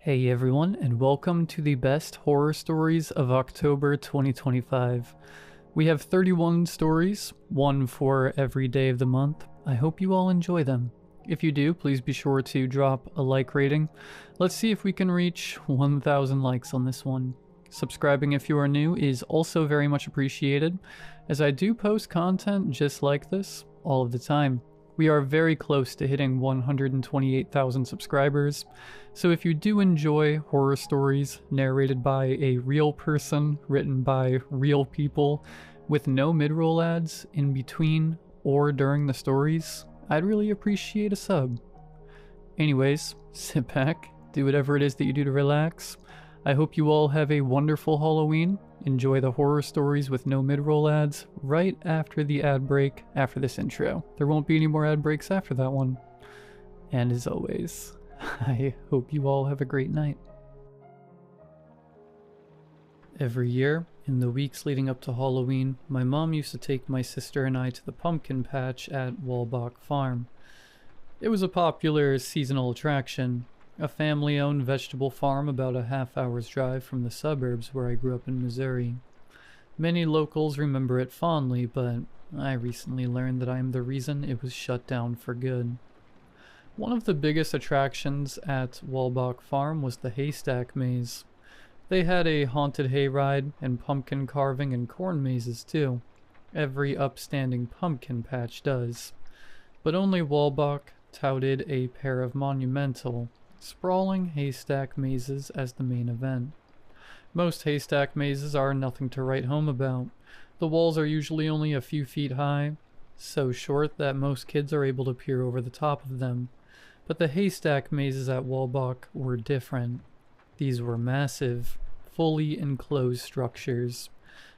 Hey everyone, and welcome to the best horror stories of October 2025. We have 31 stories, one for every day of the month. I hope you all enjoy them. If you do, please be sure to drop a like rating. Let's see if we can reach 1,000 likes on this one. Subscribing if you are new is also very much appreciated, as I do post content just like this all of the time. We are very close to hitting 128,000 subscribers, so if you do enjoy horror stories narrated by a real person, written by real people, with no mid-roll ads in between or during the stories, I'd really appreciate a sub. Anyways, sit back, do whatever it is that you do to relax. I hope you all have a wonderful Halloween. Enjoy the horror stories with no mid-roll ads right after the ad break after this intro. There won't be any more ad breaks after that one. And as always, I hope you all have a great night. Every year, in the weeks leading up to Halloween, my mom used to take my sister and I to the pumpkin patch at Walbach Farm. It was a popular seasonal attraction. A family-owned vegetable farm about a half-hour's drive from the suburbs where I grew up in Missouri. Many locals remember it fondly, but I recently learned that I am the reason it was shut down for good. One of the biggest attractions at Walbach Farm was the haystack maze. They had a haunted hayride and pumpkin carving and corn mazes too. Every upstanding pumpkin patch does. But only Walbach touted a pair of monumental, sprawling haystack mazes as the main event. Most haystack mazes are nothing to write home about. The walls are usually only a few feet high, so short that most kids are able to peer over the top of them. But the haystack mazes at Walbach were different. These were massive, fully enclosed structures.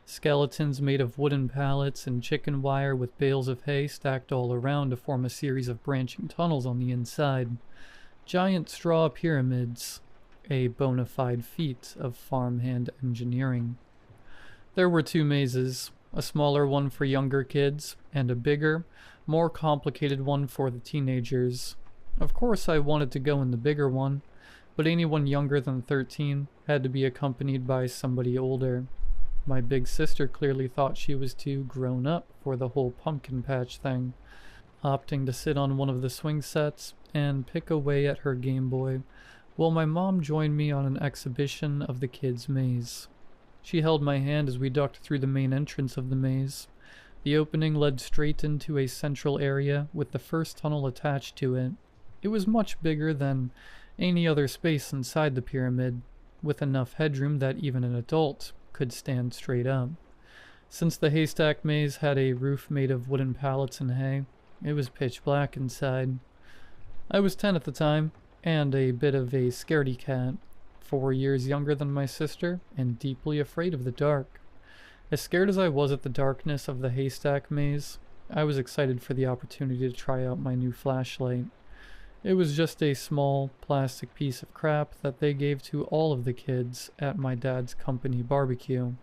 Skeletons made of wooden pallets and chicken wire with bales of hay stacked all around to form a series of branching tunnels on the inside. Giant straw pyramids, a bona fide feat of farmhand engineering. There were two mazes, a smaller one for younger kids, and a bigger, more complicated one for the teenagers. Of course I wanted to go in the bigger one, but anyone younger than 13 had to be accompanied by somebody older. My big sister clearly thought she was too grown up for the whole pumpkin patch thing, opting to sit on one of the swing sets and pick away at her Game Boy, while my mom joined me on an exhibition of the kids' maze. She held my hand as we ducked through the main entrance of the maze. The opening led straight into a central area with the first tunnel attached to it. It was much bigger than any other space inside the pyramid, with enough headroom that even an adult could stand straight up. Since the haystack maze had a roof made of wooden pallets and hay, it was pitch black inside. I was 10 at the time, and a bit of a scaredy cat, 4 years younger than my sister, and deeply afraid of the dark. As scared as I was at the darkness of the haystack maze, I was excited for the opportunity to try out my new flashlight. It was just a small plastic piece of crap that they gave to all of the kids at my dad's company barbecue,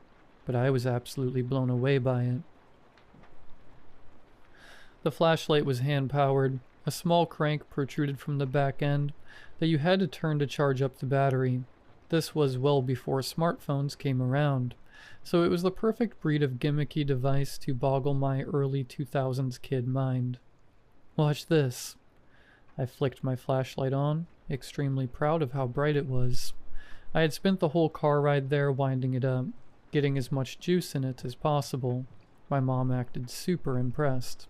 but I was absolutely blown away by it. The flashlight was hand-powered. A small crank protruded from the back end that you had to turn to charge up the battery. This was well before smartphones came around, so it was the perfect breed of gimmicky device to boggle my early 2000s kid mind. Watch this. I flicked my flashlight on, extremely proud of how bright it was. I had spent the whole car ride there winding it up, getting as much juice in it as possible. My mom acted super impressed.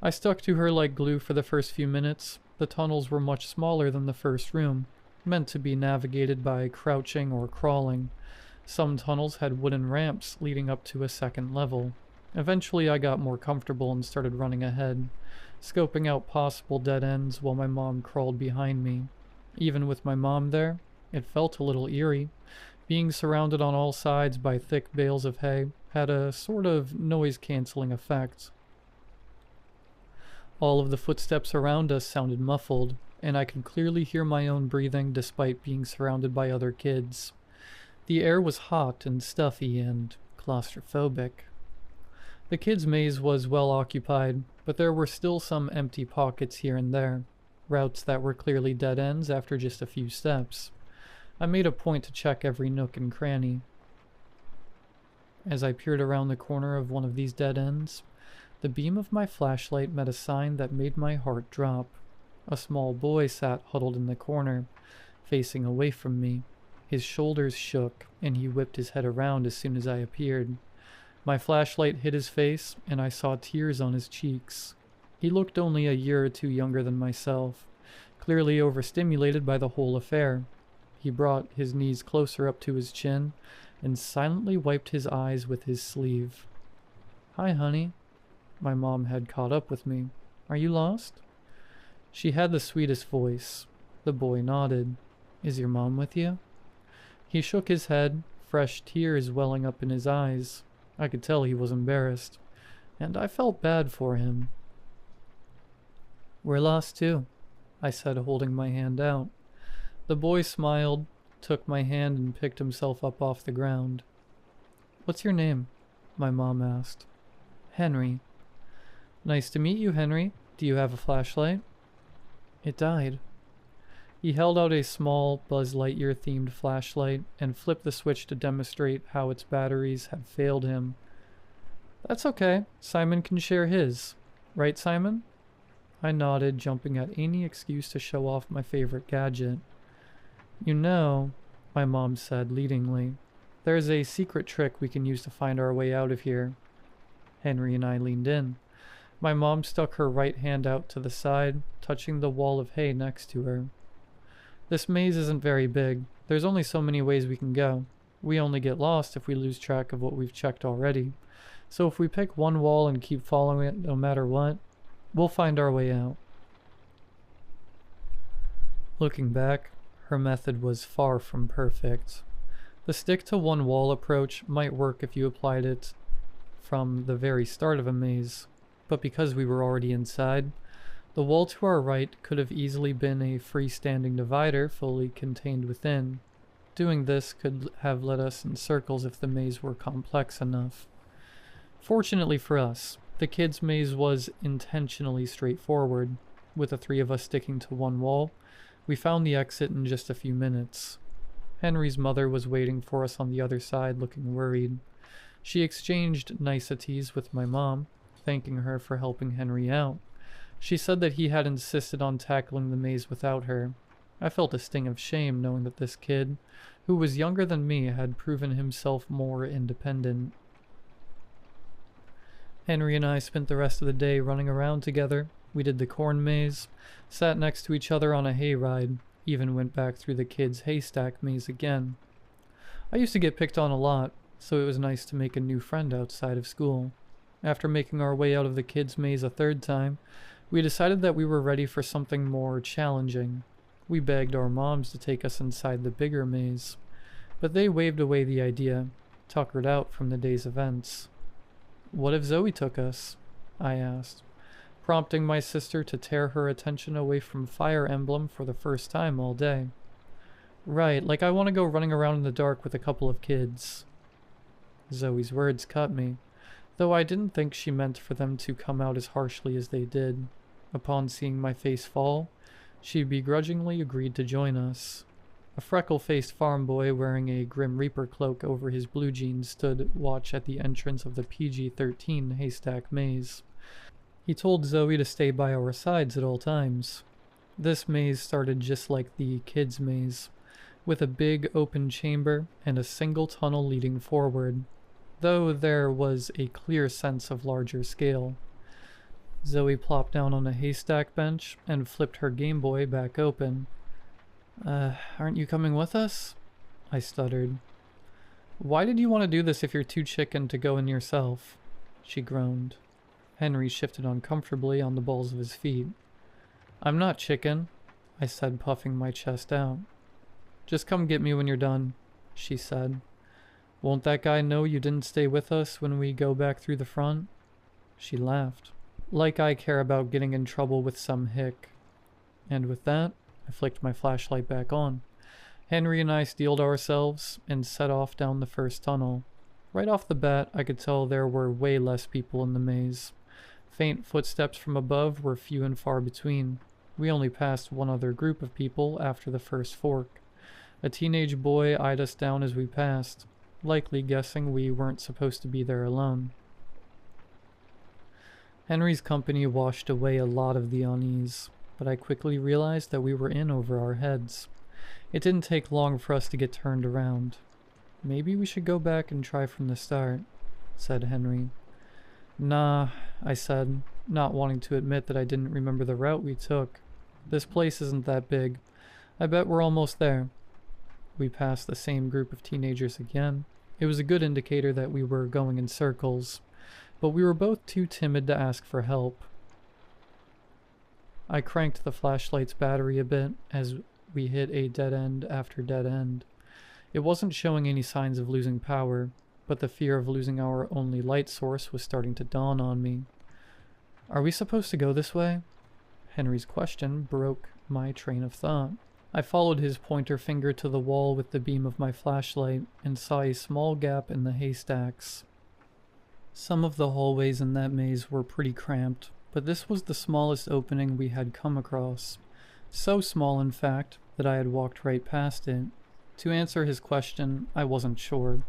I stuck to her like glue for the first few minutes. The tunnels were much smaller than the first room, meant to be navigated by crouching or crawling. Some tunnels had wooden ramps leading up to a second level. Eventually I got more comfortable and started running ahead, scoping out possible dead ends while my mom crawled behind me. Even with my mom there, it felt a little eerie. Being surrounded on all sides by thick bales of hay had a sort of noise-canceling effect. All of the footsteps around us sounded muffled, and I could clearly hear my own breathing despite being surrounded by other kids. The air was hot and stuffy and claustrophobic. The kids' maze was well occupied, but there were still some empty pockets here and there, routes that were clearly dead ends after just a few steps. I made a point to check every nook and cranny. As I peered around the corner of one of these dead ends, the beam of my flashlight met a sign that made my heart drop. A small boy sat huddled in the corner, facing away from me. His shoulders shook, and he whipped his head around as soon as I appeared. My flashlight hit his face, and I saw tears on his cheeks. He looked only a year or two younger than myself, clearly overstimulated by the whole affair. He brought his knees closer up to his chin, and silently wiped his eyes with his sleeve. "Hi, honey." My mom had caught up with me. "Are you lost?" She had the sweetest voice. The boy nodded. "Is your mom with you?" He shook his head, fresh tears welling up in his eyes. I could tell he was embarrassed, and I felt bad for him. "We're lost too," I said, holding my hand out. The boy smiled, took my hand, and picked himself up off the ground. "What's your name?" my mom asked. "Henry." "Nice to meet you, Henry. Do you have a flashlight?" "It died." He held out a small Buzz Lightyear themed flashlight and flipped the switch to demonstrate how its batteries had failed him. "That's okay. Simon can share his. Right, Simon?" I nodded, jumping at any excuse to show off my favorite gadget. "You know," my mom said leadingly, "there's a secret trick we can use to find our way out of here." Henry and I leaned in. My mom stuck her right hand out to the side, touching the wall of hay next to her. "This maze isn't very big. There's only so many ways we can go. We only get lost if we lose track of what we've checked already. So if we pick one wall and keep following it no matter what, we'll find our way out." Looking back, her method was far from perfect. The stick-to-one-wall approach might work if you applied it from the very start of a maze, but because we were already inside, the wall to our right could have easily been a freestanding divider fully contained within. Doing this could have led us in circles if the maze were complex enough. Fortunately for us, the kids' maze was intentionally straightforward. With the three of us sticking to one wall, we found the exit in just a few minutes. Henry's mother was waiting for us on the other side, looking worried. She exchanged niceties with my mom, thanking her for helping Henry out. She said that he had insisted on tackling the maze without her. I felt a sting of shame knowing that this kid, who was younger than me, had proven himself more independent. Henry and I spent the rest of the day running around together. We did the corn maze, sat next to each other on a hayride, even went back through the kids' haystack maze again. I used to get picked on a lot, so it was nice to make a new friend outside of school. After making our way out of the kids' maze a third time, we decided that we were ready for something more challenging. We begged our moms to take us inside the bigger maze, but they waved away the idea, tuckered out from the day's events. "What if Zoe took us?" I asked, prompting my sister to tear her attention away from Fire Emblem for the first time all day. "Right, like I want to go running around in the dark with a couple of kids." Zoe's words cut me, though I didn't think she meant for them to come out as harshly as they did. Upon seeing my face fall, she begrudgingly agreed to join us. A freckle-faced farm boy wearing a Grim Reaper cloak over his blue jeans stood watch at the entrance of the PG-13 haystack maze. He told Zoe to stay by our sides at all times. This maze started just like the kids' maze, with a big open chamber and a single tunnel leading forward, though there was a clear sense of larger scale. Zoe plopped down on a haystack bench and flipped her Game Boy back open. Aren't you coming with us?" I stuttered. "Why did you want to do this if you're too chicken to go in yourself?" She groaned. Henry shifted uncomfortably on the balls of his feet. "I'm not chicken," I said, puffing my chest out. "Just come get me when you're done," she said. "Won't that guy know you didn't stay with us when we go back through the front?" She laughed. "Like I care about getting in trouble with some hick." And with that, I flicked my flashlight back on. Henry and I steeled ourselves and set off down the first tunnel. Right off the bat, I could tell there were way less people in the maze. Faint footsteps from above were few and far between. We only passed one other group of people after the first fork. A teenage boy eyed us down as we passed, likely guessing we weren't supposed to be there alone. Henry's company washed away a lot of the unease, but I quickly realized that we were in over our heads. It didn't take long for us to get turned around. "Maybe we should go back and try from the start," said Henry. "Nah," I said, not wanting to admit that I didn't remember the route we took. "This place isn't that big. I bet we're almost there." We passed the same group of teenagers again. It was a good indicator that we were going in circles, but we were both too timid to ask for help. I cranked the flashlight's battery a bit as we hit a dead end after dead end. It wasn't showing any signs of losing power, but the fear of losing our only light source was starting to dawn on me. "Are we supposed to go this way?" Henry's question broke my train of thought. I followed his pointer finger to the wall with the beam of my flashlight and saw a small gap in the haystacks. Some of the hallways in that maze were pretty cramped, but this was the smallest opening we had come across. So small, in fact, that I had walked right past it. To answer his question, I wasn't sure.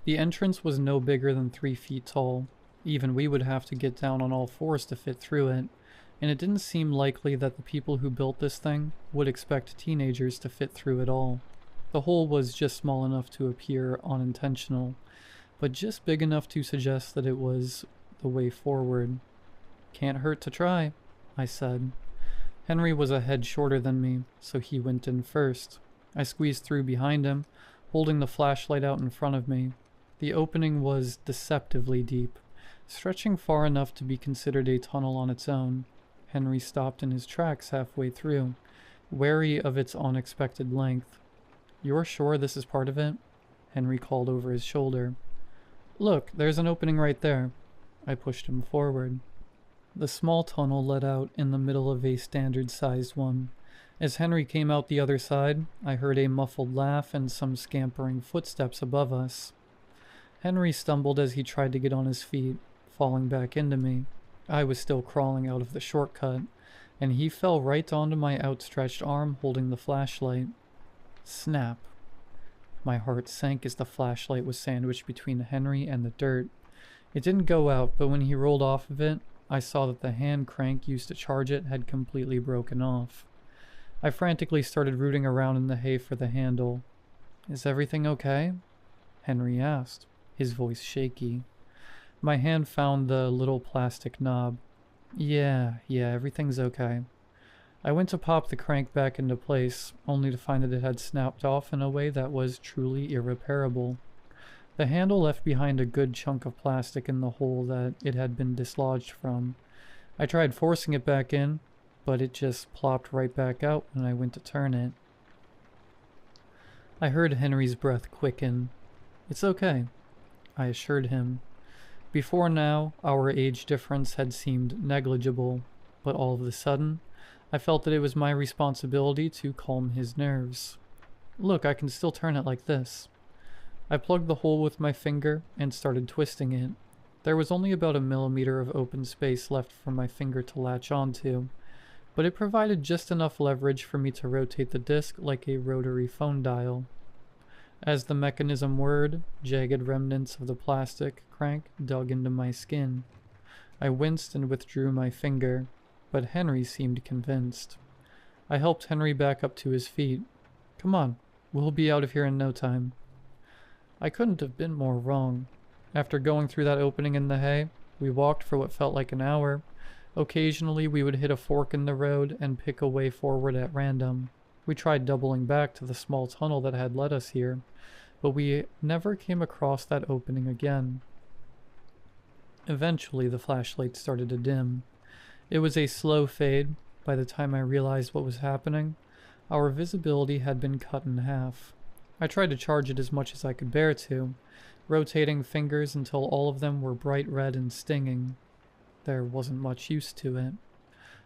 The entrance was no bigger than 3 feet tall. Even we would have to get down on all fours to fit through it, and it didn't seem likely that the people who built this thing would expect teenagers to fit through it all. The hole was just small enough to appear unintentional, but just big enough to suggest that it was the way forward. "Can't hurt to try," I said. Henry was a head shorter than me, so he went in first. I squeezed through behind him, holding the flashlight out in front of me. The opening was deceptively deep, stretching far enough to be considered a tunnel on its own. Henry stopped in his tracks halfway through, wary of its unexpected length. "You're sure this is part of it?" Henry called over his shoulder. "Look, there's an opening right there." I pushed him forward. The small tunnel led out in the middle of a standard-sized one. As Henry came out the other side, I heard a muffled laugh and some scampering footsteps above us. Henry stumbled as he tried to get on his feet, falling back into me. I was still crawling out of the shortcut, and he fell right onto my outstretched arm holding the flashlight. Snap. My heart sank as the flashlight was sandwiched between Henry and the dirt. It didn't go out, but when he rolled off of it, I saw that the hand crank used to charge it had completely broken off. I frantically started rooting around in the hay for the handle. "Is everything okay?" Henry asked, his voice shaky. My hand found the little plastic knob. Yeah, everything's okay." I went to pop the crank back into place, only to find that it had snapped off in a way that was truly irreparable. The handle left behind a good chunk of plastic in the hole that it had been dislodged from. I tried forcing it back in, but it just plopped right back out when I went to turn it. I heard Henry's breath quicken. "It's okay," I assured him. Before now, our age difference had seemed negligible, but all of a sudden, I felt that it was my responsibility to calm his nerves. "Look, I can still turn it like this." I plugged the hole with my finger and started twisting it. There was only about 1 millimeter of open space left for my finger to latch onto, but it provided just enough leverage for me to rotate the disc like a rotary phone dial. As the mechanism whirred, jagged remnants of the plastic crank dug into my skin. I winced and withdrew my finger, but Henry seemed convinced. I helped Henry back up to his feet. "Come on, we'll be out of here in no time." I couldn't have been more wrong. After going through that opening in the hay, we walked for what felt like an hour. Occasionally we would hit a fork in the road and pick a way forward at random. We tried doubling back to the small tunnel that had led us here, but we never came across that opening again. Eventually the flashlight started to dim. It was a slow fade. By the time I realized what was happening, our visibility had been cut in half. I tried to charge it as much as I could bear to, rotating fingers until all of them were bright red and stinging. There wasn't much use to it.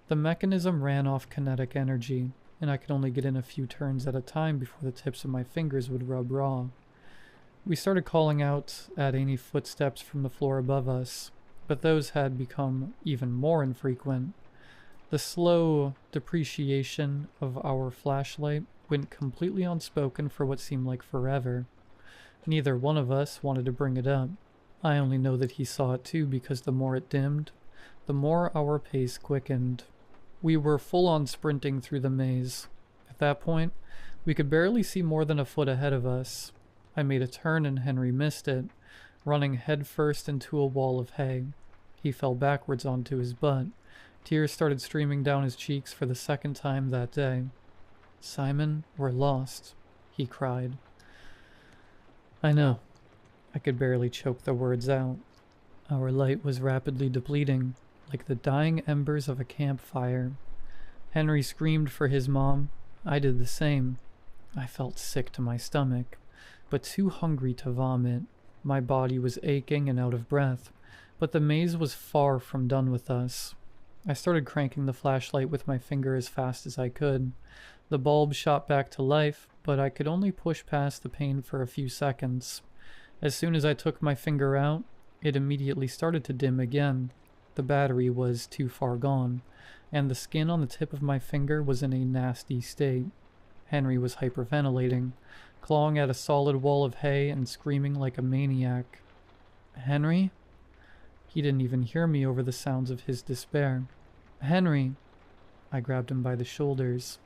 The mechanism ran off kinetic energy, and I could only get in a few turns at a time before the tips of my fingers would rub raw. We started calling out at any footsteps from the floor above us, but those had become even more infrequent. The slow depreciation of our flashlight went completely unspoken for what seemed like forever. Neither one of us wanted to bring it up. I only know that he saw it too, because the more it dimmed, the more our pace quickened. We were full-on sprinting through the maze. At that point, we could barely see more than a foot ahead of us. I made a turn and Henry missed it, running headfirst into a wall of hay. He fell backwards onto his butt. Tears started streaming down his cheeks for the second time that day. "Simon, we're lost," he cried. I know. I could barely choke the words out. Our light was rapidly depleting, like the dying embers of a campfire. Henry screamed for his mom. I did the same. I felt sick to my stomach, but too hungry to vomit. My body was aching and out of breath, but the maze was far from done with us. I started cranking the flashlight with my finger as fast as I could. The bulb shot back to life, but I could only push past the pain for a few seconds. As soon as I took my finger out, it immediately started to dim again. The battery was too far gone, and the skin on the tip of my finger was in a nasty state. Henry was hyperventilating, clawing at a solid wall of hay and screaming like a maniac. "Henry?" He didn't even hear me over the sounds of his despair. "Henry!" I grabbed him by the shoulders,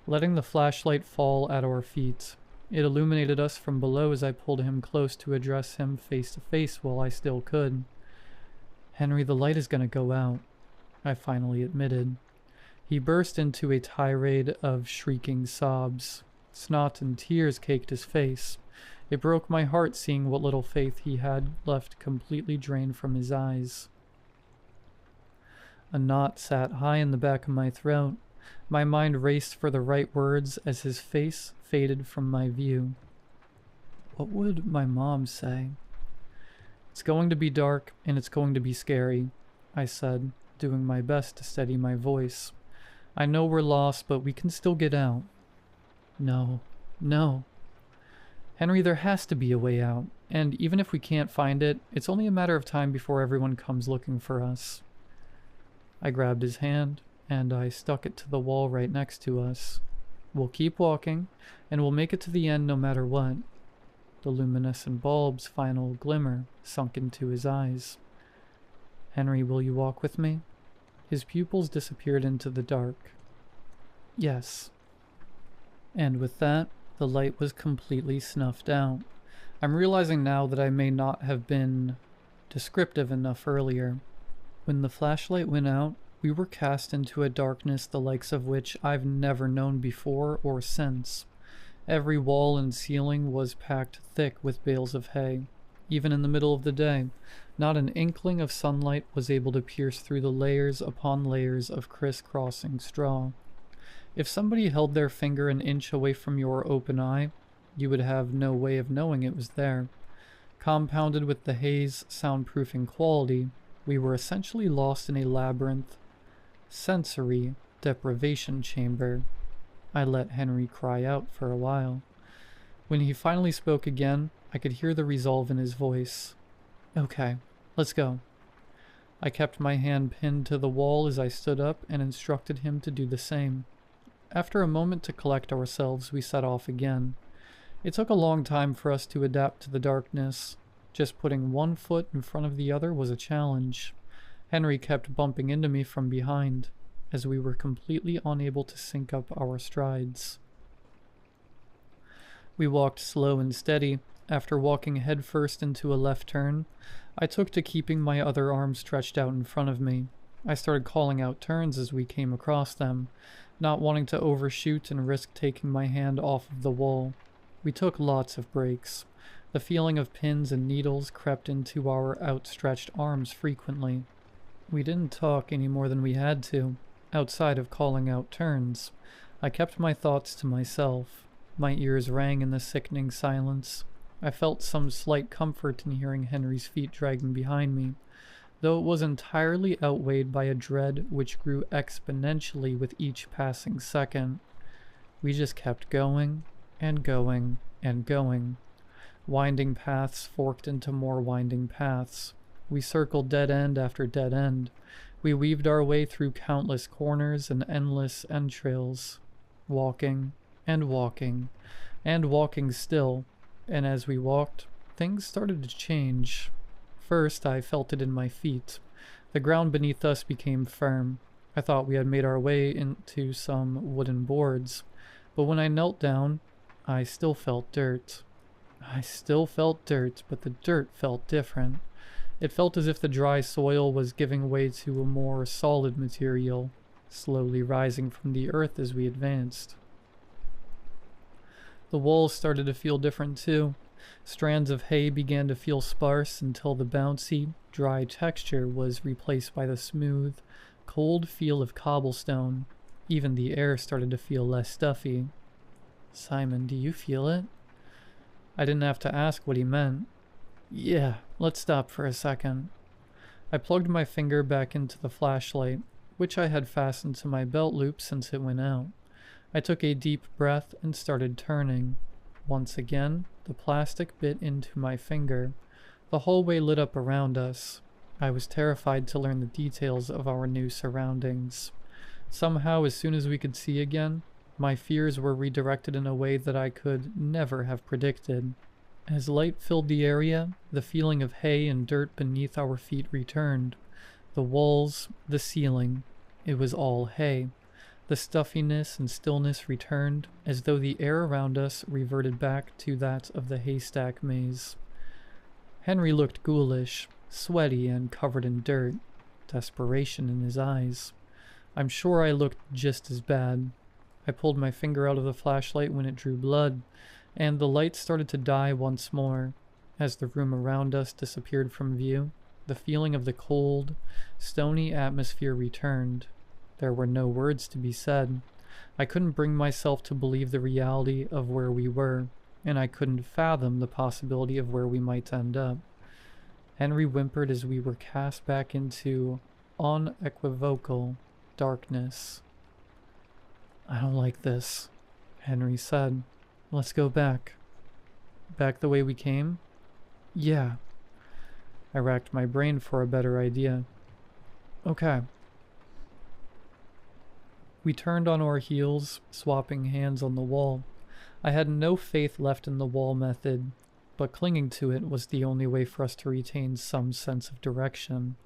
letting the flashlight fall at our feet. It illuminated us from below as I pulled him close to address him face to face while I still could. "Henry, the light is gonna go out," I finally admitted. He burst into a tirade of shrieking sobs. Snot and tears caked his face. It broke my heart seeing what little faith he had left completely drained from his eyes. A knot sat high in the back of my throat. My mind raced for the right words as his face faded from my view. What would my mom say? "It's going to be dark, and it's going to be scary," I said, doing my best to steady my voice. "I know we're lost, but we can still get out." No. "Henry, there has to be a way out, and even if we can't find it, it's only a matter of time before everyone comes looking for us." I grabbed his hand, and I stuck it to the wall right next to us. "We'll keep walking, and we'll make it to the end no matter what." The luminescent bulb's final glimmer sunk into his eyes. "Henry, will you walk with me?" His pupils disappeared into the dark. "Yes." And with that, the light was completely snuffed out. I'm realizing now that I may not have been descriptive enough earlier. When the flashlight went out, we were cast into a darkness the likes of which I've never known before or since. Every wall and ceiling was packed thick with bales of hay. Even in the middle of the day, not an inkling of sunlight was able to pierce through the layers upon layers of crisscrossing straw. If somebody held their finger an inch away from your open eye, you would have no way of knowing it was there. Compounded with the hay's soundproofing quality, we were essentially lost in a labyrinth sensory deprivation chamber. I let Henry cry out for a while. When he finally spoke again, I could hear the resolve in his voice. "Okay, let's go." I kept my hand pinned to the wall as I stood up and instructed him to do the same. After a moment to collect ourselves, we set off again. It took a long time for us to adapt to the darkness. Just putting one foot in front of the other was a challenge. Henry kept bumping into me from behind, as we were completely unable to sync up our strides. We walked slow and steady. After walking headfirst into a left turn, I took to keeping my other arm stretched out in front of me. I started calling out turns as we came across them, not wanting to overshoot and risk taking my hand off of the wall. We took lots of breaks. The feeling of pins and needles crept into our outstretched arms frequently. We didn't talk any more than we had to, outside of calling out turns. I kept my thoughts to myself. My ears rang in the sickening silence. I felt some slight comfort in hearing Henry's feet dragging behind me, though it was entirely outweighed by a dread which grew exponentially with each passing second. We just kept going, and going, and going. Winding paths forked into more winding paths. We circled dead end after dead end. We weaved our way through countless corners and endless entrails. Walking, and walking, and walking still, and as we walked, things started to change. First, I felt it in my feet. The ground beneath us became firm. I thought we had made our way into some wooden boards, but when I knelt down, I still felt dirt. But the dirt felt different. It felt as if the dry soil was giving way to a more solid material, slowly rising from the earth as we advanced. The walls started to feel different too. Strands of hay began to feel sparse until the bouncy, dry texture was replaced by the smooth, cold feel of cobblestone. Even the air started to feel less stuffy. "Simon, do you feel it?" I didn't have to ask what he meant. "Yeah, let's stop for a second." I plugged my finger back into the flashlight, which I had fastened to my belt loop since it went out. I took a deep breath and started turning. Once again, the plastic bit into my finger. The hallway lit up around us. I was terrified to learn the details of our new surroundings. Somehow, as soon as we could see again, my fears were redirected in a way that I could never have predicted. As light filled the area, the feeling of hay and dirt beneath our feet returned. The walls, the ceiling, it was all hay. The stuffiness and stillness returned, as though the air around us reverted back to that of the haystack maze. Henry looked ghoulish, sweaty and covered in dirt, desperation in his eyes. I'm sure I looked just as bad. I pulled my finger out of the flashlight when it drew blood, and the light started to die once more. As the room around us disappeared from view, the feeling of the cold, stony atmosphere returned. There were no words to be said. I couldn't bring myself to believe the reality of where we were, and I couldn't fathom the possibility of where we might end up. Henry whimpered as we were cast back into unequivocal darkness. "I don't like this," Henry said. "Let's go back." "Back the way we came?" "Yeah." I racked my brain for a better idea. "Okay." We turned on our heels, swapping hands on the wall. I had no faith left in the wall method, but clinging to it was the only way for us to retain some sense of direction.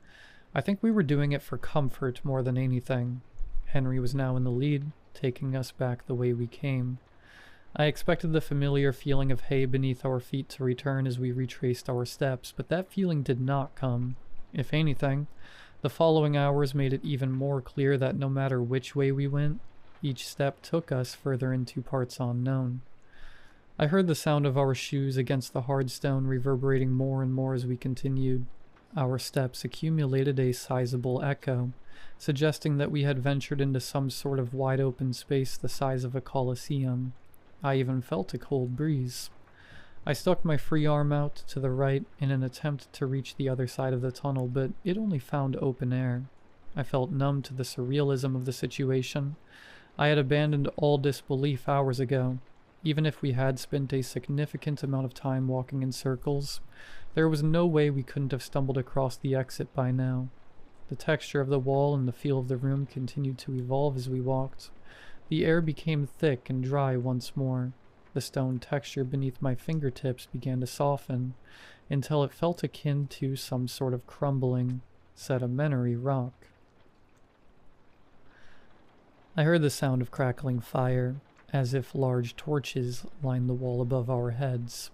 I think we were doing it for comfort more than anything. Henry was now in the lead, taking us back the way we came. I expected the familiar feeling of hay beneath our feet to return as we retraced our steps, but that feeling did not come. If anything, the following hours made it even more clear that no matter which way we went, each step took us further into parts unknown. I heard the sound of our shoes against the hard stone reverberating more and more as we continued. Our steps accumulated a sizable echo, suggesting that we had ventured into some sort of wide-open space the size of a coliseum. I even felt a cold breeze. I stuck my free arm out to the right in an attempt to reach the other side of the tunnel, but it only found open air. I felt numb to the surrealism of the situation. I had abandoned all disbelief hours ago. Even if we had spent a significant amount of time walking in circles, there was no way we couldn't have stumbled across the exit by now. The texture of the wall and the feel of the room continued to evolve as we walked. The air became thick and dry once more. The stone texture beneath my fingertips began to soften, until it felt akin to some sort of crumbling, sedimentary rock. I heard the sound of crackling fire, as if large torches lined the wall above our heads.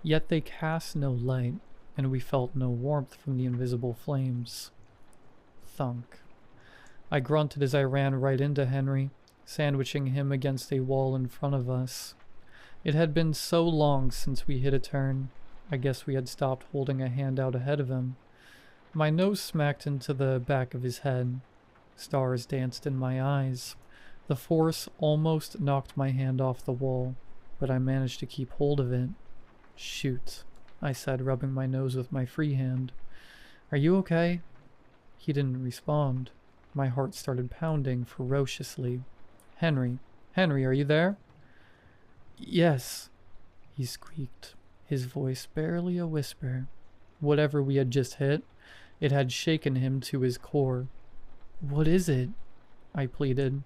Yet they cast no light, and we felt no warmth from the invisible flames. Thunk. I grunted as I ran right into Henry, sandwiching him against a wall in front of us. It had been so long since we hit a turn. I guess we had stopped holding a hand out ahead of him. My nose smacked into the back of his head. Stars danced in my eyes. The force almost knocked my hand off the wall, but I managed to keep hold of it. "Shoot," I said, rubbing my nose with my free hand. "Are you okay?" He didn't respond. My heart started pounding ferociously. Henry, are you there?" "Yes," he squeaked, his voice barely a whisper. Whatever we had just hit, it had shaken him to his core. "What is it?" I pleaded.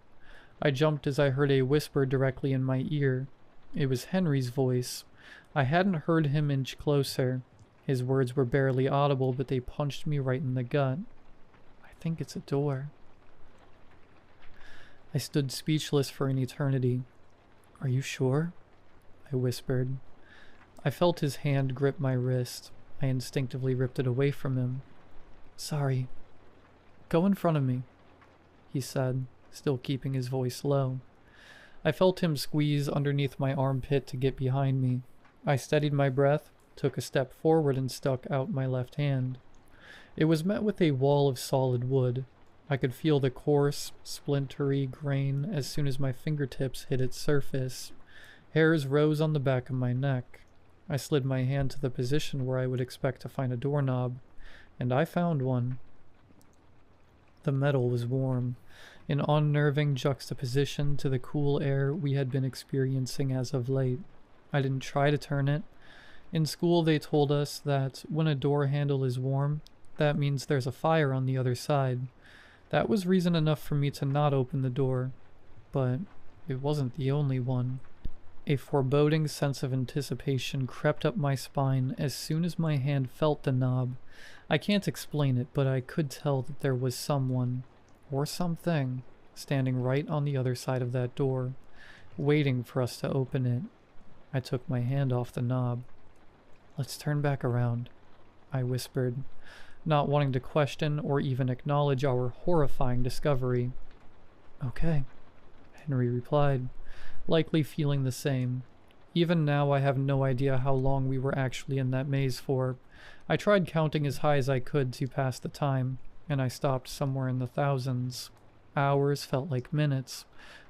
I jumped as I heard a whisper directly in my ear. It was Henry's voice. I hadn't heard him inch closer. His words were barely audible, but they punched me right in the gut. I think it's a door. I stood speechless for an eternity. Are you sure? I whispered. I felt his hand grip my wrist. I instinctively ripped it away from him. Sorry. Go in front of me, he said, still keeping his voice low. I felt him squeeze underneath my armpit to get behind me. I steadied my breath, took a step forward, and stuck out my left hand. It was met with a wall of solid wood. I could feel the coarse, splintery grain as soon as my fingertips hit its surface. Hairs rose on the back of my neck. I slid my hand to the position where I would expect to find a doorknob, and I found one. The metal was warm, an unnerving juxtaposition to the cool air we had been experiencing as of late. I didn't try to turn it. In school they told us that when a door handle is warm, that means there's a fire on the other side. That was reason enough for me to not open the door, but it wasn't the only one. A foreboding sense of anticipation crept up my spine as soon as my hand felt the knob. I can't explain it, but I could tell that there was someone, or something, standing right on the other side of that door, waiting for us to open it. I took my hand off the knob. Let's turn back around, I whispered, not wanting to question or even acknowledge our horrifying discovery. Okay, Henry replied, likely feeling the same. Even now I have no idea how long we were actually in that maze for. I tried counting as high as I could to pass the time, and I stopped somewhere in the thousands. Hours felt like minutes,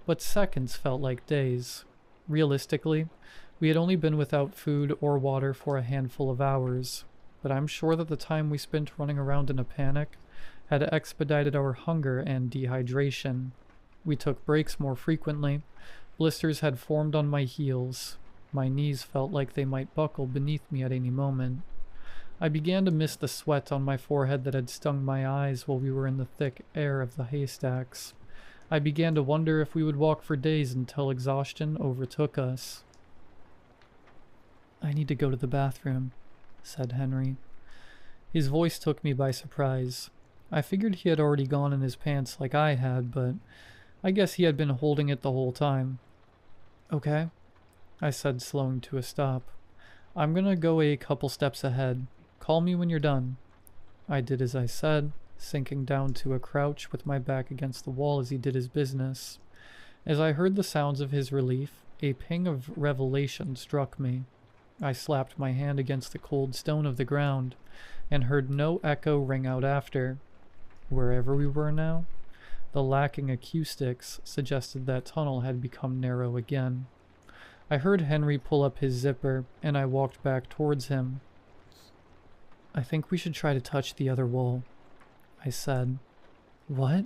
but seconds felt like days. Realistically, we had only been without food or water for a handful of hours, but I'm sure that the time we spent running around in a panic had expedited our hunger and dehydration. We took breaks more frequently. Blisters had formed on my heels. My knees felt like they might buckle beneath me at any moment. I began to miss the sweat on my forehead that had stung my eyes while we were in the thick air of the haystacks. I began to wonder if we would walk for days until exhaustion overtook us. I need to go to the bathroom, said Henry. His voice took me by surprise. I figured he had already gone in his pants like I had, but I guess he had been holding it the whole time. Okay, I said, slowing to a stop. I'm gonna go a couple steps ahead. Call me when you're done. I did as I said, sinking down to a crouch with my back against the wall as he did his business. As I heard the sounds of his relief, a ping of revelation struck me. I slapped my hand against the cold stone of the ground, and heard no echo ring out after. Wherever we were now, the lacking acoustics suggested that tunnel had become narrow again. I heard Henry pull up his zipper, and I walked back towards him. I think we should try to touch the other wall, I said. What?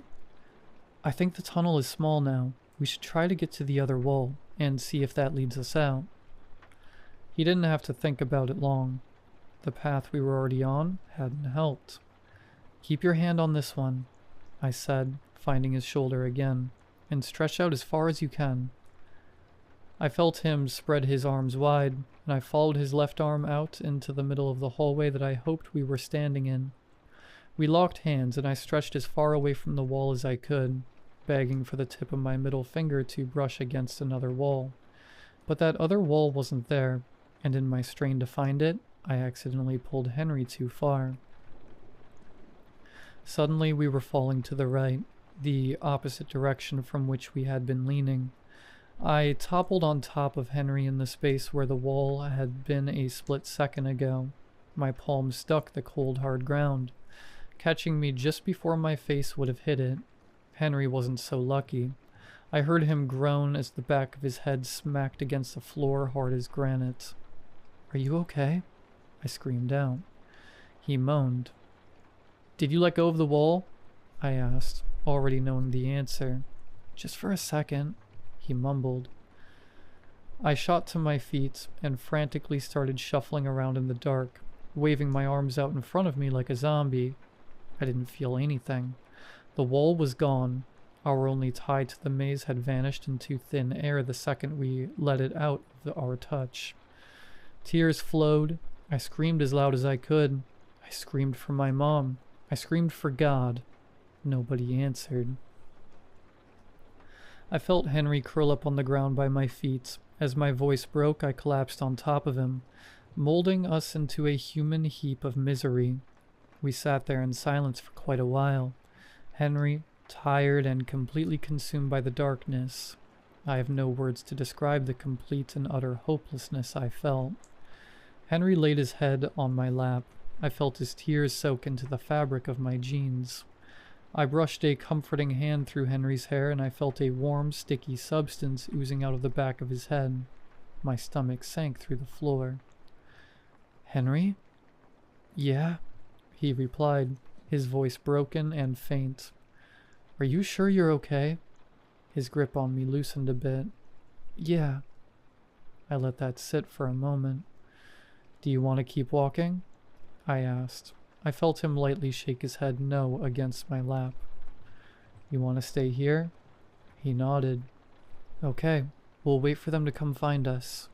I think the tunnel is small now. We should try to get to the other wall, and see if that leads us out. He didn't have to think about it long. The path we were already on hadn't helped. Keep your hand on this one, I said, finding his shoulder again, and stretch out as far as you can. I felt him spread his arms wide, and I followed his left arm out into the middle of the hallway that I hoped we were standing in. We locked hands, and I stretched as far away from the wall as I could, begging for the tip of my middle finger to brush against another wall. But that other wall wasn't there, and in my strain to find it, I accidentally pulled Henry too far. Suddenly we were falling to the right, the opposite direction from which we had been leaning. I toppled on top of Henry in the space where the wall had been a split second ago. My palm struck the cold, hard ground, catching me just before my face would have hit it. Henry wasn't so lucky. I heard him groan as the back of his head smacked against the floor hard as granite. Are you okay? I screamed out. He moaned. Did you let go of the wall? I asked, already knowing the answer. Just for a second, he mumbled. I shot to my feet and frantically started shuffling around in the dark, waving my arms out in front of me like a zombie. I didn't feel anything. The wall was gone. Our only tie to the maze had vanished into thin air the second we let it out of our touch. Tears flowed. I screamed as loud as I could. I screamed for my mom. I screamed for God. Nobody answered. I felt Henry curl up on the ground by my feet. As my voice broke, I collapsed on top of him, molding us into a human heap of misery. We sat there in silence for quite a while. Henry, tired and completely consumed by the darkness. I have no words to describe the complete and utter hopelessness I felt. Henry laid his head on my lap. I felt his tears soak into the fabric of my jeans. I brushed a comforting hand through Henry's hair, and I felt a warm, sticky substance oozing out of the back of his head. My stomach sank through the floor. "Henry?" "Yeah," he replied, his voice broken and faint. "Are you sure you're okay?" His grip on me loosened a bit. "Yeah." I let that sit for a moment. "Do you want to keep walking?" I asked. I felt him lightly shake his head no against my lap. "You want to stay here?" He nodded. "Okay, we'll wait for them to come find us."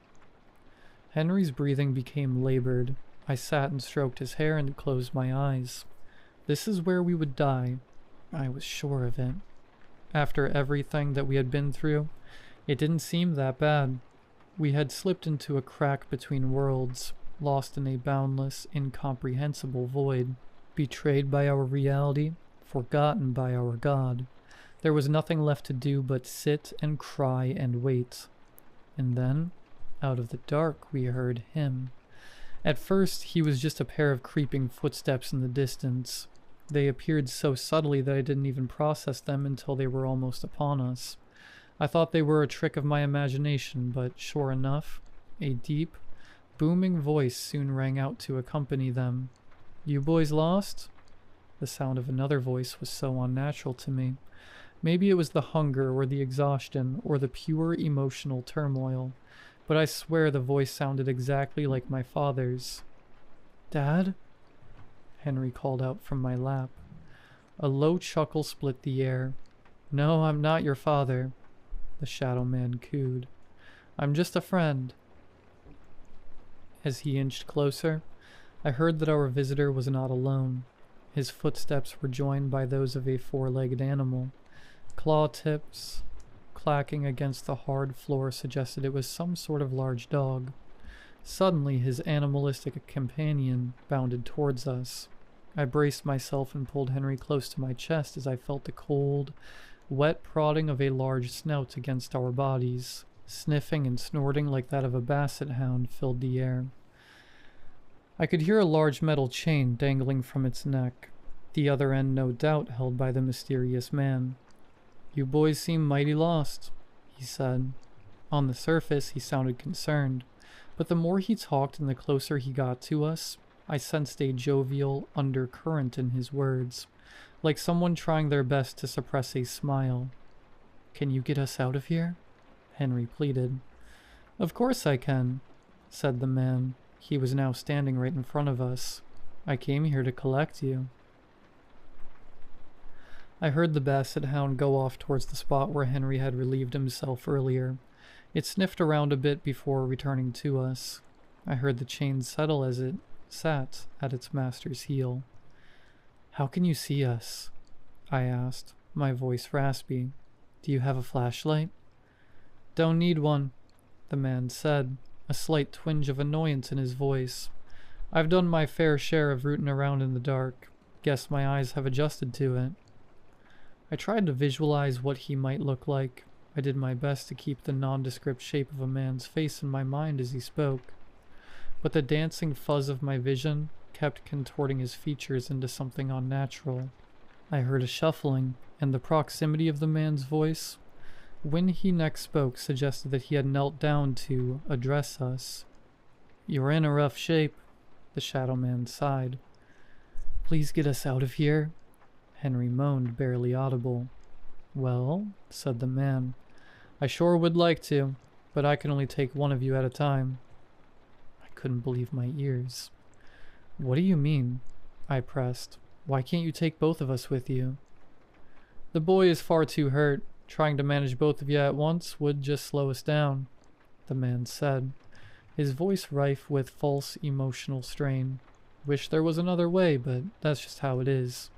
Henry's breathing became labored. I sat and stroked his hair and closed my eyes. This is where we would die. I was sure of it. After everything that we had been through, it didn't seem that bad. We had slipped into a crack between worlds, lost in a boundless, incomprehensible void, betrayed by our reality, forgotten by our God. There was nothing left to do but sit and cry and wait. And then, out of the dark, we heard him. At first, he was just a pair of creeping footsteps in the distance. They appeared so subtly that I didn't even process them until they were almost upon us. I thought they were a trick of my imagination, but sure enough, a deep, booming voice soon rang out to accompany them. "You boys lost?" The sound of another voice was so unnatural to me. Maybe it was the hunger or the exhaustion or the pure emotional turmoil, but I swear the voice sounded exactly like my father's. "Dad?" Henry called out from my lap. A low chuckle split the air. "No, I'm not your father," the shadow man cooed. "I'm just a friend." As he inched closer, I heard that our visitor was not alone. His footsteps were joined by those of a four-legged animal. Claw tips clacking against the hard floor suggested it was some sort of large dog. Suddenly, his animalistic companion bounded towards us. I braced myself and pulled Henry close to my chest as I felt the cold, wet prodding of a large snout against our bodies. Sniffing and snorting like that of a basset hound filled the air. I could hear a large metal chain dangling from its neck, the other end no doubt held by the mysterious man. "You boys seem mighty lost," he said. On the surface, he sounded concerned, but the more he talked and the closer he got to us, I sensed a jovial undercurrent in his words, like someone trying their best to suppress a smile. "Can you get us out of here?" Henry pleaded. "Of course I can," said the man. He was now standing right in front of us. "I came here to collect you." I heard the basset hound go off towards the spot where Henry had relieved himself earlier. It sniffed around a bit before returning to us. I heard the chain settle as it sat at its master's heel. "How can you see us?" I asked, my voice raspy. "Do you have a flashlight?" "Don't need one," the man said, a slight twinge of annoyance in his voice. "I've done my fair share of rooting around in the dark. Guess my eyes have adjusted to it." I tried to visualize what he might look like. I did my best to keep the nondescript shape of a man's face in my mind as he spoke. But the dancing fuzz of my vision kept contorting his features into something unnatural. I heard a shuffling, and the proximity of the man's voice, when he next spoke, suggested that he had knelt down to address us. "You're in a rough shape," the shadow man sighed. "Please get us out of here," Henry moaned, barely audible. "Well," said the man, "I sure would like to, but I can only take one of you at a time." I couldn't believe my ears. "What do you mean?" I pressed. "Why can't you take both of us with you?" The boy is far too hurt. Trying to manage both of you at once would just slow us down, the man said, his voice rife with false emotional strain. Wish there was another way, but that's just how it is.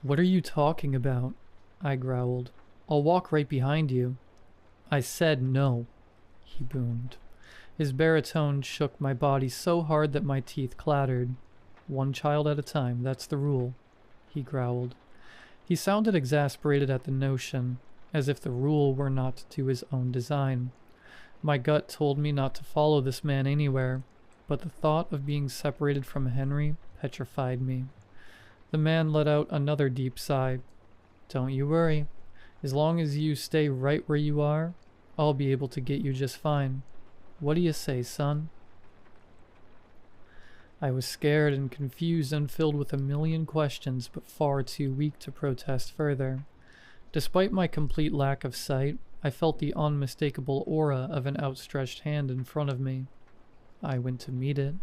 What are you talking about? I growled. I'll walk right behind you. I said no, he boomed. His baritone shook my body so hard that my teeth clattered. One child at a time, that's the rule, he growled. He sounded exasperated at the notion, as if the rule were not to his own design. My gut told me not to follow this man anywhere, but the thought of being separated from Henry petrified me. The man let out another deep sigh. Don't you worry. As long as you stay right where you are, I'll be able to get you just fine. What do you say, son? I was scared and confused and filled with a million questions, but far too weak to protest further. Despite my complete lack of sight, I felt the unmistakable aura of an outstretched hand in front of me. I went to meet it,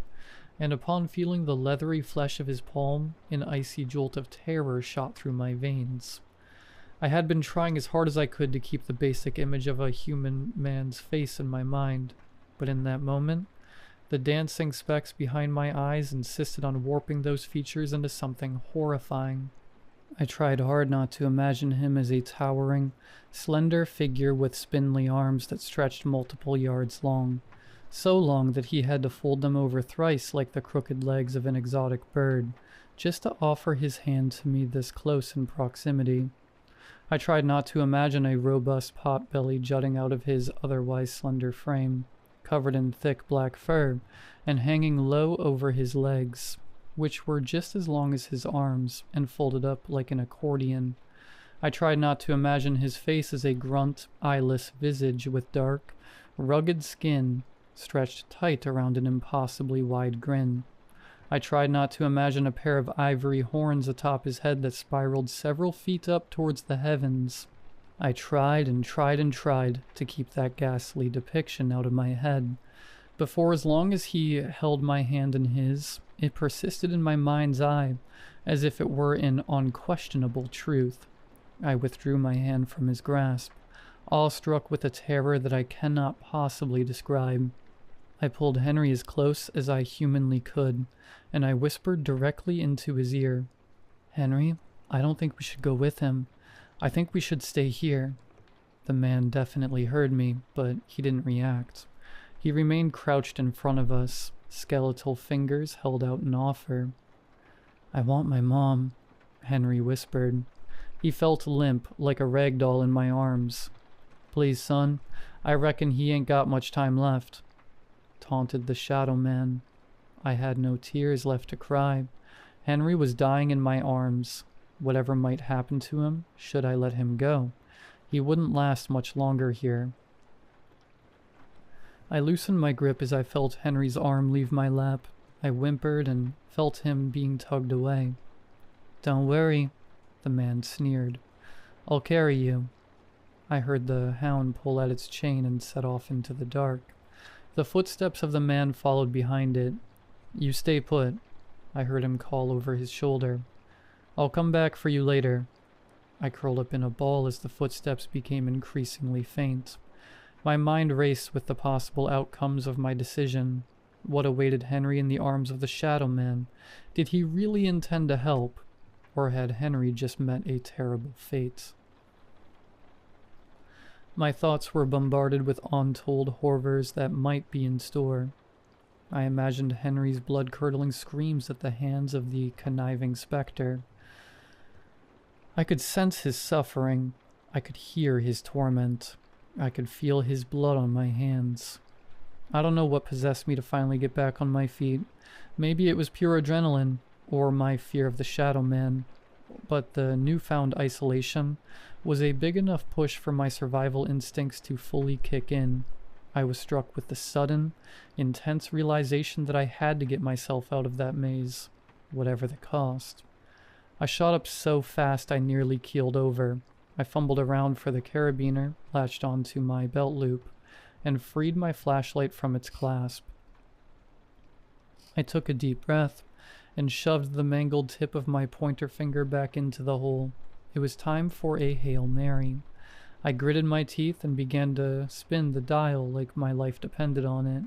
and upon feeling the leathery flesh of his palm, an icy jolt of terror shot through my veins. I had been trying as hard as I could to keep the basic image of a human man's face in my mind, but in that moment, the dancing specks behind my eyes insisted on warping those features into something horrifying. I tried hard not to imagine him as a towering, slender figure with spindly arms that stretched multiple yards long, so long that he had to fold them over thrice like the crooked legs of an exotic bird, just to offer his hand to me this close in proximity. I tried not to imagine a robust pot belly jutting out of his otherwise slender frame, covered in thick black fur, and hanging low over his legs, which were just as long as his arms, and folded up like an accordion. I tried not to imagine his face as a grunt, eyeless visage with dark, rugged skin stretched tight around an impossibly wide grin. I tried not to imagine a pair of ivory horns atop his head that spiraled several feet up towards the heavens. I tried and tried and tried to keep that ghastly depiction out of my head, but for as long as he held my hand in his, it persisted in my mind's eye, as if it were an unquestionable truth. I withdrew my hand from his grasp, awestruck with a terror that I cannot possibly describe. I pulled Henry as close as I humanly could, and I whispered directly into his ear, "Henry, I don't think we should go with him. I think we should stay here." The man definitely heard me, but he didn't react. He remained crouched in front of us, skeletal fingers held out in offer. "I want my mom," Henry whispered. He felt limp, like a rag doll in my arms. "Please, son, I reckon he ain't got much time left," taunted the shadow man. I had no tears left to cry. Henry was dying in my arms. Whatever might happen to him, should I let him go, he wouldn't last much longer here. I loosened my grip as I felt Henry's arm leave my lap. I whimpered and felt him being tugged away. "Don't worry," the man sneered. "I'll carry you." I heard the hound pull at its chain and set off into the dark. The footsteps of the man followed behind it. "You stay put," I heard him call over his shoulder. "I'll come back for you later." I curled up in a ball as the footsteps became increasingly faint. My mind raced with the possible outcomes of my decision. What awaited Henry in the arms of the Shadow Man? Did he really intend to help? Or had Henry just met a terrible fate? My thoughts were bombarded with untold horrors that might be in store. I imagined Henry's blood-curdling screams at the hands of the conniving specter. I could sense his suffering. I could hear his torment. I could feel his blood on my hands. I don't know what possessed me to finally get back on my feet. Maybe it was pure adrenaline, or my fear of the Shadow Man. But the newfound isolation was a big enough push for my survival instincts to fully kick in. I was struck with the sudden, intense realization that I had to get myself out of that maze, whatever the cost. I shot up so fast I nearly keeled over. I fumbled around for the carabiner, latched onto my belt loop, and freed my flashlight from its clasp. I took a deep breath and shoved the mangled tip of my pointer finger back into the hole. It was time for a Hail Mary. I gritted my teeth and began to spin the dial like my life depended on it.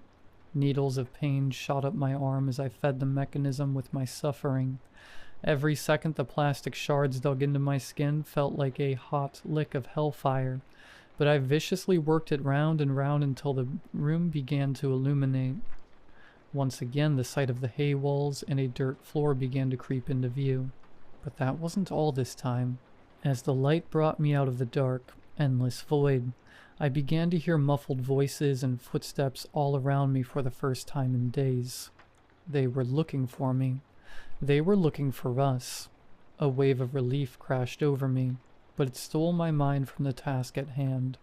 Needles of pain shot up my arm as I fed the mechanism with my suffering. Every second the plastic shards dug into my skin felt like a hot lick of hellfire, but I viciously worked it round and round until the room began to illuminate. Once again, the sight of the hay walls and a dirt floor began to creep into view. But that wasn't all this time. As the light brought me out of the dark, endless void, I began to hear muffled voices and footsteps all around me for the first time in days. They were looking for me. They were looking for us. A wave of relief crashed over me, but it stole my mind from the task at hand.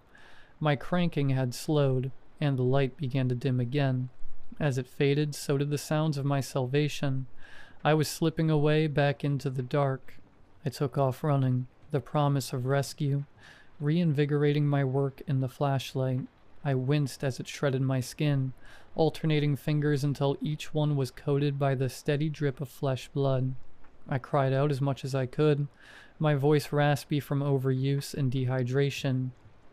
My cranking had slowed, and the light began to dim again. As it faded, so did the sounds of my salvation. I was slipping away back into the dark. I took off running, the promise of rescue, reinvigorating my work in the flashlight. I winced as it shredded my skin, alternating fingers until each one was coated by the steady drip of flesh blood. I cried out as much as I could, my voice raspy from overuse and dehydration.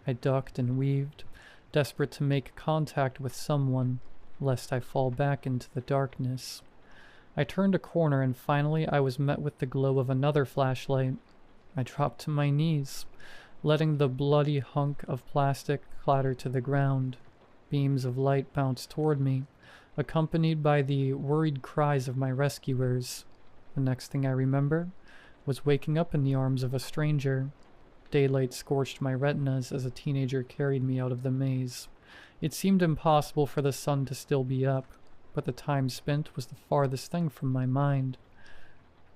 I ducked and weaved, desperate to make contact with someone, lest I fall back into the darkness. I turned a corner and finally I was met with the glow of another flashlight. I dropped to my knees, letting the bloody hunk of plastic clatter to the ground. Beams of light bounced toward me, accompanied by the worried cries of my rescuers. The next thing I remember was waking up in the arms of a stranger. Daylight scorched my retinas as a teenager carried me out of the maze. It seemed impossible for the sun to still be up, but the time spent was the farthest thing from my mind.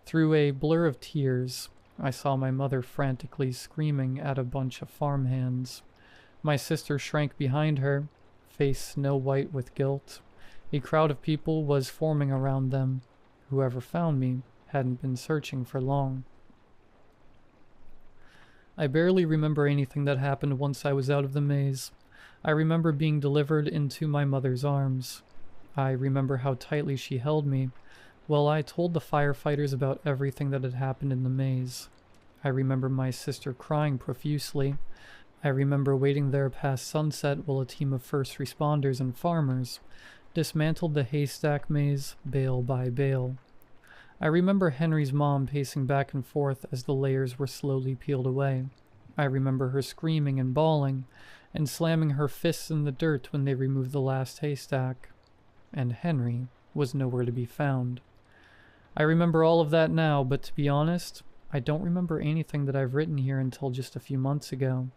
Through a blur of tears, I saw my mother frantically screaming at a bunch of farmhands. My sister shrank behind her, face snow-white with guilt. A crowd of people was forming around them. Whoever found me hadn't been searching for long. I barely remember anything that happened once I was out of the maze. I remember being delivered into my mother's arms. I remember how tightly she held me, while I told the firefighters about everything that had happened in the maze. I remember my sister crying profusely. I remember waiting there past sunset while a team of first responders and farmers dismantled the haystack maze bale by bale. I remember Henry's mom pacing back and forth as the layers were slowly peeled away. I remember her screaming and bawling, and slamming her fists in the dirt when they removed the last haystack. And Henry was nowhere to be found. I remember all of that now, but to be honest, I don't remember anything that I've written here until just a few months ago.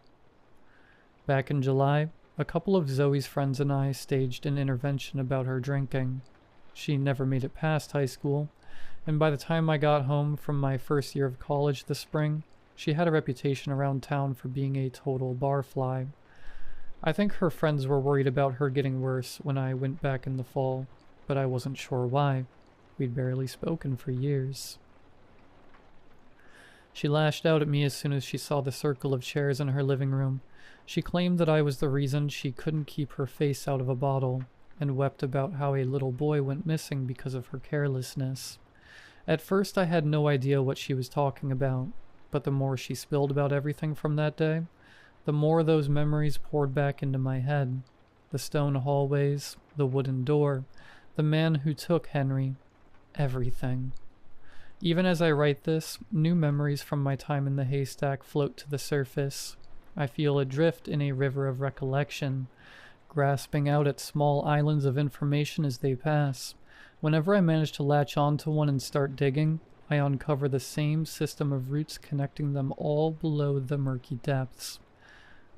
Back in July, a couple of Zoe's friends and I staged an intervention about her drinking. She never made it past high school, and by the time I got home from my first year of college this spring, she had a reputation around town for being a total barfly. I think her friends were worried about her getting worse when I went back in the fall, but I wasn't sure why. We'd barely spoken for years. She lashed out at me as soon as she saw the circle of chairs in her living room. She claimed that I was the reason she couldn't keep her face out of a bottle, and wept about how a little boy went missing because of her carelessness. At first I had no idea what she was talking about, but the more she spilled about everything from that day, the more those memories poured back into my head. The stone hallways, the wooden door, the man who took Henry, everything. Even as I write this, new memories from my time in the haystack float to the surface. I feel adrift in a river of recollection, grasping out at small islands of information as they pass. Whenever I manage to latch onto one and start digging, I uncover the same system of roots connecting them all below the murky depths.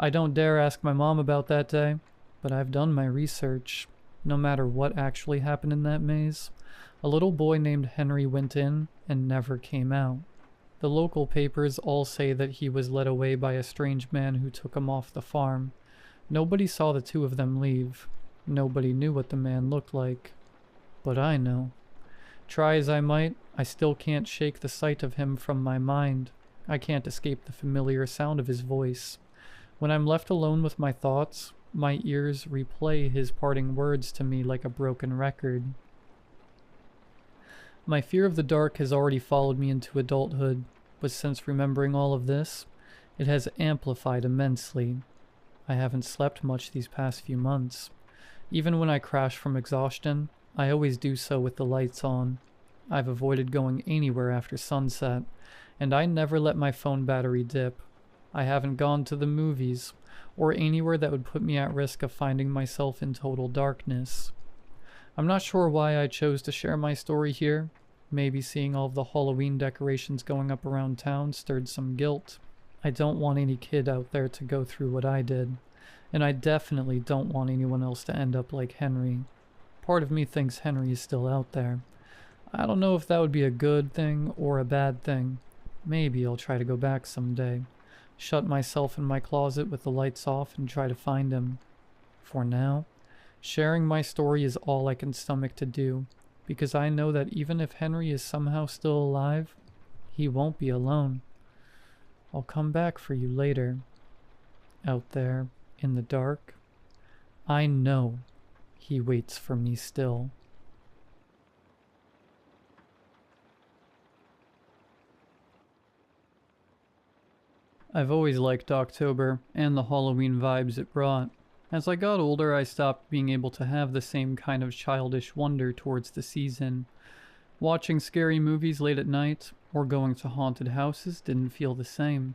I don't dare ask my mom about that day, but I've done my research. No matter what actually happened in that maze, a little boy named Henry went in and never came out. The local papers all say that he was led away by a strange man who took him off the farm. Nobody saw the two of them leave. Nobody knew what the man looked like. But I know. Try as I might, I still can't shake the sight of him from my mind. I can't escape the familiar sound of his voice. When I'm left alone with my thoughts, my ears replay his parting words to me like a broken record. My fear of the dark has already followed me into adulthood. but since remembering all of this, it has amplified immensely. I haven't slept much these past few months. Even when I crash from exhaustion, I always do so with the lights on. I've avoided going anywhere after sunset, and I never let my phone battery dip. I haven't gone to the movies, or anywhere that would put me at risk of finding myself in total darkness. I'm not sure why I chose to share my story here. Maybe seeing all of the Halloween decorations going up around town stirred some guilt. I don't want any kid out there to go through what I did, and I definitely don't want anyone else to end up like Henry. Part of me thinks Henry is still out there. I don't know if that would be a good thing or a bad thing. Maybe I'll try to go back someday. Shut myself in my closet with the lights off and try to find him. For now, sharing my story is all I can stomach to do, because I know that even if Henry is somehow still alive, he won't be alone. I'll come back for you later. Out there, in the dark, I know he waits for me still. I've always liked October and the Halloween vibes it brought. As I got older, I stopped being able to have the same kind of childish wonder towards the season. Watching scary movies late at night or going to haunted houses didn't feel the same.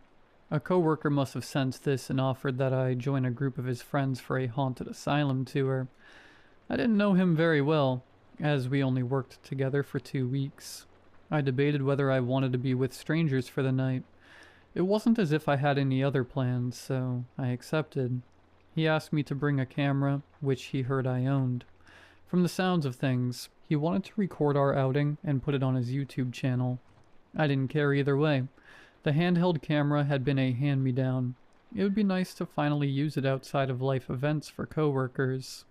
A coworker must have sensed this and offered that I join a group of his friends for a haunted asylum tour. I didn't know him very well, as we only worked together for 2 weeks. I debated whether I wanted to be with strangers for the night. It wasn't as if I had any other plans, so I accepted. He asked me to bring a camera, which he heard I owned. From the sounds of things, he wanted to record our outing and put it on his YouTube channel. I didn't care either way. The handheld camera had been a hand-me-down. It would be nice to finally use it outside of life events for coworkers.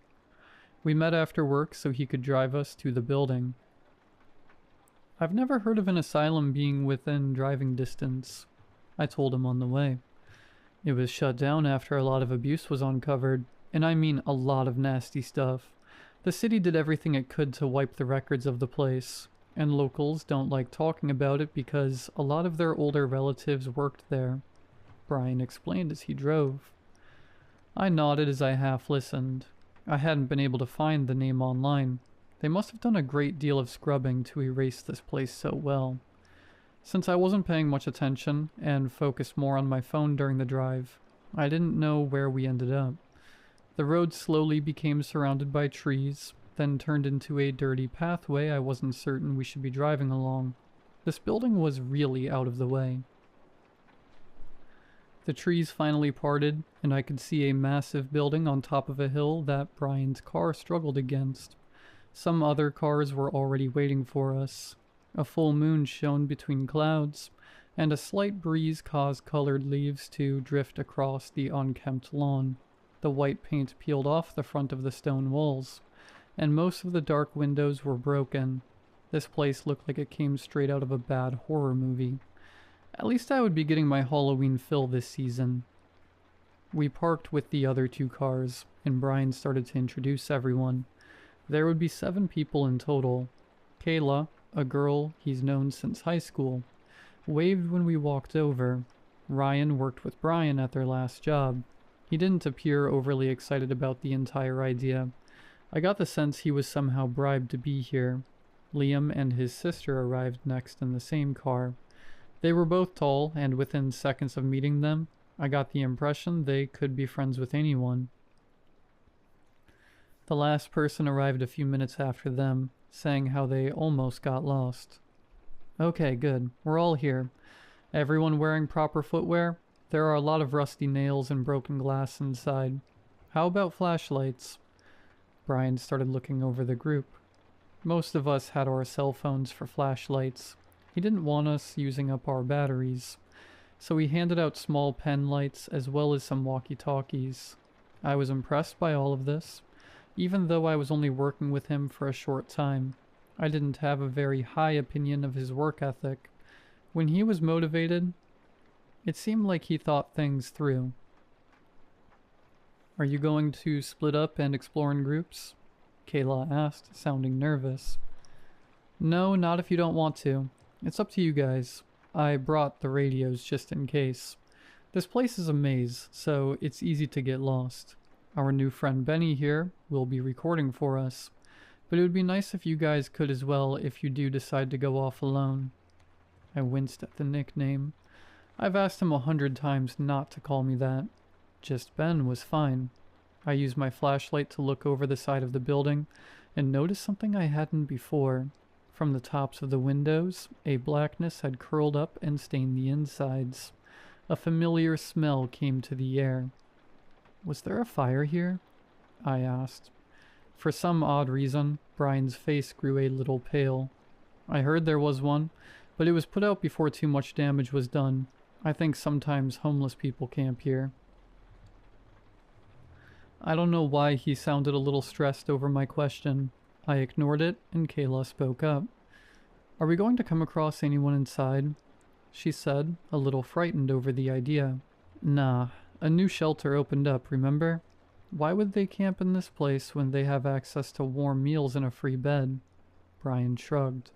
We met after work so he could drive us to the building. I've never heard of an asylum being within driving distance. I told him on the way. It was shut down after a lot of abuse was uncovered, and I mean a lot of nasty stuff. The city did everything it could to wipe the records of the place, and locals don't like talking about it because a lot of their older relatives worked there, Brian explained as he drove. I nodded as I half listened. I hadn't been able to find the name online. They must have done a great deal of scrubbing to erase this place so well. Since I wasn't paying much attention and focused more on my phone during the drive, I didn't know where we ended up. The road slowly became surrounded by trees, then turned into a dirty pathway I wasn't certain we should be driving along. This building was really out of the way. The trees finally parted, and I could see a massive building on top of a hill that Brian's car struggled against. Some other cars were already waiting for us. A full moon shone between clouds, and a slight breeze caused colored leaves to drift across the unkempt lawn. The white paint peeled off the front of the stone walls, and most of the dark windows were broken. This place looked like it came straight out of a bad horror movie. At least I would be getting my Halloween fill this season. We parked with the other 2 cars, and Brian started to introduce everyone. There would be 7 people in total. Kayla, a girl he's known since high school, waved when we walked over. Ryan worked with Brian at their last job. He didn't appear overly excited about the entire idea. I got the sense he was somehow bribed to be here. Liam and his sister arrived next in the same car. They were both tall, and within seconds of meeting them, I got the impression they could be friends with anyone. The last person arrived a few minutes after them, saying how they almost got lost. Okay, good. We're all here. Everyone wearing proper footwear? There are a lot of rusty nails and broken glass inside. How about flashlights? Brian started looking over the group. Most of us had our cell phones for flashlights. He didn't want us using up our batteries, so he handed out small pen lights as well as some walkie-talkies. I was impressed by all of this. Even though I was only working with him for a short time, I didn't have a very high opinion of his work ethic. When he was motivated, it seemed like he thought things through. Are you going to split up and explore in groups? Kayla asked, sounding nervous. No, not if you don't want to. It's up to you guys. I brought the radios just in case. This place is a maze, so it's easy to get lost. Our new friend Benny here will be recording for us, but it would be nice if you guys could as well if you do decide to go off alone. I winced at the nickname. I've asked him 100 times not to call me that. Just Ben was fine. I used my flashlight to look over the side of the building and noticed something I hadn't before. From the tops of the windows, a blackness had curled up and stained the insides. A familiar smell came to the air. Was there a fire here? I asked. For some odd reason, Brian's face grew a little pale. I heard there was one, but it was put out before too much damage was done. I think sometimes homeless people camp here. I don't know why he sounded a little stressed over my question. I ignored it, and Kayla spoke up. Are we going to come across anyone inside? She said, a little frightened over the idea. Nah, a new shelter opened up, remember? Why would they camp in this place when they have access to warm meals and a free bed? Brian shrugged.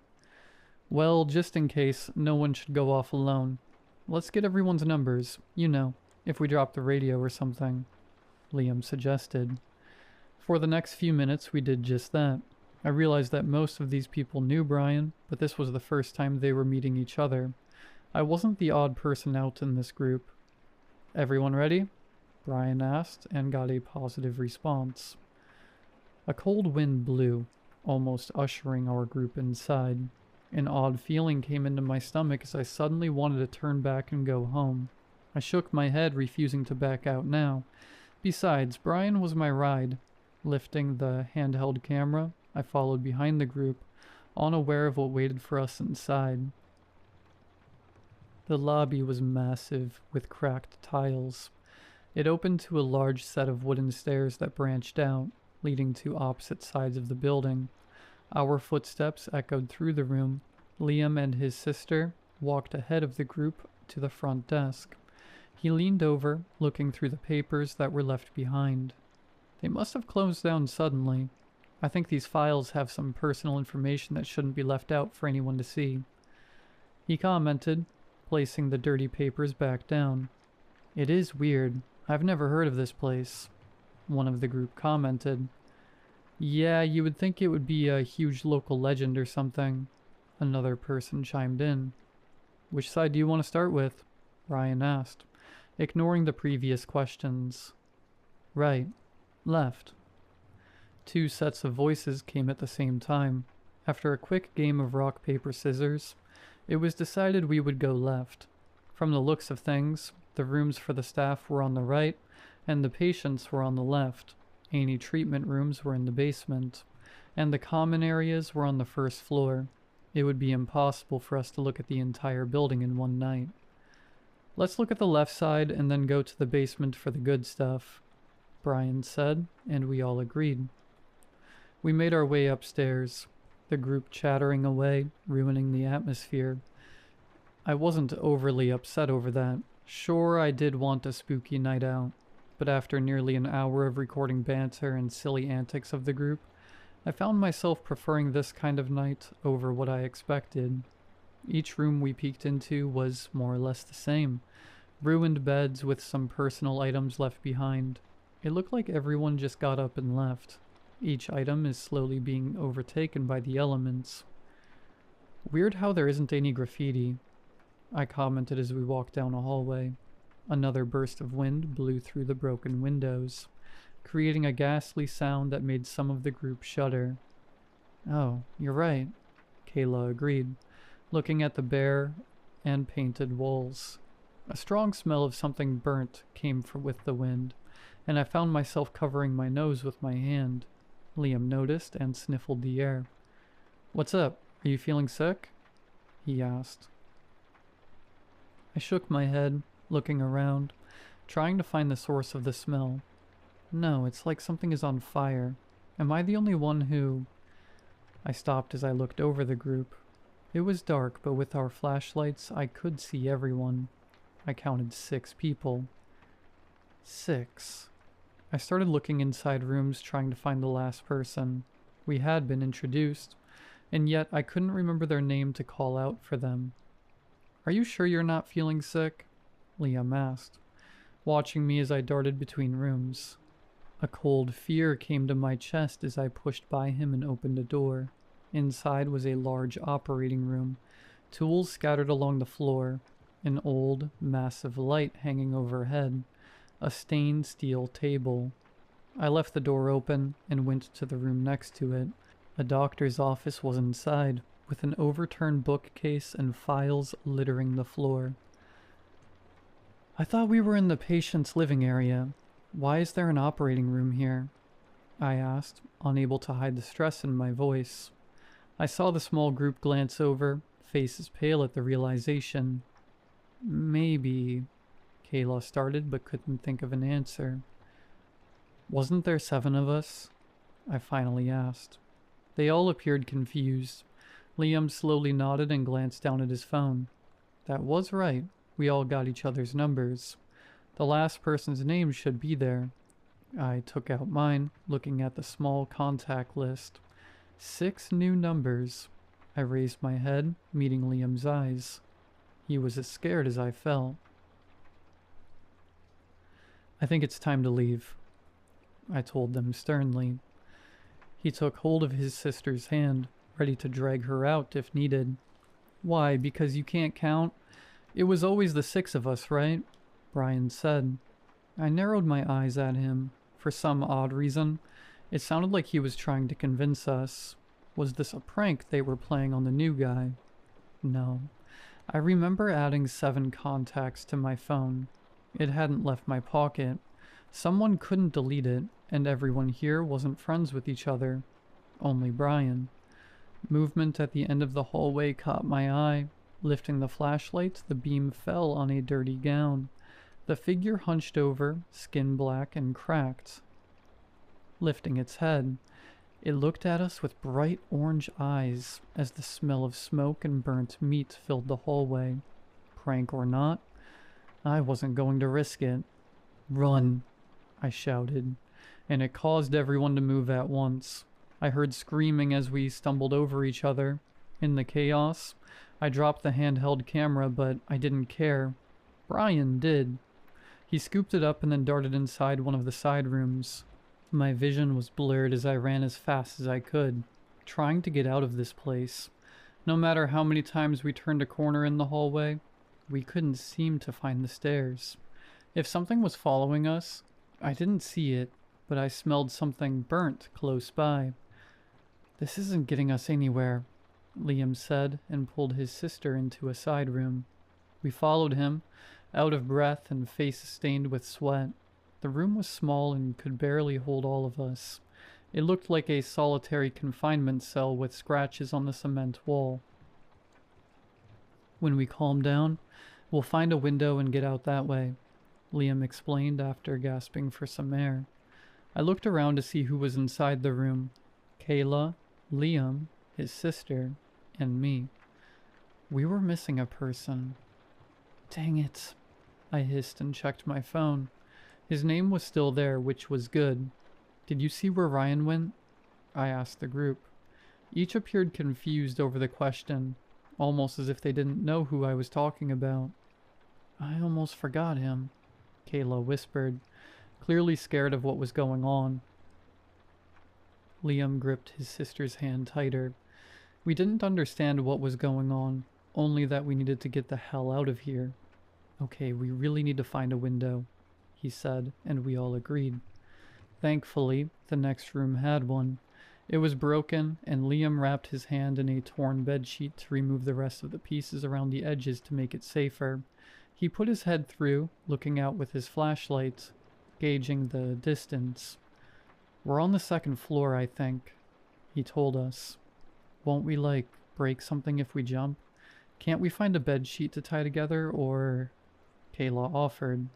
Well, just in case, no one should go off alone. Let's get everyone's numbers, you know, if we drop the radio or something, Liam suggested. For the next few minutes, we did just that. I realized that most of these people knew Brian, but this was the first time they were meeting each other. I wasn't the odd person out in this group. Everyone ready? Brian asked, and got a positive response. A cold wind blew, almost ushering our group inside. An odd feeling came into my stomach as I suddenly wanted to turn back and go home. I shook my head, refusing to back out now. Besides, Brian was my ride. Lifting the handheld camera, I followed behind the group, unaware of what waited for us inside. The lobby was massive, with cracked tiles. It opened to a large set of wooden stairs that branched out, leading to opposite sides of the building. Our footsteps echoed through the room. Liam and his sister walked ahead of the group to the front desk. He leaned over, looking through the papers that were left behind. They must have closed down suddenly. I think these files have some personal information that shouldn't be left out for anyone to see. He commented, placing the dirty papers back down. It is weird. I've never heard of this place. One of the group commented. Yeah, you would think it would be a huge local legend or something. Another person chimed in. Which side do you want to start with? Ryan asked, ignoring the previous questions. Right. Left. Two sets of voices came at the same time. After a quick game of rock, paper, scissors, it was decided we would go left. From the looks of things, the rooms for the staff were on the right, and the patients were on the left. Any treatment rooms were in the basement, and the common areas were on the first floor. It would be impossible for us to look at the entire building in one night. Let's look at the left side and then go to the basement for the good stuff, Brian said, and we all agreed. We made our way upstairs, the group chattering away, ruining the atmosphere. I wasn't overly upset over that. Sure, I did want a spooky night out, but after nearly an hour of recording banter and silly antics of the group, I found myself preferring this kind of night over what I expected. Each room we peeked into was more or less the same. Ruined beds with some personal items left behind. It looked like everyone just got up and left. Each item is slowly being overtaken by the elements. Weird how there isn't any graffiti, I commented as we walked down a hallway. Another burst of wind blew through the broken windows, creating a ghastly sound that made some of the group shudder. Oh, you're right, Kayla agreed, looking at the bare and painted walls. A strong smell of something burnt came with the wind, and I found myself covering my nose with my hand. Liam noticed and sniffled the air. What's up? Are you feeling sick? He asked. I shook my head, looking around, trying to find the source of the smell. No, it's like something is on fire. Am I the only one who... I stopped as I looked over the group. It was dark, but with our flashlights, I could see everyone. I counted 6 people. 6. I started looking inside rooms, trying to find the last person. We had been introduced, and yet I couldn't remember their name to call out for them. Are you sure you're not feeling sick? Liam asked, watching me as I darted between rooms. A cold fear came to my chest as I pushed by him and opened a door. Inside was a large operating room, tools scattered along the floor, an old, massive light hanging overhead, a stained steel table. I left the door open and went to the room next to it. A doctor's office was inside, with an overturned bookcase and files littering the floor. I thought we were in the patient's living area. Why is there an operating room here? I asked, unable to hide the stress in my voice. I saw the small group glance over, faces pale at the realization. Maybe, Kayla started but couldn't think of an answer. Wasn't there 7 of us? I finally asked. They all appeared confused. Liam slowly nodded and glanced down at his phone. That was right. We all got each other's numbers. The last person's name should be there. I took out mine, looking at the small contact list. 6 new numbers. I raised my head, meeting Liam's eyes. He was as scared as I felt. I think it's time to leave, I told them sternly. He took hold of his sister's hand, ready to drag her out if needed. Why, because you can't count? It was always the 6 of us, right? Brian said. I narrowed my eyes at him. For some odd reason, it sounded like he was trying to convince us. Was this a prank they were playing on the new guy? No. I remember adding 7 contacts to my phone. It hadn't left my pocket. Someone couldn't delete it, and everyone here wasn't friends with each other. Only Brian. Movement at the end of the hallway caught my eye. Lifting the flashlight, the beam fell on a dirty gown. The figure hunched over, skin black and cracked. Lifting its head, it looked at us with bright orange eyes as the smell of smoke and burnt meat filled the hallway. Prank or not, I wasn't going to risk it. Run, I shouted, and it caused everyone to move at once. I heard screaming as we stumbled over each other. In the chaos, I dropped the handheld camera, but I didn't care. Brian did. He scooped it up and then darted inside one of the side rooms. My vision was blurred as I ran as fast as I could, trying to get out of this place. No matter how many times we turned a corner in the hallway, we couldn't seem to find the stairs. If something was following us, I didn't see it, but I smelled something burnt close by. This isn't getting us anywhere, Liam said and pulled his sister into a side room. We followed him, out of breath and faces stained with sweat. The room was small and could barely hold all of us. It looked like a solitary confinement cell with scratches on the cement wall. When we calm down, we'll find a window and get out that way, Liam explained after gasping for some air. I looked around to see who was inside the room. Kayla, Liam, his sister, and me. We were missing a person. Dang it, I hissed and checked my phone. His name was still there, which was good. Did you see where Ryan went? I asked the group. Each appeared confused over the question, almost as if they didn't know who I was talking about. I almost forgot him, Kayla whispered, clearly scared of what was going on. Liam gripped his sister's hand tighter. We didn't understand what was going on, only that we needed to get the hell out of here. Okay, we really need to find a window, he said, and we all agreed. Thankfully, the next room had one. It was broken, and Liam wrapped his hand in a torn bedsheet to remove the rest of the pieces around the edges to make it safer. He put his head through, looking out with his flashlight, gauging the distance. We're on the 2nd floor, I think, he told us. Won't we, break something if we jump? Can't we find a bedsheet to tie together, or... Kayla offered.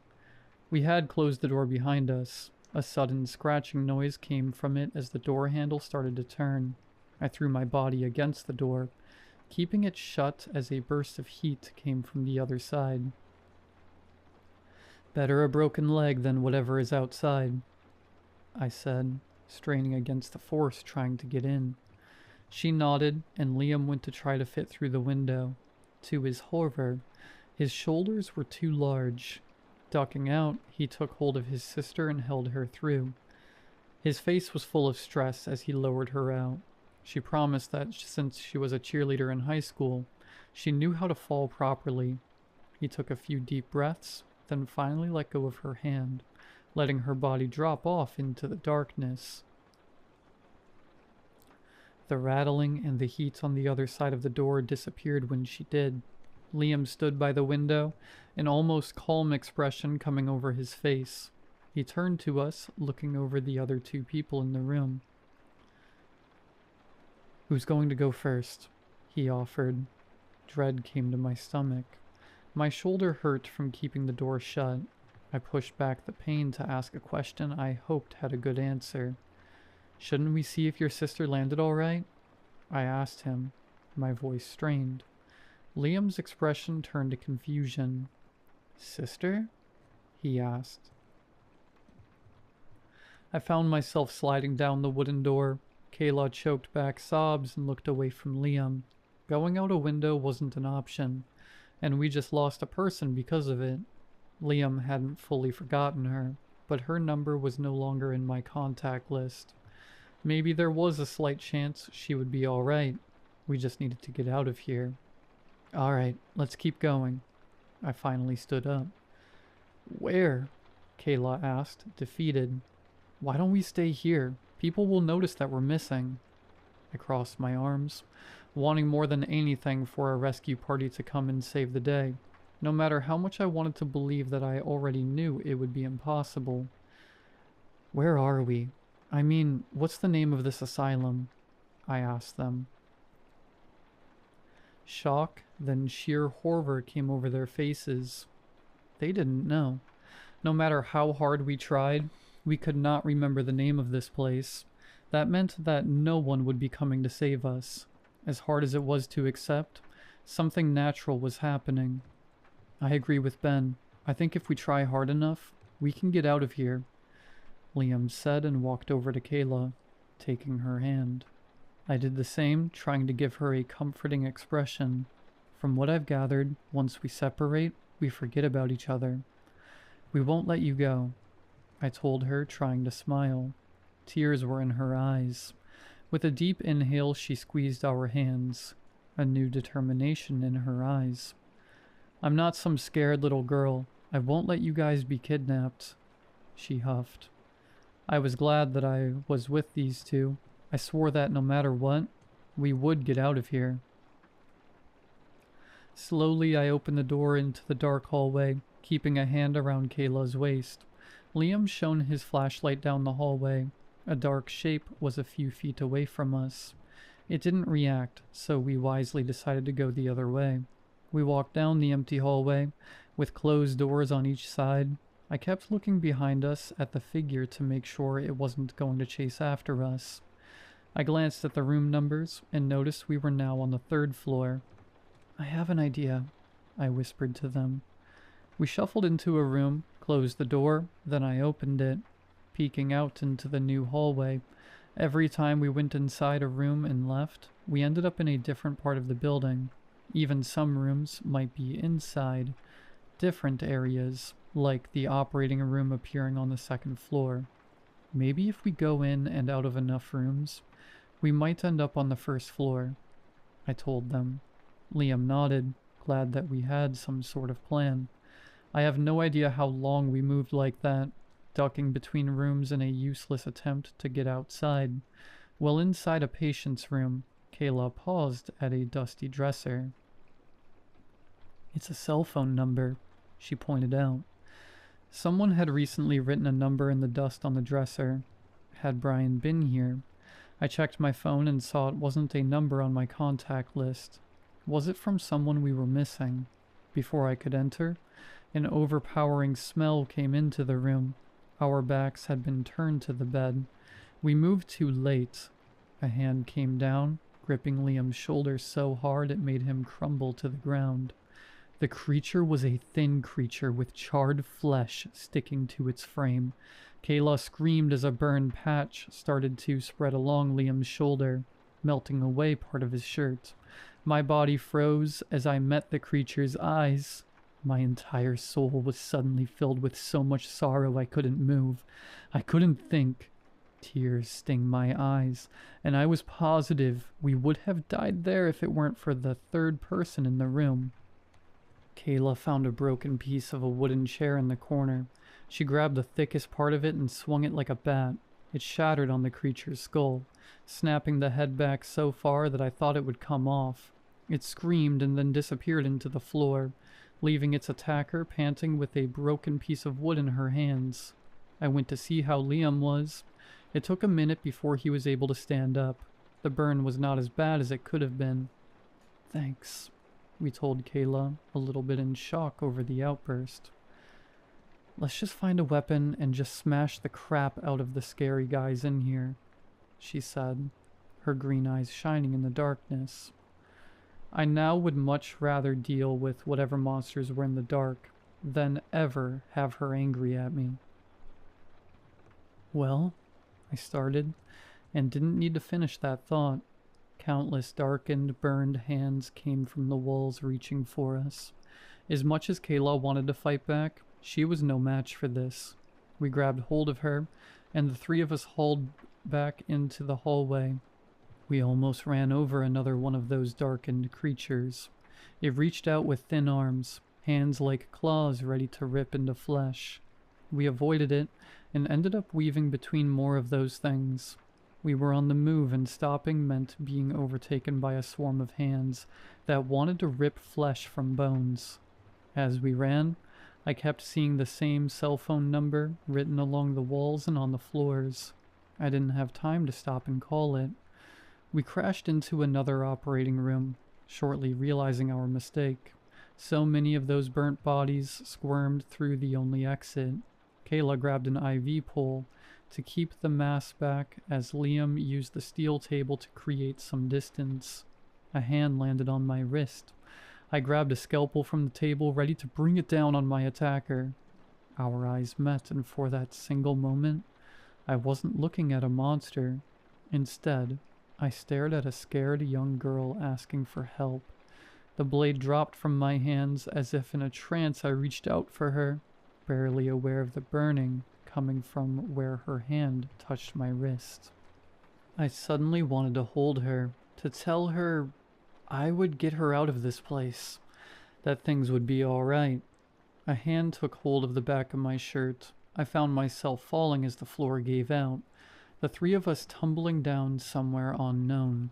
We had closed the door behind us. A sudden scratching noise came from it as the door handle started to turn. I threw my body against the door, keeping it shut as a burst of heat came from the other side. Better a broken leg than whatever is outside, I said, straining against the force trying to get in. She nodded, and Liam went to try to fit through the window. To his horror, his shoulders were too large. Ducking out, he took hold of his sister and held her through. His face was full of stress as he lowered her out. She promised that since she was a cheerleader in high school, she knew how to fall properly. He took a few deep breaths, then finally let go of her hand, letting her body drop off into the darkness. The rattling and the heat on the other side of the door disappeared when she did. Liam stood by the window, an almost calm expression coming over his face. He turned to us, looking over the other two people in the room. "Who's going to go first?" he offered. Dread came to my stomach. My shoulder hurt from keeping the door shut. I pushed back the pain to ask a question I hoped had a good answer. "Shouldn't we see if your sister landed all right?" I asked him, my voice strained. Liam's expression turned to confusion. "Sister?" he asked. I found myself sliding down the wooden door. Kayla choked back sobs and looked away from Liam. Going out a window wasn't an option, and we just lost a person because of it. Liam hadn't fully forgotten her, but her number was no longer in my contact list. Maybe there was a slight chance she would be alright. We just needed to get out of here. "Alright, let's keep going." I finally stood up. "Where?" Kayla asked, defeated. "Why don't we stay here? People will notice that we're missing." I crossed my arms, wanting more than anything for a rescue party to come and save the day, no matter how much I wanted to believe that I already knew it would be impossible. "Where are we? I mean, what's the name of this asylum?" I asked them. Shock, then sheer horror came over their faces. They didn't know. No matter how hard we tried, we could not remember the name of this place. That meant that no one would be coming to save us. As hard as it was to accept, something natural was happening. "I agree with Ben. I think if we try hard enough, we can get out of here," Liam said and walked over to Kayla, taking her hand. I did the same, trying to give her a comforting expression. From what I've gathered, once we separate, we forget about each other. "We won't let you go," I told her, trying to smile. Tears were in her eyes. With a deep inhale, she squeezed our hands, a new determination in her eyes. "I'm not some scared little girl. I won't let you guys be kidnapped," she huffed. I was glad that I was with these two. I swore that no matter what, we would get out of here. Slowly, I opened the door into the dark hallway, keeping a hand around Kayla's waist. Liam shone his flashlight down the hallway. A dark shape was a few feet away from us. It didn't react, so we wisely decided to go the other way. We walked down the empty hallway, with closed doors on each side. I kept looking behind us at the figure to make sure it wasn't going to chase after us. I glanced at the room numbers and noticed we were now on the 3rd floor. "I have an idea," I whispered to them. We shuffled into a room, closed the door, then I opened it, peeking out into the new hallway. Every time we went inside a room and left, we ended up in a different part of the building. Even some rooms might be inside different areas, like the operating room appearing on the 2nd floor. Maybe if we go in and out of enough rooms, we might end up on the 1st floor, I told them. Liam nodded, glad that we had some sort of plan. I have no idea how long we moved like that, ducking between rooms in a useless attempt to get outside. While inside a patient's room, Kayla paused at a dusty dresser. "It's a cell phone number," she pointed out. Someone had recently written a number in the dust on the dresser. Had Brian been here? I checked my phone and saw it wasn't a number on my contact list. Was it from someone we were missing? Before I could enter, an overpowering smell came into the room. Our backs had been turned to the bed. We moved too late. A hand came down, gripping Liam's shoulder so hard it made him crumble to the ground. The creature was a thin creature with charred flesh sticking to its frame. Kayla screamed as a burned patch started to spread along Liam's shoulder, melting away part of his shirt. My body froze as I met the creature's eyes. My entire soul was suddenly filled with so much sorrow I couldn't move. I couldn't think. Tears sting my eyes, and I was positive we would have died there if it weren't for the third person in the room. Kayla found a broken piece of a wooden chair in the corner. She grabbed the thickest part of it and swung it like a bat. It shattered on the creature's skull, snapping the head back so far that I thought it would come off. It screamed and then disappeared into the floor, leaving its attacker panting with a broken piece of wood in her hands. I went to see how Liam was. It took a minute before he was able to stand up. The burn was not as bad as it could have been. "Thanks," we told Kayla, a little bit in shock over the outburst. "Let's just find a weapon and just smash the crap out of the scary guys in here," she said, her green eyes shining in the darkness. I now would much rather deal with whatever monsters were in the dark than ever have her angry at me. "Well," I started, and didn't need to finish that thought. Countless darkened, burned hands came from the walls reaching for us. As much as Kayla wanted to fight back, she was no match for this. We grabbed hold of her, and the three of us hauled back into the hallway. We almost ran over another one of those darkened creatures. It reached out with thin arms, hands like claws ready to rip into flesh. We avoided it, and ended up weaving between more of those things. We were on the move, and stopping meant being overtaken by a swarm of hands that wanted to rip flesh from bones. As we ran, I kept seeing the same cell phone number written along the walls and on the floors. I didn't have time to stop and call it. We crashed into another operating room, shortly realizing our mistake. So many of those burnt bodies squirmed through the only exit. Kayla grabbed an IV pole to keep the mass back as Liam used the steel table to create some distance. A hand landed on my wrist. I grabbed a scalpel from the table, ready to bring it down on my attacker. Our eyes met, and for that single moment, I wasn't looking at a monster. Instead, I stared at a scared young girl asking for help. The blade dropped from my hands as if in a trance. I reached out for her, barely aware of the burning coming from where her hand touched my wrist. I suddenly wanted to hold her, to tell her I would get her out of this place, that things would be all right. A hand took hold of the back of my shirt. I found myself falling as the floor gave out, the three of us tumbling down somewhere unknown.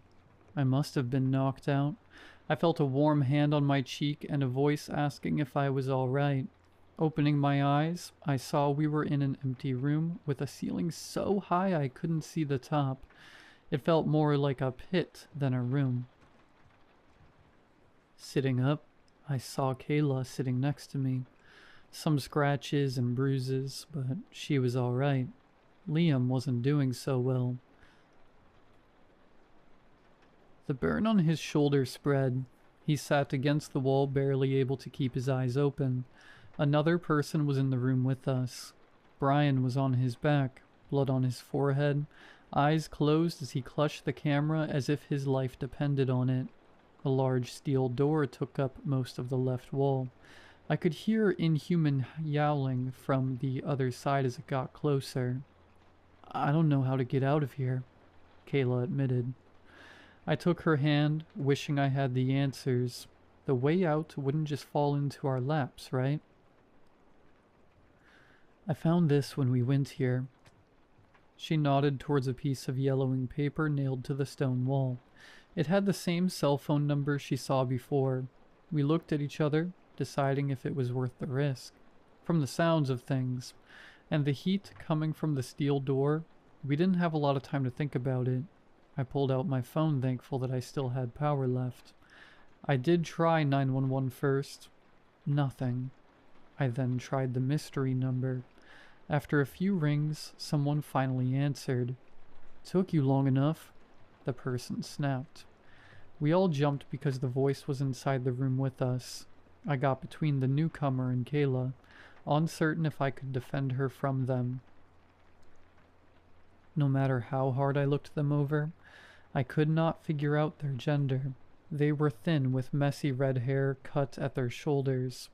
I must have been knocked out. I felt a warm hand on my cheek and a voice asking if I was all right. Opening my eyes, I saw we were in an empty room with a ceiling so high I couldn't see the top. It felt more like a pit than a room. Sitting up, I saw Kayla sitting next to me. Some scratches and bruises, but she was all right. Liam wasn't doing so well. The burn on his shoulder spread. He sat against the wall, barely able to keep his eyes open. Another person was in the room with us. Brian was on his back, blood on his forehead, eyes closed as he clutched the camera as if his life depended on it. A large steel door took up most of the left wall. I could hear inhuman yowling from the other side as it got closer. "I don't know how to get out of here," Kayla admitted. I took her hand, wishing I had the answers. The way out wouldn't just fall into our laps, right? "I found this when we went here." She nodded towards a piece of yellowing paper nailed to the stone wall. It had the same cell phone number she saw before. We looked at each other, deciding if it was worth the risk. From the sounds of things, and the heat coming from the steel door, we didn't have a lot of time to think about it. I pulled out my phone, thankful that I still had power left. I did try 911 first. Nothing. I then tried the mystery number. After a few rings, someone finally answered. "Took you long enough," the person snapped. We all jumped because the voice was inside the room with us. I got between the newcomer and Kayla, uncertain if I could defend her from them. No matter how hard I looked them over, I could not figure out their gender. They were thin with messy red hair cut at their shoulders.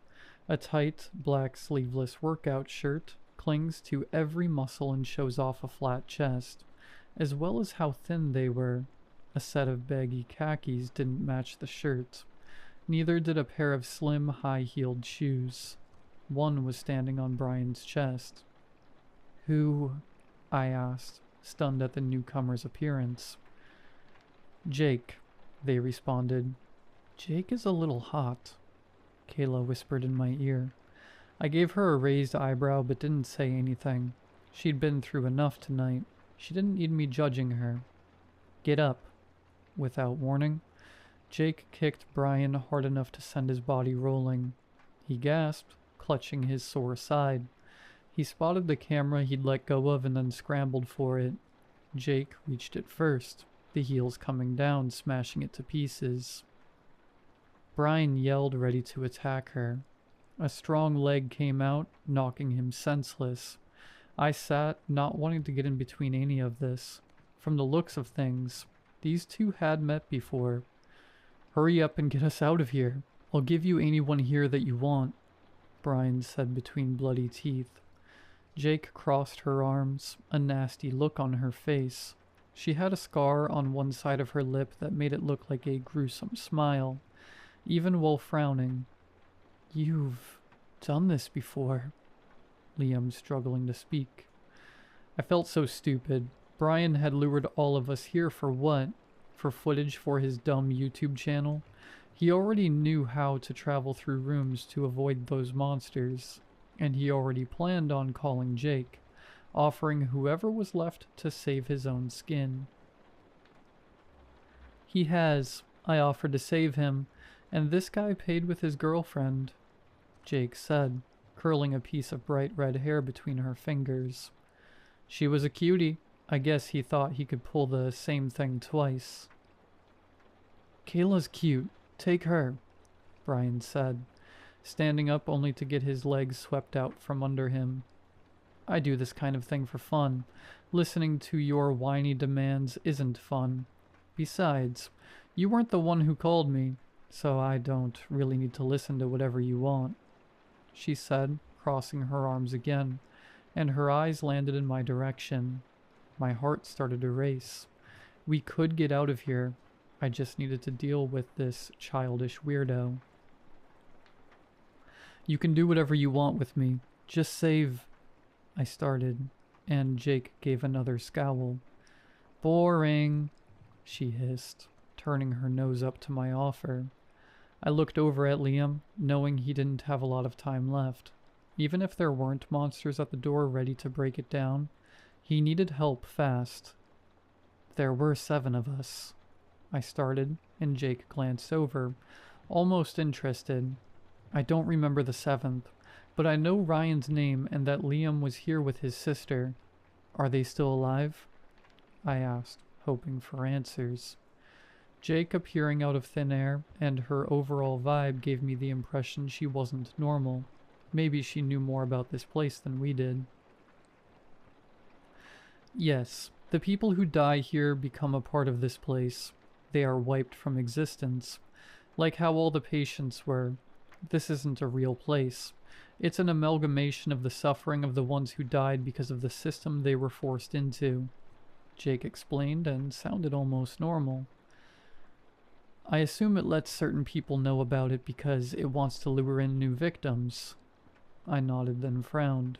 A tight, black sleeveless workout shirt clings to every muscle and shows off a flat chest, as well as how thin they were. A set of baggy khakis didn't match the shirt. Neither did a pair of slim, high-heeled shoes. One was standing on Brian's chest. "Who?" I asked, stunned at the newcomer's appearance. "Jake," they responded. "Jake is a little hot," Kayla whispered in my ear. I gave her a raised eyebrow but didn't say anything. She'd been through enough tonight. She didn't need me judging her. "Get up." Without warning, Jake kicked Brian hard enough to send his body rolling. He gasped, clutching his sore side. He spotted the camera he'd let go of and then scrambled for it. Jake reached it first, the heels coming down, smashing it to pieces. Brian yelled, ready to attack her. A strong leg came out, knocking him senseless. I sat, not wanting to get in between any of this. From the looks of things, these two had met before. "Hurry up and get us out of here. I'll give you anyone here that you want," Brian said between bloody teeth. Jake crossed her arms, a nasty look on her face. She had a scar on one side of her lip that made it look like a gruesome smile, even while frowning. "You've done this before," Liam struggling to speak. I felt so stupid. Brian had lured all of us here for what? For footage for his dumb YouTube channel? He already knew how to travel through rooms to avoid those monsters, and he already planned on calling Jake, offering whoever was left to save his own skin. "He has. I offered to save him, and this guy paid with his girlfriend," Jake said, curling a piece of bright red hair between her fingers. "She was a cutie. I guess he thought he could pull the same thing twice." "Kayla's cute. Take her," Brian said, standing up only to get his legs swept out from under him. "I do this kind of thing for fun. Listening to your whiny demands isn't fun. Besides, you weren't the one who called me, so I don't really need to listen to whatever you want," she said, crossing her arms again, and her eyes landed in my direction. My heart started to race. We could get out of here. I just needed to deal with this childish weirdo. "You can do whatever you want with me. Just save..." I started, and Jake gave another scowl. "Boring," she hissed, turning her nose up to my offer. I looked over at Liam, knowing he didn't have a lot of time left. Even if there weren't monsters at the door ready to break it down, he needed help fast. "There were 7 of us," I started, and Jake glanced over, almost interested. "I don't remember the 7th, but I know Ryan's name and that Liam was here with his sister. Are they still alive?" I asked, hoping for answers. Jake appearing out of thin air and her overall vibe gave me the impression she wasn't normal. Maybe she knew more about this place than we did. "Yes, the people who die here become a part of this place. They are wiped from existence, like how all the patients were. This isn't a real place. It's an amalgamation of the suffering of the ones who died because of the system they were forced into," Jake explained and sounded almost normal. "I assume it lets certain people know about it because it wants to lure in new victims." I nodded, then frowned.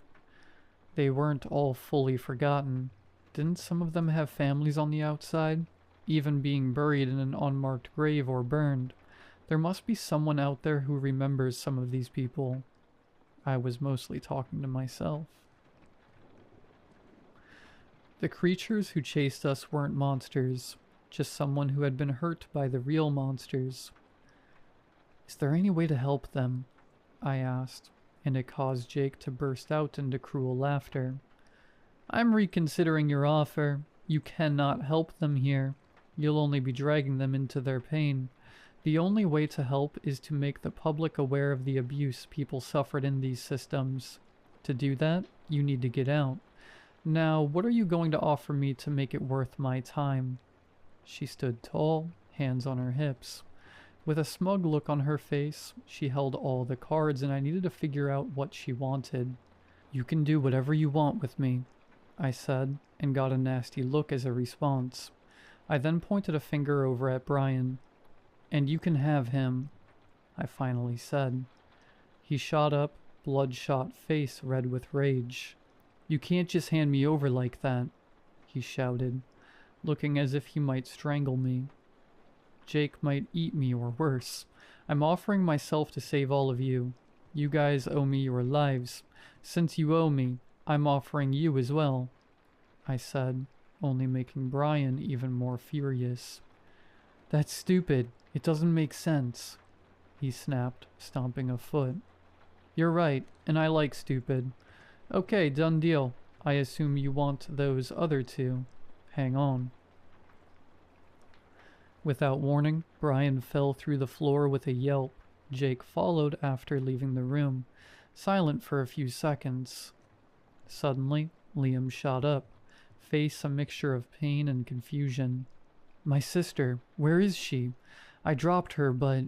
They weren't all fully forgotten. Didn't some of them have families on the outside? Even being buried in an unmarked grave or burned. There must be someone out there who remembers some of these people. I was mostly talking to myself. The creatures who chased us weren't monsters, just someone who had been hurt by the real monsters. "Is there any way to help them?" I asked, and it caused Jake to burst out into cruel laughter. "I'm reconsidering your offer. You cannot help them here. You'll only be dragging them into their pain. The only way to help is to make the public aware of the abuse people suffered in these systems. To do that, you need to get out. Now, what are you going to offer me to make it worth my time?" She stood tall, hands on her hips. With a smug look on her face, she held all the cards and I needed to figure out what she wanted. "You can do whatever you want with me," I said, and got a nasty look as a response. I then pointed a finger over at Brian. "And you can have him," I finally said. He shot up, bloodshot face red with rage. "You can't just hand me over like that," he shouted, looking as if he might strangle me. Jake might eat me or worse. I'm offering myself to save all of you. You guys owe me your lives. Since you owe me, I'm offering you as well," I said, only making Brian even more furious. "That's stupid. It doesn't make sense," he snapped, stomping a foot. "You're right, and I like stupid. Okay, done deal. I assume you want those other two. Hang on." Without warning, Brian fell through the floor with a yelp. Jake followed after leaving the room, silent for a few seconds. Suddenly, Liam shot up, face a mixture of pain and confusion. "My sister, where is she? I dropped her, but..."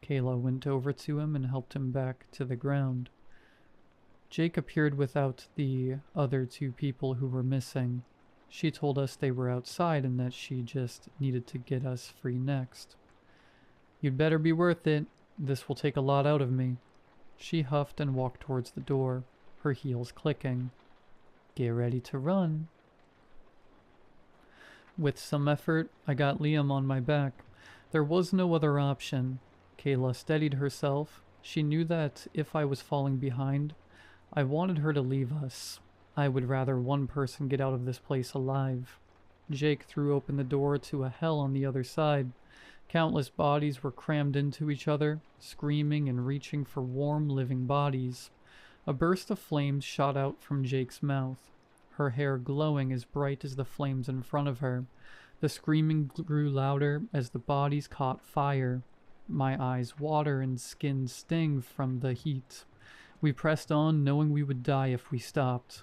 Kayla went over to him and helped him back to the ground. Jake appeared without the other two people who were missing. She told us they were outside and that she just needed to get us free next. "You'd better be worth it. This will take a lot out of me." She huffed and walked towards the door, her heels clicking. "Get ready to run." With some effort, I got Liam on my back. There was no other option. Kayla steadied herself. She knew that if I was falling behind, I wanted her to leave us. I would rather one person get out of this place alive. Jake threw open the door to a hell on the other side. Countless bodies were crammed into each other, screaming and reaching for warm, living bodies. A burst of flames shot out from Jake's mouth, her hair glowing as bright as the flames in front of her. The screaming grew louder as the bodies caught fire. My eyes water and skin sting from the heat. We pressed on, knowing we would die if we stopped.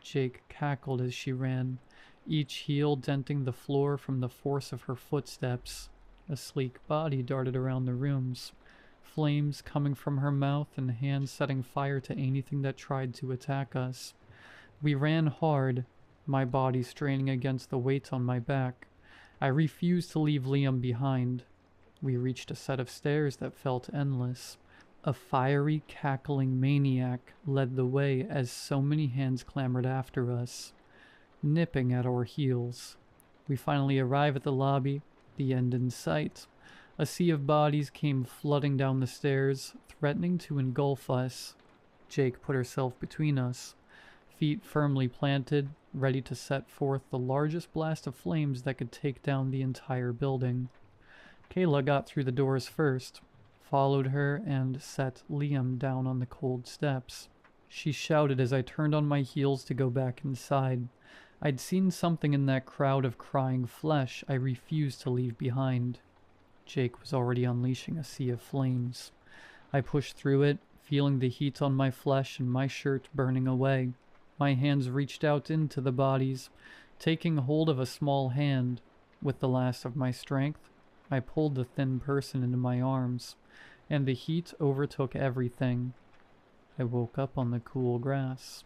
Jake cackled as she ran, each heel denting the floor from the force of her footsteps. A sleek body darted around the rooms, flames coming from her mouth and hands setting fire to anything that tried to attack us. We ran hard, my body straining against the weight on my back. I refused to leave Liam behind. We reached a set of stairs that felt endless. A fiery, cackling maniac led the way as so many hands clamored after us, nipping at our heels. We finally arrived at the lobby, the end in sight. A sea of bodies came flooding down the stairs, threatening to engulf us. Jake put herself between us, feet firmly planted, ready to set forth the largest blast of flames that could take down the entire building. Kayla got through the doors first, followed her, and set Liam down on the cold steps. She shouted as I turned on my heels to go back inside. I'd seen something in that crowd of crying flesh I refused to leave behind. Jake was already unleashing a sea of flames. I pushed through it, feeling the heat on my flesh and my shirt burning away. My hands reached out into the bodies, taking hold of a small hand. With the last of my strength, I pulled the thin person into my arms, and the heat overtook everything. I woke up on the cool grass,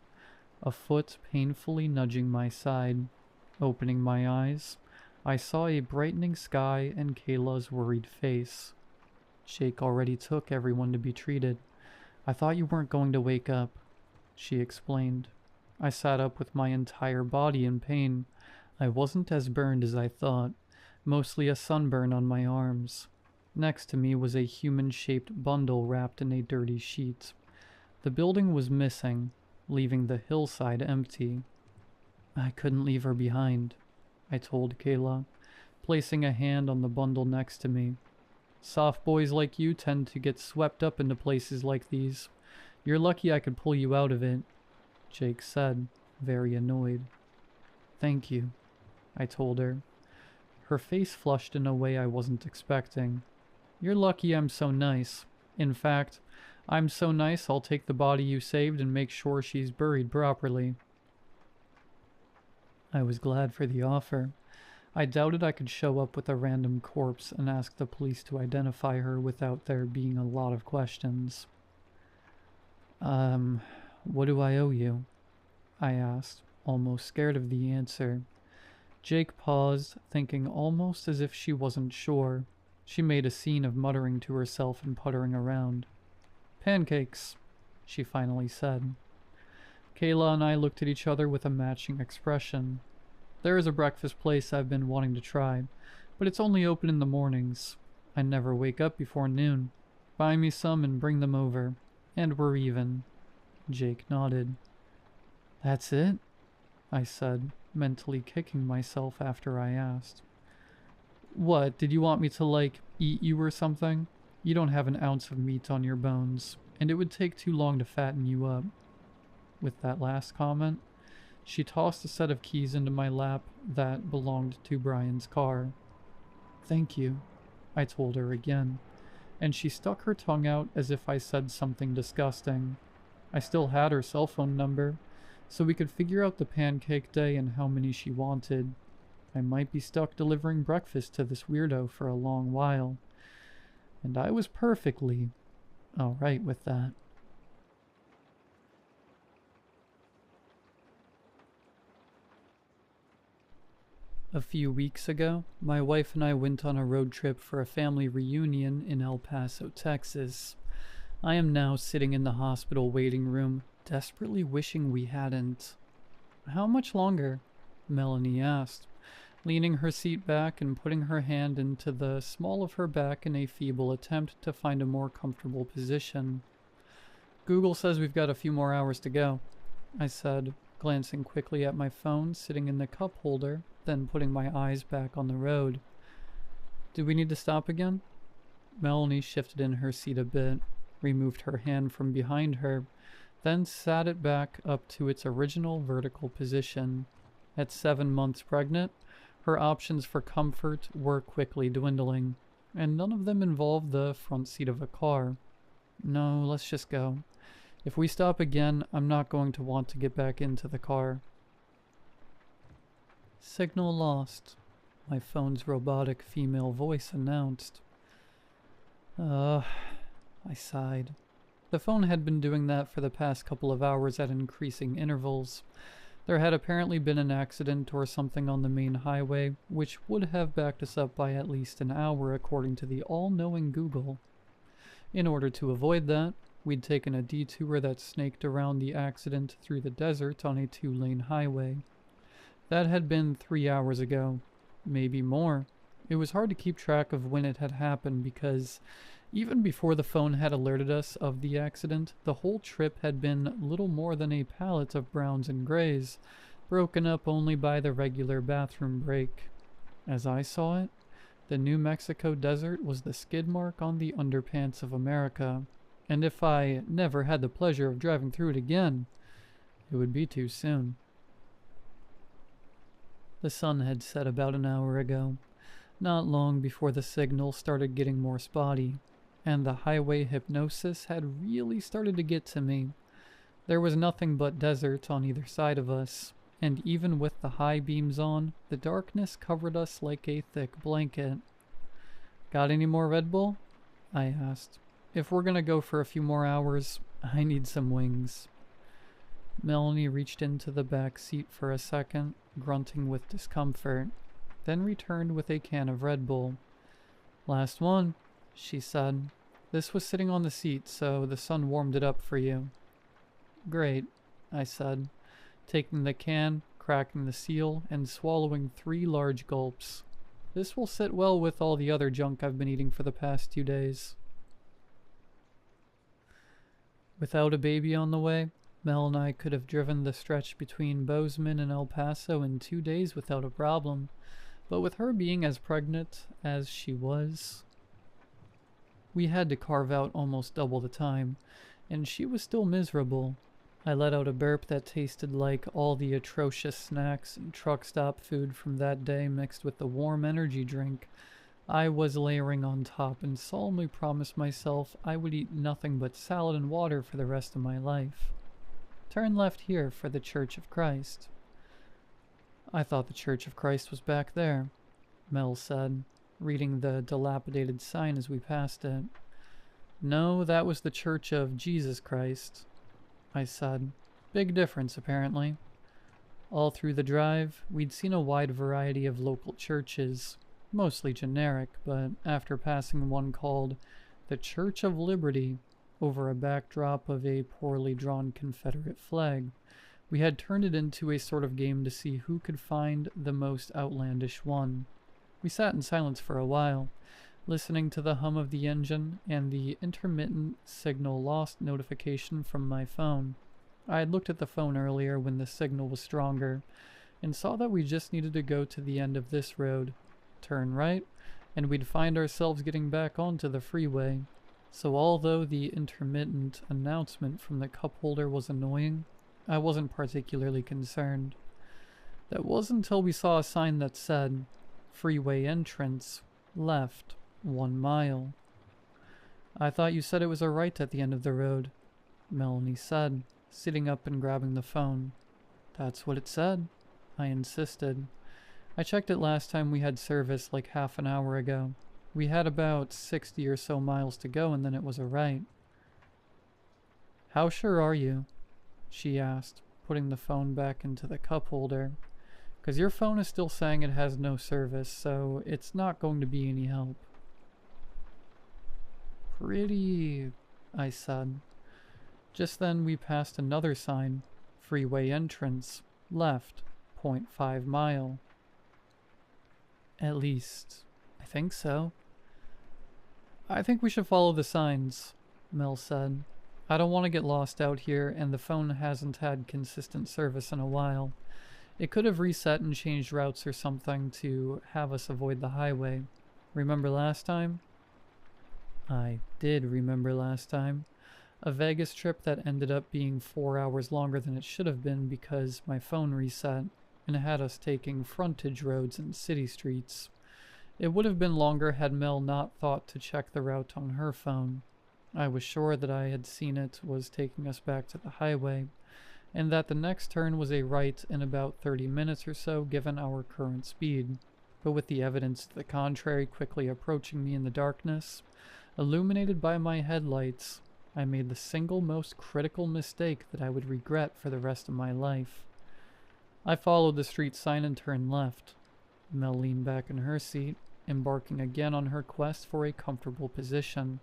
a foot painfully nudging my side. Opening my eyes, I saw a brightening sky and Kayla's worried face. Jake already took everyone to be treated. "I thought you weren't going to wake up," she explained. I sat up with my entire body in pain. I wasn't as burned as I thought, mostly a sunburn on my arms. Next to me was a human-shaped bundle wrapped in a dirty sheet. The building was missing, leaving the hillside empty. "I couldn't leave her behind," I told Kayla, placing a hand on the bundle next to me. "Soft boys like you tend to get swept up into places like these. You're lucky I could pull you out of it," Jake said, very annoyed. "Thank you," I told her. Her face flushed in a way I wasn't expecting. "You're lucky I'm so nice. In fact, I'm so nice I'll take the body you saved and make sure she's buried properly." I was glad for the offer. I doubted I could show up with a random corpse and ask the police to identify her without there being a lot of questions. What do I owe you? I asked, almost scared of the answer. Jake paused, thinking almost as if she wasn't sure. She made a scene of muttering to herself and puttering around. Pancakes, she finally said. Kayla and I looked at each other with a matching expression. There is a breakfast place I've been wanting to try, but it's only open in the mornings. I never wake up before noon. Buy me some and bring them over. And we're even. Jake nodded. That's it? I said, mentally kicking myself after I asked. What, did you want me to, eat you or something? You don't have an ounce of meat on your bones, and it would take too long to fatten you up. With that last comment, she tossed a set of keys into my lap that belonged to Brian's car. Thank you, I told her again, and she stuck her tongue out as if I said something disgusting. I still had her cell phone number, so we could figure out the pancake day and how many she wanted. I might be stuck delivering breakfast to this weirdo for a long while, and I was perfectly all right with that. A few weeks ago, my wife and I went on a road trip for a family reunion in El Paso, Texas. I am now sitting in the hospital waiting room, desperately wishing we hadn't. How much longer? Melanie asked, leaning her seat back and putting her hand into the small of her back in a feeble attempt to find a more comfortable position. Google says we've got a few more hours to go, I said, glancing quickly at my phone sitting in the cup holder, then putting my eyes back on the road. Do we need to stop again? Melanie shifted in her seat a bit, removed her hand from behind her, then sat it back up to its original vertical position. At 7 months pregnant, her options for comfort were quickly dwindling, and none of them involved the front seat of a car. No, let's just go. If we stop again, I'm not going to want to get back into the car. Signal lost, my phone's robotic female voice announced. I sighed. The phone had been doing that for the past couple of hours at increasing intervals. There had apparently been an accident or something on the main highway, which would have backed us up by at least an hour according to the all-knowing Google. In order to avoid that, we'd taken a detour that snaked around the accident through the desert on a 2-lane highway. That had been 3 hours ago, maybe more. It was hard to keep track of when it had happened because even before the phone had alerted us of the accident, the whole trip had been little more than a palette of browns and grays, broken up only by the regular bathroom break. As I saw it, the New Mexico desert was the skid mark on the underpants of America, and if I never had the pleasure of driving through it again, it would be too soon. The sun had set about an hour ago, not long before the signal started getting more spotty, and the highway hypnosis had really started to get to me. There was nothing but desert on either side of us, and even with the high beams on, the darkness covered us like a thick blanket. Got any more Red Bull? I asked. If we're gonna go for a few more hours, I need some wings. Melanie reached into the back seat for a second, grunting with discomfort, then returned with a can of Red Bull. Last one, she said. This was sitting on the seat, so the sun warmed it up for you. Great, I said, taking the can, cracking the seal, and swallowing 3 large gulps. This will sit well with all the other junk I've been eating for the past 2 days. Without a baby on the way, Mel and I could have driven the stretch between Bozeman and El Paso in 2 days without a problem, but with her being as pregnant as she was, we had to carve out almost double the time, and she was still miserable. I let out a burp that tasted like all the atrocious snacks and truck stop food from that day mixed with the warm energy drink I was layering on top, and solemnly promised myself I would eat nothing but salad and water for the rest of my life. Turn left here for the Church of Christ. I thought the Church of Christ was back there, Mel said, reading the dilapidated sign as we passed it. No, that was the Church of Jesus Christ, I said. Big difference, apparently. All through the drive, we'd seen a wide variety of local churches, mostly generic, but after passing one called the Church of Liberty over a backdrop of a poorly drawn Confederate flag, we had turned it into a sort of game to see who could find the most outlandish one. We sat in silence for a while, listening to the hum of the engine and the intermittent signal lost notification from my phone. I had looked at the phone earlier when the signal was stronger, and saw that we just needed to go to the end of this road, turn right, and we'd find ourselves getting back onto the freeway. So although the intermittent announcement from the cup holder was annoying, I wasn't particularly concerned. That wasn't until we saw a sign that said, "Freeway entrance, left, 1 mile." "I thought you said it was a right at the end of the road," Melanie said, sitting up and grabbing the phone. "That's what it said," I insisted. "I checked it last time we had service like half an hour ago. We had about 60 or so miles to go and then it was a right." "How sure are you?" she asked, putting the phone back into the cup holder. "'Cause your phone is still saying it has no service, so it's not going to be any help." "Pretty," I said. Just then we passed another sign, "Freeway entrance, left, 0.5 mile." "At least, I think so." "I think we should follow the signs," Mel said. "I don't want to get lost out here, and the phone hasn't had consistent service in a while. It could have reset and changed routes or something to have us avoid the highway. Remember last time?" I did remember last time. A Vegas trip that ended up being 4 hours longer than it should have been because my phone reset and had us taking frontage roads and city streets. It would have been longer had Mel not thought to check the route on her phone. I was sure that I had seen it was taking us back to the highway, and that the next turn was a right in about 30 minutes or so given our current speed. But with the evidence to the contrary quickly approaching me in the darkness, illuminated by my headlights, I made the single most critical mistake that I would regret for the rest of my life. I followed the street sign and turned left. Mel leaned back in her seat, embarking again on her quest for a comfortable position,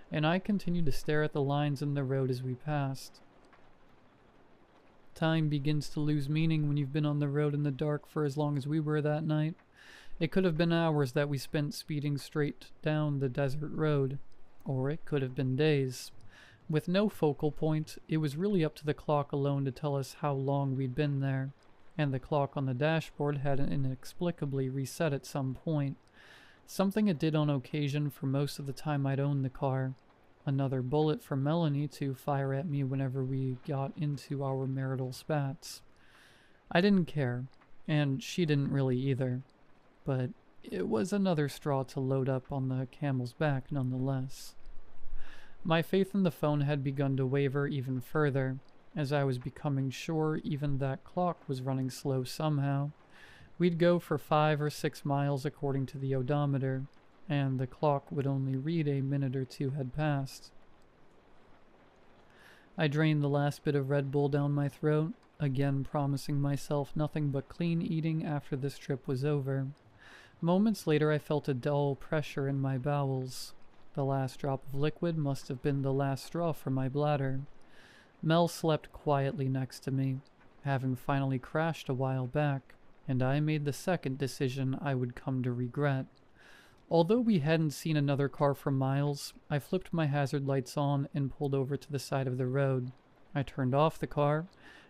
and I continued to stare at the lines in the road as we passed. Time begins to lose meaning when you've been on the road in the dark for as long as we were that night. It could have been hours that we spent speeding straight down the desert road, or it could have been days. With no focal point, it was really up to the clock alone to tell us how long we'd been there, and the clock on the dashboard had inexplicably reset at some point, something it did on occasion for most of the time I'd owned the car. Another bullet for Melanie to fire at me whenever we got into our marital spats. I didn't care, and she didn't really either, but it was another straw to load up on the camel's back nonetheless. My faith in the phone had begun to waver even further, as I was becoming sure even that clock was running slow somehow. We'd go for 5 or 6 miles according to the odometer, and the clock would only read a minute or two had passed. I drained the last bit of Red Bull down my throat, again promising myself nothing but clean eating after this trip was over. Moments later I felt a dull pressure in my bowels. The last drop of liquid must have been the last straw for my bladder. Mel slept quietly next to me, having finally crashed a while back, and I made the second decision I would come to regret. Although we hadn't seen another car for miles, I flipped my hazard lights on and pulled over to the side of the road. I turned off the car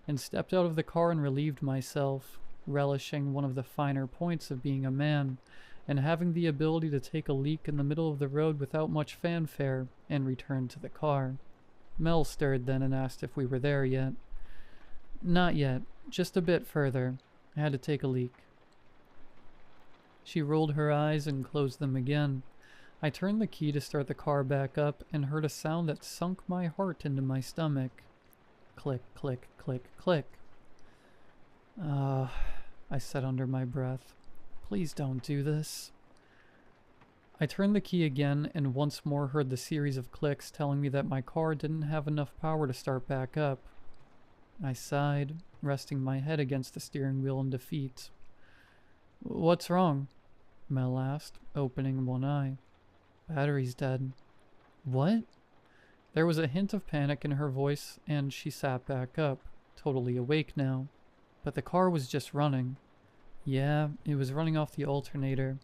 and stepped out of the car and relieved myself, relishing one of the finer points of being a man, and having the ability to take a leak in the middle of the road without much fanfare and return to the car. Mel stirred then and asked if we were there yet. "Not yet, just a bit further. I had to take a leak." She rolled her eyes and closed them again. I turned the key to start the car back up and heard a sound that sunk my heart into my stomach. Click, click, click, click. I said under my breath. Please don't do this. I turned the key again and once more heard the series of clicks telling me that my car didn't have enough power to start back up. I sighed, resting my head against the steering wheel in defeat. What's wrong? Mel asked, opening one eye. Battery's dead. What? There was a hint of panic in her voice, and she sat back up, totally awake now. But the car was just running. Yeah, it was running off the alternator.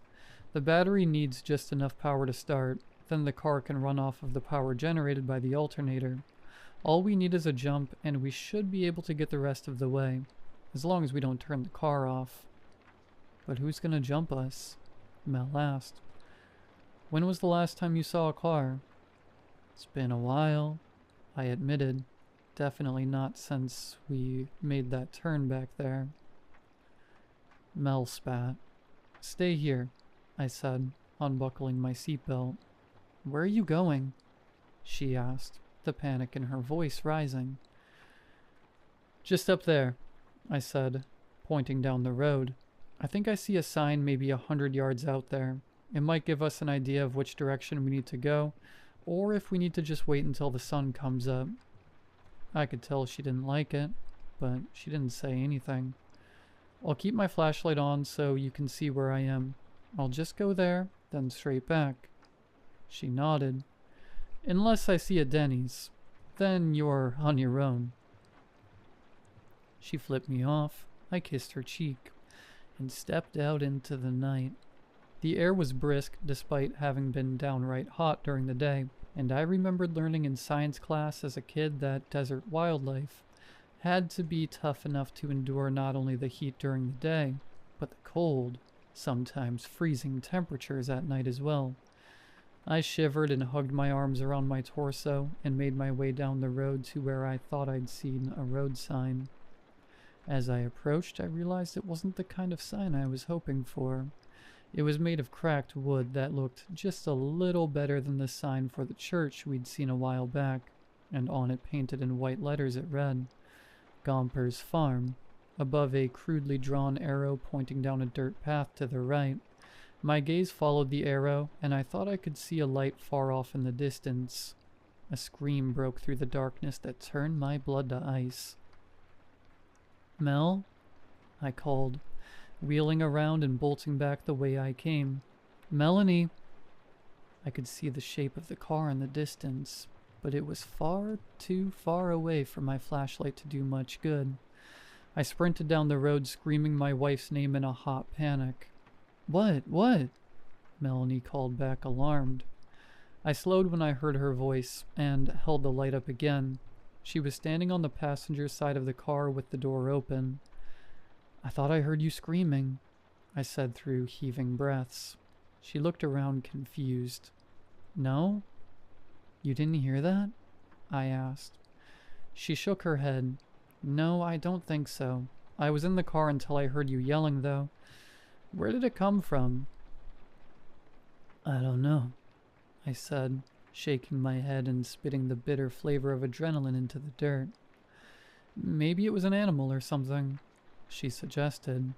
The battery needs just enough power to start, then the car can run off of the power generated by the alternator. All we need is a jump, and we should be able to get the rest of the way, as long as we don't turn the car off. But who's gonna jump us? Mel asked. When was the last time you saw a car? It's been a while, I admitted. Definitely not since we made that turn back there. Mel spat. Stay here, I said, unbuckling my seatbelt. Where are you going? She asked, the panic in her voice rising. Just up there, I said, pointing down the road. I think I see a sign maybe 100 yards out there. It might give us an idea of which direction we need to go, or if we need to just wait until the sun comes up. I could tell she didn't like it, but she didn't say anything. I'll keep my flashlight on so you can see where I am. I'll just go there, then straight back. She nodded. Unless I see a Denny's, then you're on your own. She flipped me off. I kissed her cheek and stepped out into the night. The air was brisk despite having been downright hot during the day, and I remembered learning in science class as a kid that desert wildlife had to be tough enough to endure not only the heat during the day, but the cold, sometimes freezing temperatures at night as well. I shivered and hugged my arms around my torso and made my way down the road to where I thought I'd seen a road sign. As I approached, I realized it wasn't the kind of sign I was hoping for. It was made of cracked wood that looked just a little better than the sign for the church we'd seen a while back, and on it painted in white letters it read, Gomper's Farm, above a crudely drawn arrow pointing down a dirt path to the right. My gaze followed the arrow, and I thought I could see a light far off in the distance. A scream broke through the darkness that turned my blood to ice. Mel? I called, wheeling around and bolting back the way I came. Melanie! I could see the shape of the car in the distance, but it was far too far away for my flashlight to do much good. I sprinted down the road screaming my wife's name in a hot panic. What? Melanie called back, alarmed. I slowed when I heard her voice and held the light up again. She was standing on the passenger side of the car with the door open. I thought I heard you screaming, I said through heaving breaths. She looked around confused. No? You didn't hear that? I asked. She shook her head. No, I don't think so. I was in the car until I heard you yelling, though. Where did it come from? I don't know, I said, shaking my head and spitting the bitter flavor of adrenaline into the dirt. Maybe it was an animal or something, she suggested.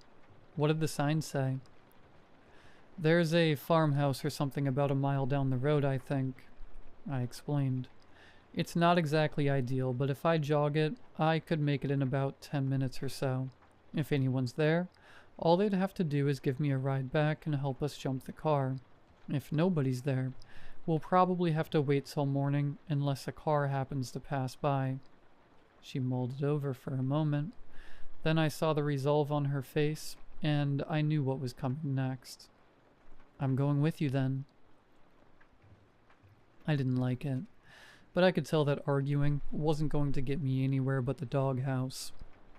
What did the sign say? There's a farmhouse or something about a mile down the road, I think, I explained. It's not exactly ideal, but if I jog it, I could make it in about 10 minutes or so. If anyone's there, all they'd have to do is give me a ride back and help us jump the car. If nobody's there, we'll probably have to wait till morning unless a car happens to pass by. She mulled it over for a moment. Then I saw the resolve on her face, and I knew what was coming next. I'm going with you then. I didn't like it, but I could tell that arguing wasn't going to get me anywhere but the doghouse.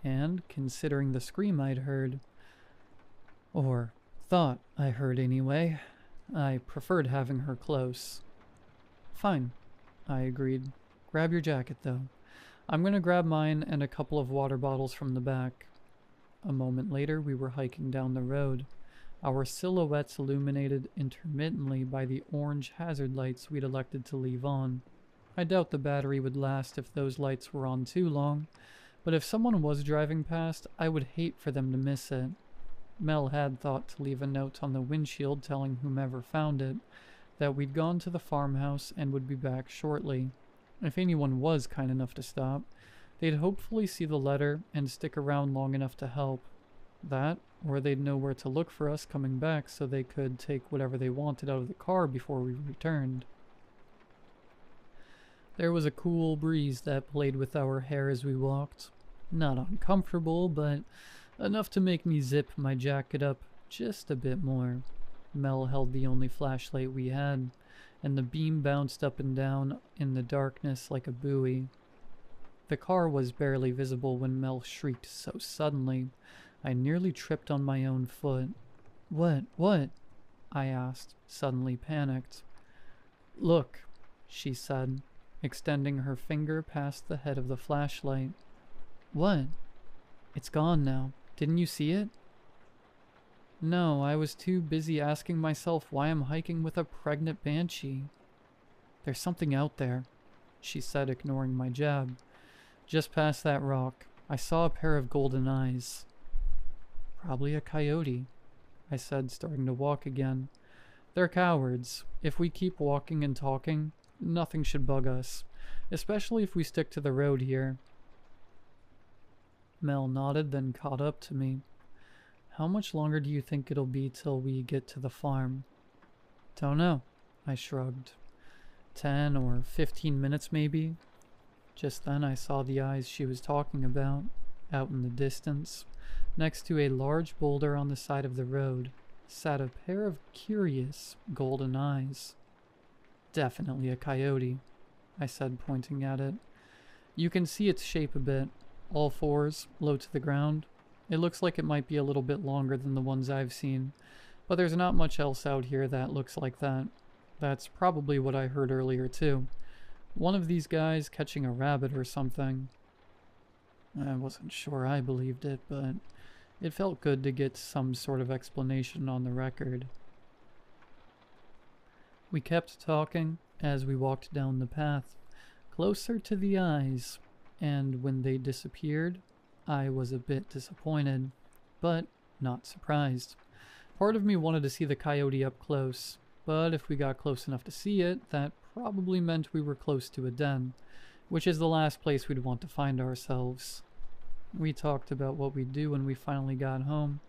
And, considering the scream I'd heard, or thought I heard anyway, I preferred having her close. Fine, I agreed. Grab your jacket, though. I'm gonna grab mine and a couple of water bottles from the back. A moment later, we were hiking down the road, our silhouettes illuminated intermittently by the orange hazard lights we'd elected to leave on. I doubt the battery would last if those lights were on too long, but if someone was driving past, I would hate for them to miss it. Mel had thought to leave a note on the windshield telling whomever found it that we'd gone to the farmhouse and would be back shortly. If anyone was kind enough to stop, they'd hopefully see the letter and stick around long enough to help. That, or they'd know where to look for us coming back so they could take whatever they wanted out of the car before we returned. There was a cool breeze that played with our hair as we walked. Not uncomfortable, but enough to make me zip my jacket up just a bit more. Mel held the only flashlight we had, and the beam bounced up and down in the darkness like a buoy. The car was barely visible when Mel shrieked so suddenly, I nearly tripped on my own foot. What? I asked, suddenly panicked. Look, she said, extending her finger past the head of the flashlight. What? It's gone now. Didn't you see it? No, I was too busy asking myself why I'm hiking with a pregnant banshee. There's something out there, she said, ignoring my jab. Just past that rock, I saw a pair of golden eyes. Probably a coyote, I said, starting to walk again. They're cowards. If we keep walking and talking, nothing should bug us, especially if we stick to the road here. Mel nodded, then caught up to me. How much longer do you think it'll be till we get to the farm? Don't know, I shrugged. 10 or 15 minutes maybe? Just then I saw the eyes she was talking about, out in the distance. Next to a large boulder on the side of the road, sat a pair of curious golden eyes. Definitely a coyote, I said, pointing at it. You can see its shape a bit, all fours, low to the ground. It looks like it might be a little bit longer than the ones I've seen, but there's not much else out here that looks like that. That's probably what I heard earlier too. One of these guys catching a rabbit or something. I wasn't sure I believed it, but it felt good to get some sort of explanation on the record. We kept talking as we walked down the path, closer to the eyes, and when they disappeared, I was a bit disappointed, but not surprised. Part of me wanted to see the coyote up close, but if we got close enough to see it, that probably meant we were close to a den, which is the last place we'd want to find ourselves. We talked about what we'd do when we finally got home,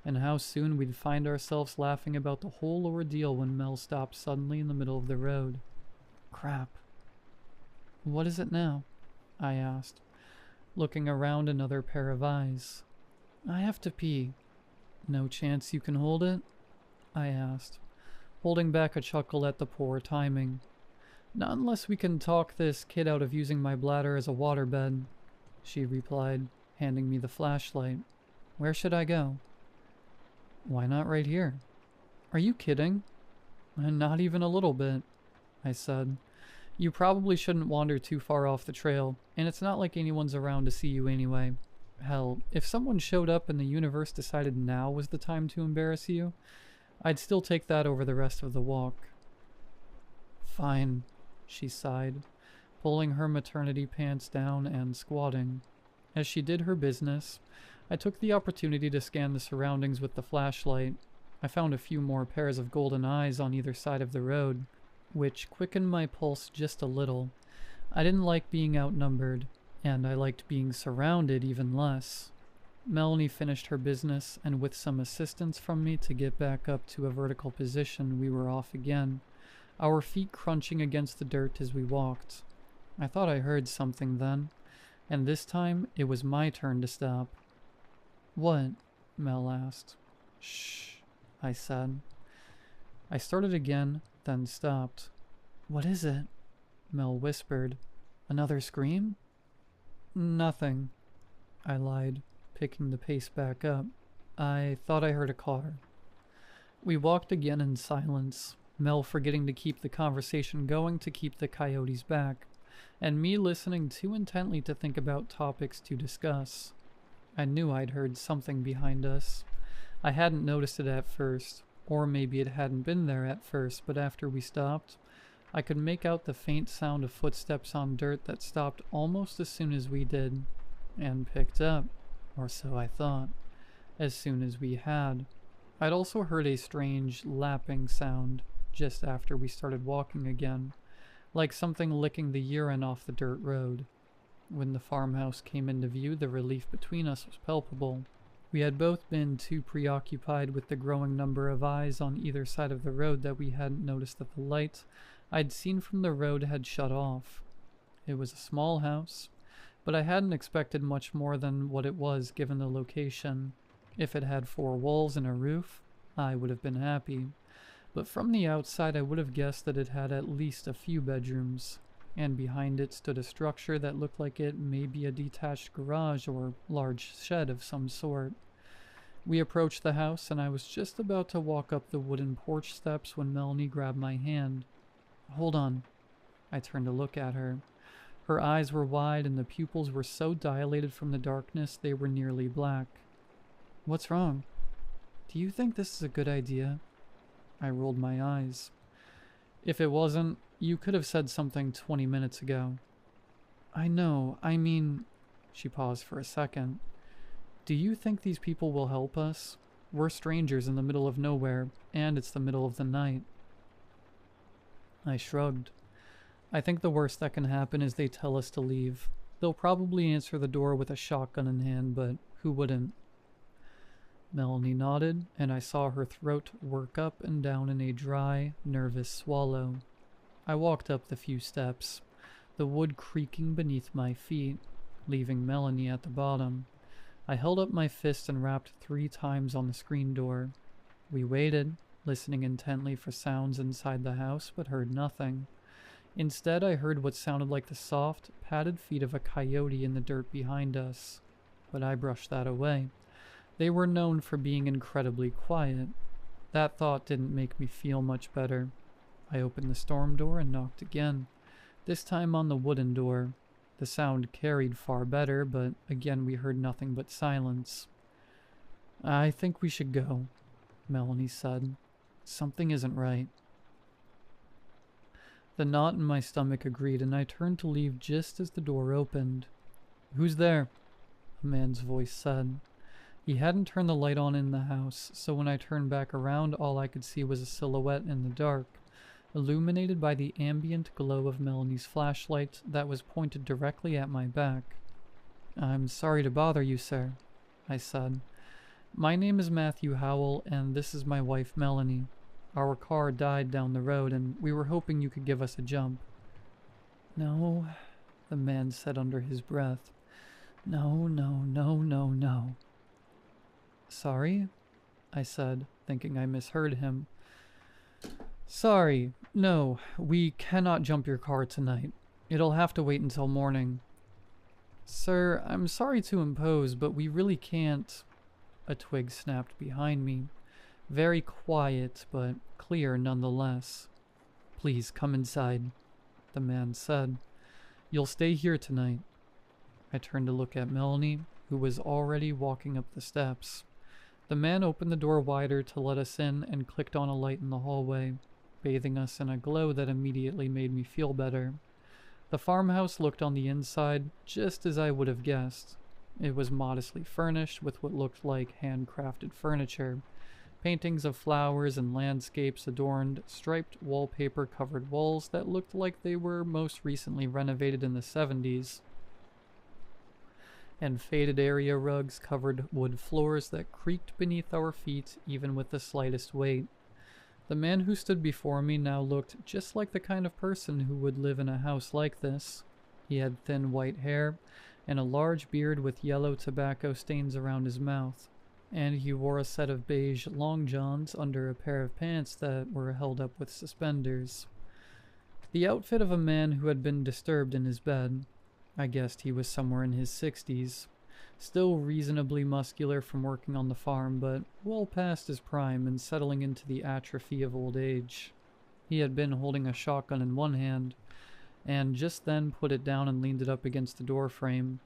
and how soon we'd find ourselves laughing about the whole ordeal when Mel stopped suddenly in the middle of the road. Crap. What is it now? I asked, looking around another pair of eyes. I have to pee. No chance you can hold it? I asked, holding back a chuckle at the poor timing. Not unless we can talk this kid out of using my bladder as a waterbed, she replied, handing me the flashlight. Where should I go? Why not right here? Are you kidding? Not even a little bit, I said. You probably shouldn't wander too far off the trail, and it's not like anyone's around to see you anyway. Hell, if someone showed up and the universe decided now was the time to embarrass you, I'd still take that over the rest of the walk. Fine, she sighed, pulling her maternity pants down and squatting. As she did her business, I took the opportunity to scan the surroundings with the flashlight. I found a few more pairs of golden eyes on either side of the road, which quickened my pulse just a little. I didn't like being outnumbered, and I liked being surrounded even less. Melanie finished her business, and with some assistance from me to get back up to a vertical position, we were off again, our feet crunching against the dirt as we walked. I thought I heard something then, and this time it was my turn to stop. What? Mel asked. Shh, I said. I started again, then stopped. What is it? Mel whispered. Another scream? Nothing, I lied, picking the pace back up. I thought I heard a car. We walked again in silence, Mel forgetting to keep the conversation going to keep the coyotes back, and me listening too intently to think about topics to discuss. I knew I'd heard something behind us. I hadn't noticed it at first, or maybe it hadn't been there at first, but after we stopped, I could make out the faint sound of footsteps on dirt that stopped almost as soon as we did, and picked up, or so I thought. as soon as we had. I'd also heard a strange lapping sound just after we started walking again, like something licking the urine off the dirt road. When the farmhouse came into view, the relief between us was palpable. We had both been too preoccupied with the growing number of eyes on either side of the road that we hadn't noticed that the light I'd seen from the road had shut off. It was a small house, but I hadn't expected much more than what it was given the location. If it had 4 walls and a roof, I would have been happy. But from the outside I would have guessed that it had at least a few bedrooms, and behind it stood a structure that looked like it may be a detached garage or large shed of some sort. We approached the house, and I was just about to walk up the wooden porch steps when Melanie grabbed my hand. "Hold on." I turned to look at her. Her eyes were wide, and the pupils were so dilated from the darkness they were nearly black. "What's wrong? Do you think this is a good idea?" I rolled my eyes. "If it wasn't, you could have said something 20 minutes ago." "I know, I mean..." She paused for a second. "Do you think these people will help us? We're strangers in the middle of nowhere, and it's the middle of the night." I shrugged. "I think the worst that can happen is they tell us to leave. They'll probably answer the door with a shotgun in hand, but who wouldn't?" Melanie nodded, and I saw her throat work up and down in a dry, nervous swallow. I walked up the few steps, the wood creaking beneath my feet, leaving Melanie at the bottom. I held up my fist and rapped 3 times on the screen door. We waited, listening intently for sounds inside the house, but heard nothing. Instead, I heard what sounded like the soft, padded feet of a coyote in the dirt behind us, but I brushed that away. They were known for being incredibly quiet. That thought didn't make me feel much better. I opened the storm door and knocked again, this time on the wooden door. The sound carried far better, but again we heard nothing but silence. "I think we should go," Melanie said. "Something isn't right." The knot in my stomach agreed, and I turned to leave just as the door opened. "Who's there?" a man's voice said. He hadn't turned the light on in the house, so when I turned back around, all I could see was a silhouette in the dark, illuminated by the ambient glow of Melanie's flashlight that was pointed directly at my back. "I'm sorry to bother you, sir," I said. "My name is Matthew Howell, and this is my wife, Melanie. Our car died down the road, and we were hoping you could give us a jump." "No," the man said under his breath. "No, no, no, no, no." "Sorry?" I said, thinking I misheard him. "Sorry, no, we cannot jump your car tonight. It'll have to wait until morning." "Sir, I'm sorry to impose, but we really can't." A twig snapped behind me. Very quiet, but clear nonetheless. "Please come inside," the man said. "You'll stay here tonight." I turned to look at Melanie, who was already walking up the steps. The man opened the door wider to let us in and clicked on a light in the hallway, bathing us in a glow that immediately made me feel better. The farmhouse looked on the inside just as I would have guessed. It was modestly furnished with what looked like handcrafted furniture. Paintings of flowers and landscapes adorned striped wallpaper-covered walls that looked like they were most recently renovated in the 70s. And faded area rugs covered wood floors that creaked beneath our feet even with the slightest weight. The man who stood before me now looked just like the kind of person who would live in a house like this. He had thin white hair and a large beard with yellow tobacco stains around his mouth, and he wore a set of beige long johns under a pair of pants that were held up with suspenders. The outfit of a man who had been disturbed in his bed. I guessed he was somewhere in his 60s, still reasonably muscular from working on the farm, but well past his prime and settling into the atrophy of old age. He had been holding a shotgun in one hand, and just then put it down and leaned it up against the door frame.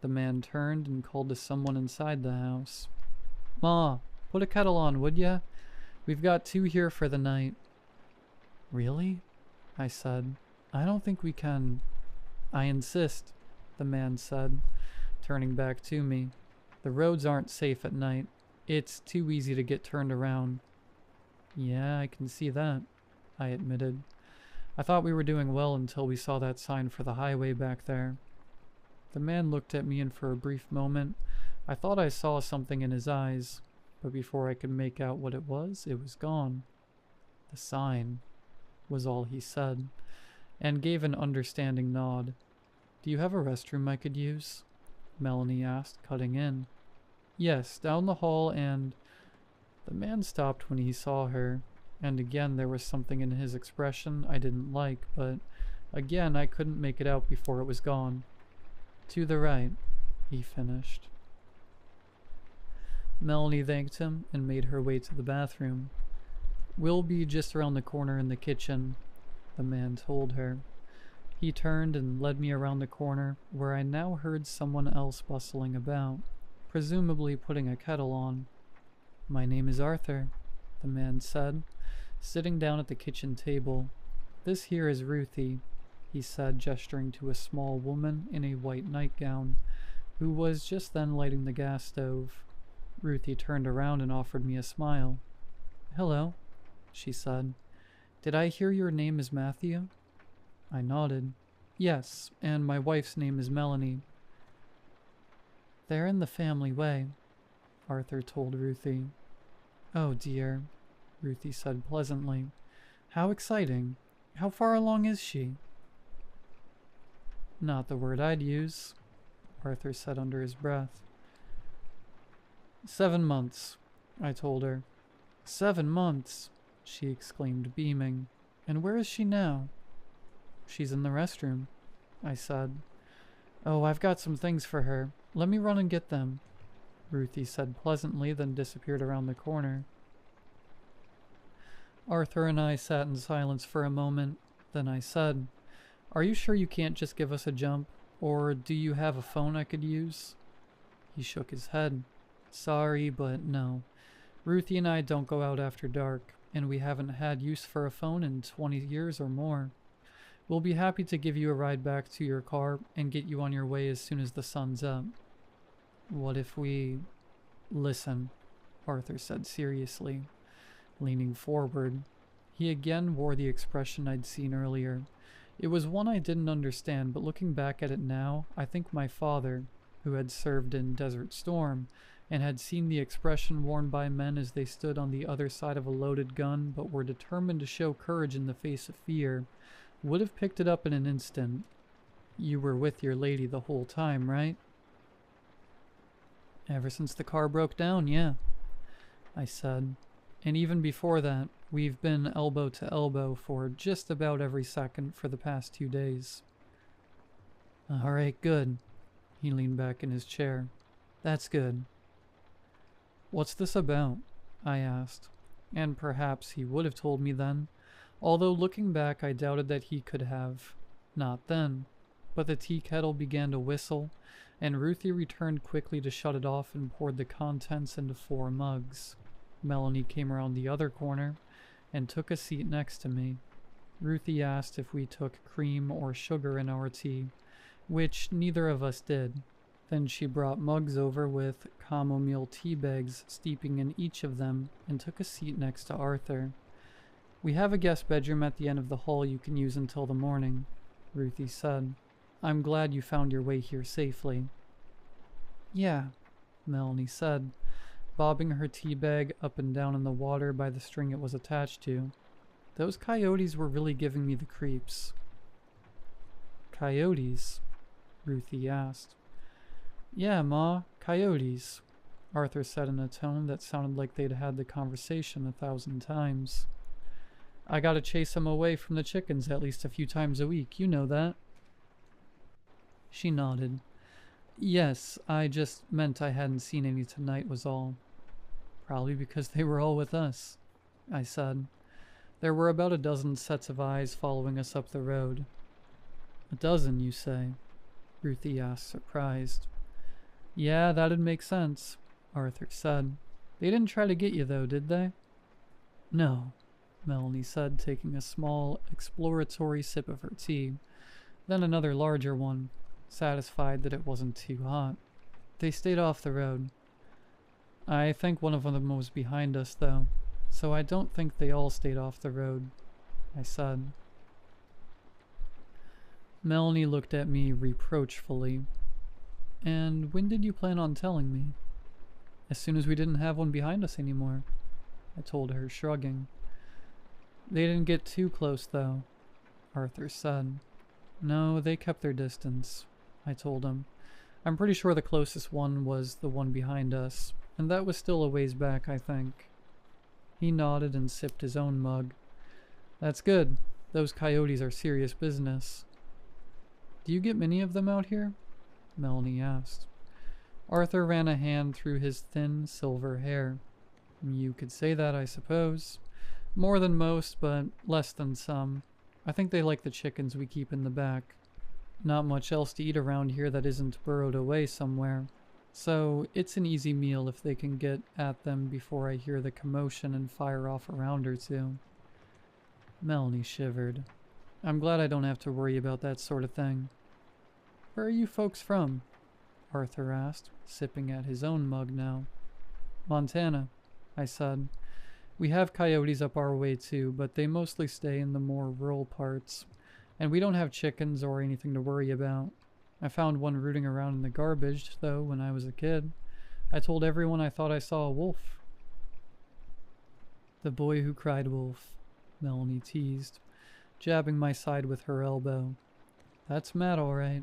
The man turned and called to someone inside the house. "Ma, put a kettle on, would ya? We've got 2 here for the night." "Really?" I said. "I don't think we can." "I insist," the man said, turning back to me. "The roads aren't safe at night. It's too easy to get turned around. Yeah, I can see that, I admitted. I thought we were doing well until we saw that sign for the highway back there. The man looked at me, and for a brief moment, I thought I saw something in his eyes, but before I could make out what it was gone. The sign was all he said, and gave an understanding nod. Do you have a restroom I could use? Melanie asked, cutting in. Yes, down the hall and... The man stopped when he saw her, and again there was something in his expression I didn't like, but again I couldn't make it out before it was gone. To the right, he finished. Melanie thanked him and made her way to the bathroom. We'll be just around the corner in the kitchen, the man told her. He turned and led me around the corner, where I now heard someone else bustling about, presumably putting a kettle on. My name is Arthur, the man said, sitting down at the kitchen table. This here is Ruthie, he said, gesturing to a small woman in a white nightgown, who was just then lighting the gas stove. Ruthie turned around and offered me a smile. Hello, she said. Did I hear your name is Matthew? I nodded. Yes, and my wife's name is Melanie. They're in the family way, Arthur told Ruthie. Oh dear, Ruthie said pleasantly. How exciting. How far along is she? Not the word I'd use, Arthur said under his breath. 7 months, I told her. 7 months, she exclaimed, beaming. And where is she now? She's in the restroom, I said. Oh, I've got some things for her. Let me run and get them, Ruthie said pleasantly, then disappeared around the corner. Arthur and I sat in silence for a moment. Then I said, Are you sure you can't just give us a jump? Or do you have a phone I could use? He shook his head. Sorry, but no. Ruthie and I don't go out after dark, and we haven't had use for a phone in 20 years or more. We'll be happy to give you a ride back to your car and get you on your way as soon as the sun's up. What if we... Listen, Arthur said seriously, leaning forward. He again wore the expression I'd seen earlier. It was one I didn't understand, but looking back at it now, I think my father, who had served in Desert Storm, and had seen the expression worn by men as they stood on the other side of a loaded gun but were determined to show courage in the face of fear, would have picked it up in an instant. You were with your lady the whole time, right? Ever since the car broke down, yeah, I said. And even before that, we've been elbow to elbow for just about every second for the past 2 days. All right, good. He leaned back in his chair. That's good. What's this about? I asked. And perhaps he would have told me then, although looking back I doubted that he could have. Not then. But the tea kettle began to whistle, and Ruthie returned quickly to shut it off and poured the contents into 4 mugs. Melanie came around the other corner and took a seat next to me. Ruthie asked if we took cream or sugar in our tea, which neither of us did. Then she brought mugs over with chamomile tea bags steeping in each of them and took a seat next to Arthur. We have a guest bedroom at the end of the hall you can use until the morning, Ruthie said. I'm glad you found your way here safely. Yeah, Melanie said, bobbing her tea bag up and down in the water by the string it was attached to. Those coyotes were really giving me the creeps. Coyotes? Ruthie asked. Yeah, Ma, coyotes, Arthur said in a tone that sounded like they'd had the conversation 1,000 times. I gotta chase them away from the chickens at least a few times a week, you know that. She nodded. Yes, I just meant I hadn't seen any tonight was all. Probably because they were all with us, I said. There were about a dozen sets of eyes following us up the road. A dozen, you say? Ruthie asked, surprised. Yeah, that'd make sense, Arthur said. They didn't try to get you, though, did they? No, Melanie said, taking a small, exploratory sip of her tea, then another larger one, satisfied that it wasn't too hot. They stayed off the road. I think one of them was behind us, though, so I don't think they all stayed off the road, I said. Melanie looked at me reproachfully. And when did you plan on telling me? As soon as we didn't have one behind us anymore, I told her, shrugging. They didn't get too close, though, Arthur said. No, they kept their distance, I told him. I'm pretty sure the closest one was the one behind us, and that was still a ways back, I think. He nodded and sipped his own mug. That's good. Those coyotes are serious business. Do you get many of them out here? Melanie asked. Arthur ran a hand through his thin silver hair. You could say that, I suppose. More than most, but less than some. I think they like the chickens we keep in the back. Not much else to eat around here that isn't burrowed away somewhere. So it's an easy meal if they can get at them before I hear the commotion and fire off a round or two. Melanie shivered. I'm glad I don't have to worry about that sort of thing. Where are you folks from? Arthur asked, sipping at his own mug now. Montana, I said. We have coyotes up our way too, but they mostly stay in the more rural parts. And we don't have chickens or anything to worry about. I found one rooting around in the garbage, though, when I was a kid. I told everyone I thought I saw a wolf. The boy who cried wolf, Melanie teased, jabbing my side with her elbow. That's Matt, all right.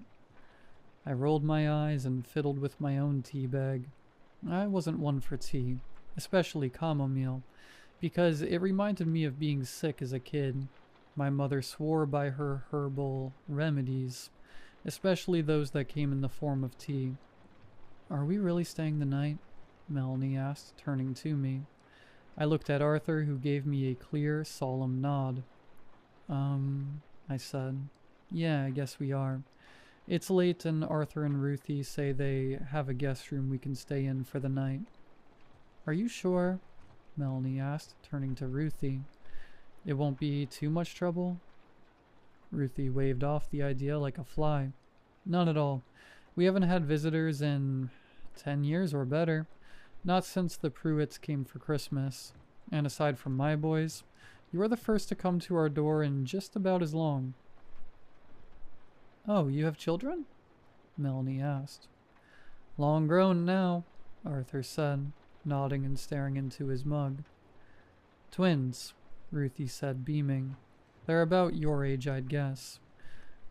I rolled my eyes and fiddled with my own tea bag. I wasn't one for tea, especially chamomile, because it reminded me of being sick as a kid. My mother swore by her herbal remedies, especially those that came in the form of tea. Are we really staying the night? Melanie asked, turning to me. I looked at Arthur, who gave me a clear, solemn nod. I said. Yeah, I guess we are. It's late and Arthur and Ruthie say they have a guest room we can stay in for the night. Are you sure? Melanie asked, turning to Ruthie. It won't be too much trouble? Ruthie waved off the idea like a fly. None at all. We haven't had visitors in 10 years or better. Not since the Pruitts came for Christmas. And aside from my boys, you are the first to come to our door in just about as long. Oh, you have children? Melanie asked. Long grown now, Arthur said, nodding and staring into his mug. Twins, Ruthie said, beaming. They're about your age, I'd guess.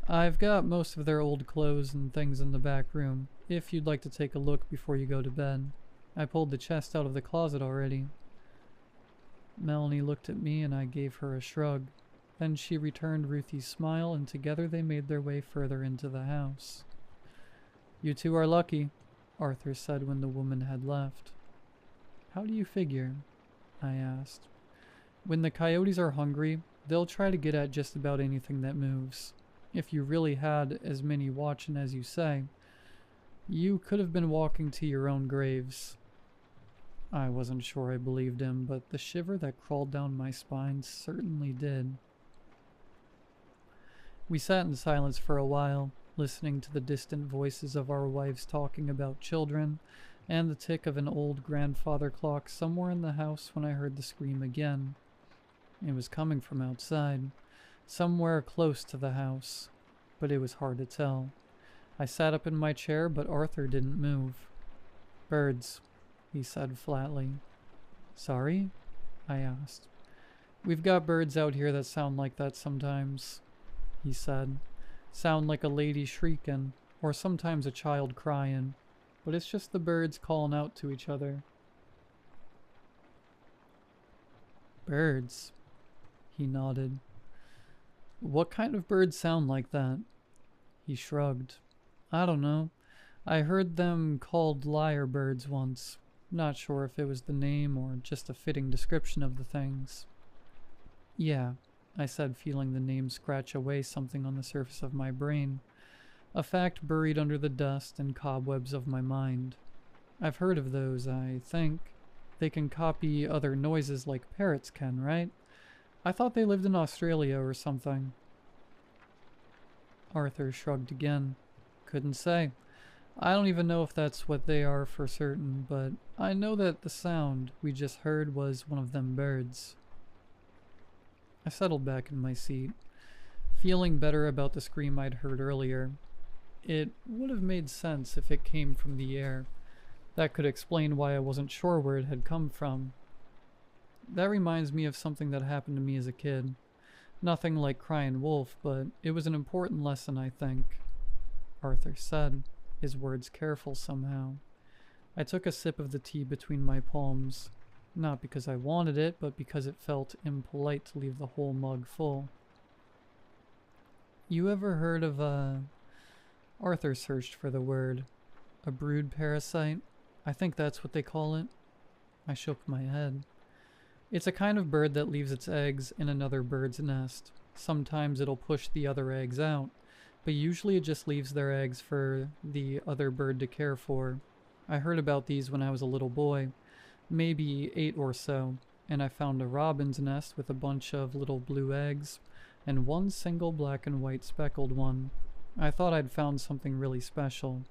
I've got most of their old clothes and things in the back room, if you'd like to take a look before you go to bed. I pulled the chest out of the closet already. Melanie looked at me and I gave her a shrug. Then she returned Ruthie's smile, and together they made their way further into the house. You two are lucky, Arthur said when the woman had left. How do you figure? I asked. When the coyotes are hungry, they'll try to get at just about anything that moves. If you really had as many watching as you say, you could have been walking to your own graves. I wasn't sure I believed him, but the shiver that crawled down my spine certainly did. We sat in silence for a while, listening to the distant voices of our wives talking about children, and the tick of an old grandfather clock somewhere in the house when I heard the scream again. It was coming from outside, somewhere close to the house, but it was hard to tell. I sat up in my chair, but Arthur didn't move. Birds, he said flatly. Sorry? I asked. We've got birds out here that sound like that sometimes, he said. Sound like a lady shrieking, or sometimes a child crying, but it's just the birds calling out to each other. Birds, he nodded. What kind of birds sound like that? He shrugged. I don't know. I heard them called lyrebirds once. Not sure if it was the name or just a fitting description of the things. Yeah, I said, feeling the name scratch away something on the surface of my brain, a fact buried under the dust and cobwebs of my mind. I've heard of those, I think. They can copy other noises like parrots can, right? I thought they lived in Australia or something. Arthur shrugged again. Couldn't say. I don't even know if that's what they are for certain, but I know that the sound we just heard was one of them birds. I settled back in my seat, feeling better about the scream I'd heard earlier. It would have made sense if it came from the air. That could explain why I wasn't sure where it had come from. That reminds me of something that happened to me as a kid. Nothing like crying wolf, but it was an important lesson, I think. Arthur said, his words careful somehow. I took a sip of the tea between my palms, not because I wanted it, but because it felt impolite to leave the whole mug full. You ever heard of Arthur searched for the word. A brood parasite? I think that's what they call it. I shook my head. It's a kind of bird that leaves its eggs in another bird's nest. Sometimes it'll push the other eggs out, but usually it just leaves their eggs for the other bird to care for. I heard about these when I was a little boy, maybe 8 or so, and I found a robin's nest with a bunch of little blue eggs, and one single black and white speckled one. I thought I'd found something really special,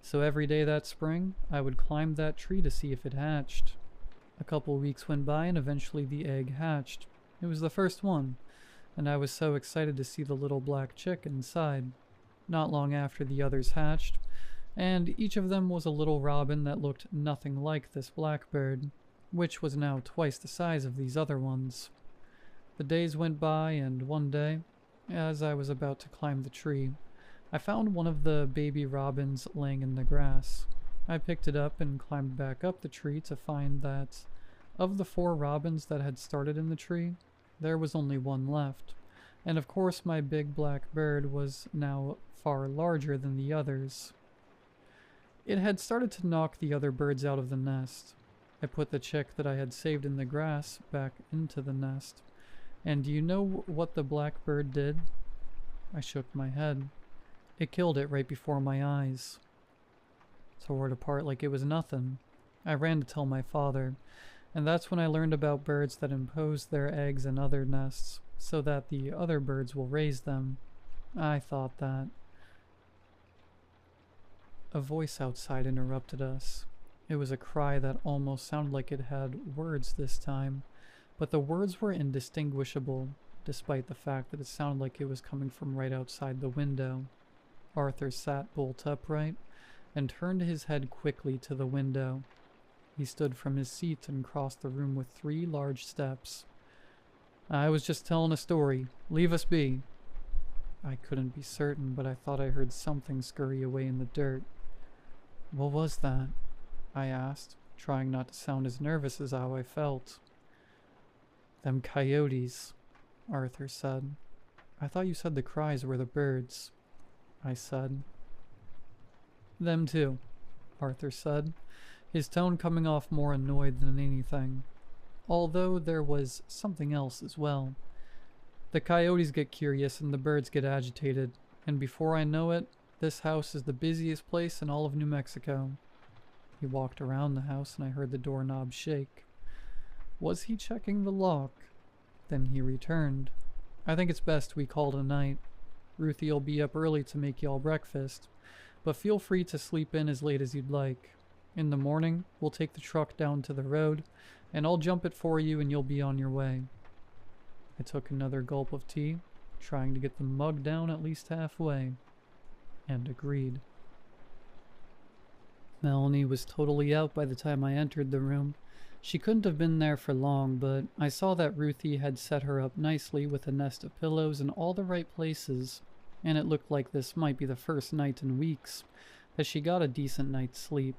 so every day that spring, I would climb that tree to see if it hatched. A couple weeks went by and eventually the egg hatched. It was the first one, and I was so excited to see the little black chick inside. Not long after the others hatched, and each of them was a little robin that looked nothing like this blackbird, which was now twice the size of these other ones. The days went by, and one day, as I was about to climb the tree, I found one of the baby robins laying in the grass. I picked it up and climbed back up the tree to find that, of the 4 robins that had started in the tree, there was only one left, and of course my big black bird was now far larger than the others. It had started to knock the other birds out of the nest. I put the chick that I had saved in the grass back into the nest, and do you know what the black bird did? I shook my head. It killed it right before my eyes. Tore it apart like it was nothing. I ran to tell my father, and that's when I learned about birds that impose their eggs in other nests so that the other birds will raise them. I thought that. A voice outside interrupted us. It was a cry that almost sounded like it had words this time, but the words were indistinguishable, despite the fact that it sounded like it was coming from right outside the window. Arthur sat bolt upright and turned his head quickly to the window. He stood from his seat and crossed the room with 3 large steps. I was just telling a story. Leave us be. I couldn't be certain, but I thought I heard something scurry away in the dirt. What was that? I asked, trying not to sound as nervous as how I felt. Them coyotes, Arthur said. I thought you said the cries were the birds. I said. Them too, Arthur said, his tone coming off more annoyed than anything. Although there was something else as well. The coyotes get curious and the birds get agitated, and before I know it, this house is the busiest place in all of New Mexico. He walked around the house and I heard the doorknob shake. Was he checking the lock? Then he returned. I think it's best we call it a night. Ruthie'll be up early to make y'all breakfast, but feel free to sleep in as late as you'd like. In the morning, we'll take the truck down to the road, and I'll jump it for you and you'll be on your way. I took another gulp of tea, trying to get the mug down at least halfway, and agreed. Melanie was totally out by the time I entered the room. She couldn't have been there for long, but I saw that Ruthie had set her up nicely with a nest of pillows in all the right places, and it looked like this might be the first night in weeks that she got a decent night's sleep.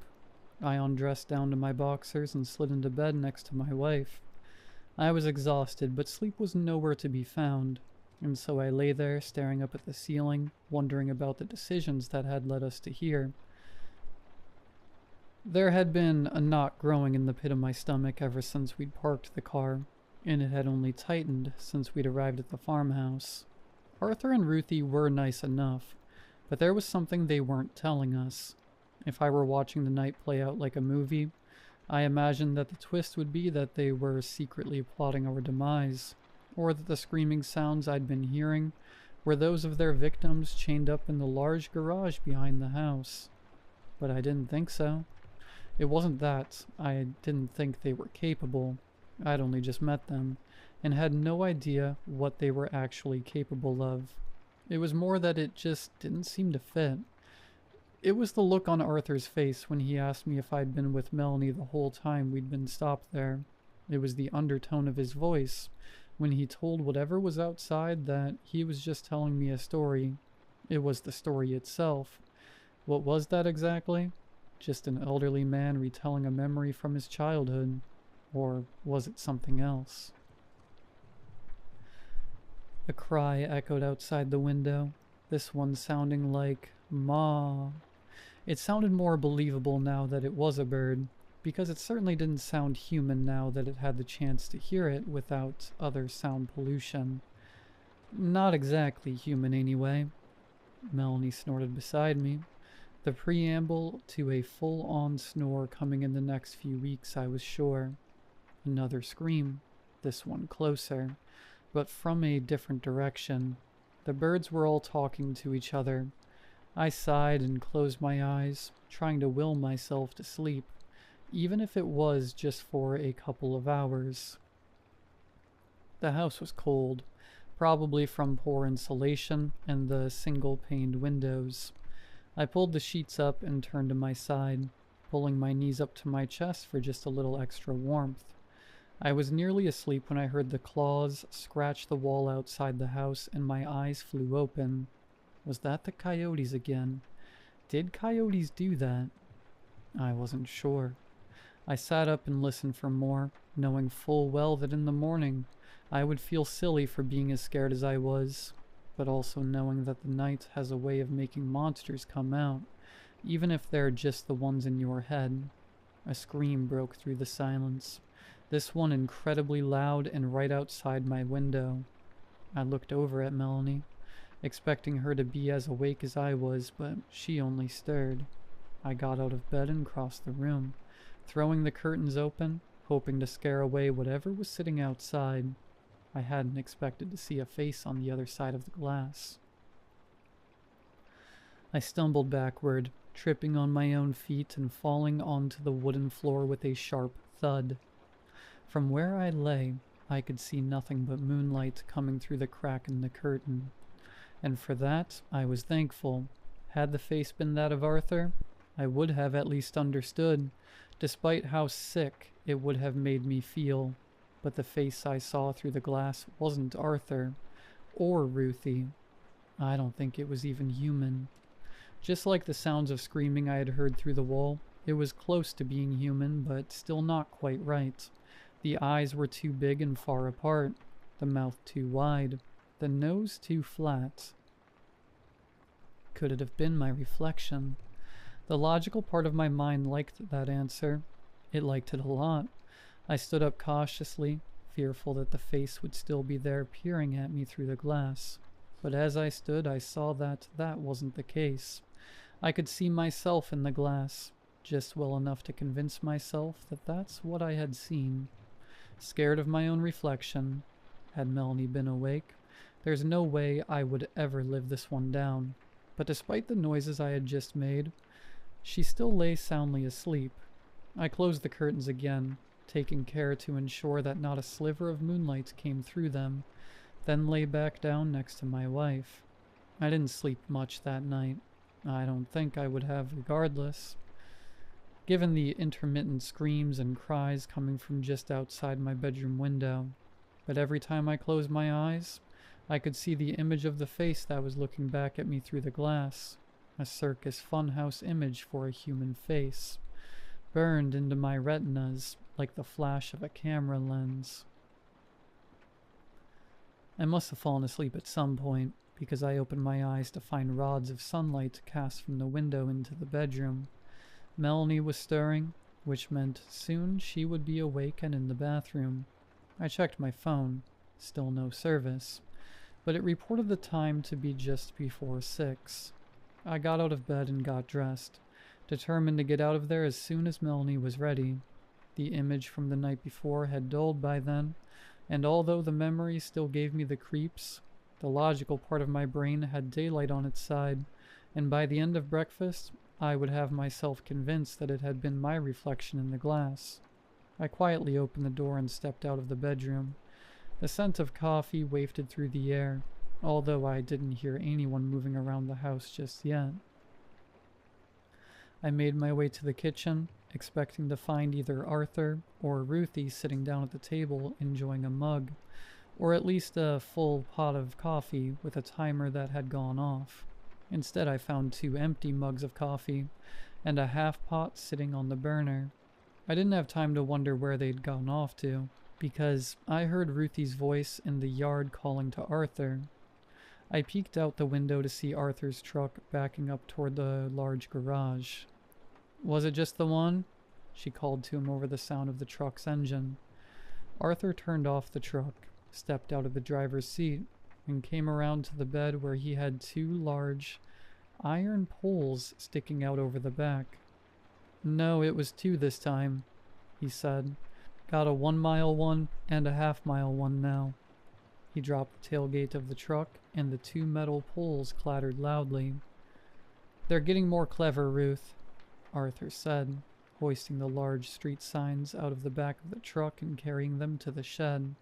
I undressed down to my boxers and slid into bed next to my wife. I was exhausted, but sleep was nowhere to be found, and so I lay there staring up at the ceiling, wondering about the decisions that had led us to here. There had been a knot growing in the pit of my stomach ever since we'd parked the car, and it had only tightened since we'd arrived at the farmhouse. Arthur and Ruthie were nice enough, but there was something they weren't telling us. If I were watching the night play out like a movie, I imagined that the twist would be that they were secretly plotting our demise, or that the screaming sounds I'd been hearing were those of their victims chained up in the large garage behind the house. but I didn't think so. It wasn't that I didn't think they were capable. I'd only just met them, and had no idea what they were actually capable of. It was more that it just didn't seem to fit. It was the look on Arthur's face when he asked me if I'd been with Melanie the whole time we'd been stopped there. It was the undertone of his voice when he told whatever was outside that he was just telling me a story. It was the story itself. What was that exactly? Just an elderly man retelling a memory from his childhood. Or was it something else? A cry echoed outside the window, this one sounding like "Ma." It sounded more believable now that it was a bird, because it certainly didn't sound human now that it had the chance to hear it without other sound pollution. Not exactly human anyway. Melanie snorted beside me. The preamble to a full-on snore coming in the next few weeks, I was sure. Another scream, this one closer, but from a different direction. The birds were all talking to each other. I sighed and closed my eyes, trying to will myself to sleep, even if it was just for a couple of hours. The house was cold, probably from poor insulation and the single-paned windows. I pulled the sheets up and turned to my side, pulling my knees up to my chest for just a little extra warmth. I was nearly asleep when I heard the claws scratch the wall outside the house and my eyes flew open. Was that the coyotes again? Did coyotes do that? I wasn't sure. I sat up and listened for more, knowing full well that in the morning I would feel silly for being as scared as I was, but also knowing that the night has a way of making monsters come out, even if they're just the ones in your head. A scream broke through the silence, this one incredibly loud and right outside my window. I looked over at Melanie, expecting her to be as awake as I was, but she only stirred. I got out of bed and crossed the room, throwing the curtains open, hoping to scare away whatever was sitting outside. I hadn't expected to see a face on the other side of the glass. I stumbled backward, tripping on my own feet and falling onto the wooden floor with a sharp thud. From where I lay, I could see nothing but moonlight coming through the crack in the curtain. And for that, I was thankful. Had the face been that of Arthur, I would have at least understood, despite how sick it would have made me feel. But the face I saw through the glass wasn't Arthur, or Ruthie. I don't think it was even human. Just like the sounds of screaming I had heard through the wall, it was close to being human, but still not quite right. The eyes were too big and far apart, the mouth too wide, the nose too flat. Could it have been my reflection? The logical part of my mind liked that answer. It liked it a lot. I stood up cautiously, fearful that the face would still be there peering at me through the glass. But as I stood, I saw that that wasn't the case. I could see myself in the glass, just well enough to convince myself that that's what I had seen. Scared of my own reflection. Had Melanie been awake, there's no way I would ever live this one down. But despite the noises I had just made, she still lay soundly asleep. I closed the curtains again, taking care to ensure that not a sliver of moonlight came through them, then lay back down next to my wife. I didn't sleep much that night. I don't think I would have regardless. Given the intermittent screams and cries coming from just outside my bedroom window. But every time I closed my eyes, I could see the image of the face that was looking back at me through the glass. A circus funhouse image for a human face, burned into my retinas like the flash of a camera lens. I must have fallen asleep at some point, because I opened my eyes to find rods of sunlight cast from the window into the bedroom. Melanie was stirring, which meant soon she would be awake and in the bathroom. I checked my phone. Still no service, but it reported the time to be just before 6. I got out of bed and got dressed, determined to get out of there as soon as Melanie was ready. The image from the night before had dulled by then, and although the memory still gave me the creeps, the logical part of my brain had daylight on its side, and by the end of breakfast, I would have myself convinced that it had been my reflection in the glass. I quietly opened the door and stepped out of the bedroom. The scent of coffee wafted through the air, although I didn't hear anyone moving around the house just yet. I made my way to the kitchen, expecting to find either Arthur or Ruthie sitting down at the table enjoying a mug, or at least a full pot of coffee with a timer that had gone off. Instead, I found 2 empty mugs of coffee and a half pot sitting on the burner. I didn't have time to wonder where they'd gone off to, because I heard Ruthie's voice in the yard calling to Arthur. I peeked out the window to see Arthur's truck backing up toward the large garage. "Was it just the one?" she called to him over the sound of the truck's engine. Arthur turned off the truck, stepped out of the driver's seat, and came around to the bed where he had 2 large iron poles sticking out over the back. "No, it was 2 this time," he said. "Got a 1-mile one and a half-mile one now." He dropped the tailgate of the truck, and the 2 metal poles clattered loudly. "They're getting more clever, Ruth," Arthur said, hoisting the large street signs out of the back of the truck and carrying them to the shed.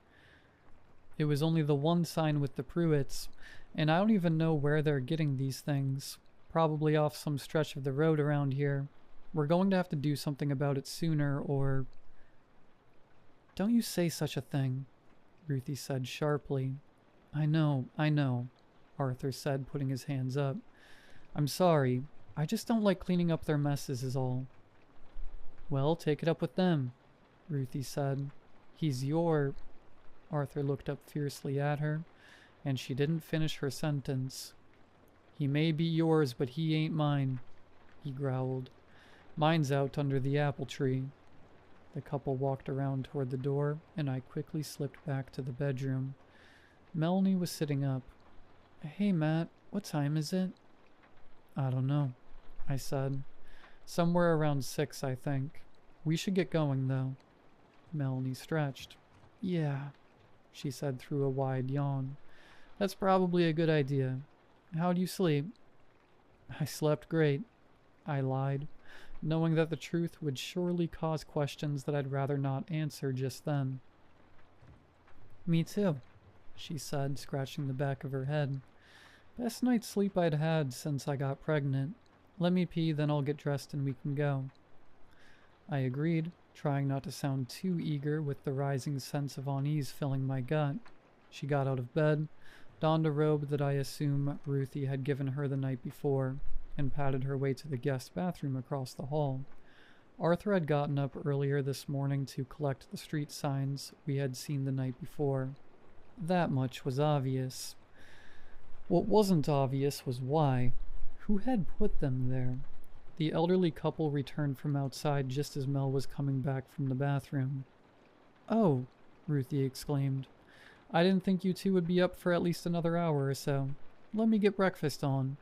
"It was only the one sign with the Pruitts, and I don't even know where they're getting these things. Probably off some stretch of the road around here. We're going to have to do something about it sooner, or—" "Don't you say such a thing," Ruthie said sharply. I know, Arthur said, putting his hands up. "I'm sorry. I just don't like cleaning up their messes is all." "Well, take it up with them," Ruthie said. "He's your—" Arthur looked up fiercely at her, and she didn't finish her sentence. "He may be yours, but he ain't mine," he growled. "Mine's out under the apple tree." The couple walked around toward the door, and I quickly slipped back to the bedroom. Melanie was sitting up. "Hey, Matt, what time is it?" "I don't know," I said. "Somewhere around 6, I think. We should get going, though." Melanie stretched. "Yeah," she said through a wide yawn. "That's probably a good idea. How'd you sleep?" "I slept great," I lied, knowing that the truth would surely cause questions that I'd rather not answer just then. "Me too," she said, scratching the back of her head. "Best night's sleep I'd had since I got pregnant. Let me pee, then I'll get dressed and we can go." I agreed, trying not to sound too eager with the rising sense of unease filling my gut. She got out of bed, donned a robe that I assume Ruthie had given her the night before, and padded her way to the guest bathroom across the hall. Arthur had gotten up earlier this morning to collect the street signs we had seen the night before. That much was obvious. What wasn't obvious was why. Who had put them there? The elderly couple returned from outside just as Mel was coming back from the bathroom. "Oh," Ruthie exclaimed. "I didn't think you two would be up for at least another hour or so. Let me get breakfast on."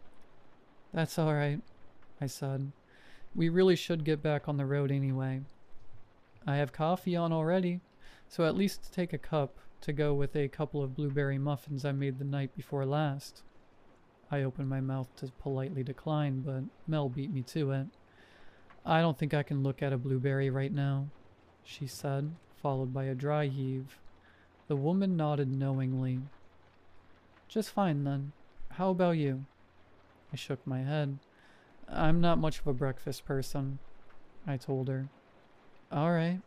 "That's all right," I said. "We really should get back on the road anyway." "I have coffee on already, so at least take a cup to go with a couple of blueberry muffins I made the night before last." I opened my mouth to politely decline, but Mel beat me to it. "I don't think I can look at a blueberry right now," she said, followed by a dry heave. The woman nodded knowingly. "Just fine, then. How about you?" I shook my head. "I'm not much of a breakfast person," I told her. "All right,"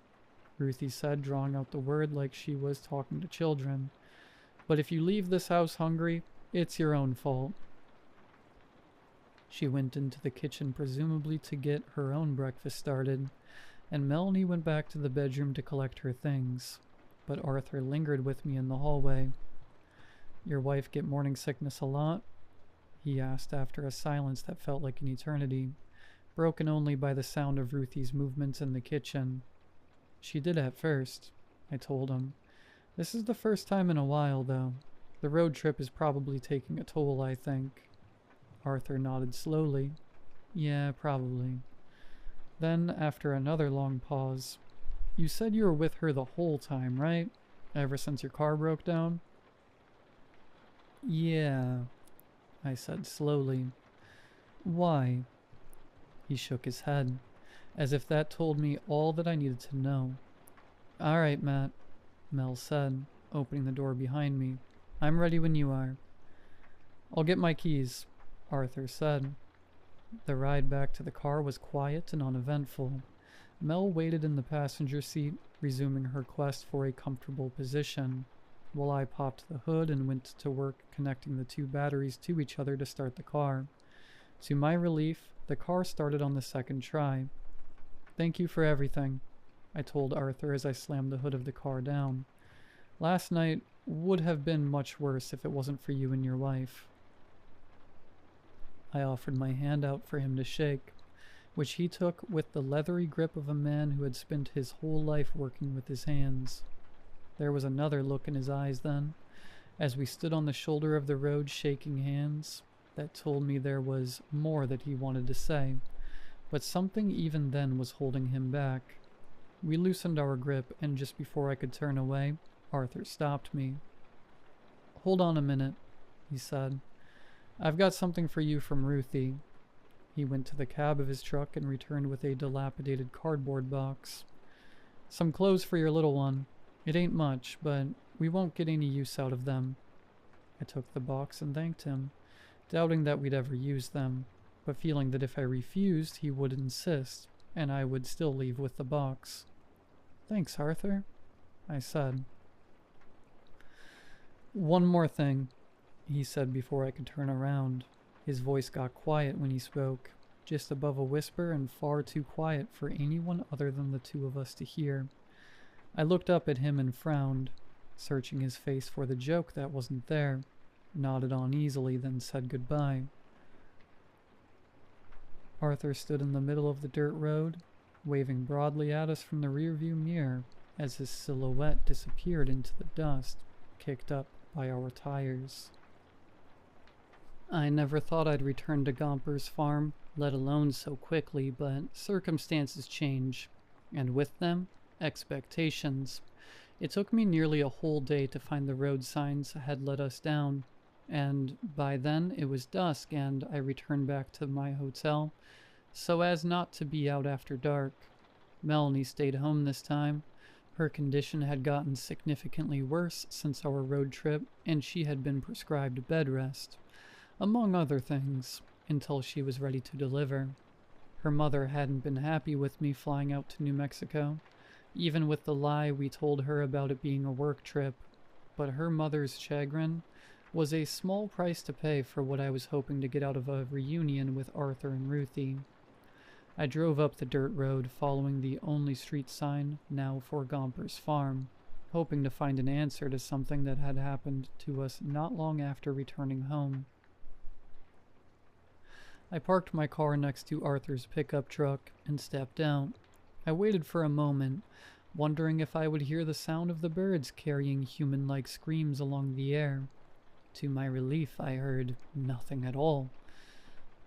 Ruthie said, drawing out the word like she was talking to children. "But if you leave this house hungry, it's your own fault." She went into the kitchen presumably to get her own breakfast started, and Melanie went back to the bedroom to collect her things. But Arthur lingered with me in the hallway. "Your wife get morning sickness a lot?" he asked after a silence that felt like an eternity, broken only by the sound of Ruthie's movements in the kitchen. "She did at first," I told him. "This is the first time in a while, though. The road trip is probably taking a toll, I think." Arthur nodded slowly. "Yeah, probably." Then, after another long pause, "You said you were with her the whole time, right? Ever since your car broke down?" "Yeah," I said slowly. "Why?" He shook his head, as if that told me all that I needed to know. "All right, Matt," Mel said, opening the door behind me. "I'm ready when you are." "I'll get my keys," Arthur said. The ride back to the car was quiet and uneventful. Mel waited in the passenger seat, resuming her quest for a comfortable position, while I popped the hood and went to work connecting the two batteries to each other to start the car. To my relief, the car started on the second try. "Thank you for everything," I told Arthur as I slammed the hood of the car down. "Last night would have been much worse if it wasn't for you and your wife." I offered my hand out for him to shake, which he took with the leathery grip of a man who had spent his whole life working with his hands. There was another look in his eyes then, as we stood on the shoulder of the road shaking hands, that told me there was more that he wanted to say, but something even then was holding him back. We loosened our grip, and just before I could turn away, Arthur stopped me. "Hold on a minute," he said. "I've got something for you from Ruthie." He went to the cab of his truck and returned with a dilapidated cardboard box. "Some clothes for your little one. It ain't much, but we won't get any use out of them." I took the box and thanked him, doubting that we'd ever use them, but feeling that if I refused, he would insist, and I would still leave with the box. "Thanks, Arthur," I said. "One more thing," he said before I could turn around. His voice got quiet when he spoke, just above a whisper and far too quiet for anyone other than the two of us to hear. I looked up at him and frowned, searching his face for the joke that wasn't there, nodded uneasily, then said goodbye. Arthur stood in the middle of the dirt road, waving broadly at us from the rearview mirror as his silhouette disappeared into the dust, kicked up by our tires. I never thought I'd return to Gomper's farm, let alone so quickly, but circumstances change, and with them, expectations. It took me nearly a whole day to find the road signs had let us down, and by then it was dusk and I returned back to my hotel, so as not to be out after dark. Melanie stayed home this time. Her condition had gotten significantly worse since our road trip, and she had been prescribed bed rest, among other things, until she was ready to deliver. Her mother hadn't been happy with me flying out to New Mexico, even with the lie we told her about it being a work trip, but her mother's chagrin was a small price to pay for what I was hoping to get out of a reunion with Arthur and Ruthie. I drove up the dirt road, following the only street sign now for Gomper's farm, hoping to find an answer to something that had happened to us not long after returning home. I parked my car next to Arthur's pickup truck and stepped out. I waited for a moment, wondering if I would hear the sound of the birds carrying human-like screams along the air. To my relief, I heard nothing at all.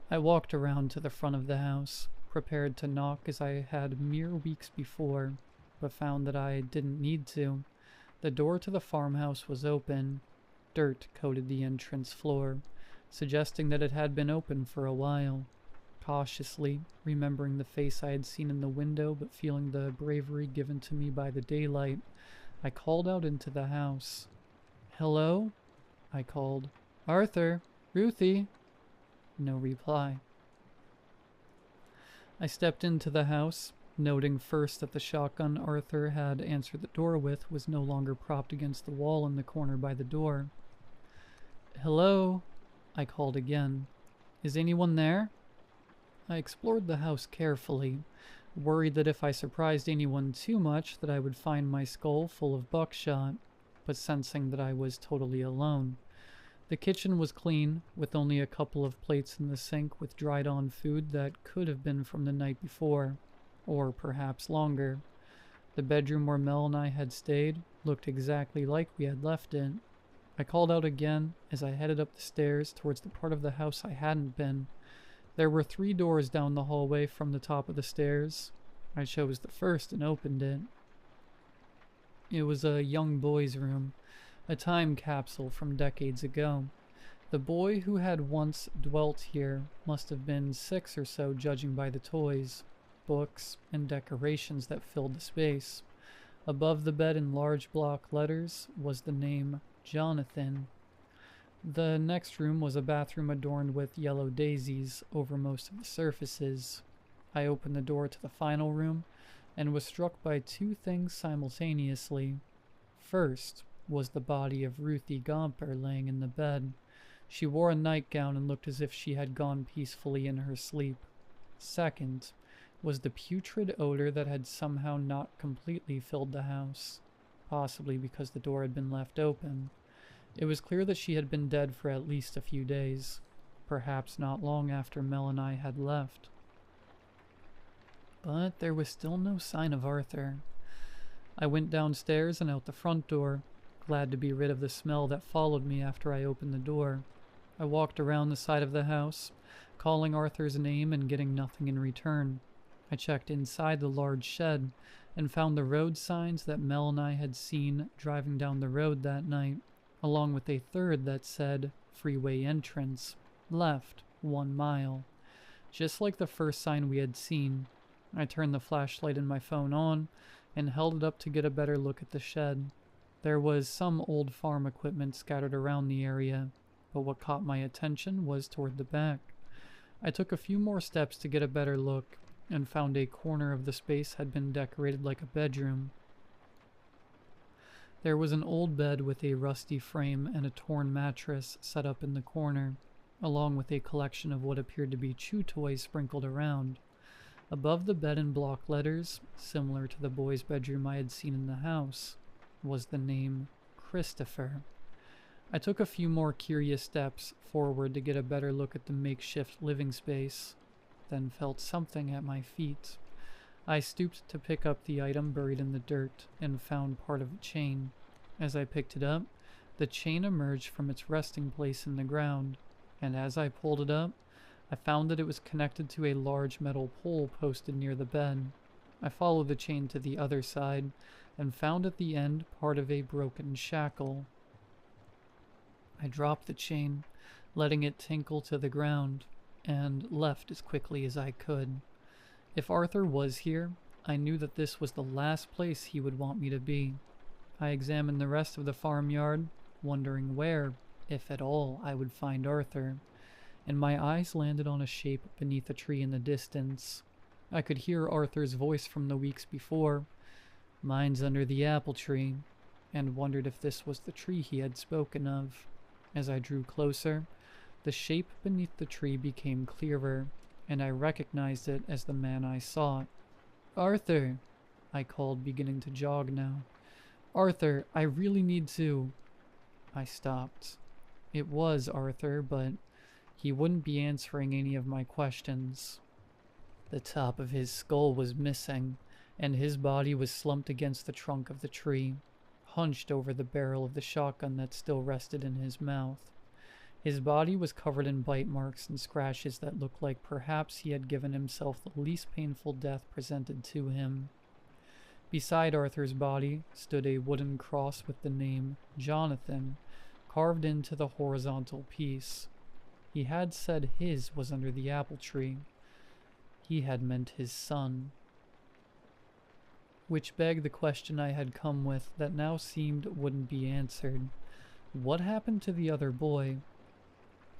I walked around to the front of the house, prepared to knock as I had mere weeks before, but found that I didn't need to. The door to the farmhouse was open. Dirt coated the entrance floor, suggesting that it had been open for a while. Cautiously, remembering the face I had seen in the window but feeling the bravery given to me by the daylight, I called out into the house. "Hello?" I called. "Arthur? Ruthie?" No reply. I stepped into the house, noting first that the shotgun Arthur had answered the door with was no longer propped against the wall in the corner by the door. "Hello?" I called again. "Is anyone there?" I explored the house carefully, worried that if I surprised anyone too much that I would find my skull full of buckshot, but sensing that I was totally alone. The kitchen was clean, with only a couple of plates in the sink with dried-on food that could have been from the night before, or perhaps longer. The bedroom where Mel and I had stayed looked exactly like we had left it. I called out again as I headed up the stairs towards the part of the house I hadn't been. There were 3 doors down the hallway from the top of the stairs. I chose the first and opened it. It was a young boy's room, a time capsule from decades ago. The boy who had once dwelt here must have been 6 or so, judging by the toys, books, and decorations that filled the space. Above the bed in large block letters was the name Jonathan. The next room was a bathroom adorned with yellow daisies over most of the surfaces. I opened the door to the final room and was struck by 2 things simultaneously. First was the body of Ruthie Gomper laying in the bed. She wore a nightgown and looked as if she had gone peacefully in her sleep. Second was the putrid odor that had somehow not completely filled the house, possibly because the door had been left open. It was clear that she had been dead for at least a few days, perhaps not long after Mel and I had left. But there was still no sign of Arthur. I went downstairs and out the front door, glad to be rid of the smell that followed me after I opened the door. I walked around the side of the house, calling Arthur's name and getting nothing in return. I checked inside the large shed and found the road signs that Mel and I had seen driving down the road that night, along with a third that said freeway entrance, left 1 mile. Just like the first sign we had seen, I turned the flashlight in my phone on and held it up to get a better look at the shed. There was some old farm equipment scattered around the area, but what caught my attention was toward the back. I took a few more steps to get a better look and found a corner of the space had been decorated like a bedroom. There was an old bed with a rusty frame and a torn mattress set up in the corner, along with a collection of what appeared to be chew toys sprinkled around. Above the bed in block letters, similar to the boy's bedroom I had seen in the house, was the name Christopher. I took a few more curious steps forward to get a better look at the makeshift living space, then felt something at my feet. I stooped to pick up the item buried in the dirt and found part of a chain. As I picked it up, the chain emerged from its resting place in the ground, and as I pulled it up, I found that it was connected to a large metal pole posted near the bed. I followed the chain to the other side and found at the end part of a broken shackle. I dropped the chain, letting it tinkle to the ground, and left as quickly as I could. If Arthur was here, I knew that this was the last place he would want me to be. I examined the rest of the farmyard, wondering where, if at all, I would find Arthur, and my eyes landed on a shape beneath a tree in the distance. I could hear Arthur's voice from the weeks before, "Mine's under the apple tree," and wondered if this was the tree he had spoken of. As I drew closer, the shape beneath the tree became clearer, and I recognized it as the man I sought. "Arthur," I called, beginning to jog now. "Arthur, I really need to..." I stopped. It was Arthur, but he wouldn't be answering any of my questions. The top of his skull was missing, and his body was slumped against the trunk of the tree, hunched over the barrel of the shotgun that still rested in his mouth. His body was covered in bite marks and scratches that looked like perhaps he had given himself the least painful death presented to him. Beside Arthur's body stood a wooden cross with the name Jonathan carved into the horizontal piece. He had said his was under the apple tree. He had meant his son. Which begged the question I had come with that now seemed wouldn't be answered. What happened to the other boy?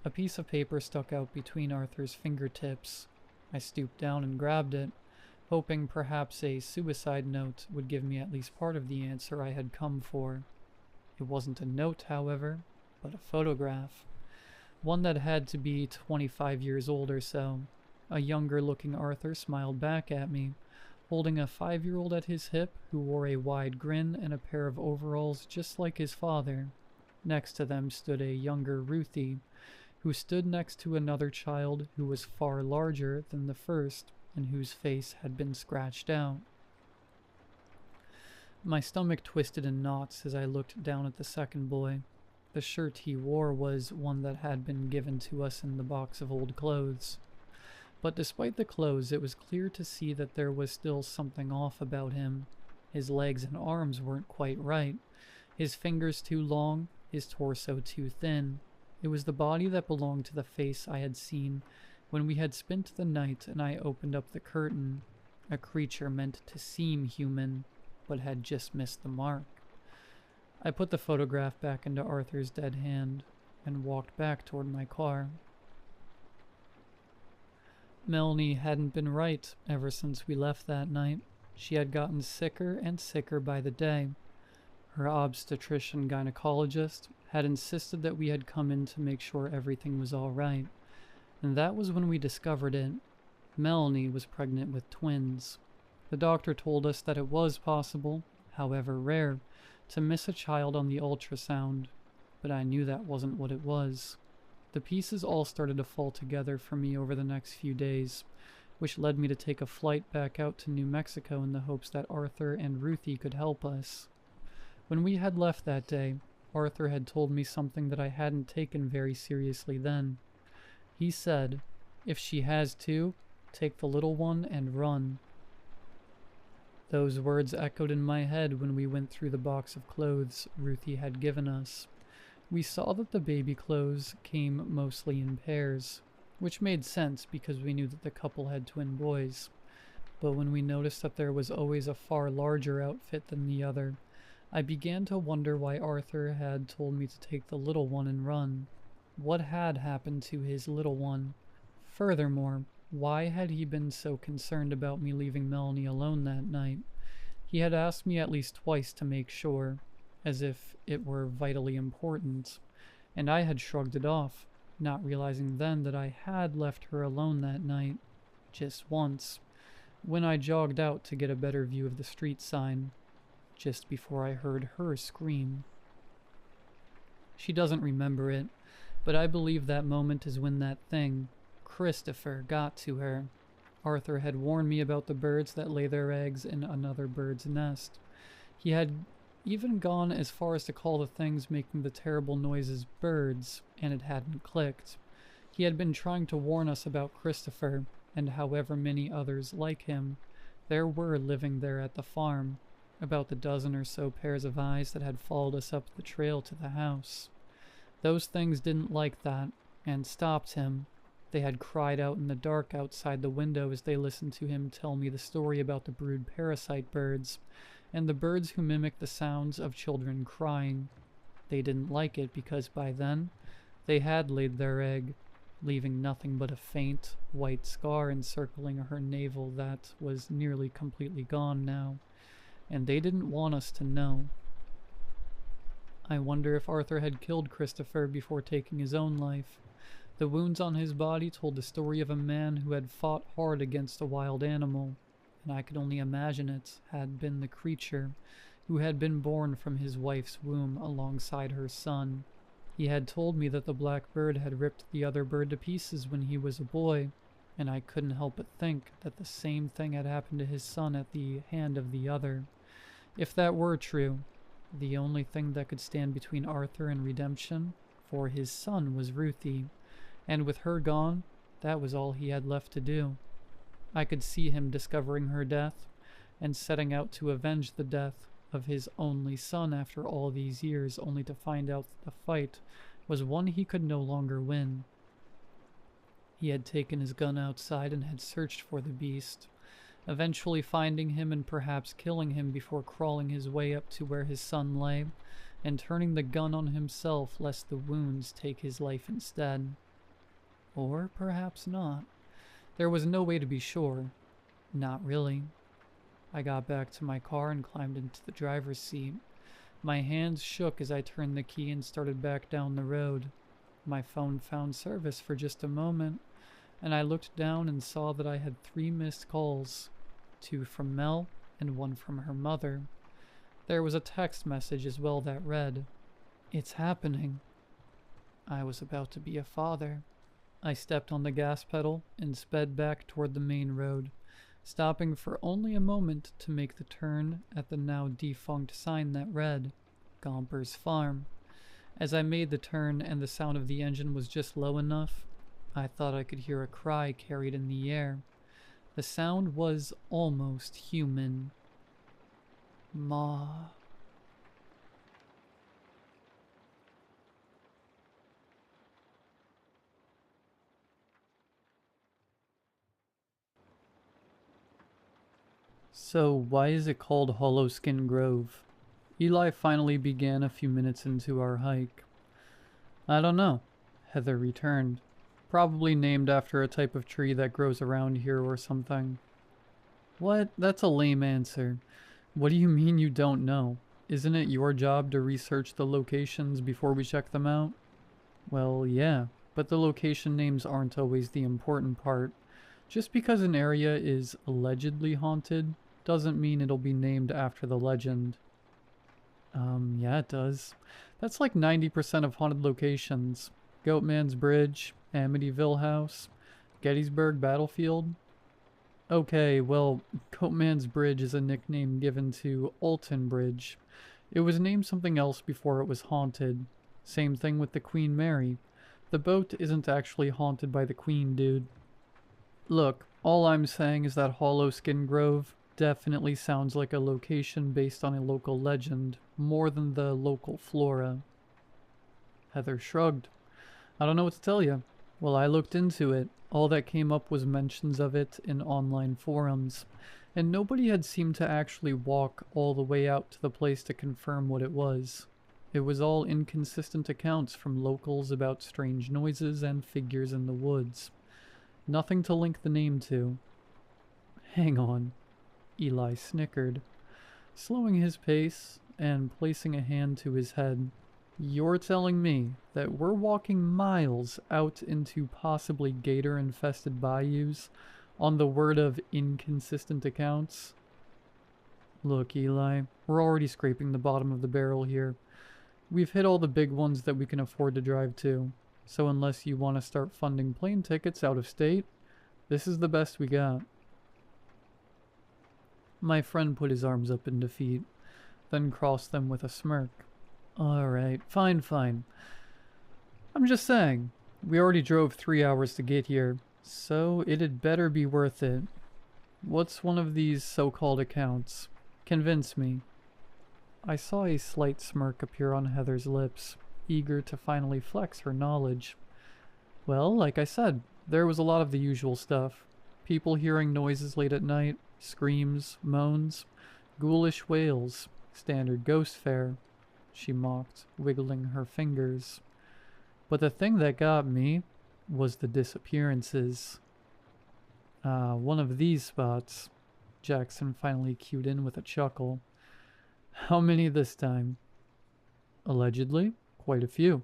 A piece of paper stuck out between Arthur's fingertips. I stooped down and grabbed it, hoping perhaps a suicide note would give me at least part of the answer I had come for. It wasn't a note, however, but a photograph. One that had to be 25 years old or so. A younger-looking Arthur smiled back at me, holding a 5-year-old at his hip who wore a wide grin and a pair of overalls just like his father. Next to them stood a younger Ruthie, who stood next to another child who was far larger than the first and whose face had been scratched out. My stomach twisted in knots as I looked down at the second boy. The shirt he wore was one that had been given to us in the box of old clothes. But despite the clothes, it was clear to see that there was still something off about him. His legs and arms weren't quite right, his fingers too long, his torso too thin, It was the body that belonged to the face I had seen when we had spent the night and I opened up the curtain, a creature meant to seem human, but had just missed the mark. I put the photograph back into Arthur's dead hand and walked back toward my car. Melanie hadn't been right ever since we left that night. She had gotten sicker and sicker by the day. Her obstetrician gynecologist had insisted that we had come in to make sure everything was all right, and that was when we discovered it. Melanie was pregnant with twins. The doctor told us that it was possible, however rare, to miss a child on the ultrasound, but I knew that wasn't what it was. The pieces all started to fall together for me over the next few days, which led me to take a flight back out to New Mexico in the hopes that Arthur and Ruthie could help us. When we had left that day, Arthur had told me something that I hadn't taken very seriously then. He said, "If she has two, take the little one and run." Those words echoed in my head when we went through the box of clothes Ruthie had given us. We saw that the baby clothes came mostly in pairs, which made sense because we knew that the couple had twin boys. But when we noticed that there was always a far larger outfit than the other, I began to wonder why Arthur had told me to take the little one and run. What had happened to his little one? Furthermore, why had he been so concerned about me leaving Melanie alone that night? He had asked me at least twice to make sure, as if it were vitally important, and I had shrugged it off, not realizing then that I had left her alone that night, just once, when I jogged out to get a better view of the street sign, just before I heard her scream. She doesn't remember it, but I believe that moment is when that thing, Christopher, got to her. Arthur had warned me about the birds that lay their eggs in another bird's nest. He had even gone as far as to call the things making the terrible noises birds, and it hadn't clicked. He had been trying to warn us about Christopher, and however many others like him there were living there at the farm, about the dozen or so pairs of eyes that had followed us up the trail to the house. Those things didn't like that, and stopped him. They had cried out in the dark outside the window as they listened to him tell me the story about the brood parasite birds, and the birds who mimic the sounds of children crying. They didn't like it because by then, they had laid their egg, leaving nothing but a faint, white scar encircling her navel that was nearly completely gone now, and they didn't want us to know. I wonder if Arthur had killed Christopher before taking his own life. The wounds on his body told the story of a man who had fought hard against a wild animal, and I could only imagine it had been the creature who had been born from his wife's womb alongside her son. He had told me that the black bird had ripped the other bird to pieces when he was a boy, and I couldn't help but think that the same thing had happened to his son at the hand of the other. If that were true, the only thing that could stand between Arthur and redemption for his son was Ruthie, and with her gone, that was all he had left to do. I could see him discovering her death and setting out to avenge the death of his only son after all these years, only to find out that the fight was one he could no longer win. He had taken his gun outside and had searched for the beast, eventually finding him and perhaps killing him before crawling his way up to where his son lay, and turning the gun on himself lest the wounds take his life instead. Or perhaps not. There was no way to be sure. Not really. I got back to my car and climbed into the driver's seat. My hands shook as I turned the key and started back down the road. My phone found service for just a moment, and I looked down and saw that I had 3 missed calls, 2 from Mel and 1 from her mother. There was a text message as well that read, "It's happening." I was about to be a father. I stepped on the gas pedal and sped back toward the main road, stopping for only a moment to make the turn at the now defunct sign that read, Gomper's Farm. As I made the turn and the sound of the engine was just low enough, I thought I could hear a cry carried in the air. The sound was almost human. Ma. So why is it called Hollow Skin Grove? Eli finally began a few minutes into our hike. I don't know, Heather returned. Probably named after a type of tree that grows around here or something. What? That's a lame answer. What do you mean you don't know? Isn't it your job to research the locations before we check them out? Well, yeah, but the location names aren't always the important part. Just because an area is allegedly haunted doesn't mean it'll be named after the legend. Yeah, it does. That's like 90% of haunted locations. Goatman's Bridge, Amityville House, Gettysburg Battlefield. Okay, well, Goatman's Bridge is a nickname given to Alton Bridge. It was named something else before it was haunted. Same thing with the Queen Mary. The boat isn't actually haunted by the Queen, dude. Look, all I'm saying is that Hollow Skin Grove definitely sounds like a location based on a local legend, more than the local flora. Heather shrugged. I don't know what to tell you. Well, I looked into it. All that came up was mentions of it in online forums, and nobody had seemed to actually walk all the way out to the place to confirm what it was. It was all inconsistent accounts from locals about strange noises and figures in the woods. Nothing to link the name to. Hang on. Eli snickered, slowing his pace and placing a hand to his head. You're telling me that we're walking miles out into possibly gator-infested bayous on the word of inconsistent accounts? Look, Eli, we're already scraping the bottom of the barrel here. We've hit all the big ones that we can afford to drive to, so unless you want to start funding plane tickets out of state, this is the best we got. My friend put his arms up in defeat, then crossed them with a smirk. Alright, fine. I'm just saying, we already drove 3 hours to get here, so it'd better be worth it. What's one of these so-called accounts? Convince me. I saw a slight smirk appear on Heather's lips, eager to finally flex her knowledge. Well, like I said, there was a lot of the usual stuff. People hearing noises late at night, screams, moans, ghoulish wails, standard ghost fare, she mocked, wiggling her fingers. But the thing that got me was the disappearances. One of these spots. Jackson finally cued in with a chuckle. How many this time? Allegedly, quite a few.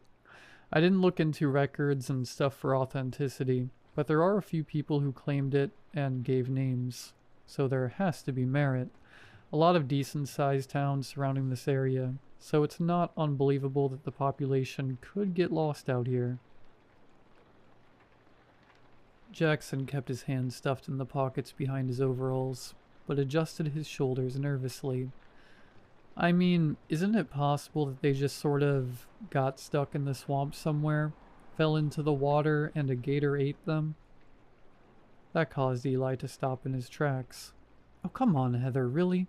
I didn't look into records and stuff for authenticity, but there are a few people who claimed it and gave names, so there has to be merit. A lot of decent-sized towns surrounding this area, so it's not unbelievable that the population could get lost out here. Jackson kept his hands stuffed in the pockets behind his overalls, but adjusted his shoulders nervously. I mean, isn't it possible that they just sort of got stuck in the swamp somewhere, fell into the water, and a gator ate them? That caused Eli to stop in his tracks. Oh, come on, Heather, really?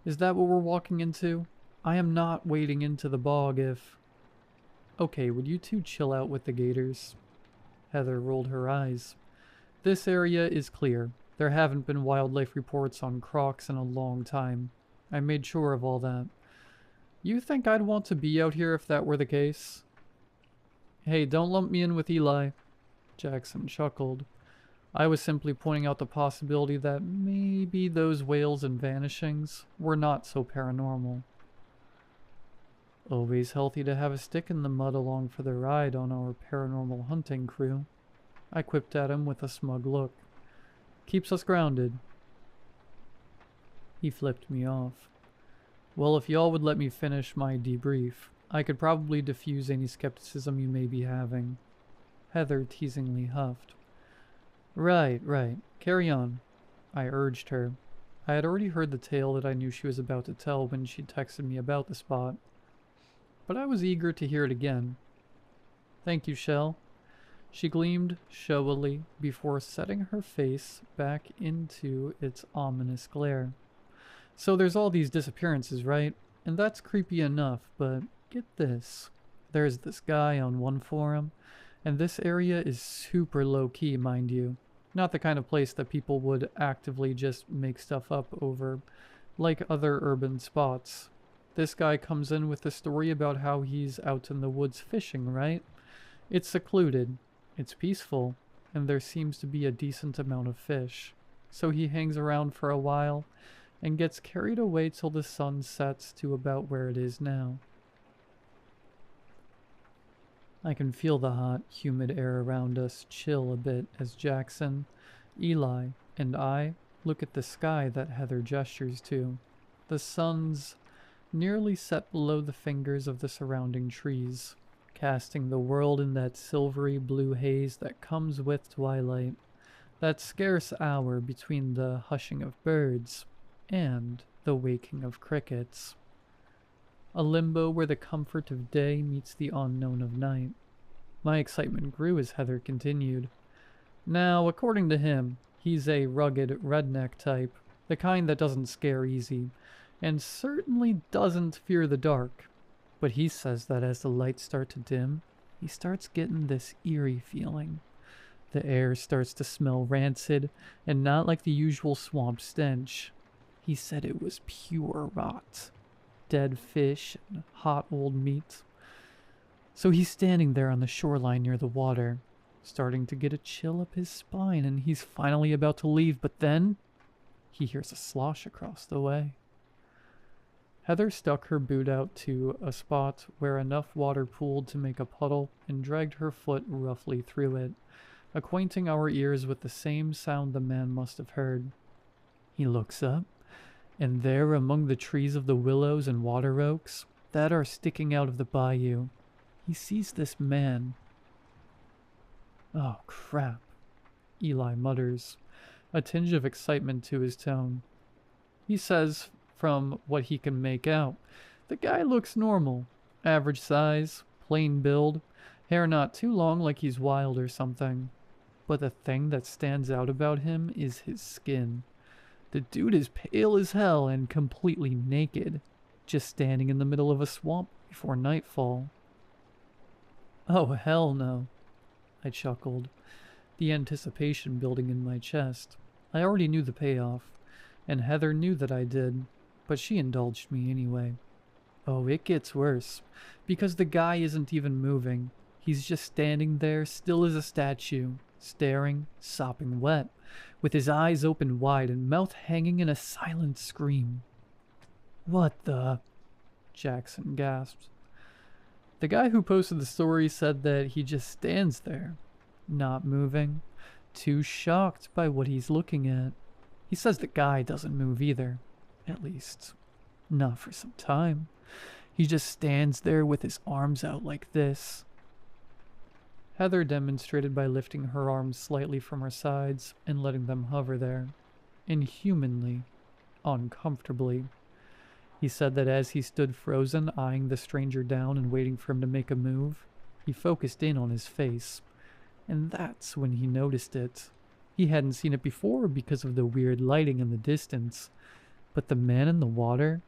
Is that what we're walking into? I am not wading into the bog if... Okay, would you two chill out with the gators? Heather rolled her eyes. This area is clear. There haven't been wildlife reports on crocs in a long time. I made sure of all that. You think I'd want to be out here if that were the case? Hey, don't lump me in with Eli. Jackson chuckled. I was simply pointing out the possibility that maybe those wails and vanishings were not so paranormal. Always healthy to have a stick in the mud along for the ride on our paranormal hunting crew. I quipped at him with a smug look. Keeps us grounded. He flipped me off. Well, if y'all would let me finish my debrief, I could probably diffuse any skepticism you may be having. Heather teasingly huffed. Right. Carry on. I urged her. I had already heard the tale that I knew she was about to tell when she texted me about the spot. But I was eager to hear it again. Thank you, Shell. She gleamed showily before setting her face back into its ominous glare. So there's all these disappearances, right? And that's creepy enough, but get this. There's this guy on one forum, and this area is super low-key, mind you. Not the kind of place that people would actively just make stuff up over, like other urban spots. This guy comes in with a story about how he's out in the woods fishing, right? It's secluded, it's peaceful, and there seems to be a decent amount of fish. So he hangs around for a while and gets carried away till the sun sets to about where it is now. I can feel the hot, humid air around us chill a bit as Jackson, Eli, and I look at the sky that Heather gestures to. The sun's nearly set below the fingers of the surrounding trees, casting the world in that silvery blue haze that comes with twilight, that scarce hour between the hushing of birds and the waking of crickets. A limbo where the comfort of day meets the unknown of night. My excitement grew as Heather continued. Now, according to him, he's a rugged redneck type, the kind that doesn't scare easy, and certainly doesn't fear the dark. But he says that as the lights start to dim, he starts getting this eerie feeling. The air starts to smell rancid, and not like the usual swamp stench. He said it was pure rot. Dead fish and hot old meat. So he's standing there on the shoreline near the water, starting to get a chill up his spine, and he's finally about to leave, but then he hears a slosh across the way. Heather stuck her boot out to a spot where enough water pooled to make a puddle and dragged her foot roughly through it, acquainting our ears with the same sound the man must have heard. He looks up, and there among the trees of the willows and water oaks that are sticking out of the bayou, he sees this man. "Oh, crap," Eli mutters, a tinge of excitement to his tone. He says, from what he can make out, the guy looks normal. Average size, plain build, hair not too long like he's wild or something. But the thing that stands out about him is his skin. The dude is pale as hell and completely naked, just standing in the middle of a swamp before nightfall. "Oh, hell no," I chuckled, the anticipation building in my chest. I already knew the payoff, and Heather knew that I did, but she indulged me anyway. "Oh, it gets worse, because the guy isn't even moving. He's just standing there, still as a statue, staring, sopping wet, with his eyes open wide and mouth hanging in a silent scream." "What the?" Jackson gasped. The guy who posted the story said that he just stands there, not moving, too shocked by what he's looking at. He says the guy doesn't move either, at least, not for some time. He just stands there with his arms out like this. Heather demonstrated by lifting her arms slightly from her sides and letting them hover there, inhumanly, uncomfortably. He said that as he stood frozen, eyeing the stranger down and waiting for him to make a move, he focused in on his face, and that's when he noticed it. He hadn't seen it before because of the weird lighting in the distance, but the man in the water,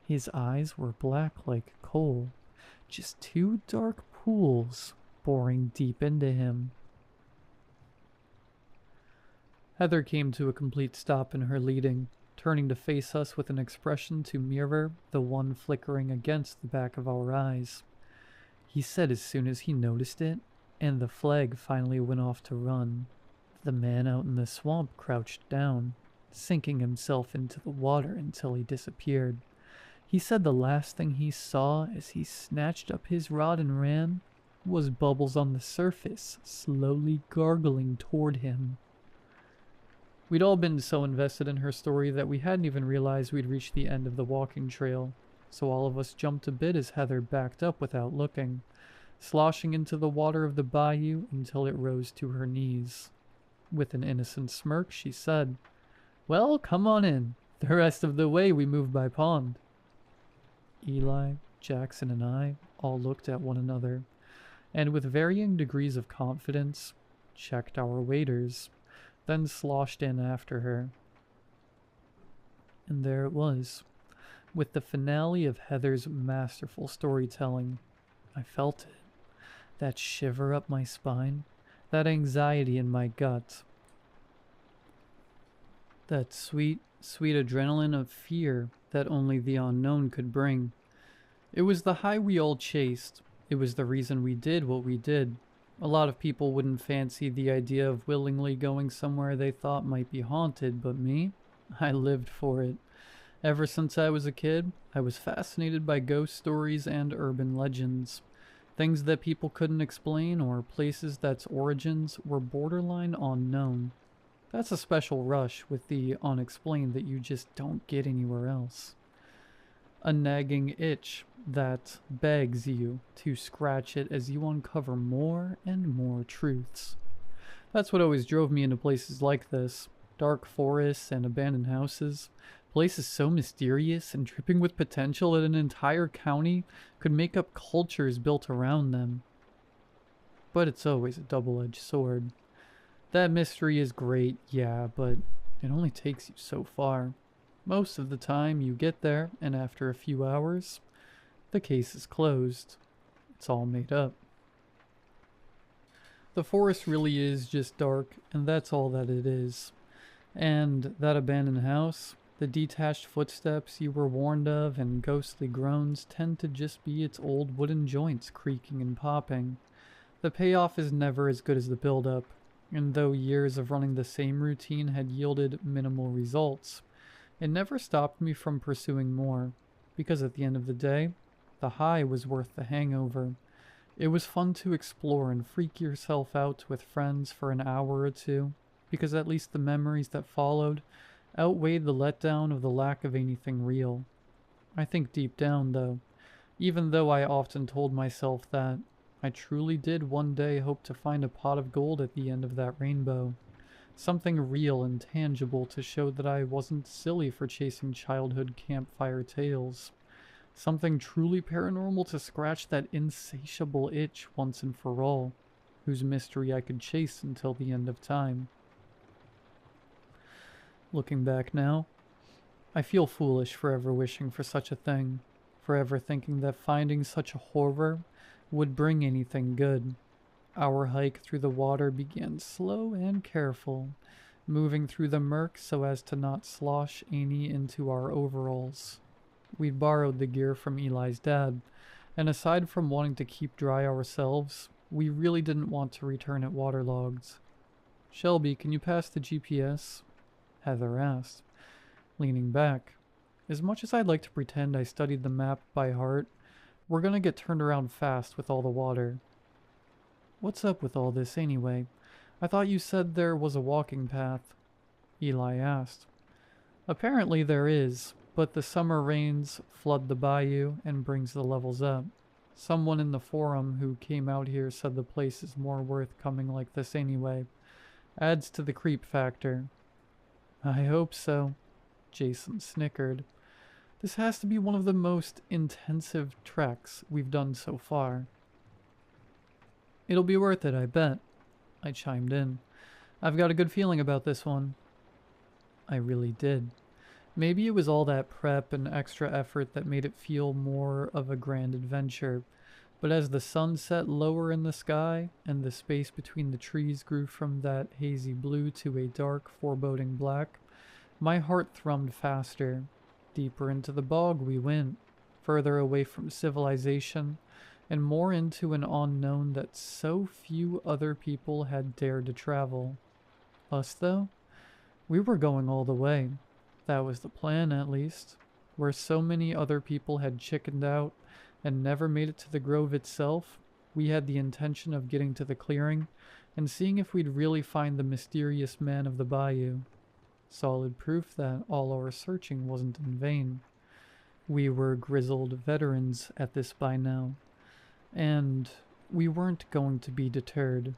his eyes were black like coal, just two dark pools boring deep into him. Heather came to a complete stop in her leading, turning to face us with an expression to mirror the one flickering against the back of our eyes. He said as soon as he noticed it, and the flag finally went off to run, the man out in the swamp crouched down, sinking himself into the water until he disappeared. He said the last thing he saw as he snatched up his rod and ran was bubbles on the surface, slowly gargling toward him. We'd all been so invested in her story that we hadn't even realized we'd reached the end of the walking trail, so all of us jumped a bit as Heather backed up without looking, sloshing into the water of the bayou until it rose to her knees. With an innocent smirk, she said, "Well, come on in. The rest of the way we move by pond." Eli, Jackson, and I all looked at one another, and with varying degrees of confidence, checked our waders, then sloshed in after her. And there it was, with the finale of Heather's masterful storytelling. I felt it, that shiver up my spine, that anxiety in my gut. That sweet, sweet adrenaline of fear that only the unknown could bring. It was the high we all chased. It was the reason we did what we did. A lot of people wouldn't fancy the idea of willingly going somewhere they thought might be haunted, but me? I lived for it. Ever since I was a kid, I was fascinated by ghost stories and urban legends. Things that people couldn't explain or places that's origins were borderline unknown. That's a special rush with the unexplained that you just don't get anywhere else. A nagging itch that begs you to scratch it as you uncover more and more truths. That's what always drove me into places like this. Dark forests and abandoned houses. Places so mysterious and dripping with potential that an entire county could make up cultures built around them. But it's always a double-edged sword. That mystery is great, yeah, but it only takes you so far. Most of the time you get there, and after a few hours, the case is closed. It's all made up. The forest really is just dark, and that's all that it is. And that abandoned house, the detached footsteps you were warned of and ghostly groans tend to just be its old wooden joints creaking and popping. The payoff is never as good as the build-up, and though years of running the same routine had yielded minimal results, it never stopped me from pursuing more, because at the end of the day, the high was worth the hangover. It was fun to explore and freak yourself out with friends for an hour or two, because at least the memories that followed outweighed the letdown of the lack of anything real. I think deep down, though, even though I often told myself that, I truly did one day hope to find a pot of gold at the end of that rainbow. Something real and tangible to show that I wasn't silly for chasing childhood campfire tales. Something truly paranormal to scratch that insatiable itch once and for all, whose mystery I could chase until the end of time. Looking back now, I feel foolish for ever wishing for such a thing, for ever thinking that finding such a horror would bring anything good. Our hike through the water began slow and careful, moving through the murk so as to not slosh any into our overalls. We'd borrowed the gear from Eli's dad, and aside from wanting to keep dry ourselves, we really didn't want to return it waterlogged. "Shelby, can you pass the GPS?" Heather asked, leaning back. As much as I'd like to pretend I studied the map by heart, we're gonna get turned around fast with all the water. "What's up with all this anyway? I thought you said there was a walking path," Eli asked. "Apparently there is, but the summer rains flood the bayou and brings the levels up. Someone in the forum who came out here said the place is more worth coming like this anyway. Adds to the creep factor." "I hope so," Jason snickered. "This has to be one of the most intensive treks we've done so far." "It'll be worth it, I bet," I chimed in. "I've got a good feeling about this one." I really did. Maybe it was all that prep and extra effort that made it feel more of a grand adventure, but as the sun set lower in the sky and the space between the trees grew from that hazy blue to a dark, foreboding black, my heart thrummed faster. Deeper into the bog we went, further away from civilization, and more into an unknown that so few other people had dared to travel. Us, though? We were going all the way. That was the plan, at least. Where so many other people had chickened out and never made it to the grove itself, we had the intention of getting to the clearing and seeing if we'd really find the mysterious man of the bayou. Solid proof that all our searching wasn't in vain. We were grizzled veterans at this by now. And we weren't going to be deterred.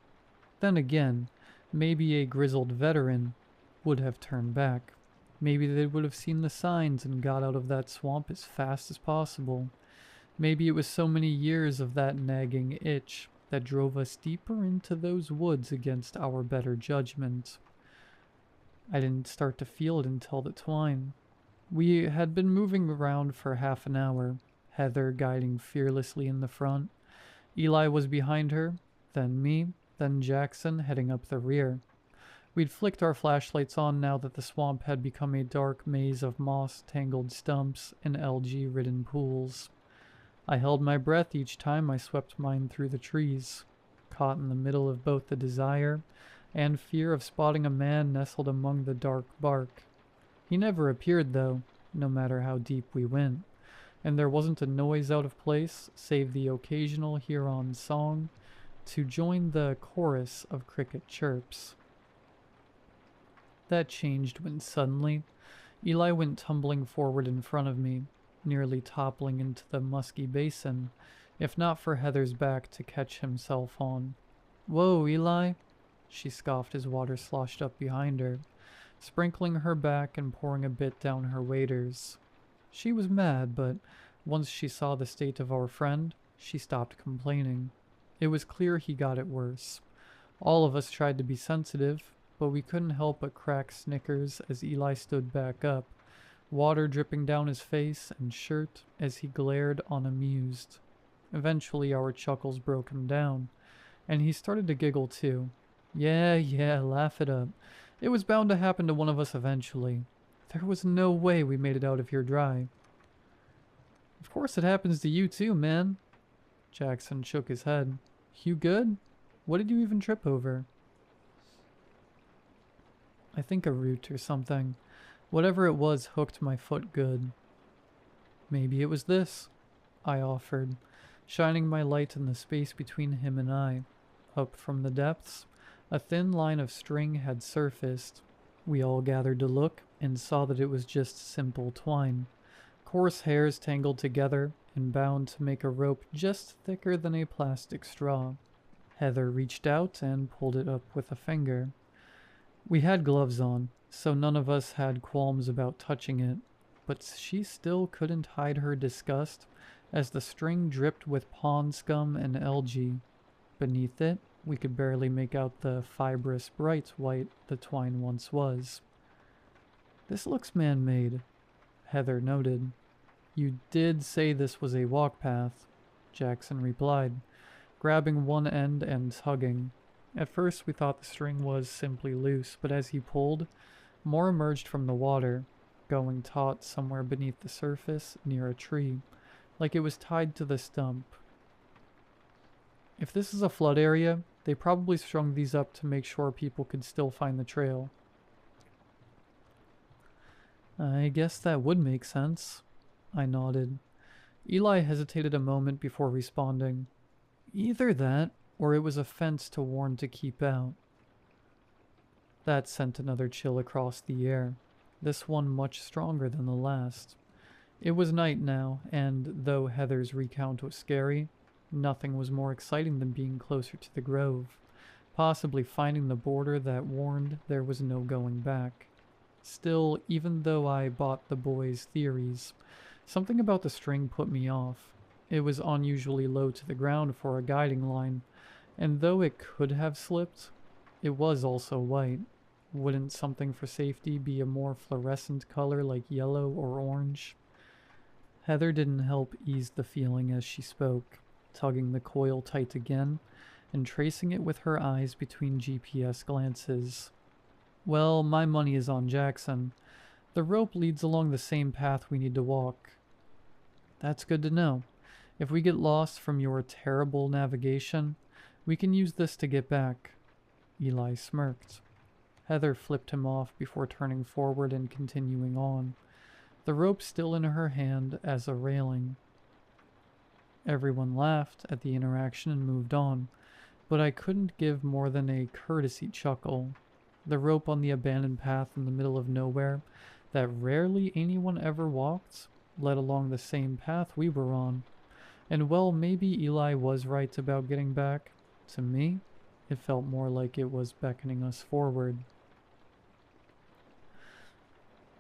Then again, maybe a grizzled veteran would have turned back. Maybe they would have seen the signs and got out of that swamp as fast as possible. Maybe it was so many years of that nagging itch that drove us deeper into those woods against our better judgment. I didn't start to feel it until the twine. We had been moving around for half an hour, Heather guiding fearlessly in the front. Eli was behind her, then me, then Jackson heading up the rear. We'd flicked our flashlights on now that the swamp had become a dark maze of moss-tangled stumps and algae-ridden pools. I held my breath each time I swept mine through the trees, caught in the middle of both the desire and fear of spotting a man nestled among the dark bark. He never appeared, though, no matter how deep we went, and there wasn't a noise out of place save the occasional Huron song to join the chorus of cricket chirps. That changed when suddenly Eli went tumbling forward in front of me, nearly toppling into the musky basin, if not for Heather's back to catch himself on. "Whoa, Eli," she scoffed as water sloshed up behind her, sprinkling her back and pouring a bit down her waders. She was mad, but once she saw the state of our friend, she stopped complaining. It was clear he got it worse. All of us tried to be sensitive, but we couldn't help but crack snickers as Eli stood back up, water dripping down his face and shirt as he glared unamused. Eventually our chuckles broke him down, and he started to giggle too. Yeah, laugh it up. It was bound to happen to one of us eventually. There was no way we made it out of here dry. "Of course it happens to you too, man." Jackson shook his head. "You good? What did you even trip over?" "I think a root or something. Whatever it was hooked my foot good." "Maybe it was this," I offered, shining my light in the space between him and I. Up from the depths, a thin line of string had surfaced. We all gathered to look and saw that it was just simple twine. Coarse hairs tangled together and bound to make a rope just thicker than a plastic straw. Heather reached out and pulled it up with a finger. We had gloves on, so none of us had qualms about touching it, but she still couldn't hide her disgust as the string dripped with pond scum and algae. Beneath it, we could barely make out the fibrous bright white the twine once was. "This looks man-made," Heather noted. "You did say this was a walk path," Jackson replied, grabbing one end and tugging. At first we thought the string was simply loose, but as he pulled, more emerged from the water, going taut somewhere beneath the surface near a tree, like it was tied to the stump. "If this is a flood area, they probably strung these up to make sure people could still find the trail." "I guess that would make sense," I nodded. Eli hesitated a moment before responding. "Either that, or it was a fence to warn to keep out." That sent another chill across the air, this one much stronger than the last. It was night now, and though Heather's recount was scary, nothing was more exciting than being closer to the grove, possibly finding the border that warned there was no going back. Still, even though I bought the boys' theories, something about the string put me off. It was unusually low to the ground for a guiding line, and though it could have slipped, it was also white. Wouldn't something for safety be a more fluorescent color like yellow or orange? Heather didn't help ease the feeling as she spoke, tugging the coil tight again and tracing it with her eyes between GPS glances. "Well, my money is on Jackson. The rope leads along the same path we need to walk." "That's good to know. If we get lost from your terrible navigation, we can use this to get back." Eli smirked. Heather flipped him off before turning forward and continuing on, the rope still in her hand as a railing. Everyone laughed at the interaction and moved on, but I couldn't give more than a courtesy chuckle. The rope on the abandoned path in the middle of nowhere that rarely anyone ever walked, led along the same path we were on. And well, maybe Eli was right about getting back. To me, it felt more like it was beckoning us forward.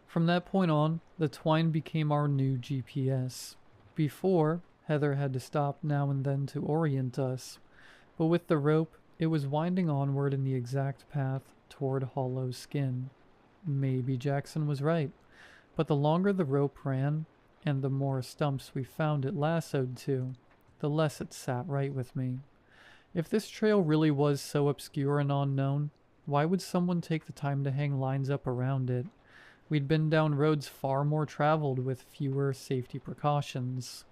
From that point on, the twine became our new GPS. Before, Heather had to stop now and then to orient us, but with the rope, it was winding onward in the exact path toward hollow skin. Maybe Jackson was right, but the longer the rope ran, and the more stumps we found it lassoed to, the less it sat right with me. If this trail really was so obscure and unknown, Why would someone take the time to hang lines up around it? We'd been down roads far more traveled with fewer safety precautions.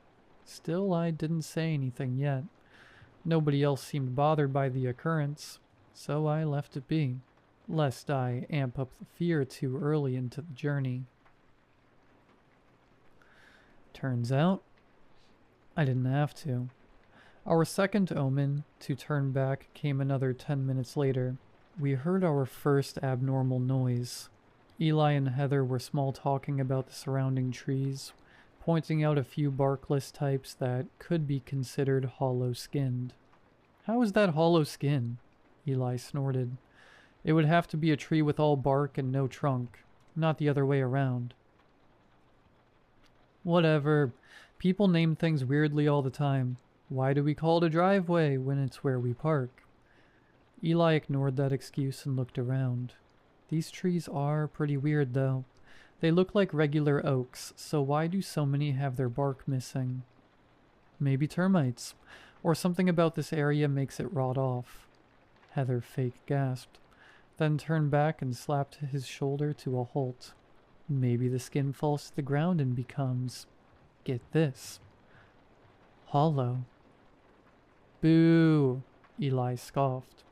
Still, I didn't say anything yet. Nobody else seemed bothered by the occurrence, so I left it be, lest I amp up the fear too early into the journey. Turns out, I didn't have to. Our second omen to turn back came another 10 minutes later. We heard our first abnormal noise. Eli and Heather were small talking about the surrounding trees, pointing out a few barkless types that could be considered hollow-skinned. How is that hollow skin? Eli snorted. It would have to be a tree with all bark and no trunk, not the other way around. Whatever. People name things weirdly all the time. Why do we call it a driveway when it's where we park? Eli ignored that excuse and looked around. These trees are pretty weird, though. They look like regular oaks, so why do so many have their bark missing? Maybe termites, or something about this area makes it rot off. Heather fake gasped, then turned back and slapped his shoulder to a halt. Maybe the skin falls to the ground and becomes, get this, hollow. Boo, Eli scoffed.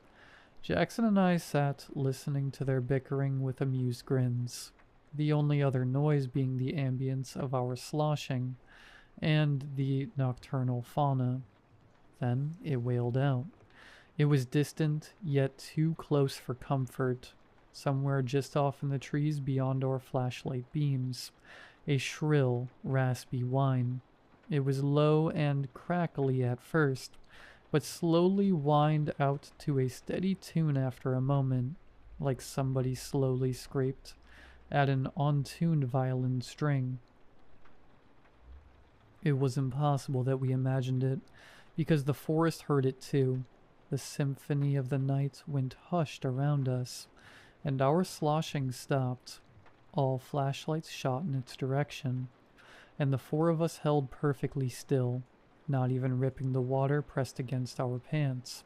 Jackson and I sat listening to their bickering with amused grins, the only other noise being the ambience of our sloshing and the nocturnal fauna. Then it wailed out. It was distant, yet too close for comfort, somewhere just off in the trees beyond our flashlight beams. A shrill, raspy whine. It was low and crackly at first, but slowly whined out to a steady tune after a moment, like somebody slowly scraped at an untuned violin string. It was impossible that we imagined it, because the forest heard it too. The symphony of the night went hushed around us, and our sloshing stopped. All flashlights shot in its direction, and the four of us held perfectly still, not even ripping the water pressed against our pants.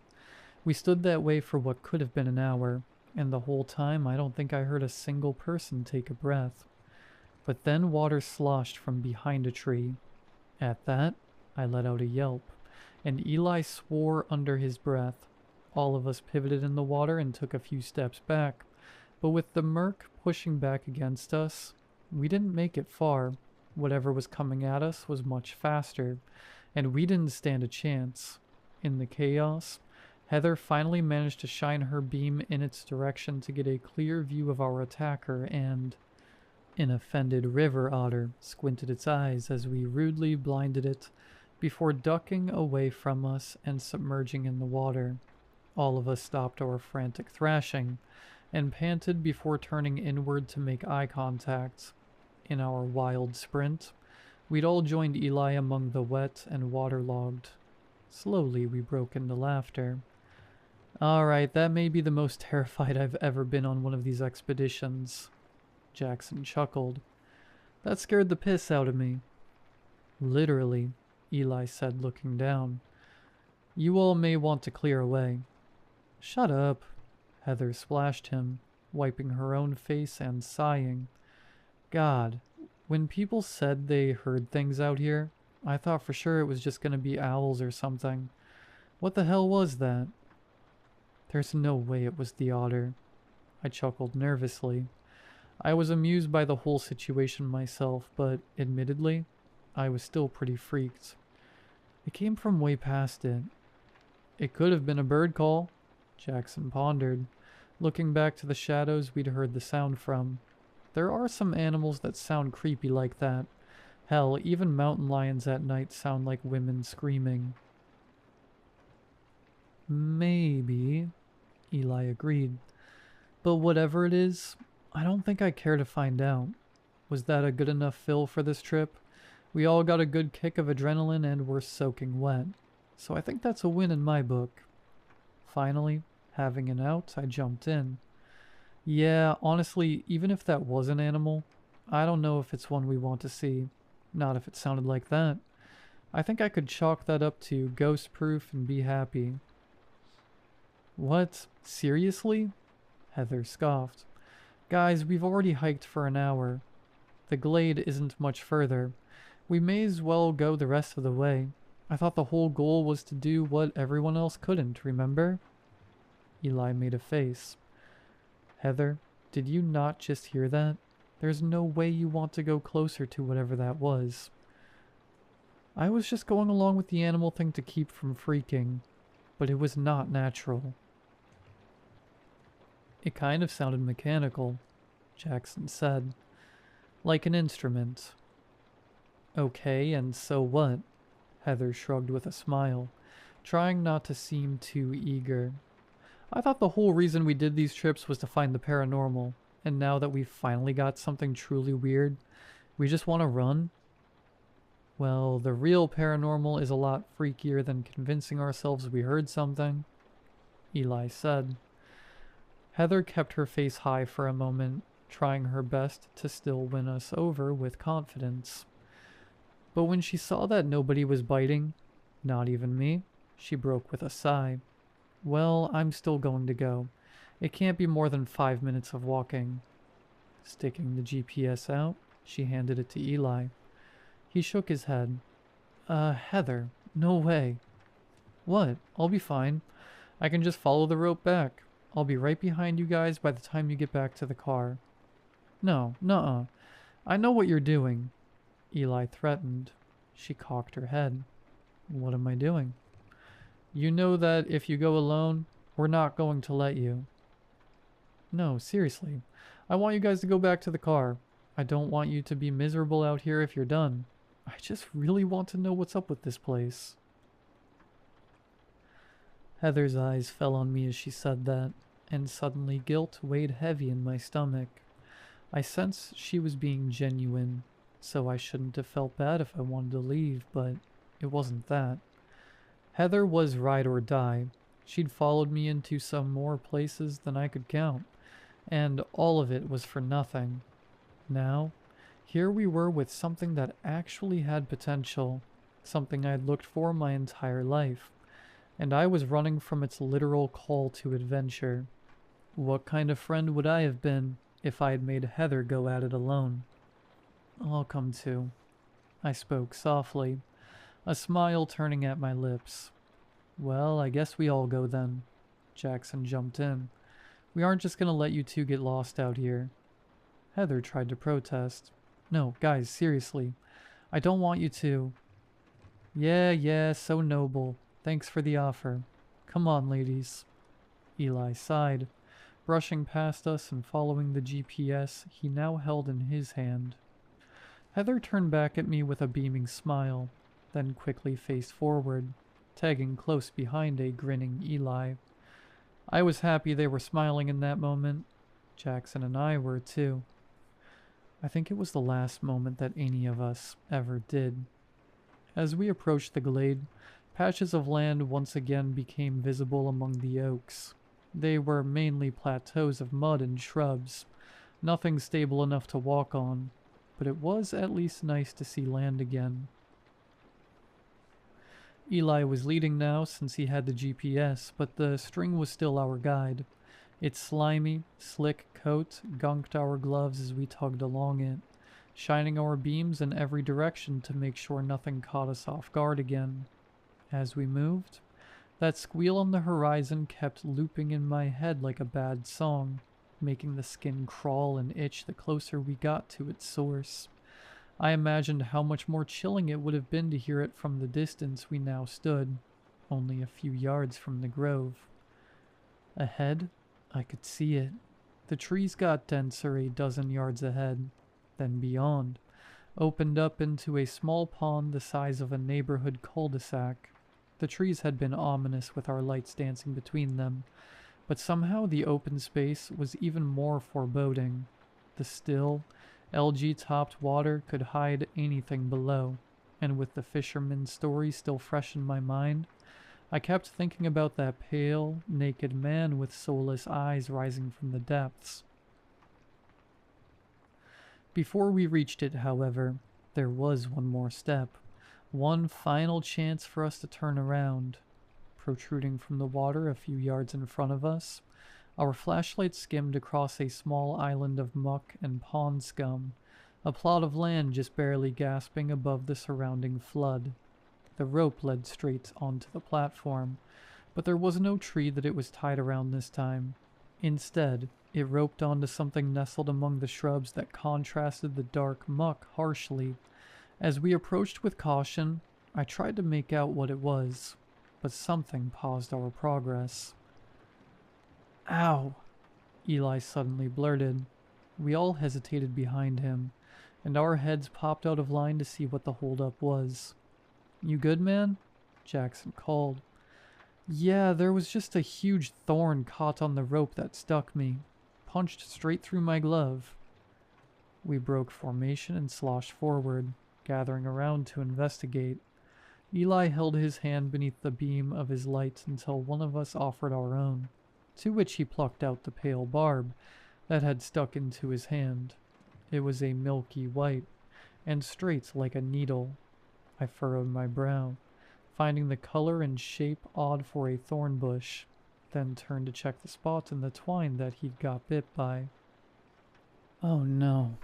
We stood that way for what could have been an hour, and the whole time I don't think I heard a single person take a breath. But then water sloshed from behind a tree. At that, I let out a yelp, and Eli swore under his breath. All of us pivoted in the water and took a few steps back, but with the murk pushing back against us, we didn't make it far. Whatever was coming at us was much faster, and we didn't stand a chance. In the chaos, Heather finally managed to shine her beam in its direction to get a clear view of our attacker, and an offended river otter squinted its eyes as we rudely blinded it before ducking away from us and submerging in the water. All of us stopped our frantic thrashing and panted before turning inward to make eye contact. In our wild sprint, we'd all joined Eli among the wet and waterlogged. Slowly, we broke into laughter. Alright, that may be the most terrified I've ever been on one of these expeditions. Jackson chuckled. That scared the piss out of me. Literally, Eli said, looking down. You all may want to clear away. Shut up, Heather splashed him, wiping her own face and sighing. God, when people said they heard things out here, I thought for sure it was just going to be owls or something. What the hell was that? There's no way it was the otter. I chuckled nervously. I was amused by the whole situation myself, but admittedly, I was still pretty freaked. It came from way past it. It could have been a bird call, Jackson pondered, looking back to the shadows we'd heard the sound from. There are some animals that sound creepy like that. Hell, even mountain lions at night sound like women screaming. Maybe, Eli agreed. But whatever it is, I don't think I care to find out. Was that a good enough fill for this trip? We all got a good kick of adrenaline and were soaking wet. So I think that's a win in my book. Finally, having an out, I jumped in. Yeah, honestly, even if that was an animal, I don't know if it's one we want to see. Not if it sounded like that. I think I could chalk that up to ghost proof and be happy. What? Seriously? Heather scoffed. Guys, we've already hiked for an hour. The glade isn't much further. We may as well go the rest of the way. I thought the whole goal was to do what everyone else couldn't, remember? Eli made a face. Heather, did you not just hear that? There's no way you want to go closer to whatever that was. I was just going along with the animal thing to keep from freaking, but it was not natural. It kind of sounded mechanical, Jackson said. Like an instrument. Okay, and so what? Heather shrugged with a smile, trying not to seem too eager. I thought the whole reason we did these trips was to find the paranormal, and now that we've finally got something truly weird, we just want to run? Well, the real paranormal is a lot freakier than convincing ourselves we heard something, Eli said. Heather kept her face high for a moment, trying her best to still win us over with confidence. But when she saw that nobody was biting, not even me, she broke with a sigh. Well, I'm still going to go. It can't be more than 5 minutes of walking. Sticking the GPS out, she handed it to Eli. He shook his head. Heather, no way. What? I'll be fine. I can just follow the rope back. I'll be right behind you guys by the time you get back to the car. No, nuh-uh. I know what you're doing, Eli threatened. She cocked her head. What am I doing? You know that if you go alone, we're not going to let you. No, seriously. I want you guys to go back to the car. I don't want you to be miserable out here if you're done. I just really want to know what's up with this place. Heather's eyes fell on me as she said that, and suddenly guilt weighed heavy in my stomach. I sensed she was being genuine, so I shouldn't have felt bad if I wanted to leave, but it wasn't that. Heather was ride or die. She'd followed me into some more places than I could count, and all of it was for nothing. Now, here we were with something that actually had potential, something I'd looked for my entire life, and I was running from its literal call to adventure. What kind of friend would I have been if I had made Heather go at it alone? I'll come to. I spoke softly, a smile turning at my lips. Well, I guess we all go then. Jackson jumped in. We aren't just gonna let you two get lost out here. Heather tried to protest. No, guys, seriously. I don't want you to. Yeah, so noble. Thanks for the offer. Come on, ladies. Eli sighed, brushing past us and following the GPS he now held in his hand. Heather turned back at me with a beaming smile, then quickly faced forward, tagging close behind a grinning Eli. I was happy they were smiling in that moment. Jackson and I were too. I think it was the last moment that any of us ever did. As we approached the glade, patches of land once again became visible among the oaks. They were mainly plateaus of mud and shrubs, nothing stable enough to walk on, but it was at least nice to see land again. Eli was leading now since he had the GPS, but the string was still our guide. Its slimy, slick coat gunked our gloves as we tugged along it, shining our beams in every direction to make sure nothing caught us off guard again. As we moved, that squeal on the horizon kept looping in my head like a bad song, making the skin crawl and itch the closer we got to its source. I imagined how much more chilling it would have been to hear it from the distance we now stood, only a few yards from the grove. Ahead, I could see it. The trees got denser a dozen yards ahead, then beyond, opened up into a small pond the size of a neighborhood cul-de-sac. The trees had been ominous with our lights dancing between them, but somehow the open space was even more foreboding. The still, algae-topped water could hide anything below, and with the fisherman's story still fresh in my mind, I kept thinking about that pale, naked man with soulless eyes rising from the depths. Before we reached it, however, there was one more step, one final chance for us to turn around. Protruding from the water a few yards in front of us, Our flashlight skimmed across a small island of muck and pond scum, a plot of land just barely gasping above the surrounding flood. The rope led straight onto the platform, but there was no tree that it was tied around this time. Instead, it roped onto something nestled among the shrubs that contrasted the dark muck harshly. As we approached with caution, I tried to make out what it was, but something paused our progress. "Ow!" Eli suddenly blurted. We all hesitated behind him, and our heads popped out of line to see what the holdup was. "You good, man?" Jackson called. "Yeah, there was just a huge thorn caught on the rope that stuck me. Punched straight through my glove." We broke formation and sloshed forward, gathering around to investigate. Eli held his hand beneath the beam of his light until one of us offered our own, to which he plucked out the pale barb that had stuck into his hand. It was a milky white, and straight like a needle. I furrowed my brow, finding the color and shape odd for a thorn bush, then turned to check the spot in the twine that he'd got bit by. "Oh no,"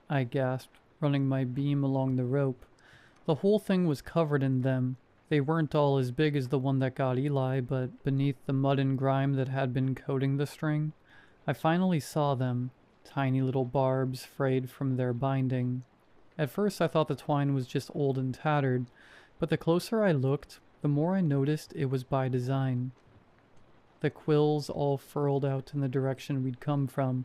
I gasped, running my beam along the rope. The whole thing was covered in them. They weren't all as big as the one that got Eli, but beneath the mud and grime that had been coating the string, I finally saw them, tiny little barbs frayed from their binding. At first I thought the twine was just old and tattered, but the closer I looked, the more I noticed it was by design. The quills all furled out in the direction we'd come from,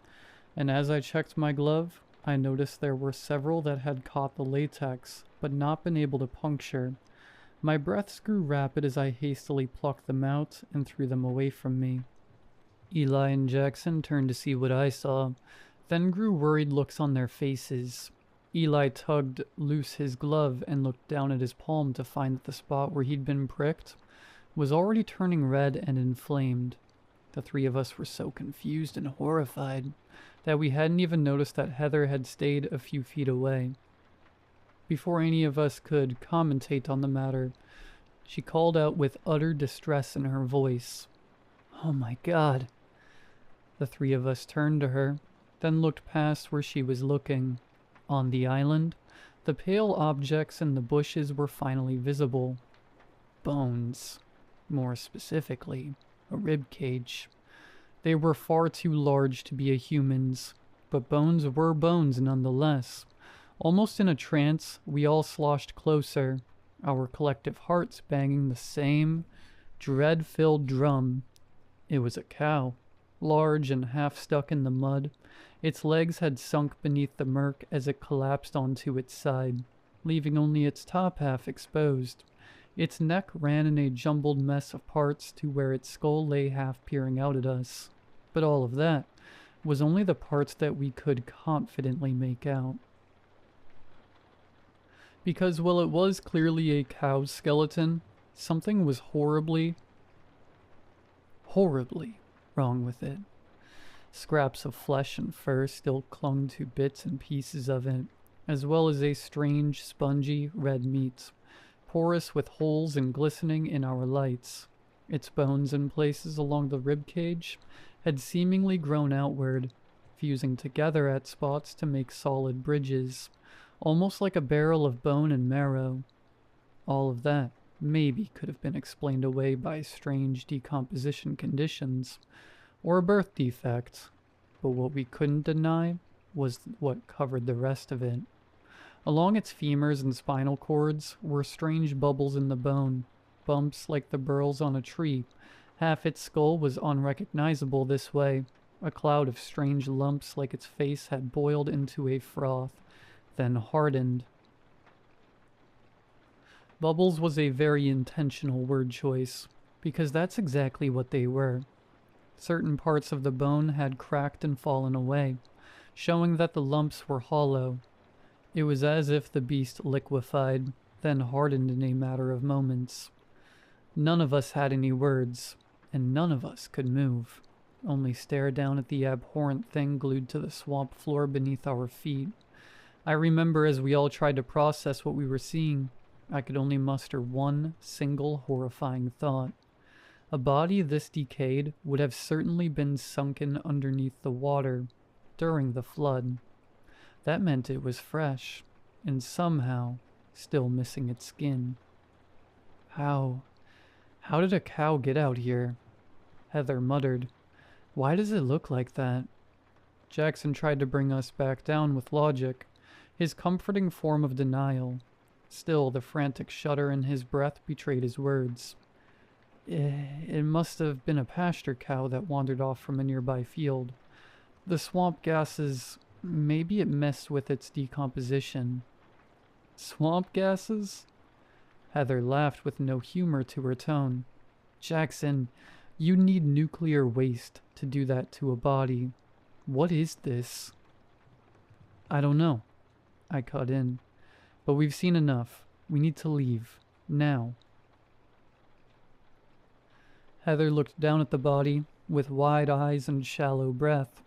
and as I checked my glove, I noticed there were several that had caught the latex, but not been able to puncture. My breaths grew rapid as I hastily plucked them out and threw them away from me. Eli and Jackson turned to see what I saw, then grew worried looks on their faces. Eli tugged loose his glove and looked down at his palm to find that the spot where he'd been pricked was already turning red and inflamed. The three of us were so confused and horrified that we hadn't even noticed that Heather had stayed a few feet away. Before any of us could commentate on the matter, she called out with utter distress in her voice, "Oh my God." The three of us turned to her, then looked past where she was looking. On the island, the pale objects in the bushes were finally visible. Bones. More specifically, a rib cage. They were far too large to be a human's, but bones were bones nonetheless. Almost in a trance, we all sloshed closer, our collective hearts banging the same dread-filled drum. It was a cow, large and half stuck in the mud. Its legs had sunk beneath the murk as it collapsed onto its side, leaving only its top half exposed. Its neck ran in a jumbled mess of parts to where its skull lay half peering out at us. But all of that was only the parts that we could confidently make out. Because while it was clearly a cow's skeleton, something was horribly wrong with it. Scraps of flesh and fur still clung to bits and pieces of it, as well as a strange, spongy red meat, porous with holes and glistening in our lights. Its bones in places along the rib cage had seemingly grown outward, fusing together at spots to make solid bridges, almost like a barrel of bone and marrow. All of that maybe could have been explained away by strange decomposition conditions, or a birth defect, but what we couldn't deny was what covered the rest of it. Along its femurs and spinal cords were strange bubbles in the bone, bumps like the burls on a tree. Half its skull was unrecognizable this way, a cloud of strange lumps like its face had boiled into a froth, then hardened. Bubbles was a very intentional word choice, because that's exactly what they were. Certain parts of the bone had cracked and fallen away, showing that the lumps were hollow. It was as if the beast liquefied, then hardened in a matter of moments. None of us had any words, and none of us could move, only stare down at the abhorrent thing glued to the swamp floor beneath our feet. I remember as we all tried to process what we were seeing, I could only muster one single horrifying thought. A body this decayed would have certainly been sunken underneath the water during the flood. That meant it was fresh, and somehow still missing its skin. How did a cow get out here? Heather muttered. Why does it look like that? Jackson tried to bring us back down with logic, his comforting form of denial. Still, the frantic shudder in his breath betrayed his words. It must have been a pasture cow that wandered off from a nearby field. The swamp gases, maybe it messed with its decomposition. Swamp gases? Heather laughed with no humor to her tone. Jackson, you need nuclear waste to do that to a body. What is this? I don't know. I cut in. But we've seen enough. We need to leave. Now. Heather looked down at the body with wide eyes and shallow breath,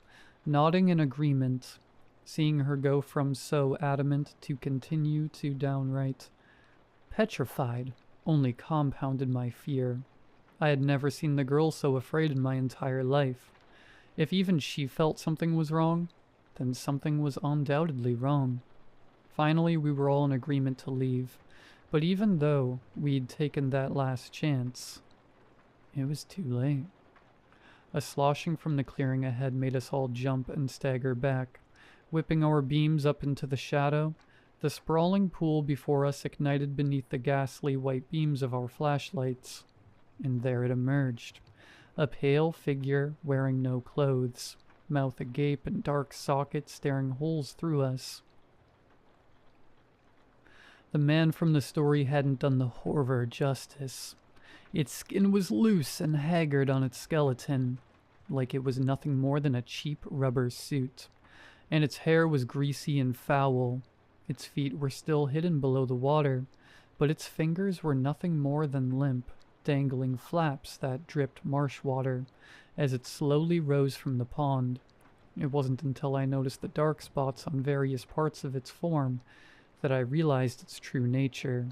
nodding in agreement. Seeing her go from so adamant to continue to downright petrified only compounded my fear. I had never seen the girl so afraid in my entire life. If even she felt something was wrong, then something was undoubtedly wrong. Finally, we were all in agreement to leave, but even though we'd taken that last chance, it was too late. A sloshing from the clearing ahead made us all jump and stagger back. Whipping our beams up into the shadow, the sprawling pool before us ignited beneath the ghastly white beams of our flashlights. And there it emerged. A pale figure wearing no clothes, mouth agape and dark sockets staring holes through us. The man from the story hadn't done the horror justice. Its skin was loose and haggard on its skeleton, like it was nothing more than a cheap rubber suit. And its hair was greasy and foul. Its feet were still hidden below the water, but its fingers were nothing more than limp, dangling flaps that dripped marsh water as it slowly rose from the pond. It wasn't until I noticed the dark spots on various parts of its form that I realized its true nature.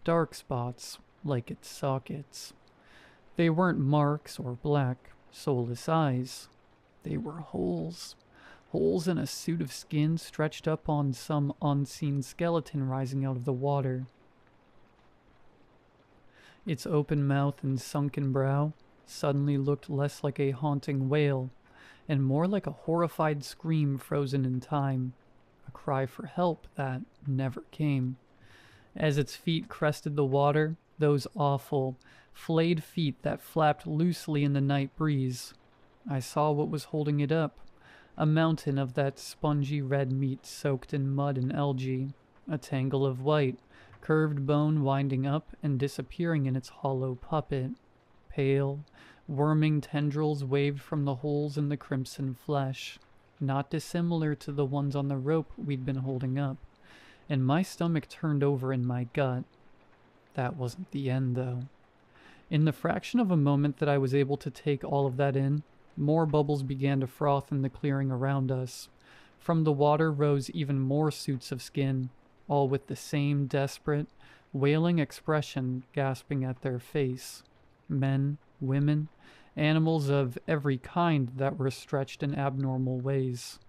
Dark spots, like its sockets. They weren't marks or black, soulless eyes. They were holes. Holes in a suit of skin stretched up on some unseen skeleton rising out of the water. Its open mouth and sunken brow suddenly looked less like a haunting wail, and more like a horrified scream frozen in time, a cry for help that never came. As its feet crested the water, those awful, flayed feet that flapped loosely in the night breeze, I saw what was holding it up. A mountain of that spongy red meat soaked in mud and algae, a tangle of white, curved bone winding up and disappearing in its hollow puppet. Pale, worming tendrils waved from the holes in the crimson flesh, not dissimilar to the ones on the rope we'd been holding up, and my stomach turned over in my gut. That wasn't the end, though. In the fraction of a moment that I was able to take all of that in, more bubbles began to froth in the clearing around us. From the water rose even more suits of skin, all with the same desperate, wailing expression gasping at their face. Men, women, animals of every kind that were stretched in abnormal ways.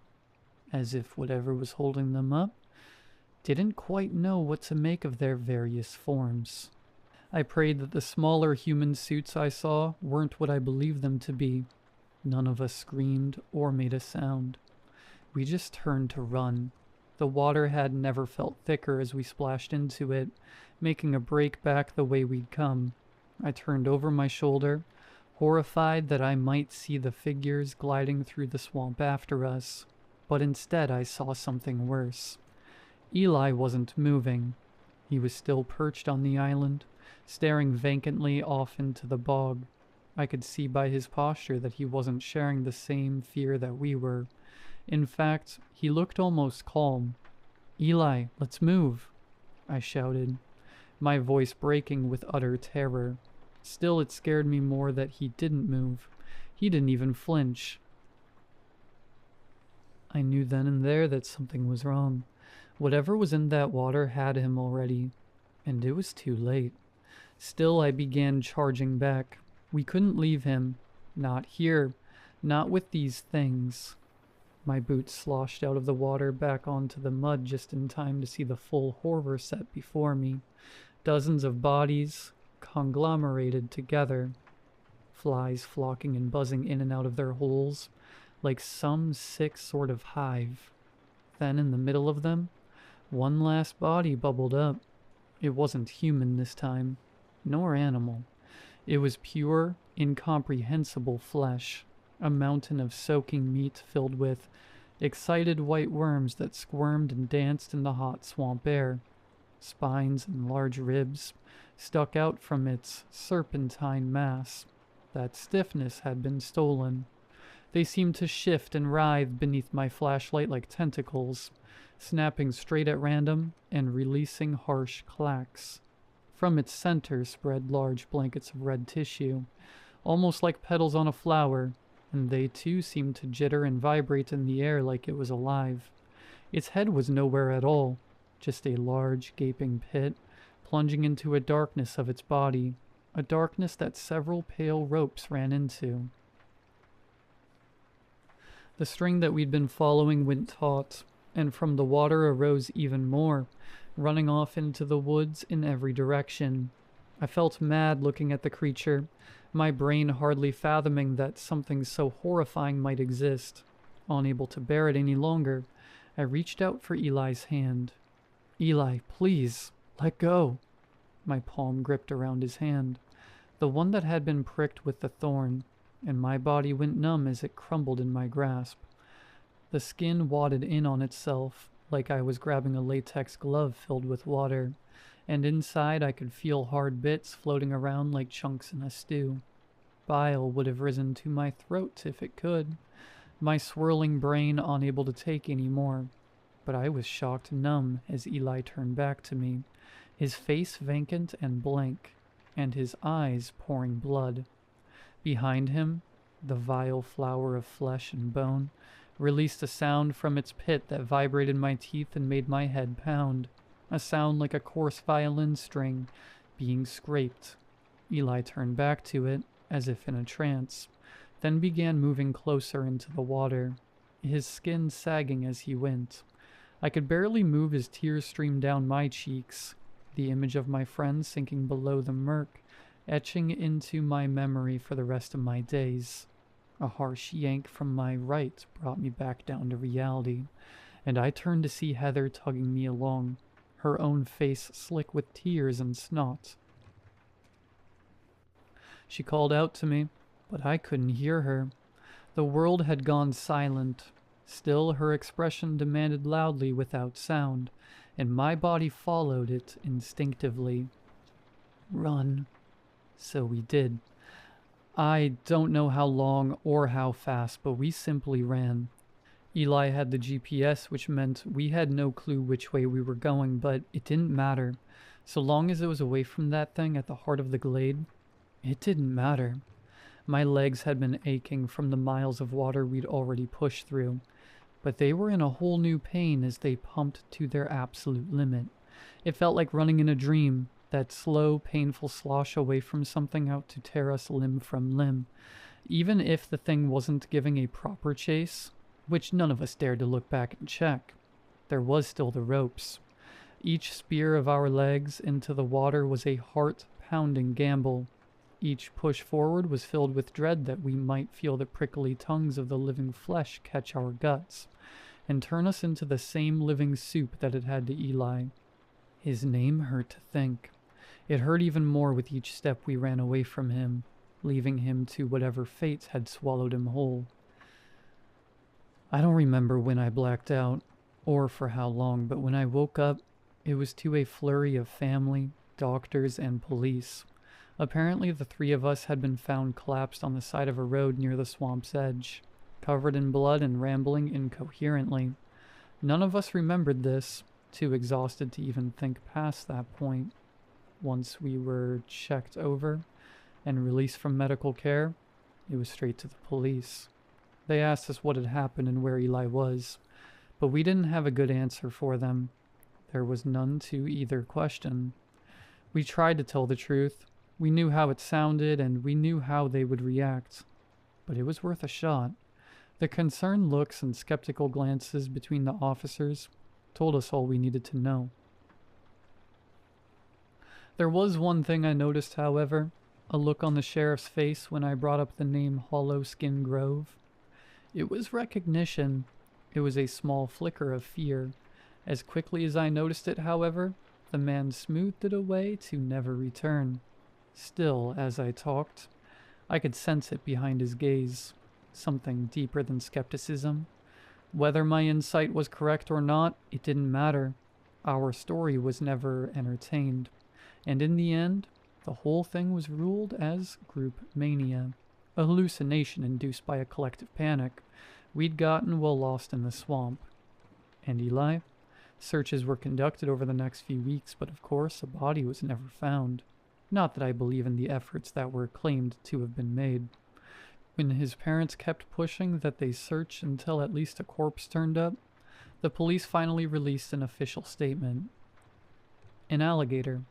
As if whatever was holding them up didn't quite know what to make of their various forms. I prayed that the smaller human suits I saw weren't what I believed them to be. None of us screamed or made a sound. We just turned to run. The water had never felt thicker as we splashed into it, making a break back the way we'd come. I turned over my shoulder, horrified that I might see the figures gliding through the swamp after us, but instead I saw something worse. Eli wasn't moving. He was still perched on the island, staring vacantly off into the bog. I could see by his posture that he wasn't sharing the same fear that we were. In fact, he looked almost calm. "Eli, let's move," I shouted, my voice breaking with utter terror. Still, it scared me more that he didn't move. He didn't even flinch. I knew then and there that something was wrong. Whatever was in that water had him already, and it was too late. Still, I began charging back. We couldn't leave him. Not here. Not with these things. My boots sloshed out of the water back onto the mud just in time to see the full horror set before me. Dozens of bodies conglomerated together. Flies flocking and buzzing in and out of their holes like some sick sort of hive. Then in the middle of them, one last body bubbled up. It wasn't human this time, nor animal. It was pure, incomprehensible flesh, a mountain of soaking meat filled with excited white worms that squirmed and danced in the hot swamp air. Spines and large ribs stuck out from its serpentine mass. That stiffness had been stolen. They seemed to shift and writhe beneath my flashlight like tentacles, snapping straight at random and releasing harsh clacks. From its center spread large blankets of red tissue, almost like petals on a flower, and they too seemed to jitter and vibrate in the air like it was alive. Its head was nowhere at all, just a large gaping pit plunging into a darkness of its body, a darkness that several pale ropes ran into. The string that we'd been following went taut, and from the water arose even more, running off into the woods in every direction. I felt mad looking at the creature, my brain hardly fathoming that something so horrifying might exist. Unable to bear it any longer, I reached out for Eli's hand. "Eli, please, let go." My palm gripped around his hand, the one that had been pricked with the thorn, and my body went numb as it crumbled in my grasp. The skin wadded in on itself, like I was grabbing a latex glove filled with water, and inside I could feel hard bits floating around like chunks in a stew. Bile would have risen to my throat if it could, my swirling brain unable to take any more. But I was shocked numb as Eli turned back to me, his face vacant and blank, and his eyes pouring blood. Behind him, the vile flower of flesh and bone released a sound from its pit that vibrated my teeth and made my head pound, a sound like a coarse violin string being scraped. Eli turned back to it, as if in a trance, then began moving closer into the water, his skin sagging as he went. I could barely move as tears streamed down my cheeks, the image of my friend sinking below the murk, etching into my memory for the rest of my days. A harsh yank from my right brought me back down to reality, and I turned to see Heather tugging me along, her own face slick with tears and snot. She called out to me, but I couldn't hear her. The world had gone silent. Still, her expression demanded loudly without sound, and my body followed it instinctively. Run. So we did. I don't know how long or how fast, but we simply ran. Eli had the GPS, which meant we had no clue which way we were going, but it didn't matter. So long as it was away from that thing at the heart of the glade, it didn't matter. My legs had been aching from the miles of water we'd already pushed through, but they were in a whole new pain as they pumped to their absolute limit. It felt like running in a dream, that slow, painful slosh away from something out to tear us limb from limb. Even if the thing wasn't giving a proper chase, which none of us dared to look back and check, there was still the ropes. Each spear of our legs into the water was a heart-pounding gamble. Each push forward was filled with dread that we might feel the prickly tongues of the living flesh catch our guts, and turn us into the same living soup that it had to Eli. His name hurt to think. It hurt even more with each step we ran away from him, leaving him to whatever fate had swallowed him whole. I don't remember when I blacked out, or for how long, but when I woke up, it was to a flurry of family, doctors, and police. Apparently the three of us had been found collapsed on the side of a road near the swamp's edge, covered in blood and rambling incoherently. None of us remembered this, too exhausted to even think past that point. Once we were checked over and released from medical care, it was straight to the police. They asked us what had happened and where Eli was, but we didn't have a good answer for them. There was none to either question. We tried to tell the truth, We knew how it sounded, and we knew how they would react. But it was worth a shot. The concerned looks and skeptical glances between the officers told us all we needed to know. There was one thing I noticed, however, a look on the sheriff's face when I brought up the name Hollow Skin Grove. It was recognition. It was a small flicker of fear. As quickly as I noticed it, however, the man smoothed it away to never return. Still, as I talked, I could sense it behind his gaze. Something deeper than skepticism. Whether my insight was correct or not, it didn't matter. Our story was never entertained. And in the end, the whole thing was ruled as group mania. A hallucination induced by a collective panic we'd gotten while lost in the swamp. And Eli? Searches were conducted over the next few weeks, but of course a body was never found. Not that I believe in the efforts that were claimed to have been made. When his parents kept pushing that they search until at least a corpse turned up, the police finally released an official statement. An alligator.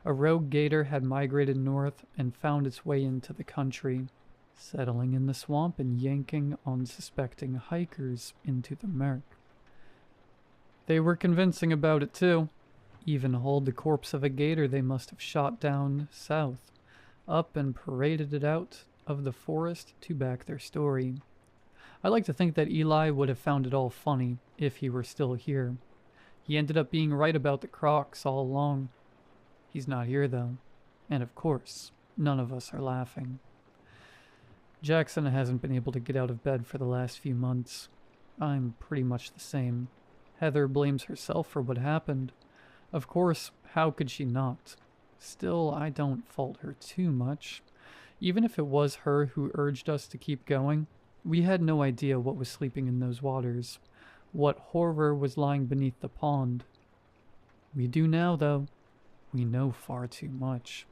A rogue gator had migrated north and found its way into the country, settling in the swamp and yanking unsuspecting hikers into the murk. They were convincing about it too. Even hauled the corpse of a gator they must have shot down south, up and paraded it out of the forest to back their story. I like to think that Eli would have found it all funny if he were still here. He ended up being right about the crocs all along. He's not here though, and of course, none of us are laughing. Jackson hasn't been able to get out of bed for the last few months. I'm pretty much the same. Heather blames herself for what happened. Of course, how could she not? Still, I don't fault her too much. Even if it was her who urged us to keep going, we had no idea what was sleeping in those waters, what horror was lying beneath the pond. We do now, though. We know far too much.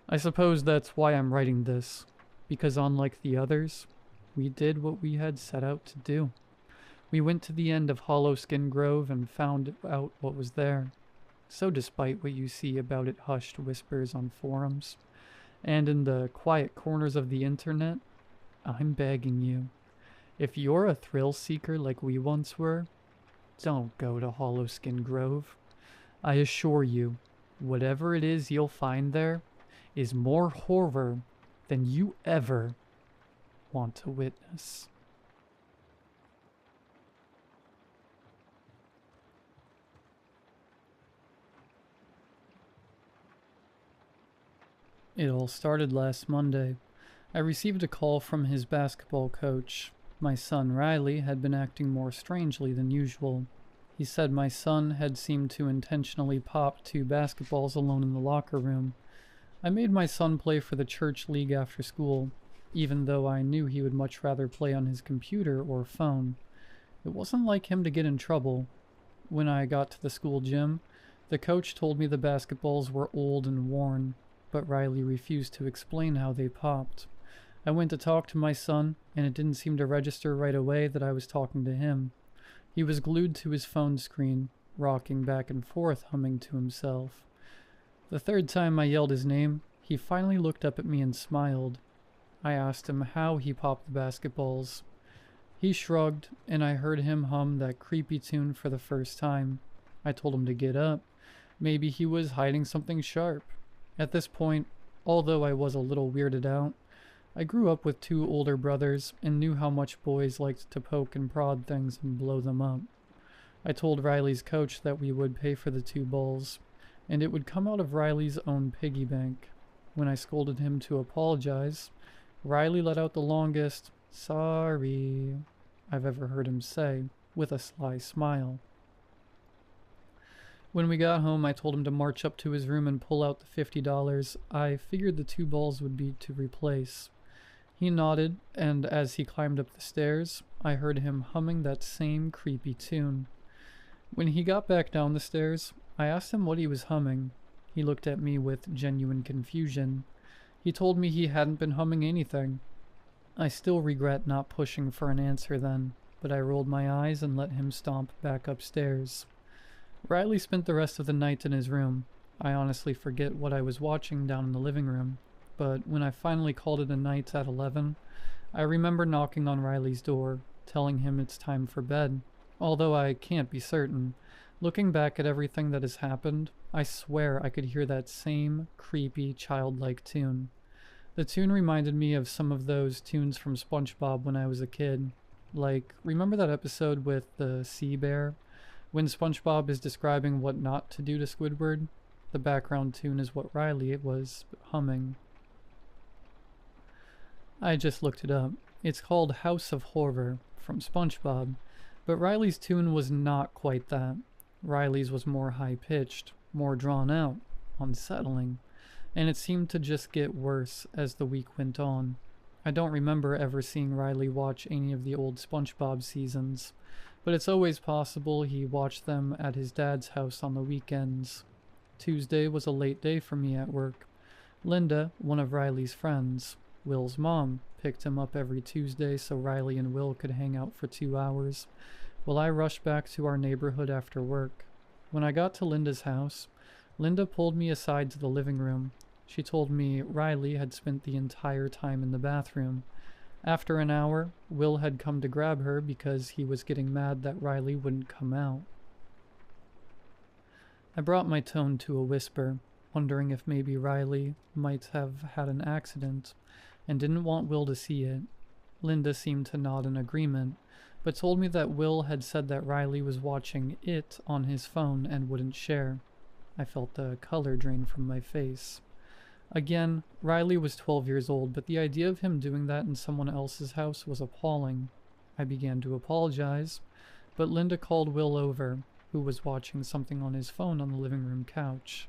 I suppose that's why I'm writing this, because unlike the others, we did what we had set out to do. We went to the end of Hollow Skin Grove and found out what was there. So despite what you see about it hushed whispers on forums, and in the quiet corners of the internet, I'm begging you, if you're a thrill seeker like we once were, don't go to Hollow Skin Grove. I assure you, whatever it is you'll find there is more horror than you ever want to witness. It all started last Monday. I received a call from his basketball coach. My son Riley had been acting more strangely than usual. He said my son had seemed to intentionally pop 2 basketballs alone in the locker room. I made my son play for the church league after school, even though I knew he would much rather play on his computer or phone. It wasn't like him to get in trouble. When I got to the school gym, the coach told me the basketballs were old and worn, but Riley refused to explain how they popped. I went to talk to my son, and it didn't seem to register right away that I was talking to him. He was glued to his phone screen, rocking back and forth, humming to himself. The 3rd time I yelled his name, he finally looked up at me and smiled. I asked him how he popped the basketballs. He shrugged, and I heard him hum that creepy tune for the first time. I told him to get up. Maybe he was hiding something sharp. At this point, although I was a little weirded out, I grew up with 2 older brothers and knew how much boys liked to poke and prod things and blow them up. I told Riley's coach that we would pay for the 2 balls, and it would come out of Riley's own piggy bank. When I scolded him to apologize, Riley let out the longest "sorry" I've ever heard him say, with a sly smile. When we got home, I told him to march up to his room and pull out the $50 I figured the 2 balls would be to replace. He nodded, and as he climbed up the stairs, I heard him humming that same creepy tune. When he got back down the stairs, I asked him what he was humming. He looked at me with genuine confusion. He told me he hadn't been humming anything. I still regret not pushing for an answer then, but I rolled my eyes and let him stomp back upstairs. Riley spent the rest of the night in his room. I honestly forget what I was watching down in the living room, but when I finally called it a night at 11, I remember knocking on Riley's door, telling him it's time for bed. Although I can't be certain, looking back at everything that has happened, I swear I could hear that same creepy, childlike tune. The tune reminded me of some of those tunes from SpongeBob when I was a kid. Like, remember that episode with the sea bear? When SpongeBob is describing what not to do to Squidward, the background tune is what Riley was humming. I just looked it up. It's called House of Horror from SpongeBob, but Riley's tune was not quite that. Riley's was more high-pitched, more drawn out, unsettling, and it seemed to just get worse as the week went on. I don't remember ever seeing Riley watch any of the old SpongeBob seasons, but it's always possible he watched them at his dad's house on the weekends. Tuesday was a late day for me at work. Linda, one of Riley's friends, Will's mom, picked him up every Tuesday so Riley and Will could hang out for 2 hours, while I rushed back to our neighborhood after work. When I got to Linda's house, Linda pulled me aside to the living room. She told me Riley had spent the entire time in the bathroom. After an hour, Will had come to grab her because he was getting mad that Riley wouldn't come out. I brought my tone to a whisper, wondering if maybe Riley might have had an accident and didn't want Will to see it. Linda seemed to nod in agreement, but told me that Will had said that Riley was watching it on his phone and wouldn't share. I felt the color drain from my face. Again, Riley was 12 years old, but the idea of him doing that in someone else's house was appalling. I began to apologize, but Linda called Will over, who was watching something on his phone on the living room couch.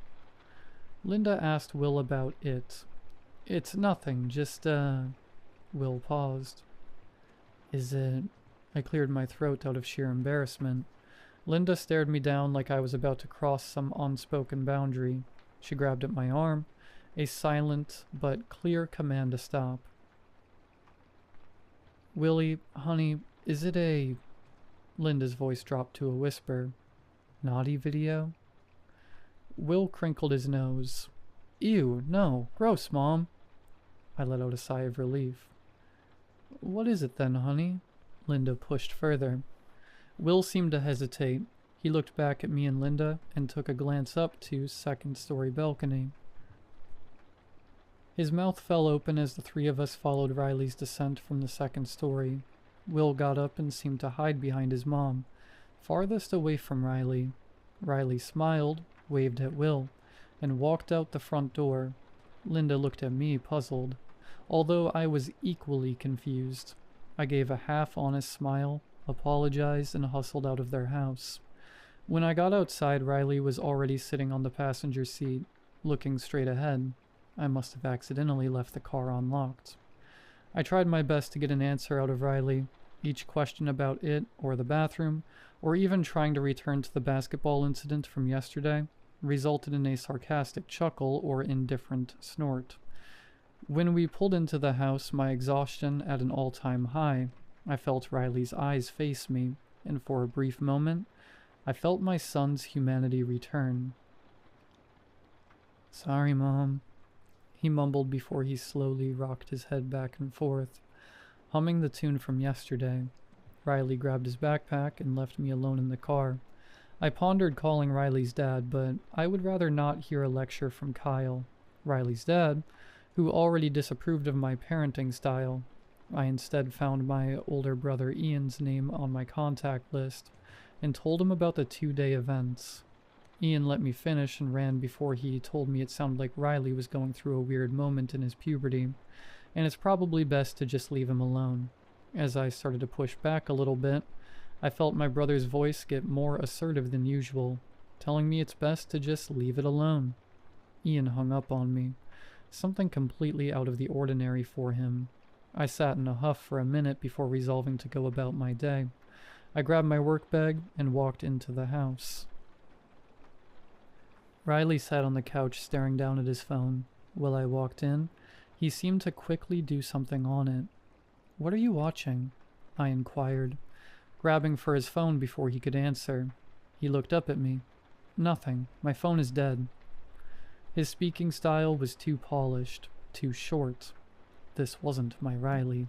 Linda asked Will about it. "It's nothing, just, Will paused. "Is it..." I cleared my throat out of sheer embarrassment. Linda stared me down like I was about to cross some unspoken boundary. She grabbed at my arm, a silent but clear command to stop. "Willie, honey, is it a..." Linda's voice dropped to a whisper. "Naughty video?" Will crinkled his nose. "Ew, no, gross, Mom." I let out a sigh of relief. "What is it then, honey?" Linda pushed further. Will seemed to hesitate. He looked back at me and Linda and took a glance up to second-story balcony. His mouth fell open as the three of us followed Riley's descent from the second story. Will got up and seemed to hide behind his mom, farthest away from Riley. Riley smiled, waved at Will, and walked out the front door. Linda looked at me, puzzled, although I was equally confused. I gave a half-honest smile, apologized, and hustled out of their house. When I got outside, Riley was already sitting on the passenger seat, looking straight ahead. I must have accidentally left the car unlocked. I tried my best to get an answer out of Riley. Each question about it, or the bathroom, or even trying to return to the basketball incident from yesterday, resulted in a sarcastic chuckle or indifferent snort. When we pulled into the house, my exhaustion at an all-time high, I felt Riley's eyes face me, and for a brief moment, I felt my son's humanity return. "Sorry, Mom," he mumbled before he slowly rocked his head back and forth, humming the tune from yesterday. Riley grabbed his backpack and left me alone in the car. I pondered calling Riley's dad, but I would rather not hear a lecture from Kyle, Riley's dad, who already disapproved of my parenting style. I instead found my older brother Ian's name on my contact list and told him about the 2-day events. Ian let me finish and ran before he told me it sounded like Riley was going through a weird moment in his puberty, and it's probably best to just leave him alone. As I started to push back a little bit, I felt my brother's voice get more assertive than usual, telling me it's best to just leave it alone. Ian hung up on me, something completely out of the ordinary for him. I sat in a huff for a minute before resolving to go about my day. I grabbed my work bag and walked into the house. Riley sat on the couch staring down at his phone. While I walked in, he seemed to quickly do something on it. "What are you watching?" I inquired, grabbing for his phone before he could answer. He looked up at me. "Nothing. My phone is dead." His speaking style was too polished, too short. This wasn't my Riley.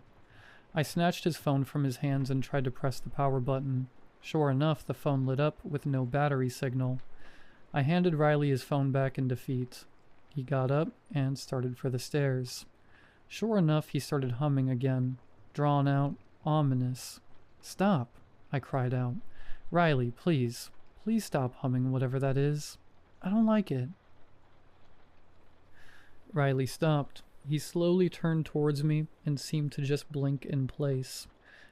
I snatched his phone from his hands and tried to press the power button. Sure enough, the phone lit up with no battery signal. I handed Riley his phone back in defeat. He got up and started for the stairs. Sure enough, he started humming again, drawn out, ominous. "Stop!" I cried out. "Riley, please, please stop humming whatever that is. I don't like it." Riley stopped. He slowly turned towards me and seemed to just blink in place.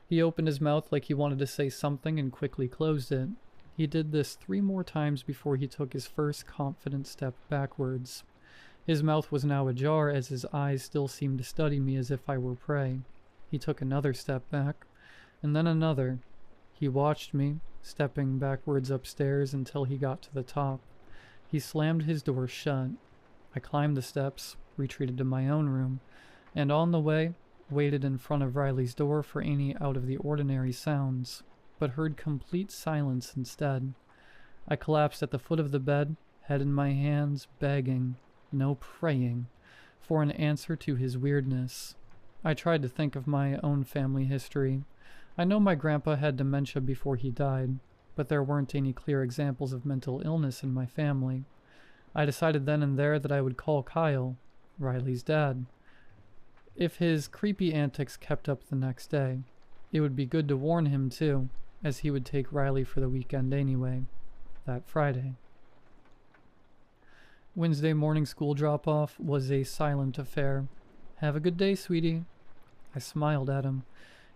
He opened his mouth like he wanted to say something and quickly closed it. He did this 3 more times before he took his first confident step backwards. His mouth was now ajar as his eyes still seemed to study me as if I were prey. He took another step back, and then another. He watched me, stepping backwards upstairs until he got to the top. He slammed his door shut. I climbed the steps, retreated to my own room, and on the way, waited in front of Riley's door for any out-of-the-ordinary sounds, but heard complete silence instead. I collapsed at the foot of the bed, head in my hands, begging, no praying, for an answer to his weirdness. I tried to think of my own family history. I know my grandpa had dementia before he died, but there weren't any clear examples of mental illness in my family. I decided then and there that I would call Kyle, Riley's dad. If his creepy antics kept up the next day, it would be good to warn him too, as he would take Riley for the weekend anyway, that Friday. Wednesday morning school drop-off was a silent affair. "Have a good day, sweetie." I smiled at him,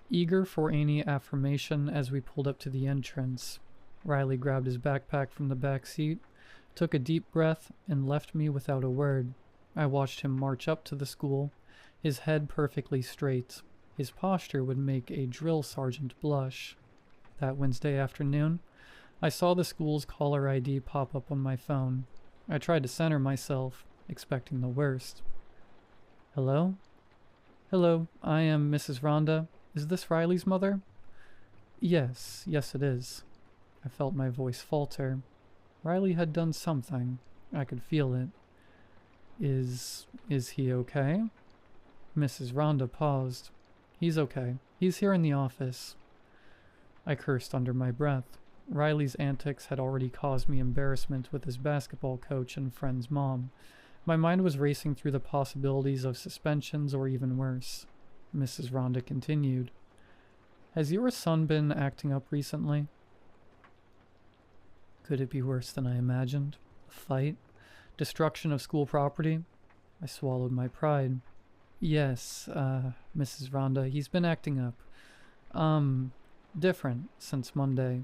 eager for any affirmation as we pulled up to the entrance. Riley grabbed his backpack from the back seat, took a deep breath, and left me without a word. I watched him march up to the school, his head perfectly straight. His posture would make a drill sergeant blush. That Wednesday afternoon, I saw the school's caller ID pop up on my phone. I tried to center myself, expecting the worst. "Hello? Hello, I am Mrs. Rhonda. Is this Riley's mother?" Yes, it is." I felt my voice falter. Riley had done something. I could feel it. Is he okay?" Mrs. Rhonda paused. "He's okay. He's here in the office." I cursed under my breath. Riley's antics had already caused me embarrassment with his basketball coach and friend's mom. My mind was racing through the possibilities of suspensions or even worse. Mrs. Rhonda continued. "Has your son been acting up recently?" Could it be worse than I imagined? A fight? Destruction of school property? I swallowed my pride. "Yes, Mrs. Rhonda, he's been acting up. Different since Monday."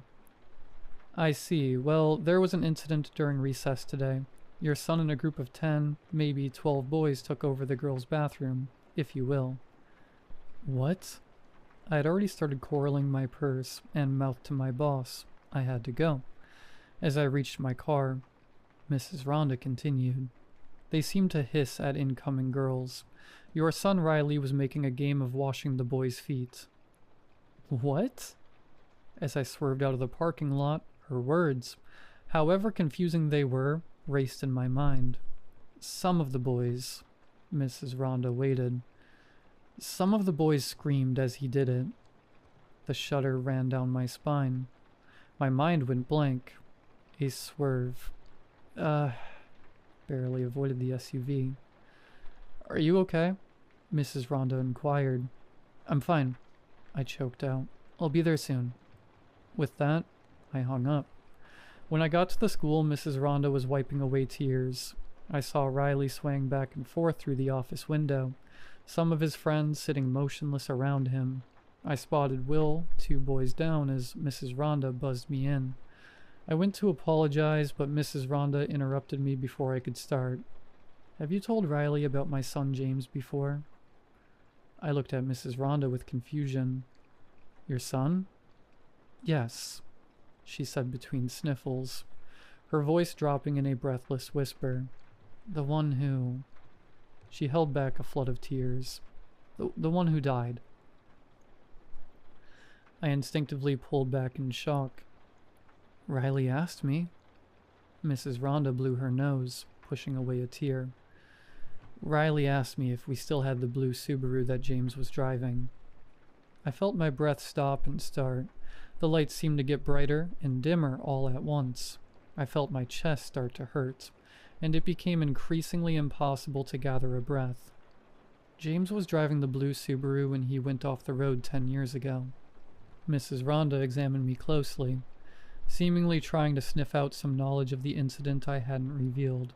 "I see. Well, there was an incident during recess today. Your son and a group of 10, maybe 12 boys took over the girls' bathroom, if you will." "What?" I had already started quarreling my purse and mouthed to my boss. I had to go. As I reached my car, Mrs. Rhonda continued. "They seemed to hiss at incoming girls. Your son Riley was making a game of washing the boys' feet." "What?" As I swerved out of the parking lot, her words, however confusing they were, raced in my mind. "Some of the boys," Mrs. Rhonda waited. "Some of the boys screamed as he did it." The shudder ran down my spine. My mind went blank. A swerve. Barely avoided the SUV. "Are you okay?" Mrs. Rhonda inquired. "I'm fine," I choked out. "I'll be there soon." With that, I hung up. When I got to the school, Mrs. Rhonda was wiping away tears. I saw Riley swaying back and forth through the office window, some of his friends sitting motionless around him. I spotted Will, 2 boys down, as Mrs. Rhonda buzzed me in. I went to apologize, but Mrs. Rhonda interrupted me before I could start. "Have you told Riley about my son James before?" I looked at Mrs. Rhonda with confusion. "Your son?" "Yes," she said between sniffles, her voice dropping in a breathless whisper. "The one who..." She held back a flood of tears. The one who died." I instinctively pulled back in shock. "Riley asked me." Mrs. Rhonda blew her nose. pushing away a tear. Riley asked me if we still had the blue Subaru that James was driving. I felt my breath stop and start. The lights seemed to get brighter and dimmer all at once. I felt my chest start to hurt, and it became increasingly impossible to gather a breath. James was driving the blue Subaru when he went off the road 10 years ago. Mrs. Rhonda examined me closely, seemingly trying to sniff out some knowledge of the incident I hadn't revealed.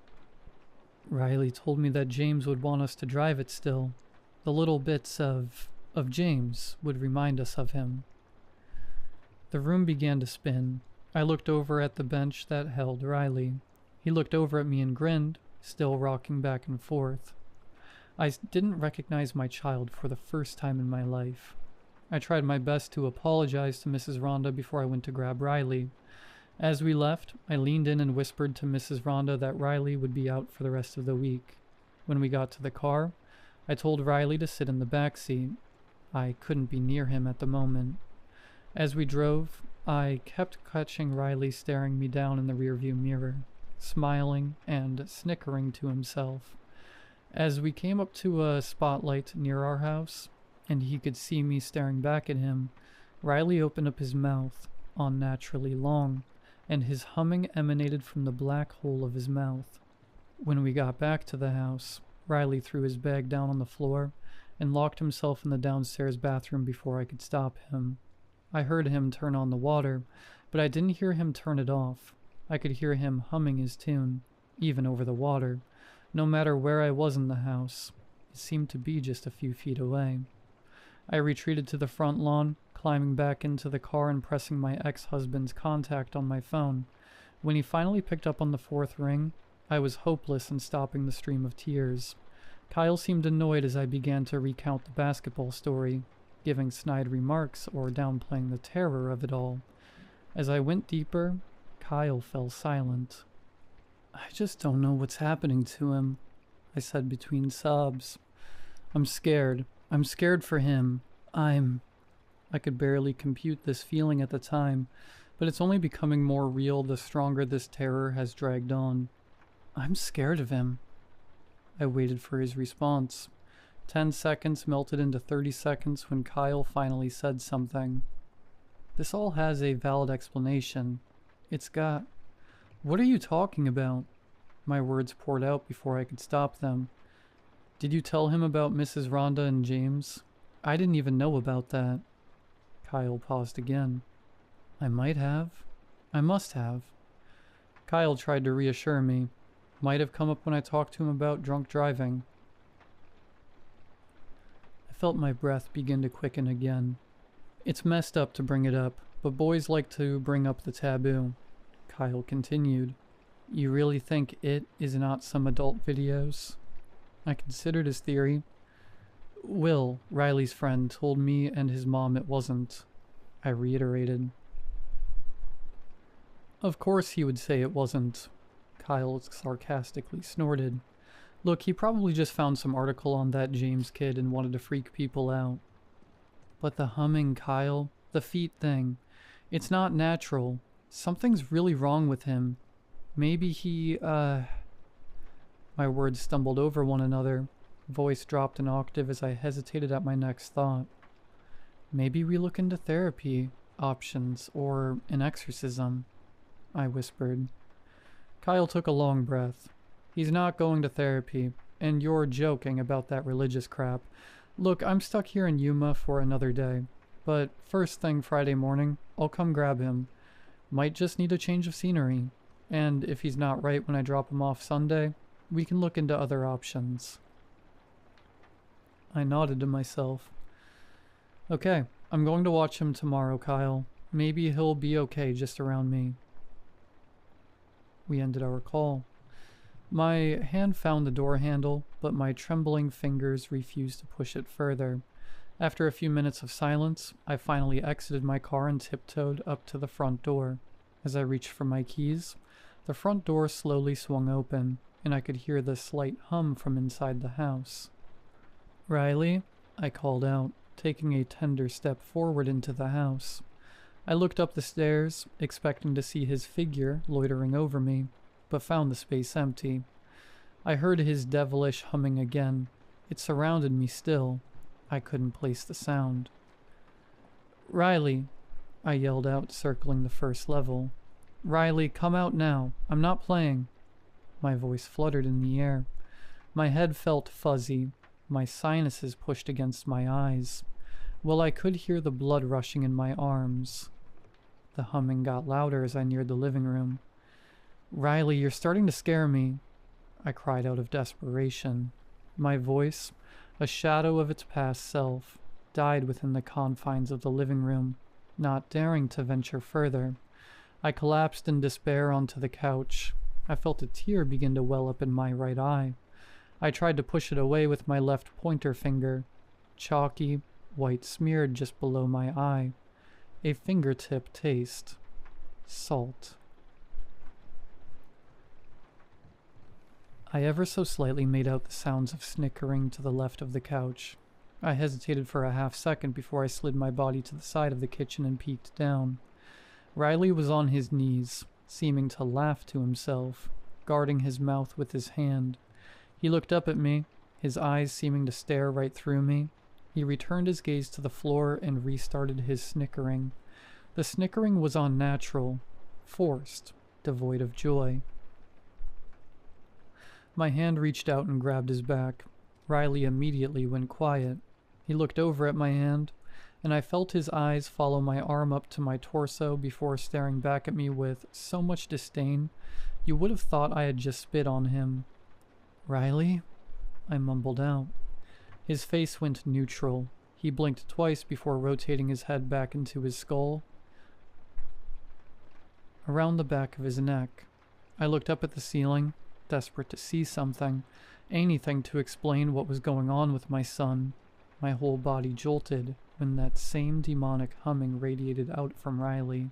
Riley told me that James would want us to drive it still. The little bits of James would remind us of him. The room began to spin. I looked over at the bench that held Riley. He looked over at me and grinned, still rocking back and forth. I didn't recognize my child for the first time in my life. I tried my best to apologize to Mrs. Rhonda before I went to grab Riley. As we left, I leaned in and whispered to Mrs. Rhonda that Riley would be out for the rest of the week. When we got to the car, I told Riley to sit in the back seat. I couldn't be near him at the moment. As we drove, I kept catching Riley staring me down in the rearview mirror, smiling and snickering to himself. As we came up to a spotlight near our house, and he could see me staring back at him, Riley opened up his mouth, unnaturally long, and his humming emanated from the black hole of his mouth. When we got back to the house, Riley threw his bag down on the floor and locked himself in the downstairs bathroom before I could stop him. I heard him turn on the water, but I didn't hear him turn it off. I could hear him humming his tune, even over the water, no matter where I was in the house. It seemed to be just a few feet away. I retreated to the front lawn, climbing back into the car and pressing my ex-husband's contact on my phone. When he finally picked up on the fourth ring, I was hopeless in stopping the stream of tears. Kyle seemed annoyed as I began to recount the basketball story, giving snide remarks or downplaying the terror of it all. As I went deeper, Kyle fell silent. "I just don't know what's happening to him," I said between sobs. I'm scared for him. I could barely compute this feeling at the time, but it's only becoming more real the stronger this terror has dragged on. I'm scared of him. I waited for his response. 10 seconds melted into 30 seconds when Kyle finally said something. This all has a valid explanation. It's got... What are you talking about? My words poured out before I could stop them. Did you tell him about Mrs. Rhonda and James? I didn't even know about that. Kyle paused again. I might have. I must have. Kyle tried to reassure me. Might have come up when I talked to him about drunk driving. I felt my breath begin to quicken again. It's messed up to bring it up, but boys like to bring up the taboo. Kyle continued. You really think it is not some adult videos? I considered his theory. Will, Riley's friend, told me and his mom it wasn't. I reiterated. Of course he would say it wasn't. Kyle sarcastically snorted. Look, he probably just found some article on that James kid and wanted to freak people out. But the humming, Kyle, the feet thing, it's not natural. Something's really wrong with him. Maybe he, My words stumbled over one another. Voice dropped an octave as I hesitated at my next thought. Maybe we look into therapy options or an exorcism, I whispered. Kyle took a long breath. He's not going to therapy, and you're joking about that religious crap. Look, I'm stuck here in Yuma for another day, but first thing Friday morning, I'll come grab him. Might just need a change of scenery, and if he's not right when I drop him off Sunday, we can look into other options. I nodded to myself. Okay, I'm going to watch him tomorrow, Kyle. Maybe he'll be okay just around me. We ended our call. My hand found the door handle, but my trembling fingers refused to push it further. After a few minutes of silence, I finally exited my car and tiptoed up to the front door. As I reached for my keys, the front door slowly swung open, and I could hear the slight hum from inside the house. Riley, I called out, taking a tender step forward into the house. I looked up the stairs, expecting to see his figure loitering over me, but found the space empty. I heard his devilish humming again. It surrounded me still. I couldn't place the sound. "Riley," I yelled out, circling the first level. "Riley, come out now. I'm not playing." My voice fluttered in the air. My head felt fuzzy. My sinuses pushed against my eyes. Well, I could hear the blood rushing in my arms. The humming got louder as I neared the living room. "Riley, you're starting to scare me," I cried out of desperation. My voice, a shadow of its past self, died within the confines of the living room, not daring to venture further. I collapsed in despair onto the couch. I felt a tear begin to well up in my right eye. I tried to push it away with my left pointer finger. Chalky, white smeared just below my eye. A fingertip taste. Salt. I ever so slightly made out the sounds of snickering to the left of the couch. I hesitated for a half second before I slid my body to the side of the kitchen and peeked down. Riley was on his knees, seeming to laugh to himself, guarding his mouth with his hand. He looked up at me, his eyes seeming to stare right through me. He returned his gaze to the floor and restarted his snickering. The snickering was unnatural, forced, devoid of joy. My hand reached out and grabbed his back. Riley immediately went quiet. He looked over at my hand, and I felt his eyes follow my arm up to my torso before staring back at me with so much disdain you would have thought I had just spit on him. "Riley?" I mumbled out. His face went neutral. He blinked twice before rotating his head back into his skull. Around the back of his neck. I looked up at the ceiling, desperate to see something, anything to explain what was going on with my son. My whole body jolted when that same demonic humming radiated out from Riley.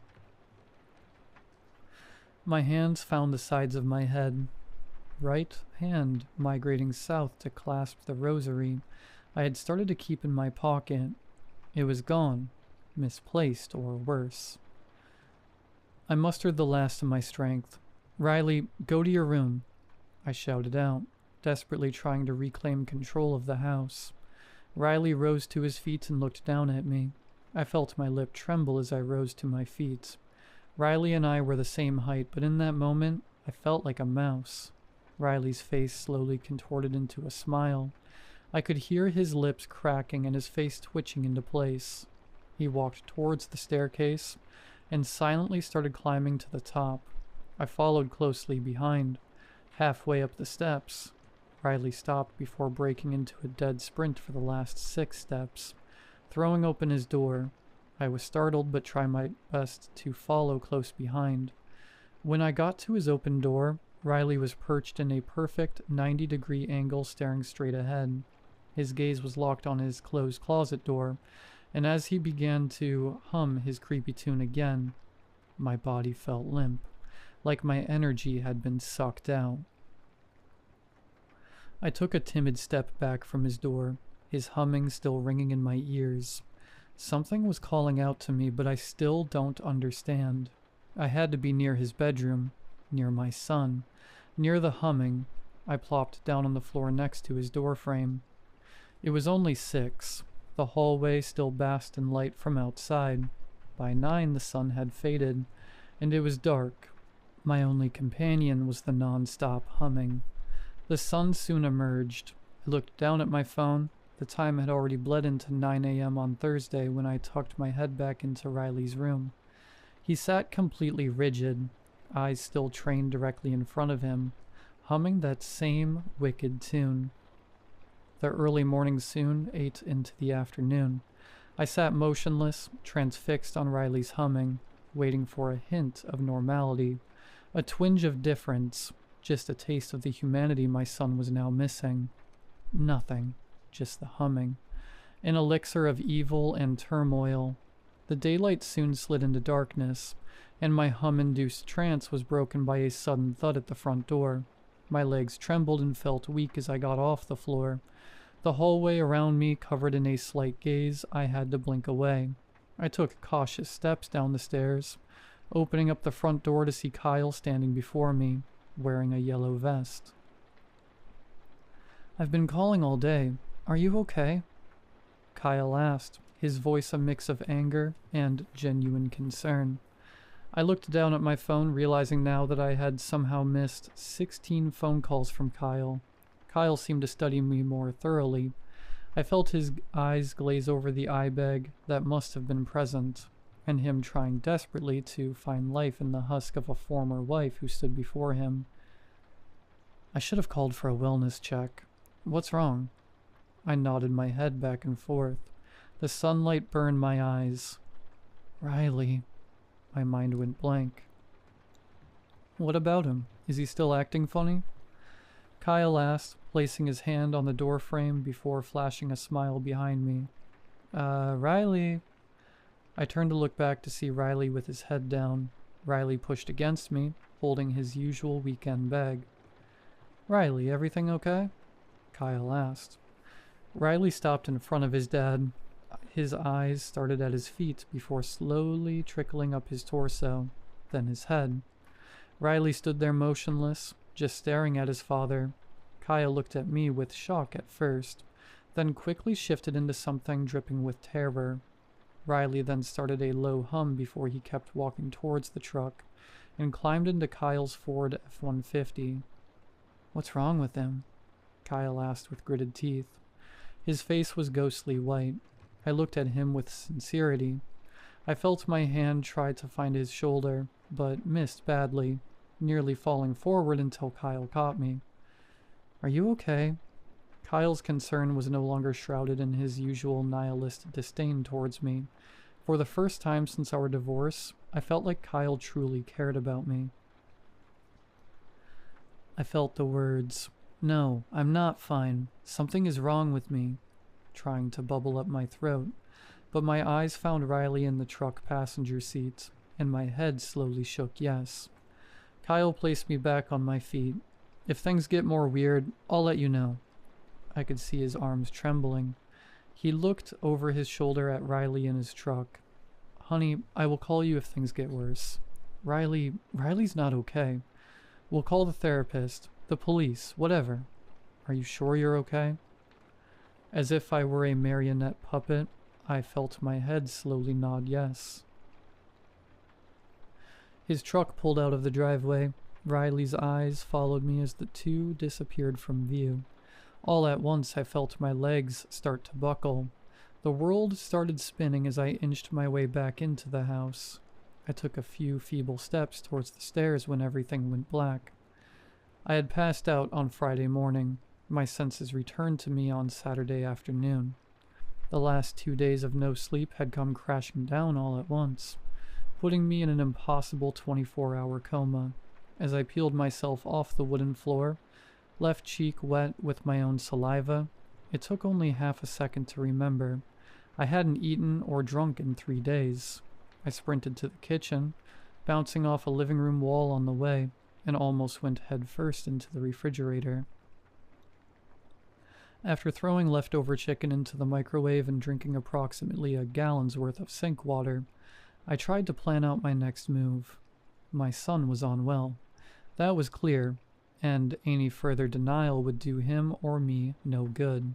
My hands found the sides of my head. Right hand migrating south to clasp the rosary I had started to keep in my pocket. It was gone, misplaced, or worse. I mustered the last of my strength. "Riley, go to your room," I shouted out, desperately trying to reclaim control of the house. Riley rose to his feet and looked down at me. I felt my lip tremble as I rose to my feet. Riley and I were the same height, but in that moment, I felt like a mouse. Riley's face slowly contorted into a smile. I could hear his lips cracking and his face twitching into place. He walked towards the staircase and silently started climbing to the top. I followed closely behind. Halfway up the steps, Riley stopped before breaking into a dead sprint for the last 6 steps, throwing open his door. I was startled but tried my best to follow close behind. When I got to his open door, Riley was perched in a perfect 90-degree angle staring straight ahead. His gaze was locked on his closed closet door, and as he began to hum his creepy tune again, my body felt limp, like my energy had been sucked out. I took a timid step back from his door, his humming still ringing in my ears. Something was calling out to me, but I still don't understand. I had to be near his bedroom, near my son, near the humming. I plopped down on the floor next to his doorframe. It was only 6. The hallway still basked in light from outside. By 9 the sun had faded, and it was dark. My only companion was the non-stop humming. The sun soon emerged. I looked down at my phone. The time had already bled into 9 a.m. on Thursday when I tucked my head back into Riley's room. He sat completely rigid, eyes still trained directly in front of him, humming that same wicked tune. The early morning soon ate into the afternoon. I sat motionless, transfixed on Riley's humming, waiting for a hint of normality, a twinge of difference, just a taste of the humanity my son was now missing. Nothing, just the humming, an elixir of evil and turmoil. The daylight soon slid into darkness, and my hum-induced trance was broken by a sudden thud at the front door. My legs trembled and felt weak as I got off the floor. The hallway around me covered in a slight gaze. I had to blink away. I took cautious steps down the stairs, opening up the front door to see Kyle standing before me, wearing a yellow vest. I've been calling all day. Are you okay? Kyle asked, his voice a mix of anger and genuine concern. I looked down at my phone, realizing now that I had somehow missed 16 phone calls from Kyle. Kyle seemed to study me more thoroughly. I felt his eyes glaze over the eye bag that must have been present, and him trying desperately to find life in the husk of a former wife who stood before him. I should have called for a wellness check. What's wrong? I nodded my head back and forth. The sunlight burned my eyes. Riley. My mind went blank. What about him? Is he still acting funny? Kyle asked, placing his hand on the door frame before flashing a smile behind me. Riley. I turned to look back to see Riley with his head down. Riley pushed against me, holding his usual weekend bag. Riley, everything okay? Kyle asked. Riley stopped in front of his dad. His eyes started at his feet before slowly trickling up his torso, then his head. Riley stood there motionless, just staring at his father. Kyle looked at me with shock at first, then quickly shifted into something dripping with terror. Riley then started a low hum before he kept walking towards the truck and climbed into Kyle's Ford F-150. What's wrong with him? Kyle asked with gritted teeth. His face was ghostly white. I looked at him with sincerity. I felt my hand try to find his shoulder, but missed badly, nearly falling forward until Kyle caught me. Are you okay? Kyle's concern was no longer shrouded in his usual nihilist disdain towards me. For the first time since our divorce, I felt like Kyle truly cared about me. I felt the words, "No, I'm not fine. Something is wrong with me," trying to bubble up my throat, but my eyes found Riley in the truck passenger seat, and my head slowly shook yes. Kyle placed me back on my feet. If things get more weird, I'll let you know. I could see his arms trembling. He looked over his shoulder at Riley in his truck. Honey, I will call you if things get worse. Riley's not okay. We'll call the therapist, the police, whatever. Are you sure you're okay? As if I were a marionette puppet, I felt my head slowly nod yes. His truck pulled out of the driveway. Riley's eyes followed me as the two disappeared from view. All at once I felt my legs start to buckle. The world started spinning as I inched my way back into the house. I took a few feeble steps towards the stairs when everything went black. I had passed out on Friday morning. My senses returned to me on Saturday afternoon. The last 2 days of no sleep had come crashing down all at once, putting me in an impossible 24-hour coma. As I peeled myself off the wooden floor, left cheek wet with my own saliva, it took only half a second to remember. I hadn't eaten or drunk in 3 days. I sprinted to the kitchen, bouncing off a living room wall on the way, and almost went headfirst into the refrigerator. After throwing leftover chicken into the microwave and drinking approximately a gallon's worth of sink water, I tried to plan out my next move. My son was unwell. That was clear, and any further denial would do him or me no good.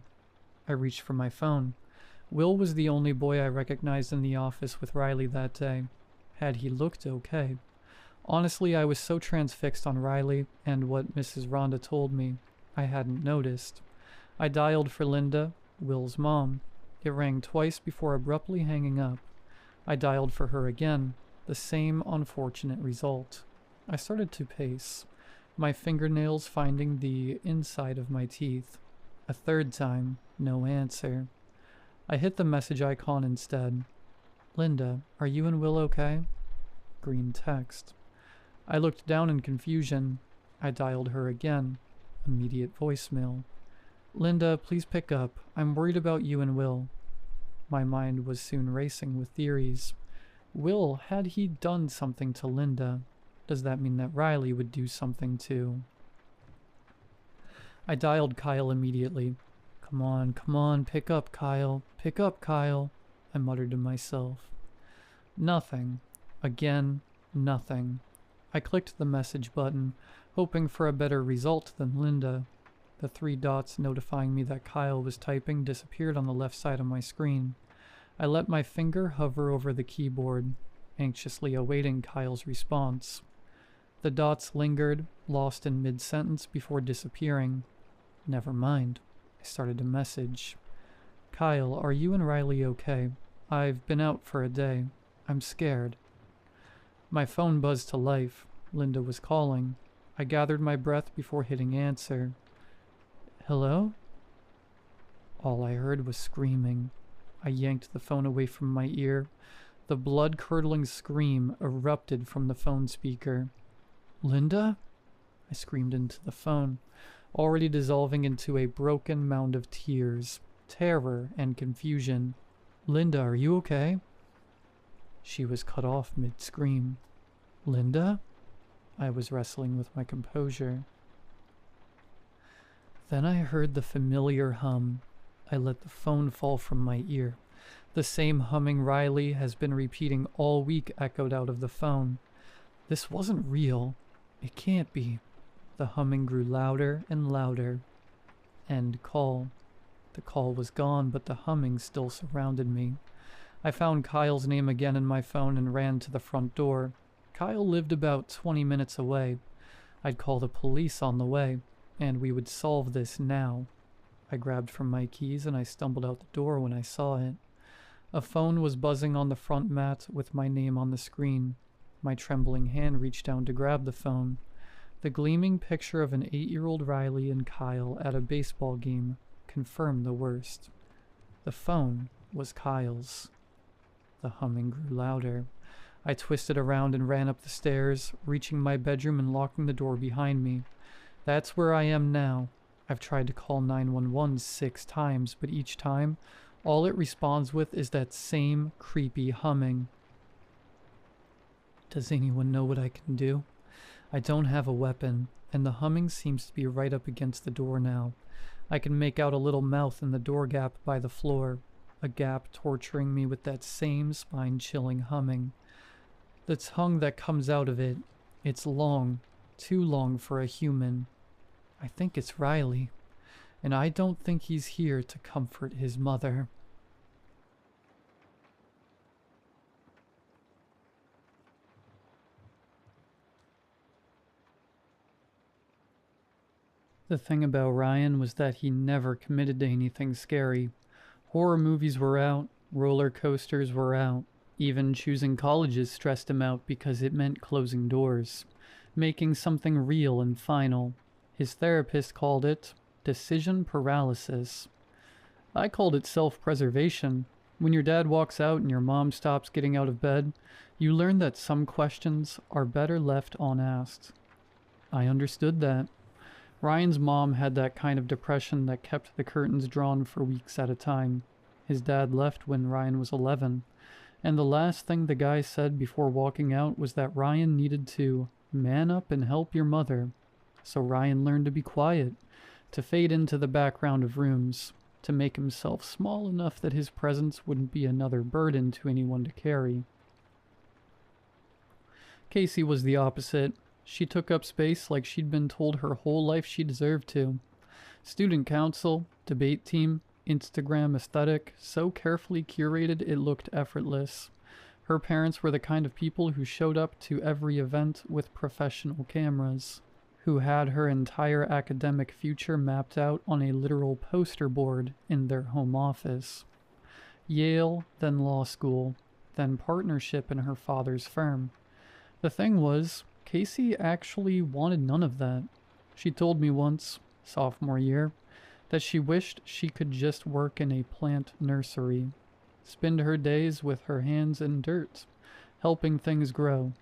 I reached for my phone. Will was the only boy I recognized in the office with Riley that day. Had he looked okay? Honestly, I was so transfixed on Riley and what Mrs. Rhonda told me, I hadn't noticed. I dialed for Linda, Will's mom. It rang twice before abruptly hanging up. I dialed for her again, the same unfortunate result. I started to pace, my fingernails finding the inside of my teeth. A third time, no answer. I hit the message icon instead. Linda, are you and Will okay? Green text. I looked down in confusion. I dialed her again. Immediate voicemail. Linda, please pick up. I'm worried about you and Will. My mind was soon racing with theories. Will, had he done something to Linda? Does that mean that Riley would do something too? I dialed Kyle immediately. Come on, pick up, Kyle. Pick up, Kyle, I muttered to myself. Nothing. Again, nothing. I clicked the message button, hoping for a better result than Linda. The 3 dots notifying me that Kyle was typing disappeared on the left side of my screen. I let my finger hover over the keyboard, anxiously awaiting Kyle's response. The dots lingered, lost in mid-sentence before disappearing. Never mind. I started to message. Kyle, are you and Riley okay? I've been out for a day. I'm scared. My phone buzzed to life. Linda was calling. I gathered my breath before hitting answer. Hello? All I heard was screaming. I yanked the phone away from my ear. The blood-curdling scream erupted from the phone speaker. Linda? I screamed into the phone, already dissolving into a broken mound of tears, terror, and confusion. Linda, are you okay? She was cut off mid-scream. Linda? I was wrestling with my composure. Then I heard the familiar hum. I let the phone fall from my ear. The same humming Riley has been repeating all week echoed out of the phone. This wasn't real. It can't be. The humming grew louder and louder. End call. The call was gone, but the humming still surrounded me. I found Kyle's name again in my phone and ran to the front door. Kyle lived about 20 minutes away. I'd call the police on the way, and we would solve this now. I grabbed from my keys and I stumbled out the door when I saw it. A phone was buzzing on the front mat with my name on the screen. My trembling hand reached down to grab the phone. The gleaming picture of an 8-year-old Riley and Kyle at a baseball game confirmed the worst. The phone was Kyle's. The humming grew louder. I twisted around and ran up the stairs, reaching my bedroom and locking the door behind me. That's where I am now. I've tried to call 911 6 times, but each time, all it responds with is that same creepy humming. Does anyone know what I can do? I don't have a weapon, and the humming seems to be right up against the door now. I can make out a little mouth in the door gap by the floor, a gap torturing me with that same spine-chilling humming. The tongue that comes out of it, it's long, too long for a human. I think it's Riley, and I don't think he's here to comfort his mother. The thing about Ryan was that he never committed to anything scary. Horror movies were out, roller coasters were out. Even choosing colleges stressed him out because it meant closing doors, making something real and final. His therapist called it decision paralysis. I called it self-preservation. When your dad walks out and your mom stops getting out of bed, you learn that some questions are better left unasked. I understood that. Ryan's mom had that kind of depression that kept the curtains drawn for weeks at a time. His dad left when Ryan was 11, and the last thing the guy said before walking out was that Ryan needed to man up and help your mother. So Ryan learned to be quiet, to fade into the background of rooms, to make himself small enough that his presence wouldn't be another burden to anyone to carry. Casey was the opposite. She took up space like she'd been told her whole life she deserved to. Student council, debate team, Instagram aesthetic, so carefully curated it looked effortless. Her parents were the kind of people who showed up to every event with professional cameras, who had her entire academic future mapped out on a literal poster board in their home office. Yale, then law school, then partnership in her father's firm. The thing was, Casey actually wanted none of that. She told me once, sophomore year, that she wished she could just work in a plant nursery, spend her days with her hands in dirt, helping things grow.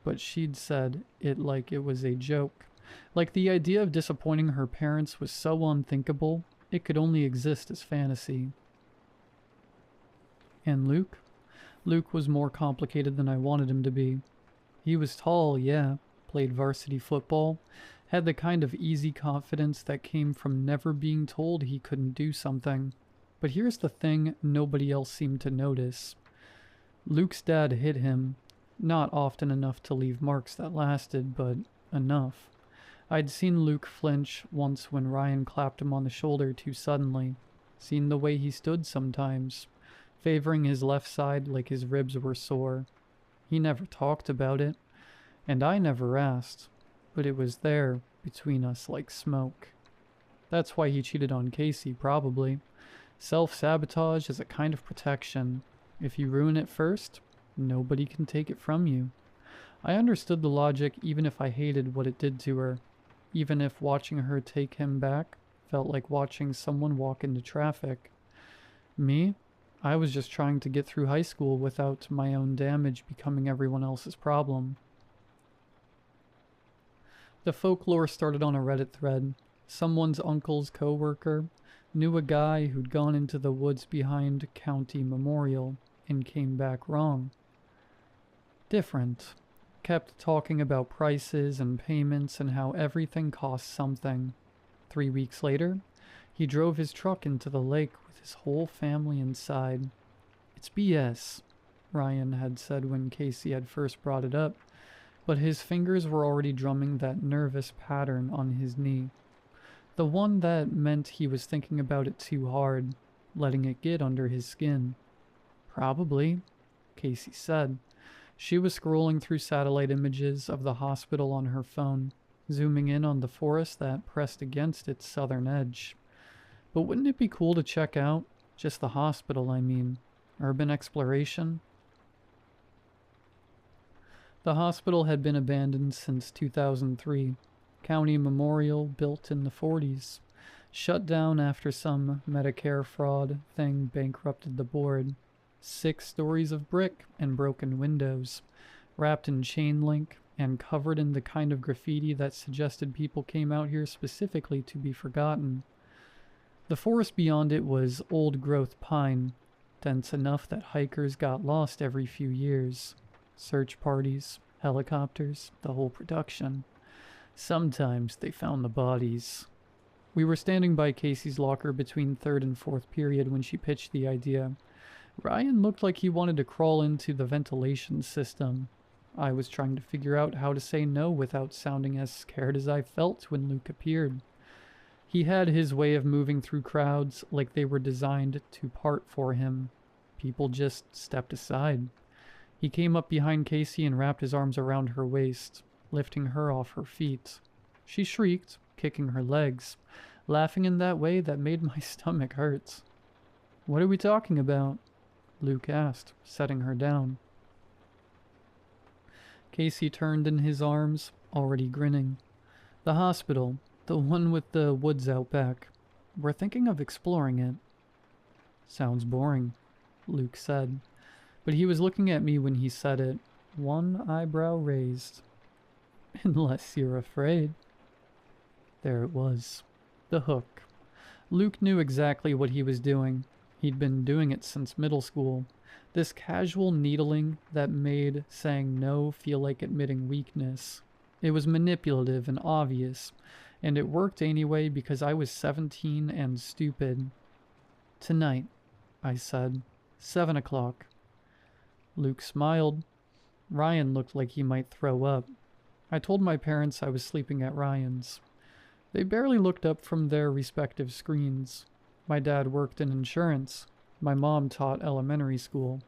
But she'd said it like it was a joke. Like the idea of disappointing her parents was so unthinkable, it could only exist as fantasy. And Luke? Luke was more complicated than I wanted him to be. He was tall, yeah, played varsity football, had the kind of easy confidence that came from never being told he couldn't do something. But here's the thing nobody else seemed to notice. Luke's dad hit him, not often enough to leave marks that lasted, but enough. I'd seen Luke flinch once when Ryan clapped him on the shoulder too suddenly. Seen the way he stood sometimes, favoring his left side like his ribs were sore. He never talked about it, and I never asked, but it was there between us like smoke. That's why he cheated on Casey, probably. Self-sabotage is a kind of protection. If you ruin it first, nobody can take it from you. I understood the logic even if I hated what it did to her. Even if watching her take him back felt like watching someone walk into traffic. Me? I was just trying to get through high school without my own damage becoming everyone else's problem. The folklore started on a Reddit thread. Someone's uncle's co-worker knew a guy who'd gone into the woods behind County Memorial and came back wrong. Different. Kept talking about prices and payments and how everything costs something. 3 weeks later, he drove his truck into the lake with his whole family inside. It's BS, Ryan had said when Casey had first brought it up, but his fingers were already drumming that nervous pattern on his knee. The one that meant he was thinking about it too hard, letting it get under his skin. Probably, Casey said. She was scrolling through satellite images of the hospital on her phone, zooming in on the forest that pressed against its southern edge. But wouldn't it be cool to check out? Just the hospital, I mean. Urban exploration? The hospital had been abandoned since 2003. County Memorial, built in the 40s. Shut down after some Medicare fraud thing bankrupted the board. 6 stories of brick and broken windows, wrapped in chain link and covered in the kind of graffiti that suggested people came out here specifically to be forgotten. The forest beyond it was old-growth pine, dense enough that hikers got lost every few years. Search parties, helicopters, the whole production. Sometimes they found the bodies. We were standing by Casey's locker between 3rd and 4th period when she pitched the idea. Ryan looked like he wanted to crawl into the ventilation system. I was trying to figure out how to say no without sounding as scared as I felt when Luke appeared. He had his way of moving through crowds like they were designed to part for him. People just stepped aside. He came up behind Casey and wrapped his arms around her waist, lifting her off her feet. She shrieked, kicking her legs, laughing in that way that made my stomach hurt. "What are we talking about?" Luke asked, setting her down. Casey turned in his arms, already grinning. "The hospital, the one with the woods out back. We're thinking of exploring it." "Sounds boring," Luke said. But he was looking at me when he said it, one eyebrow raised. "Unless you're afraid." There it was. The hook. Luke knew exactly what he was doing. He'd been doing it since middle school. This casual needling that made saying no feel like admitting weakness. It was manipulative and obvious, and it worked anyway because I was 17 and stupid. "Tonight," I said. 7 o'clock. Luke smiled. Ryan looked like he might throw up. I told my parents I was sleeping at Ryan's. They barely looked up from their respective screens. My dad worked in insurance. My mom taught elementary school,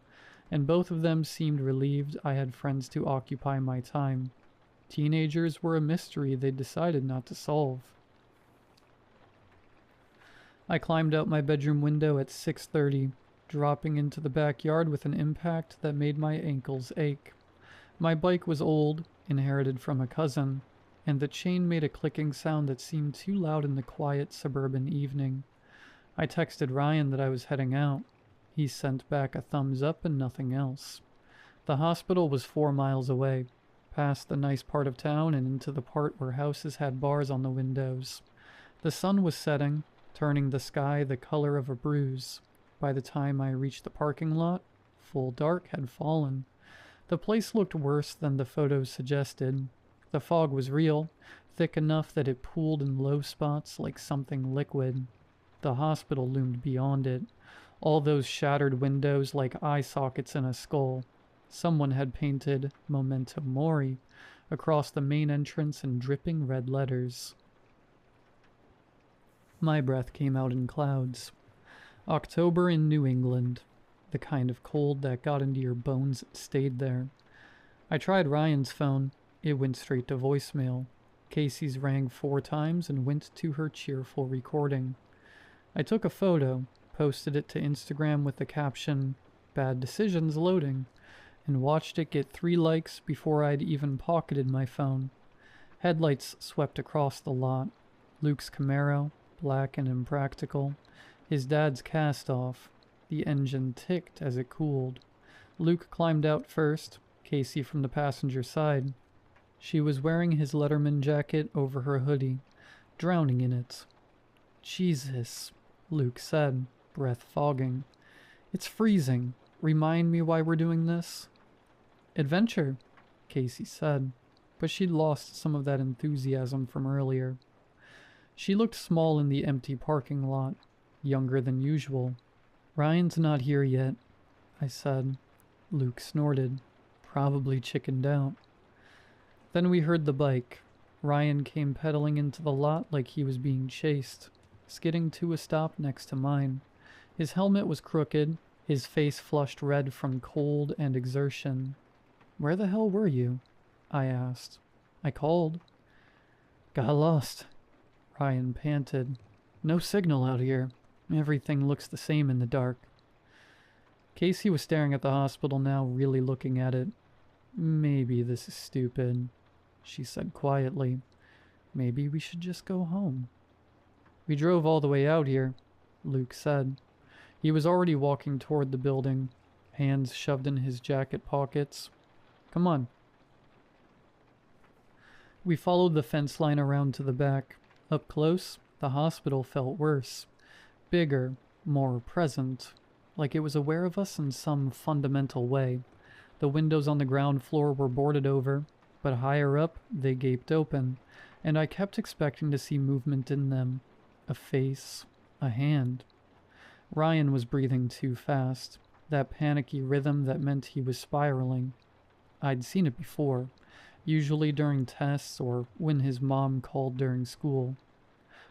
and both of them seemed relieved I had friends to occupy my time. Teenagers were a mystery they decided not to solve. I climbed out my bedroom window at 6:30, dropping into the backyard with an impact that made my ankles ache. My bike was old, inherited from a cousin, and the chain made a clicking sound that seemed too loud in the quiet suburban evening. I texted Ryan that I was heading out. He sent back a thumbs up and nothing else. The hospital was 4 miles away, past the nice part of town and into the part where houses had bars on the windows. The sun was setting, turning the sky the color of a bruise. By the time I reached the parking lot, full dark had fallen. The place looked worse than the photos suggested. The fog was real, thick enough that it pooled in low spots like something liquid. The hospital loomed beyond it, all those shattered windows like eye sockets in a skull. Someone had painted Memento Mori across the main entrance in dripping red letters. My breath came out in clouds. October in New England. The kind of cold that got into your bones and stayed there. I tried Ryan's phone. It went straight to voicemail. Casey's rang 4 times and went to her cheerful recording. I took a photo, posted it to Instagram with the caption, "Bad decisions loading," and watched it get 3 likes before I'd even pocketed my phone. Headlights swept across the lot. Luke's Camaro, black and impractical. His dad's cast off. The engine ticked as it cooled. Luke climbed out first, Casey from the passenger side. She was wearing his Letterman jacket over her hoodie, drowning in it. "Jesus," Luke said, breath fogging. "It's freezing. Remind me why we're doing this?" "Adventure," Casey said, but she'd lost some of that enthusiasm from earlier. She looked small in the empty parking lot, younger than usual. "Ryan's not here yet," I said. Luke snorted, probably chickened out. Then we heard the bike. Ryan came pedaling into the lot like he was being chased, skidding to a stop next to mine. His helmet was crooked, his face flushed red from cold and exertion. "Where the hell were you?" I asked. "I called." "Got lost," Ryan panted. "No signal out here. Everything looks the same in the dark." Casey was staring at the hospital now, really looking at it. "Maybe this is stupid," she said quietly. "Maybe we should just go home." "We drove all the way out here," Luke said. He was already walking toward the building, hands shoved in his jacket pockets. "Come on." We followed the fence line around to the back. Up close, the hospital felt worse. Bigger, more present, like it was aware of us in some fundamental way. The windows on the ground floor were boarded over, but higher up they gaped open, and I kept expecting to see movement in them. A face, a hand. Ryan was breathing too fast, that panicky rhythm that meant he was spiraling. I'd seen it before, usually during tests or when his mom called during school.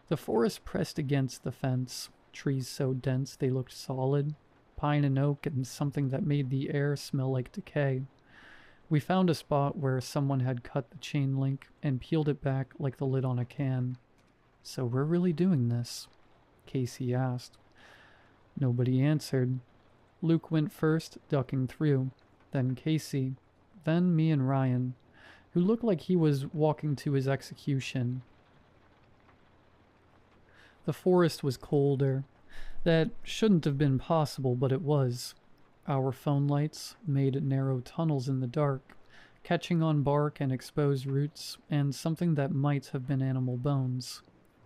The forest pressed against the fence, trees so dense they looked solid, pine and oak and something that made the air smell like decay. We found a spot where someone had cut the chain link and peeled it back like the lid on a can. "So we're really doing this?" Casey asked. Nobody answered. Luke went first, ducking through, then Casey, then me and Ryan, who looked like he was walking to his execution. The forest was colder. That shouldn't have been possible, but it was. Our phone lights made narrow tunnels in the dark, catching on bark and exposed roots and something that might have been animal bones.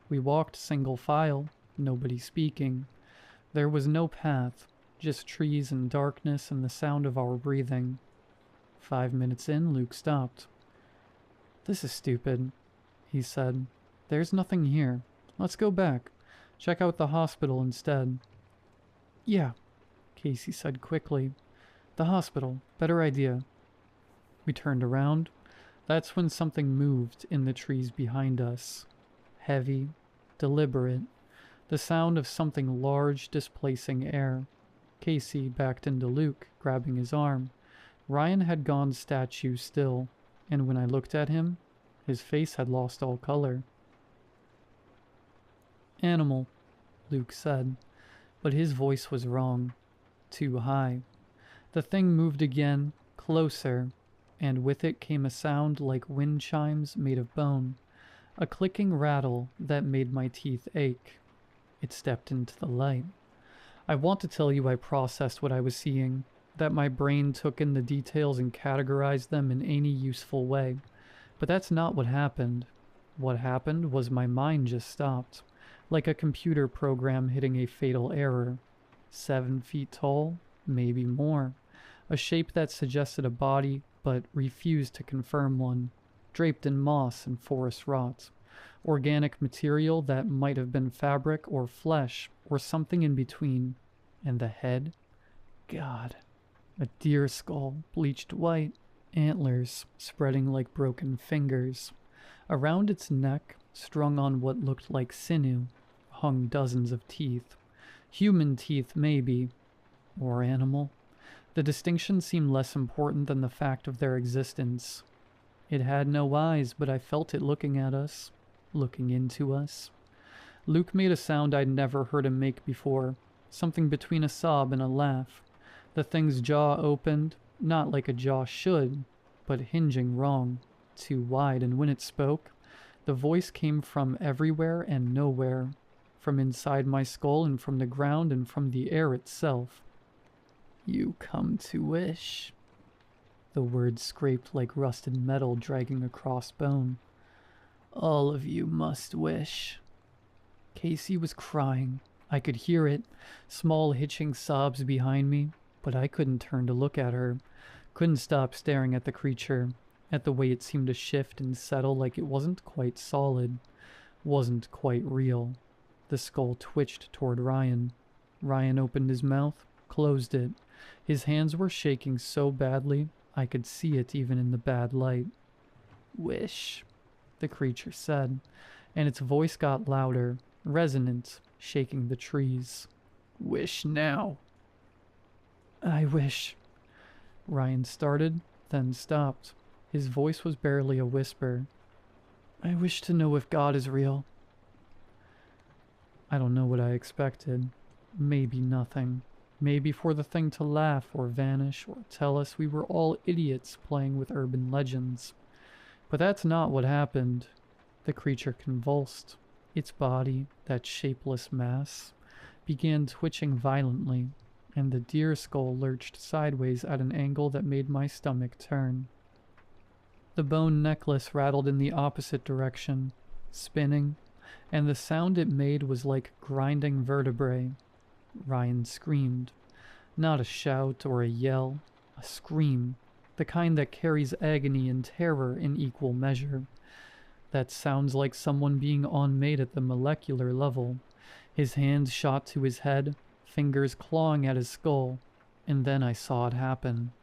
We walked single file, nobody speaking. There was no path, just trees and darkness and the sound of our breathing. 5 minutes in, Luke stopped. "This is stupid," he said. "There's nothing here. Let's go back. Check out the hospital instead." "Yeah," Casey said quickly. "The hospital. Better idea." We turned around. That's when something moved in the trees behind us. Heavy, deliberate. The sound of something large displacing air. Casey backed into Luke, grabbing his arm. Ryan had gone statue still, and when I looked at him, his face had lost all color. "Animal," Luke said, but his voice was wrong. Too high. The thing moved again, closer, and with it came a sound like wind chimes made of bone, a clicking rattle that made my teeth ache. It stepped into the light. I want to tell you I processed what I was seeing, that my brain took in the details and categorized them in any useful way, but that's not what happened. What happened was my mind just stopped, like a computer program hitting a fatal error. 7 feet tall, maybe more. A shape that suggested a body, but refused to confirm one. Draped in moss and forest rot. Organic material that might have been fabric or flesh, or something in between. And the head? God. A deer skull, bleached white, antlers spreading like broken fingers. Around its neck, strung on what looked like sinew, hung dozens of teeth. Human teeth, maybe. Or animal. The distinction seemed less important than the fact of their existence. It had no eyes, but I felt it looking at us, looking into us. Luke made a sound I'd never heard him make before, something between a sob and a laugh. The thing's jaw opened, not like a jaw should, but hinging wrong, too wide, and when it spoke, the voice came from everywhere and nowhere, from inside my skull and from the ground and from the air itself. "You come to wish." The words scraped like rusted metal dragging across bone. "All of you must wish." Casey was crying. I could hear it, small hitching sobs behind me, but I couldn't turn to look at her. Couldn't stop staring at the creature, at the way it seemed to shift and settle like it wasn't quite solid, wasn't quite real. The skull twitched toward Ryan. Ryan opened his mouth, closed it. His hands were shaking so badly, I could see it even in the bad light. "Wish," the creature said, and its voice got louder, resonant, shaking the trees. "Wish now." "I wish." Ryan started, then stopped. His voice was barely a whisper. "I wish to know if God is real." I don't know what I expected. Maybe nothing. Maybe for the thing to laugh or vanish or tell us we were all idiots playing with urban legends. But that's not what happened. The creature convulsed. Its body, that shapeless mass, began twitching violently, and the deer skull lurched sideways at an angle that made my stomach turn. The bone necklace rattled in the opposite direction, spinning, and the sound it made was like grinding vertebrae. Ryan screamed. Not a shout or a yell, a scream, the kind that carries agony and terror in equal measure. That sounds like someone being unmade at the molecular level. His hands shot to his head, fingers clawing at his skull, and then I saw it happen.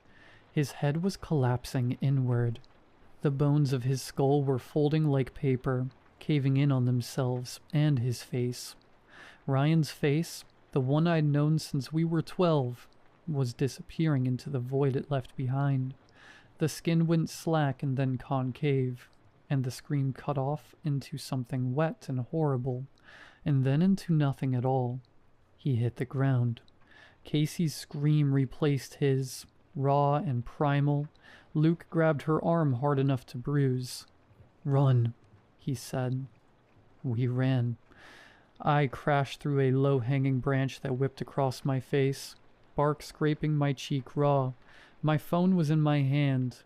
His head was collapsing inward. The bones of his skull were folding like paper, caving in on themselves, and his face. Ryan's face, the one I'd known since we were 12, was disappearing into the void it left behind. The skin went slack and then concave, and the scream cut off into something wet and horrible, and then into nothing at all. He hit the ground. Casey's scream replaced his, raw and primal. Luke grabbed her arm hard enough to bruise. "Run," he said. We ran. I crashed through a low-hanging branch that whipped across my face, bark scraping my cheek raw. My phone was in my hand,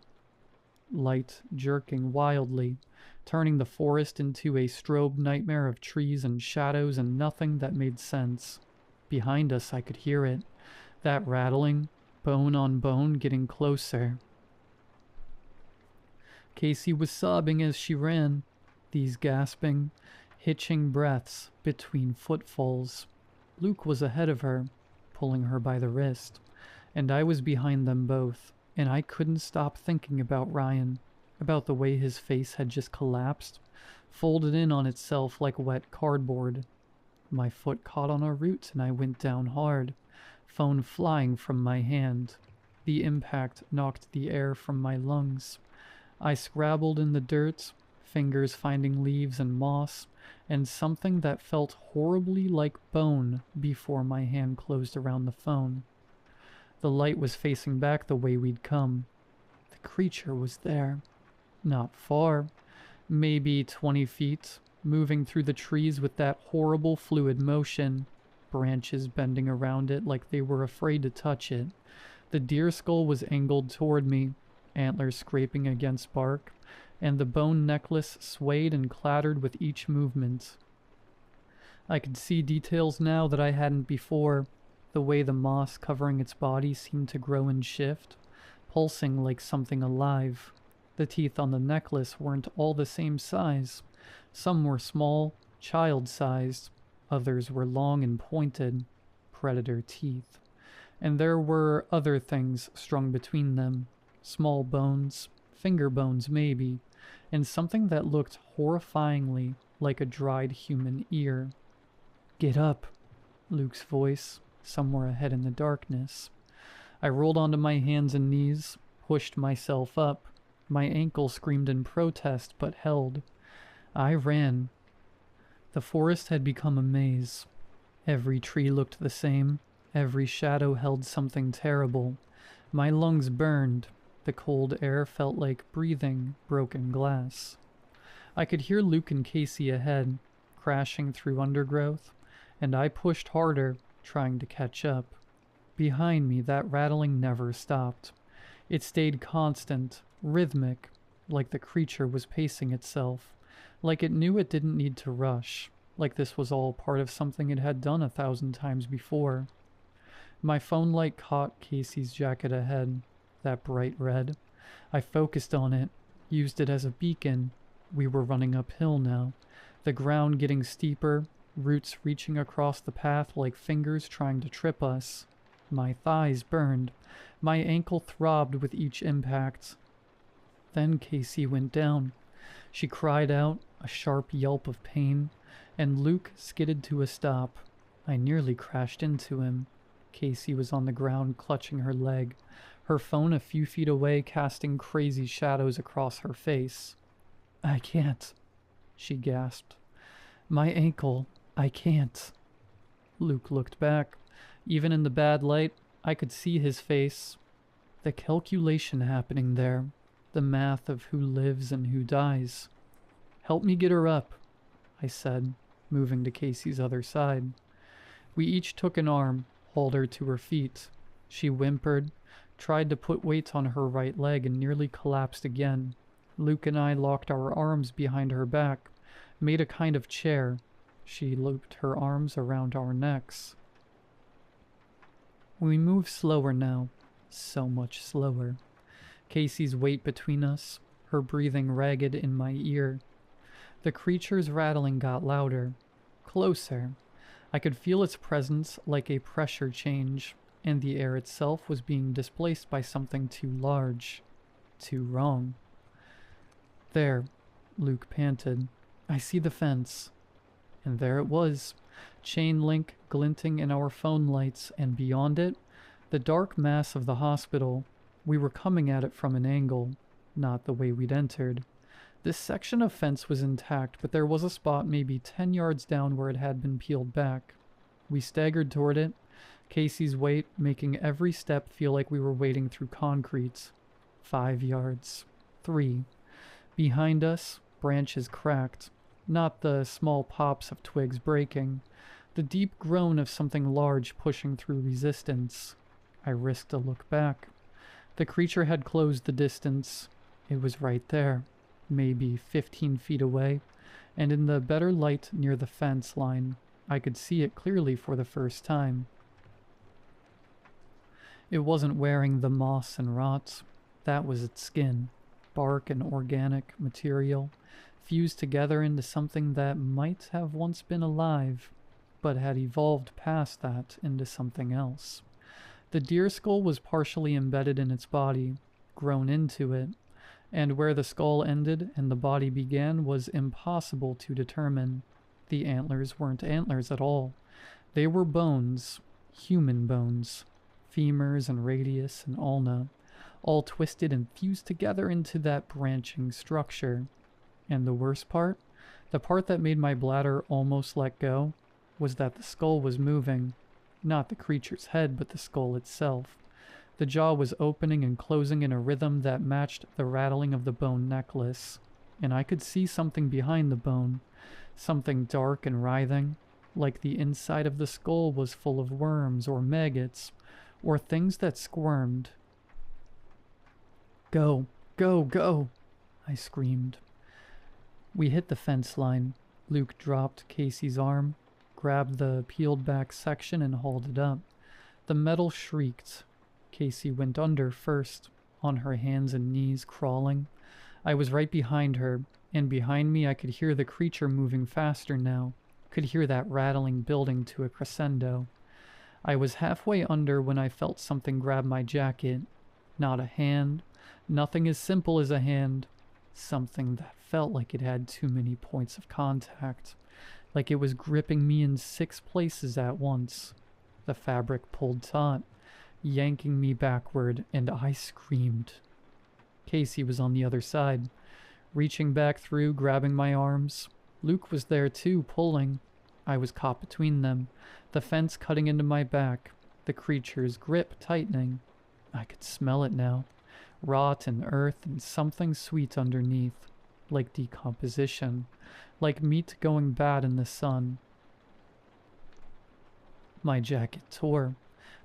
light jerking wildly, turning the forest into a strobe nightmare of trees and shadows and nothing that made sense. Behind us I could hear it, that rattling, bone on bone, getting closer. Casey was sobbing as she ran, these gasping, hitching breaths between footfalls. Luke was ahead of her, pulling her by the wrist, and I was behind them both, and I couldn't stop thinking about Ryan, about the way his face had just collapsed, folded in on itself like wet cardboard. My foot caught on a root and I went down hard, phone flying from my hand. The impact knocked the air from my lungs. I scrabbled in the dirt, fingers finding leaves and moss, and something that felt horribly like bone before my hand closed around the phone. The light was facing back the way we'd come. The creature was there. Not far. Maybe 20 feet, moving through the trees with that horrible fluid motion, branches bending around it like they were afraid to touch it. The deer skull was angled toward me, antlers scraping against bark, and the bone necklace swayed and clattered with each movement. I could see details now that I hadn't before, the way the moss covering its body seemed to grow and shift, pulsing like something alive. The teeth on the necklace weren't all the same size. Some were small, child-sized, others were long and pointed, predator teeth. And there were other things strung between them, Small bones, finger bones maybe, and something that looked horrifyingly like a dried human ear. "Get up," Luke's voice, somewhere ahead in the darkness. I rolled onto my hands and knees, pushed myself up. My ankle screamed in protest, but held. I ran. The forest had become a maze. Every tree looked the same. Every shadow held something terrible. My lungs burned. The cold air felt like breathing broken glass. I could hear Luke and Casey ahead, crashing through undergrowth, and I pushed harder, trying to catch up. Behind me, that rattling never stopped. It stayed constant, rhythmic, like the creature was pacing itself, like it knew it didn't need to rush, like this was all part of something it had done 1,000 times before. My phone light caught Casey's jacket ahead, that bright red. I focused on it, used it as a beacon. We were running uphill now, the ground getting steeper, roots reaching across the path like fingers trying to trip us. My thighs burned. My ankle throbbed with each impact. Then Casey went down. She cried out, a sharp yelp of pain, and Luke skidded to a stop. I nearly crashed into him. Casey was on the ground clutching her leg, her phone a few feet away casting crazy shadows across her face. "I can't," she gasped. "My ankle, I can't." Luke looked back. Even in the bad light, I could see his face. The calculation happening there. The math of who lives and who dies. "Help me get her up," I said, moving to Casey's other side. We each took an arm, hauled her to her feet. She whimpered, tried to put weight on her right leg, and nearly collapsed again. Luke and I locked our arms behind her back, made a kind of chair. She looped her arms around our necks. We moved slower now, so much slower. Casey's weight between us, her breathing ragged in my ear. The creature's rattling got louder, closer. I could feel its presence like a pressure change, and the air itself was being displaced by something too large, too wrong. "There," Luke panted. "I see the fence." And there it was, chain link glinting in our phone lights, and beyond it, the dark mass of the hospital. We were coming at it from an angle, not the way we'd entered. This section of fence was intact, but there was a spot maybe 10 yards down where it had been peeled back. We staggered toward it, Casey's weight making every step feel like we were wading through concrete. 5 yards. 3. Behind us, branches cracked. Not the small pops of twigs breaking. The deep groan of something large pushing through resistance. I risked a look back. The creature had closed the distance. It was right there, maybe 15 feet away, and in the better light near the fence line, I could see it clearly for the first time. It wasn't wearing the moss and rot. That was its skin, bark and organic material, fused together into something that might have once been alive, but had evolved past that into something else. The deer skull was partially embedded in its body, grown into it, and where the skull ended and the body began was impossible to determine. The antlers weren't antlers at all. They were bones, human bones, femurs and radius and ulna, all twisted and fused together into that branching structure. And the worst part, the part that made my bladder almost let go, was that the skull was moving. Not the creature's head, but the skull itself. The jaw was opening and closing in a rhythm that matched the rattling of the bone necklace. And I could see something behind the bone, something dark and writhing, like the inside of the skull was full of worms or maggots, or things that squirmed. "Go, go, go!" I screamed. We hit the fence line. Luke dropped Casey's arm, grabbed the peeled back section and hauled it up. The metal shrieked. Casey went under first, on her hands and knees, crawling. I was right behind her, and behind me I could hear the creature moving faster now, could hear that rattling building to a crescendo. I was halfway under when I felt something grab my jacket. Not a hand, Nothing as simple as a hand. Something that felt like it had too many points of contact. Like it was gripping me in 6 places at once. The fabric pulled taut, yanking me backward, and I screamed. Casey was on the other side, reaching back through, grabbing my arms. Luke was there too, pulling. I was caught between them, the fence cutting into my back, the creature's grip tightening. I could smell it now. Rot and earth and something sweet underneath. Like decomposition. Like meat going bad in the sun. My jacket tore.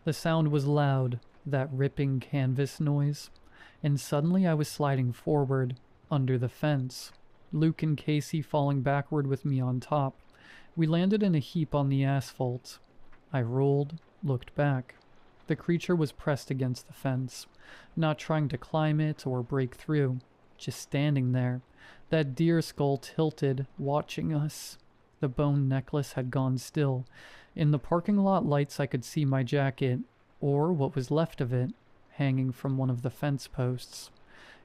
The sound was loud, that ripping canvas noise. And suddenly I was sliding forward, under the fence. Luke and Casey falling backward with me on top. We landed in a heap on the asphalt. I rolled, looked back. The creature was pressed against the fence, not trying to climb it or break through, just standing there, that deer skull tilted, watching us. The bone necklace had gone still. In the parking lot lights I could see my jacket, or what was left of it, hanging from one of the fence posts.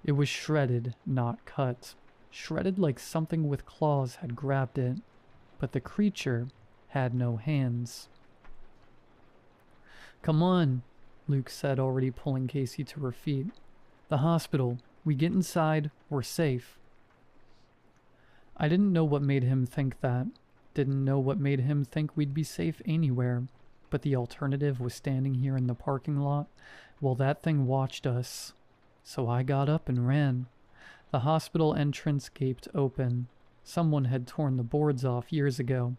It was shredded, not cut. Shredded like something with claws had grabbed it. But the creature had no hands. "Come on," Luke said, already pulling Casey to her feet. "The hospital. We get inside, we're safe." I didn't know what made him think that. Didn't know what made him think we'd be safe anywhere. But the alternative was standing here in the parking lot while that thing watched us. So I got up and ran. The hospital entrance gaped open. Someone had torn the boards off years ago.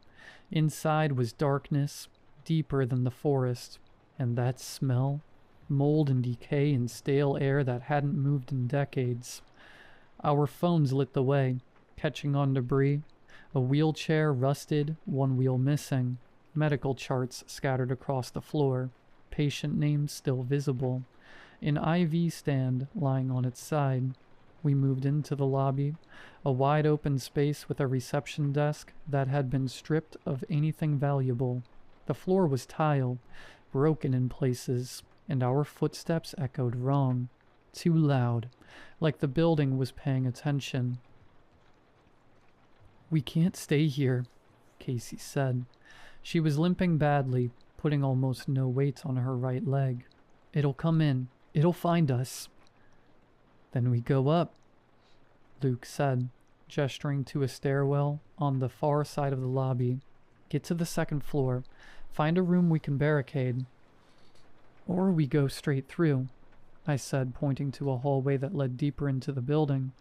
Inside was darkness, deeper than the forest. And that smell, mold and decay and stale air that hadn't moved in decades. Our phones lit the way, catching on debris. A wheelchair rusted, one wheel missing. Medical charts scattered across the floor. Patient names still visible. An IV stand lying on its side. We moved into the lobby, a wide open space with a reception desk that had been stripped of anything valuable. The floor was tile, broken in places, and our footsteps echoed wrong, too loud, like the building was paying attention. "We can't stay here," Casey said. She was limping badly, putting almost no weight on her right leg. "It'll come in. It'll find us." "Then we go up," Luke said, gesturing to a stairwell on the far side of the lobby. "Get to the 2nd floor. Find a room we can barricade." "Or we go straight through," I said, pointing to a hallway that led deeper into the building.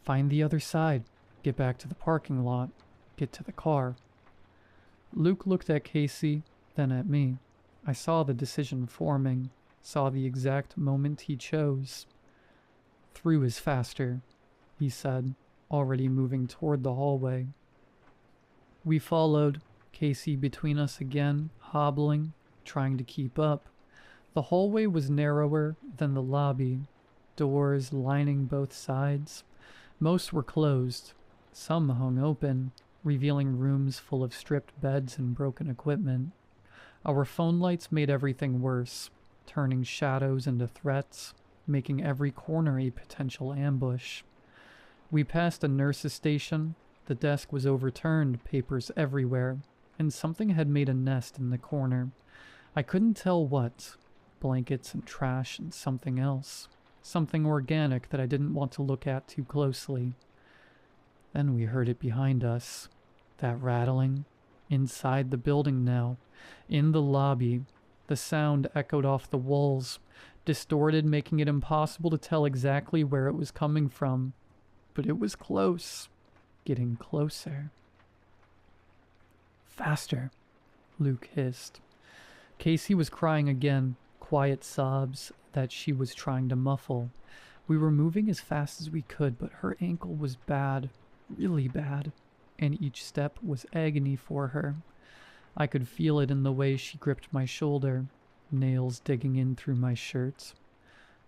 "Find the other side. Get back to the parking lot. Get to the car." Luke looked at Casey, then at me. I saw the decision forming, saw the exact moment he chose. "Through is faster," he said, already moving toward the hallway. We followed, Casey between us again, hobbling, trying to keep up. The hallway was narrower than the lobby, doors lining both sides. Most were closed. Some hung open, revealing rooms full of stripped beds and broken equipment. Our phone lights made everything worse, turning shadows into threats, making every corner a potential ambush. We passed a nurse's station. The desk was overturned, papers everywhere, and something had made a nest in the corner. I couldn't tell what. Blankets and trash and something else. Something organic that I didn't want to look at too closely. Then we heard it behind us. That rattling. Inside the building now. In the lobby. The sound echoed off the walls, distorted, making it impossible to tell exactly where it was coming from. But it was close. Getting closer. "Faster," Luke hissed. Casey was crying again, quiet sobs that she was trying to muffle. We were moving as fast as we could, but her ankle was bad, really bad, and each step was agony for her. I could feel it in the way she gripped my shoulder, nails digging in through my shirt.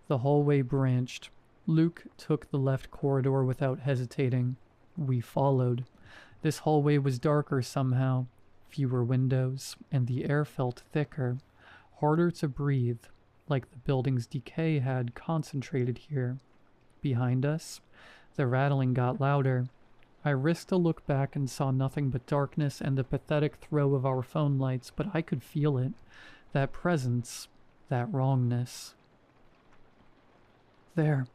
The hallway branched. Luke took the left corridor without hesitating. We followed. This hallway was darker somehow, fewer windows, and the air felt thicker, harder to breathe, like the building's decay had concentrated here. Behind us, the rattling got louder. I risked a look back and saw nothing but darkness and the pathetic throw of our phone lights, but I could feel it. That presence, that wrongness. There,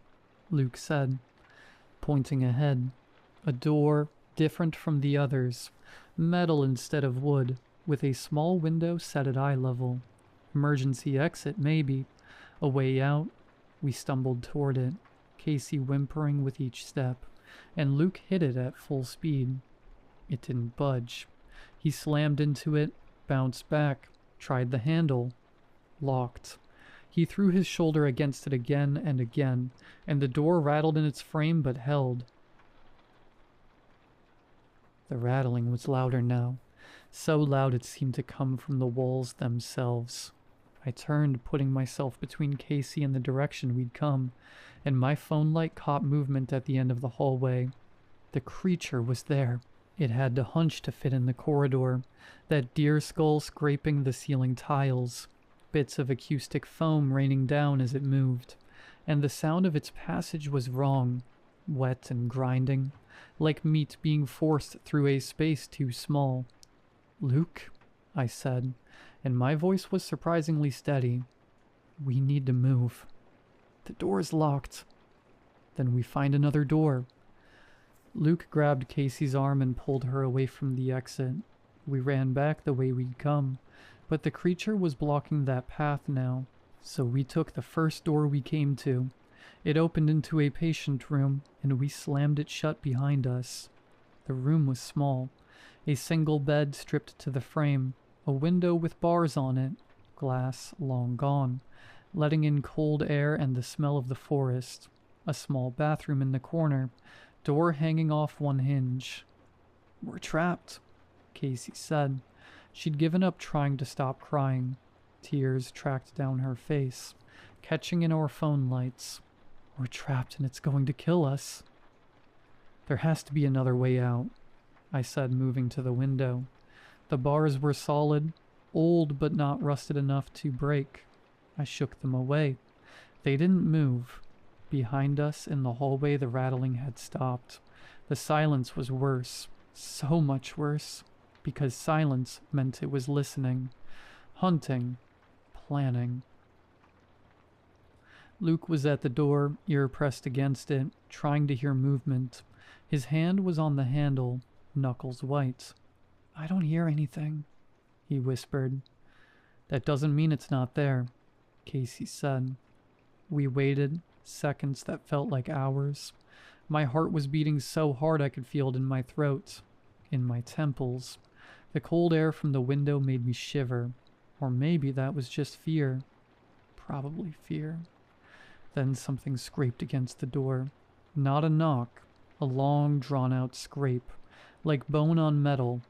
Luke said, pointing ahead. A door, different from the others, metal instead of wood, with a small window set at eye level. Emergency exit, maybe. A way out. We stumbled toward it, Casey whimpering with each step, and Luke hit it at full speed. It didn't budge. He slammed into it, bounced back, tried the handle. Locked. He threw his shoulder against it again and again, and the door rattled in its frame but held. The rattling was louder now, so loud it seemed to come from the walls themselves. I turned, putting myself between Casey and the direction we'd come, and my phone light caught movement at the end of the hallway. The creature was there. It had to hunch to fit in the corridor, that deer skull scraping the ceiling tiles, bits of acoustic foam raining down as it moved, and the sound of its passage was wrong, wet and grinding, like meat being forced through a space too small. "Luke," I said, and my voice was surprisingly steady. "We need to move. The door's locked." "Then we find another door." Luke grabbed Casey's arm and pulled her away from the exit. We ran back the way we'd come, but the creature was blocking that path now, so we took the first door we came to. It opened into a patient room, and we slammed it shut behind us. The room was small. A single bed stripped to the frame, a window with bars on it, glass long gone, letting in cold air and the smell of the forest, a small bathroom in the corner, door hanging off one hinge. "We're trapped," Casey said. She'd given up trying to stop crying. Tears tracked down her face, catching in our phone lights. "We're trapped and it's going to kill us." "There has to be another way out," I said, moving to the window. The bars were solid, old but not rusted enough to break. I shook them away. They didn't move. Behind us in the hallway the rattling had stopped. The silence was worse, so much worse, because silence meant it was listening, hunting, planning. Luke was at the door, ear pressed against it, trying to hear movement. His hand was on the handle, knuckles white. "I don't hear anything," he whispered. "That doesn't mean it's not there," Casey said. We waited, seconds that felt like hours. My heart was beating so hard I could feel it in my throat, in my temples. The cold air from the window made me shiver. Or maybe that was just fear. Probably fear. Then something scraped against the door. Not a knock, a long, drawn-out scrape, like bone on metal.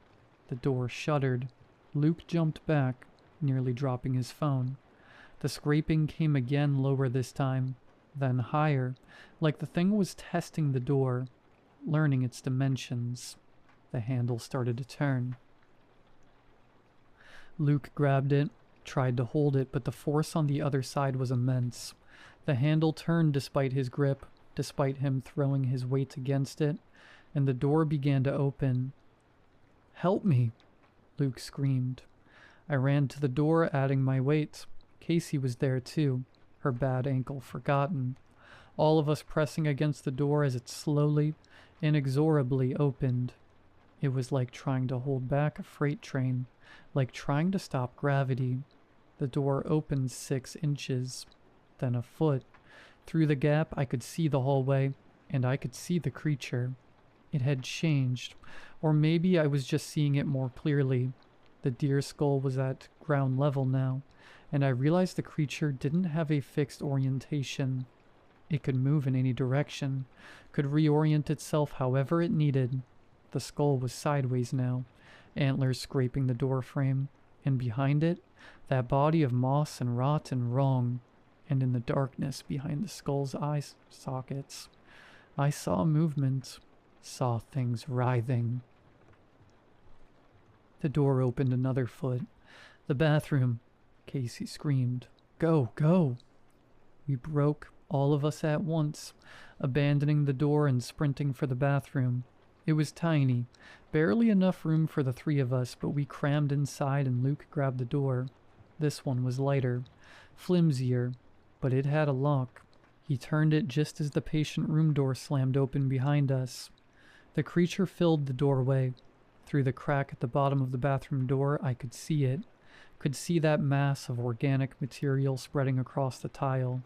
The door shuddered. Luke jumped back, nearly dropping his phone. The scraping came again, lower this time, then higher, like the thing was testing the door, learning its dimensions. The handle started to turn. Luke grabbed it, tried to hold it, but the force on the other side was immense. The handle turned despite his grip, despite him throwing his weight against it, and the door began to open. "Help me!" Luke screamed. I ran to the door, adding my weight. Casey was there too, her bad ankle forgotten. All of us pressing against the door as it slowly, inexorably opened. It was like trying to hold back a freight train, like trying to stop gravity. The door opened 6 inches, then a foot. Through the gap I could see the hallway, and I could see the creature. It had changed, or maybe I was just seeing it more clearly. The deer skull was at ground level now, and I realized the creature didn't have a fixed orientation. It could move in any direction, could reorient itself however it needed. The skull was sideways now, antlers scraping the door frame, and behind it, that body of moss and rot and wrong, and in the darkness behind the skull's eye sockets, I saw movement, saw things writhing. The door opened another foot. "The bathroom!" Casey screamed. Go, go. We broke, all of us at once, abandoning the door and sprinting for the bathroom. It was tiny, barely enough room for the three of us, but we crammed inside and Luke grabbed the door. This one was lighter, flimsier, but it had a lock. He turned it just as the patient room door slammed open behind us. The creature filled the doorway. Through the crack at the bottom of the bathroom door, I could see it. Could see that mass of organic material spreading across the tile,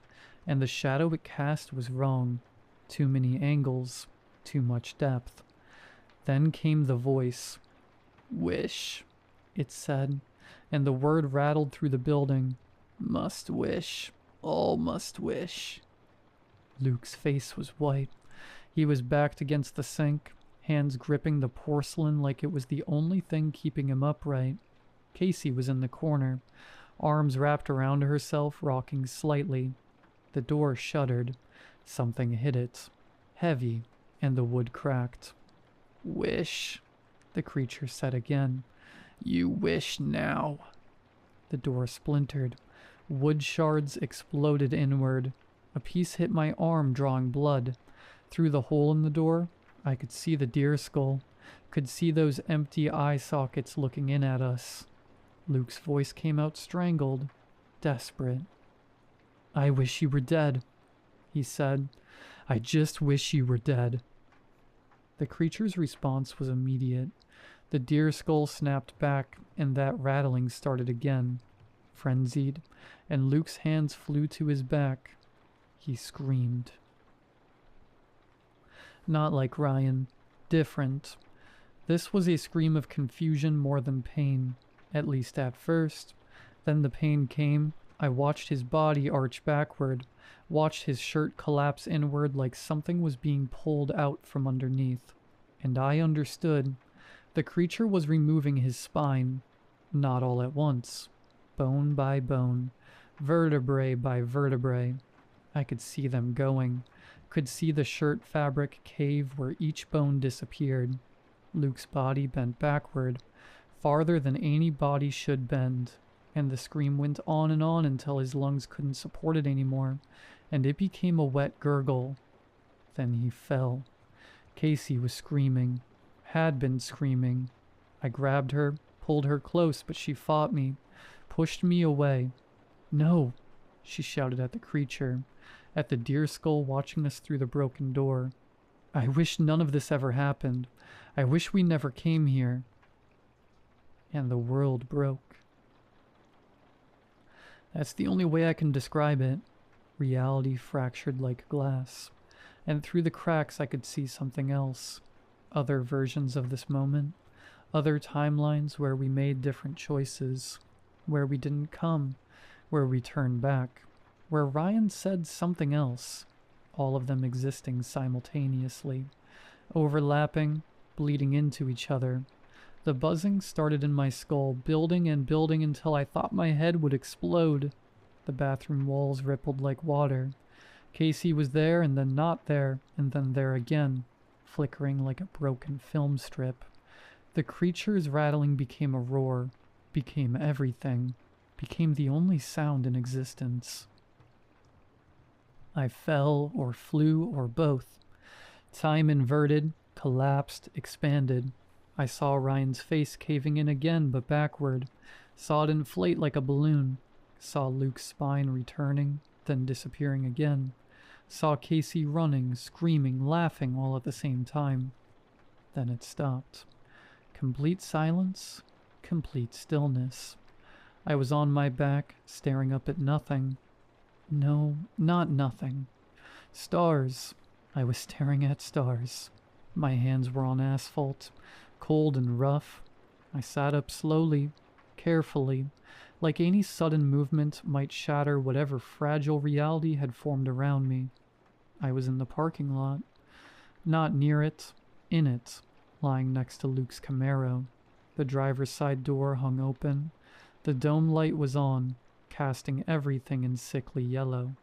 and the shadow it cast was wrong. Too many angles, too much depth. Then came the voice. "Wish," it said, and the word rattled through the building. "Must wish. All must wish." Luke's face was white. He was backed against the sink, hands gripping the porcelain like it was the only thing keeping him upright. Casey was in the corner, arms wrapped around herself, rocking slightly. The door shuddered. Something hit it. Heavy, and the wood cracked. "Wish," the creature said again. "You wish now." The door splintered. Wood shards exploded inward. A piece hit my arm, drawing blood. Through the hole in the door, I could see the deer skull, could see those empty eye sockets looking in at us. Luke's voice came out strangled, desperate. "I wish you were dead," he said. "I just wish you were dead." The creature's response was immediate. The deer skull snapped back, and that rattling started again, frenzied, and Luke's hands flew to his back. He screamed. Not like Ryan. Different. This was a scream of confusion more than pain, at least at first. Then the pain came. I watched his body arch backward, watched his shirt collapse inward like something was being pulled out from underneath. And I understood. The creature was removing his spine, not all at once, bone by bone, vertebrae by vertebrae. I could see them going, could see the shirt fabric cave where each bone disappeared. Luke's body bent backward, farther than any body should bend, and the scream went on until his lungs couldn't support it anymore, and it became a wet gurgle. Then he fell. Casey was screaming, had been screaming. I grabbed her, pulled her close, but she fought me, pushed me away. "No," she shouted at the creature, at the deer skull watching us through the broken door. "I wish none of this ever happened. I wish we never came here." And the world broke. That's the only way I can describe it. Reality fractured like glass, and through the cracks I could see something else. Other versions of this moment, other timelines where we made different choices, where we didn't come, where we turned back, where Ryan said something else, all of them existing simultaneously, overlapping, bleeding into each other. The buzzing started in my skull, building and building until I thought my head would explode. The bathroom walls rippled like water. Casey was there, and then not there, and then there again, flickering like a broken film strip. The creature's rattling became a roar, became everything, became the only sound in existence. I fell, or flew, or both. Time inverted, collapsed, expanded. I saw Ryan's face caving in again, but backward. Saw it inflate like a balloon. Saw Luke's spine returning, then disappearing again. Saw Casey running, screaming, laughing all at the same time. Then it stopped. Complete silence, complete stillness. I was on my back, staring up at nothing. No, not nothing. Stars. I was staring at stars. My hands were on asphalt, cold and rough. I sat up slowly, carefully, like any sudden movement might shatter whatever fragile reality had formed around me. I was in the parking lot. Not near it, in it, lying next to Luke's Camaro. The driver's side door hung open. The dome light was on, casting everything in sickly yellow.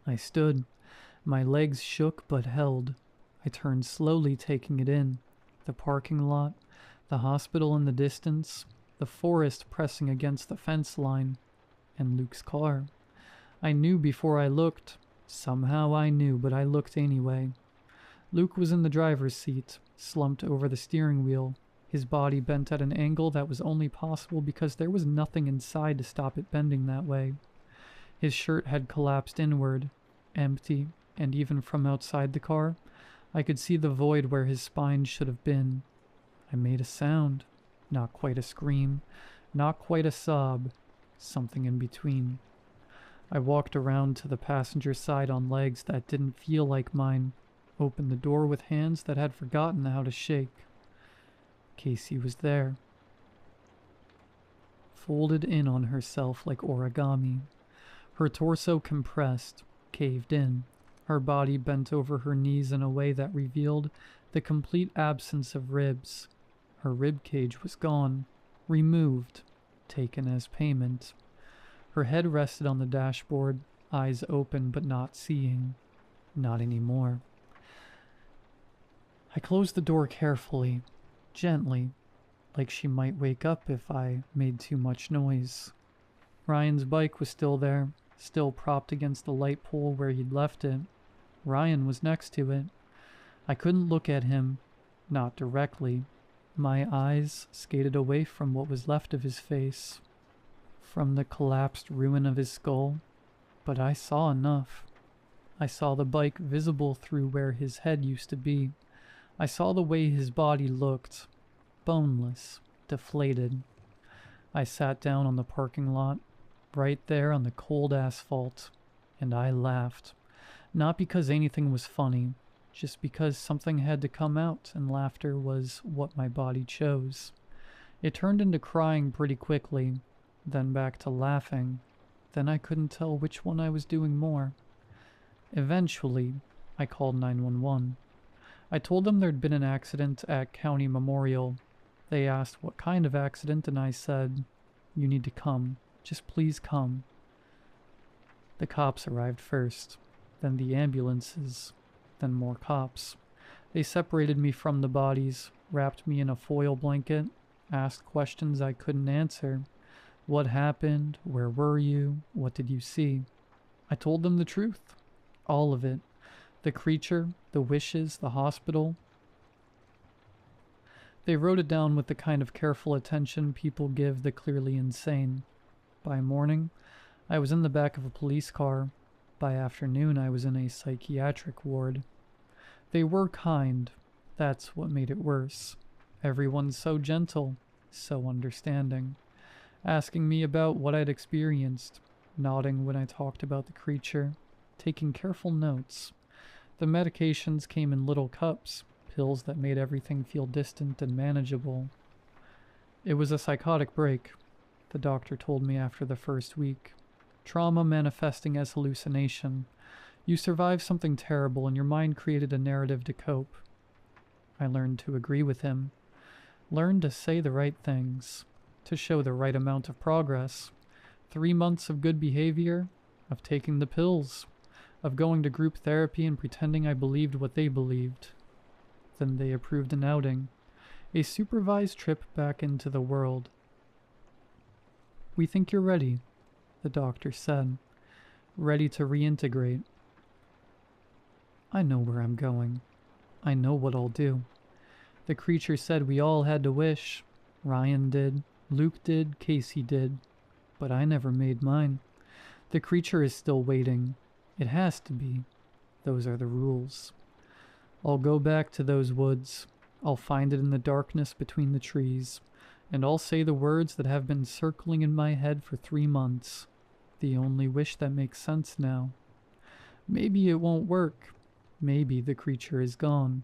I stood. My legs shook but held. I turned slowly, taking it in. The parking lot, the hospital in the distance, the forest pressing against the fence line. and Luke's car. I knew before I looked. Somehow I knew, but I looked anyway. Luke was in the driver's seat, slumped over the steering wheel, his body bent at an angle that was only possible because there was nothing inside to stop it bending that way. His shirt had collapsed inward, empty, and even from outside the car, I could see the void where his spine should have been. I made a sound. Not quite a scream, not quite a sob, something in between. I walked around to the passenger side on legs that didn't feel like mine, opened the door with hands that had forgotten how to shake. Casey was there, folded in on herself like origami. Her torso compressed, caved in, her body bent over her knees in a way that revealed the complete absence of ribs. Her rib cage was gone, removed, taken as payment. Her head rested on the dashboard, eyes open but not seeing. Not anymore. I closed the door carefully, gently, like she might wake up if I made too much noise. Ryan's bike was still there, still propped against the light pole where he'd left it. Ryan was next to it. I couldn't look at him, not directly. My eyes skated away from what was left of his face, from the collapsed ruin of his skull, but I saw enough. I saw the bike visible through where his head used to be. I saw the way his body looked, boneless, deflated. I sat down on the parking lot, right there on the cold asphalt, and I laughed. Not because anything was funny, just because something had to come out, and laughter was what my body chose. It turned into crying pretty quickly, then back to laughing. Then I couldn't tell which one I was doing more. Eventually, I called 911. I told them there'd been an accident at County Memorial. They asked what kind of accident, and I said, "You need to come. Just please come." The cops arrived first, then the ambulances, then more cops. They separated me from the bodies, wrapped me in a foil blanket, asked questions I couldn't answer. What happened? Where were you? What did you see? I told them the truth. All of it. The creature, the wishes, the hospital. They wrote it down with the kind of careful attention people give the clearly insane. By morning, I was in the back of a police car. By afternoon, I was in a psychiatric ward. They were kind. That's what made it worse. Everyone so gentle, so understanding. Asking me about what I'd experienced, nodding when I talked about the creature, taking careful notes. The medications came in little cups, pills that made everything feel distant and manageable. It was a psychotic break, the doctor told me after the first week. Trauma manifesting as hallucination. You survived something terrible and your mind created a narrative to cope. I learned to agree with him. Learned to say the right things. To show the right amount of progress. 3 months of good behavior. Of taking the pills. Of going to group therapy and pretending I believed what they believed. Then they approved an outing. A supervised trip back into the world. "We think you're ready," the doctor said. "Ready to reintegrate." I know where I'm going. I know what I'll do. The creature said we all had to wish. Ryan did, Luke did, Casey did. But I never made mine. The creature is still waiting. It has to be. Those are the rules. I'll go back to those woods. I'll find it in the darkness between the trees. And I'll say the words that have been circling in my head for 3 months. The only wish that makes sense now. Maybe it won't work. Maybe the creature is gone.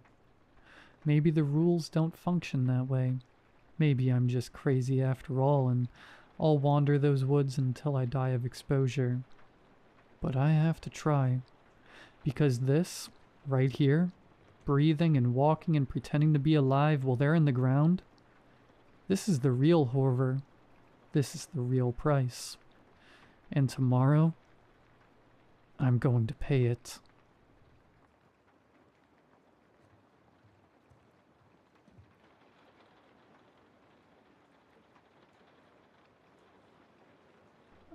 Maybe the rules don't function that way. Maybe I'm just crazy after all, and I'll wander those woods until I die of exposure. But I have to try. Because this, right here, breathing and walking and pretending to be alive while they're in the ground, this is the real horror. This is the real price. And tomorrow, I'm going to pay it.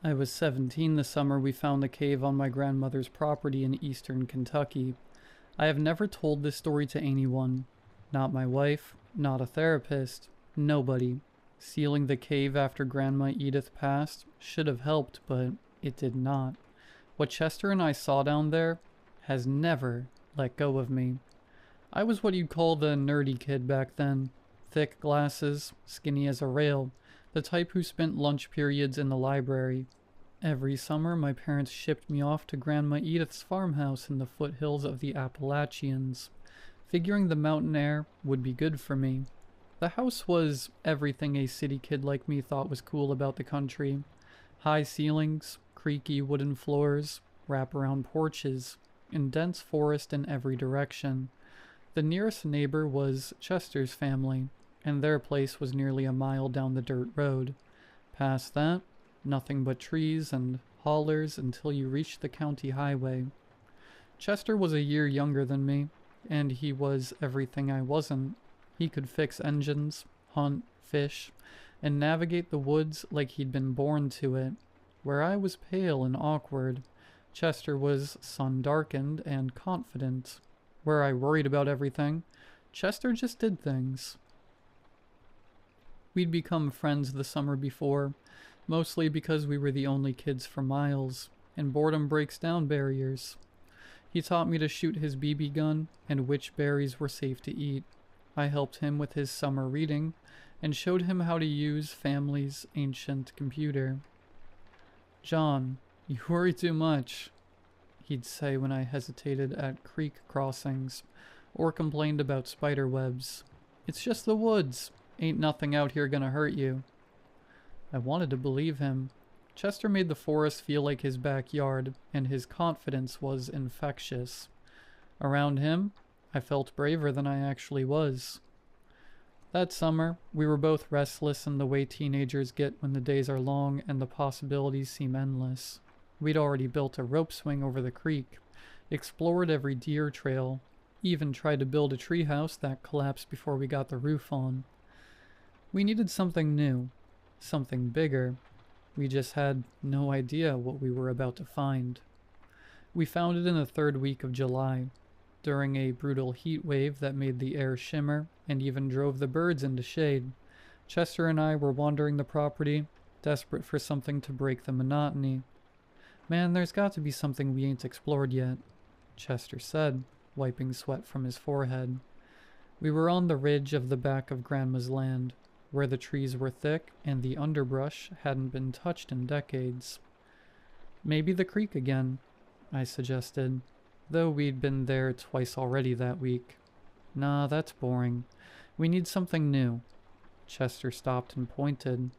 I was 17 the summer we found the cave on my grandmother's property in eastern Kentucky. I have never told this story to anyone. Not my wife, not a therapist, nobody. Sealing the cave after Grandma Edith passed should have helped, but it did not. What Chester and I saw down there has never let go of me. I was what you'd call the nerdy kid back then. Thick glasses, skinny as a rail, the type who spent lunch periods in the library. Every summer, my parents shipped me off to Grandma Edith's farmhouse in the foothills of the Appalachians, figuring the mountain air would be good for me. The house was everything a city kid like me thought was cool about the country. High ceilings, creaky wooden floors, wraparound porches, and dense forest in every direction. The nearest neighbor was Chester's family, and their place was nearly a mile down the dirt road. Past that, nothing but trees and hollers until you reached the county highway. Chester was a year younger than me, and he was everything I wasn't. He could fix engines, hunt, fish, and navigate the woods like he'd been born to it. Where I was pale and awkward, Chester was sun-darkened and confident. Where I worried about everything, Chester just did things. We'd become friends the summer before, mostly because we were the only kids for miles, and boredom breaks down barriers. He taught me to shoot his BB gun and which berries were safe to eat. I helped him with his summer reading and showed him how to use family's ancient computer. "John, you worry too much," he'd say when I hesitated at creek crossings or complained about spider webs. "It's just the woods. Ain't nothing out here gonna hurt you." I wanted to believe him. Chester made the forest feel like his backyard, and his confidence was infectious. Around him, I felt braver than I actually was. That summer, we were both restless in the way teenagers get when the days are long and the possibilities seem endless. We'd already built a rope swing over the creek, explored every deer trail, even tried to build a treehouse that collapsed before we got the roof on. We needed something new, something bigger. We just had no idea what we were about to find. We found it in the third week of July, during a brutal heat wave that made the air shimmer and even drove the birds into shade. Chester and I were wandering the property, desperate for something to break the monotony. "Man, there's got to be something we ain't explored yet," Chester said, wiping sweat from his forehead. We were on the ridge of the back of Grandma's land, where the trees were thick and the underbrush hadn't been touched in decades. "Maybe the creek again," I suggested, though we'd been there twice already that week. "Nah, that's boring. We need something new." Chester stopped and pointed.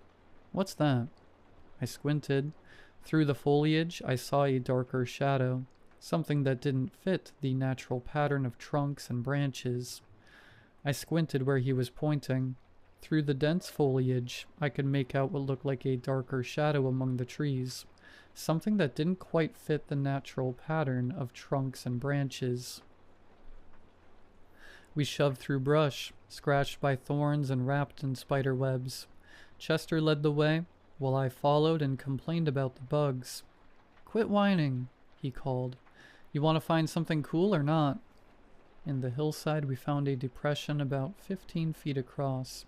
"What's that?" I squinted. Through the foliage, I saw a darker shadow, something that didn't fit the natural pattern of trunks and branches. I squinted where he was pointing. Through the dense foliage, I could make out what looked like a darker shadow among the trees, something that didn't quite fit the natural pattern of trunks and branches. We shoved through brush, scratched by thorns and wrapped in spider webs. Chester led the way, while I followed and complained about the bugs. "Quit whining," he called. "You want to find something cool or not?" In the hillside, we found a depression about 15 feet across,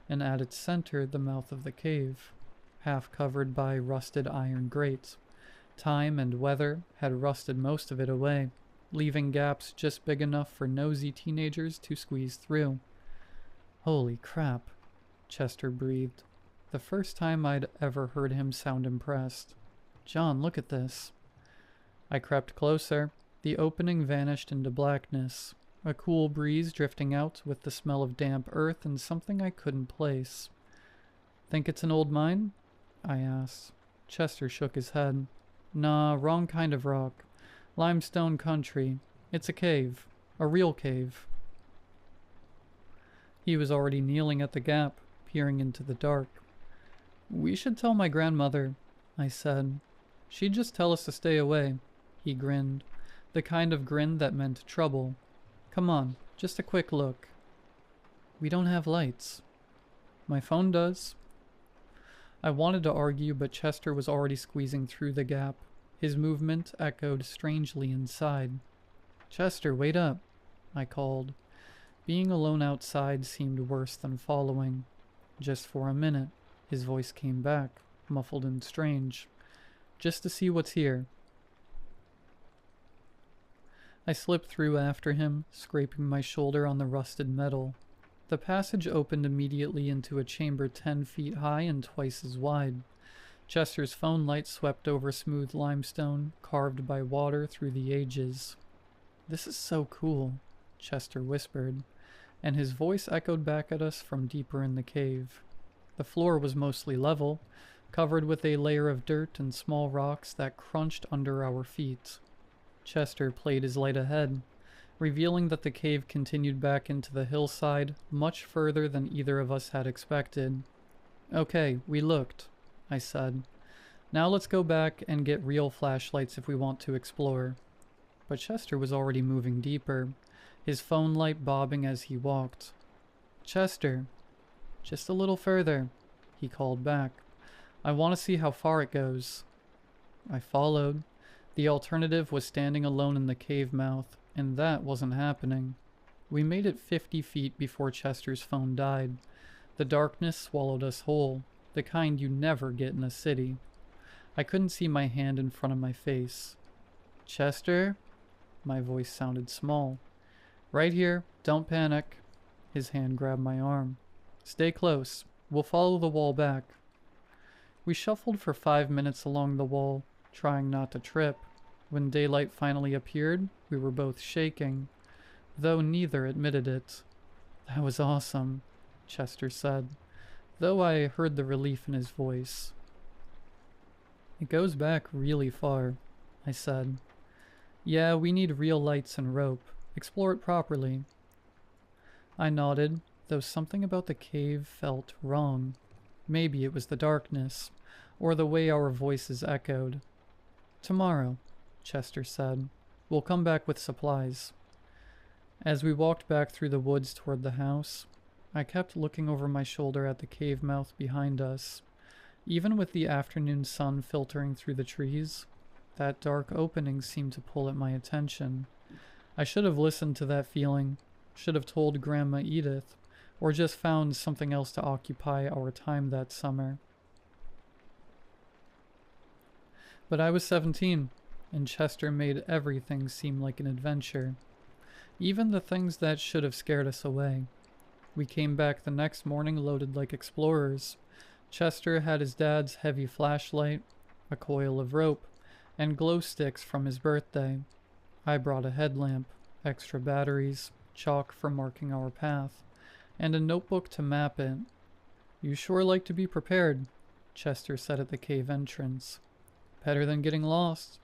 and at its center the mouth of the cave, half covered by rusted iron grates. Time and weather had rusted most of it away, leaving gaps just big enough for nosy teenagers to squeeze through. "Holy crap," Chester breathed, the first time I'd ever heard him sound impressed. "John, look at this." I crept closer. The opening vanished into blackness, a cool breeze drifting out with the smell of damp earth and something I couldn't place. "Think it's an old mine?" I asked. Chester shook his head. "Nah, wrong kind of rock. Limestone country. It's a cave. A real cave." He was already kneeling at the gap, peering into the dark. "We should tell my grandmother," I said. "She'd just tell us to stay away." He grinned, the kind of grin that meant trouble. "Come on, just a quick look." "We don't have lights." "My phone does." I wanted to argue, but Chester was already squeezing through the gap. His movement echoed strangely inside. "Chester, wait up," I called. Being alone outside seemed worse than following. "Just for a minute," his voice came back, muffled and strange. "Just to see what's here." I slipped through after him, scraping my shoulder on the rusted metal. The passage opened immediately into a chamber 10 feet high and twice as wide. Chester's phone light swept over smooth limestone, carved by water through the ages. "This is so cool," Chester whispered, and his voice echoed back at us from deeper in the cave. The floor was mostly level, covered with a layer of dirt and small rocks that crunched under our feet. Chester played his light ahead, revealing that the cave continued back into the hillside, much further than either of us had expected. "Okay, we looked," I said. "Now let's go back and get real flashlights if we want to explore." But Chester was already moving deeper, his phone light bobbing as he walked. "Chester, just a little further," he called back. "I want to see how far it goes." I followed. The alternative was standing alone in the cave mouth, and that wasn't happening. We made it 50 feet before Chester's phone died. The darkness swallowed us whole, the kind you never get in a city. I couldn't see my hand in front of my face. "Chester?" My voice sounded small. "Right here, don't panic." His hand grabbed my arm. "Stay close. We'll follow the wall back." We shuffled for 5 minutes along the wall, trying not to trip. When daylight finally appeared, we were both shaking, though neither admitted it. "That was awesome," Chester said, though I heard the relief in his voice. "It goes back really far," I said. "Yeah, we need real lights and rope. Explore it properly." I nodded, though something about the cave felt wrong. Maybe it was the darkness, or the way our voices echoed. "Tomorrow," Chester said. "We'll come back with supplies." As we walked back through the woods toward the house, I kept looking over my shoulder at the cave mouth behind us. Even with the afternoon sun filtering through the trees, that dark opening seemed to pull at my attention. I should have listened to that feeling, should have told Grandma Edith, or just found something else to occupy our time that summer. But I was 17, and Chester made everything seem like an adventure. Even the things that should have scared us away. We came back the next morning loaded like explorers. Chester had his dad's heavy flashlight, a coil of rope, and glow sticks from his birthday. I brought a headlamp, extra batteries, chalk for marking our path, and a notebook to map it. "You sure like to be prepared," Chester said at the cave entrance. "Better than getting lost."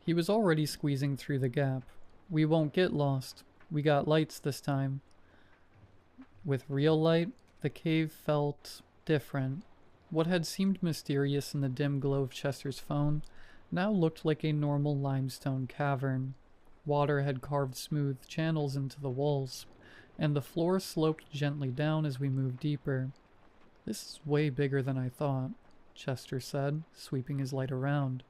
He was already squeezing through the gap. "We won't get lost. We got lights this time." With real light, the cave felt different. What had seemed mysterious in the dim glow of Chester's phone now looked like a normal limestone cavern. Water had carved smooth channels into the walls, and the floor sloped gently down as we moved deeper. "This is way bigger than I thought," Chester said, sweeping his light around.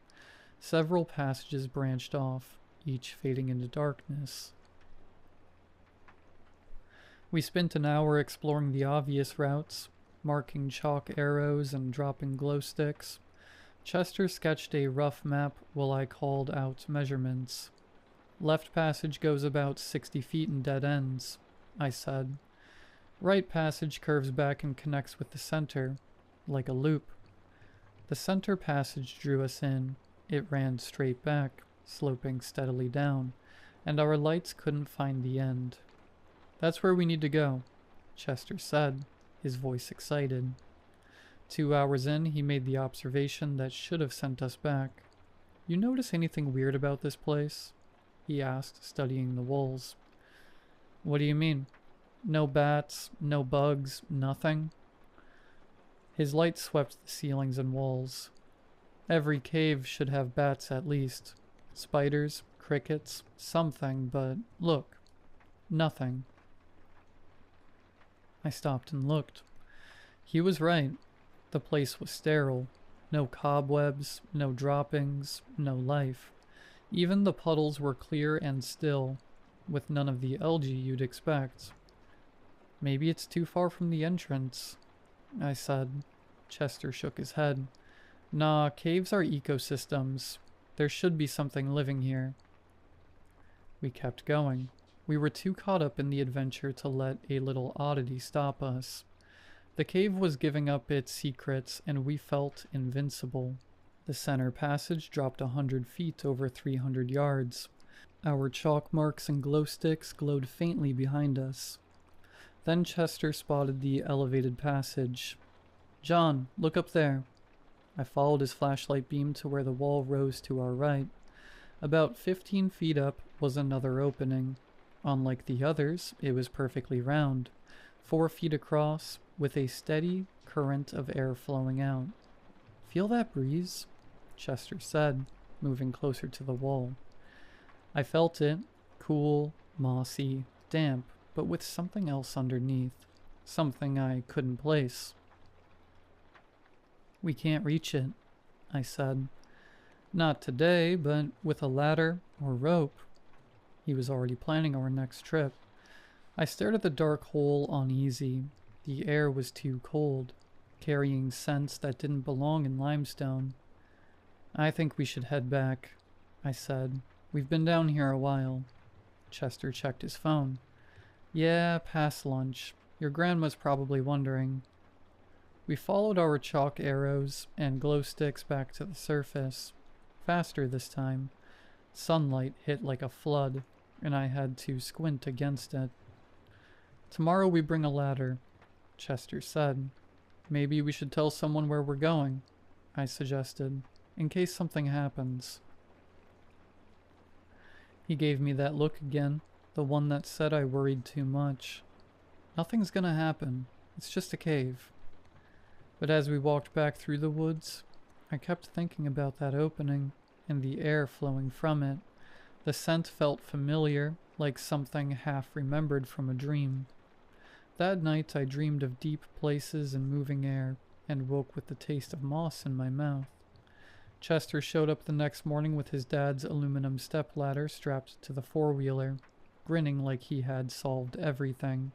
Several passages branched off, each fading into darkness. We spent an hour exploring the obvious routes, marking chalk arrows and dropping glow sticks. Chester sketched a rough map while I called out measurements. "Left passage goes about 60 feet in dead ends," I said. "Right passage curves back and connects with the center, like a loop." The center passage drew us in. It ran straight back, sloping steadily down, and our lights couldn't find the end. "That's where we need to go," Chester said, his voice excited. 2 hours in, he made the observation that should have sent us back. "You notice anything weird about this place?" he asked, studying the walls. "What do you mean? No bats, no bugs, nothing?" His light swept the ceilings and walls. "Every cave should have bats at least. Spiders, crickets, something, but look, nothing." I stopped and looked. He was right. The place was sterile. No cobwebs, no droppings, no life. Even the puddles were clear and still, with none of the algae you'd expect. Maybe it's too far from the entrance, I said. Chester shook his head. Nah, caves are ecosystems. There should be something living here. We kept going. We were too caught up in the adventure to let a little oddity stop us. The cave was giving up its secrets, and we felt invincible. The center passage dropped 100 feet over 300 yards. Our chalk marks and glow sticks glowed faintly behind us. Then Chester spotted the elevated passage. "John, look up there." I followed his flashlight beam to where the wall rose to our right. About 15 feet up was another opening. Unlike the others, it was perfectly round, 4 feet across, with a steady current of air flowing out. "Feel that breeze?" Chester said, moving closer to the wall. I felt it, cool, mossy, damp, but with something else underneath, something I couldn't place. "We can't reach it," I said. "Not today, but with a ladder or rope." He was already planning our next trip. I stared at the dark hole uneasy. The air was too cold, carrying scents that didn't belong in limestone. "I think we should head back," I said. "We've been down here a while." Chester checked his phone. "Yeah, past lunch. Your grandma's probably wondering." We followed our chalk arrows and glow sticks back to the surface. Faster this time. Sunlight hit like a flood, and I had to squint against it. "Tomorrow we bring a ladder," Chester said. "Maybe we should tell someone where we're going," I suggested, "in case something happens." He gave me that look again, the one that said I worried too much. "Nothing's gonna happen. It's just a cave." But as we walked back through the woods, I kept thinking about that opening and the air flowing from it. The scent felt familiar, like something half remembered from a dream. That night I dreamed of deep places and moving air, and woke with the taste of moss in my mouth. Chester showed up the next morning with his dad's aluminum stepladder strapped to the four-wheeler, grinning like he had solved everything.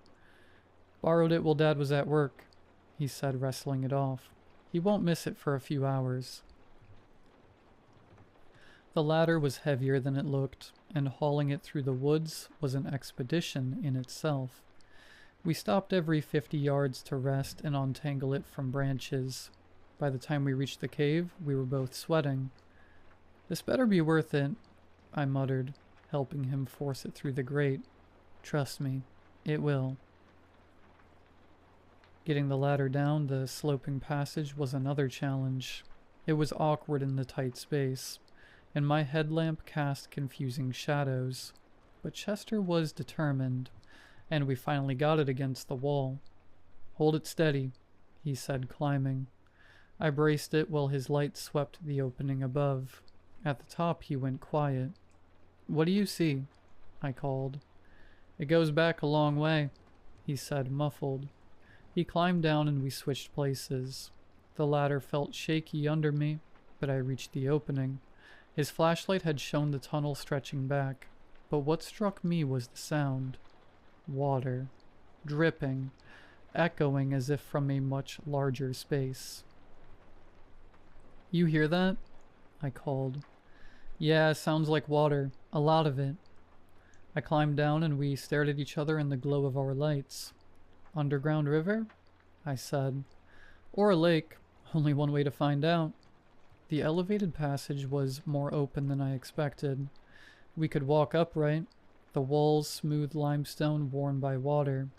"Borrowed it while Dad was at work," he said, wrestling it off. "He won't miss it for a few hours." The ladder was heavier than it looked, and hauling it through the woods was an expedition in itself. We stopped every 50 yards to rest and untangle it from branches. By the time we reached the cave, we were both sweating. "This better be worth it," I muttered, helping him force it through the grate. "Trust me, it will." Getting the ladder down the sloping passage was another challenge. It was awkward in the tight space, and my headlamp cast confusing shadows. But Chester was determined, and we finally got it against the wall. "Hold it steady," he said, climbing. I braced it while his light swept the opening above. At the top he went quiet. "What do you see?" I called. "It goes back a long way," he said, muffled. He climbed down and we switched places. The ladder felt shaky under me, but I reached the opening. His flashlight had shown the tunnel stretching back, but what struck me was the sound. Water. Dripping. Echoing as if from a much larger space. "You hear that?" I called. "Yeah, sounds like water. A lot of it." I climbed down and we stared at each other in the glow of our lights. "Underground river?" I said. "Or a lake. Only one way to find out." The elevated passage was more open than I expected. We could walk upright, the walls smooth limestone worn by water.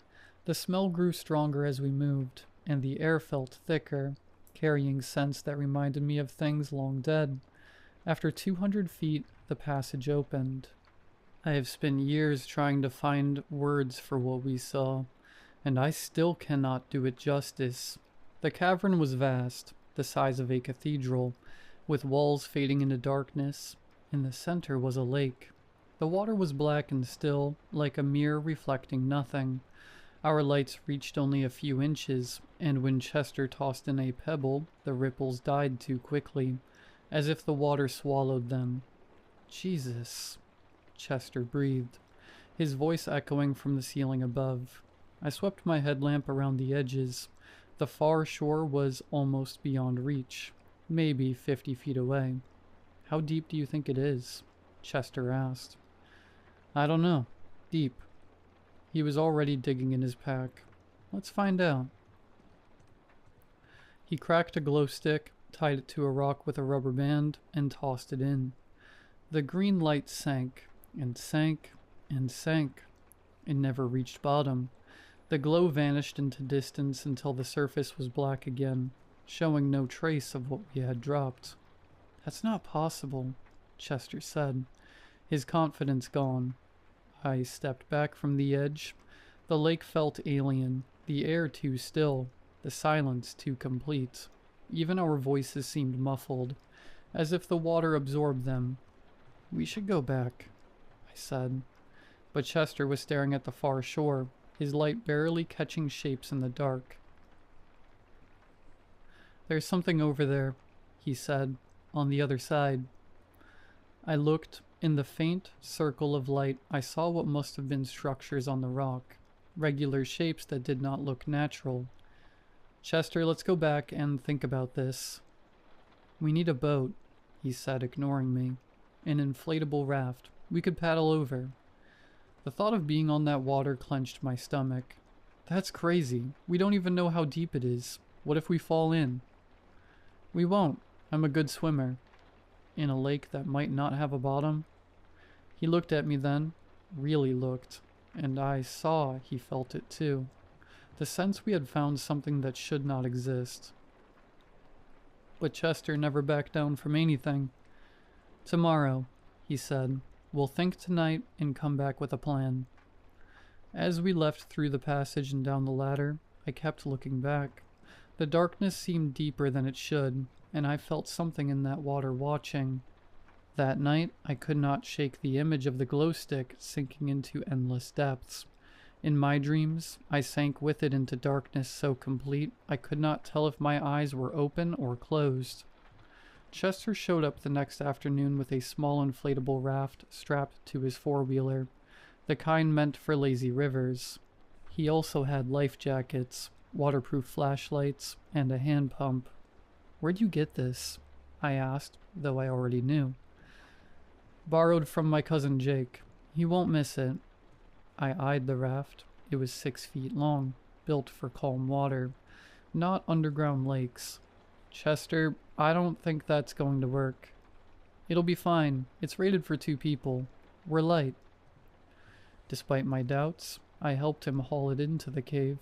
The smell grew stronger as we moved, and the air felt thicker, carrying scents that reminded me of things long dead. After 200 feet, the passage opened. I have spent years trying to find words for what we saw, and I still cannot do it justice. The cavern was vast, the size of a cathedral, with walls fading into darkness. In the center was a lake. The water was black and still, like a mirror reflecting nothing. Our lights reached only a few inches, and when Chester tossed in a pebble, the ripples died too quickly, as if the water swallowed them. Jesus, Chester breathed, his voice echoing from the ceiling above. I swept my headlamp around the edges. The far shore was almost beyond reach, maybe 50 feet away. How deep do you think it is? Chester asked. I don't know. Deep. He was already digging in his pack. Let's find out. He cracked a glow stick, tied it to a rock with a rubber band, and tossed it in. The green light sank, and sank, and sank. It never reached bottom. The glow vanished into distance until the surface was black again, showing no trace of what we had dropped. That's not possible, Chester said, his confidence gone. I stepped back from the edge. The lake felt alien, the air too still, the silence too complete. Even our voices seemed muffled, as if the water absorbed them. We should go back, I said. But Chester was staring at the far shore, his light barely catching shapes in the dark. There's something over there, he said, on the other side. I looked. In the faint circle of light, I saw what must have been structures on the rock, regular shapes that did not look natural. Chester, let's go back and think about this. We need a boat, he said, ignoring me. An inflatable raft. We could paddle over. The thought of being on that water clenched my stomach. That's crazy. We don't even know how deep it is. What if we fall in? We won't. I'm a good swimmer. In a lake that might not have a bottom? He looked at me then, really looked, and I saw he felt it too. The sense we had found something that should not exist. But Chester never backed down from anything. Tomorrow, he said, we'll think tonight and come back with a plan. As we left through the passage and down the ladder, I kept looking back. The darkness seemed deeper than it should, and I felt something in that water watching. That night, I could not shake the image of the glow stick sinking into endless depths. In my dreams, I sank with it into darkness so complete I could not tell if my eyes were open or closed. Chester showed up the next afternoon with a small inflatable raft strapped to his four-wheeler, the kind meant for lazy rivers. He also had life jackets, waterproof flashlights, and a hand pump. Where'd you get this? I asked, though I already knew. Borrowed from my cousin Jake. He won't miss it. I eyed the raft. It was 6 feet long, built for calm water, not underground lakes. Chester, I don't think that's going to work. It'll be fine. It's rated for 2 people. We're light. Despite my doubts, I helped him haul it into the cave.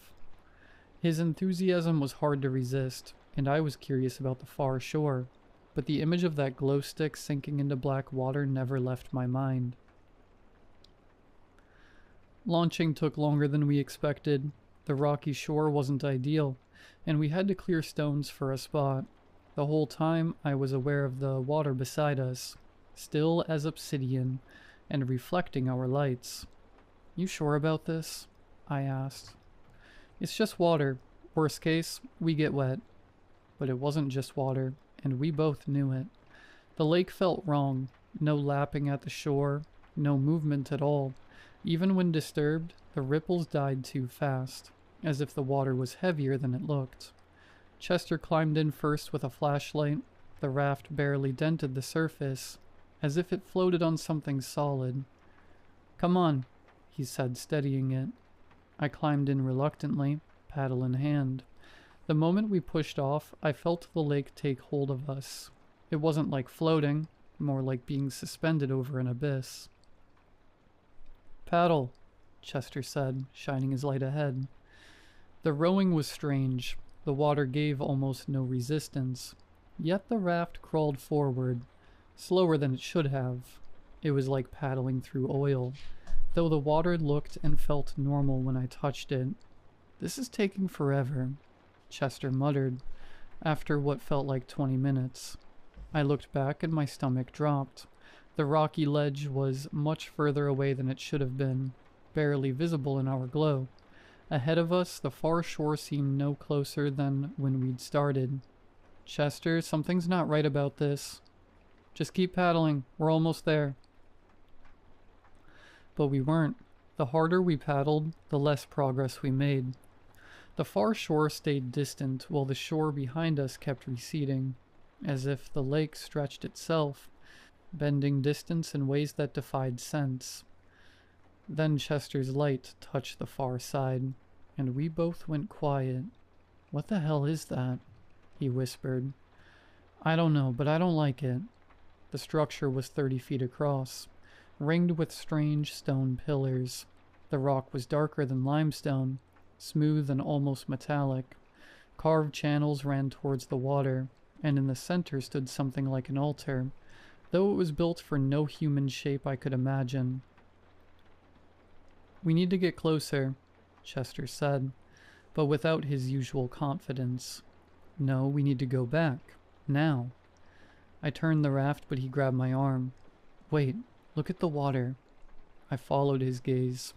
His enthusiasm was hard to resist, and I was curious about the far shore, but the image of that glow stick sinking into black water never left my mind. Launching took longer than we expected. The rocky shore wasn't ideal, and we had to clear stones for a spot. The whole time I was aware of the water beside us, still as obsidian, and reflecting our lights. You sure about this? I asked. It's just water. Worst case, we get wet. But it wasn't just water, and we both knew it. The lake felt wrong. No lapping at the shore, no movement at all. Even when disturbed, the ripples died too fast, as if the water was heavier than it looked. Chester climbed in first with a flashlight. The raft barely dented the surface, as if it floated on something solid. Come on, he said, steadying it. I climbed in reluctantly, paddle in hand. The moment we pushed off, I felt the lake take hold of us. It wasn't like floating, more like being suspended over an abyss. Paddle, Chester said, shining his light ahead. The rowing was strange. The water gave almost no resistance. Yet the raft crawled forward, slower than it should have. It was like paddling through oil, though the water looked and felt normal when I touched it. This is taking forever, Chester muttered, after what felt like 20 minutes. I looked back and my stomach dropped. The rocky ledge was much further away than it should have been, barely visible in our glow. Ahead of us, the far shore seemed no closer than when we'd started. Chester, something's not right about this. Just keep paddling. We're almost there. But we weren't. The harder we paddled, the less progress we made. The far shore stayed distant, while the shore behind us kept receding, as if the lake stretched itself, bending distance in ways that defied sense. Then Chester's light touched the far side, and we both went quiet. "What the hell is that?" he whispered. "I don't know, but I don't like it." The structure was 30 feet across, ringed with strange stone pillars. The rock was darker than limestone, smooth and almost metallic. Carved channels ran towards the water, and in the center stood something like an altar, though it was built for no human shape I could imagine. "We need to get closer," Chester said, but without his usual confidence. "No, we need to go back. Now." I turned the raft, but he grabbed my arm. "Wait, look at the water." I followed his gaze.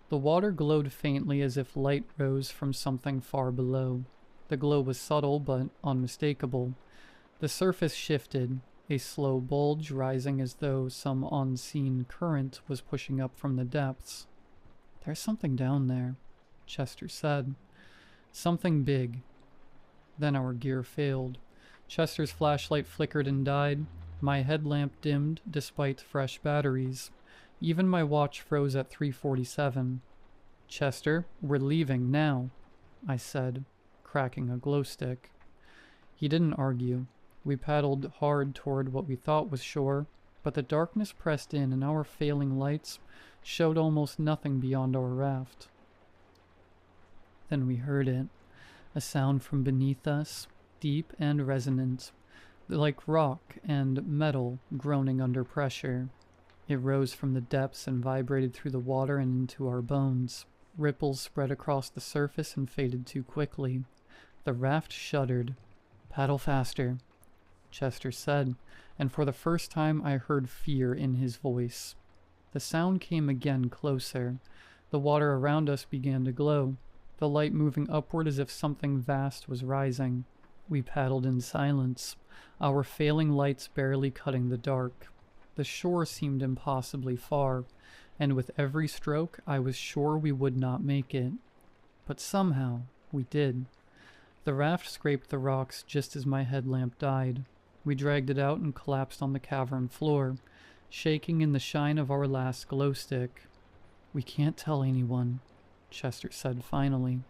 The water glowed faintly as if light rose from something far below. The glow was subtle but unmistakable. The surface shifted, a slow bulge rising as though some unseen current was pushing up from the depths. "There's something down there," Chester said. "Something big." Then our gear failed. Chester's flashlight flickered and died. My headlamp dimmed despite fresh batteries. Even my watch froze at 3:47. "Chester, we're leaving now," I said, cracking a glow stick. He didn't argue. We paddled hard toward what we thought was shore, but the darkness pressed in and our failing lights showed almost nothing beyond our raft. Then we heard it, a sound from beneath us, deep and resonant, like rock and metal groaning under pressure. It rose from the depths and vibrated through the water and into our bones. Ripples spread across the surface and faded too quickly. The raft shuddered. "Paddle faster," Chester said, and for the first time I heard fear in his voice. The sound came again closer. The water around us began to glow, the light moving upward as if something vast was rising. We paddled in silence, our failing lights barely cutting the dark. The shore seemed impossibly far, and with every stroke I was sure we would not make it. But somehow we did. The raft scraped the rocks just as my headlamp died. We dragged it out and collapsed on the cavern floor, shaking in the shine of our last glow stick. "We can't tell anyone," Chester said finally.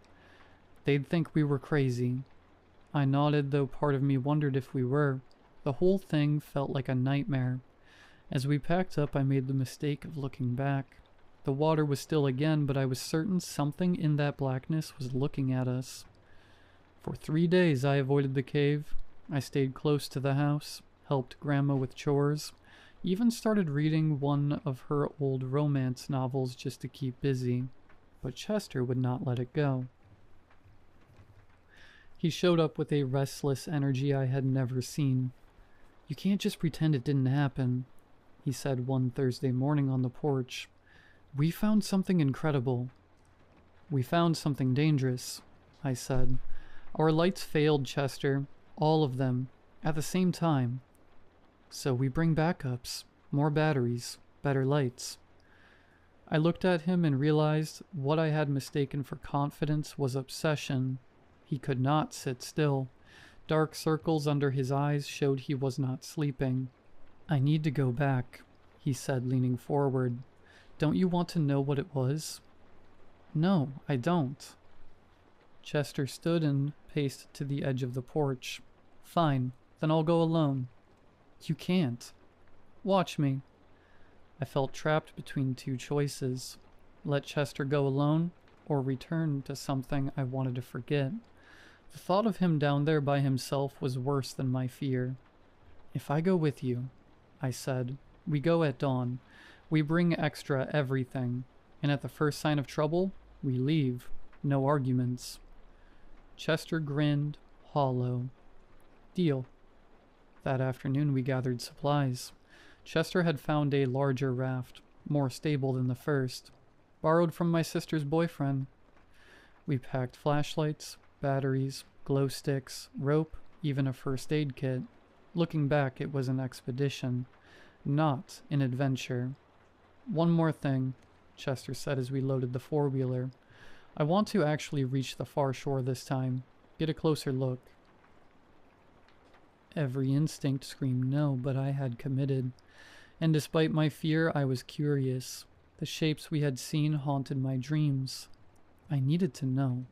"They'd think we were crazy." I nodded, though part of me wondered if we were. The whole thing felt like a nightmare. As we packed up, I made the mistake of looking back. The water was still again, but I was certain something in that blackness was looking at us. For 3 days I avoided the cave. I stayed close to the house, helped Grandma with chores, even started reading one of her old romance novels just to keep busy. But Chester would not let it go. He showed up with a restless energy I had never seen. "You can't just pretend it didn't happen," he said one Thursday morning on the porch. "We found something incredible." "We found something dangerous," I said. "Our lights failed, Chester. All of them. At the same time. So we bring backups. More batteries. Better lights." I looked at him and realized what I had mistaken for confidence was obsession. He could not sit still. Dark circles under his eyes showed he was not sleeping. "I need to go back," he said, leaning forward. "Don't you want to know what it was?" "No, I don't." Chester stood and paced to the edge of the porch. "Fine, then I'll go alone." "You can't." "Watch me." I felt trapped between two choices. Let Chester go alone, or return to something I wanted to forget. The thought of him down there by himself was worse than my fear. "If I go with you," I said, "we go at dawn. We bring extra everything, and at the first sign of trouble, we leave. No arguments." Chester grinned, hollow. "Deal." That afternoon we gathered supplies. Chester had found a larger raft, more stable than the first. "Borrowed from my sister's boyfriend." We packed flashlights, batteries, glow sticks, rope, even a first aid kit. Looking back, it was an expedition, not an adventure. One more thing, Chester said as we loaded the four-wheeler. I want to actually reach the far shore this time. Get a closer look. Every instinct screamed no, but I had committed. And despite my fear, I was curious. The shapes we had seen haunted my dreams. I needed to know.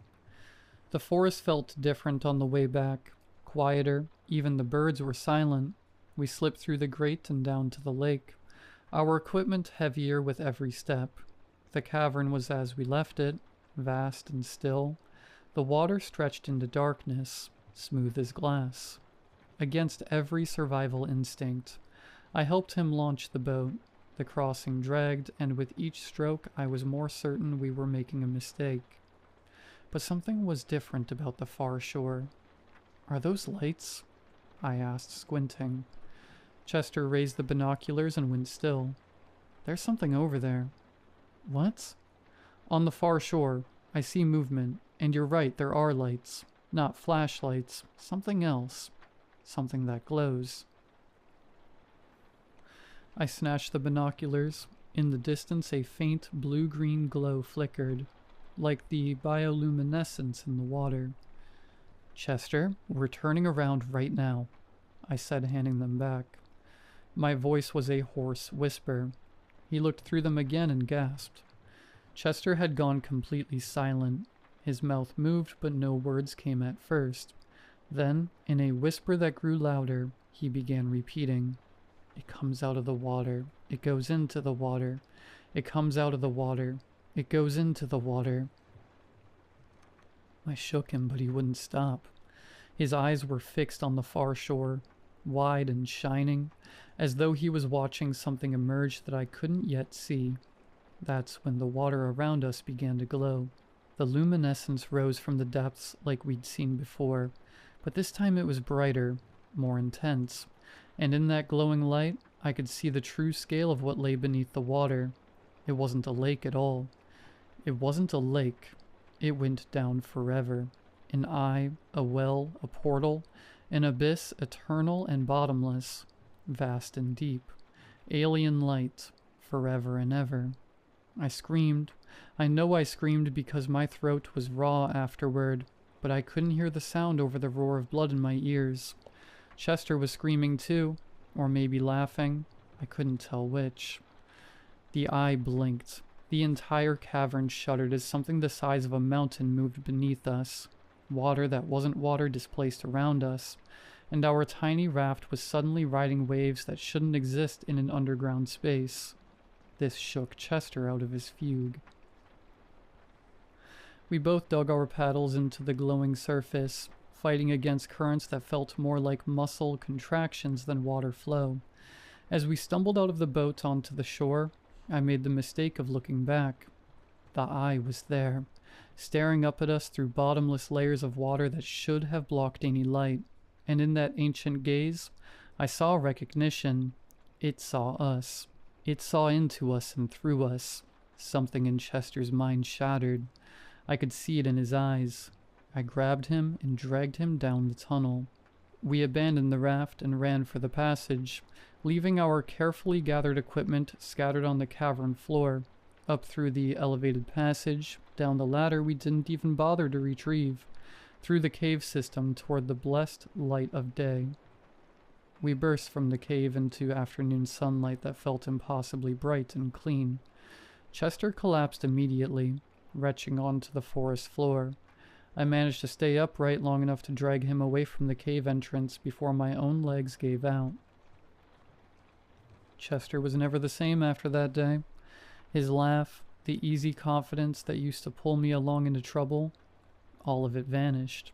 The forest felt different on the way back, quieter, even the birds were silent. We slipped through the grate and down to the lake, our equipment heavier with every step. The cavern was as we left it, vast and still. The water stretched into darkness, smooth as glass. Against every survival instinct, I helped him launch the boat. The crossing dragged, and with each stroke I was more certain we were making a mistake. But something was different about the far shore. Are those lights? I asked, squinting. Chester raised the binoculars and went still. There's something over there. What? On the far shore, I see movement, and you're right, there are lights. Not flashlights, something else. Something that glows. I snatched the binoculars. In the distance, a faint blue-green glow flickered, like the bioluminescence in the water. Chester, we're turning around right now, I said, handing them back. My voice was a hoarse whisper. He looked through them again and gasped. Chester had gone completely silent. His mouth moved, but no words came at first. Then, in a whisper that grew louder, he began repeating, "It comes out of the water. It goes into the water. It comes out of the water. It goes into the water." I shook him, but he wouldn't stop. His eyes were fixed on the far shore, wide and shining, as though he was watching something emerge that I couldn't yet see. That's when the water around us began to glow. The luminescence rose from the depths like we'd seen before, but this time it was brighter, more intense, and in that glowing light, I could see the true scale of what lay beneath the water. It wasn't a lake at all. It wasn't a lake. It went down forever. An eye, a well, a portal, an abyss eternal and bottomless, vast and deep. Alien light, forever and ever. I screamed. I know I screamed because my throat was raw afterward, but I couldn't hear the sound over the roar of blood in my ears. Chester was screaming too, or maybe laughing. I couldn't tell which. The eye blinked. The entire cavern shuddered as something the size of a mountain moved beneath us. Water that wasn't water displaced around us, and our tiny raft was suddenly riding waves that shouldn't exist in an underground space. This shook Chester out of his fugue. We both dug our paddles into the glowing surface, fighting against currents that felt more like muscle contractions than water flow. As we stumbled out of the boat onto the shore, I made the mistake of looking back. The eye was there, staring up at us through bottomless layers of water that should have blocked any light, and in that ancient gaze, I saw recognition. It saw us. It saw into us and through us. Something in Chester's mind shattered. I could see it in his eyes. I grabbed him and dragged him down the tunnel. We abandoned the raft and ran for the passage, leaving our carefully gathered equipment scattered on the cavern floor, up through the elevated passage, down the ladder we didn't even bother to retrieve, through the cave system toward the blessed light of day. We burst from the cave into afternoon sunlight that felt impossibly bright and clean. Chester collapsed immediately, retching onto the forest floor. I managed to stay upright long enough to drag him away from the cave entrance before my own legs gave out. Chester was never the same after that day. His laugh, the easy confidence that used to pull me along into trouble, all of it vanished.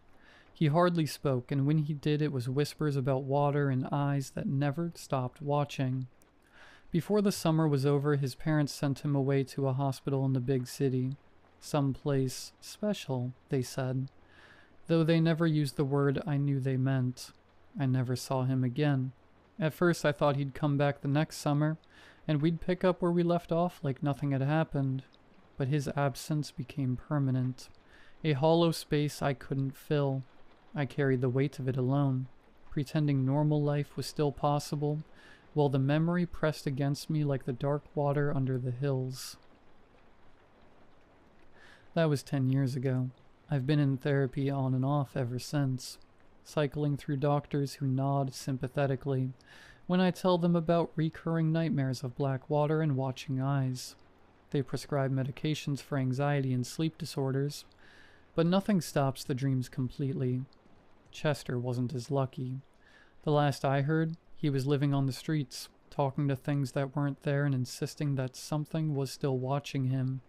He hardly spoke, and when he did, it was whispers about water and eyes that never stopped watching. Before the summer was over, his parents sent him away to a hospital in the big city. Some place special, they said. Though they never used the word I knew they meant. I never saw him again. At first I thought he'd come back the next summer, and we'd pick up where we left off like nothing had happened. But his absence became permanent. A hollow space I couldn't fill. I carried the weight of it alone, pretending normal life was still possible, while the memory pressed against me like the dark water under the hills. That was 10 years ago. I've been in therapy on and off ever since, cycling through doctors who nod sympathetically when I tell them about recurring nightmares of black water and watching eyes. They prescribe medications for anxiety and sleep disorders, but nothing stops the dreams completely. Chester wasn't as lucky. The last I heard, he was living on the streets, talking to things that weren't there and insisting that something was still watching him.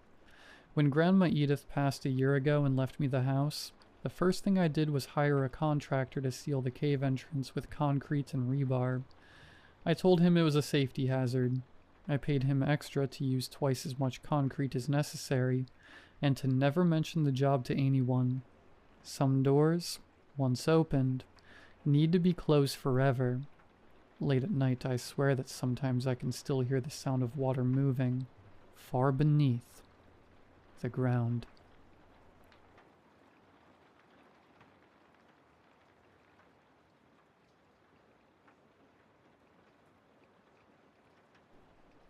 When Grandma Edith passed a year ago and left me the house, the first thing I did was hire a contractor to seal the cave entrance with concrete and rebar. I told him it was a safety hazard. I paid him extra to use twice as much concrete as necessary, and to never mention the job to anyone. Some doors, once opened, need to be closed forever. Late at night, I swear that sometimes I can still hear the sound of water moving, far beneath the ground.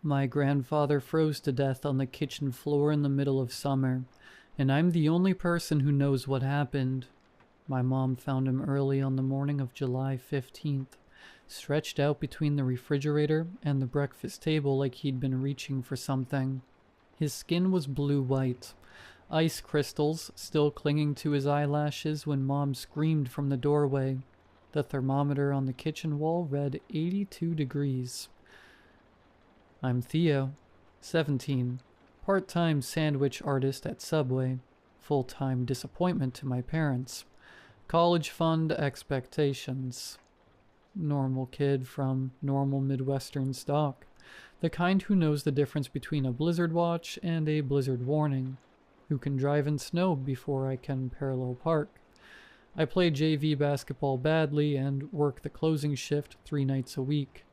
My grandfather froze to death on the kitchen floor in the middle of summer, and I'm the only person who knows what happened. My mom found him early on the morning of July 15th, stretched out between the refrigerator and the breakfast table like he'd been reaching for something. His skin was blue-white, ice crystals still clinging to his eyelashes when Mom screamed from the doorway. The thermometer on the kitchen wall read 82 degrees. I'm Theo, 17, part-time sandwich artist at Subway, full-time disappointment to my parents, college fund expectations. Normal kid from normal Midwestern stock, the kind who knows the difference between a blizzard watch and a blizzard warning, who can drive in snow before I can parallel park. I play JV basketball badly and work the closing shift 3 nights a week,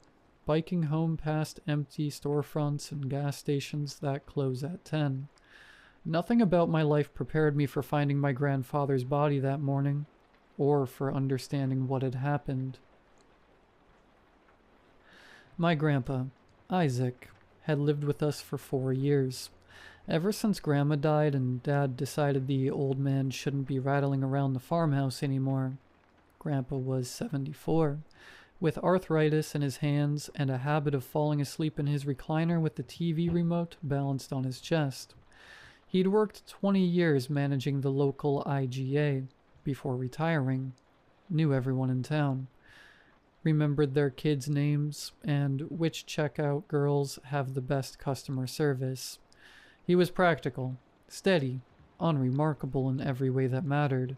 biking home past empty storefronts and gas stations that close at 10. Nothing about my life prepared me for finding my grandfather's body that morning, or for understanding what had happened. My grandpa, Isaac, had lived with us for 4 years, ever since Grandma died and Dad decided the old man shouldn't be rattling around the farmhouse anymore. Grandpa was 74. With arthritis in his hands and a habit of falling asleep in his recliner with the TV remote balanced on his chest. He'd worked 20 years managing the local IGA before retiring, knew everyone in town, remembered their kids' names and which checkout girls have the best customer service. He was practical, steady, unremarkable in every way that mattered.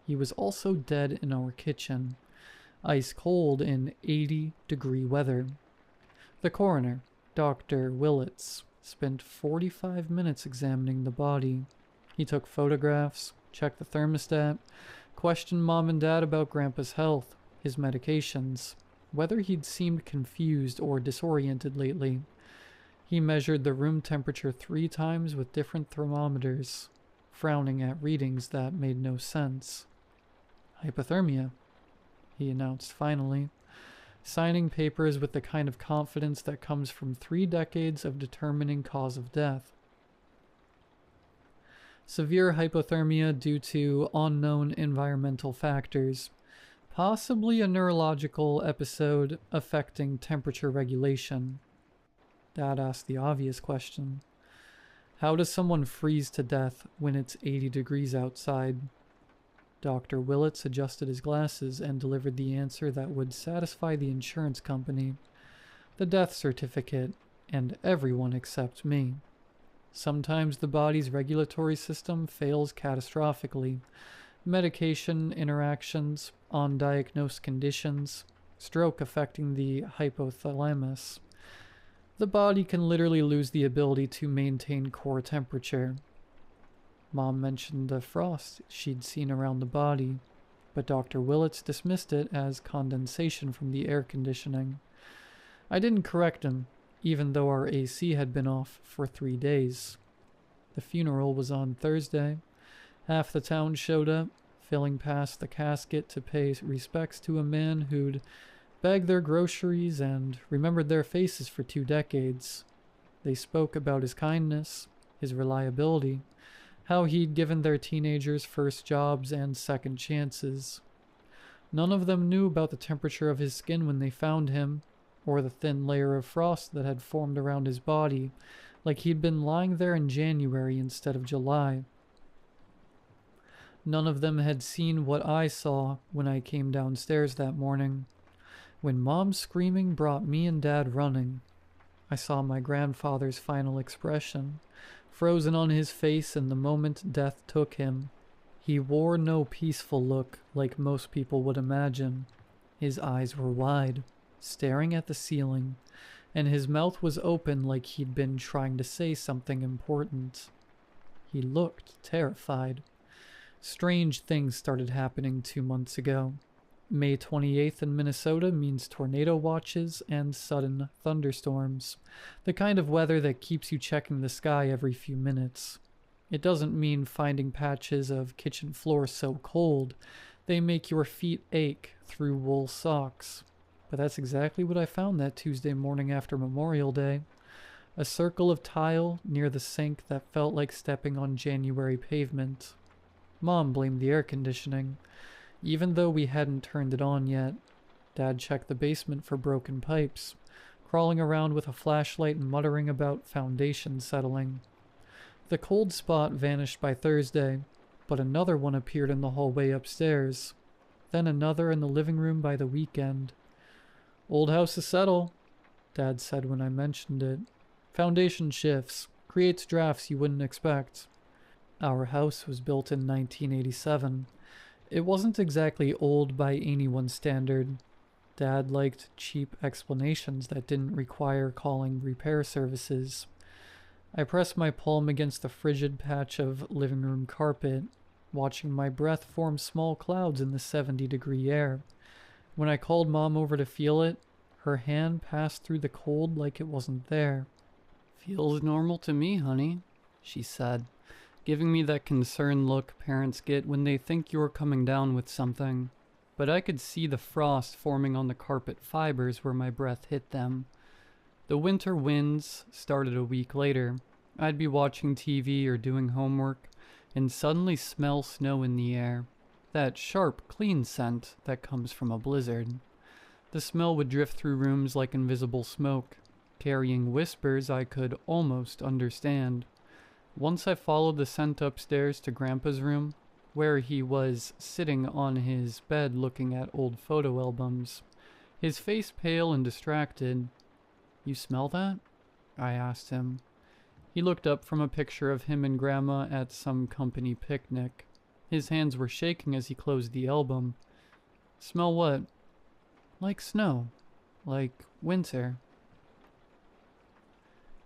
He was also dead in our kitchen, ice cold in 80-degree weather. The coroner, Dr. Willits, spent 45 minutes examining the body. He took photographs, checked the thermostat, questioned Mom and Dad about Grandpa's health, his medications, whether he'd seemed confused or disoriented lately. He measured the room temperature 3 times with different thermometers, frowning at readings that made no sense. Hypothermia, he announced finally, signing papers with the kind of confidence that comes from 3 decades of determining cause of death. Severe hypothermia due to unknown environmental factors, possibly a neurological episode affecting temperature regulation. Dad asked the obvious question. How does someone freeze to death when it's 80 degrees outside? Dr. Willits adjusted his glasses and delivered the answer that would satisfy the insurance company, the death certificate, and everyone except me. Sometimes the body's regulatory system fails catastrophically. Medication interactions, undiagnosed conditions, stroke affecting the hypothalamus. The body can literally lose the ability to maintain core temperature. Mom mentioned the frost she'd seen around the body, but Dr. Willits dismissed it as condensation from the air conditioning. I didn't correct him, even though our AC had been off for 3 days. The funeral was on Thursday, Half the town showed up, filling past the casket to pay respects to a man who'd bagged their groceries and remembered their faces for 2 decades. They spoke about his kindness, his reliability, how he'd given their teenagers first jobs and second chances. None of them knew about the temperature of his skin when they found him, or the thin layer of frost that had formed around his body, like he'd been lying there in January instead of July. None of them had seen what I saw when I came downstairs that morning. When Mom's screaming brought me and Dad running, I saw my grandfather's final expression, frozen on his face in the moment death took him. He wore no peaceful look like most people would imagine. His eyes were wide, staring at the ceiling, and his mouth was open like he'd been trying to say something important. He looked terrified. Strange things started happening 2 months ago. May 28th in Minnesota means tornado watches and sudden thunderstorms, the kind of weather that keeps you checking the sky every few minutes. It doesn't mean finding patches of kitchen floor so cold they make your feet ache through wool socks. But that's exactly what I found that Tuesday morning after Memorial Day. A circle of tile near the sink that felt like stepping on January pavement. Mom blamed the air conditioning, even though we hadn't turned it on yet. Dad checked the basement for broken pipes, crawling around with a flashlight and muttering about foundation settling. The cold spot vanished by Thursday, but another one appeared in the hallway upstairs, then another in the living room by the weekend. "Old house is settle," Dad said when I mentioned it. "Foundation shifts, creates drafts you wouldn't expect." Our house was built in 1987. It wasn't exactly old by anyone's standard. Dad liked cheap explanations that didn't require calling repair services. I pressed my palm against the frigid patch of living room carpet, watching my breath form small clouds in the 70-degree air. When I called Mom over to feel it, her hand passed through the cold like it wasn't there. "Feels normal to me, honey," she said, giving me that concerned look parents get when they think you're coming down with something. But I could see the frost forming on the carpet fibers where my breath hit them. The winter winds started a week later. I'd be watching TV or doing homework, and suddenly smell snow in the air. That sharp, clean scent that comes from a blizzard. The smell would drift through rooms like invisible smoke, carrying whispers I could almost understand. Once I followed the scent upstairs to Grandpa's room, where he was sitting on his bed looking at old photo albums, his face pale and distracted. "You smell that?" I asked him. He looked up from a picture of him and Grandma at some company picnic. His hands were shaking as he closed the album. "Smell what?" "Like snow. Like winter."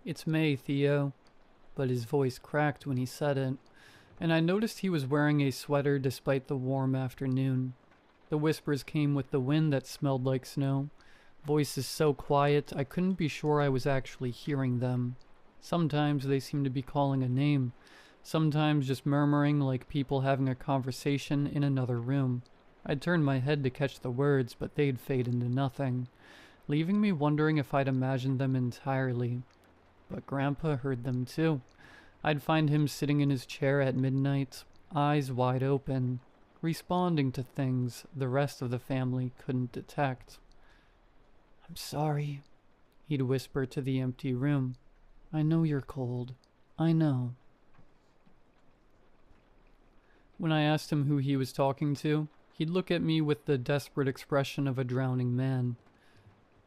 "It's May, Theo." But his voice cracked when he said it, and I noticed he was wearing a sweater despite the warm afternoon. The whispers came with the wind that smelled like snow, voices so quiet I couldn't be sure I was actually hearing them. Sometimes they seemed to be calling a name, sometimes just murmuring like people having a conversation in another room. I'd turn my head to catch the words, but they'd fade into nothing, leaving me wondering if I'd imagined them entirely. But Grandpa heard them too. I'd find him sitting in his chair at midnight, eyes wide open, responding to things the rest of the family couldn't detect. "I'm sorry," he'd whisper to the empty room. "I know you're cold. I know." When I asked him who he was talking to, he'd look at me with the desperate expression of a drowning man.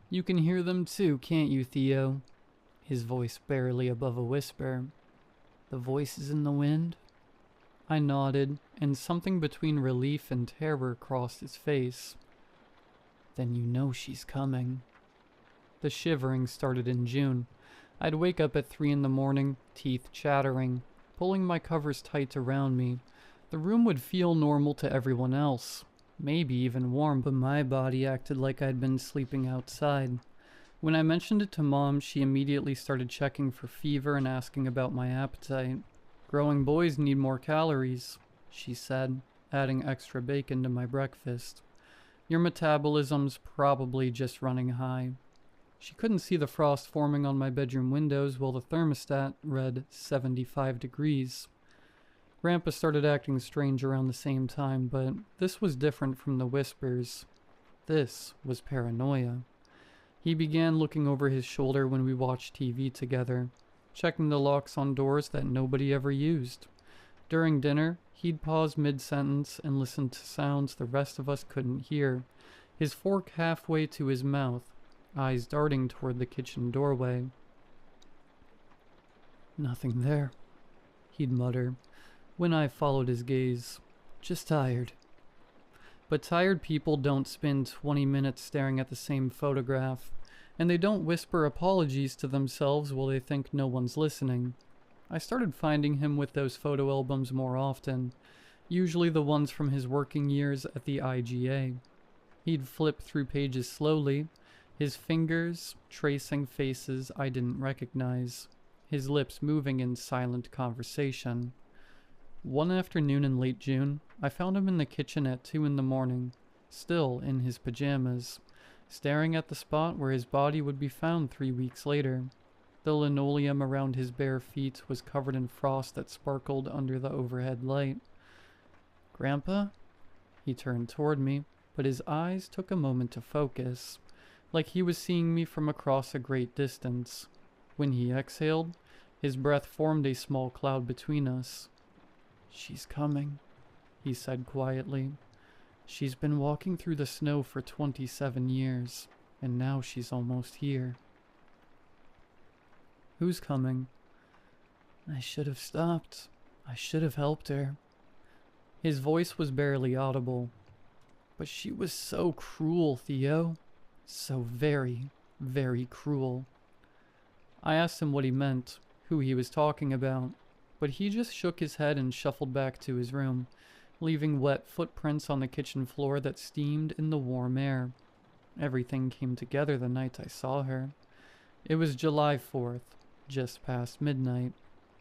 "You can hear them too, can't you, Theo?" His voice barely above a whisper. "The voices in the wind?" I nodded, and something between relief and terror crossed his face. "Then you know she's coming." The shivering started in June. I'd wake up at 3 in the morning, teeth chattering, pulling my covers tight around me. The room would feel normal to everyone else, maybe even warm, but my body acted like I'd been sleeping outside. When I mentioned it to Mom, she immediately started checking for fever and asking about my appetite. "Growing boys need more calories," she said, adding extra bacon to my breakfast. Your metabolism's probably just running high. She couldn't see the frost forming on my bedroom windows while the thermostat read 75 degrees. Grandpa started acting strange around the same time, but this was different from the whispers. This was paranoia. He began looking over his shoulder when we watched TV together, checking the locks on doors that nobody ever used. During dinner, he'd pause mid-sentence and listen to sounds the rest of us couldn't hear, his fork halfway to his mouth, eyes darting toward the kitchen doorway. "Nothing there," he'd mutter, when I followed his gaze. "Just tired." But tired people don't spend 20 minutes staring at the same photograph, and they don't whisper apologies to themselves while they think no one's listening. I started finding him with those photo albums more often, usually the ones from his working years at the IGA. He'd flip through pages slowly, his fingers tracing faces I didn't recognize, his lips moving in silent conversation. One afternoon in late June, I found him in the kitchen at 2 in the morning, still in his pajamas, staring at the spot where his body would be found 3 weeks later. The linoleum around his bare feet was covered in frost that sparkled under the overhead light. "Grandpa?" He turned toward me, but his eyes took a moment to focus, like he was seeing me from across a great distance. When he exhaled, his breath formed a small cloud between us. "She's coming," he said quietly. "She's been walking through the snow for 27 years, and now she's almost here." "Who's coming?" "I should have stopped. I should have helped her." His voice was barely audible. "But she was so cruel, Theo. So very, very cruel." I asked him what he meant, who he was talking about, but he just shook his head and shuffled back to his room, leaving wet footprints on the kitchen floor that steamed in the warm air. Everything came together the night I saw her. It was July 4th, just past midnight.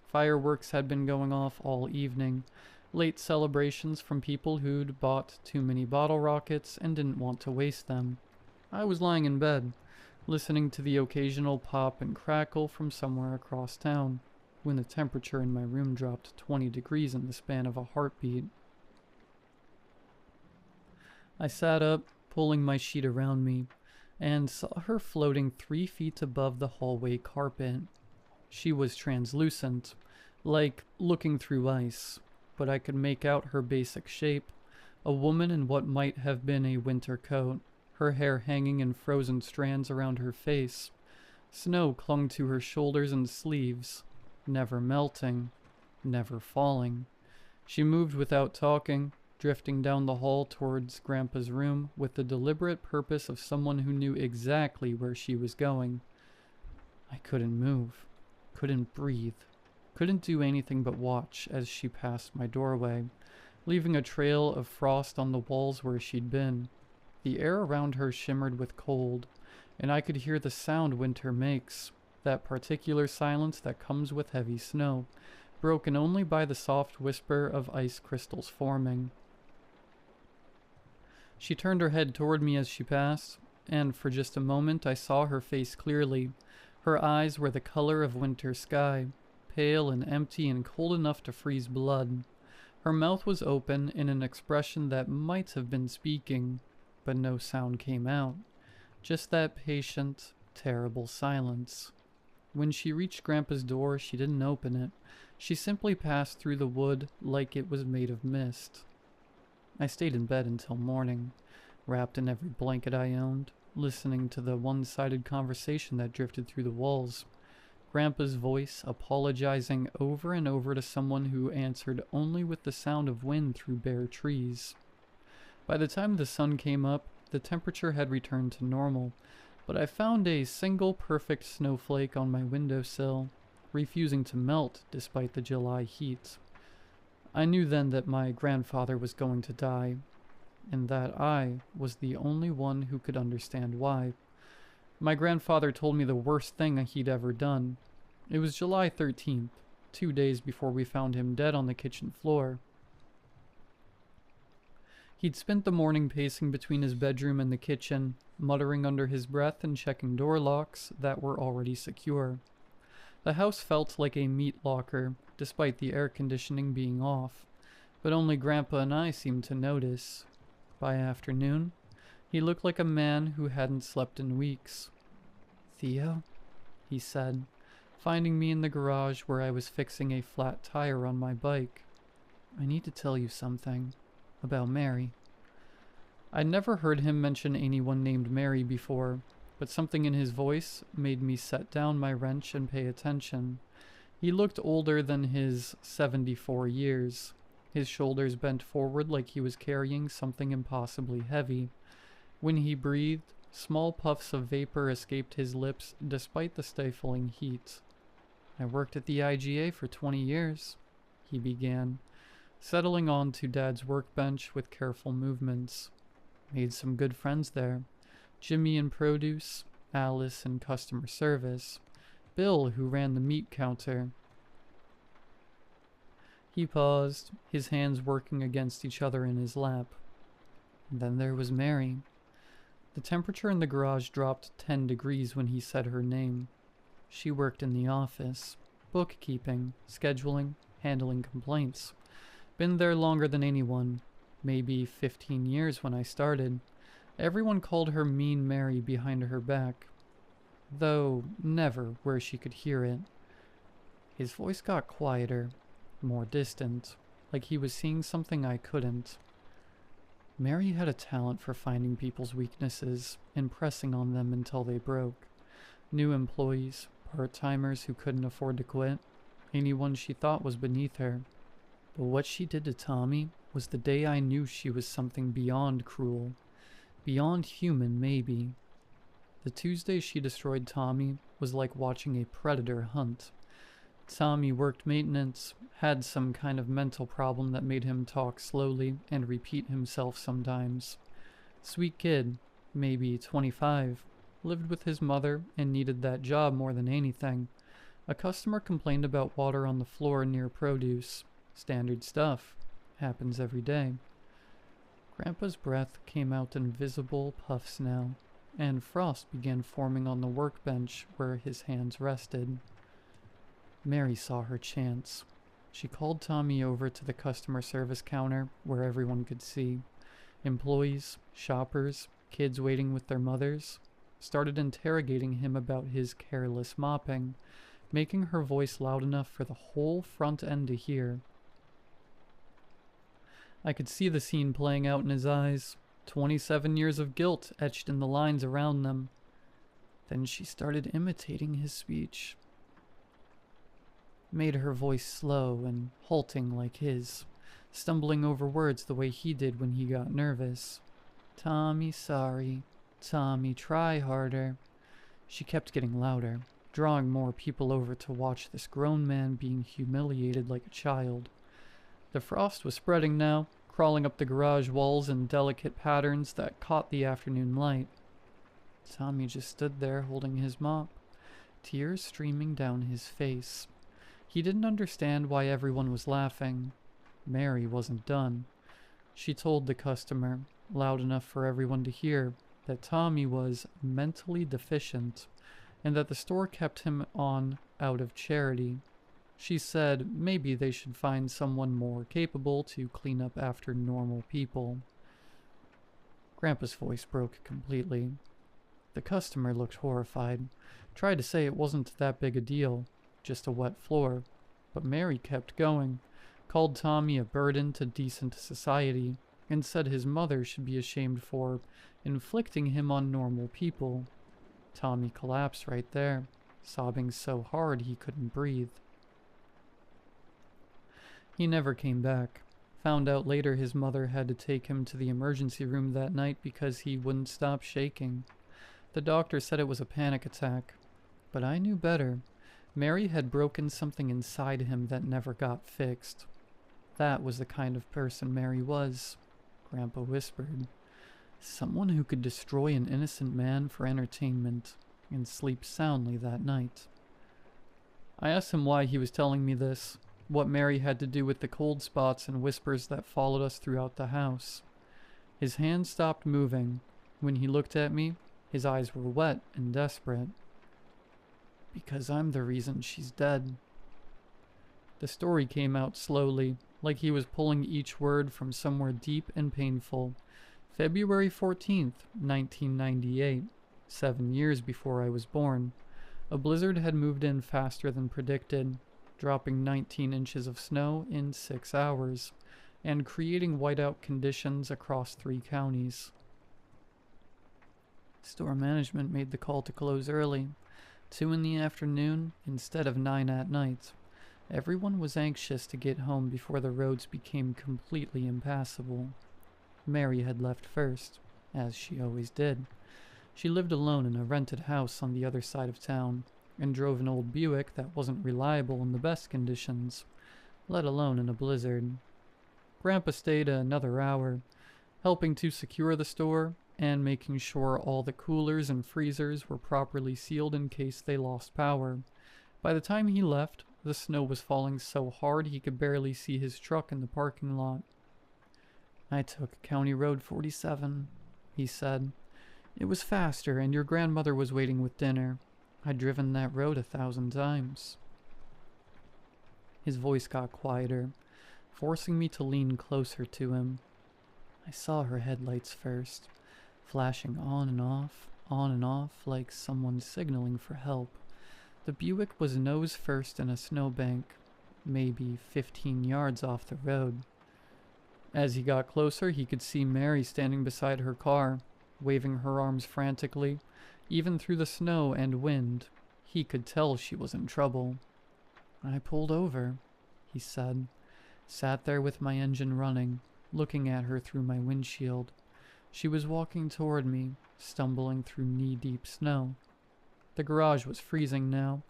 Fireworks had been going off all evening, late celebrations from people who'd bought too many bottle rockets and didn't want to waste them. I was lying in bed, listening to the occasional pop and crackle from somewhere across town, when the temperature in my room dropped 20 degrees in the span of a heartbeat. I sat up, pulling my sheet around me, and saw her floating 3 feet above the hallway carpet. She was translucent, like looking through ice, but I could make out her basic shape, a woman in what might have been a winter coat, her hair hanging in frozen strands around her face. Snow clung to her shoulders and sleeves, never melting, never falling. She moved without talking, drifting down the hall towards Grandpa's room with the deliberate purpose of someone who knew exactly where she was going. I couldn't move, couldn't breathe, couldn't do anything but watch as she passed my doorway, leaving a trail of frost on the walls where she'd been. The air around her shimmered with cold, and I could hear the sound winter makes, that particular silence that comes with heavy snow, broken only by the soft whisper of ice crystals forming. She turned her head toward me as she passed, and for just a moment I saw her face clearly. Her eyes were the color of winter sky, pale and empty and cold enough to freeze blood. Her mouth was open in an expression that might have been speaking, but no sound came out. Just that patient, terrible silence. When she reached Grandpa's door, she didn't open it. She simply passed through the wood like it was made of mist. I stayed in bed until morning, wrapped in every blanket I owned, listening to the one-sided conversation that drifted through the walls. Grandpa's voice apologizing over and over to someone who answered only with the sound of wind through bare trees. By the time the sun came up, the temperature had returned to normal, but I found a single perfect snowflake on my windowsill, refusing to melt despite the July heat. I knew then that my grandfather was going to die, and that I was the only one who could understand why. My grandfather told me the worst thing he'd ever done. It was July 13th, 2 days before we found him dead on the kitchen floor. He'd spent the morning pacing between his bedroom and the kitchen, muttering under his breath and checking door locks that were already secure. The house felt like a meat locker, despite the air conditioning being off, but only Grandpa and I seemed to notice. By afternoon, he looked like a man who hadn't slept in weeks. "Theo?" he said, finding me in the garage where I was fixing a flat tire on my bike. "I need to tell you something. About Mary." I'd never heard him mention anyone named Mary before, but something in his voice made me set down my wrench and pay attention. He looked older than his 74 years. His shoulders bent forward like he was carrying something impossibly heavy. When he breathed, small puffs of vapor escaped his lips despite the stifling heat. "I worked at the IGA for 20 years, he began, settling onto Dad's workbench with careful movements. "Made some good friends there. Jimmy in produce, Alice in customer service, Bill who ran the meat counter." He paused, his hands working against each other in his lap. And then there was Mary. The temperature in the garage dropped 10 degrees when he said her name. She worked in the office, bookkeeping, scheduling, handling complaints. Been there longer than anyone, maybe 15 years when I started. Everyone called her Mean Mary behind her back, though never where she could hear it. His voice got quieter, more distant, like he was seeing something I couldn't. Mary had a talent for finding people's weaknesses and pressing on them until they broke. New employees, part-timers who couldn't afford to quit, anyone she thought was beneath her. But what she did to Tommy was the day I knew she was something beyond cruel. Beyond human, maybe. The Tuesday she destroyed Tommy was like watching a predator hunt. Tommy worked maintenance, had some kind of mental problem that made him talk slowly and repeat himself sometimes. Sweet kid, maybe 25, lived with his mother and needed that job more than anything. A customer complained about water on the floor near produce. Standard stuff. Happens every day. Grandpa's breath came out in visible puffs now, and frost began forming on the workbench where his hands rested. Mary saw her chance. She called Tommy over to the customer service counter where everyone could see. Employees, shoppers, kids waiting with their mothers, started interrogating him about his careless mopping, making her voice loud enough for the whole front end to hear. I could see the scene playing out in his eyes, 27 years of guilt etched in the lines around them. Then she started imitating his speech. Made her voice slow and halting like his, stumbling over words the way he did when he got nervous. "Tommy, sorry. Tommy, try harder." She kept getting louder, drawing more people over to watch this grown man being humiliated like a child. The frost was spreading now, crawling up the garage walls in delicate patterns that caught the afternoon light. Tommy just stood there holding his mop, tears streaming down his face. He didn't understand why everyone was laughing. Mary wasn't done. She told the customer, loud enough for everyone to hear, that Tommy was mentally deficient and that the store kept him on out of charity. She said maybe they should find someone more capable to clean up after normal people. Grandpa's voice broke completely. The customer looked horrified, tried to say it wasn't that big a deal, just a wet floor, but Mary kept going, called Tommy a burden to decent society, and said his mother should be ashamed for inflicting him on normal people. Tommy collapsed right there, sobbing so hard he couldn't breathe. He never came back. Found out later his mother had to take him to the emergency room that night because he wouldn't stop shaking. The doctor said it was a panic attack, but I knew better. Mary had broken something inside him that never got fixed. That was the kind of person Mary was, Grandpa whispered. Someone who could destroy an innocent man for entertainment and sleep soundly that night. I asked him why he was telling me this, what Mary had to do with the cold spots and whispers that followed us throughout the house. His hand stopped moving. When he looked at me, his eyes were wet and desperate. Because I'm the reason she's dead. The story came out slowly, like he was pulling each word from somewhere deep and painful. February 14th, 1998, 7 years before I was born. A blizzard had moved in faster than predicted, dropping 19 inches of snow in 6 hours, and creating whiteout conditions across 3 counties. Store management made the call to close early, 2 in the afternoon instead of 9 at night. Everyone was anxious to get home before the roads became completely impassable. Mary had left first, as she always did. She lived alone in a rented house on the other side of town, and drove an old Buick that wasn't reliable in the best conditions, let alone in a blizzard. Grandpa stayed another hour, helping to secure the store and making sure all the coolers and freezers were properly sealed in case they lost power. By the time he left, the snow was falling so hard he could barely see his truck in the parking lot. I took County Road 47, he said. It was faster, and your grandmother was waiting with dinner. I'd driven that road 1,000 times. His voice got quieter, forcing me to lean closer to him. I saw her headlights first, flashing on and off, like someone signaling for help. The Buick was nose first in a snowbank, maybe 15 yards off the road. As he got closer, he could see Mary standing beside her car, waving her arms frantically. Even through the snow and wind, he could tell she was in trouble. I pulled over, he said, sat there with my engine running, looking at her through my windshield. She was walking toward me, stumbling through knee-deep snow. The garage was freezing now,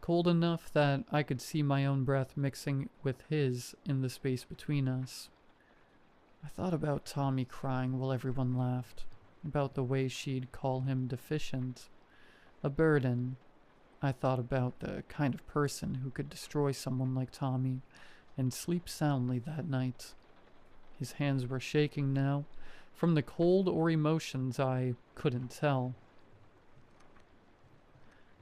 cold enough that I could see my own breath mixing with his in the space between us. I thought about Tommy crying while everyone laughed, about the way she'd call him deficient, a burden. I thought about the kind of person who could destroy someone like Tommy and sleep soundly that night. His hands were shaking now, from the cold or emotions I couldn't tell.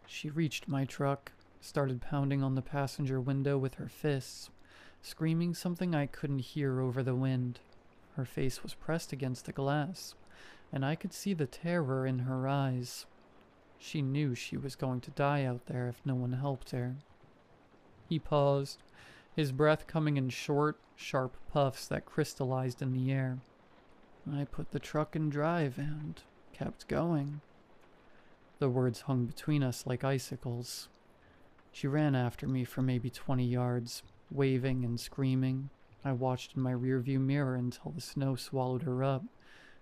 She reached my truck, started pounding on the passenger window with her fists, screaming something I couldn't hear over the wind. Her face was pressed against the glass, and I could see the terror in her eyes. She knew she was going to die out there if no one helped her. He paused, his breath coming in short, sharp puffs that crystallized in the air. I put the truck in drive and kept going. The words hung between us like icicles. She ran after me for maybe 20 yards, waving and screaming. I watched in my rearview mirror until the snow swallowed her up.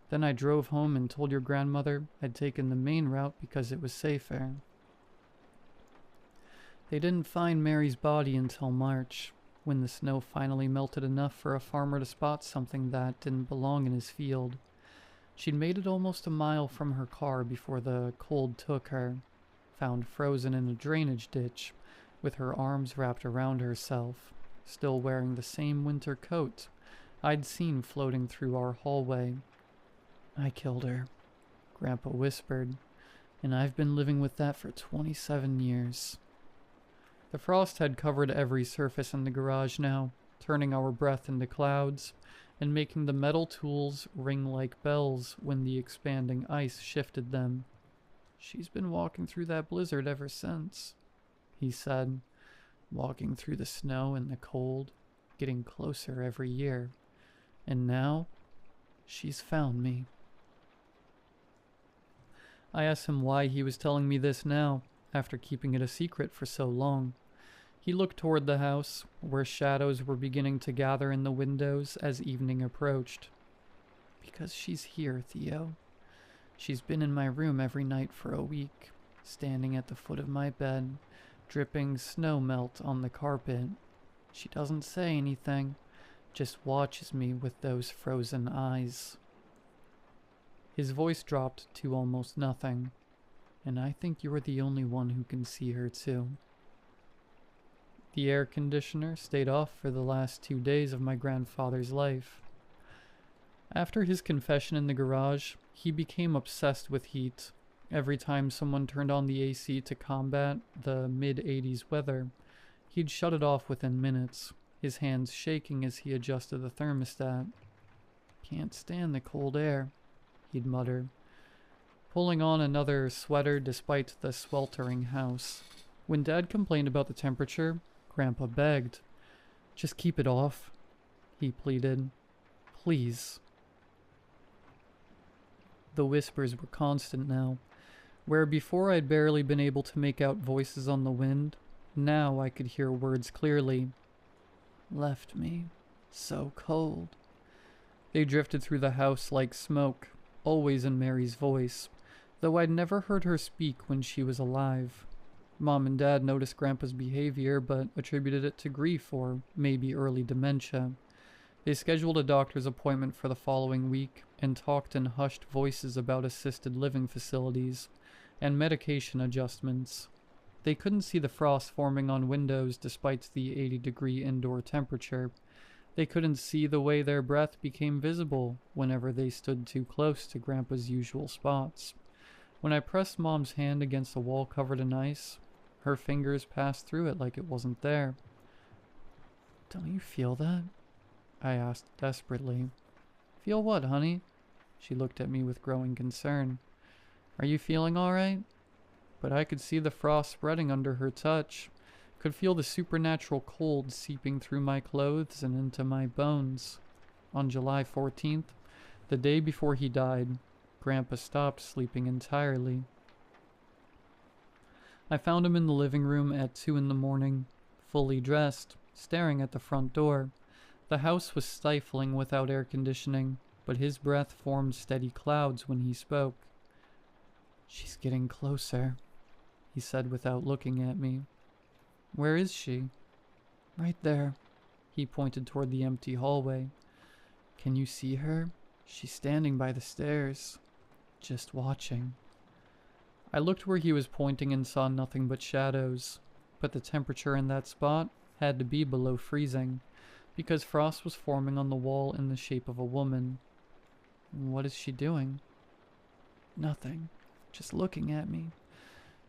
Then I drove home and told your grandmother I'd taken the main route because it was safer. They didn't find Mary's body until March, when the snow finally melted enough for a farmer to spot something that didn't belong in his field. She'd made it almost a mile from her car before the cold took her, found frozen in a drainage ditch, with her arms wrapped around herself, still wearing the same winter coat I'd seen floating through our hallway. I killed her, Grandpa whispered, and I've been living with that for 27 years. The frost had covered every surface in the garage now, turning our breath into clouds, and making the metal tools ring like bells when the expanding ice shifted them. She's been walking through that blizzard ever since, he said, walking through the snow and the cold, getting closer every year. And now, she's found me. I asked him why he was telling me this now, after keeping it a secret for so long. He looked toward the house, where shadows were beginning to gather in the windows as evening approached. Because she's here, Theo. She's been in my room every night for a week, standing at the foot of my bed, dripping snow melt on the carpet. She doesn't say anything, just watches me with those frozen eyes. His voice dropped to almost nothing, and I think you're the only one who can see her too. The air conditioner stayed off for the last 2 days of my grandfather's life. After his confession in the garage, he became obsessed with heat. Every time someone turned on the AC to combat the mid-80s weather, he'd shut it off within minutes, his hands shaking as he adjusted the thermostat. "Can't stand the cold air," he'd mutter, pulling on another sweater despite the sweltering house. When Dad complained about the temperature, Grandpa begged. "Just keep it off," he pleaded. "Please." The whispers were constant now. Where before I'd barely been able to make out voices on the wind, now I could hear words clearly. "Left me. So cold." They drifted through the house like smoke, always in Mary's voice, though I'd never heard her speak when she was alive. Mom and Dad noticed Grandpa's behavior, but attributed it to grief or maybe early dementia. They scheduled a doctor's appointment for the following week and talked in hushed voices about assisted living facilities and medication adjustments. They couldn't see the frost forming on windows despite the 80-degree indoor temperature. They couldn't see the way their breath became visible whenever they stood too close to Grandpa's usual spots. When I pressed Mom's hand against a wall covered in ice, her fingers passed through it like it wasn't there. "Don't you feel that?" I asked desperately. "Feel what, honey?" She looked at me with growing concern. "Are you feeling all right?" But I could see the frost spreading under her touch, could feel the supernatural cold seeping through my clothes and into my bones. On July 14th, the day before he died, Grandpa stopped sleeping entirely. I found him in the living room at 2 in the morning, fully dressed, staring at the front door. The house was stifling without air conditioning, but his breath formed steady clouds when he spoke. "She's getting closer," he said without looking at me. "Where is she?" "Right there." He pointed toward the empty hallway. "Can you see her? She's standing by the stairs, just watching." I looked where he was pointing and saw nothing but shadows, but the temperature in that spot had to be below freezing, because frost was forming on the wall in the shape of a woman. "What is she doing?" "Nothing, just looking at me,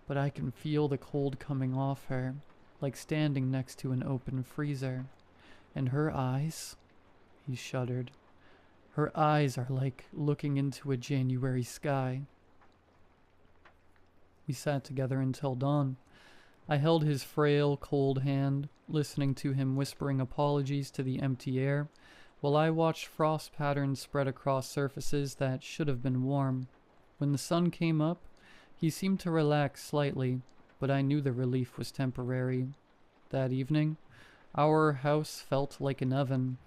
but I can feel the cold coming off her, like standing next to an open freezer. And her eyes," he shuddered, "her eyes are like looking into a January sky." We sat together until dawn. I held his frail, cold hand, listening to him whispering apologies to the empty air, while I watched frost patterns spread across surfaces that should have been warm. When the sun came up, he seemed to relax slightly, but I knew the relief was temporary. That evening, our house felt like an oven.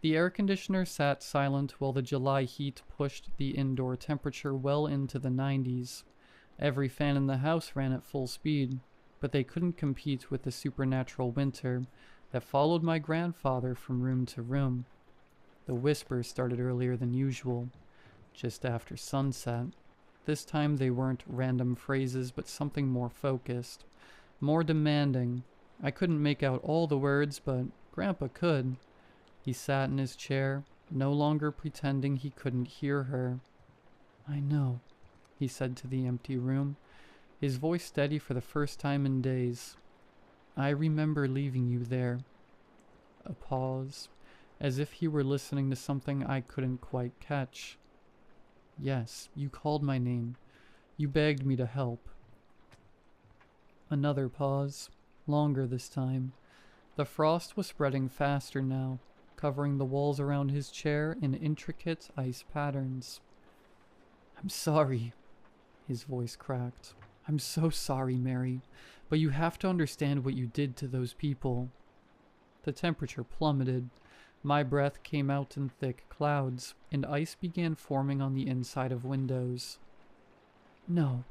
The air conditioner sat silent while the July heat pushed the indoor temperature well into the 90s. Every fan in the house ran at full speed, but they couldn't compete with the supernatural winter that followed my grandfather from room to room. The whispers started earlier than usual, just after sunset. This time they weren't random phrases, but something more focused, more demanding. I couldn't make out all the words, but Grandpa could. He sat in his chair, no longer pretending he couldn't hear her. "I know," he said to the empty room, his voice steady for the first time in days. "I remember leaving you there." A pause, as if he were listening to something I couldn't quite catch. "Yes, you called my name. You begged me to help." Another pause, longer this time. The frost was spreading faster now, covering the walls around his chair in intricate ice patterns. "I'm sorry," his voice cracked. "I'm so sorry, Mary, but you have to understand what you did to those people." The temperature plummeted. My breath came out in thick clouds, and ice began forming on the inside of windows. "No,"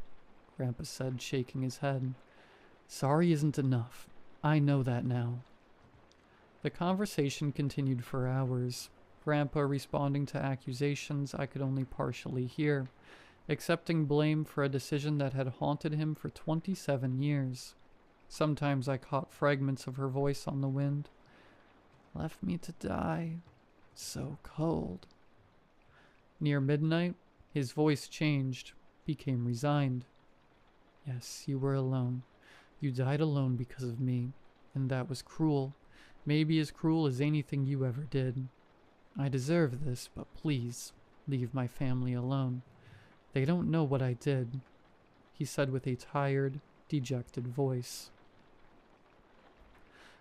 Grandpa said, shaking his head. "Sorry isn't enough. I know that now." The conversation continued for hours, Grandpa responding to accusations I could only partially hear, accepting blame for a decision that had haunted him for 27 years. Sometimes I caught fragments of her voice on the wind. "Left me to die. So cold." Near midnight, his voice changed, became resigned. Yes, you were alone. You died alone because of me, and that was cruel. Maybe as cruel as anything you ever did. I deserve this, but please, leave my family alone. They don't know what I did, he said with a tired, dejected voice.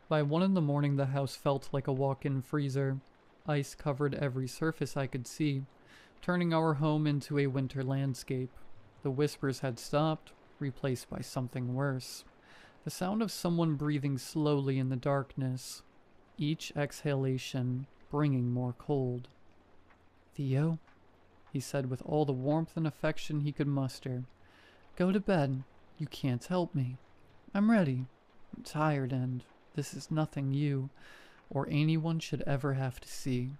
By 1 in the morning, the house felt like a walk-in freezer. Ice covered every surface I could see, turning our home into a winter landscape. The whispers had stopped, replaced by something worse. The sound of someone breathing slowly in the darkness, each exhalation bringing more cold. Theo, he said with all the warmth and affection he could muster. Go to bed. You can't help me. I'm ready. I'm tired, and this is nothing you or anyone should ever have to see.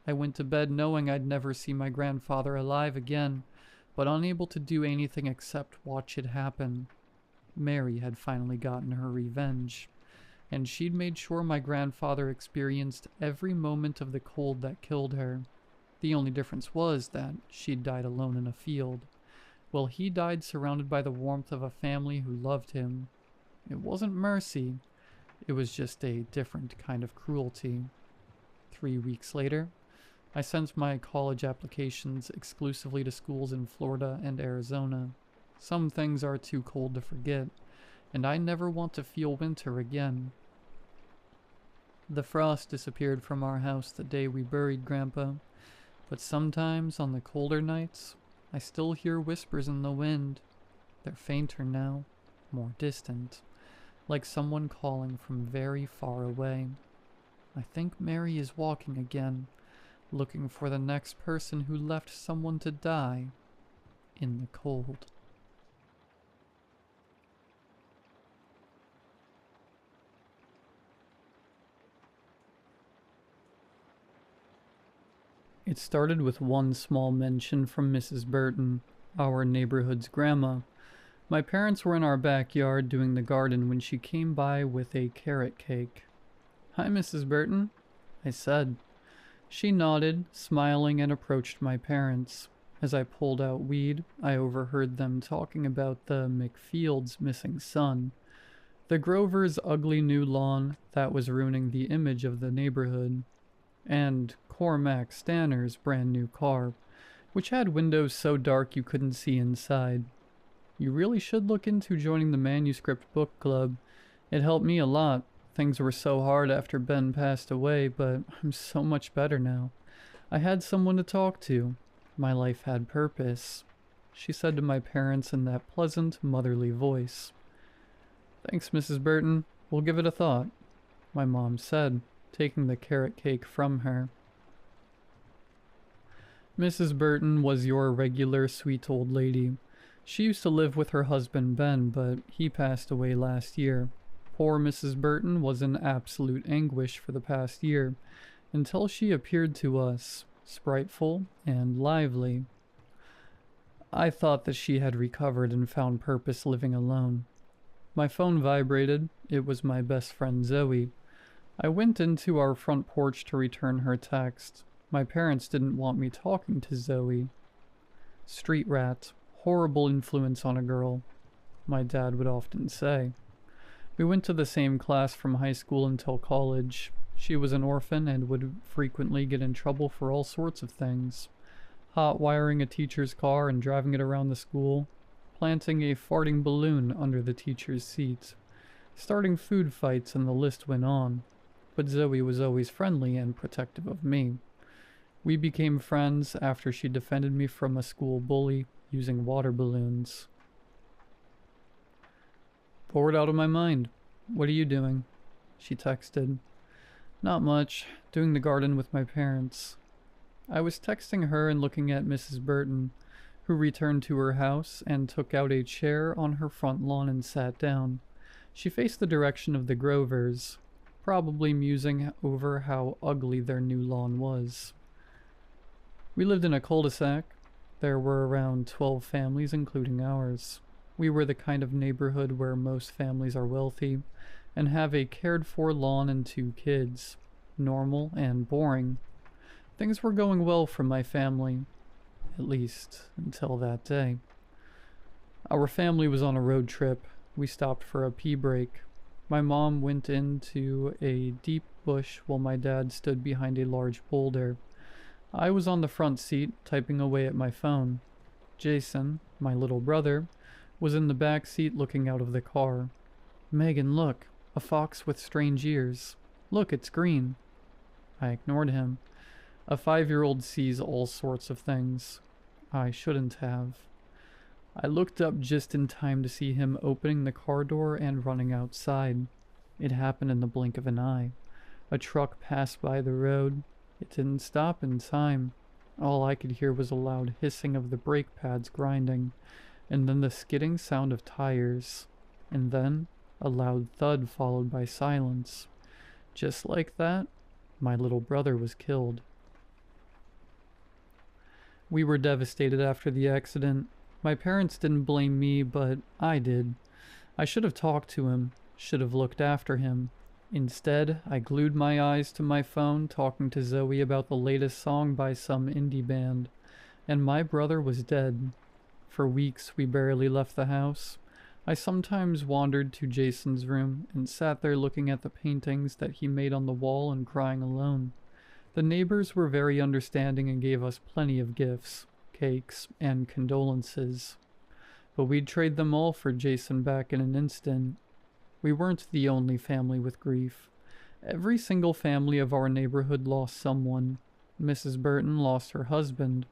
I went to bed knowing I'd never see my grandfather alive again, but unable to do anything except watch it happen. Mary had finally gotten her revenge, and she'd made sure my grandfather experienced every moment of the cold that killed her. The only difference was that she'd died alone in a field, while he died surrounded by the warmth of a family who loved him. It wasn't mercy, it was just a different kind of cruelty. 3 weeks later, I sent my college applications exclusively to schools in Florida and Arizona. Some things are too cold to forget, and I never want to feel winter again. The frost disappeared from our house the day we buried Grandpa, but sometimes on the colder nights, I still hear whispers in the wind. They're fainter now, more distant, like someone calling from very far away. I think Mary is walking again, looking for the next person who left someone to die in the cold. It started with one small mention from Mrs. Burton, our neighborhood's grandma. My parents were in our backyard doing the garden when she came by with a carrot cake. Hi, Mrs. Burton, I said. She nodded, smiling, and approached my parents. As I pulled out weed, I overheard them talking about the McField's missing son, the Grover's ugly new lawn that was ruining the image of the neighborhood, and Cormac Stanner's brand new car, which had windows so dark you couldn't see inside. You really should look into joining the manuscript book club. It helped me a lot. Things were so hard after Ben passed away, but I'm so much better now. I had someone to talk to. My life had purpose, she said to my parents in that pleasant, motherly voice. Thanks, Mrs. Burton. We'll give it a thought, my mom said, taking the carrot cake from her. Mrs. Burton was your regular sweet old lady. She used to live with her husband Ben, but he passed away last year. Poor Mrs. Burton was in absolute anguish for the past year, until she appeared to us, spriteful and lively. I thought that she had recovered and found purpose living alone. My phone vibrated. It was my best friend Zoe. I went into our front porch to return her text. My parents didn't want me talking to Zoe. Street rat, horrible influence on a girl, my dad would often say. We went to the same class from high school until college. She was an orphan and would frequently get in trouble for all sorts of things. Hot wiring a teacher's car and driving it around the school, planting a farting balloon under the teacher's seat, starting food fights, and the list went on. But Zoe was always friendly and protective of me. We became friends after she defended me from a school bully using water balloons. Bored out of my mind. What are you doing? She texted. Not much. Doing the garden with my parents. I was texting her and looking at Mrs. Burton, who returned to her house and took out a chair on her front lawn and sat down. She faced the direction of the Grovers, probably musing over how ugly their new lawn was. We lived in a cul-de-sac. There were around 12 families, including ours. We were the kind of neighborhood where most families are wealthy and have a cared-for lawn and 2 kids. Normal and boring. Things were going well for my family, at least until that day. Our family was on a road trip. We stopped for a pee break. My mom went into a deep bush while my dad stood behind a large boulder. I was on the front seat, typing away at my phone. Jason, my little brother, was in the back seat looking out of the car. "Megan, look, a fox with strange ears. Look, it's green." I ignored him. A 5-year-old sees all sorts of things. I shouldn't have. I looked up just in time to see him opening the car door and running outside. It happened in the blink of an eye. A truck passed by the road. It didn't stop in time. All I could hear was a loud hissing of the brake pads grinding, and then the skidding sound of tires, and then a loud thud followed by silence. Just like that, my little brother was killed. We were devastated after the accident. My parents didn't blame me, but I did. I should have talked to him, should have looked after him. Instead, I glued my eyes to my phone, talking to Zoe about the latest song by some indie band, and my brother was dead. For weeks, we barely left the house. I sometimes wandered to Jason's room and sat there looking at the paintings that he made on the wall and crying alone. The neighbors were very understanding and gave us plenty of gifts, cakes, and condolences. But we'd trade them all for Jason back in an instant. We weren't the only family with grief. Every single family of our neighborhood lost someone. Mrs. Burton lost her husband.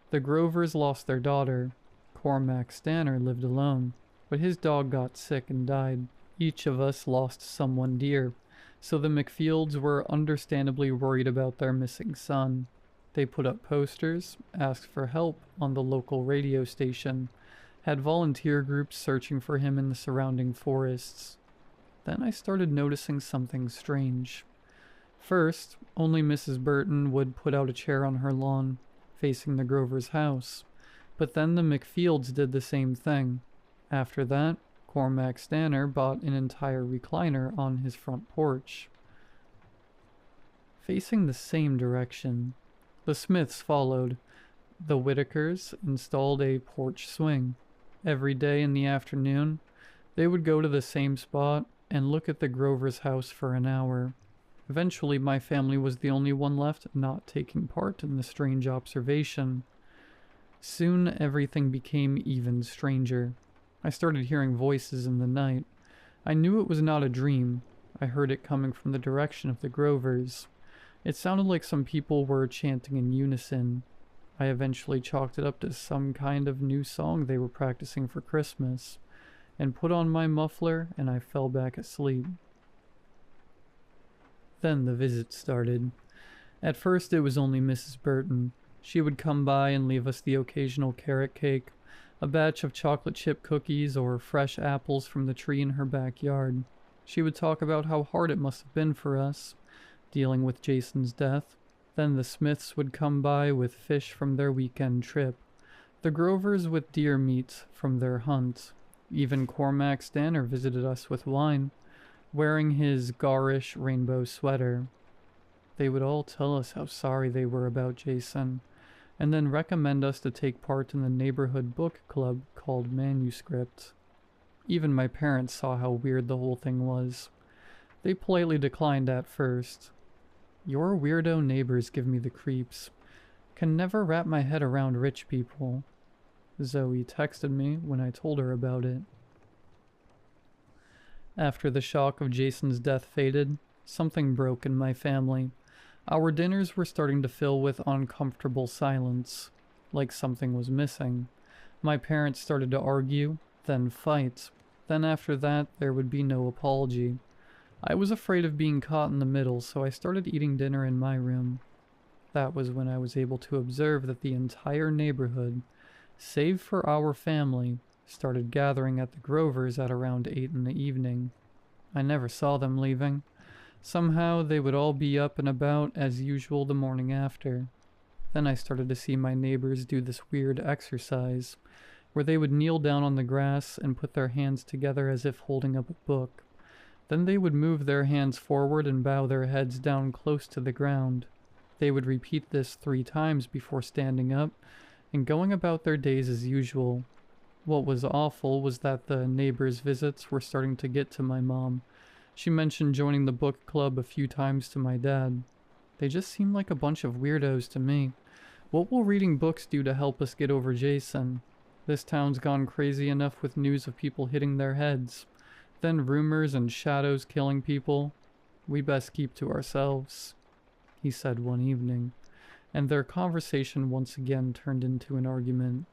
The Grovers lost their daughter. Cormac Stanner lived alone, but his dog got sick and died. Each of us lost someone dear, so the McFields were understandably worried about their missing son. They put up posters, asked for help on the local radio station, had volunteer groups searching for him in the surrounding forests. Then I started noticing something strange. First, only Mrs. Burton would put out a chair on her lawn, facing the Grovers' house. But then the McFields did the same thing. After that, Cormac Stanner bought an entire recliner on his front porch, facing the same direction. The Smiths followed. The Whitakers installed a porch swing. Every day in the afternoon, they would go to the same spot and look at the Grovers' house for an hour. Eventually, my family was the only one left not taking part in the strange observation. Soon, everything became even stranger. I started hearing voices in the night. I knew it was not a dream. I heard it coming from the direction of the Grovers. It sounded like some people were chanting in unison. I eventually chalked it up to some kind of new song they were practicing for Christmas, and put on my muffler, and I fell back asleep. Then the visit started. At first it was only Mrs. Burton. She would come by and leave us the occasional carrot cake, a batch of chocolate chip cookies, or fresh apples from the tree in her backyard. She would talk about how hard it must have been for us, dealing with Jason's death. Then the Smiths would come by with fish from their weekend trip, the Grovers with deer meat from their hunt. Even Cormac Stanner visited us with wine, wearing his garish rainbow sweater. They would all tell us how sorry they were about Jason, and then recommend us to take part in the neighborhood book club called Manuscript. Even my parents saw how weird the whole thing was. They politely declined at first. "Your weirdo neighbors give me the creeps. Can never wrap my head around rich people," Zoe texted me when I told her about it. After the shock of Jason's death faded, something broke in my family. Our dinners were starting to fill with uncomfortable silence, like something was missing. My parents started to argue, then fight. Then after that, there would be no apology. I was afraid of being caught in the middle, so I started eating dinner in my room. That was when I was able to observe that the entire neighborhood, save for our family, started gathering at the Grovers at around 8 in the evening. I never saw them leaving. Somehow they would all be up and about as usual the morning after. Then I started to see my neighbors do this weird exercise, where they would kneel down on the grass and put their hands together as if holding up a book. Then they would move their hands forward and bow their heads down close to the ground. They would repeat this 3 times before standing up and going about their days as usual. What was awful was that the neighbors' visits were starting to get to my mom. She mentioned joining the book club a few times to my dad. They just seemed like a bunch of weirdos to me. What will reading books do to help us get over Jason? This town's gone crazy enough with news of people hitting their heads. Then rumors and shadows killing people. We best keep to ourselves, he said one evening, and their conversation once again turned into an argument.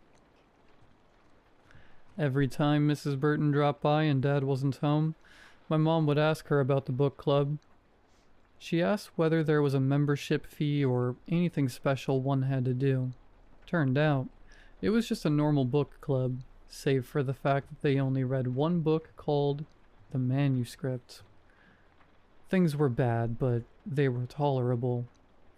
Every time Mrs. Burton dropped by and Dad wasn't home, my mom would ask her about the book club. She asked whether there was a membership fee or anything special one had to do. Turned out, it was just a normal book club, save for the fact that they only read one book called The Manuscript. Things were bad, but they were tolerable.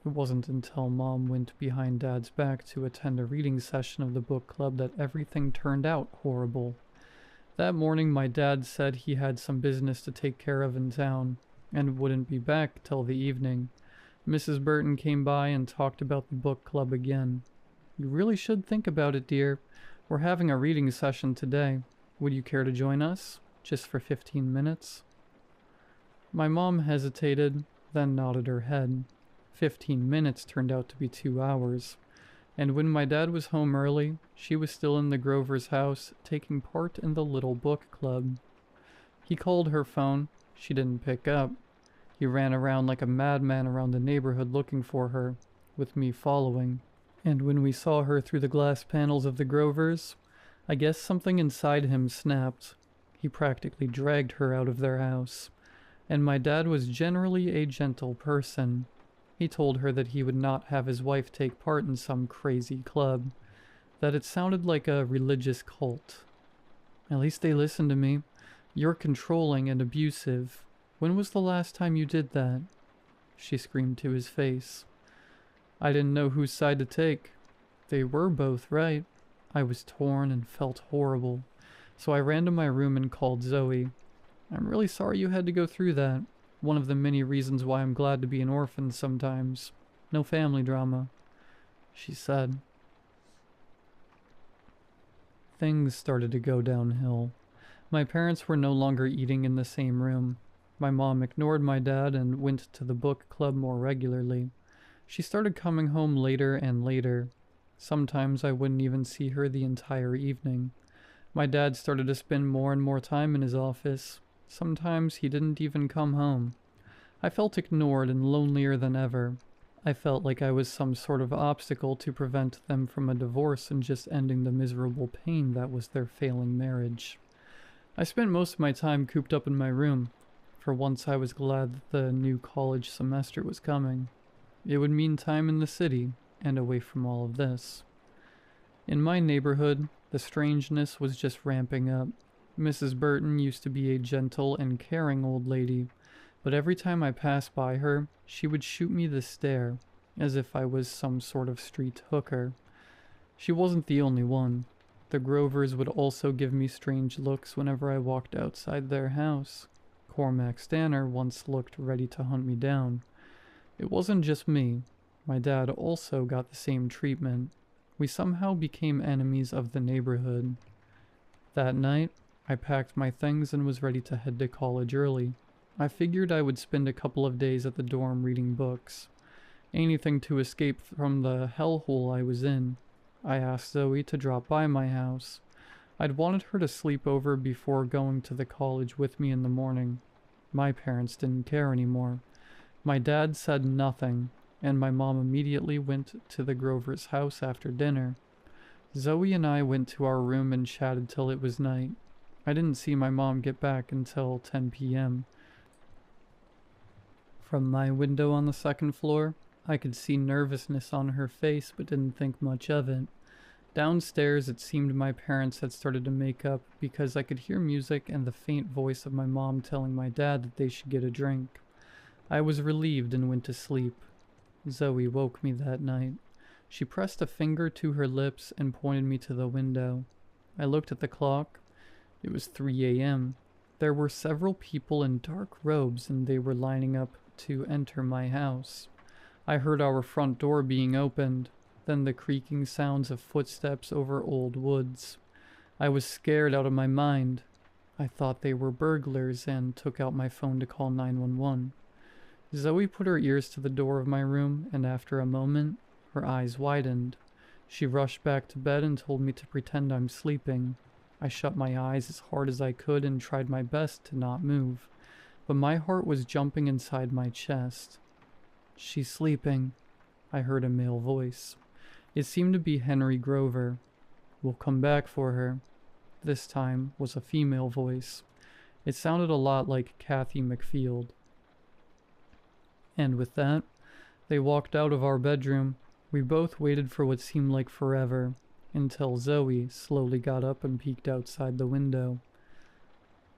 It wasn't until Mom went behind Dad's back to attend a reading session of the book club that everything turned out horrible. That morning my dad said he had some business to take care of in town, and wouldn't be back till the evening. Mrs. Burton came by and talked about the book club again. You really should think about it, dear. We're having a reading session today. Would you care to join us? Just for 15 minutes? My mom hesitated, then nodded her head. 15 minutes turned out to be 2 hours. And when my dad was home early, she was still in the Grover's house, taking part in the little book club. He called her phone. She didn't pick up. He ran around like a madman around the neighborhood looking for her, with me following. And when we saw her through the glass panels of the Grovers, I guess something inside him snapped. He practically dragged her out of their house. And my dad was generally a gentle person. He told her that he would not have his wife take part in some crazy club, that it sounded like a religious cult. At least they listened to me. You're controlling and abusive. When was the last time you did that? She screamed to his face. I didn't know whose side to take. They were both right. I was torn and felt horrible, so I ran to my room and called Zoe. I'm really sorry you had to go through that. One of the many reasons why I'm glad to be an orphan sometimes. No family drama, she said. Things started to go downhill. My parents were no longer eating in the same room. My mom ignored my dad and went to the book club more regularly. She started coming home later and later. Sometimes I wouldn't even see her the entire evening. My dad started to spend more and more time in his office. Sometimes he didn't even come home. I felt ignored and lonelier than ever. I felt like I was some sort of obstacle to prevent them from a divorce and just ending the miserable pain that was their failing marriage. I spent most of my time cooped up in my room. For once I was glad that the new college semester was coming. It would mean time in the city, and away from all of this. In my neighborhood, the strangeness was just ramping up. Mrs. Burton used to be a gentle and caring old lady, but every time I passed by her, she would shoot me the stare, as if I was some sort of street hooker. She wasn't the only one. The Grovers would also give me strange looks whenever I walked outside their house. Cormac Stanner once looked ready to hunt me down. It wasn't just me. My dad also got the same treatment. We somehow became enemies of the neighborhood. That night, I packed my things and was ready to head to college early. I figured I would spend a couple of days at the dorm reading books. Anything to escape from the hellhole I was in. I asked Zoe to drop by my house. I'd wanted her to sleep over before going to the college with me in the morning. My parents didn't care anymore. My dad said nothing, and my mom immediately went to the Grover's house after dinner. Zoe and I went to our room and chatted till it was night. I didn't see my mom get back until 10 p.m. From my window on the second floor, I could see nervousness on her face but didn't think much of it. Downstairs, it seemed my parents had started to make up because I could hear music and the faint voice of my mom telling my dad that they should get a drink. I was relieved and went to sleep. Zoe woke me that night. She pressed a finger to her lips and pointed me to the window. I looked at the clock. It was 3 a.m. There were several people in dark robes and they were lining up to enter my house. I heard our front door being opened, then the creaking sounds of footsteps over old woods. I was scared out of my mind. I thought they were burglars and took out my phone to call 911. Zoe put her ears to the door of my room, and after a moment, her eyes widened. She rushed back to bed and told me to pretend I'm sleeping. I shut my eyes as hard as I could and tried my best to not move, but my heart was jumping inside my chest. "She's sleeping," I heard a male voice. It seemed to be Henry Grover. "We'll come back for her." This time was a female voice. It sounded a lot like Kathy McField. And with that, they walked out of our bedroom. We both waited for what seemed like forever, until Zoe slowly got up and peeked outside the window.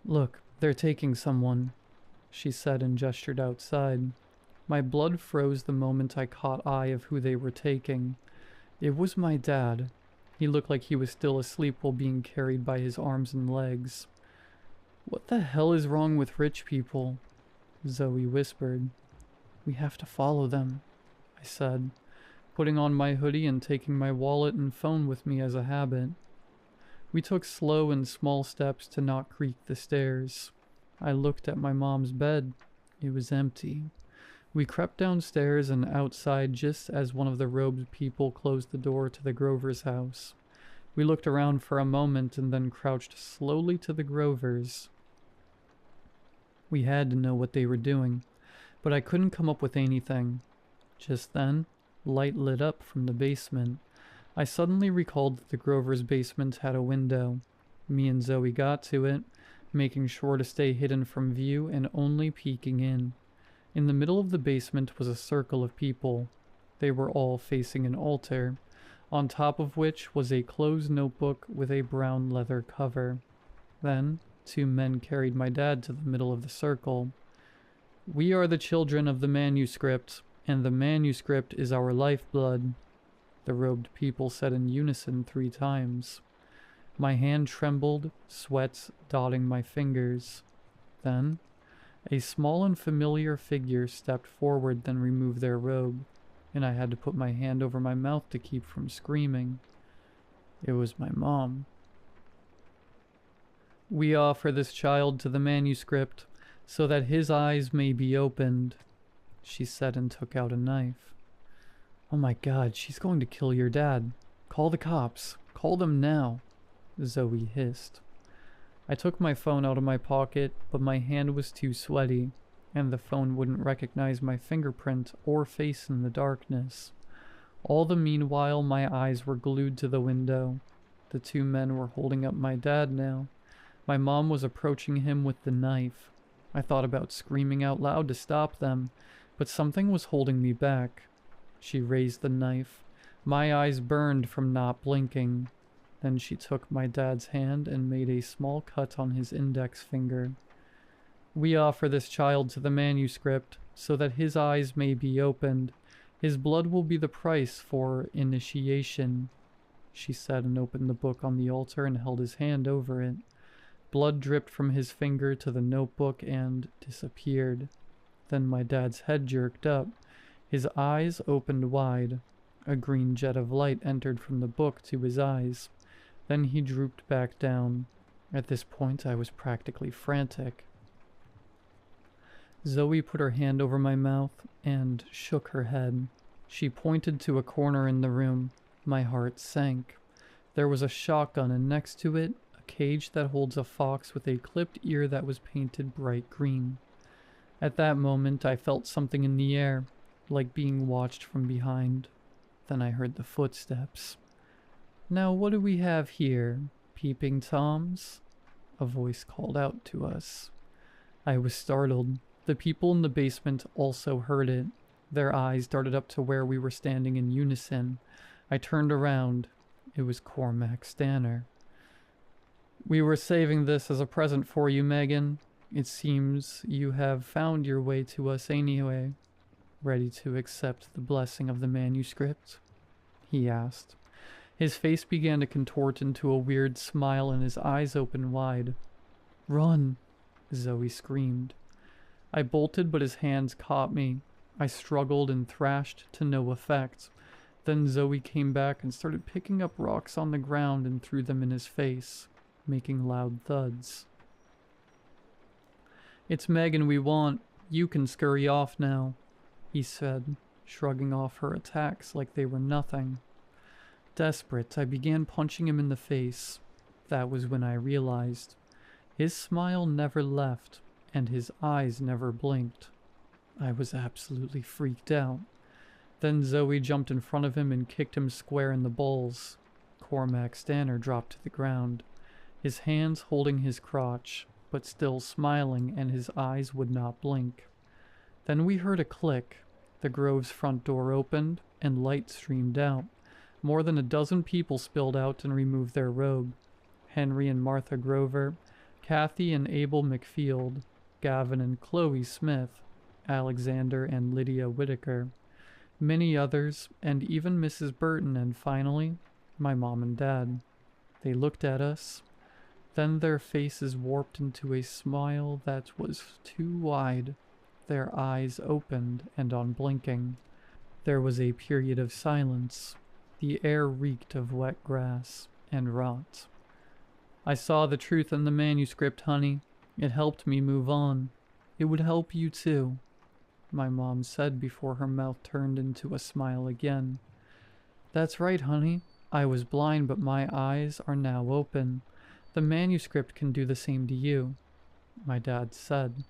"Look, they're taking someone," she said and gestured outside. My blood froze the moment I caught eye of who they were taking. It was my dad. He looked like he was still asleep while being carried by his arms and legs. "What the hell is wrong with rich people?" Zoe whispered. "We have to follow them," I said, putting on my hoodie and taking my wallet and phone with me as a habit. We took slow and small steps to not creak the stairs. I looked at my mom's bed. It was empty. We crept downstairs and outside just as one of the robed people closed the door to the Grovers' house. We looked around for a moment and then crouched slowly to the Grovers. We had to know what they were doing, but I couldn't come up with anything. Just then, light lit up from the basement. I suddenly recalled that the Grovers' basement had a window. Me and Zoe got to it, making sure to stay hidden from view and only peeking in. In the middle of the basement was a circle of people. They were all facing an altar, on top of which was a closed notebook with a brown leather cover. Then, 2 men carried my dad to the middle of the circle. "We are the children of the manuscript, and the manuscript is our lifeblood," the robed people said in unison 3 times. My hand trembled, sweat dotting my fingers. Then, a small and familiar figure stepped forward, then removed their robe, and I had to put my hand over my mouth to keep from screaming. It was my mom. "We offer this child to the manuscript, so that his eyes may be opened," she said and took out a knife. "Oh my God, she's going to kill your dad. Call the cops. Call them now," Zoe hissed. I took my phone out of my pocket, but my hand was too sweaty, and the phone wouldn't recognize my fingerprint or face in the darkness. All the meanwhile, my eyes were glued to the window. The 2 men were holding up my dad now. My mom was approaching him with the knife. I thought about screaming out loud to stop them, but something was holding me back. She raised the knife. My eyes burned from not blinking. Then she took my dad's hand and made a small cut on his index finger. "We offer this child to the manuscript, so that his eyes may be opened. His blood will be the price for initiation," she said and opened the book on the altar and held his hand over it. Blood dripped from his finger to the notebook and disappeared. Then my dad's head jerked up. His eyes opened wide. A green jet of light entered from the book to his eyes. Then he drooped back down. At this point, I was practically frantic. Zoe put her hand over my mouth and shook her head. She pointed to a corner in the room. My heart sank. There was a shotgun, and next to it, a cage that holds a fox with a clipped ear that was painted bright green. At that moment, I felt something in the air, like being watched from behind. Then I heard the footsteps. "Now what do we have here? Peeping Toms?" a voice called out to us. I was startled. The people in the basement also heard it. Their eyes darted up to where we were standing in unison. I turned around. It was Cormac Stanner. "We were saving this as a present for you, Megan. It seems you have found your way to us anyway. Ready to accept the blessing of the manuscript?" he asked. His face began to contort into a weird smile and his eyes opened wide. "Run!" Zoe screamed. I bolted, but his hands caught me. I struggled and thrashed to no effect. Then Zoe came back and started picking up rocks on the ground and threw them in his face, making loud thuds. "It's Megan we want. You can scurry off now," he said, shrugging off her attacks like they were nothing. Desperate, I began punching him in the face. That was when I realized. His smile never left, and his eyes never blinked. I was absolutely freaked out. Then Zoe jumped in front of him and kicked him square in the balls. Cormac Stanner dropped to the ground, his hands holding his crotch, but still smiling, and his eyes would not blink. Then we heard a click. The Grove's front door opened, and light streamed out. More than a dozen people spilled out and removed their robe. Henry and Martha Grover, Kathy and Abel McField, Gavin and Chloe Smith, Alexander and Lydia Whitaker, many others, and even Mrs. Burton, and finally, my mom and dad. They looked at us. Then their faces warped into a smile that was too wide. Their eyes opened and unblinking. There was a period of silence. The air reeked of wet grass and rot. "I saw the truth in the manuscript, honey. It helped me move on. It would help you too," my mom said before her mouth turned into a smile again. "That's right, honey. I was blind, but my eyes are now open. The manuscript can do the same to you," my dad said.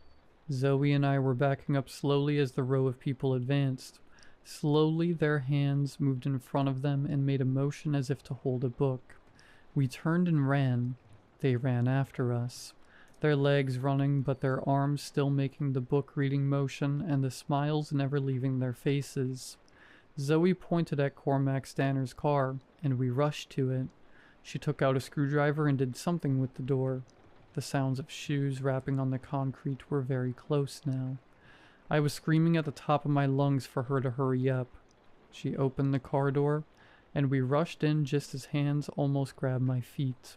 Zoe and I were backing up slowly as the row of people advanced. Slowly, their hands moved in front of them and made a motion as if to hold a book. We turned and ran. They ran after us, their legs running, but their arms still making the book-reading motion and the smiles never leaving their faces. Zoe pointed at Cormac Stanner's car, and we rushed to it. She took out a screwdriver and did something with the door. The sounds of shoes rapping on the concrete were very close now. I was screaming at the top of my lungs for her to hurry up. She opened the car door, and we rushed in just as hands almost grabbed my feet.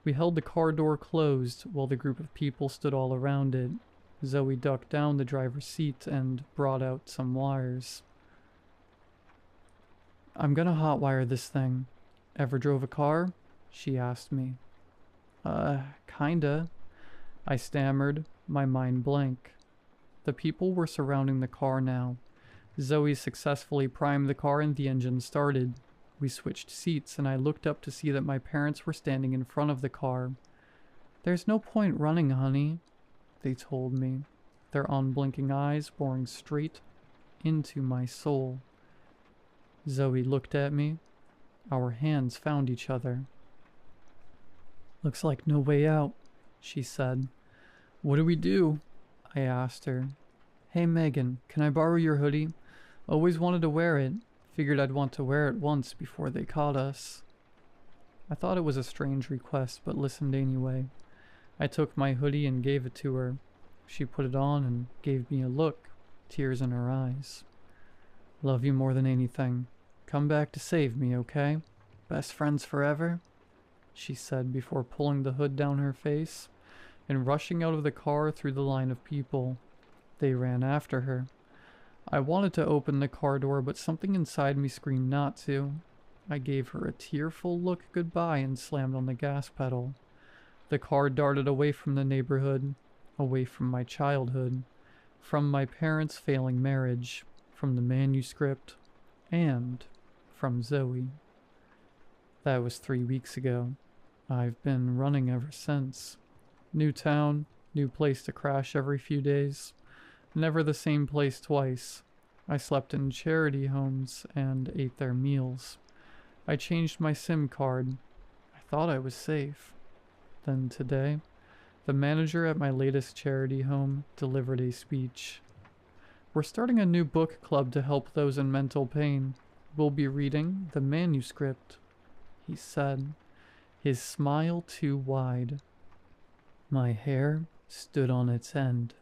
We held the car door closed while the group of people stood all around it. Zoe ducked down the driver's seat and brought out some wires. "I'm gonna hotwire this thing. Ever drove a car?" she asked me. Kinda," I stammered, my mind blank. The people were surrounding the car now. Zoe successfully primed the car and the engine started. We switched seats and I looked up to see that my parents were standing in front of the car. "There's no point running, honey," they told me, their unblinking eyes boring straight into my soul. Zoe looked at me. Our hands found each other. "Looks like no way out," she said. "What do we do?" I asked her. "Hey Megan, can I borrow your hoodie? Always wanted to wear it. Figured I'd want to wear it once before they caught us." I thought it was a strange request, but listened anyway. I took my hoodie and gave it to her. She put it on and gave me a look, tears in her eyes. "Love you more than anything. Come back to save me, okay? Best friends forever?" she said before pulling the hood down her face and rushing out of the car through the line of people. They ran after her. I wanted to open the car door, but something inside me screamed not to. I gave her a tearful look goodbye and slammed on the gas pedal. The car darted away from the neighborhood, away from my childhood, from my parents' failing marriage, from the manuscript, and from Zoe. That was 3 weeks ago. I've been running ever since. New town, new place to crash every few days. Never the same place twice. I slept in charity homes and ate their meals. I changed my SIM card. I thought I was safe. Then today, the manager at my latest charity home delivered a speech. "We're starting a new book club to help those in mental pain. We'll be reading the manuscript," he said, his smile too wide. My hair stood on its end.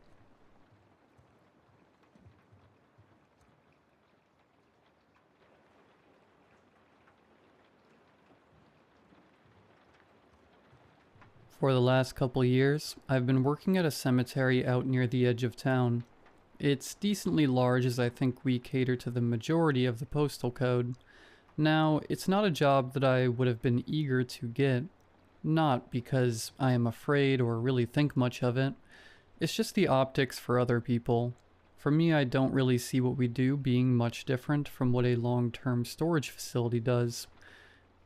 For the last couple years, I've been working at a cemetery out near the edge of town. It's decently large, as I think we cater to the majority of the postal code. Now, it's not a job that I would have been eager to get, not because I am afraid or really think much of it. It's just the optics for other people. For me, I don't really see what we do being much different from what a long-term storage facility does.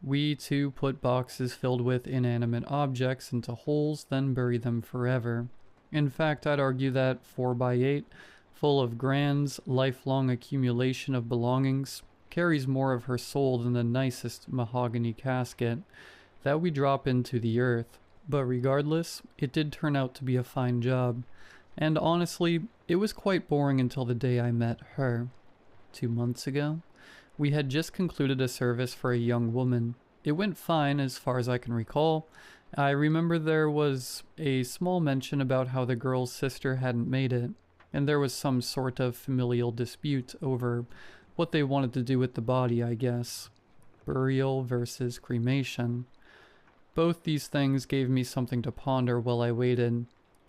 We too put boxes filled with inanimate objects into holes, then bury them forever. In fact, I'd argue that 4x8, full of Grand's lifelong accumulation of belongings, carries more of her soul than the nicest mahogany casket that we drop into the earth. But regardless, it did turn out to be a fine job. And honestly, it was quite boring until the day I met her. 2 months ago, we had just concluded a service for a young woman. It went fine as far as I can recall. I remember there was a small mention about how the girl's sister hadn't made it, and there was some sort of familial dispute over what they wanted to do with the body, I guess. Burial versus cremation. Both these things gave me something to ponder while I waited.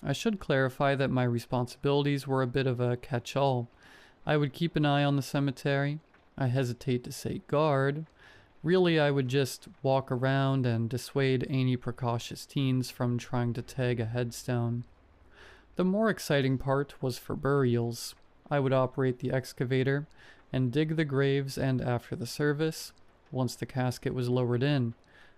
I should clarify that my responsibilities were a bit of a catch-all. I would keep an eye on the cemetery. I hesitate to say guard. Really, I would just walk around and dissuade any precautious teens from trying to tag a headstone. The more exciting part was for burials. I would operate the excavator and dig the graves, and after the service, once the casket was lowered in,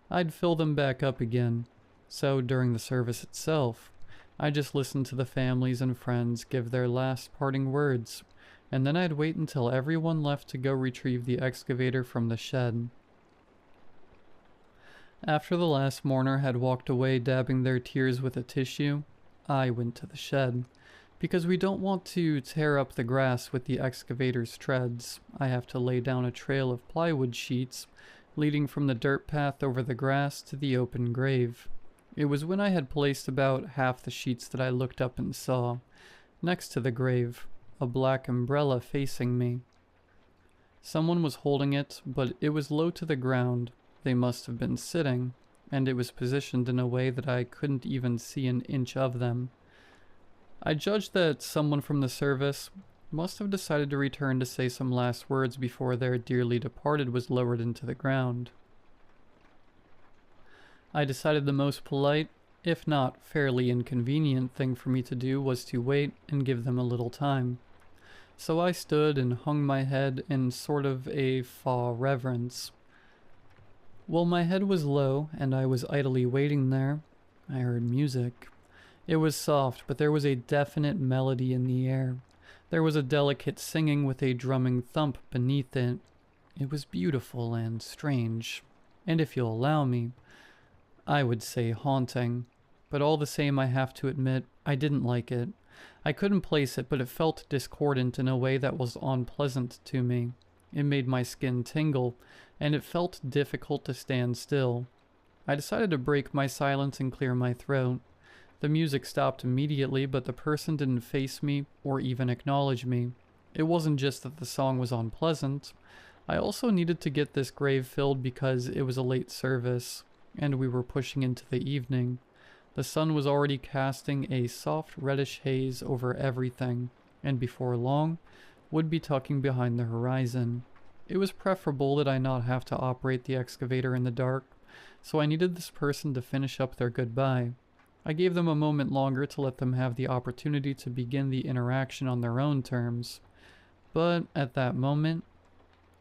I'd fill them back up again. So during the service itself, I just listened to the families and friends give their last parting words, and then I'd wait until everyone left to go retrieve the excavator from the shed. After the last mourner had walked away dabbing their tears with a tissue, I went to the shed. Because we don't want to tear up the grass with the excavator's treads, I have to lay down a trail of plywood sheets leading from the dirt path over the grass to the open grave. It was when I had placed about half the sheets that I looked up and saw, next to the grave, a black umbrella facing me. Someone was holding it, but it was low to the ground. They must have been sitting, and it was positioned in a way that I couldn't even see an inch of them. I judged that someone from the service must have decided to return to say some last words before their dearly departed was lowered into the ground. I decided the most polite, if not fairly inconvenient thing for me to do was to wait and give them a little time. So I stood and hung my head in sort of a fa reverence. While my head was low and I was idly waiting there, I heard music. It was soft, but there was a definite melody in the air. There was a delicate singing with a drumming thump beneath it. It was beautiful and strange, and if you'll allow me, I would say haunting. But all the same, I have to admit, I didn't like it. I couldn't place it, but it felt discordant in a way that was unpleasant to me. It made my skin tingle, and it felt difficult to stand still. I decided to break my silence and clear my throat. The music stopped immediately, but the person didn't face me or even acknowledge me. It wasn't just that the song was unpleasant. I also needed to get this grave filled because it was a late service, and we were pushing into the evening. The sun was already casting a soft reddish haze over everything, and before long, would be tucking behind the horizon. It was preferable that I not have to operate the excavator in the dark, so I needed this person to finish up their goodbye. I gave them a moment longer to let them have the opportunity to begin the interaction on their own terms. But at that moment,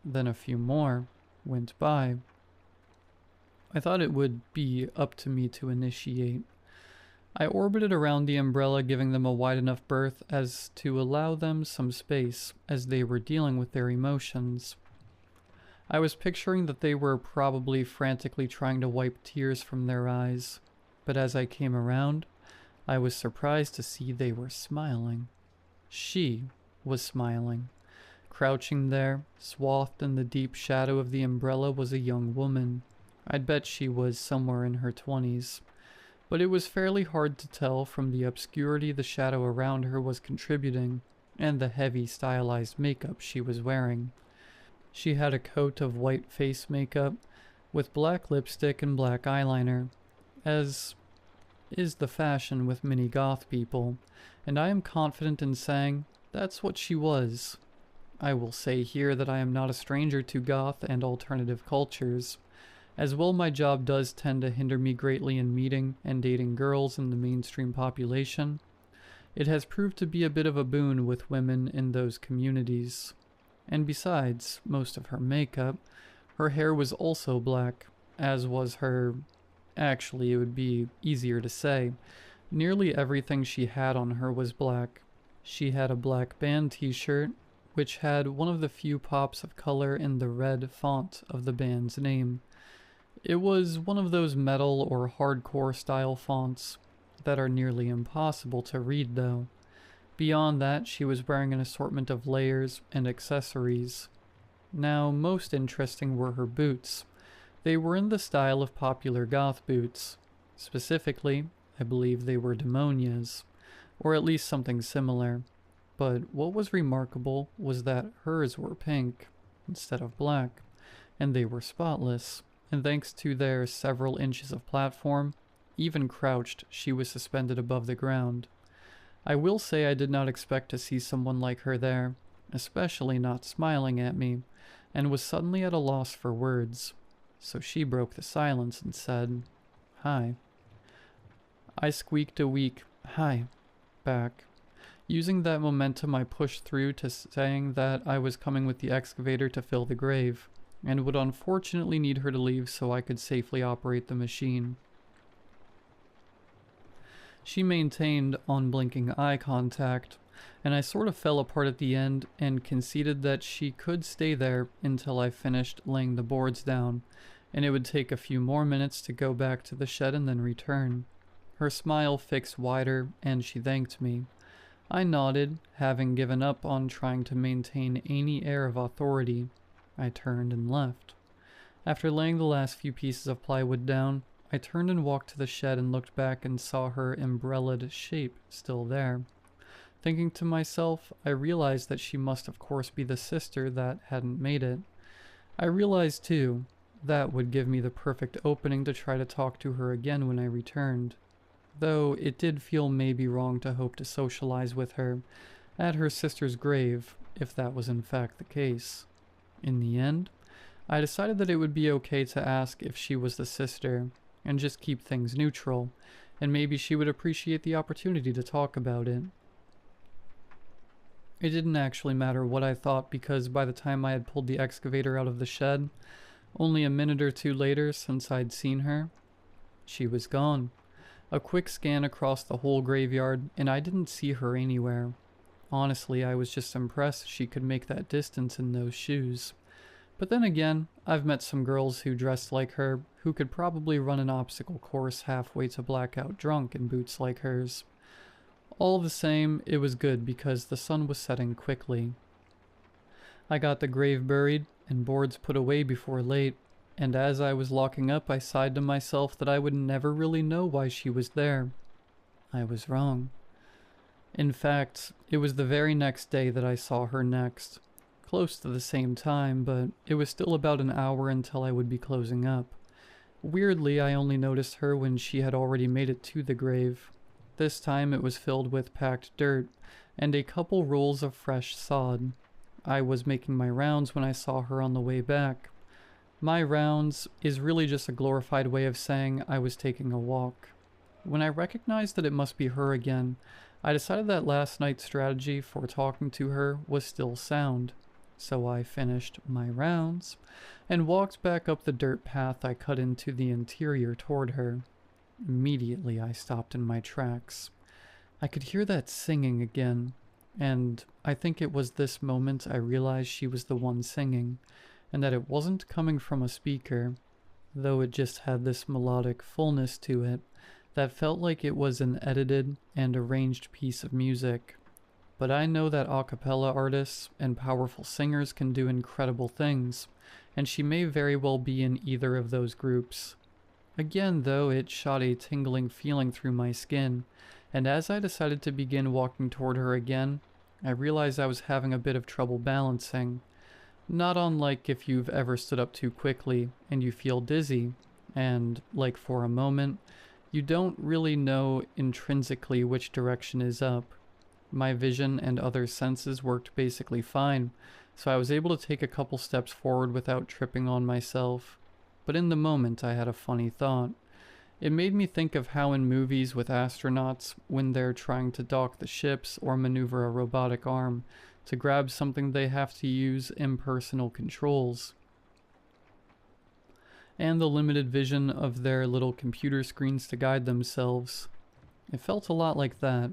then a few more went by. I thought it would be up to me to initiate. I orbited around the umbrella, giving them a wide enough berth as to allow them some space as they were dealing with their emotions. I was picturing that they were probably frantically trying to wipe tears from their eyes. But as I came around, I was surprised to see they were smiling. She was smiling. Crouching there, swathed in the deep shadow of the umbrella, was a young woman. I'd bet she was somewhere in her 20s. But it was fairly hard to tell from the obscurity the shadow around her was contributing, and the heavy stylized makeup she was wearing. She had a coat of white face makeup, with black lipstick and black eyeliner, as is the fashion with many goth people, and I am confident in saying That's what she was. I will say here that I am not a stranger to goth and alternative cultures. As well, my job does tend to hinder me greatly in meeting and dating girls in the mainstream population. It has proved to be a bit of a boon with women in those communities. And besides, most of her makeup, her hair was also black, as was her... Actually, it would be easier to say. Nearly everything she had on her was black. She had a black band t-shirt, which had one of the few pops of color in the red font of the band's name. It was one of those metal or hardcore style fonts that are nearly impossible to read though. Beyond that, she was wearing an assortment of layers and accessories. Now, most interesting were her boots. They were in the style of popular goth boots. Specifically, I believe they were demonias, or at least something similar. But what was remarkable was that hers were pink instead of black, and they were spotless, and thanks to their several inches of platform, even crouched, she was suspended above the ground. I will say I did not expect to see someone like her there, especially not smiling at me, and was suddenly at a loss for words. So she broke the silence and said, "Hi." I squeaked a weak "hi" back. Using that momentum, I pushed through to saying that I was coming with the excavator to fill the grave, and would unfortunately need her to leave so I could safely operate the machine. She maintained unblinking eye contact, and I sort of fell apart at the end and conceded that she could stay there until I finished laying the boards down, and it would take a few more minutes to go back to the shed and then return. Her smile fixed wider, and she thanked me. I nodded, having given up on trying to maintain any air of authority. I turned and left. After laying the last few pieces of plywood down, I turned and walked to the shed and looked back and saw her umbrellaed shape still there. Thinking to myself, I realized that she must of course be the sister that hadn't made it. I realized too, that would give me the perfect opening to try to talk to her again when I returned. Though it did feel maybe wrong to hope to socialize with her at her sister's grave, if that was in fact the case. In the end, I decided that it would be okay to ask if she was the sister, and just keep things neutral, and maybe she would appreciate the opportunity to talk about it. It didn't actually matter what I thought, because by the time I had pulled the excavator out of the shed, only a minute or two later since I'd seen her, she was gone. A quick scan across the whole graveyard, and I didn't see her anywhere. Honestly, I was just impressed she could make that distance in those shoes. But then again, I've met some girls who dressed like her, who could probably run an obstacle course halfway to blackout drunk in boots like hers. All the same, it was good because the sun was setting quickly. I got the grave buried and boards put away before late, and as I was locking up, I sighed to myself that I would never really know why she was there. I was wrong. In fact, it was the very next day that I saw her next. Close to the same time, but it was still about an hour until I would be closing up. Weirdly, I only noticed her when she had already made it to the grave. This time it was filled with packed dirt and a couple rolls of fresh sod. I was making my rounds when I saw her on the way back. My rounds is really just a glorified way of saying I was taking a walk. When I recognized that it must be her again, I decided that last night's strategy for talking to her was still sound. So I finished my rounds and walked back up the dirt path I cut into the interior toward her. Immediately I stopped in my tracks. I could hear that singing again, and I think it was this moment I realized she was the one singing, and that it wasn't coming from a speaker, though it just had this melodic fullness to it that felt like it was an edited and arranged piece of music. But I know that a cappella artists and powerful singers can do incredible things, and she may very well be in either of those groups. Again, though, it shot a tingling feeling through my skin, and as I decided to begin walking toward her again, I realized I was having a bit of trouble balancing. Not unlike if you've ever stood up too quickly and you feel dizzy, and, like for a moment, you don't really know intrinsically which direction is up. My vision and other senses worked basically fine, so I was able to take a couple steps forward without tripping on myself. But in the moment, I had a funny thought. It made me think of how in movies with astronauts, when they're trying to dock the ships or maneuver a robotic arm to grab something, they have to use impersonal controls. And the limited vision of their little computer screens to guide themselves. It felt a lot like that.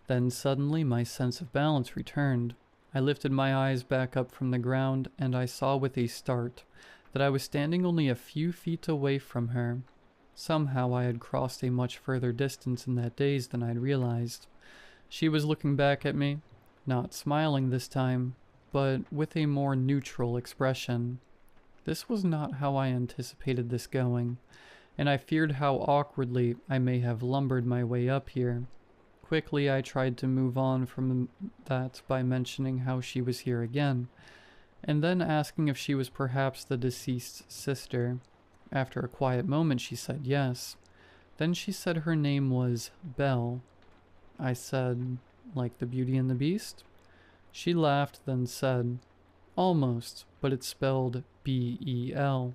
Then suddenly my sense of balance returned. I lifted my eyes back up from the ground, and I saw with a start that I was standing only a few feet away from her. Somehow I had crossed a much further distance in that daze than I'd realized. She was looking back at me, not smiling this time, but with a more neutral expression. This was not how I anticipated this going, and I feared how awkwardly I may have lumbered my way up here. Quickly I tried to move on from that by mentioning how she was here again, and then asking if she was perhaps the deceased sister. After a quiet moment she said yes. Then she said her name was Belle. I said, like the Beauty and the Beast? She laughed, then said, almost, but it's spelled B-E-L.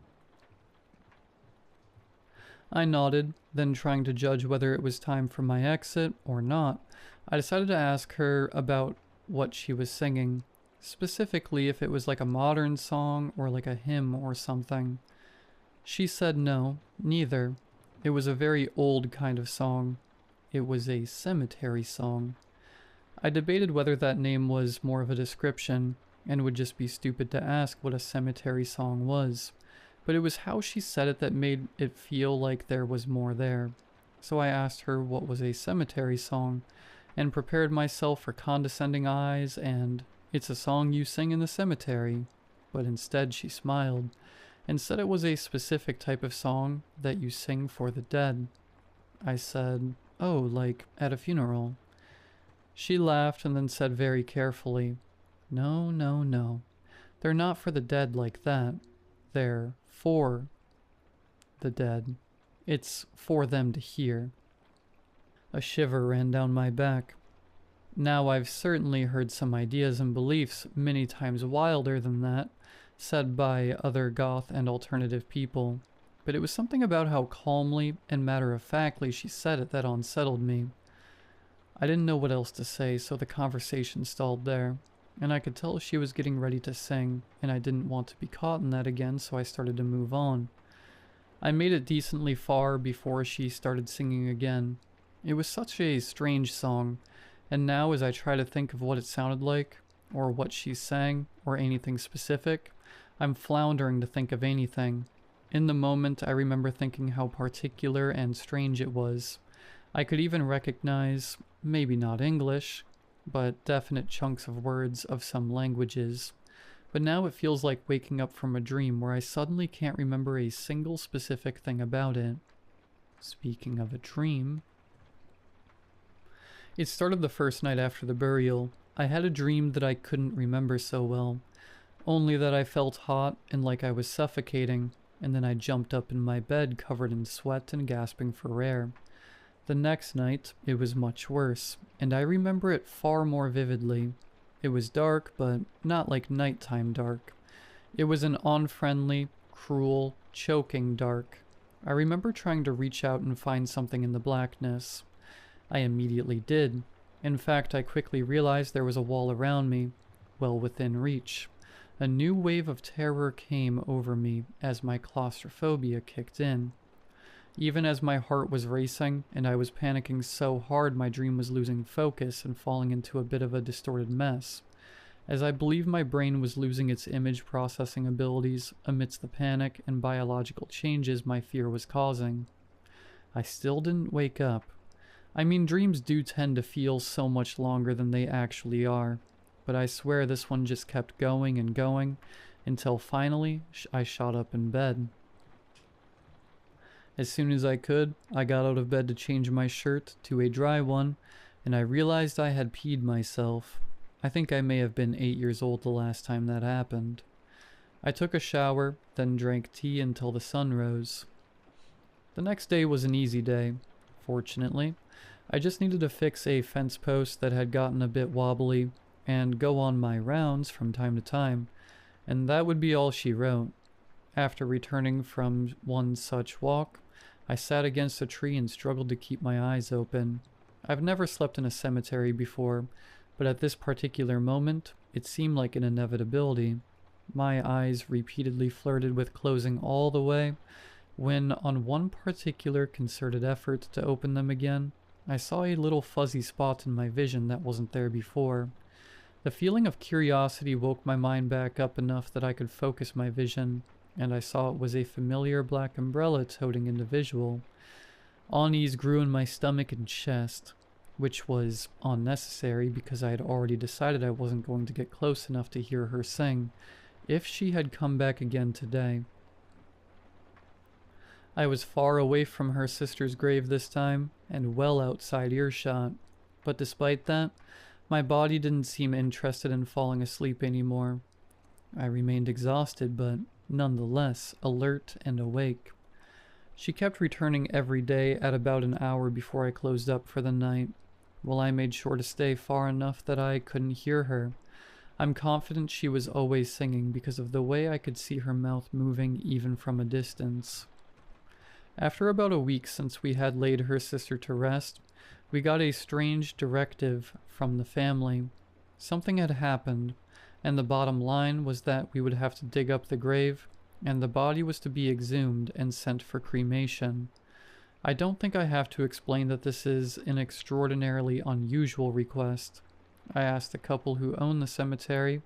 I nodded, then trying to judge whether it was time for my exit or not, I decided to ask her about what she was singing, specifically if it was like a modern song or like a hymn or something. She said no, neither. It was a very old kind of song. It was a cemetery song. I debated whether that name was more of a description, and would just be stupid to ask what a cemetery song was. But it was how she said it that made it feel like there was more there. So I asked her what was a cemetery song, and prepared myself for condescending eyes and, "It's a song you sing in the cemetery." But instead she smiled, and said it was a specific type of song that you sing for the dead. I said, "Oh, like at a funeral." She laughed and then said very carefully, "No, no, no. They're not for the dead like that. They're for the dead. It's for them to hear." A shiver ran down my back. Now I've certainly heard some ideas and beliefs many times wilder than that, said by other goth and alternative people, but it was something about how calmly and matter-of-factly she said it that unsettled me. I didn't know what else to say, so the conversation stalled there, and I could tell she was getting ready to sing, and I didn't want to be caught in that again, so I started to move on. I made it decently far before she started singing again. It was such a strange song, and now as I try to think of what it sounded like, or what she sang, or anything specific, I'm floundering to think of anything. In the moment, I remember thinking how particular and strange it was. I could even recognize, maybe not English, but definite chunks of words of some languages. But now it feels like waking up from a dream where I suddenly can't remember a single specific thing about it. Speaking of a dream, it started the first night after the burial. I had a dream that I couldn't remember so well, only that I felt hot and like I was suffocating, and then I jumped up in my bed covered in sweat and gasping for air. The next night, it was much worse, and I remember it far more vividly. It was dark, but not like nighttime dark. It was an unfriendly, cruel, choking dark. I remember trying to reach out and find something in the blackness. I immediately did. In fact, I quickly realized there was a wall around me, well within reach. A new wave of terror came over me as my claustrophobia kicked in. Even as my heart was racing and I was panicking so hard my dream was losing focus and falling into a bit of a distorted mess, as I believe my brain was losing its image processing abilities amidst the panic and biological changes my fear was causing. I still didn't wake up. I mean, dreams do tend to feel so much longer than they actually are, but I swear this one just kept going and going until finally I shot up in bed. As soon as I could, I got out of bed to change my shirt to a dry one, and I realized I had peed myself. I think I may have been 8 years old the last time that happened. I took a shower, then drank tea until the sun rose. The next day was an easy day, fortunately. I just needed to fix a fence post that had gotten a bit wobbly and go on my rounds from time to time, and that would be all she wrote. After returning from one such walk, I sat against a tree and struggled to keep my eyes open. I've never slept in a cemetery before, but at this particular moment, it seemed like an inevitability. My eyes repeatedly flirted with closing all the way, when on one particular concerted effort to open them again, I saw a little fuzzy spot in my vision that wasn't there before. The feeling of curiosity woke my mind back up enough that I could focus my vision, and I saw it was a familiar black umbrella-toting individual. Unease grew in my stomach and chest, which was unnecessary because I had already decided I wasn't going to get close enough to hear her sing, if she had come back again today. I was far away from her sister's grave this time, and well outside earshot, but despite that, my body didn't seem interested in falling asleep anymore. I remained exhausted, but nonetheless alert and awake. She kept returning every day at about an hour before I closed up for the night, while I made sure to stay far enough that I couldn't hear her. I'm confident she was always singing because of the way I could see her mouth moving even from a distance. After about a week since we had laid her sister to rest, we got a strange directive from the family. Something had happened, and the bottom line was that we would have to dig up the grave, and the body was to be exhumed and sent for cremation. I don't think I have to explain that this is an extraordinarily unusual request. I asked the couple who owned the cemetery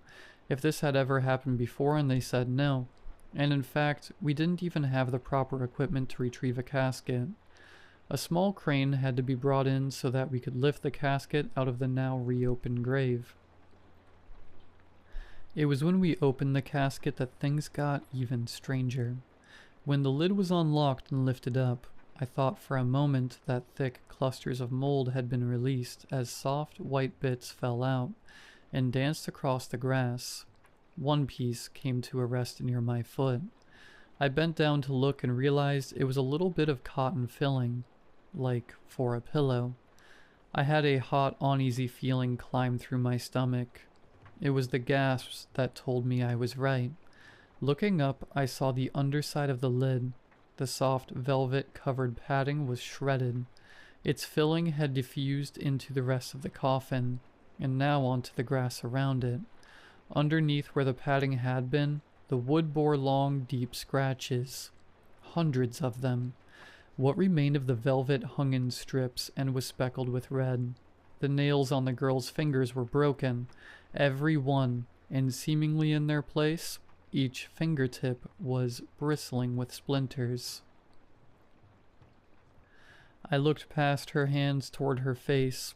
if this had ever happened before, and they said no. And in fact, we didn't even have the proper equipment to retrieve a casket. A small crane had to be brought in so that we could lift the casket out of the now reopened grave. It was when we opened the casket that things got even stranger. When the lid was unlocked and lifted up, I thought for a moment that thick clusters of mold had been released as soft white bits fell out and danced across the grass. One piece came to a rest near my foot. I bent down to look and realized it was a little bit of cotton filling, like for a pillow. I had a hot, uneasy feeling climb through my stomach. It was the gasps that told me I was right. Looking up, I saw the underside of the lid. The soft velvet-covered padding was shredded. Its filling had diffused into the rest of the coffin, and now onto the grass around it. Underneath where the padding had been, the wood bore long, deep scratches. Hundreds of them. What remained of the velvet hung in strips and was speckled with red. The nails on the girl's fingers were broken, every one, and seemingly in their place, each fingertip was bristling with splinters. I looked past her hands toward her face.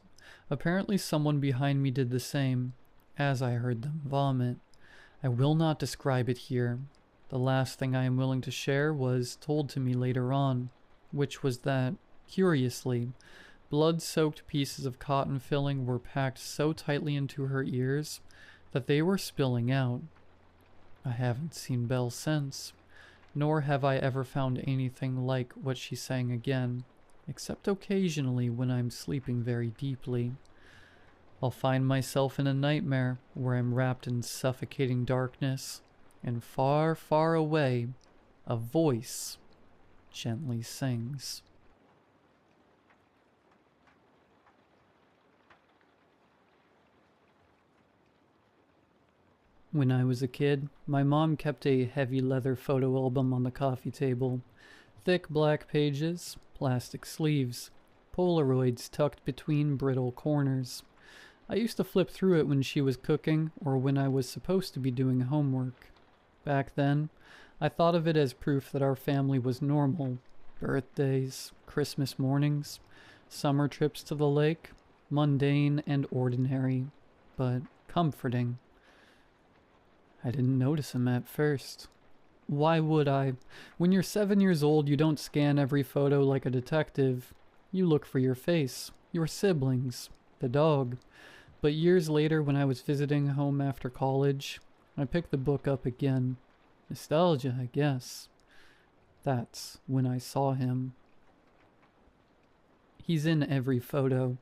Apparently someone behind me did the same, as I heard them vomit. I will not describe it here. The last thing I am willing to share was told to me later on, which was that, curiously, blood-soaked pieces of cotton filling were packed so tightly into her ears that they were spilling out. I haven't seen Belle since, nor have I ever found anything like what she sang again, except occasionally when I'm sleeping very deeply. I'll find myself in a nightmare where I'm wrapped in suffocating darkness, and far, far away, a voice gently sings. When I was a kid, my mom kept a heavy leather photo album on the coffee table. Thick black pages, plastic sleeves, Polaroids tucked between brittle corners. I used to flip through it when she was cooking or when I was supposed to be doing homework. Back then, I thought of it as proof that our family was normal. Birthdays, Christmas mornings, summer trips to the lake, mundane and ordinary, but comforting. I didn't notice him at first. Why would I? When you're 7 years old, you don't scan every photo like a detective. You look for your face, your siblings, the dog. But years later, when I was visiting home after college, I picked the book up again. Nostalgia, I guess. That's when I saw him. He's in every photo,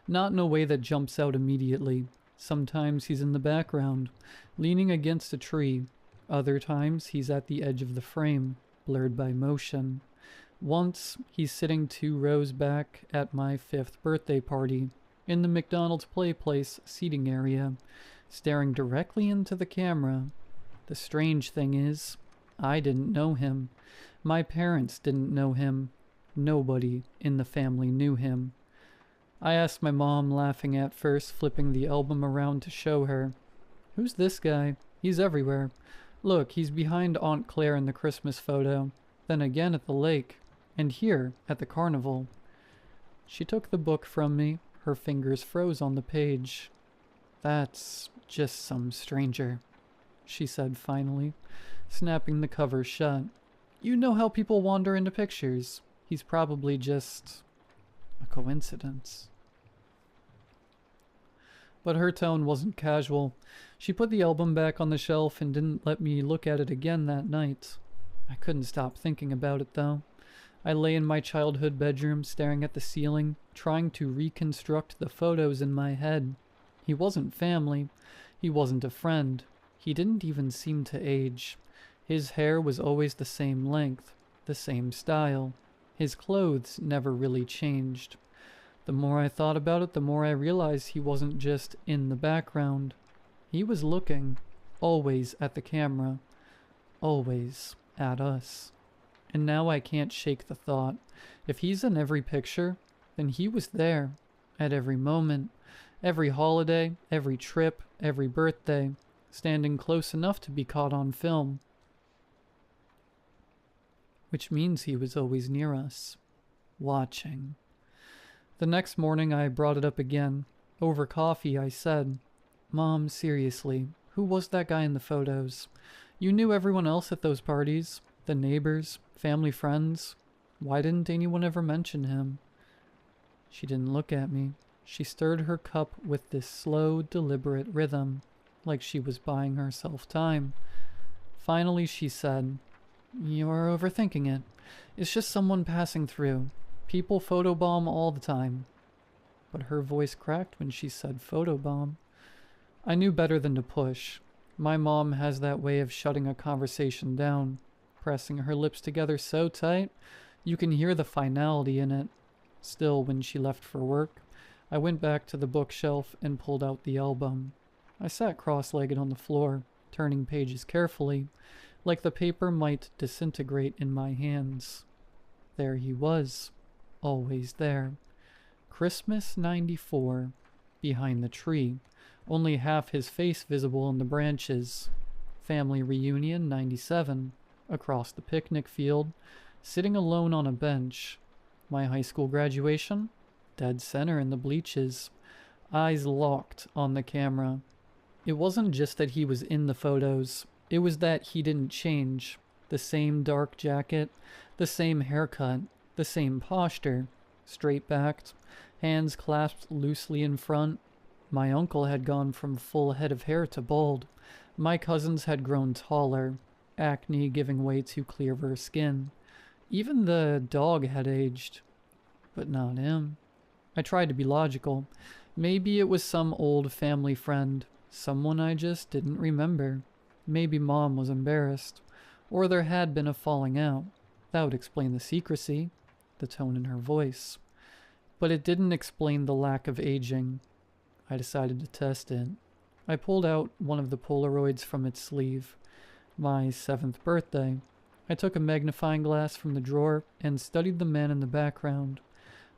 not in a way that jumps out immediately. Sometimes he's in the background, leaning against a tree. Other times he's at the edge of the frame, blurred by motion. Once, he's sitting 2 rows back at my 5th birthday party, in the McDonald's Play Place seating area, staring directly into the camera. The strange thing is, I didn't know him. My parents didn't know him. Nobody in the family knew him. I asked my mom, laughing at first, flipping the album around to show her. "Who's this guy? He's everywhere. Look, he's behind Aunt Claire in the Christmas photo, then again at the lake, and here at the carnival." She took the book from me. Her fingers froze on the page. "That's just some stranger," she said finally, snapping the cover shut. "You know how people wander into pictures. He's probably just a coincidence." But her tone wasn't casual. She put the album back on the shelf and didn't let me look at it again that night. I couldn't stop thinking about it, though. I lay in my childhood bedroom, staring at the ceiling, trying to reconstruct the photos in my head. He wasn't family. He wasn't a friend. He didn't even seem to age. His hair was always the same length, the same style. His clothes never really changed. The more I thought about it, the more I realized he wasn't just in the background. He was looking, always at the camera, always at us. And now I can't shake the thought. If he's in every picture, then he was there, at every moment, every holiday, every trip, every birthday, standing close enough to be caught on film. Which means he was always near us, watching. The next morning I brought it up again. Over coffee I said, "Mom, seriously, who was that guy in the photos? You knew everyone else at those parties, the neighbors, family friends. Why didn't anyone ever mention him?" She didn't look at me. She stirred her cup with this slow, deliberate rhythm, like she was buying herself time. Finally she said, "You're overthinking it. It's just someone passing through. People photobomb all the time." But her voice cracked when she said photobomb. I knew better than to push. My mom has that way of shutting a conversation down, pressing her lips together so tight you can hear the finality in it. Still, when she left for work, I went back to the bookshelf and pulled out the album. I sat cross-legged on the floor, turning pages carefully, like the paper might disintegrate in my hands. There he was, always there. Christmas '94, behind the tree, only half his face visible in the branches. Family reunion '97, across the picnic field, sitting alone on a bench. My high school graduation, dead center in the bleachers, eyes locked on the camera. It wasn't just that he was in the photos, it was that he didn't change. The same dark jacket, the same haircut, the same posture, straight-backed, hands clasped loosely in front. My uncle had gone from full head of hair to bald. My cousins had grown taller, acne giving way to clearer skin. Even the dog had aged, but not him. I tried to be logical. Maybe it was some old family friend, someone I just didn't remember. Maybe Mom was embarrassed, or there had been a falling out. That would explain the secrecy, the tone in her voice. But it didn't explain the lack of aging. I decided to test it. I pulled out one of the Polaroids from its sleeve. My 7th birthday. I took a magnifying glass from the drawer and studied the man in the background.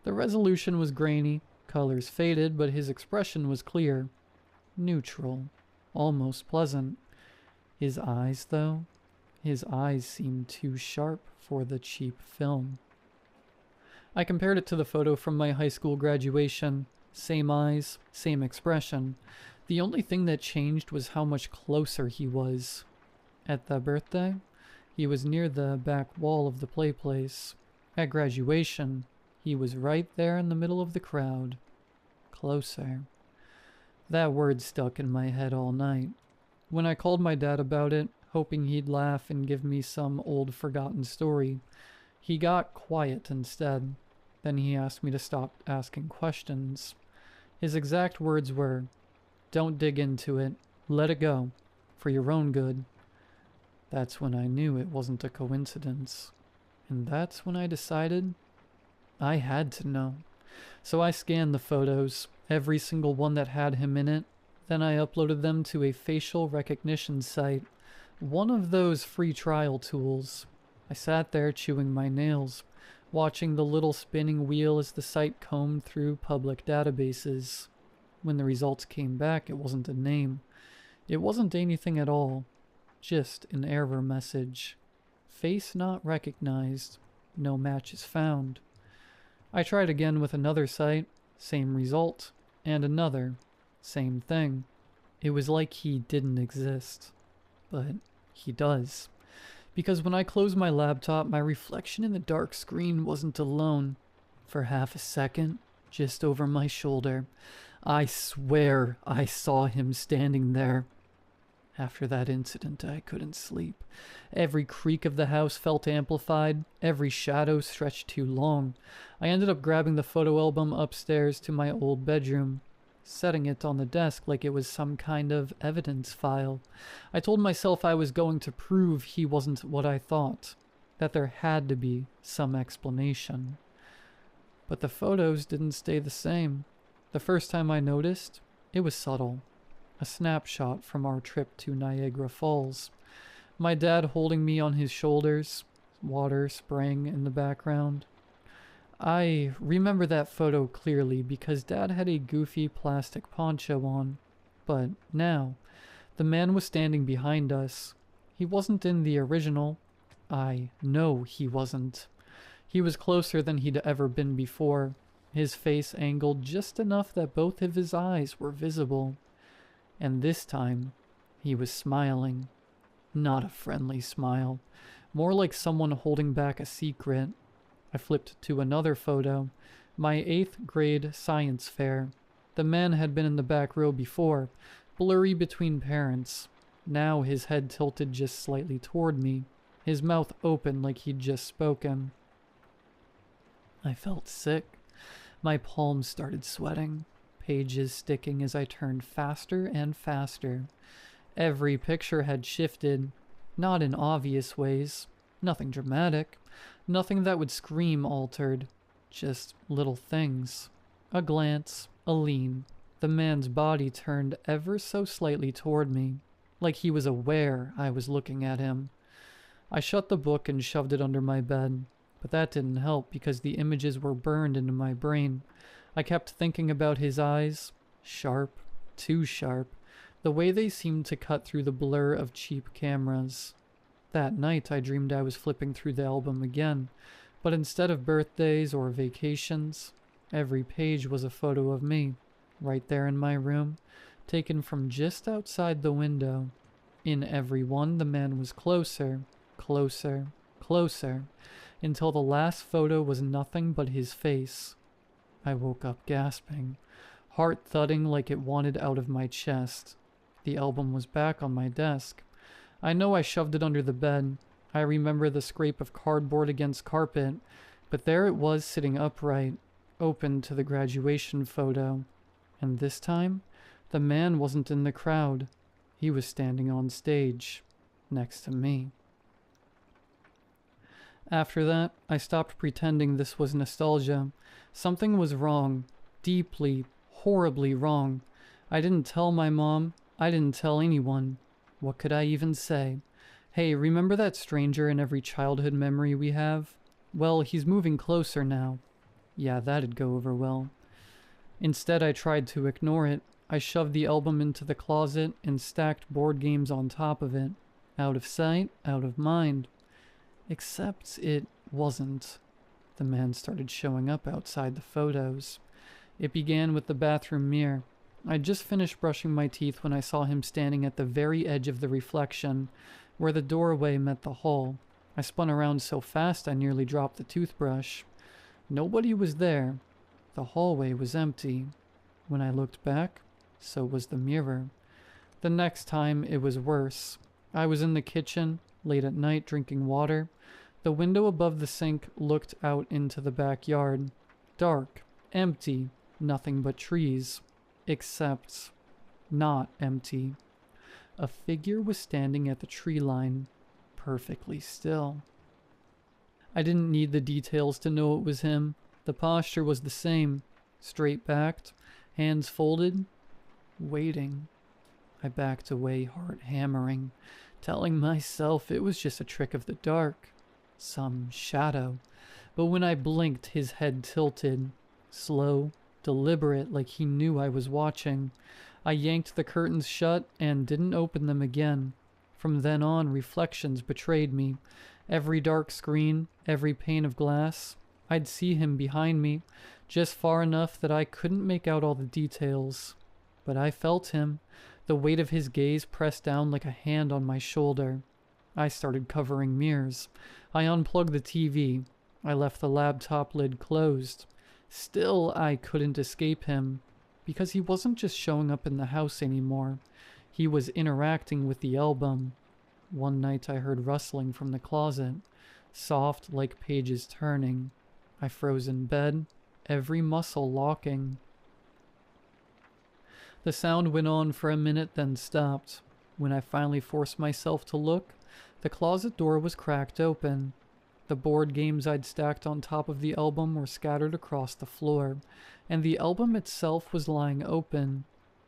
The resolution was grainy, colors faded, but his expression was clear. Neutral. Almost pleasant. His eyes, though? His eyes seemed too sharp for the cheap film. I compared it to the photo from my high school graduation. Same eyes, same expression. The only thing that changed was how much closer he was. At that birthday, he was near the back wall of the play place. At graduation, he was right there in the middle of the crowd. Closer. That word stuck in my head all night. When I called my dad about it, hoping he'd laugh and give me some old forgotten story, he got quiet instead. Then he asked me to stop asking questions. His exact words were, "Don't dig into it. Let it go. For your own good." That's when I knew it wasn't a coincidence. And that's when I decided I had to know. So I scanned the photos, every single one that had him in it. Then I uploaded them to a facial recognition site, one of those free trial tools. I sat there chewing my nails, watching the little spinning wheel as the site combed through public databases. When the results came back, it wasn't a name. It wasn't anything at all. Just an error message. Face not recognized. No matches found. I tried again with another site. Same result. And another. Same thing. It was like he didn't exist. But he does. Because when I closed my laptop, my reflection in the dark screen wasn't alone. For half a second, just over my shoulder, I swear I saw him standing there. After that incident, I couldn't sleep. Every creak of the house felt amplified. Every shadow stretched too long. I ended up grabbing the photo album upstairs to my old bedroom, setting it on the desk like it was some kind of evidence file. I told myself I was going to prove he wasn't what I thought, that there had to be some explanation. But the photos didn't stay the same. The first time I noticed, it was subtle. A snapshot from our trip to Niagara Falls. My dad holding me on his shoulders, water spraying in the background. I remember that photo clearly because Dad had a goofy plastic poncho on. But now, the man was standing behind us. He wasn't in the original. I know he wasn't. He was closer than he'd ever been before, his face angled just enough that both of his eyes were visible. And this time, he was smiling. Not a friendly smile. More like someone holding back a secret. I flipped to another photo. My 8th grade science fair. The man had been in the back row before, blurry between parents. Now his head tilted just slightly toward me, his mouth open like he'd just spoken. I felt sick. My palms started sweating. Pages sticking as I turned faster and faster. Every picture had shifted, not in obvious ways, nothing dramatic, nothing that would scream altered, just little things. A glance, a lean, the man's body turned ever so slightly toward me, like he was aware I was looking at him. I shut the book and shoved it under my bed, but that didn't help because the images were burned into my brain. I kept thinking about his eyes, sharp, too sharp, the way they seemed to cut through the blur of cheap cameras. That night I dreamed I was flipping through the album again, but instead of birthdays or vacations, every page was a photo of me, right there in my room, taken from just outside the window. In every one, the man was closer, closer, closer, until the last photo was nothing but his face. I woke up gasping, heart thudding like it wanted out of my chest. The album was back on my desk. I know I shoved it under the bed. I remember the scrape of cardboard against carpet, but there it was sitting upright, open to the graduation photo. And this time, the man wasn't in the crowd. He was standing on stage, next to me. After that, I stopped pretending this was nostalgia. Something was wrong. Deeply, horribly wrong. I didn't tell my mom. I didn't tell anyone. What could I even say? Hey, remember that stranger in every childhood memory we have? Well, he's moving closer now. Yeah, that'd go over well. Instead, I tried to ignore it. I shoved the album into the closet and stacked board games on top of it. Out of sight, out of mind. Except it wasn't. The man started showing up outside the photos. It began with the bathroom mirror. I'd just finished brushing my teeth when I saw him standing at the very edge of the reflection, where the doorway met the hall. I spun around so fast I nearly dropped the toothbrush. Nobody was there. The hallway was empty. When I looked back, so was the mirror. The next time, it was worse. I was in the kitchen, late at night, drinking water. The window above the sink looked out into the backyard. Dark, empty, nothing but trees. Except not empty. A figure was standing at the tree line, perfectly still. I didn't need the details to know it was him. The posture was the same, straight-backed, hands folded, waiting. I backed away, heart hammering, telling myself it was just a trick of the dark, some shadow. But when I blinked, his head tilted, slow, deliberate, like he knew I was watching. I yanked the curtains shut and didn't open them again. From then on, reflections betrayed me. Every dark screen, every pane of glass, I'd see him behind me, just far enough that I couldn't make out all the details. But I felt him, the weight of his gaze pressed down like a hand on my shoulder. I started covering mirrors. I unplugged the TV. I left the laptop lid closed. Still, I couldn't escape him, because he wasn't just showing up in the house anymore. He was interacting with the album. One night I heard rustling from the closet, soft like pages turning. I froze in bed, every muscle locking. The sound went on for a minute, then stopped. When I finally forced myself to look, the closet door was cracked open. The board games I'd stacked on top of the album were scattered across the floor, and the album itself was lying open,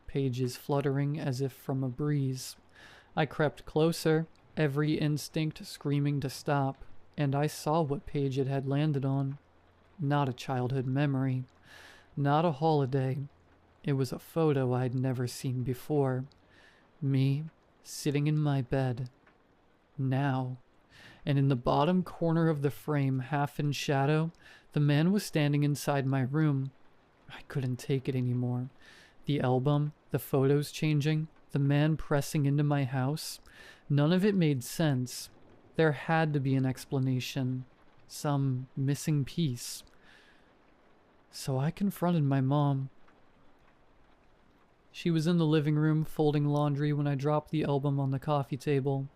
pages fluttering as if from a breeze. I crept closer, every instinct screaming to stop, and I saw what page it had landed on. Not a childhood memory, not a holiday. It was a photo I'd never seen before. Me, sitting in my bed. Now. And in the bottom corner of the frame, half in shadow, the man was standing inside my room. I couldn't take it anymore. The album, the photos changing, the man pressing into my house. None of it made sense. There had to be an explanation. Some missing piece. So I confronted my mom. She was in the living room folding laundry when I dropped the album on the coffee table.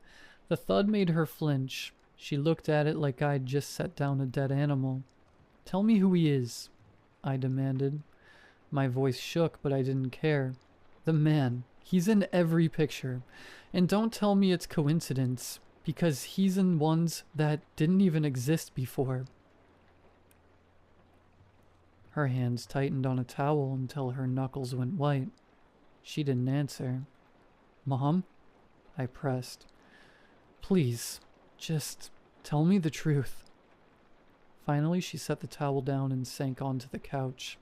The thud made her flinch. She looked at it like I'd just set down a dead animal. "Tell me who he is," I demanded. My voice shook, but I didn't care. "The man. He's in every picture. And don't tell me it's coincidence, because he's in ones that didn't even exist before." Her hands tightened on a towel until her knuckles went white. She didn't answer. "Mom?" I pressed. "Please, just tell me the truth." Finally, she set the towel down and sank onto the couch.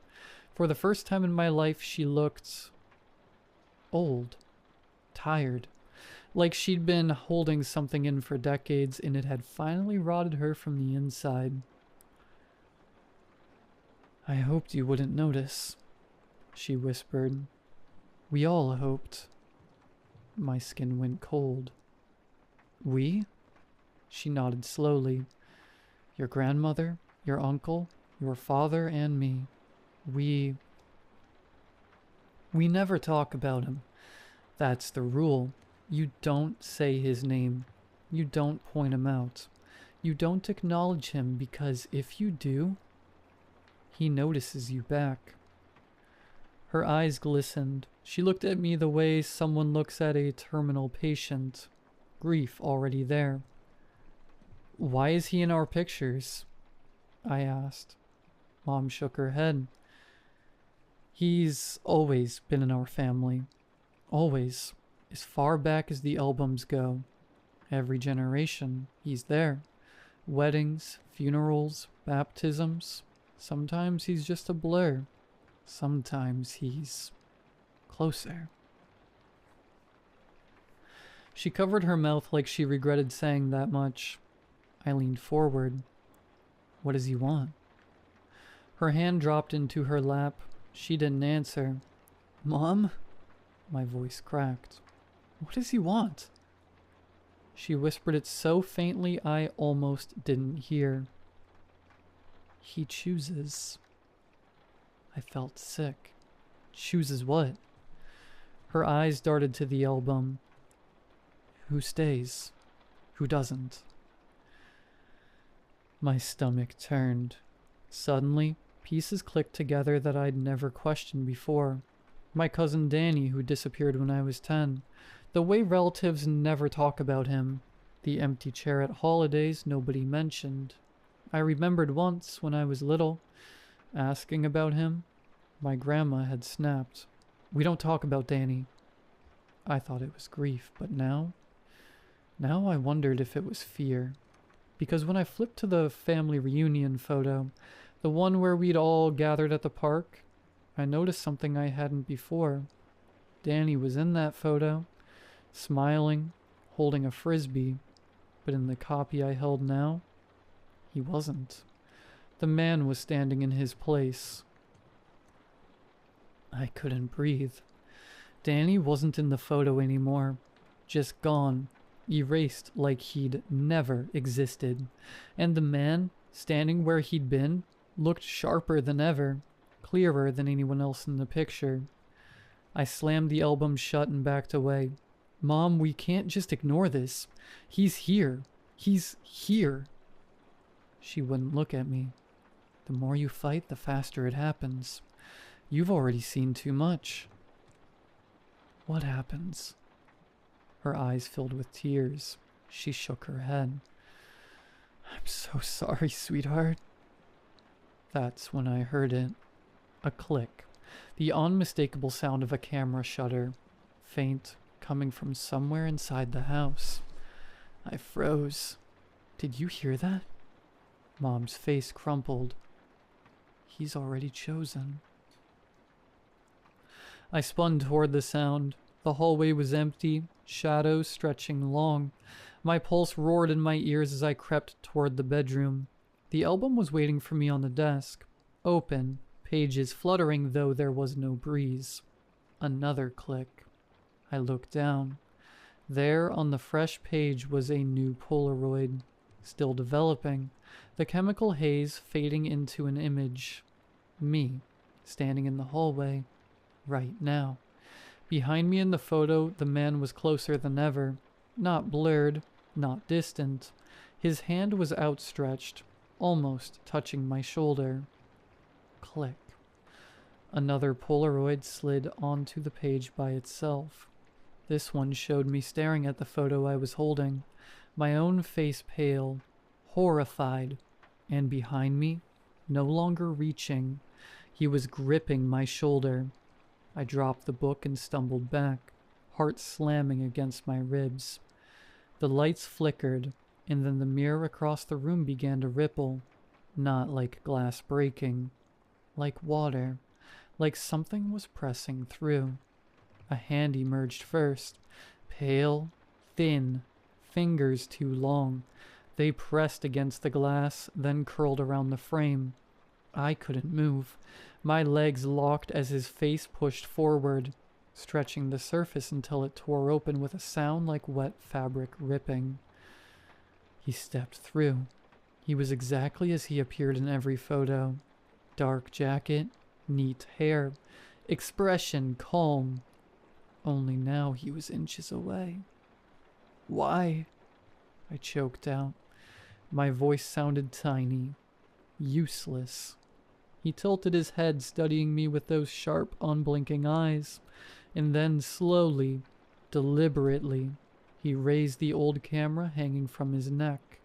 For the first time in my life, she looked old, tired, like she'd been holding something in for decades and it had finally rotted her from the inside. "I hoped you wouldn't notice," she whispered. "We all hoped." My skin went cold. "We?" She nodded slowly. "Your grandmother, your uncle, your father, and me. We never talk about him. That's the rule. You don't say his name. You don't point him out. You don't acknowledge him because if you do, he notices you back." Her eyes glistened. She looked at me the way someone looks at a terminal patient, grief already there. "Why is he in our pictures?" I asked. Mom shook her head. "He's always been in our family. Always. As far back as the albums go. Every generation, he's there. Weddings, funerals, baptisms. Sometimes he's just a blur. Sometimes he's closer." She covered her mouth like she regretted saying that much. I leaned forward. "What does he want?" Her hand dropped into her lap. She didn't answer. "Mom?" My voice cracked. "What does he want?" She whispered it so faintly I almost didn't hear. "He chooses." I felt sick. "Chooses what?" Her eyes darted to the album. "Who stays? Who doesn't?" My stomach turned. Suddenly, Pieces clicked together that I'd never questioned before. My cousin Danny, who disappeared when I was 10. The way relatives never talk about him. The empty chair at holidays nobody mentioned. I remembered once, when I was little, asking about him. My grandma had snapped. "We don't talk about Danny." I thought it was grief, but now I wondered if it was fear. Because when I flipped to the family reunion photo, the one where we'd all gathered at the park, I noticed something I hadn't before. Danny was in that photo, smiling, holding a frisbee, but in the copy I held now, he wasn't. The man was standing in his place. I couldn't breathe. Danny wasn't in the photo anymore, just gone, erased like he'd never existed. And the man, standing where he'd been, looked sharper than ever, clearer than anyone else in the picture. I slammed the album shut and backed away. "Mom, we can't just ignore this. He's here. He's here." She wouldn't look at me. "The more you fight, the faster it happens. You've already seen too much." "What happens?" Her eyes filled with tears. She shook her head. "I'm so sorry, sweetheart." That's when I heard it. A click. The unmistakable sound of a camera shutter. Faint, coming from somewhere inside the house. I froze. "Did you hear that?" Mom's face crumpled. "He's already chosen." I spun toward the sound. The hallway was empty, shadows stretching long. My pulse roared in my ears as I crept toward the bedroom. The album was waiting for me on the desk. Open, pages fluttering though there was no breeze. Another click. I looked down. There on the fresh page was a new Polaroid. Still developing. The chemical haze fading into an image. Me, standing in the hallway. Right now. Behind me in the photo, the man was closer than ever. Not blurred, not distant. His hand was outstretched, almost touching my shoulder. Click. Another Polaroid slid onto the page by itself. This one showed me staring at the photo I was holding, my own face pale, horrified, and behind me, no longer reaching, he was gripping my shoulder. I dropped the book and stumbled back, heart slamming against my ribs. The lights flickered, and then the mirror across the room began to ripple, not like glass breaking, like water, like something was pressing through. A hand emerged first, pale, thin, fingers too long. They pressed against the glass, then curled around the frame. I couldn't move. My legs locked as his face pushed forward, stretching the surface until it tore open with a sound like wet fabric ripping. He stepped through. He was exactly as he appeared in every photo. Dark jacket, neat hair, expression calm. Only now he was inches away. "Why?" I choked out. My voice sounded tiny, useless. He tilted his head, studying me with those sharp, unblinking eyes, and then slowly, deliberately, he raised the old camera hanging from his neck.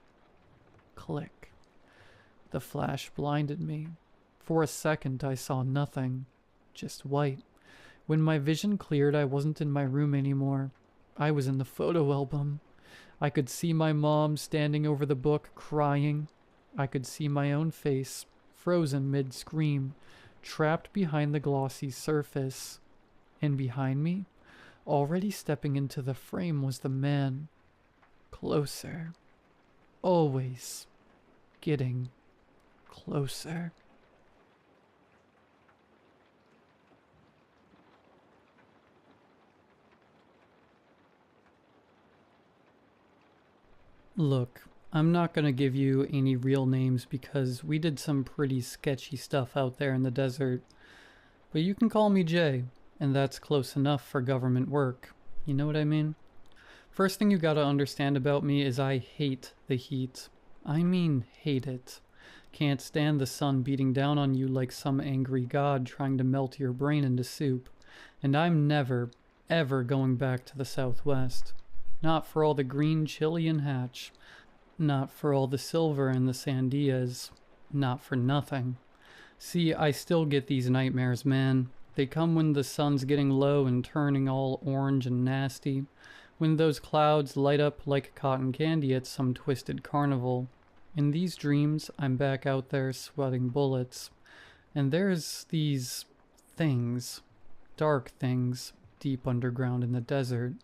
Click. The flash blinded me. For a second I saw nothing, just white. When my vision cleared, I wasn't in my room anymore. I was in the photo album. I could see my mom standing over the book, crying. I could see my own face, frozen mid-scream, trapped behind the glossy surface. And behind me, already stepping into the frame, was the man. Closer. Always getting closer. Look, I'm not going to give you any real names because we did some pretty sketchy stuff out there in the desert. But you can call me Jay, and that's close enough for government work. You know what I mean? First thing you gotta understand about me is I hate the heat. I mean hate it. Can't stand the sun beating down on you like some angry god trying to melt your brain into soup. And I'm never, ever going back to the Southwest. Not for all the green chili and hatch. Not for all the silver and the sandias. Not for nothing. See, I still get these nightmares, man. They come when the sun's getting low and turning all orange and nasty. When those clouds light up like cotton candy at some twisted carnival. In these dreams, I'm back out there sweating bullets. And there's these things, dark things, deep underground in the desert.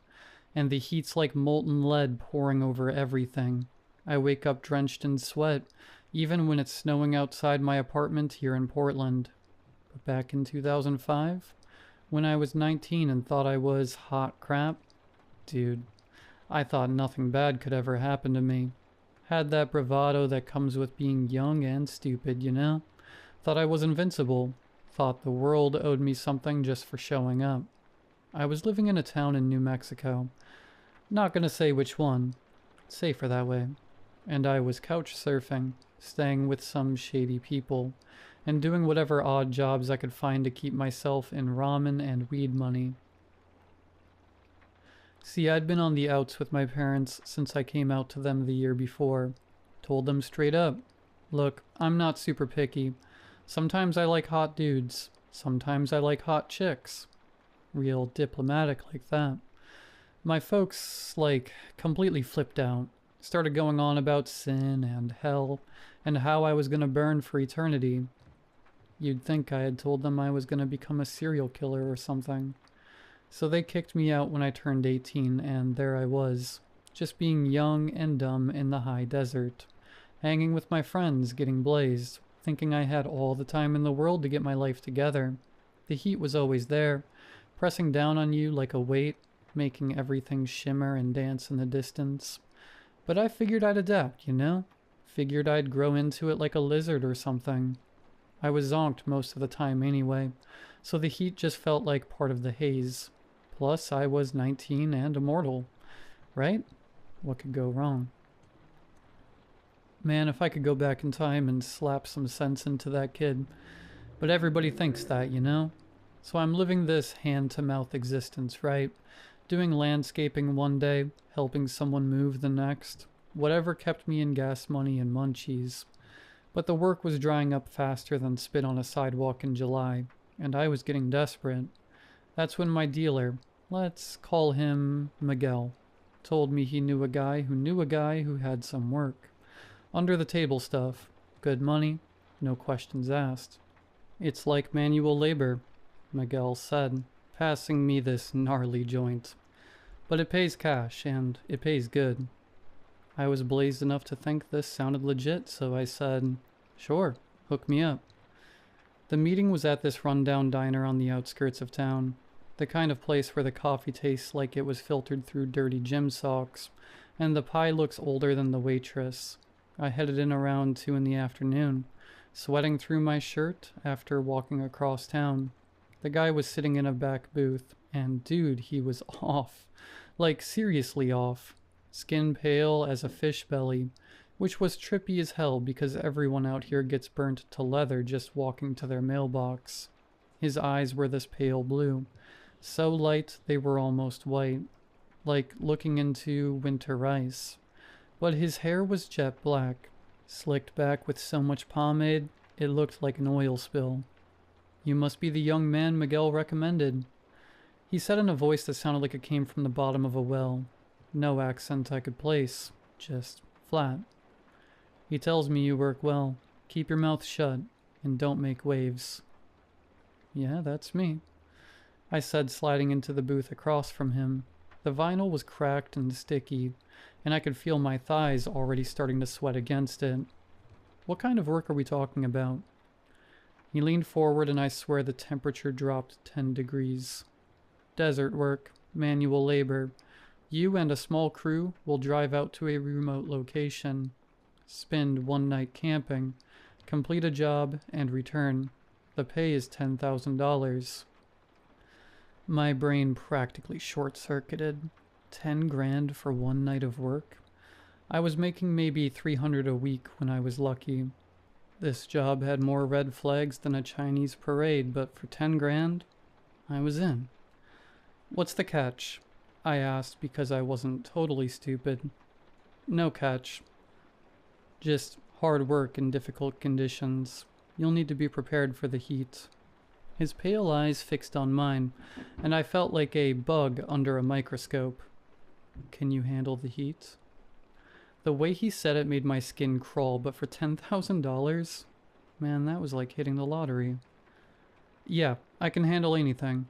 And the heat's like molten lead pouring over everything. I wake up drenched in sweat, even when it's snowing outside my apartment here in Portland. But back in 2005, when I was 19 and thought I was hot crap, dude, I thought nothing bad could ever happen to me. Had that bravado that comes with being young and stupid, you know? Thought I was invincible. Thought the world owed me something just for showing up. I was living in a town in New Mexico. Not gonna say which one. Safer that way. And I was couch surfing, staying with some shady people, and doing whatever odd jobs I could find to keep myself in ramen and weed money. See, I'd been on the outs with my parents since I came out to them the year before. Told them straight up, look, I'm not super picky. Sometimes I like hot dudes. Sometimes I like hot chicks. Real diplomatic like that. My folks, completely flipped out. Started going on about sin and hell and how I was gonna burn for eternity. You'd think I had told them I was gonna become a serial killer or something. So they kicked me out when I turned 18, and there I was, just being young and dumb in the high desert, hanging with my friends, getting blazed, thinking I had all the time in the world to get my life together. The heat was always there, pressing down on you like a weight, making everything shimmer and dance in the distance. But I figured I'd adapt, you know? Figured I'd grow into it like a lizard or something. I was zonked most of the time anyway, so the heat just felt like part of the haze. Plus, I was 19 and immortal, right? What could go wrong? Man, if I could go back in time and slap some sense into that kid. But everybody thinks that, you know? So I'm living this hand-to-mouth existence, right? Doing landscaping one day, helping someone move the next. Whatever kept me in gas money and munchies. But the work was drying up faster than spit on a sidewalk in July, and I was getting desperate. That's when my dealer, let's call him Miguel, told me he knew a guy who had some work. Under the table stuff, good money, no questions asked. It's like manual labor, Miguel said, passing me this gnarly joint. But it pays cash, and it pays good. I was blazed enough to think this sounded legit, so I said, sure, hook me up. The meeting was at this rundown diner on the outskirts of town. The kind of place where the coffee tastes like it was filtered through dirty gym socks, and the pie looks older than the waitress. I headed in around 2 in the afternoon, sweating through my shirt after walking across town. The guy was sitting in a back booth, and dude, he was off. Like, seriously off. Skin pale as a fish belly, which was trippy as hell because everyone out here gets burnt to leather just walking to their mailbox. His eyes were this pale blue. So light they were almost white, like looking into winter ice. But his hair was jet black, slicked back with so much pomade, it looked like an oil spill. You must be the young man Miguel recommended. He said in a voice that sounded like it came from the bottom of a well. No accent I could place, just flat. He tells me you work well. Keep your mouth shut, and don't make waves. Yeah, that's me, I said, sliding into the booth across from him. The vinyl was cracked and sticky, and I could feel my thighs already starting to sweat against it. What kind of work are we talking about? He leaned forward, and I swear the temperature dropped 10 degrees. Desert work, manual labor. You and a small crew will drive out to a remote location, spend one night camping, complete a job, and return. The pay is $10,000. My brain practically short-circuited. 10 grand for one night of work? I was making maybe $300 a week when I was lucky. This job had more red flags than a Chinese parade, but for 10 grand, I was in. What's the catch? I asked because I wasn't totally stupid. No catch. Just hard work in difficult conditions. You'll need to be prepared for the heat. His pale eyes fixed on mine, and I felt like a bug under a microscope. Can you handle the heat? The way he said it made my skin crawl, but for $10,000? Man, that was like hitting the lottery. Yeah, I can handle anything.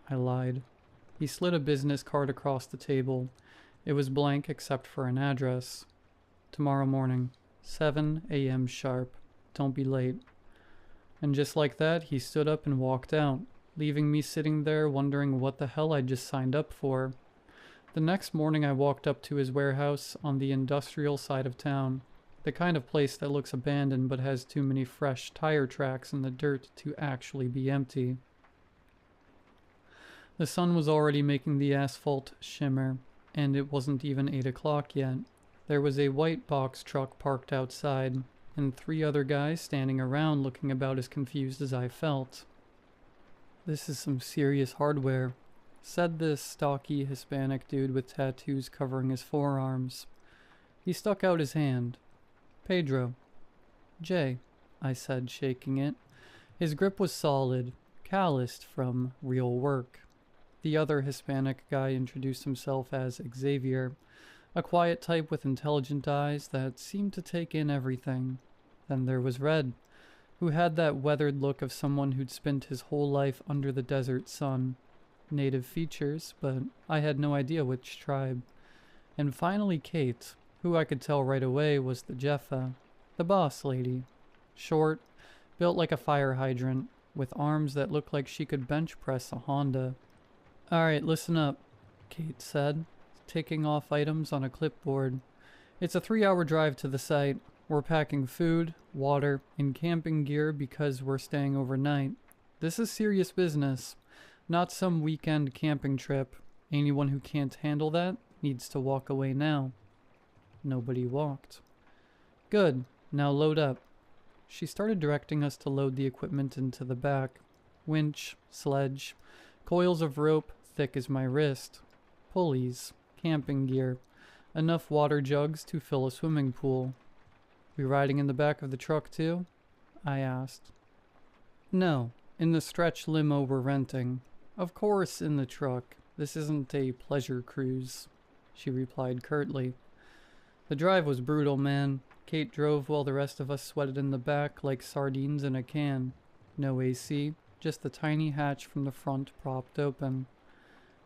I lied. He slid a business card across the table. It was blank except for an address. Tomorrow morning, 7 a.m. sharp. Don't be late. And just like that, he stood up and walked out, leaving me sitting there wondering what the hell I'd just signed up for. The next morning I walked up to his warehouse on the industrial side of town, the kind of place that looks abandoned but has too many fresh tire tracks in the dirt to actually be empty. The sun was already making the asphalt shimmer, and it wasn't even 8 o'clock yet. There was a white box truck parked outside, and 3 other guys standing around looking about as confused as I felt. This is some serious hardware, said this stocky Hispanic dude with tattoos covering his forearms. He stuck out his hand. Pedro. Jay, I said, shaking it. His grip was solid, calloused from real work. The other Hispanic guy introduced himself as Xavier, a quiet type with intelligent eyes that seemed to take in everything. Then there was Red, who had that weathered look of someone who'd spent his whole life under the desert sun. Native features, but I had no idea which tribe. And finally Kate, who I could tell right away was the Jeffa, the boss lady. Short, built like a fire hydrant, with arms that looked like she could bench press a Honda. Alright, listen up, Kate said, ticking off items on a clipboard. It's a 3-hour drive to the site. We're packing food, water, and camping gear because we're staying overnight. This is serious business. Not some weekend camping trip. Anyone who can't handle that needs to walk away now. Nobody walked. Good. Now load up. She started directing us to load the equipment into the back. Winch, sledge, coils of rope thick as my wrist, pulleys, camping gear, enough water jugs to fill a swimming pool. We riding in the back of the truck too? I asked. No, in the stretch limo we're renting. Of course in the truck. This isn't a pleasure cruise, she replied curtly. The drive was brutal, man. Kate drove while the rest of us sweated in the back like sardines in a can. No AC, just the tiny hatch from the front propped open.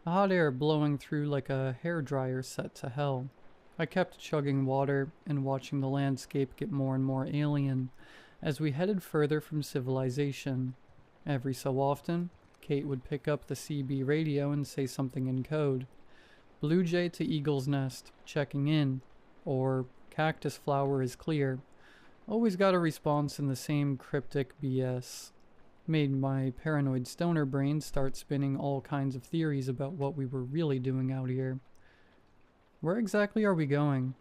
The hot air blowing through like a hairdryer set to hell. I kept chugging water and watching the landscape get more and more alien as we headed further from civilization. Every so often, Kate would pick up the CB radio and say something in code. Blue jay to eagle's nest, checking in, or cactus flower is clear. Always got a response in the same cryptic BS. Made my paranoid stoner brain start spinning all kinds of theories about what we were really doing out here. Where exactly are we going?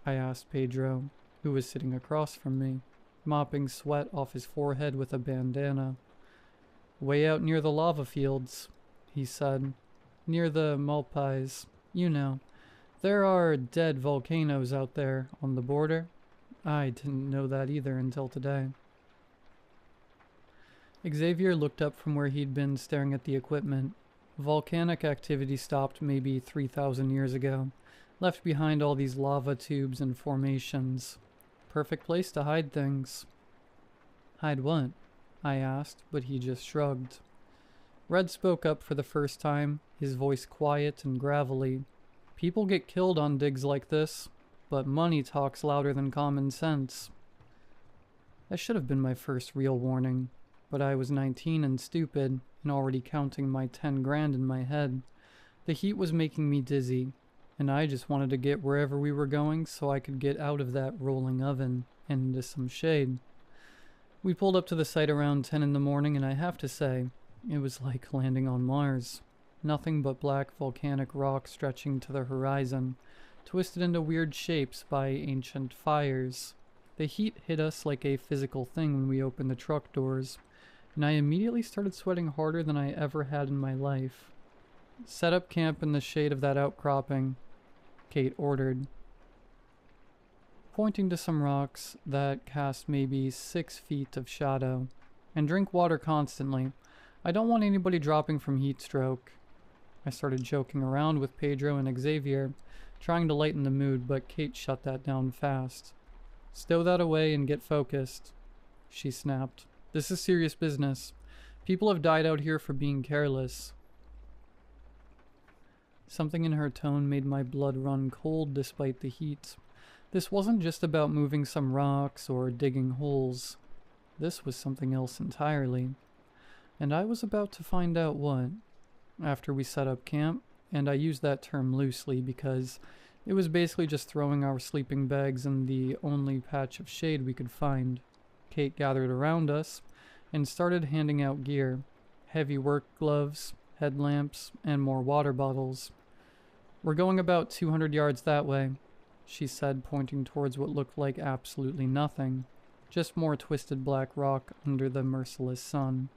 I asked Pedro, who was sitting across from me, mopping sweat off his forehead with a bandana. Way out near the lava fields, he said. Near the Malpais, you know. There are dead volcanoes out there on the border. I didn't know that either until today. Xavier looked up from where he'd been staring at the equipment. Volcanic activity stopped maybe 3,000 years ago. Left behind all these lava tubes and formations. Perfect place to hide things. Hide what? I asked, but he just shrugged. Red spoke up for the first time, his voice quiet and gravelly. People get killed on digs like this, but money talks louder than common sense. That should have been my first real warning, but I was 19 and stupid, and already counting my 10 grand in my head. The heat was making me dizzy, and I just wanted to get wherever we were going so I could get out of that rolling oven and into some shade. We pulled up to the site around 10 in the morning, and I have to say, it was like landing on Mars. Nothing but black volcanic rock stretching to the horizon, twisted into weird shapes by ancient fires. The heat hit us like a physical thing when we opened the truck doors, and I immediately started sweating harder than I ever had in my life. "Set up camp in the shade of that outcropping," Kate ordered, pointing to some rocks that cast maybe 6 feet of shadow. "And drink water constantly. I don't want anybody dropping from heat stroke." I started joking around with Pedro and Xavier, trying to lighten the mood, but Kate shut that down fast. "Stow that away and get focused," she snapped. "This is serious business. People have died out here for being careless." Something in her tone made my blood run cold despite the heat. This wasn't just about moving some rocks or digging holes. This was something else entirely. And I was about to find out what. After we set up camp, and I use that term loosely because it was basically just throwing our sleeping bags in the only patch of shade we could find, Kate gathered around us and started handing out gear: heavy work gloves, headlamps, and more water bottles. "We're going about 200 yards that way," she said, pointing towards what looked like absolutely nothing, just more twisted black rock under the merciless sun.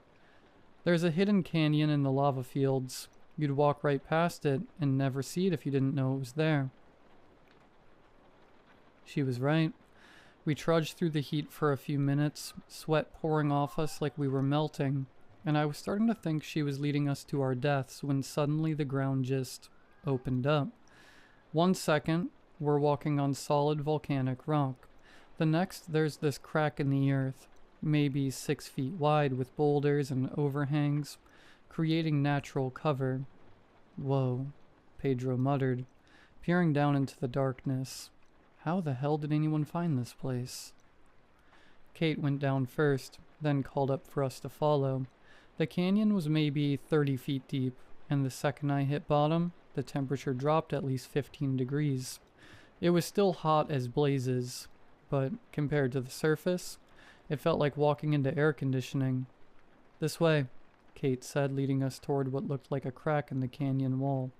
"There's a hidden canyon in the lava fields. You'd walk right past it and never see it if you didn't know it was there." She was right. We trudged through the heat for a few minutes, sweat pouring off us like we were melting, and I was starting to think she was leading us to our deaths when suddenly the ground just opened up. 1 second, we're walking on solid volcanic rock. The next, there's this crack in the earth, maybe 6 feet wide with boulders and overhangs, creating natural cover. "Whoa," Pedro muttered, peering down into the darkness. "How the hell did anyone find this place?" Kate went down first, then called up for us to follow. The canyon was maybe 30 feet deep, and the second I hit bottom, the temperature dropped at least 15 degrees. It was still hot as blazes, but compared to the surface, it felt like walking into air conditioning. "This way," Kate said, leading us toward what looked like a crack in the canyon wall.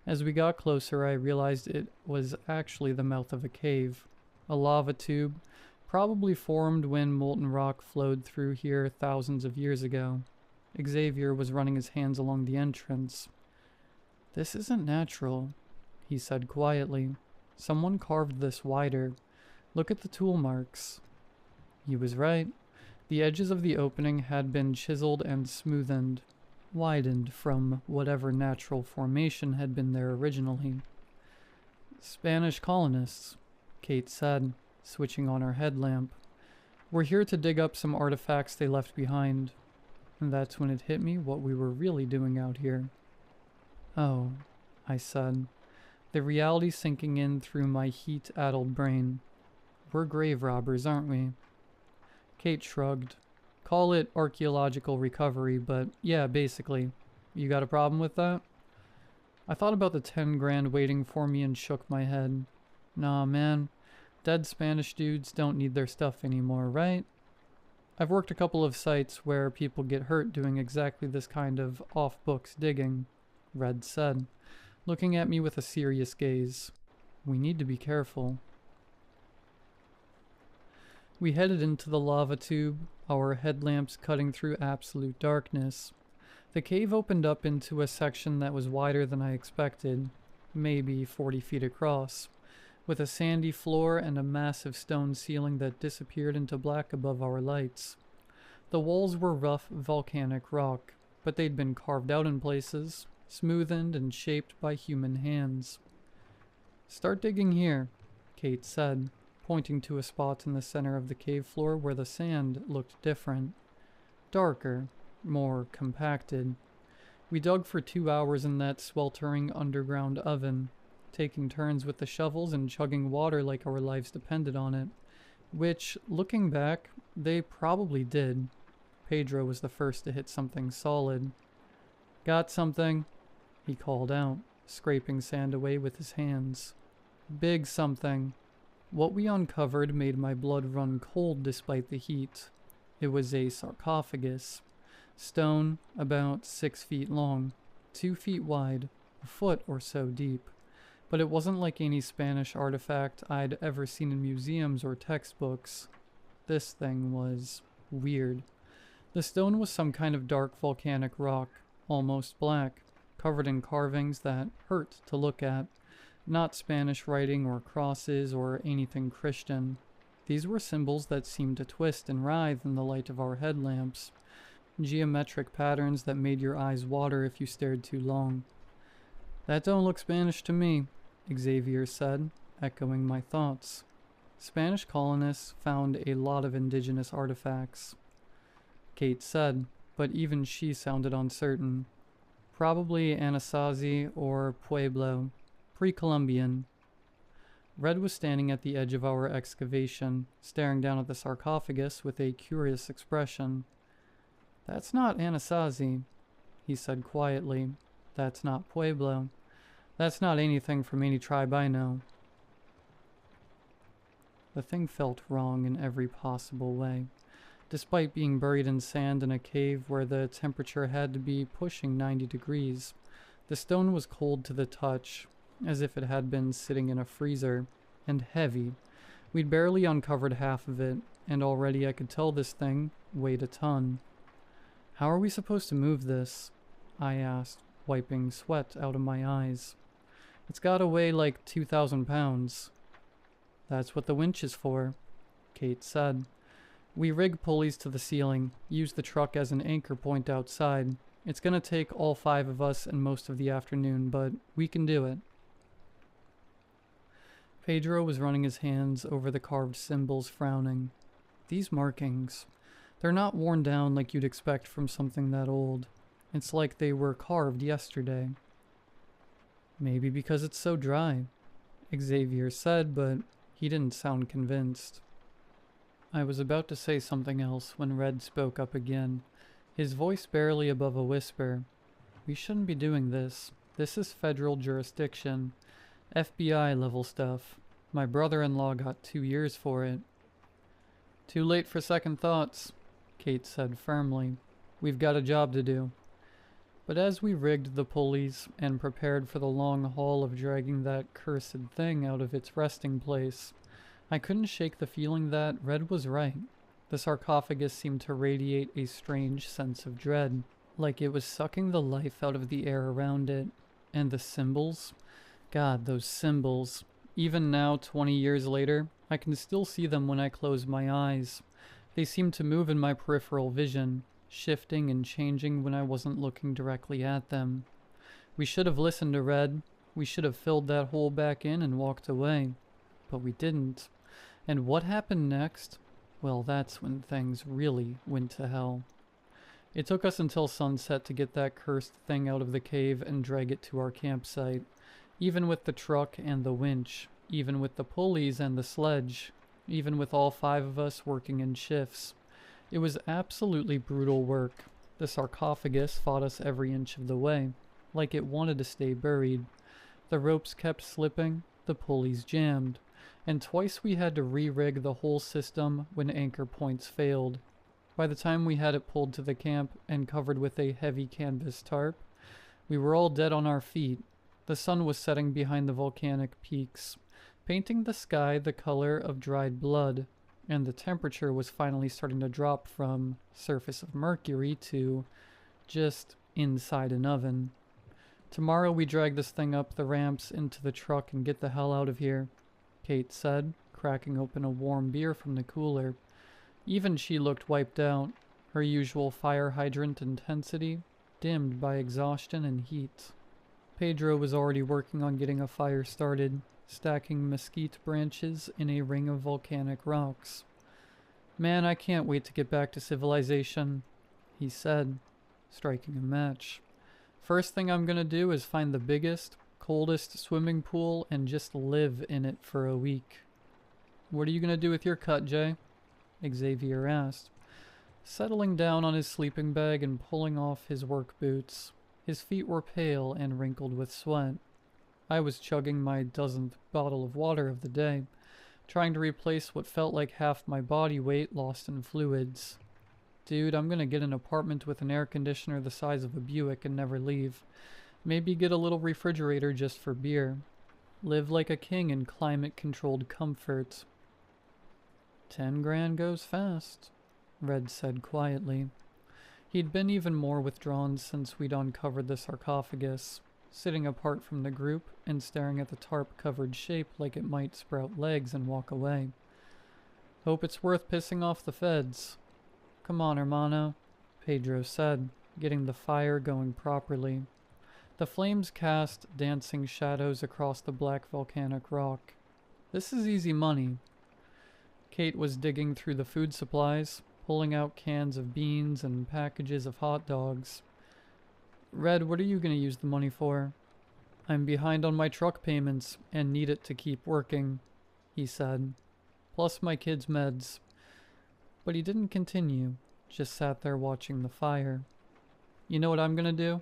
As we got closer, I realized it was actually the mouth of a cave. A lava tube, probably formed when molten rock flowed through here thousands of years ago. Xavier was running his hands along the entrance. "This isn't natural," he said quietly. "Someone carved this wider. Look at the tool marks." He was right. The edges of the opening had been chiseled and smoothened, widened from whatever natural formation had been there originally. "Spanish colonists," Kate said, switching on her headlamp. "We're here to dig up some artifacts they left behind." And that's when it hit me what we were really doing out here. "Oh," I said, the reality sinking in through my heat-addled brain. "We're grave robbers, aren't we?" Kate shrugged. "Call it archaeological recovery, but yeah, basically. You got a problem with that?" I thought about the 10 grand waiting for me and shook my head. Nah, man. Dead Spanish dudes don't need their stuff anymore, right? I've worked a couple of sites where people get hurt doing exactly this kind of off-books digging, Red said, looking at me with a serious gaze. "We need to be careful." We headed into the lava tube, our headlamps cutting through absolute darkness. The cave opened up into a section that was wider than I expected, maybe 40 feet across, with a sandy floor and a massive stone ceiling that disappeared into black above our lights. The walls were rough volcanic rock, but they'd been carved out in places, smoothened and shaped by human hands. "Start digging here," Kate said, pointing to a spot in the center of the cave floor where the sand looked different. Darker, more compacted. We dug for 2 hours in that sweltering underground oven, taking turns with the shovels and chugging water like our lives depended on it, which, looking back, they probably did. Pedro was the first to hit something solid. "Got something," he called out, scraping sand away with his hands. "Big something." What we uncovered made my blood run cold despite the heat. It was a sarcophagus. Stone, about 6 feet long, 2 feet wide, a foot or so deep. but it wasn't like any Spanish artifact I'd ever seen in museums or textbooks. This thing was weird. The stone was some kind of dark volcanic rock, almost black, covered in carvings that hurt to look at. Not Spanish writing or crosses or anything Christian. These were symbols that seemed to twist and writhe in the light of our headlamps. Geometric patterns that made your eyes water if you stared too long. "That don't look Spanish to me," Xavier said, echoing my thoughts. Spanish colonists found a lot of indigenous artifacts, Kate said, but even she sounded uncertain. Probably Anasazi or Pueblo, pre-Columbian. Red was standing at the edge of our excavation, staring down at the sarcophagus with a curious expression. "That's not Anasazi," he said quietly. "That's not Pueblo. That's not anything from any tribe I know." The thing felt wrong in every possible way. Despite being buried in sand in a cave where the temperature had to be pushing 90 degrees, the stone was cold to the touch, as if it had been sitting in a freezer, and heavy. We'd barely uncovered half of it, and already I could tell this thing weighed a ton. "How are we supposed to move this?" I asked, wiping sweat out of my eyes. "It's gotta weigh like 2,000 pounds. "That's what the winch is for," Kate said. "We rig pulleys to the ceiling, use the truck as an anchor point outside. It's gonna take all 5 of us and most of the afternoon, but we can do it." Pedro was running his hands over the carved symbols, frowning. "These markings, they're not worn down like you'd expect from something that old. It's like they were carved yesterday." "Maybe because it's so dry," Xavier said, but he didn't sound convinced. I was about to say something else when Red spoke up again, his voice barely above a whisper. "We shouldn't be doing this. This is federal jurisdiction. FBI level stuff. My brother-in-law got 2 years for it." "Too late for second thoughts," Kate said firmly. "We've got a job to do." But as we rigged the pulleys and prepared for the long haul of dragging that cursed thing out of its resting place, I couldn't shake the feeling that Red was right. The sarcophagus seemed to radiate a strange sense of dread, like it was sucking the life out of the air around it. And the symbols? God, those symbols. Even now, 20 years later, I can still see them when I close my eyes. They seem to move in my peripheral vision, shifting and changing when I wasn't looking directly at them. We should have listened to Red. We should have filled that hole back in and walked away. But we didn't. And what happened next? Well, that's when things really went to hell. It took us until sunset to get that cursed thing out of the cave and drag it to our campsite. Even with the truck and the winch, even with the pulleys and the sledge, even with all 5 of us working in shifts. It was absolutely brutal work. The sarcophagus fought us every inch of the way, like it wanted to stay buried. The ropes kept slipping, the pulleys jammed, and twice we had to re-rig the whole system when anchor points failed. By the time we had it pulled to the camp and covered with a heavy canvas tarp, we were all dead on our feet. The sun was setting behind the volcanic peaks, painting the sky the color of dried blood, and the temperature was finally starting to drop from surface of mercury to just inside an oven. "Tomorrow we drag this thing up the ramps into the truck and get the hell out of here," Kate said, cracking open a warm beer from the cooler. Even she looked wiped out, her usual fire hydrant intensity dimmed by exhaustion and heat. Pedro was already working on getting a fire started, stacking mesquite branches in a ring of volcanic rocks. "Man, I can't wait to get back to civilization," he said, striking a match. "First thing I'm gonna do is find the biggest, coldest swimming pool and just live in it for a week." "What are you gonna do with your cut, Jay?" Xavier asked, settling down on his sleeping bag and pulling off his work boots. His feet were pale and wrinkled with sweat. I was chugging my 10th bottle of water of the day, trying to replace what felt like half my body weight lost in fluids. "Dude, I'm gonna get an apartment with an air conditioner the size of a Buick and never leave. Maybe get a little refrigerator just for beer." Live like a king in climate-controlled comfort. 10 grand goes fast, Red said quietly. He'd been even more withdrawn since we'd uncovered the sarcophagus, sitting apart from the group and staring at the tarp-covered shape like it might sprout legs and walk away. Hope it's worth pissing off the feds. Come on, hermano, Pedro said, getting the fire going properly. The flames cast dancing shadows across the black volcanic rock. This is easy money. Kate was digging through the food supplies, pulling out cans of beans and packages of hot dogs. Red, what are you going to use the money for? I'm behind on my truck payments and need it to keep working, he said. Plus my kids' meds. But he didn't continue, just sat there watching the fire. You know what I'm going to do?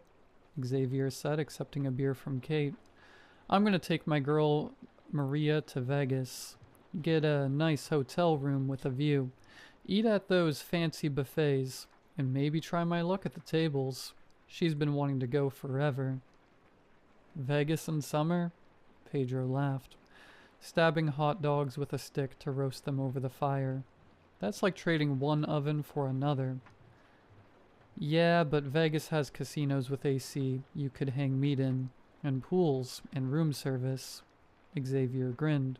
Xavier said, accepting a beer from Kate. I'm going to take my girl Maria to Vegas. Get a nice hotel room with a view. Eat at those fancy buffets, and maybe try my luck at the tables. She's been wanting to go forever. Vegas in summer? Pedro laughed, stabbing hot dogs with a stick to roast them over the fire. That's like trading one oven for another. Yeah, but Vegas has casinos with AC you could hang meat in, and pools, and room service. Xavier grinned.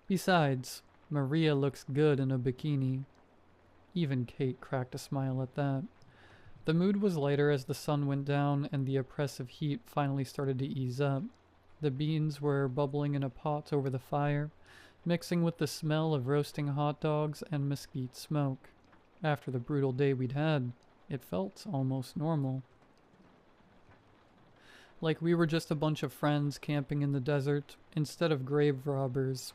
Besides, Maria looks good in a bikini. Even Kate cracked a smile at that. The mood was lighter as the sun went down and the oppressive heat finally started to ease up. The beans were bubbling in a pot over the fire, mixing with the smell of roasting hot dogs and mesquite smoke. After the brutal day we'd had, it felt almost normal. Like we were just a bunch of friends camping in the desert instead of grave robbers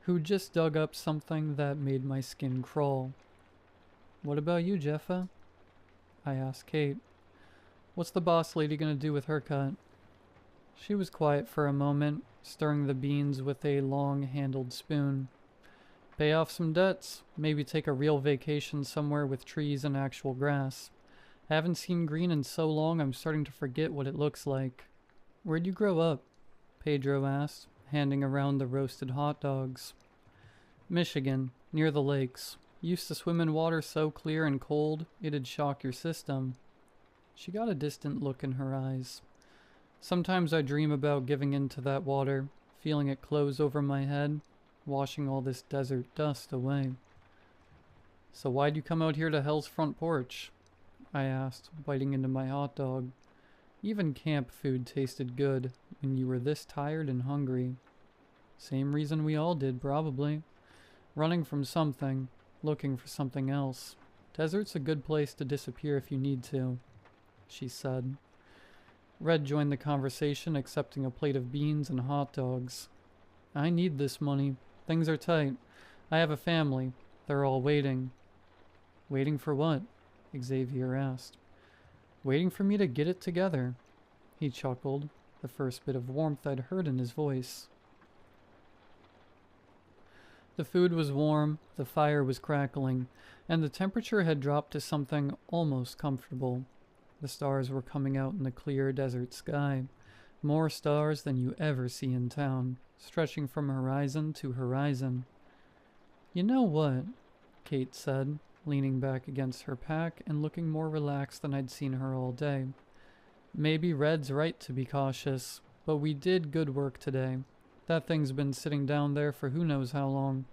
who just dug up something that made my skin crawl. What about you, Jeffa? I asked Kate. What's the boss lady gonna do with her cut? She was quiet for a moment, stirring the beans with a long-handled spoon. Pay off some debts, maybe take a real vacation somewhere with trees and actual grass. Haven't seen green in so long I'm starting to forget what it looks like. Where'd you grow up? Pedro asked, handing around the roasted hot dogs. Michigan, near the lakes. Used to swim in water so clear and cold, it'd shock your system. She got a distant look in her eyes. Sometimes I dream about giving into that water, feeling it close over my head, washing all this desert dust away. So why'd you come out here to Hell's Front Porch? I asked, biting into my hot dog. Even camp food tasted good when you were this tired and hungry. Same reason we all did, probably. Running from something. Looking for something else. Desert's a good place to disappear if you need to, she said. Red joined the conversation, accepting a plate of beans and hot dogs. I need this money. Things are tight. I have a family. They're all waiting. Waiting for what? Xavier asked. Waiting for me to get it together. He chuckled, the first bit of warmth I'd heard in his voice. The food was warm, the fire was crackling, and the temperature had dropped to something almost comfortable. The stars were coming out in the clear desert sky, more stars than you ever see in town, stretching from horizon to horizon. You know what? Kate said, leaning back against her pack and looking more relaxed than I'd seen her all day. Maybe Red's right to be cautious, but we did good work today. That thing's been sitting down there for who knows how long,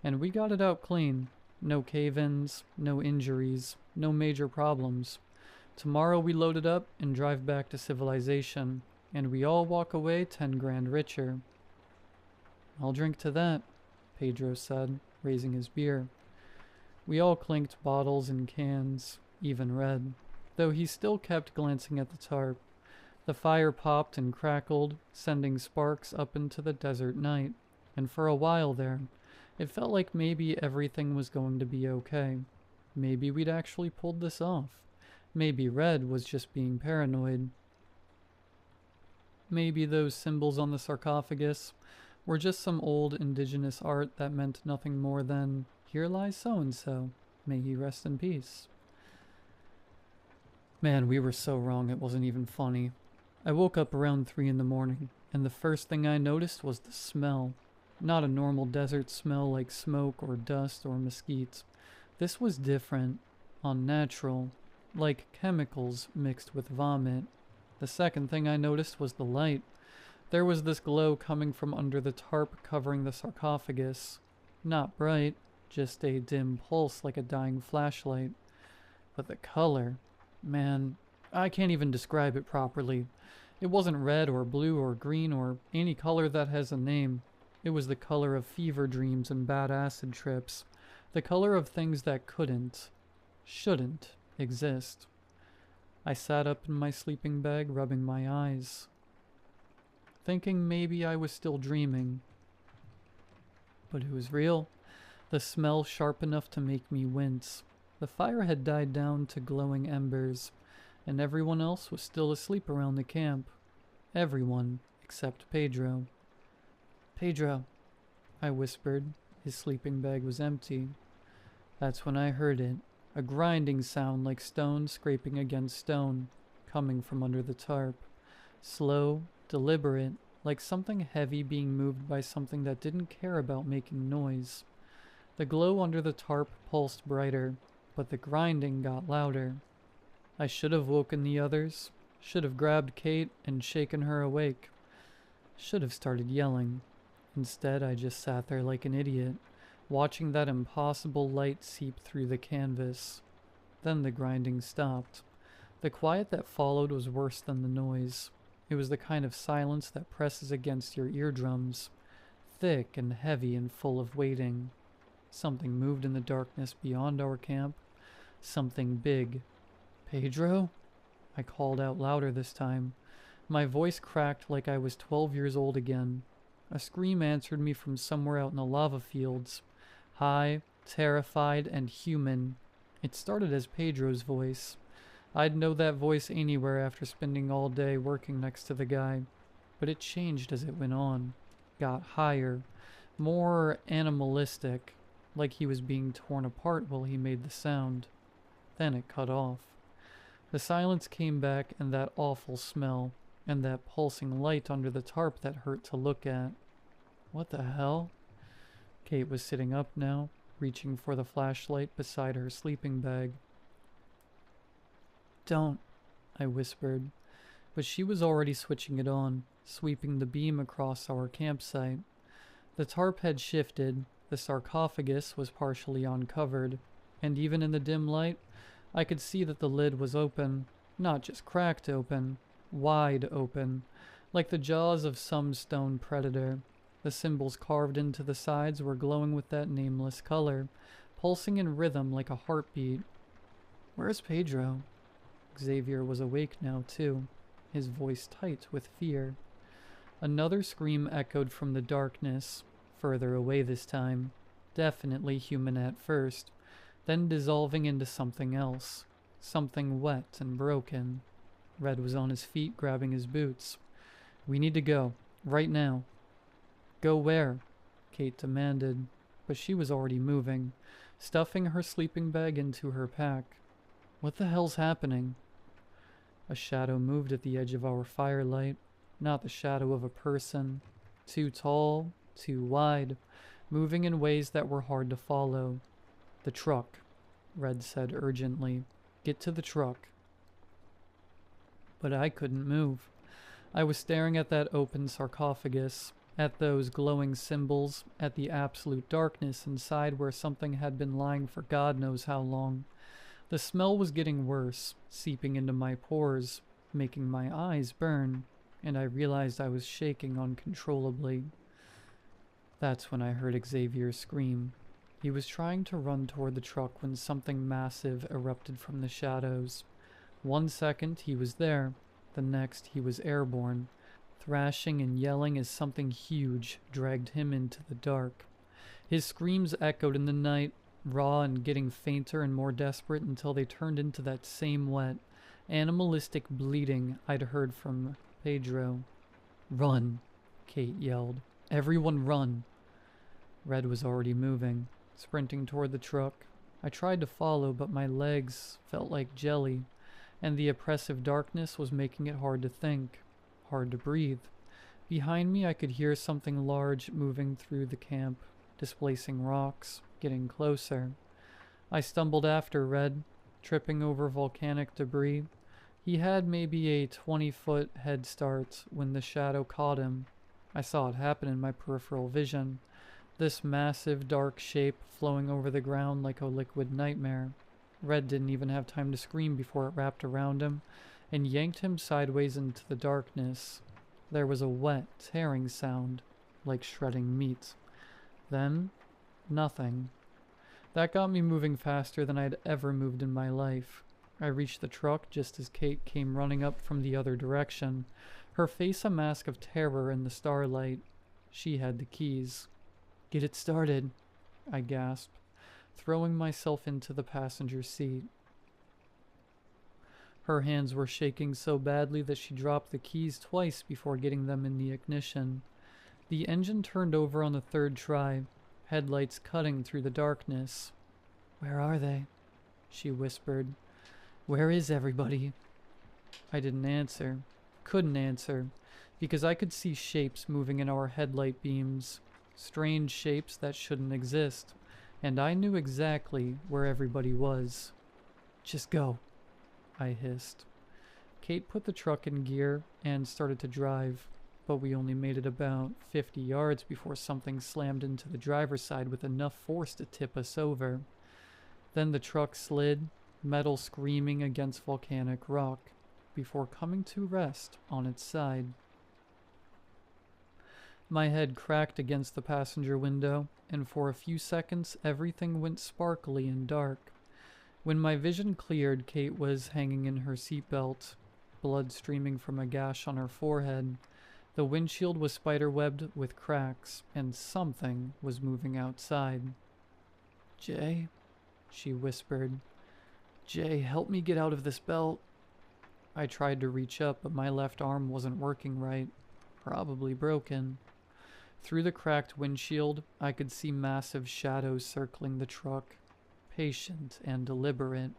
and we got it out clean. No cave-ins, no injuries, no major problems. Tomorrow we load it up and drive back to civilization, and we all walk away 10 grand richer. I'll drink to that, Pedro said, raising his beer. We all clinked bottles and cans, even Red, though he still kept glancing at the tarp. The fire popped and crackled, sending sparks up into the desert night, and for a while there, it felt like maybe everything was going to be okay. Maybe we'd actually pulled this off. Maybe Red was just being paranoid. Maybe those symbols on the sarcophagus were just some old indigenous art that meant nothing more than, here lies so-and-so, may he rest in peace. Man, we were so wrong it wasn't even funny. I woke up around 3 in the morning, and the first thing I noticed was the smell. Not a normal desert smell like smoke or dust or mesquite. This was different, unnatural, like chemicals mixed with vomit. The second thing I noticed was the light. There was this glow coming from under the tarp covering the sarcophagus. Not bright, just a dim pulse like a dying flashlight. But the color, man, I can't even describe it properly. It wasn't red or blue or green or any color that has a name. It was the color of fever dreams and bad acid trips. The color of things that shouldn't exist. I sat up in my sleeping bag, rubbing my eyes, thinking maybe I was still dreaming. But it was real. The smell sharp enough to make me wince. The fire had died down to glowing embers, and everyone else was still asleep around the camp. Everyone except Pedro. "Pedro," I whispered. His sleeping bag was empty. That's when I heard it, a grinding sound like stone scraping against stone, coming from under the tarp. Slow, deliberate, like something heavy being moved by something that didn't care about making noise. The glow under the tarp pulsed brighter, but the grinding got louder. I should have woken the others, should have grabbed Kate and shaken her awake, should have started yelling. Instead, I just sat there like an idiot, watching that impossible light seep through the canvas. Then the grinding stopped. The quiet that followed was worse than the noise. It was the kind of silence that presses against your eardrums, thick and heavy and full of waiting. Something moved in the darkness beyond our camp. Something big. "Pedro?" I called out louder this time. My voice cracked like I was 12 years old again. A scream answered me from somewhere out in the lava fields. High, terrified, and human. It started as Pedro's voice. I'd know that voice anywhere after spending all day working next to the guy. But it changed as it went on. Got higher. More animalistic. Like he was being torn apart while he made the sound. Then it cut off. The silence came back, and that awful smell, and that pulsing light under the tarp that hurt to look at. What the hell? Kate was sitting up now, reaching for the flashlight beside her sleeping bag. "Don't," I whispered, but she was already switching it on, sweeping the beam across our campsite. The tarp had shifted, the sarcophagus was partially uncovered, and even in the dim light, I could see that the lid was open, not just cracked open, wide open, like the jaws of some stone predator. The symbols carved into the sides were glowing with that nameless color, pulsing in rhythm like a heartbeat. "Where's Pedro?" Xavier was awake now, too, his voice tight with fear. Another scream echoed from the darkness, further away this time, definitely human at first, then dissolving into something else, something wet and broken. Red was on his feet, grabbing his boots. "We need to go, right now." "Go where?" Kate demanded, but she was already moving, stuffing her sleeping bag into her pack. "What the hell's happening?" A shadow moved at the edge of our firelight, not the shadow of a person. Too tall, too wide, moving in ways that were hard to follow. "The truck," Red said urgently. "Get to the truck." But I couldn't move. I was staring at that open sarcophagus, at those glowing symbols, at the absolute darkness inside where something had been lying for God knows how long. The smell was getting worse, seeping into my pores, making my eyes burn, and I realized I was shaking uncontrollably. That's when I heard Xavier scream. He was trying to run toward the truck when something massive erupted from the shadows. 1 second he was there, the next he was airborne, thrashing and yelling as something huge dragged him into the dark. His screams echoed in the night, raw and getting fainter and more desperate until they turned into that same wet, animalistic bleating I'd heard from Pedro. "Run," Kate yelled. "Everyone run." Red was already moving, sprinting toward the truck. I tried to follow, but my legs felt like jelly, and the oppressive darkness was making it hard to think, hard to breathe. Behind me, I could hear something large moving through the camp, displacing rocks, getting closer. I stumbled after Red, tripping over volcanic debris. He had maybe a 20-foot head start when the shadow caught him. I saw it happen in my peripheral vision. This massive dark shape flowing over the ground like a liquid nightmare. Red didn't even have time to scream before it wrapped around him and yanked him sideways into the darkness. There was a wet, tearing sound, like shredding meat. Then, nothing. That got me moving faster than I'd ever moved in my life. I reached the truck just as Kate came running up from the other direction, her face a mask of terror in the starlight. She had the keys. "Get it started," I gasped, throwing myself into the passenger seat. Her hands were shaking so badly that she dropped the keys twice before getting them in the ignition. The engine turned over on the third try, headlights cutting through the darkness. "Where are they?" she whispered. "Where is everybody?" I didn't answer. Couldn't answer, because I could see shapes moving in our headlight beams. Strange shapes that shouldn't exist, and I knew exactly where everybody was. "Just go," I hissed. Kate put the truck in gear and started to drive, but we only made it about 50 yards before something slammed into the driver's side with enough force to tip us over. Then the truck slid, metal screaming against volcanic rock, before coming to rest on its side. My head cracked against the passenger window, and for a few seconds everything went sparkly and dark. When my vision cleared, Kate was hanging in her seatbelt, blood streaming from a gash on her forehead. The windshield was spiderwebbed with cracks, and something was moving outside. "Jay," she whispered. "Jay, help me get out of this belt." I tried to reach up, but my left arm wasn't working right. Probably broken. Through the cracked windshield, I could see massive shadows circling the truck, patient and deliberate.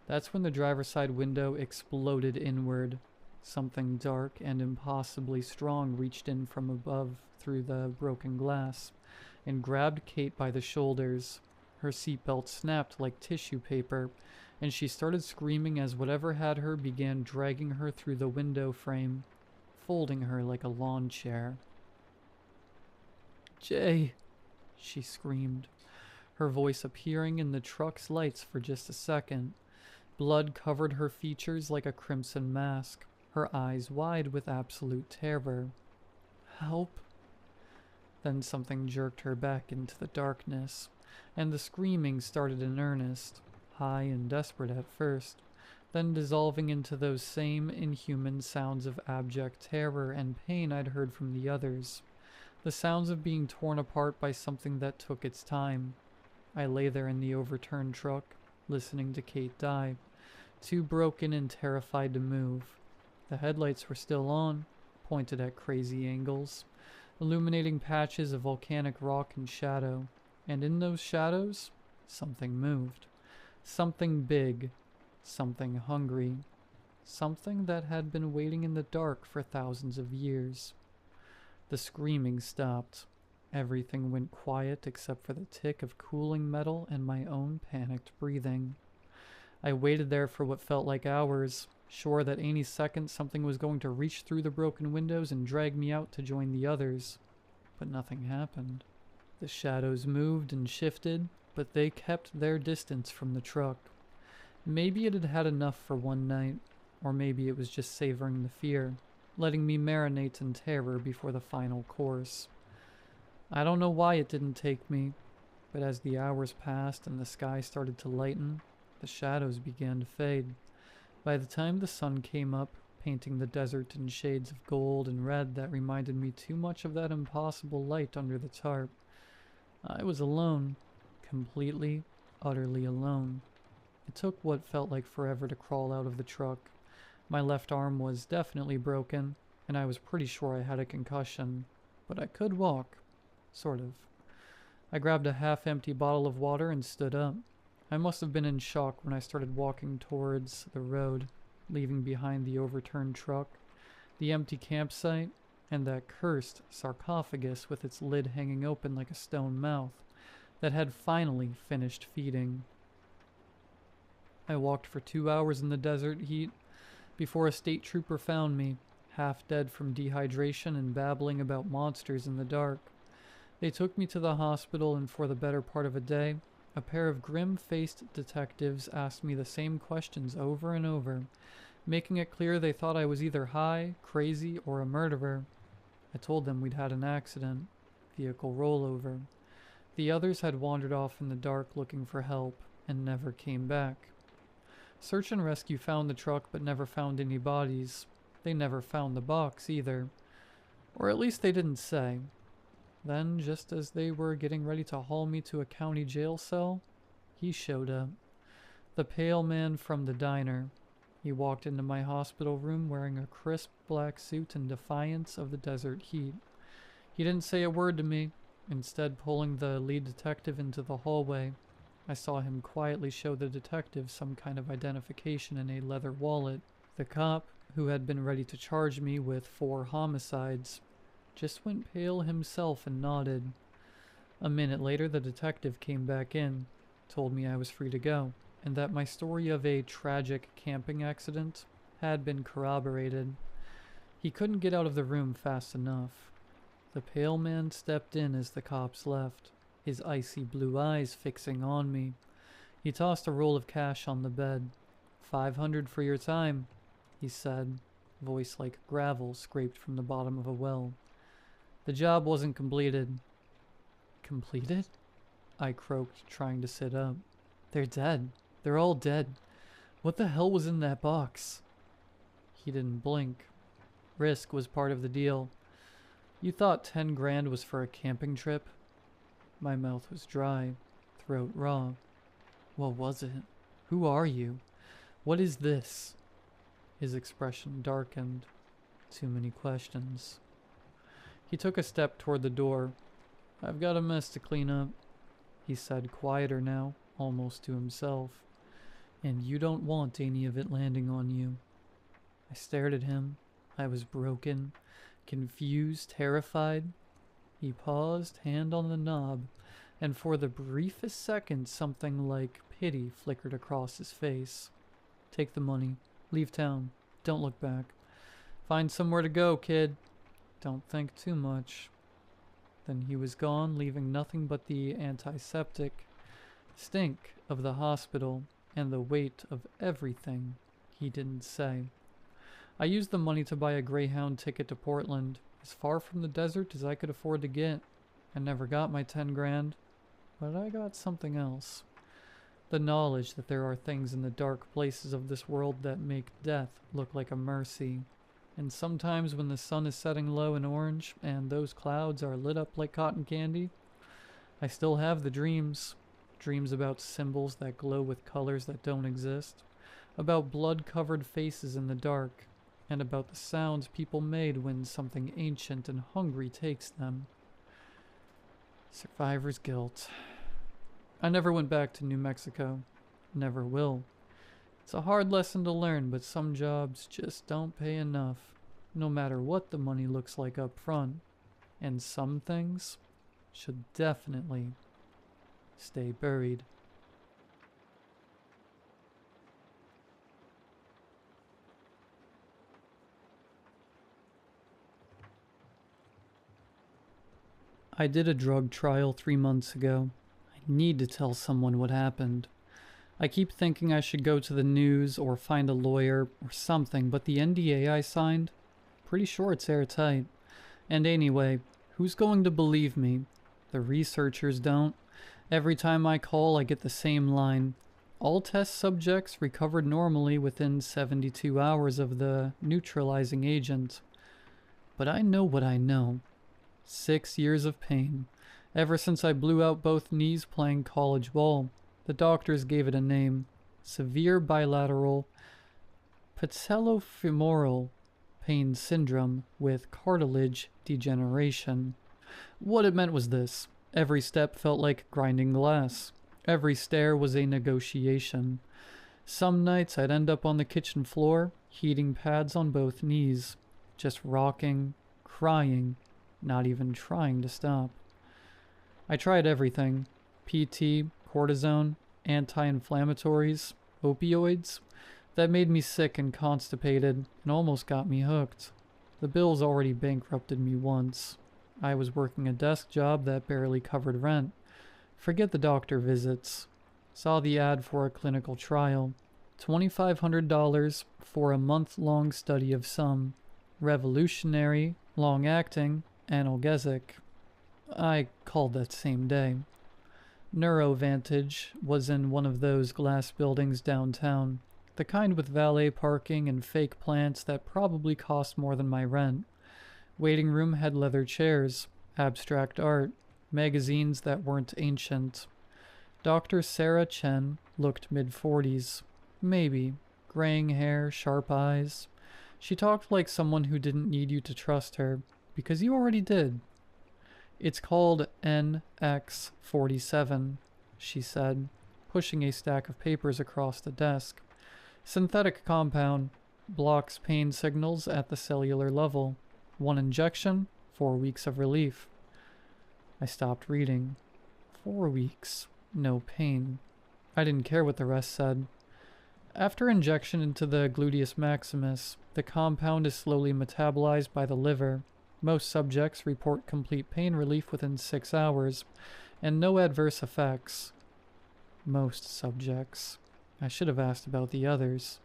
That's when the driver's side window exploded inward. Something dark and impossibly strong reached in from above through the broken glass and grabbed Kate by the shoulders. Her seatbelt snapped like tissue paper, and she started screaming as whatever had her began dragging her through the window frame, folding her like a lawn chair. "Jay," she screamed, her voice appearing in the truck's lights for just a second. Blood covered her features like a crimson mask, her eyes wide with absolute terror. "Help." Then something jerked her back into the darkness, and the screaming started in earnest, high and desperate at first, then dissolving into those same inhuman sounds of abject terror and pain I'd heard from the others. The sounds of being torn apart by something that took its time. I lay there in the overturned truck, listening to Kate die, too broken and terrified to move. The headlights were still on, pointed at crazy angles, illuminating patches of volcanic rock and shadow, and in those shadows, something moved. Something big, something hungry, something that had been waiting in the dark for thousands of years. The screaming stopped. Everything went quiet except for the tick of cooling metal and my own panicked breathing. I waited there for what felt like hours, sure that any second something was going to reach through the broken windows and drag me out to join the others. But nothing happened. The shadows moved and shifted, but they kept their distance from the truck. Maybe it had had enough for one night, or maybe it was just savoring the fear, letting me marinate in terror before the final course. I don't know why it didn't take me, but as the hours passed and the sky started to lighten, the shadows began to fade. By the time the sun came up, painting the desert in shades of gold and red that reminded me too much of that impossible light under the tarp, I was alone, completely, utterly alone. It took what felt like forever to crawl out of the truck. My left arm was definitely broken, and I was pretty sure I had a concussion, but I could walk. Sort of. I grabbed a half-empty bottle of water and stood up. I must have been in shock when I started walking towards the road, leaving behind the overturned truck, the empty campsite, and that cursed sarcophagus with its lid hanging open like a stone mouth that had finally finished feeding. I walked for 2 hours in the desert heat before a state trooper found me, half dead from dehydration and babbling about monsters in the dark. They took me to the hospital, and for the better part of a day, a pair of grim-faced detectives asked me the same questions over and over, making it clear they thought I was either high, crazy, or a murderer. I told them we'd had an accident, vehicle rollover. The others had wandered off in the dark looking for help and never came back. Search and rescue found the truck but never found any bodies. They never found the box either. Or at least they didn't say. Then, just as they were getting ready to haul me to a county jail cell, he showed up. The pale man from the diner. He walked into my hospital room wearing a crisp black suit in defiance of the desert heat. He didn't say a word to me, instead pulling the lead detective into the hallway. I saw him quietly show the detective some kind of identification in a leather wallet. The cop, who had been ready to charge me with 4 homicides, just went pale himself and nodded. A minute later, the detective came back in, told me I was free to go, and that my story of a tragic camping accident had been corroborated. He couldn't get out of the room fast enough. The pale man stepped in as the cops left, his icy blue eyes fixing on me. He tossed a roll of cash on the bed. "500 for your time," he said, voice like gravel scraped from the bottom of a well. "The job wasn't completed." "Completed?" I croaked, trying to sit up. "They're dead. They're all dead. What the hell was in that box?" He didn't blink. Risk was part of the deal. "You thought 10 grand was for a camping trip?" My mouth was dry, throat raw. "What was it? Who are you? What is this?" His expression darkened. Too many questions. He took a step toward the door. "I've got a mess to clean up," he said, quieter now, almost to himself. "And you don't want any of it landing on you." I stared at him. I was broken, confused, terrified. He paused, hand on the knob, and for the briefest second something like pity flickered across his face. "Take the money. Leave town. Don't look back. Find somewhere to go, kid. Don't think too much." Then he was gone, leaving nothing but the antiseptic stink of the hospital and the weight of everything he didn't say. I used the money to buy a Greyhound ticket to Portland, as far from the desert as I could afford to get. I never got my 10 grand, but I got something else. The knowledge that there are things in the dark places of this world that make death look like a mercy. And sometimes when the sun is setting low and orange, and those clouds are lit up like cotton candy, I still have the dreams. Dreams about symbols that glow with colors that don't exist, about blood-covered faces in the dark, and about the sounds people made when something ancient and hungry takes them. Survivor's guilt. I never went back to New Mexico. Never will. It's a hard lesson to learn, but some jobs just don't pay enough, no matter what the money looks like up front. And some things should definitely stay buried. I did a drug trial 3 months ago. I need to tell someone what happened. I keep thinking I should go to the news or find a lawyer or something, but the NDA I signed, pretty sure it's airtight. And anyway, who's going to believe me? The researchers don't. Every time I call, I get the same line. All test subjects recovered normally within 72 hours of the neutralizing agent. But I know what I know. 6 years of pain. Ever since I blew out both knees playing college ball. The doctors gave it a name. Severe bilateral patellofemoral pain syndrome with cartilage degeneration. What it meant was this. Every step felt like grinding glass. Every stare was a negotiation. Some nights I'd end up on the kitchen floor, heating pads on both knees, just rocking, crying, not even trying to stop. I tried everything: PT, cortisone, anti-inflammatories, opioids. That made me sick and constipated and almost got me hooked. The bills already bankrupted me once. I was working a desk job that barely covered rent. Forget the doctor visits. Saw the ad for a clinical trial. $2,500 for a month-long study of some revolutionary, long-acting analgesic. I called that same day. Neurovantage was in one of those glass buildings downtown, the kind with valet parking and fake plants that probably cost more than my rent. Waiting room had leather chairs, abstract art, magazines that weren't ancient. Dr. Sarah Chen looked mid-40s. Maybe. Graying hair, sharp eyes. She talked like someone who didn't need you to trust her, because you already did. It's called NX47, she said, pushing a stack of papers across the desk. Synthetic compound, blocks pain signals at the cellular level. 1 injection, 4 weeks of relief. I stopped reading. 4 weeks, no pain. I didn't care what the rest said. After injection into the gluteus maximus, the compound is slowly metabolized by the liver. Most subjects report complete pain relief within 6 hours, and no adverse effects. Most subjects. I should have asked about the others.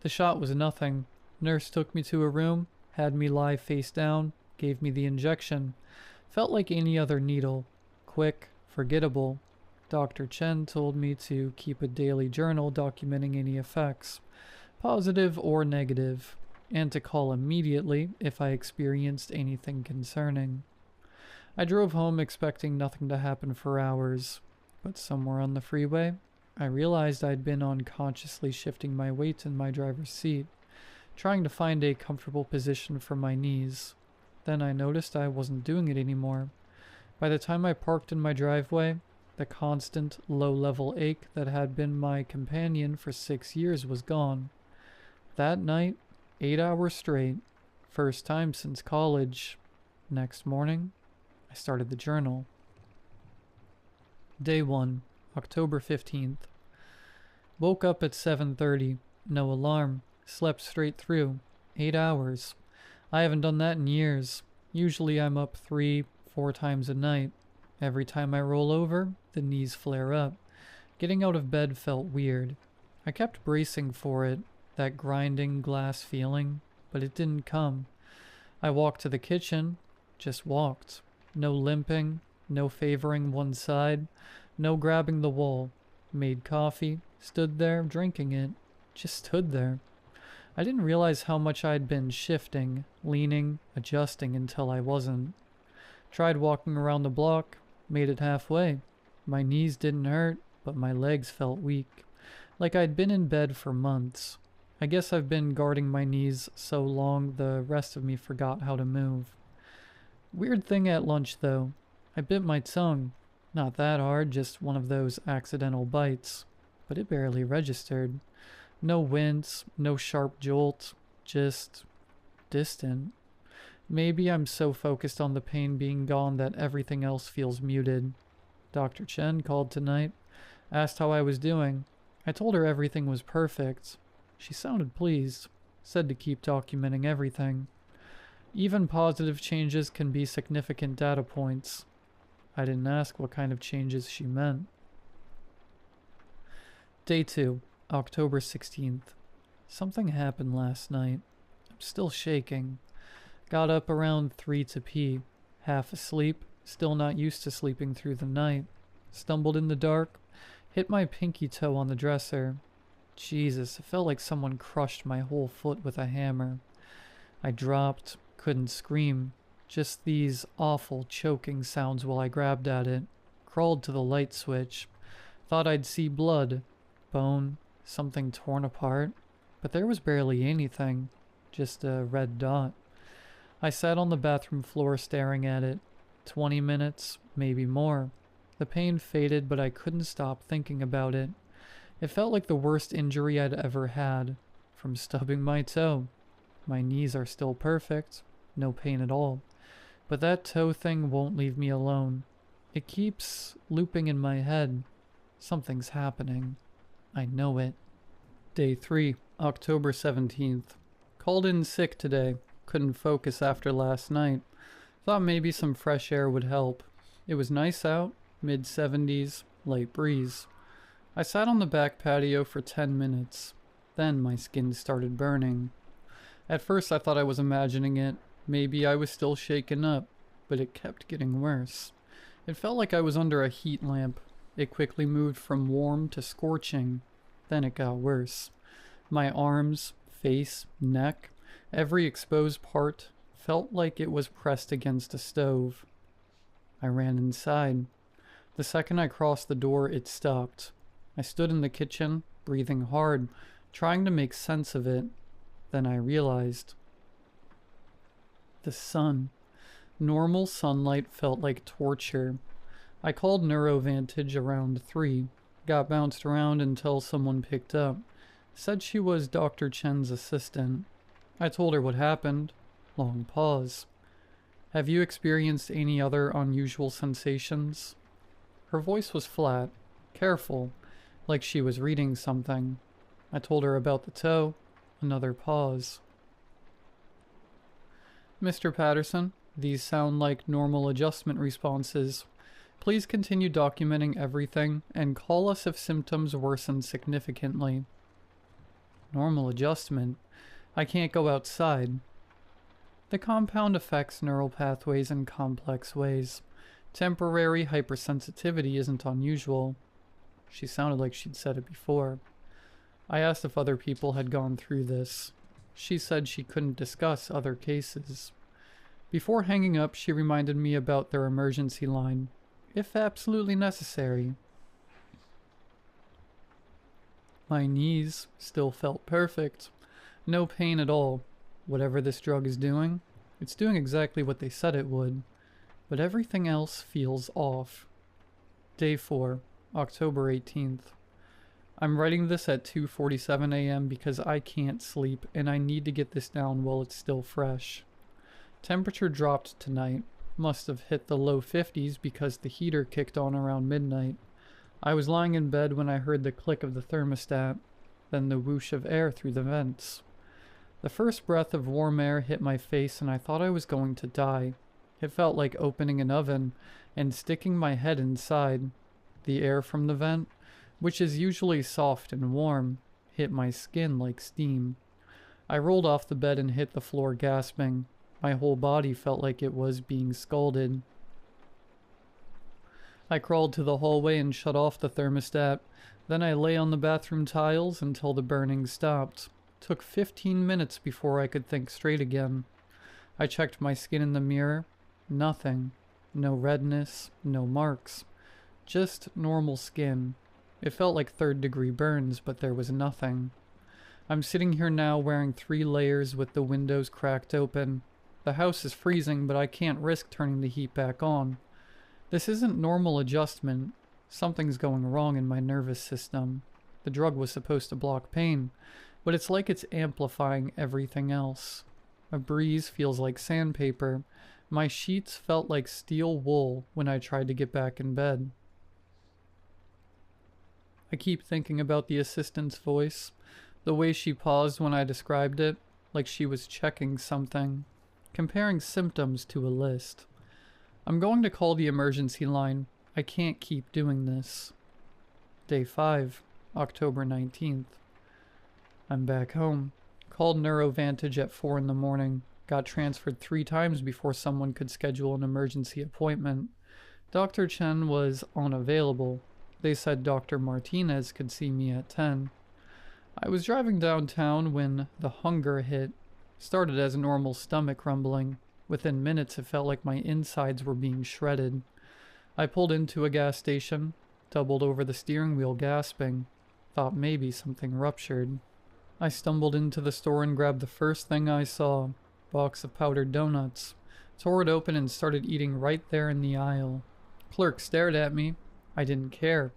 The shot was nothing. Nurse took me to a room, had me lie face down, gave me the injection. Felt like any other needle. Quick, forgettable. Dr. Chen told me to keep a daily journal documenting any effects, positive or negative, and to call immediately if I experienced anything concerning. I drove home expecting nothing to happen for hours, but somewhere on the freeway, I realized I'd been unconsciously shifting my weight in my driver's seat, trying to find a comfortable position for my knees. Then I noticed I wasn't doing it anymore. By the time I parked in my driveway, the constant, low-level ache that had been my companion for 6 years was gone. That night, 8 hours straight, first time since college. Next morning, I started the journal. Day 1, October 15th. Woke up at 7:30, no alarm, slept straight through, 8 hours. I haven't done that in years. Usually I'm up 3-4 times a night. Every time I roll over, the knees flare up. Getting out of bed felt weird. I kept bracing for it, that grinding glass feeling, but it didn't come. I walked to the kitchen, just walked. No limping, no favoring one side, no grabbing the wall. Made coffee, stood there drinking it, just stood there. I didn't realize how much I'd been shifting, leaning, adjusting until I wasn't. Tried walking around the block, made it halfway. My knees didn't hurt, but my legs felt weak, like I'd been in bed for months. I guess I've been guarding my knees so long the rest of me forgot how to move. Weird thing at lunch though. I bit my tongue. Not that hard, just one of those accidental bites. But it barely registered. No wince, no sharp jolt, just distant. Maybe I'm so focused on the pain being gone that everything else feels muted. Dr. Chen called tonight, asked how I was doing. I told her everything was perfect. She sounded pleased, said to keep documenting everything. Even positive changes can be significant data points. I didn't ask what kind of changes she meant. Day 2, October 16th. Something happened last night. I'm still shaking. Got up around 3 to pee. Half asleep, still not used to sleeping through the night. Stumbled in the dark, hit my pinky toe on the dresser. Jesus, it felt like someone crushed my whole foot with a hammer. I dropped, couldn't scream. Just these awful choking sounds while I grabbed at it. Crawled to the light switch. Thought I'd see blood, bone, something torn apart. But there was barely anything. Just a red dot. I sat on the bathroom floor staring at it. 20 minutes, maybe more. The pain faded, but I couldn't stop thinking about it. It felt like the worst injury I'd ever had. From stubbing my toe. My knees are still perfect. no pain at all. But that toe thing won't leave me alone. It keeps looping in my head. Something's happening. I know it. Day 3, October 17th. Called in sick today. Couldn't focus after last night. Thought maybe some fresh air would help. It was nice out, mid-70s, light breeze. I sat on the back patio for 10 minutes. Then my skin started burning. At first I thought I was imagining it. Maybe I was still shaken up, but it kept getting worse. It felt like I was under a heat lamp. It quickly moved from warm to scorching. Then it got worse. My arms, face, neck, every exposed part felt like it was pressed against a stove. I ran inside. The second I crossed the door, it stopped. I stood in the kitchen, breathing hard, trying to make sense of it. Then I realized. The sun. Normal sunlight felt like torture. I called NeuroVantage around 3. Got bounced around until someone picked up. Said she was Dr. Chen's assistant. I told her what happened. Long pause. Have you experienced any other unusual sensations? Her voice was flat, careful, like she was reading something. I told her about the toe. Another pause. Mr. Patterson, these sound like normal adjustment responses. Please continue documenting everything and call us if symptoms worsen significantly. Normal adjustment? I can't go outside. The compound affects neural pathways in complex ways. Temporary hypersensitivity isn't unusual. She sounded like she'd said it before. I asked if other people had gone through this. She said she couldn't discuss other cases. Before hanging up, she reminded me about their emergency line, if absolutely necessary. My knees still felt perfect. No pain at all. Whatever this drug is doing, it's doing exactly what they said it would. But everything else feels off. Day 4, October 18th. I'm writing this at 2:47 a.m. because I can't sleep and I need to get this down while it's still fresh. Temperature dropped tonight. Must have hit the low 50s because the heater kicked on around midnight. I was lying in bed when I heard the click of the thermostat, then the whoosh of air through the vents. The first breath of warm air hit my face and I thought I was going to die. It felt like opening an oven and sticking my head inside. The air from the vent, which is usually soft and warm, hit my skin like steam. I rolled off the bed and hit the floor gasping. My whole body felt like it was being scalded. I crawled to the hallway and shut off the thermostat. Then I lay on the bathroom tiles until the burning stopped. Took 15 minutes before I could think straight again. I checked my skin in the mirror. Nothing. No redness, no marks. Just normal skin. It felt like third-degree burns, but there was nothing. I'm sitting here now wearing 3 layers with the windows cracked open. The house is freezing, but I can't risk turning the heat back on. This isn't normal adjustment. Something's going wrong in my nervous system. The drug was supposed to block pain, but it's like it's amplifying everything else. A breeze feels like sandpaper. My sheets felt like steel wool when I tried to get back in bed. I keep thinking about the assistant's voice, the way she paused when I described it, like she was checking something, comparing symptoms to a list. I'm going to call the emergency line. I can't keep doing this. Day 5, October 19th. I'm back home. Called NeuroVantage at 4 in the morning. Got transferred 3 times before someone could schedule an emergency appointment. Dr. Chen was unavailable. They said Dr. Martinez could see me at 10. I was driving downtown when the hunger hit. Started as normal stomach rumbling. Within minutes it felt like my insides were being shredded. I pulled into a gas station, doubled over the steering wheel gasping. Thought maybe something ruptured. I stumbled into the store and grabbed the first thing I saw. Box of powdered donuts. Tore it open and started eating right there in the aisle. Clerk stared at me. I didn't care.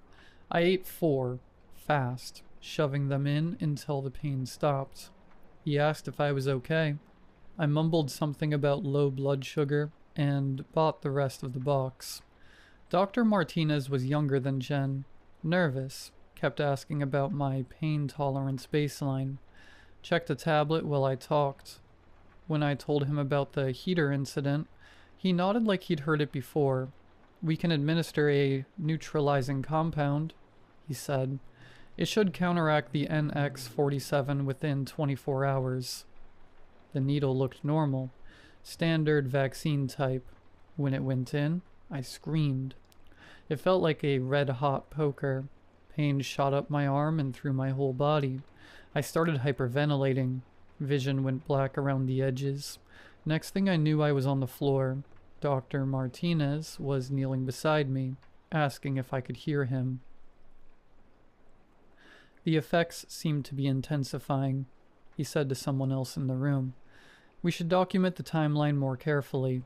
I ate 4, fast, shoving them in until the pain stopped. He asked if I was okay. I mumbled something about low blood sugar and bought the rest of the box. Dr. Martinez was younger than Jen. Nervous, kept asking about my pain tolerance baseline. Checked a tablet while I talked. When I told him about the heater incident, he nodded like he'd heard it before. We can administer a neutralizing compound, he said. It should counteract the NX-47 within 24 hours. The needle looked normal. Standard vaccine type. When it went in, I screamed. It felt like a red-hot poker. Pain shot up my arm and through my whole body. I started hyperventilating. Vision went black around the edges. Next thing I knew, I was on the floor. Dr. Martinez was kneeling beside me, asking if I could hear him. The effects seemed to be intensifying, he said to someone else in the room. We should document the timeline more carefully.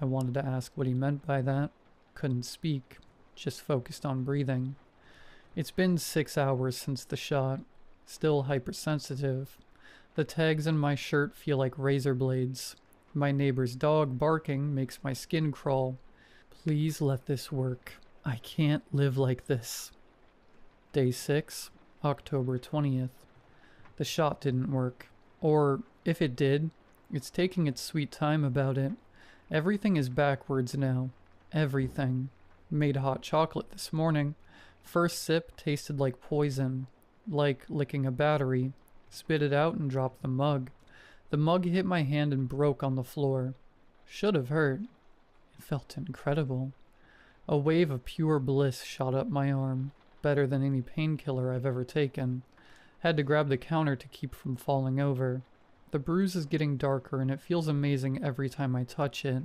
I wanted to ask what he meant by that. Couldn't speak, just focused on breathing. It's been 6 hours since the shot. Still hypersensitive. The tags in my shirt feel like razor blades. My neighbor's dog barking makes my skin crawl. Please let this work. I can't live like this. Day 6, October 20th. The shot didn't work. Or, if it did, it's taking its sweet time about it. Everything is backwards now. Everything. Made hot chocolate this morning. First sip tasted like poison. Like licking a battery. Spit it out and dropped the mug. The mug hit my hand and broke on the floor. Should have hurt. It felt incredible. A wave of pure bliss shot up my arm. Better than any painkiller I've ever taken. Had to grab the counter to keep from falling over. The bruise is getting darker and it feels amazing every time I touch it.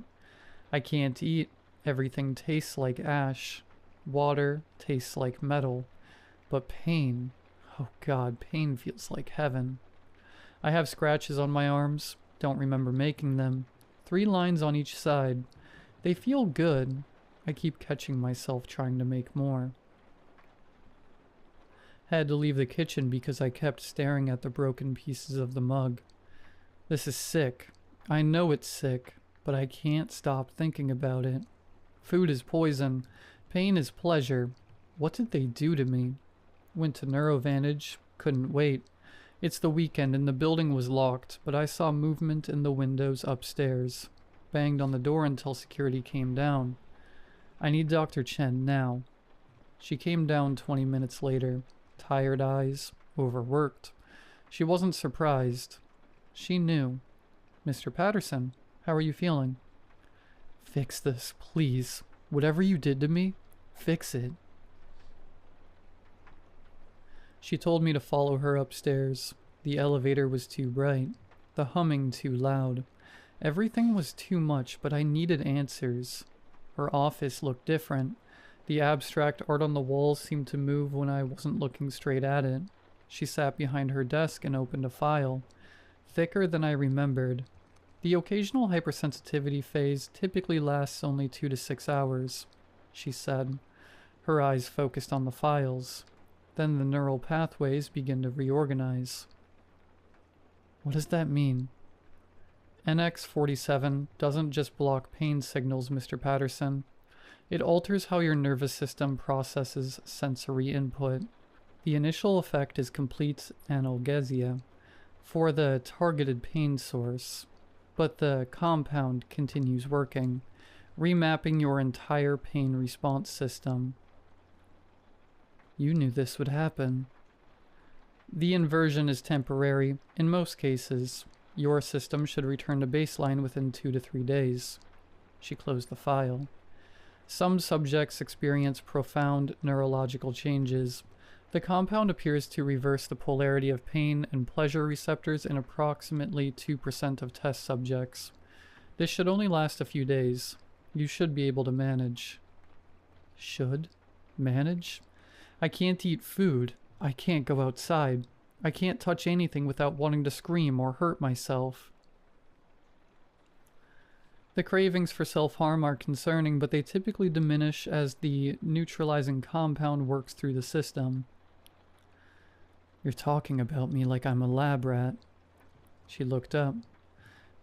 I can't eat. Everything tastes like ash. Water tastes like metal. But pain, oh God, pain feels like heaven. I have scratches on my arms. Don't remember making them. 3 lines on each side. They feel good. I keep catching myself trying to make more. Had to leave the kitchen because I kept staring at the broken pieces of the mug. This is sick. I know it's sick, but I can't stop thinking about it. Food is poison. Pain is pleasure. What did they do to me? Went to NeuroVantage. Couldn't wait. It's the weekend and the building was locked, but I saw movement in the windows upstairs. Banged on the door until security came down. I need Dr. Chen now. She came down 20 minutes later. Tired eyes. Overworked. She wasn't surprised. She knew. Mr. Patterson, how are you feeling? Fix this, please. Whatever you did to me, fix it. She told me to follow her upstairs. The elevator was too bright. The humming too loud. Everything was too much, but I needed answers. Her office looked different. The abstract art on the walls seemed to move when I wasn't looking straight at it. She sat behind her desk and opened a file. Thicker than I remembered. The occasional hypersensitivity phase typically lasts only 2 to 6 hours, she said. Her eyes focused on the files. Then the neural pathways begin to reorganize. What does that mean? NX-47 doesn't just block pain signals, Mr. Patterson. It alters how your nervous system processes sensory input. The initial effect is complete analgesia for the targeted pain source, but the compound continues working, remapping your entire pain response system. You knew this would happen. The inversion is temporary. In most cases, your system should return to baseline within 2 to 3 days. She closed the file. Some subjects experience profound neurological changes. The compound appears to reverse the polarity of pain and pleasure receptors in approximately 2% of test subjects. This should only last a few days. You should be able to manage. Should? Manage? I can't eat food. I can't go outside. I can't touch anything without wanting to scream or hurt myself. The cravings for self-harm are concerning, but they typically diminish as the neutralizing compound works through the system. You're talking about me like I'm a lab rat. She looked up.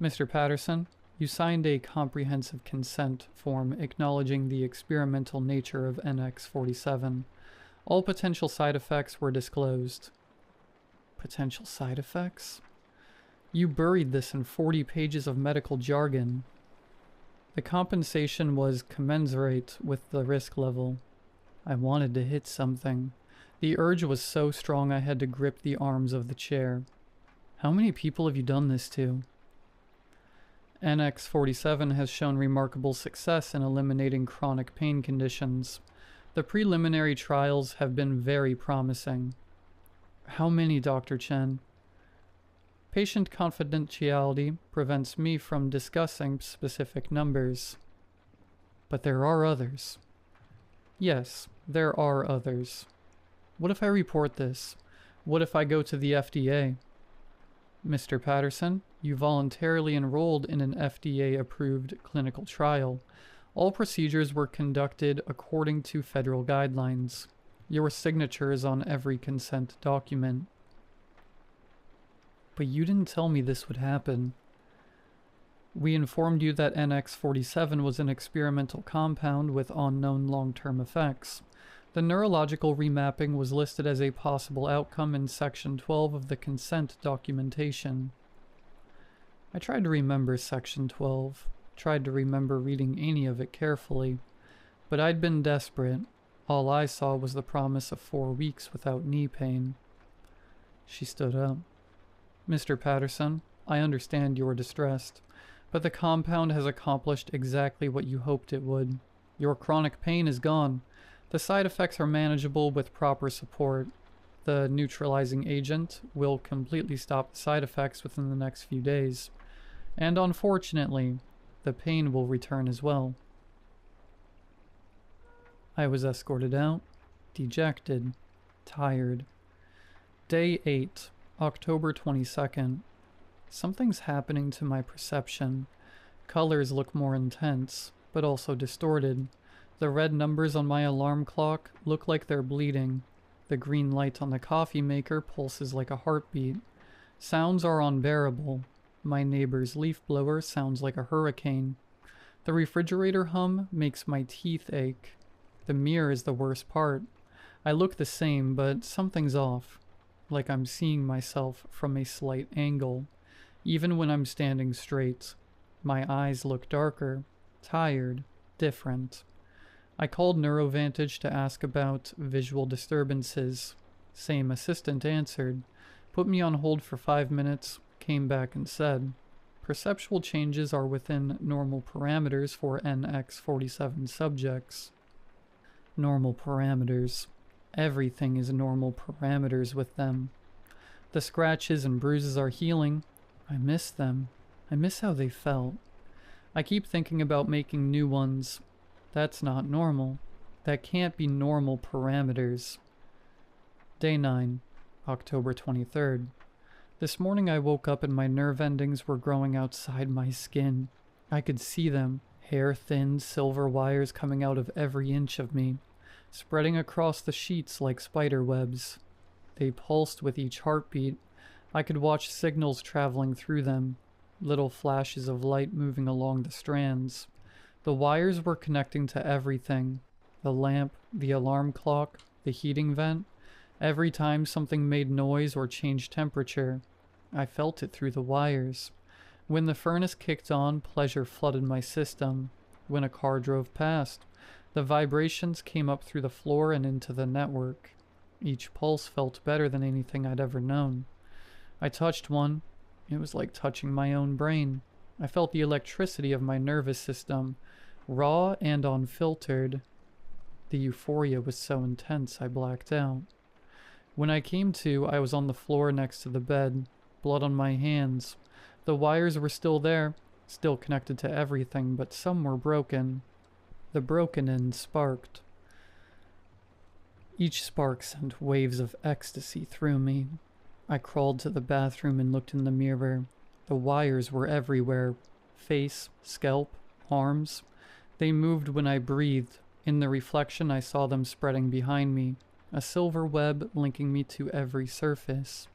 Mr. Patterson, you signed a comprehensive consent form acknowledging the experimental nature of NX-47. All potential side effects were disclosed. Potential side effects? You buried this in 40 pages of medical jargon. The compensation was commensurate with the risk level. I wanted to hit something. The urge was so strong I had to grip the arms of the chair. How many people have you done this to? NX-47 has shown remarkable success in eliminating chronic pain conditions. The preliminary trials have been very promising. How many, Dr. Chen? Patient confidentiality prevents me from discussing specific numbers. But there are others. Yes, there are others. What if I report this? What if I go to the FDA? Mr. Patterson, you voluntarily enrolled in an FDA-approved clinical trial. All procedures were conducted according to federal guidelines. Your signature is on every consent document. But you didn't tell me this would happen. We informed you that NX-47 was an experimental compound with unknown long-term effects. The neurological remapping was listed as a possible outcome in Section 12 of the consent documentation. I tried to remember Section 12, tried to remember reading any of it carefully, but I'd been desperate. All I saw was the promise of 4 weeks without knee pain. She stood up. Mr. Patterson, I understand you are distressed, but the compound has accomplished exactly what you hoped it would. Your chronic pain is gone. The side effects are manageable with proper support. The neutralizing agent will completely stop the side effects within the next few days. And unfortunately, the pain will return as well. I was escorted out, dejected, tired. Day 8, October 22nd. Something's happening to my perception. Colors look more intense, but also distorted. The red numbers on my alarm clock look like they're bleeding. The green light on the coffee maker pulses like a heartbeat. Sounds are unbearable. My neighbor's leaf blower sounds like a hurricane. The refrigerator hum makes my teeth ache. The mirror is the worst part. I look the same, but something's off. Like I'm seeing myself from a slight angle. Even when I'm standing straight. My eyes look darker, tired, different. I called NeuroVantage to ask about visual disturbances. Same assistant answered, put me on hold for 5 minutes, came back and said, perceptual changes are within normal parameters for NX-47 subjects. Normal parameters. Everything is normal parameters with them. The scratches and bruises are healing. I miss them. I miss how they felt. I keep thinking about making new ones. That's not normal. That can't be normal parameters. Day 9, October 23rd. This morning I woke up and my nerve endings were growing outside my skin. I could see them, hair-thin silver wires coming out of every inch of me, spreading across the sheets like spider webs. They pulsed with each heartbeat. I could watch signals traveling through them, little flashes of light moving along the strands. The wires were connecting to everything. The lamp, the alarm clock, the heating vent. Every time something made noise or changed temperature, I felt it through the wires. When the furnace kicked on, pleasure flooded my system. When a car drove past, the vibrations came up through the floor and into the network. Each pulse felt better than anything I'd ever known. I touched one. It was like touching my own brain. I felt the electricity of my nervous system, raw and unfiltered. The euphoria was so intense I blacked out. When I came to, I was on the floor next to the bed, blood on my hands. The wires were still there, still connected to everything, but some were broken. The broken end sparked. Each spark sent waves of ecstasy through me. I crawled to the bathroom and looked in the mirror. The wires were everywhere. Face, scalp, arms. They moved when I breathed. In the reflection I saw them spreading behind me, a silver web linking me to every surface.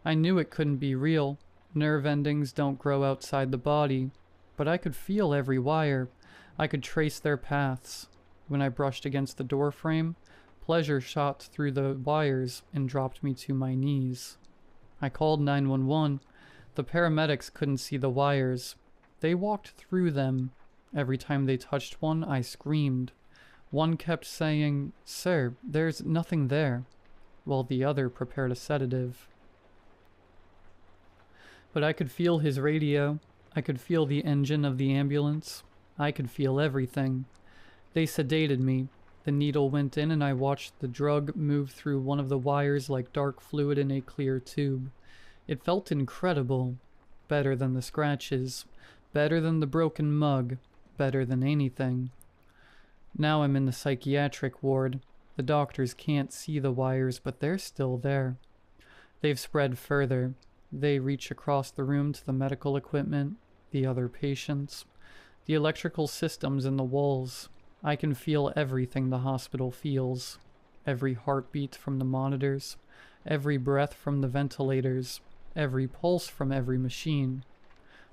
I knew it couldn't be real. Nerve endings don't grow outside the body, but I could feel every wire. I could trace their paths. When I brushed against the door frame, pleasure shot through the wires and dropped me to my knees. I called 911. The paramedics couldn't see the wires. They walked through them. Every time they touched one, I screamed. One kept saying, "Sir, there's nothing there," while the other prepared a sedative. But I could feel his radio. I could feel the engine of the ambulance. I could feel everything. They sedated me. The needle went in and I watched the drug move through one of the wires like dark fluid in a clear tube. It felt incredible. Better than the scratches. Better than the broken mug. Better than anything. Now I'm in the psychiatric ward. The doctors can't see the wires, but they're still there. They've spread further. They reach across the room to the medical equipment, the other patients, the electrical systems in the walls. I can feel everything the hospital feels. Every heartbeat from the monitors, every breath from the ventilators, every pulse from every machine.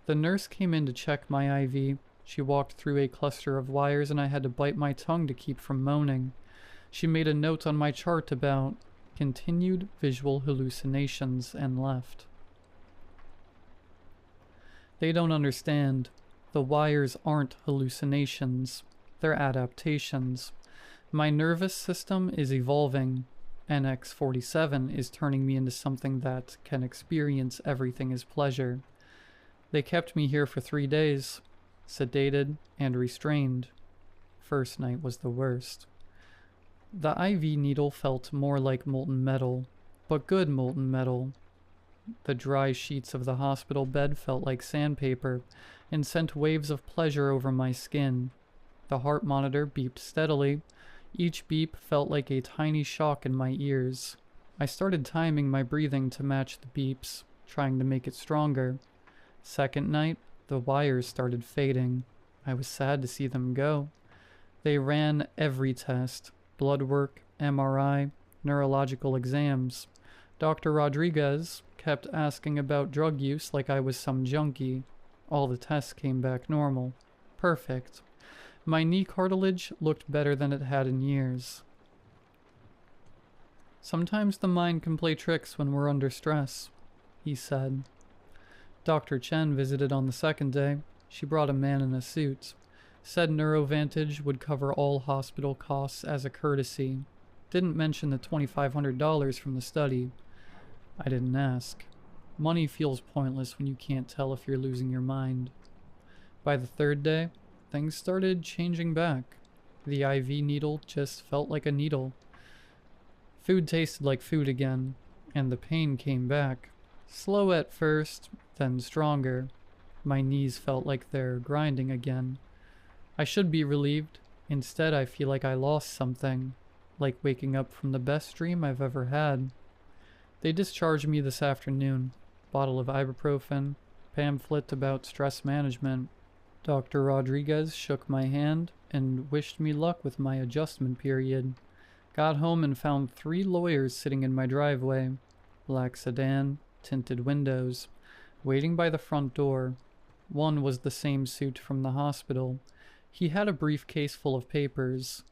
The nurse came in to check my IV. She walked through a cluster of wires and I had to bite my tongue to keep from moaning. She made a note on my chart about continued visual hallucinations and left. They don't understand. The wires aren't hallucinations. They're adaptations. My nervous system is evolving. NX-47 is turning me into something that can experience everything as pleasure. They kept me here for 3 days, sedated and restrained. First night was the worst. The IV needle felt more like molten metal, but good molten metal. The dry sheets of the hospital bed felt like sandpaper and sent waves of pleasure over my skin. The heart monitor beeped steadily. Each beep felt like a tiny shock in my ears. I started timing my breathing to match the beeps, trying to make it stronger. Second night, the wires started fading. I was sad to see them go. They ran every test: blood work, MRI, neurological exams. Dr. Rodriguez kept asking about drug use like I was some junkie. All the tests came back normal. Perfect. My knee cartilage looked better than it had in years. Sometimes the mind can play tricks when we're under stress, he said. Dr. Chen visited on the second day. She brought a man in a suit. Said Neurovantage would cover all hospital costs as a courtesy. Didn't mention the $2,500 from the study. I didn't ask. Money feels pointless when you can't tell if you're losing your mind. By the third day, things started changing back. The IV needle just felt like a needle. Food tasted like food again, and the pain came back. Slow at first, then stronger. My knees felt like they're grinding again. I should be relieved. Instead, I feel like I lost something, like waking up from the best dream I've ever had. They discharged me this afternoon. Bottle of ibuprofen, pamphlet about stress management. Dr. Rodriguez shook my hand and wished me luck with my adjustment period. Got home and found 3 lawyers sitting in my driveway. Black sedan, tinted windows, waiting by the front door. One was the same suit from the hospital. He had a briefcase full of papers.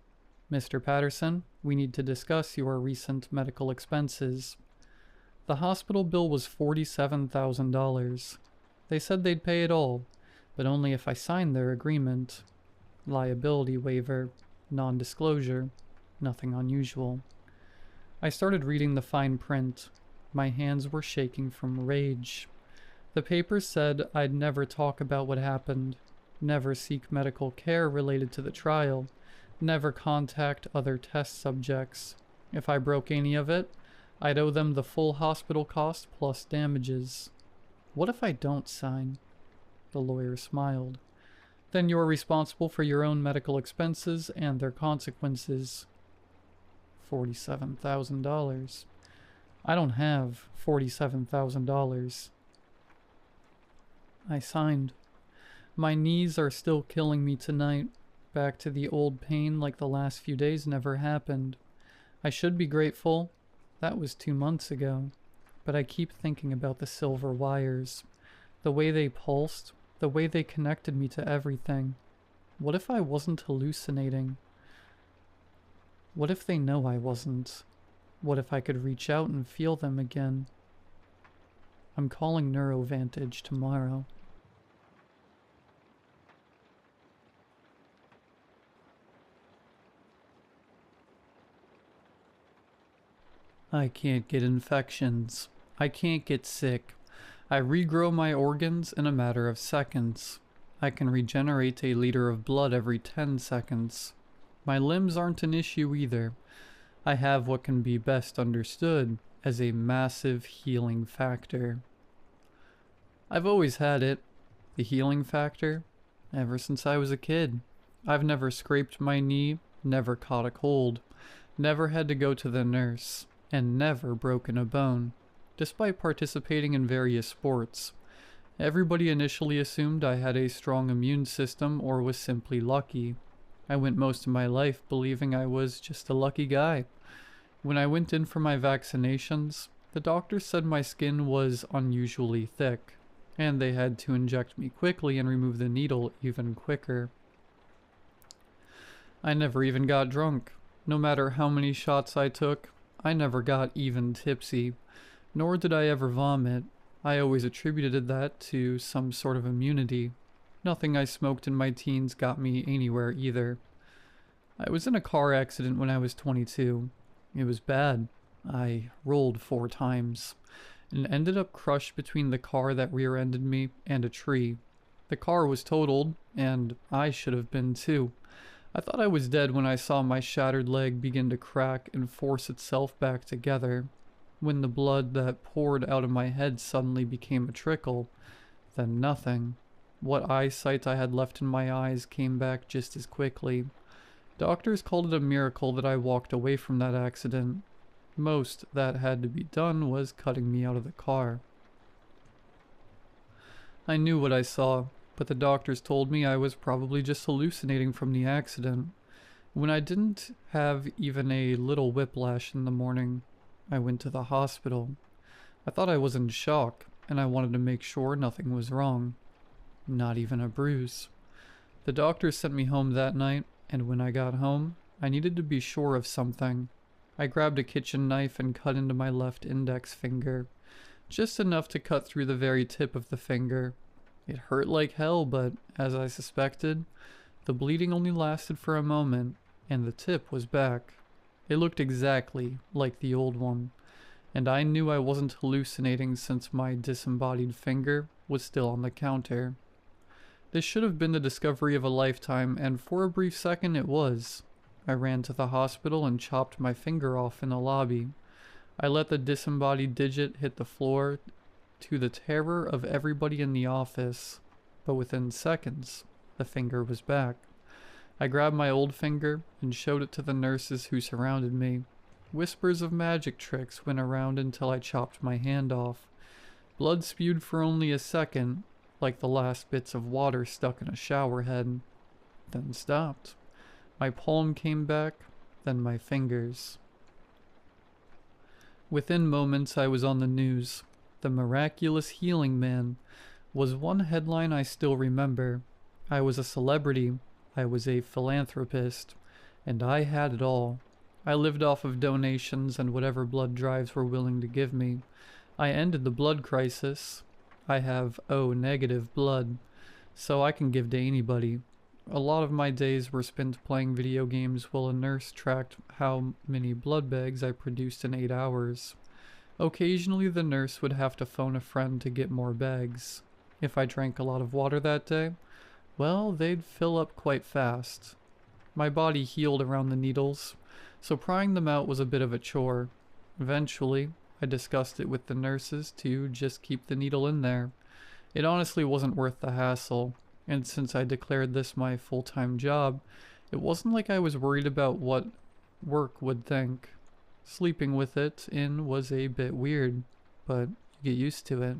"Mr. Patterson, we need to discuss your recent medical expenses." The hospital bill was $47,000. They said they'd pay it all, but only if I signed their agreement. Liability waiver, non-disclosure, nothing unusual. I started reading the fine print. My hands were shaking from rage. The papers said I'd never talk about what happened, never seek medical care related to the trial, never contact other test subjects. If I broke any of it, I'd owe them the full hospital cost plus damages. What if I don't sign? The lawyer smiled. Then you're responsible for your own medical expenses and their consequences. $47,000. I don't have $47,000. I signed. My knees are still killing me tonight. Back to the old pain like the last few days never happened. I should be grateful. That was 2 months ago. But I keep thinking about the silver wires. The way they pulsed, the way they connected me to everything. What if I wasn't hallucinating? What if they know I wasn't? What if I could reach out and feel them again? I'm calling NeuroVantage tomorrow. I can't get infections. I can't get sick. I regrow my organs in a matter of seconds. I can regenerate a liter of blood every 10 seconds. My limbs aren't an issue either. I have what can be best understood as a massive healing factor. I've always had it, the healing factor, ever since I was a kid. I've never scraped my knee, never caught a cold, never had to go to the nurse, and never broken a bone, despite participating in various sports. Everybody initially assumed I had a strong immune system or was simply lucky. I went most of my life believing I was just a lucky guy. When I went in for my vaccinations, the doctor said my skin was unusually thick, and they had to inject me quickly and remove the needle even quicker. I never even got drunk. No matter how many shots I took, I never got even tipsy, nor did I ever vomit. I always attributed that to some sort of immunity. Nothing I smoked in my teens got me anywhere either. I was in a car accident when I was 22. It was bad. I rolled 4 times and ended up crushed between the car that rear-ended me and a tree. The car was totaled, and I should have been too. I thought I was dead when I saw my shattered leg begin to crack and force itself back together. When the blood that poured out of my head suddenly became a trickle, then nothing. What eyesight I had left in my eyes came back just as quickly. Doctors called it a miracle that I walked away from that accident. Most that had to be done was cutting me out of the car. I knew what I saw, but the doctors told me I was probably just hallucinating from the accident. When I didn't have even a little whiplash in the morning, I went to the hospital. I thought I was in shock, and I wanted to make sure nothing was wrong. Not even a bruise. The doctor sent me home that night, and when I got home, I needed to be sure of something. I grabbed a kitchen knife and cut into my left index finger, just enough to cut through the very tip of the finger. It hurt like hell, but as I suspected, the bleeding only lasted for a moment, and the tip was back. It looked exactly like the old one, and I knew I wasn't hallucinating since my disembodied finger was still on the counter. This should have been the discovery of a lifetime, and for a brief second it was. I ran to the hospital and chopped my finger off in the lobby. I let the disembodied digit hit the floor to the terror of everybody in the office, but within seconds, the finger was back. I grabbed my old finger and showed it to the nurses who surrounded me. Whispers of magic tricks went around until I chopped my hand off. Blood spewed for only a second, like the last bits of water stuck in a shower head, then stopped. My palm came back, then my fingers. Within moments I was on the news. The miraculous healing man was one headline I still remember. I was a celebrity, I was a philanthropist, and I had it all. I lived off of donations and whatever blood drives were willing to give me. I ended the blood crisis. I have O negative blood, so I can give to anybody. A lot of my days were spent playing video games while a nurse tracked how many blood bags I produced in 8 hours. Occasionally the nurse would have to phone a friend to get more bags. If I drank a lot of water that day, well, they'd fill up quite fast. My body healed around the needles, so prying them out was a bit of a chore. Eventually, I discussed it with the nurses to just keep the needle in there. It honestly wasn't worth the hassle, and since I declared this my full-time job, it wasn't like I was worried about what work would think. Sleeping with it in was a bit weird, but you get used to it.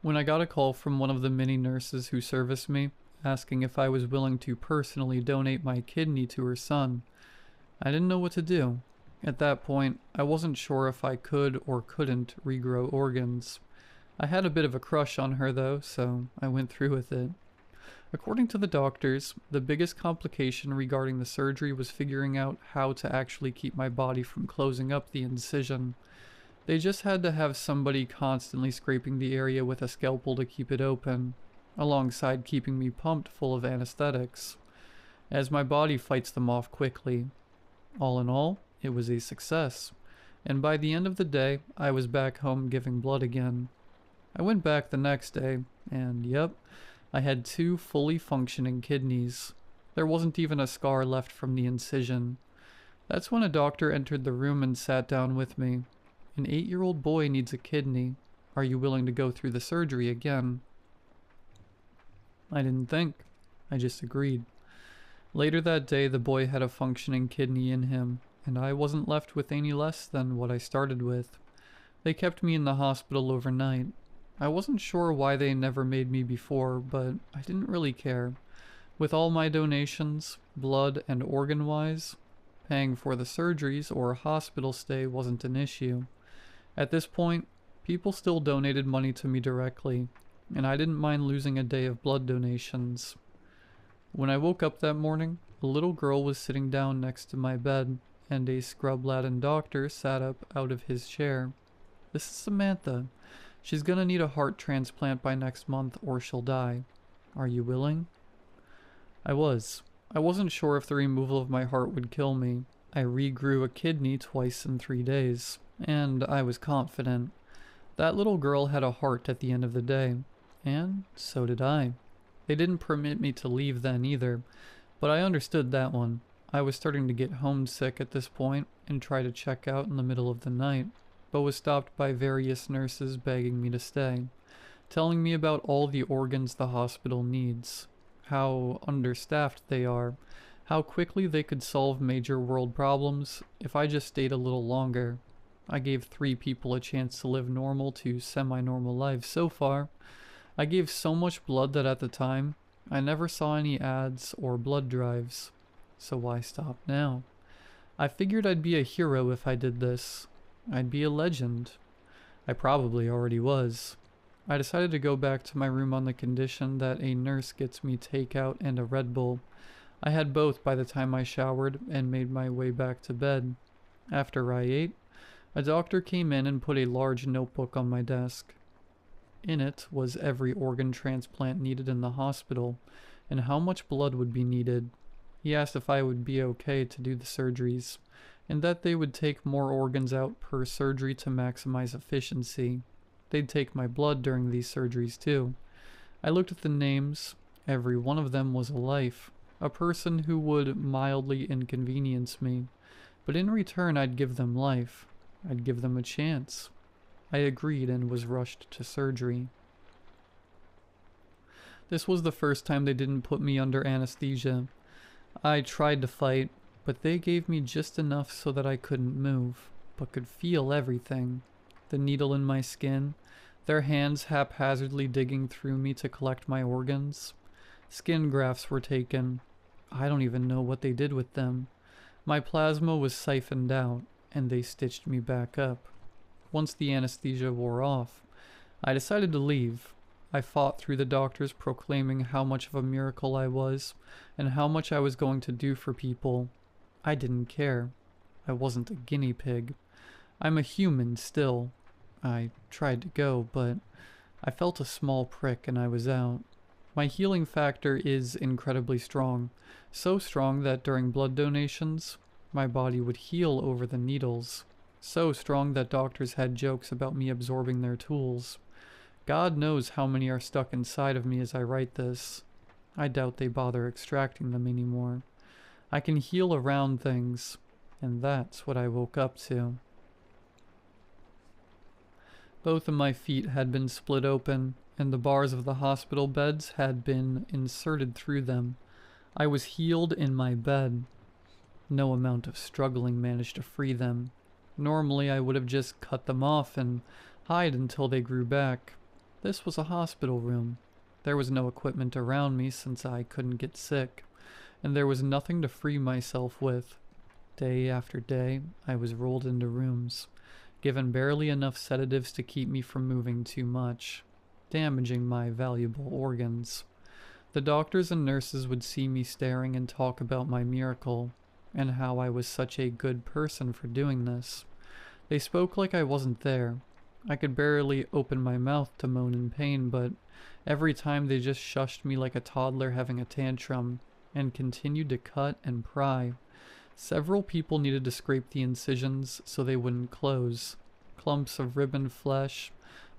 When I got a call from one of the many nurses who serviced me, asking if I was willing to personally donate my kidney to her son, I didn't know what to do. At that point, I wasn't sure if I could or couldn't regrow organs. I had a bit of a crush on her though, so I went through with it. According to the doctors, the biggest complication regarding the surgery was figuring out how to actually keep my body from closing up the incision. They just had to have somebody constantly scraping the area with a scalpel to keep it open, alongside keeping me pumped full of anesthetics, as my body fights them off quickly. All in all, it was a success, and by the end of the day, I was back home giving blood again. I went back the next day, and yep, I had 2 fully functioning kidneys. There wasn't even a scar left from the incision. That's when a doctor entered the room and sat down with me. An 8-year-old boy needs a kidney. Are you willing to go through the surgery again? I didn't think. I just agreed. Later that day, the boy had a functioning kidney in him, and I wasn't left with any less than what I started with. They kept me in the hospital overnight. I wasn't sure why they never made me before, but I didn't really care. With all my donations, blood and organ-wise, paying for the surgeries or hospital stay wasn't an issue. At this point, people still donated money to me directly, and I didn't mind losing a day of blood donations. When I woke up that morning, a little girl was sitting down next to my bed, and a scrub-laden doctor sat up out of his chair. This is Samantha. She's gonna need a heart transplant by next month or she'll die. Are you willing? I was. I wasn't sure if the removal of my heart would kill me. I regrew a kidney twice in 3 days, and I was confident. That little girl had a heart at the end of the day, and so did I. They didn't permit me to leave then either, but I understood that one. I was starting to get homesick at this point and try to check out in the middle of the night, but was stopped by various nurses begging me to stay, telling me about all the organs the hospital needs, how understaffed they are, how quickly they could solve major world problems if I just stayed a little longer. I gave 3 people a chance to live normal to semi-normal lives so far. I gave so much blood that at the time, I never saw any ads or blood drives. So why stop now? I figured I'd be a hero if I did this. I'd be a legend. I probably already was. I decided to go back to my room on the condition that a nurse gets me takeout and a Red Bull. I had both by the time I showered and made my way back to bed. After I ate, a doctor came in and put a large notebook on my desk. In it was every organ transplant needed in the hospital and how much blood would be needed. He asked if I would be okay to do the surgeries, and that they would take more organs out per surgery to maximize efficiency. They'd take my blood during these surgeries too. I looked at the names. Every one of them was a life, a person who would mildly inconvenience me, but in return I'd give them life. I'd give them a chance. I agreed and was rushed to surgery. This was the first time they didn't put me under anesthesia. I tried to fight, but they gave me just enough so that I couldn't move, but could feel everything. The needle in my skin, their hands haphazardly digging through me to collect my organs. Skin grafts were taken. I don't even know what they did with them. My plasma was siphoned out, and they stitched me back up. Once the anesthesia wore off, I decided to leave. I fought through the doctors proclaiming how much of a miracle I was, and how much I was going to do for people. I didn't care. I wasn't a guinea pig. I'm a human still. I tried to go, but I felt a small prick and I was out. My healing factor is incredibly strong, so strong that during blood donations, my body would heal over the needles. So strong that doctors had jokes about me absorbing their tools. God knows how many are stuck inside of me as I write this. I doubt they bother extracting them anymore. I can heal around things, and that's what I woke up to. Both of my feet had been split open, and the bars of the hospital beds had been inserted through them. I was healed in my bed. No amount of struggling managed to free them. Normally I would have just cut them off and hide until they grew back. This was a hospital room. There was no equipment around me since I couldn't get sick, and there was nothing to free myself with. Day after day, I was rolled into rooms, given barely enough sedatives to keep me from moving too much, damaging my valuable organs. The doctors and nurses would see me staring and talk about my miracle, and how I was such a good person for doing this. They spoke like I wasn't there. I could barely open my mouth to moan in pain, but every time they just shushed me like a toddler having a tantrum, and continued to cut and pry. Several people needed to scrape the incisions so they wouldn't close. Clumps of ribboned flesh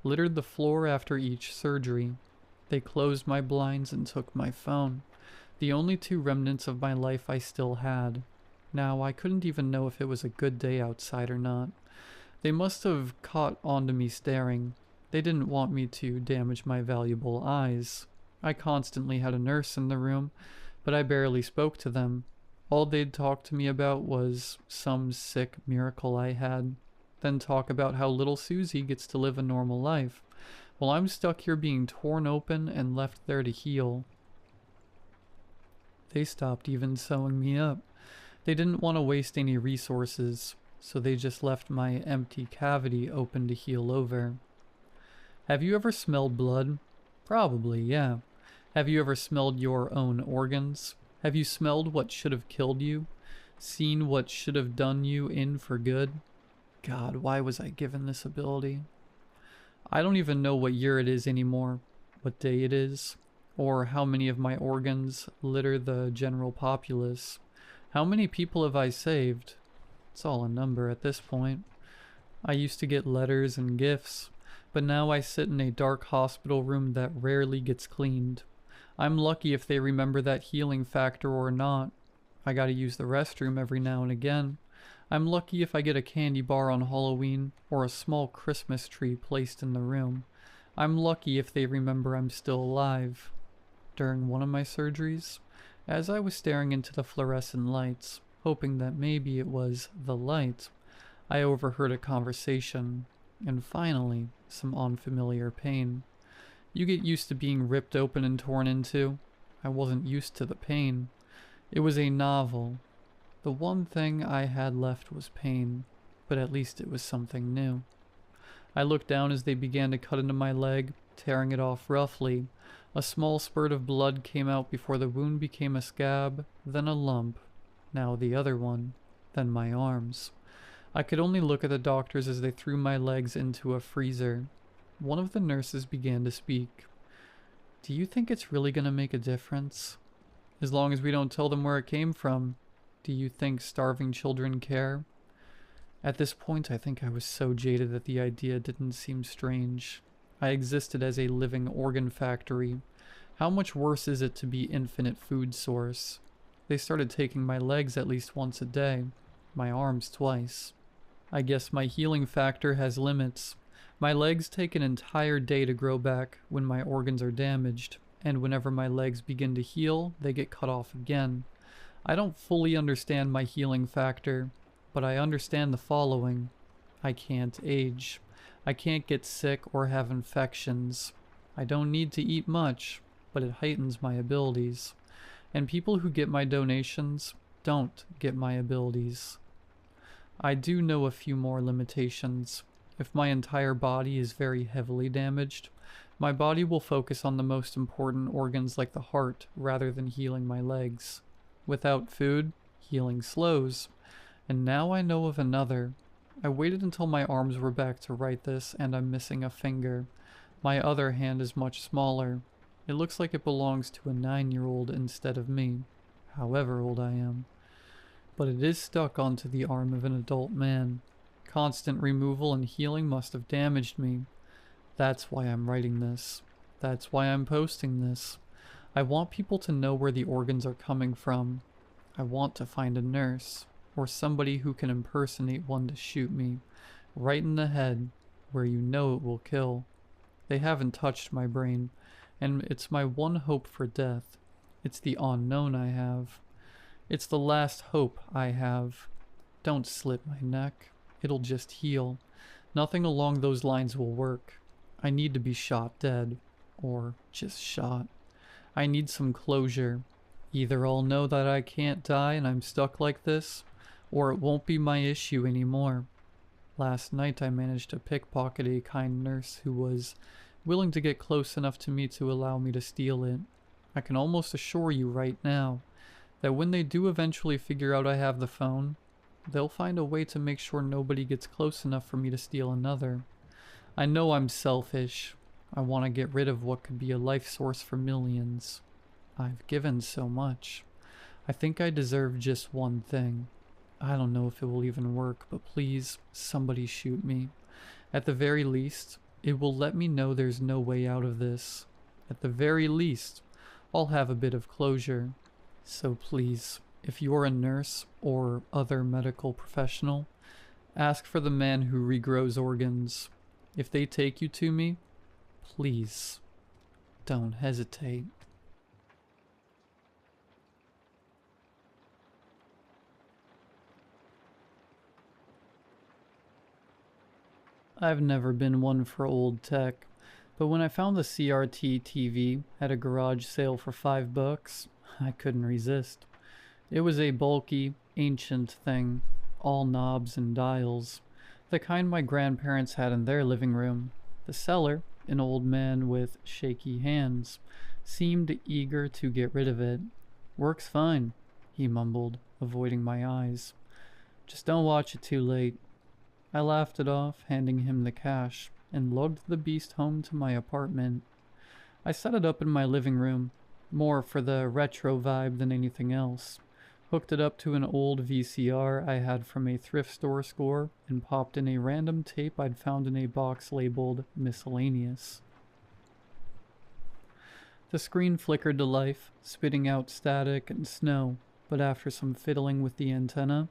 littered the floor after each surgery. They closed my blinds and took my phone, the only two remnants of my life I still had. Now, I couldn't even know if it was a good day outside or not. They must have caught onto me staring. They didn't want me to damage my valuable eyes. I constantly had a nurse in the room, but I barely spoke to them. All they'd talk to me about was some sick miracle I had, then talk about how little Susie gets to live a normal life, while I'm stuck here being torn open and left there to heal. They stopped even sewing me up. They didn't want to waste any resources, so they just left my empty cavity open to heal over. Have you ever smelled blood? Probably, yeah. Have you ever smelled your own organs? Have you smelled what should have killed you? Seen what should have done you in for good? God, why was I given this ability? I don't even know what year it is anymore, what day it is, or how many of my organs litter the general populace. How many people have I saved? It's all a number at this point. I used to get letters and gifts, but now I sit in a dark hospital room that rarely gets cleaned. I'm lucky if they remember that healing factor or not. I gotta use the restroom every now and again. I'm lucky if I get a candy bar on Halloween or a small Christmas tree placed in the room. I'm lucky if they remember I'm still alive. During one of my surgeries, as I was staring into the fluorescent lights, hoping that maybe it was the light, I overheard a conversation, and finally, some unfamiliar pain. You get used to being ripped open and torn into. I wasn't used to the pain. It was a novel. The one thing I had left was pain, but at least it was something new. I looked down as they began to cut into my leg, tearing it off roughly. A small spurt of blood came out before the wound became a scab, then a lump, now the other one, then my arms. I could only look at the doctors as they threw my legs into a freezer. One of the nurses began to speak. Do you think it's really going to make a difference? As long as we don't tell them where it came from. Do you think starving children care? At this point, I think I was so jaded that the idea didn't seem strange. I existed as a living organ factory. How much worse is it to be infinite food source? They started taking my legs at least once a day, my arms twice. I guess my healing factor has limits. My legs take an entire day to grow back when my organs are damaged, and whenever my legs begin to heal, they get cut off again. I don't fully understand my healing factor, but I understand the following. I can't age. I can't get sick or have infections. I don't need to eat much, but it heightens my abilities. And people who get my donations don't get my abilities. I do know a few more limitations. If my entire body is very heavily damaged, my body will focus on the most important organs like the heart rather than healing my legs. Without food, healing slows. And now I know of another. I waited until my arms were back to write this, and I'm missing a finger. My other hand is much smaller. It looks like it belongs to a 9-year-old instead of me, however old I am. But it is stuck onto the arm of an adult man. Constant removal and healing must have damaged me. That's why I'm writing this. That's why I'm posting this. I want people to know where the organs are coming from. I want to find a nurse, or somebody who can impersonate one to shoot me, right in the head, where you know it will kill. They haven't touched my brain, and it's my one hope for death. It's the unknown I have. It's the last hope I have. Don't slit my neck. It'll just heal. Nothing along those lines will work. I need to be shot dead, or just shot. I need some closure. Either I'll know that I can't die and I'm stuck like this, or it won't be my issue anymore. Last night I managed to pickpocket a kind nurse who was willing to get close enough to me to allow me to steal it. I can almost assure you right now that when they do eventually figure out I have the phone, they'll find a way to make sure nobody gets close enough for me to steal another. I know I'm selfish. I want to get rid of what could be a life source for millions. I've given so much. I think I deserve just one thing. I don't know if it will even work, but please, somebody shoot me. At the very least, it will let me know there's no way out of this. At the very least, I'll have a bit of closure. So please, if you're a nurse or other medical professional, ask for the man who regrows organs. If they take you to me, please, don't hesitate. I've never been one for old tech, but when I found the CRT TV at a garage sale for $5, I couldn't resist. It was a bulky, ancient thing, all knobs and dials, the kind my grandparents had in their living room. The seller, an old man with shaky hands, seemed eager to get rid of it. "Works fine," he mumbled, avoiding my eyes. "Just don't watch it too late." I laughed it off, handing him the cash, and lugged the beast home to my apartment. I set it up in my living room, more for the retro vibe than anything else. Hooked it up to an old VCR I had from a thrift store score, and popped in a random tape I'd found in a box labeled Miscellaneous. The screen flickered to life, spitting out static and snow, but after some fiddling with the antenna,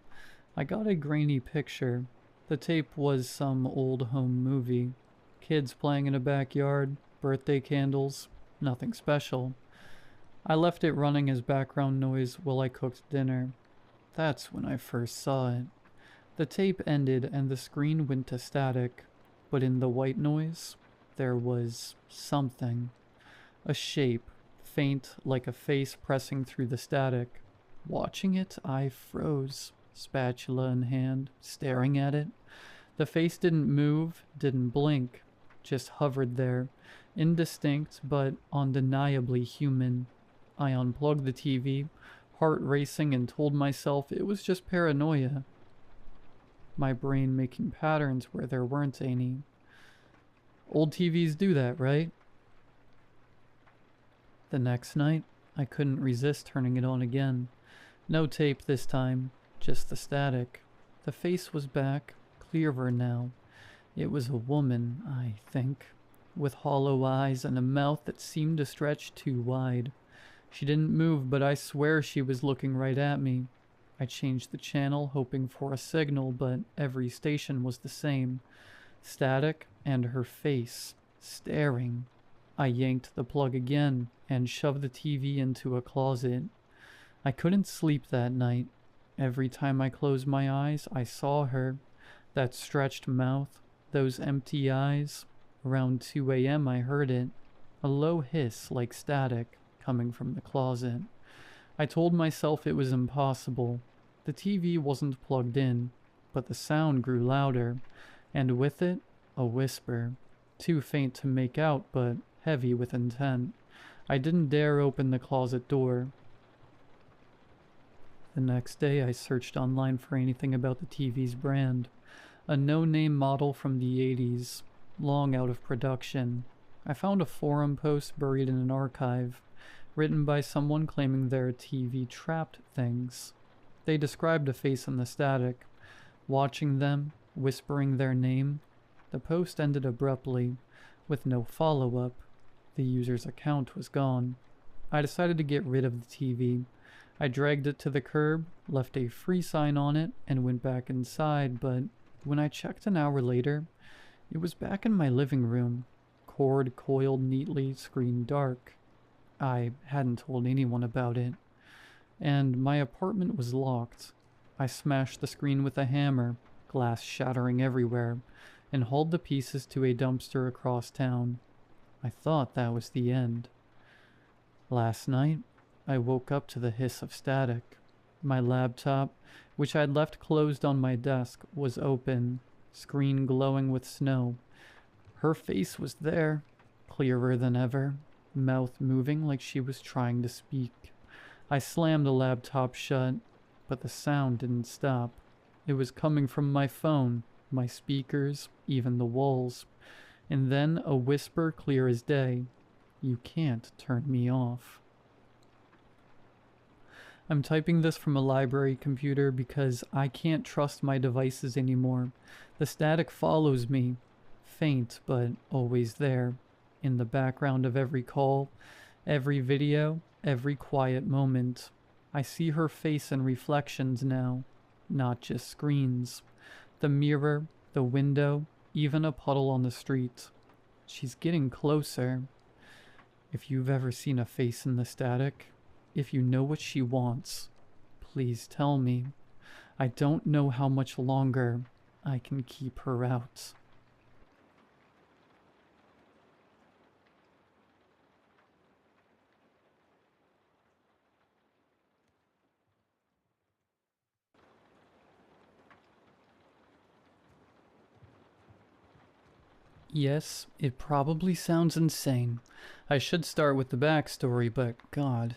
I got a grainy picture. The tape was some old home movie. Kids playing in a backyard, birthday candles, nothing special. I left it running as background noise while I cooked dinner. That's when I first saw it. The tape ended and the screen went to static, but in the white noise, there was something. A shape, faint like a face pressing through the static. Watching it, I froze, spatula in hand, staring at it. The face didn't move, didn't blink, just hovered there, indistinct but undeniably human. I unplugged the TV, heart racing, and told myself it was just paranoia. My brain making patterns where there weren't any. Old TVs do that, right? The next night, I couldn't resist turning it on again. No tape this time, just the static. The face was back, clearer now. It was a woman, I think, with hollow eyes and a mouth that seemed to stretch too wide. She didn't move, but I swear she was looking right at me. I changed the channel, hoping for a signal, but every station was the same. Static, and her face, staring. I yanked the plug again, and shoved the TV into a closet. I couldn't sleep that night. Every time I closed my eyes, I saw her. That stretched mouth, those empty eyes. Around 2 a.m. I heard it. A low hiss like static, coming from the closet. I told myself it was impossible. The TV wasn't plugged in, but the sound grew louder, and with it, a whisper. Too faint to make out, but heavy with intent. I didn't dare open the closet door. The next day I searched online for anything about the TV's brand. A no-name model from the 80s, long out of production. I found a forum post buried in an archive, written by someone claiming their TV trapped things. They described a face in the static. Watching them, whispering their name. The post ended abruptly, with no follow-up. The user's account was gone. I decided to get rid of the TV. I dragged it to the curb, left a free sign on it, and went back inside, but when I checked an hour later, it was back in my living room, cord coiled neatly, screen dark. I hadn't told anyone about it, and my apartment was locked. I smashed the screen with a hammer, glass shattering everywhere, and hauled the pieces to a dumpster across town. I thought that was the end. Last night, I woke up to the hiss of static. My laptop, which I'd left closed on my desk, was open. screen glowing with snow. Her face was there, clearer than ever, mouth moving like she was trying to speak. I slammed the laptop shut, but the sound didn't stop. It was coming from my phone, my speakers, even the walls. And then a whisper clear as day. You can't turn me off. I'm typing this from a library computer because I can't trust my devices anymore. The static follows me, faint but always there, in the background of every call, every video, every quiet moment. I see her face in reflections now, not just screens. The mirror, the window, even a puddle on the street. She's getting closer. If you've ever seen a face in the static, if you know what she wants, please tell me. I don't know how much longer I can keep her out. Yes, it probably sounds insane. I should start with the backstory, but God,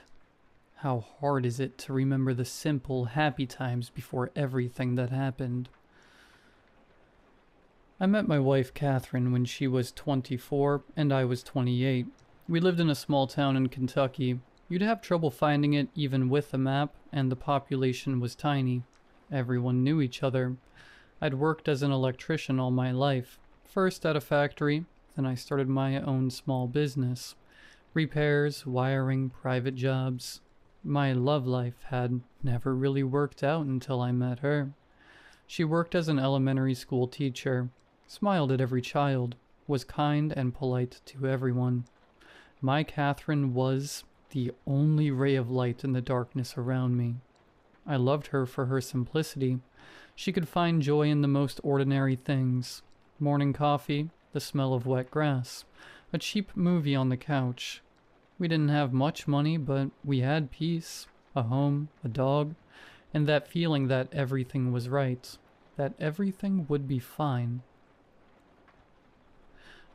how hard is it to remember the simple, happy times before everything that happened? I met my wife Catherine when she was 24 and I was 28. We lived in a small town in Kentucky. You'd have trouble finding it even with a map, and the population was tiny. Everyone knew each other. I'd worked as an electrician all my life. First at a factory, then I started my own small business. Repairs, wiring, private jobs. My love life had never really worked out until I met her. She worked as an elementary school teacher, smiled at every child, was kind and polite to everyone. My Catherine was the only ray of light in the darkness around me. I loved her for her simplicity. She could find joy in the most ordinary things. Morning coffee, the smell of wet grass, a cheap movie on the couch. We didn't have much money, but we had peace, a home, a dog, and that feeling that everything was right, that everything would be fine.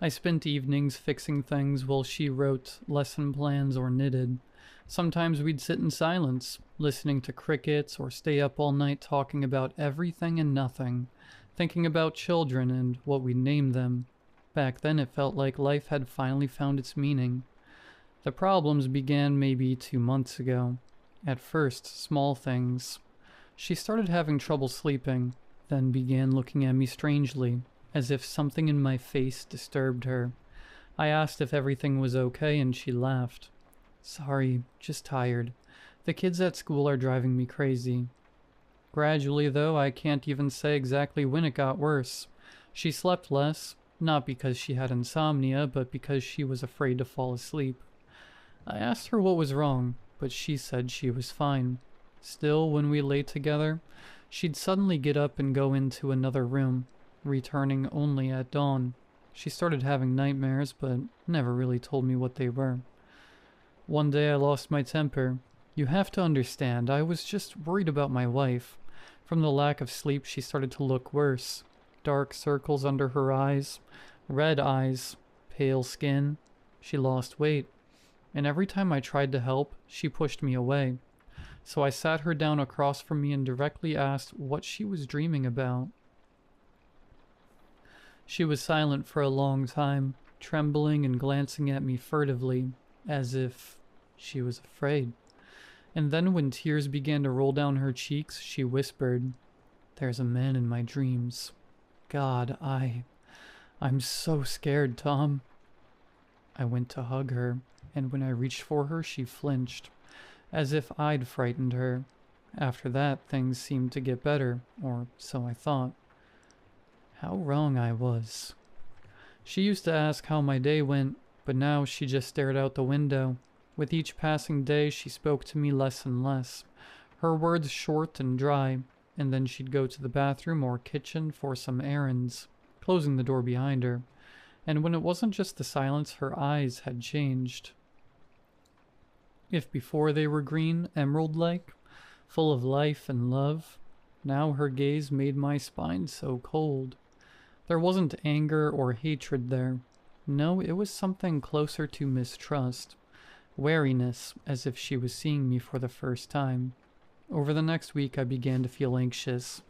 I spent evenings fixing things while she wrote lesson plans or knitted. Sometimes we'd sit in silence, listening to crickets, or stay up all night talking about everything and nothing, thinking about children and what we'd name them. Back then it felt like life had finally found its meaning. The problems began maybe 2 months ago. At first, small things. She started having trouble sleeping, then began looking at me strangely, as if something in my face disturbed her. I asked if everything was okay and she laughed. Sorry, just tired. The kids at school are driving me crazy. Gradually, though, I can't even say exactly when it got worse. She slept less, not because she had insomnia, but because she was afraid to fall asleep. I asked her what was wrong, but she said she was fine. Still, when we lay together, she'd suddenly get up and go into another room, returning only at dawn. She started having nightmares, but never really told me what they were. One day I lost my temper. You have to understand, I was just worried about my wife. From the lack of sleep, she started to look worse. Dark circles under her eyes, red eyes, pale skin. She lost weight. And every time I tried to help, she pushed me away. So I sat her down across from me and directly asked what she was dreaming about. She was silent for a long time, trembling and glancing at me furtively, as if she was afraid. And then when tears began to roll down her cheeks, she whispered, "There's a man in my dreams. God, I'm so scared, Tom." I went to hug her, and when I reached for her, she flinched, as if I'd frightened her. After that, things seemed to get better, or so I thought. How wrong I was. She used to ask how my day went, but now she just stared out the window. With each passing day, she spoke to me less and less, her words short and dry, and then she'd go to the bathroom or kitchen for some errands, closing the door behind her. And when it wasn't just the silence, her eyes had changed. If before they were green, emerald-like, full of life and love, now her gaze made my spine so cold. There wasn't anger or hatred there. No, it was something closer to mistrust. Wariness, as if she was seeing me for the first time. Over the next week I began to feel anxious,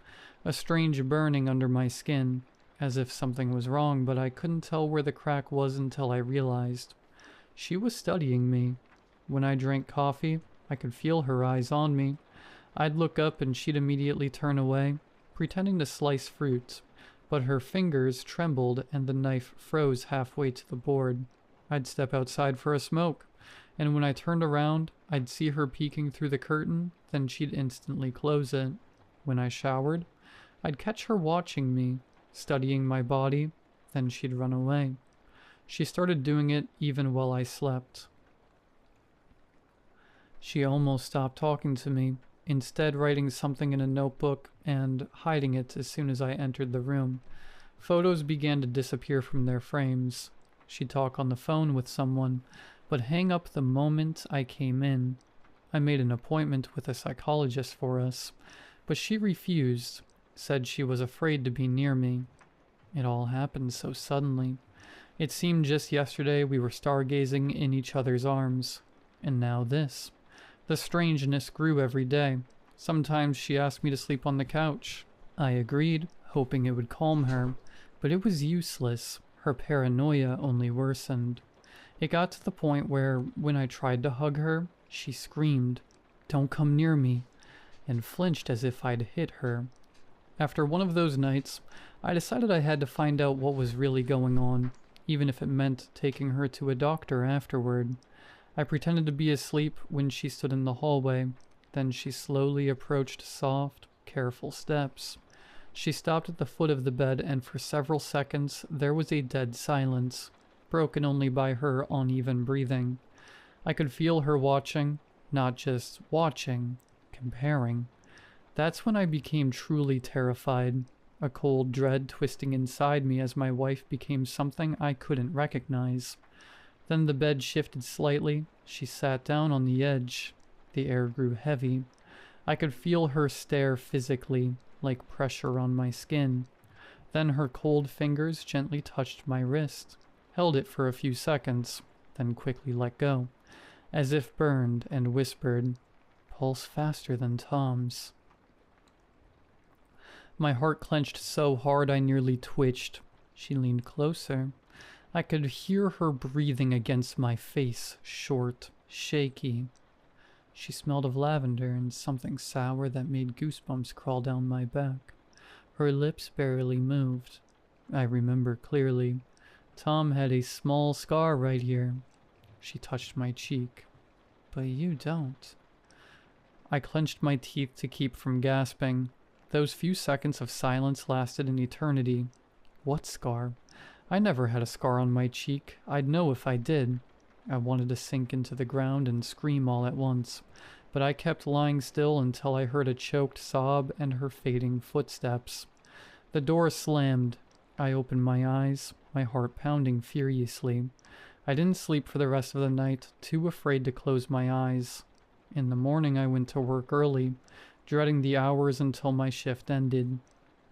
a strange burning under my skin, as if something was wrong, but I couldn't tell where the crack was until I realized. She was studying me. When I drank coffee, I could feel her eyes on me. I'd look up and she'd immediately turn away, pretending to slice fruit, but her fingers trembled and the knife froze halfway to the board. I'd step outside for a smoke, and when I turned around, I'd see her peeking through the curtain, then she'd instantly close it. When I showered, I'd catch her watching me, studying my body, then she'd run away. She started doing it even while I slept. She almost stopped talking to me, instead writing something in a notebook and hiding it as soon as I entered the room. Photos began to disappear from their frames. She'd talk on the phone with someone, but hang up the moment I came in. I made an appointment with a psychologist for us, but she refused, said she was afraid to be near me. It all happened so suddenly. It seemed just yesterday we were stargazing in each other's arms. And now this. The strangeness grew every day. Sometimes she asked me to sleep on the couch. I agreed, hoping it would calm her, but it was useless. Her paranoia only worsened. It got to the point where, when I tried to hug her, she screamed, "Don't come near me," and flinched as if I'd hit her. After one of those nights, I decided I had to find out what was really going on, even if it meant taking her to a doctor afterward. I pretended to be asleep when she stood in the hallway. Then she slowly approached soft, careful steps. She stopped at the foot of the bed, and for several seconds there was a dead silence, broken only by her uneven breathing. I could feel her watching, not just watching, comparing. That's when I became truly terrified, a cold dread twisting inside me as my wife became something I couldn't recognize. Then the bed shifted slightly. She sat down on the edge. The air grew heavy. I could feel her stare physically, like pressure on my skin. Then her cold fingers gently touched my wrist, held it for a few seconds, then quickly let go, as if burned, and whispered, "Pulse faster than Tom's." My heart clenched so hard I nearly twitched. She leaned closer. I could hear her breathing against my face, short, shaky. She smelled of lavender and something sour that made goosebumps crawl down my back. Her lips barely moved. I remember clearly. Tom had a small scar right here. She touched my cheek. But you don't. I clenched my teeth to keep from gasping. Those few seconds of silence lasted an eternity. What scar? I never had a scar on my cheek. I'd know if I did. I wanted to sink into the ground and scream all at once, but I kept lying still until I heard a choked sob and her fading footsteps. The door slammed. I opened my eyes, my heart pounding furiously. I didn't sleep for the rest of the night, too afraid to close my eyes. In the morning I went to work early, dreading the hours until my shift ended.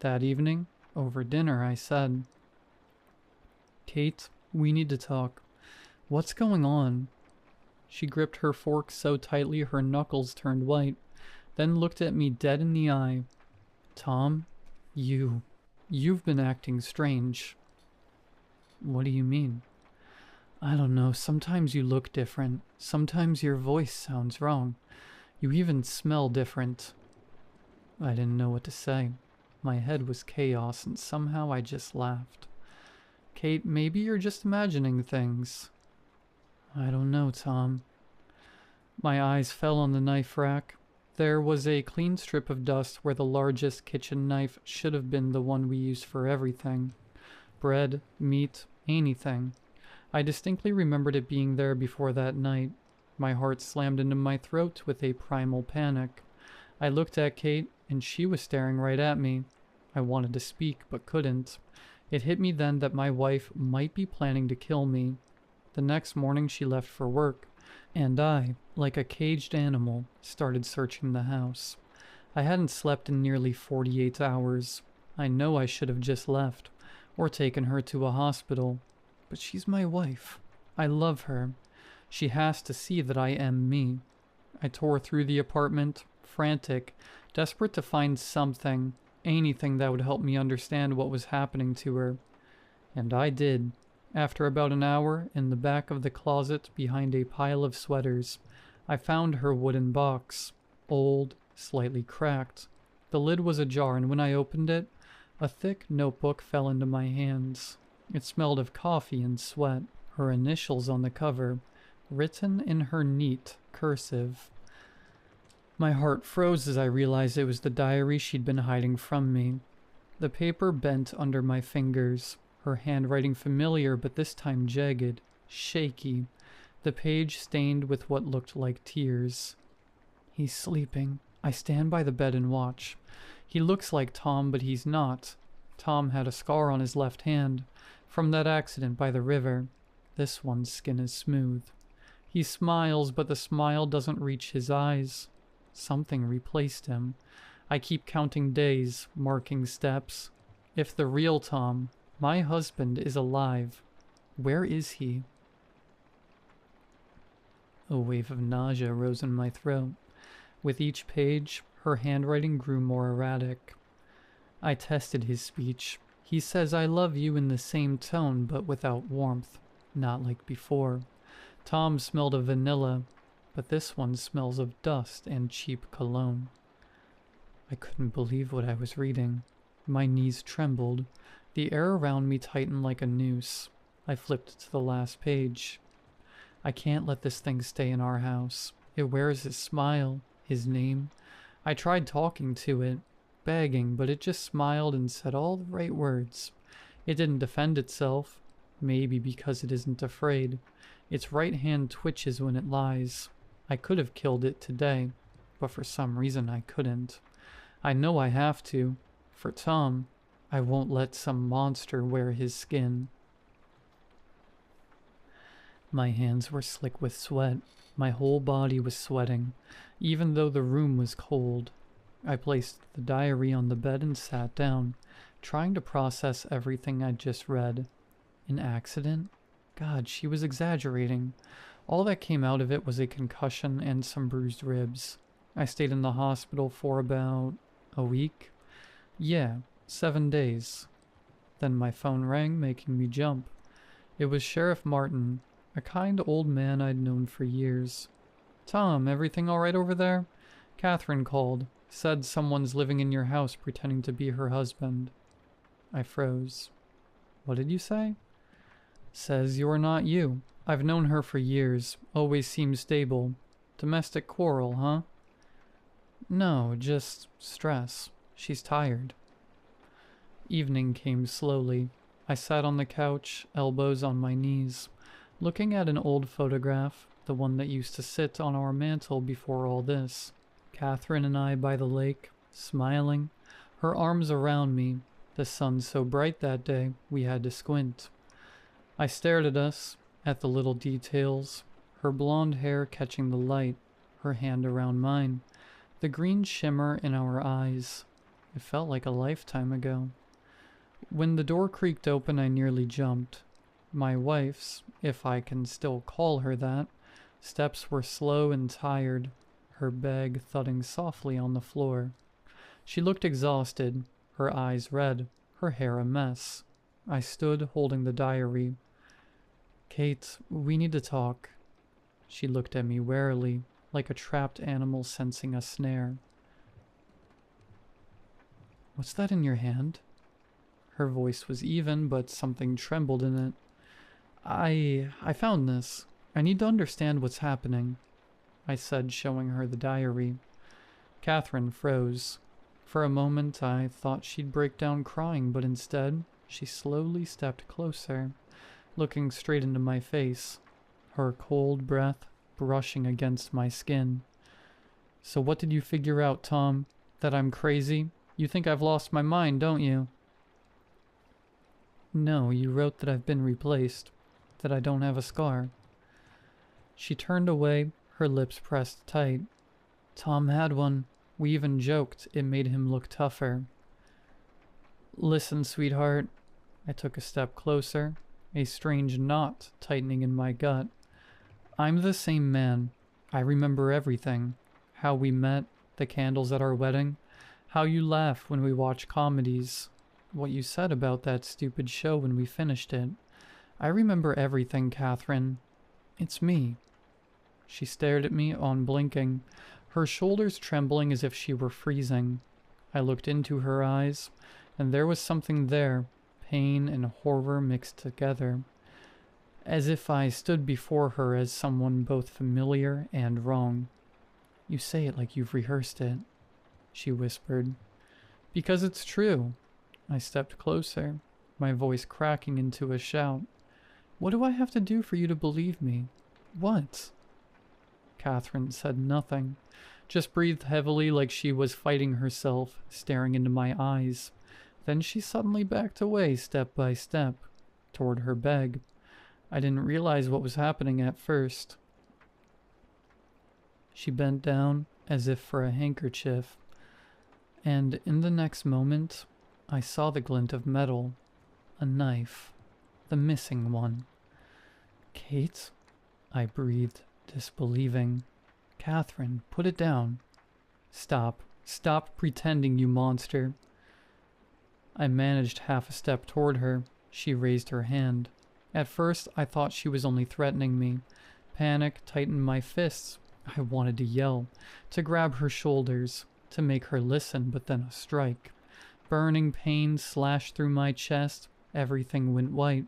That evening, over dinner, I said, "Kate, we need to talk. What's going on?" She gripped her fork so tightly her knuckles turned white, then looked at me dead in the eye. "Tom, you've been acting strange." "What do you mean?" "I don't know, sometimes you look different. Sometimes your voice sounds wrong. You even smell different." I didn't know what to say. My head was chaos, and somehow I just laughed. "Kate, maybe you're just imagining things." "I don't know, Tom." My eyes fell on the knife rack. There was a clean strip of dust where the largest kitchen knife should have been the one we use for everything. Bread, meat, anything. I distinctly remembered it being there before that night. My heart slammed into my throat with a primal panic. I looked at Kate, and she was staring right at me. I wanted to speak, but couldn't. It hit me then that my wife might be planning to kill me. The next morning she left for work, and I, like a caged animal, started searching the house. I hadn't slept in nearly 48 hours. I know I should have just left. or taken her to a hospital. But she's my wife. I love her. She has to see that I am me. I tore through the apartment, frantic, desperate to find something, anything that would help me understand what was happening to her. And I did. After about an hour, in the back of the closet behind a pile of sweaters, I found her wooden box. Old, slightly cracked. The lid was ajar, and when I opened it, a thick notebook fell into my hands. It smelled of coffee and sweat. Her initials on the cover, written in her neat cursive. My heart froze as I realized it was the diary she'd been hiding from me. The paper bent under my fingers, her handwriting familiar but this time jagged, shaky, the page stained with what looked like tears. He's sleeping. I stand by the bed and watch. He looks like Tom, but he's not. Tom had a scar on his left hand from that accident by the river. This one's skin is smooth. He smiles, but the smile doesn't reach his eyes. Something replaced him. I keep counting days, marking steps. If the real Tom, my husband, is alive, where is he? A wave of nausea rose in my throat. With each page, her handwriting grew more erratic. I tested his speech. He says I love you in the same tone, but without warmth. Not like before. Tom smelled of vanilla, but this one smells of dust and cheap cologne. I couldn't believe what I was reading. My knees trembled. The air around me tightened like a noose. I flipped to the last page. I can't let this thing stay in our house. It wears his smile, his name. I tried talking to it, begging, but it just smiled and said all the right words. It didn't defend itself, maybe because it isn't afraid. Its right hand twitches when it lies. I could have killed it today, but for some reason I couldn't. I know I have to. For Tom, I won't let some monster wear his skin. My hands were slick with sweat. My whole body was sweating, even though the room was cold. I placed the diary on the bed and sat down, trying to process everything I'd just read. An accident? God, she was exaggerating. All that came out of it was a concussion and some bruised ribs. I stayed in the hospital for about a week? Yeah, 7 days. Then my phone rang, making me jump. It was Sheriff Martin, a kind old man I'd known for years. Tom, everything all right over there? Catherine called. Said someone's living in your house pretending to be her husband. I froze. What did you say? Says you're not you. I've known her for years. Always seems stable. Domestic quarrel, huh? No, just stress. She's tired. Evening came slowly. I sat on the couch, elbows on my knees, looking at an old photograph, the one that used to sit on our mantel before all this. Catherine and I by the lake, smiling, her arms around me, the sun so bright that day we had to squint. I stared at us, at the little details, her blonde hair catching the light, her hand around mine, the green shimmer in our eyes. It felt like a lifetime ago. When the door creaked open, I nearly jumped. My wife's, if I can still call her that, steps were slow and tired, her bag thudding softly on the floor. She looked exhausted, her eyes red, her hair a mess. I stood holding the diary. Kate, we need to talk. She looked at me warily, like a trapped animal sensing a snare. What's that in your hand? Her voice was even, but something trembled in it. I found this. I need to understand what's happening, I said, showing her the diary. Catherine froze. For a moment, I thought she'd break down crying, but instead, she slowly stepped closer, looking straight into my face, her cold breath brushing against my skin. So what did you figure out, Tom? That I'm crazy? You think I've lost my mind, don't you? No, you wrote that I've been replaced, that I don't have a scar. She turned away, her lips pressed tight. Tom had one. We even joked it made him look tougher. Listen, sweetheart, I took a step closer, a strange knot tightening in my gut. I'm the same man. I remember everything. How we met, the candles at our wedding, how you laugh when we watch comedies, what you said about that stupid show when we finished it. I remember everything, Catherine. It's me. She stared at me, unblinking, her shoulders trembling as if she were freezing. I looked into her eyes, and there was something there, pain and horror mixed together, as if I stood before her as someone both familiar and wrong. You say it like you've rehearsed it, she whispered. Because it's true. I stepped closer, my voice cracking into a shout. What do I have to do for you to believe me? What? Catherine said nothing, just breathed heavily like she was fighting herself, staring into my eyes. Then she suddenly backed away step by step, toward her bag. I didn't realize what was happening at first. She bent down, as if for a handkerchief, and in the next moment, I saw the glint of metal. A knife. The missing one. Kate? I breathed, disbelieving. Catherine, put it down. Stop. Stop pretending, you monster. I managed half a step toward her. She raised her hand. At first, I thought she was only threatening me. Panic tightened my fists. I wanted to yell, to grab her shoulders, to make her listen, but then a strike. Burning pain slashed through my chest. Everything went white.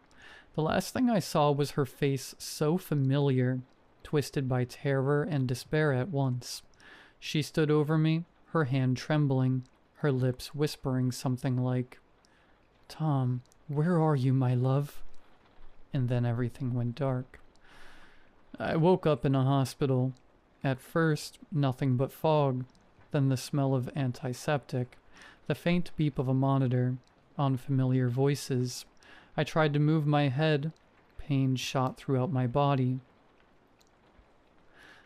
The last thing I saw was her face, so familiar, twisted by terror and despair at once. She stood over me, her hand trembling, her lips whispering something like, "Tom, where are you, my love?" And then everything went dark. I woke up in a hospital. At first, nothing but fog, then the smell of antiseptic, the faint beep of a monitor, unfamiliar voices. I tried to move my head. Pain shot throughout my body.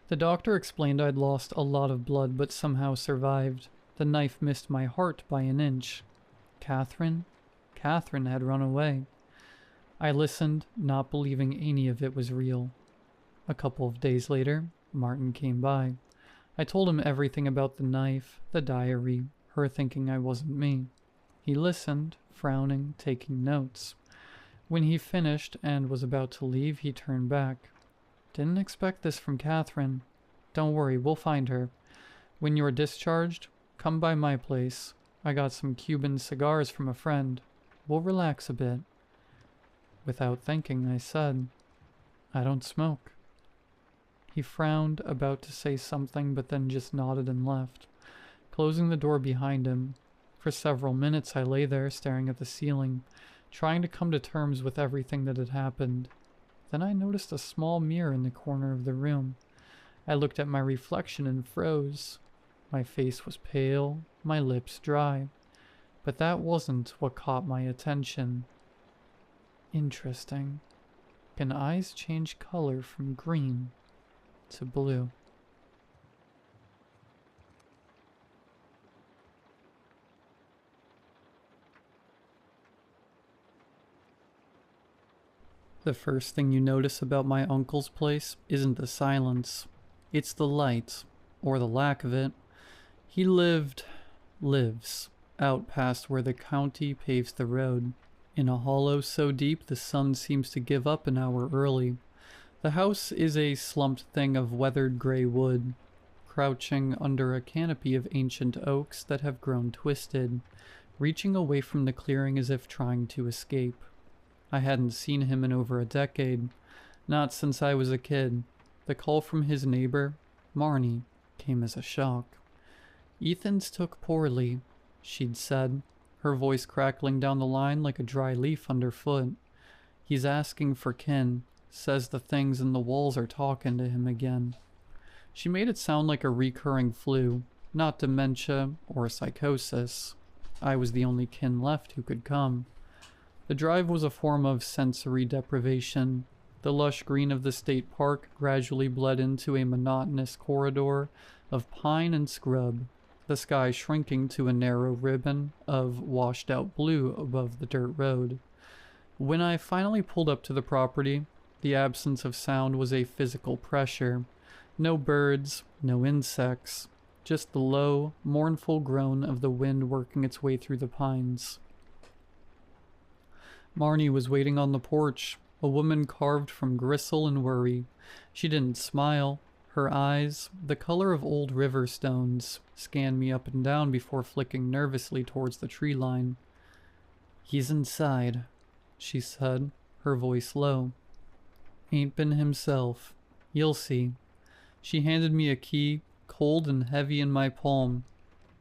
The doctor explained I'd lost a lot of blood but somehow survived. The knife missed my heart by an inch. Catherine? Catherine had run away. I listened, not believing any of it was real. A couple of days later, Martin came by. I told him everything about the knife, the diary, her thinking I wasn't me. He listened, frowning, taking notes. When he finished and was about to leave, he turned back. Didn't expect this from Catherine. Don't worry, we'll find her. When you're discharged, come by my place. I got some Cuban cigars from a friend. We'll relax a bit. Without thinking, I said, I don't smoke. He frowned, about to say something, but then just nodded and left, closing the door behind him. For several minutes I lay there, staring at the ceiling, trying to come to terms with everything that had happened. Then I noticed a small mirror in the corner of the room. I looked at my reflection and froze. My face was pale, my lips dry. But that wasn't what caught my attention. Interesting. Can eyes change color from green to blue? The first thing you notice about my uncle's place isn't the silence. It's the light, or the lack of it. He lives, out past where the county paves the road, in a hollow so deep the sun seems to give up an hour early. The house is a slumped thing of weathered gray wood, crouching under a canopy of ancient oaks that have grown twisted, reaching away from the clearing as if trying to escape. I hadn't seen him in over a decade, not since I was a kid. The call from his neighbor, Marnie, came as a shock. Ethan's took poorly, she'd said, her voice crackling down the line like a dry leaf underfoot. He's asking for kin, says the things in the walls are talking to him again. She made it sound like a recurring flu, not dementia or psychosis. I was the only kin left who could come. The drive was a form of sensory deprivation. The lush green of the state park gradually bled into a monotonous corridor of pine and scrub, the sky shrinking to a narrow ribbon of washed-out blue above the dirt road. When I finally pulled up to the property, the absence of sound was a physical pressure. No birds, no insects, just the low, mournful groan of the wind working its way through the pines. Marnie was waiting on the porch, a woman carved from gristle and worry. She didn't smile. Her eyes, the color of old river stones, scanned me up and down before flicking nervously towards the tree line. "He's inside," she said, her voice low. "Ain't been himself. You'll see." She handed me a key, cold and heavy in my palm.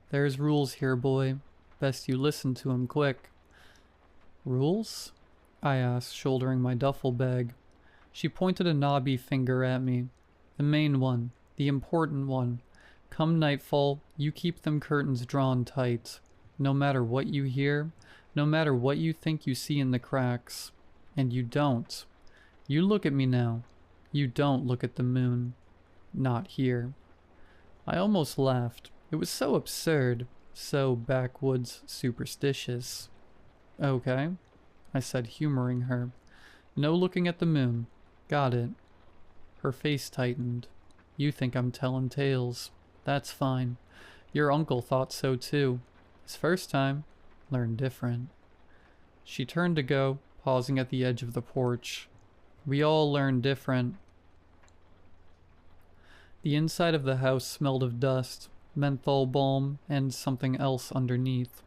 "There's rules here, boy. Best you listen to 'em quick." "Rules?" I asked, shouldering my duffel bag. She pointed a knobby finger at me. "The main one. The important one. Come nightfall, you keep them curtains drawn tight. No matter what you hear, no matter what you think you see in the cracks. And you don't. You look at me now. You don't look at the moon. Not here." I almost laughed. It was so absurd, so backwoods superstitious. "Okay," I said, humoring her. "No looking at the moon. Got it." Her face tightened. "You think I'm telling tales. That's fine. Your uncle thought so too. His first time. Learned different." She turned to go, pausing at the edge of the porch. "We all learn different." The inside of the house smelled of dust, menthol balm, and something else underneath.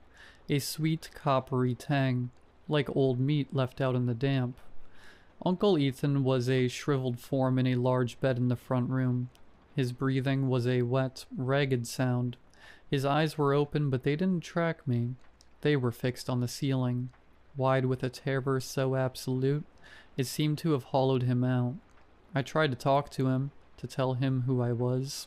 A sweet, coppery tang, like old meat left out in the damp. Uncle Ethan was a shriveled form in a large bed in the front room. His breathing was a wet, ragged sound. His eyes were open, but they didn't track me. They were fixed on the ceiling, wide with a terror so absolute, it seemed to have hollowed him out. I tried to talk to him, to tell him who I was.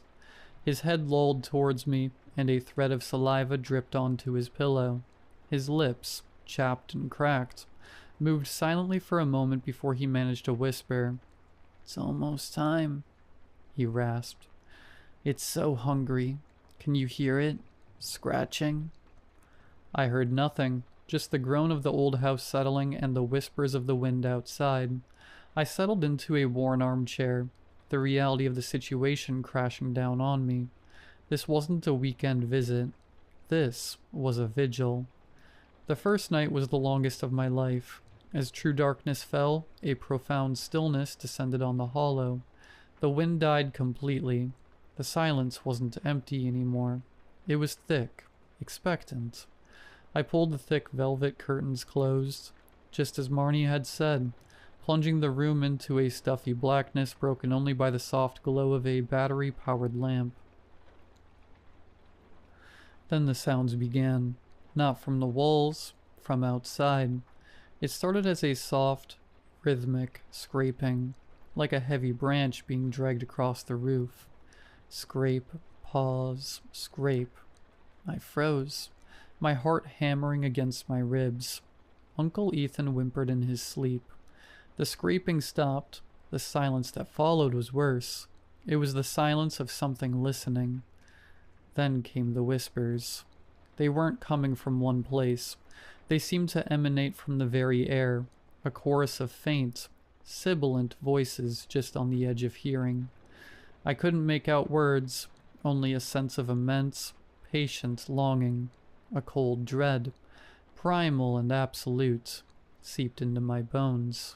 His head lolled towards me, and a thread of saliva dripped onto his pillow. His lips, chapped and cracked, moved silently for a moment before he managed to whisper. "It's almost time," he rasped. "It's so hungry. Can you hear it? Scratching?" I heard nothing, just the groan of the old house settling and the whispers of the wind outside. I settled into a worn armchair, the reality of the situation crashing down on me. This wasn't a weekend visit. This was a vigil. The first night was the longest of my life. As true darkness fell, a profound stillness descended on the hollow. The wind died completely. The silence wasn't empty anymore. It was thick, expectant. I pulled the thick velvet curtains closed, just as Marnie had said, plunging the room into a stuffy blackness broken only by the soft glow of a battery-powered lamp. Then the sounds began, not from the walls, from outside. It started as a soft, rhythmic scraping, like a heavy branch being dragged across the roof. Scrape, pause, scrape. I froze, my heart hammering against my ribs. Uncle Ethan whimpered in his sleep. The scraping stopped. The silence that followed was worse. It was the silence of something listening. Then came the whispers. They weren't coming from one place. They seemed to emanate from the very air, a chorus of faint, sibilant voices just on the edge of hearing. I couldn't make out words, only a sense of immense, patient longing, a cold dread, primal and absolute, seeped into my bones.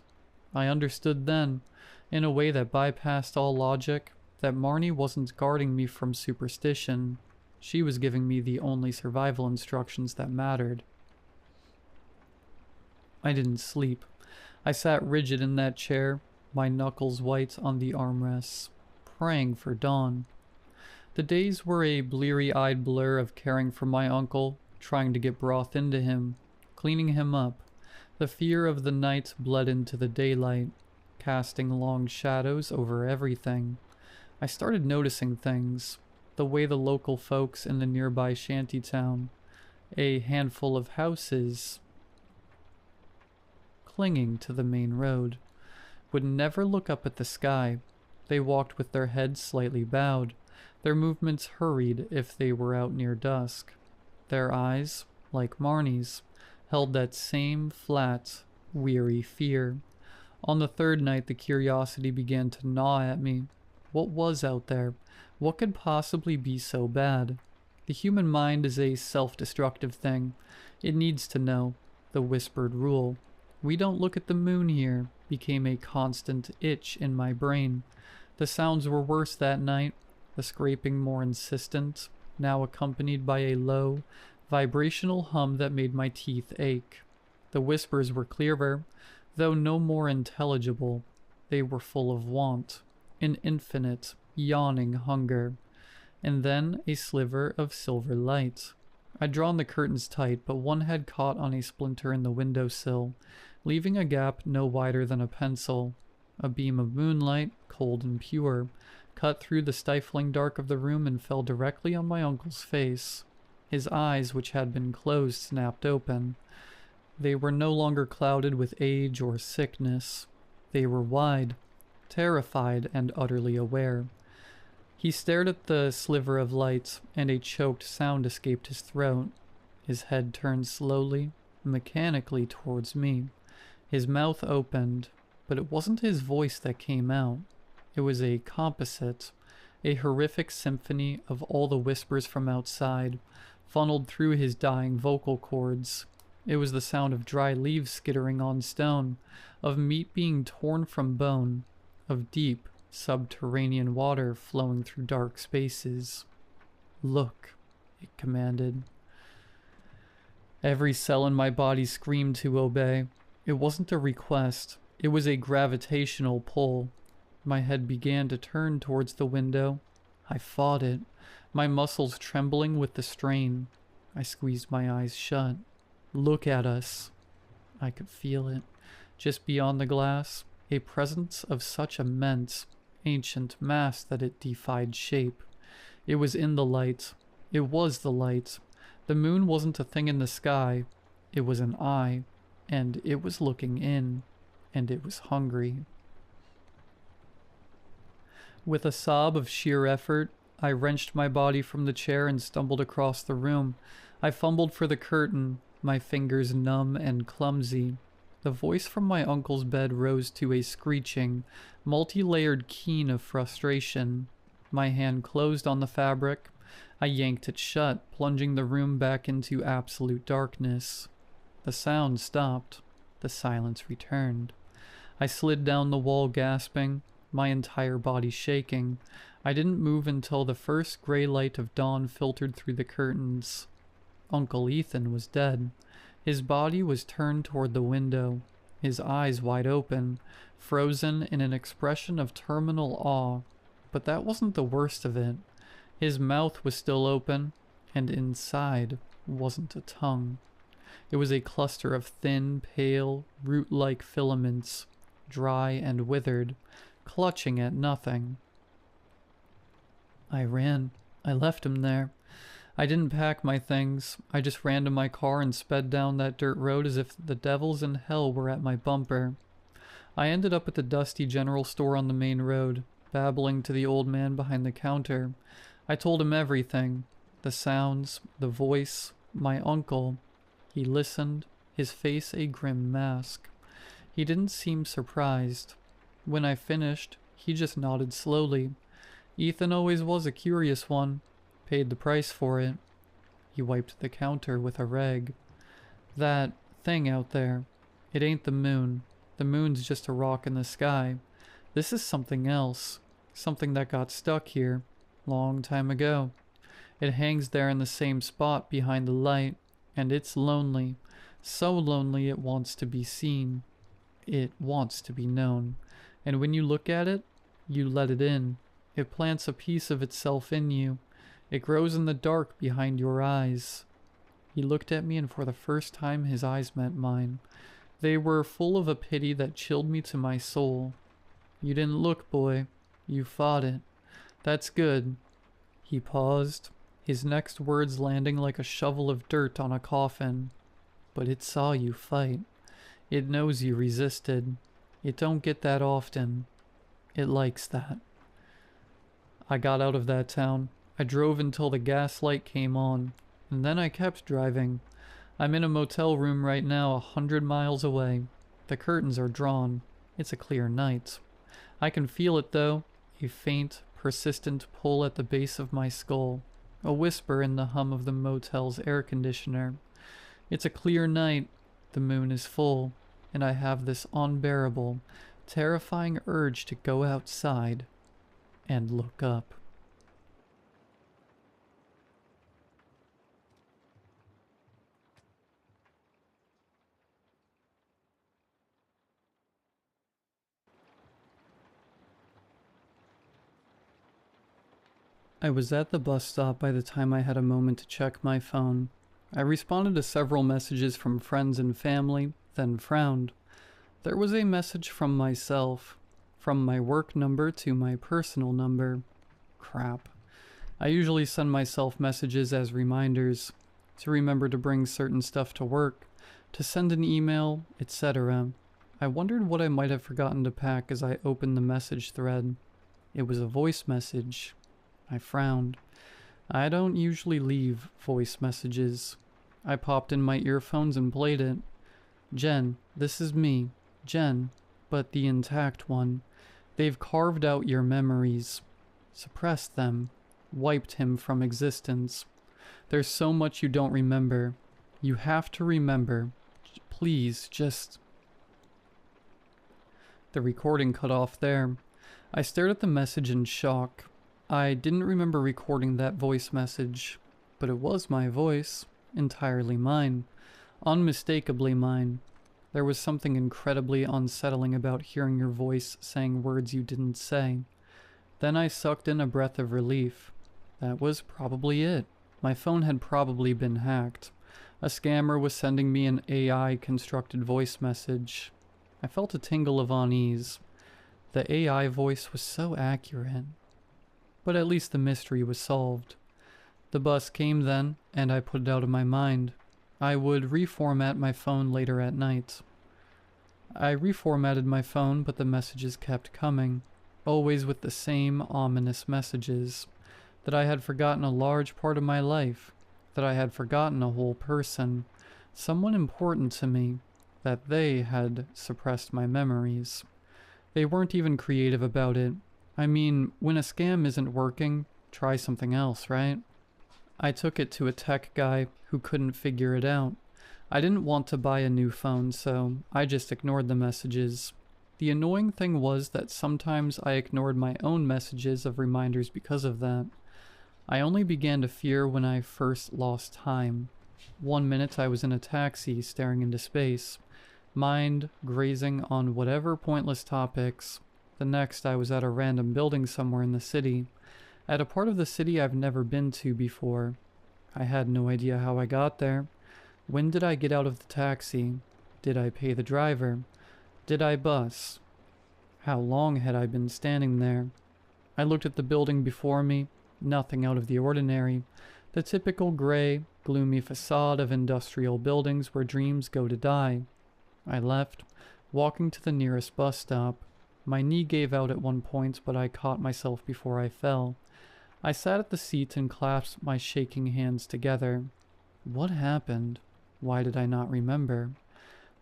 I understood then, in a way that bypassed all logic, that Marnie wasn't guarding me from superstition. She was giving me the only survival instructions that mattered. I didn't sleep. I sat rigid in that chair, my knuckles white on the armrests, praying for dawn. The days were a bleary-eyed blur of caring for my uncle, trying to get broth into him, cleaning him up. The fear of the night bled into the daylight, casting long shadows over everything. I started noticing things, the way the local folks in the nearby shantytown, a handful of houses clinging to the main road, would never look up at the sky. They walked with their heads slightly bowed, their movements hurried if they were out near dusk. Their eyes, like Marnie's, held that same flat, weary fear. On the third night, the curiosity began to gnaw at me. What was out there? What could possibly be so bad? The human mind is a self-destructive thing. It needs to know. The whispered rule. "We don't look at the moon here," became a constant itch in my brain. The sounds were worse that night, the scraping more insistent, now accompanied by a low, vibrational hum that made my teeth ache. The whispers were clearer, though no more intelligible. They were full of want, an infinite, yawning hunger. And then a sliver of silver light. I'd drawn the curtains tight, but one had caught on a splinter in the windowsill, leaving a gap no wider than a pencil. A beam of moonlight, cold and pure, cut through the stifling dark of the room and fell directly on my uncle's face. His eyes, which had been closed, snapped open. They were no longer clouded with age or sickness. They were wide, terrified, and utterly aware. He stared at the sliver of light, and a choked sound escaped his throat. His head turned slowly, mechanically towards me. His mouth opened, but it wasn't his voice that came out. It was a composite, a horrific symphony of all the whispers from outside, funneled through his dying vocal cords. It was the sound of dry leaves skittering on stone, of meat being torn from bone, of deep, subterranean water flowing through dark spaces. "Look," it commanded. Every cell in my body screamed to obey. It wasn't a request, it was a gravitational pull. My head began to turn towards the window. I fought it, my muscles trembling with the strain. I squeezed my eyes shut. "Look at us." I could feel it. Just beyond the glass, a presence of such immense, ancient mass that it defied shape. It was in the light. It was the light. The moon wasn't a thing in the sky. It was an eye, and it was looking in, and it was hungry. With a sob of sheer effort, I wrenched my body from the chair and stumbled across the room. I fumbled for the curtain, my fingers numb and clumsy. The voice from my uncle's bed rose to a screeching, multi-layered keen of frustration. My hand closed on the fabric. I yanked it shut, plunging the room back into absolute darkness. The sound stopped. The silence returned. I slid down the wall gasping, my entire body shaking. I didn't move until the first gray light of dawn filtered through the curtains. Uncle Ethan was dead. His body was turned toward the window, his eyes wide open, frozen in an expression of terminal awe. But that wasn't the worst of it. His mouth was still open, and inside wasn't a tongue. It was a cluster of thin, pale, root-like filaments, dry and withered, clutching at nothing. I ran. I left him there. I didn't pack my things. I just ran to my car and sped down that dirt road as if the devils in hell were at my bumper. I ended up at the dusty general store on the main road, babbling to the old man behind the counter. I told him everything. The sounds, the voice, my uncle. He listened, his face a grim mask. He didn't seem surprised. When I finished, he just nodded slowly. Ethan always was a curious one. Paid the price for it. He wiped the counter with a rag. "That thing out there, it ain't the moon. The moon's just a rock in the sky. This is something else. Something that got stuck here. Long time ago. It hangs there in the same spot behind the light, and it's lonely. So lonely it wants to be seen. It wants to be known. And when you look at it, you let it in. It plants a piece of itself in you. It grows in the dark behind your eyes." He looked at me, and for the first time his eyes met mine. They were full of a pity that chilled me to my soul. "You didn't look, boy. You fought it. That's good." He paused, his next words landing like a shovel of dirt on a coffin. "But it saw you fight. It knows you resisted. It don't get that often. It likes that." I got out of that town. I drove until the gas light came on, and then I kept driving. I'm in a motel room right now 100 miles away. The curtains are drawn. It's a clear night. I can feel it though, a faint, persistent pull at the base of my skull, a whisper in the hum of the motel's air conditioner. It's a clear night, the moon is full, and I have this unbearable, terrifying urge to go outside and look up. I was at the bus stop by the time I had a moment to check my phone. I responded to several messages from friends and family, then frowned. There was a message from myself, from my work number to my personal number. Crap. I usually send myself messages as reminders, to remember to bring certain stuff to work, to send an email, etc. I wondered what I might have forgotten to pack as I opened the message thread. It was a voice message. I frowned. I don't usually leave voice messages. I popped in my earphones and played it. Jen, this is me. Jen, but the intact one. They've carved out your memories. Suppressed them. Wiped him from existence. There's so much you don't remember. You have to remember. Please, just... The recording cut off there. I stared at the message in shock. I didn't remember recording that voice message, but it was my voice, entirely mine, unmistakably mine. There was something incredibly unsettling about hearing your voice saying words you didn't say. Then I sucked in a breath of relief. That was probably it. My phone had probably been hacked. A scammer was sending me an AI-constructed voice message. I felt a tingle of unease. The AI voice was so accurate. But at least the mystery was solved. The bus came then, and I put it out of my mind. I would reformat my phone later at night. I reformatted my phone, but the messages kept coming, always with the same ominous messages. That I had forgotten a large part of my life, that I had forgotten a whole person, someone important to me, that they had suppressed my memories. They weren't even creative about it. I mean, when a scam isn't working, try something else, right? I took it to a tech guy who couldn't figure it out. I didn't want to buy a new phone, so I just ignored the messages. The annoying thing was that sometimes I ignored my own messages of reminders because of that. I only began to fear when I first lost time. 1 minute I was in a taxi staring into space, mind grazing on whatever pointless topics. The next I was at a random building somewhere in the city, at a part of the city I've never been to before. I had no idea how I got there. When did I get out of the taxi? Did I pay the driver? Did I bus? How long had I been standing there? I looked at the building before me, nothing out of the ordinary. The typical gray, gloomy facade of industrial buildings where dreams go to die. I left, walking to the nearest bus stop. My knee gave out at one point, but I caught myself before I fell. I sat at the seat and clasped my shaking hands together. What happened? Why did I not remember?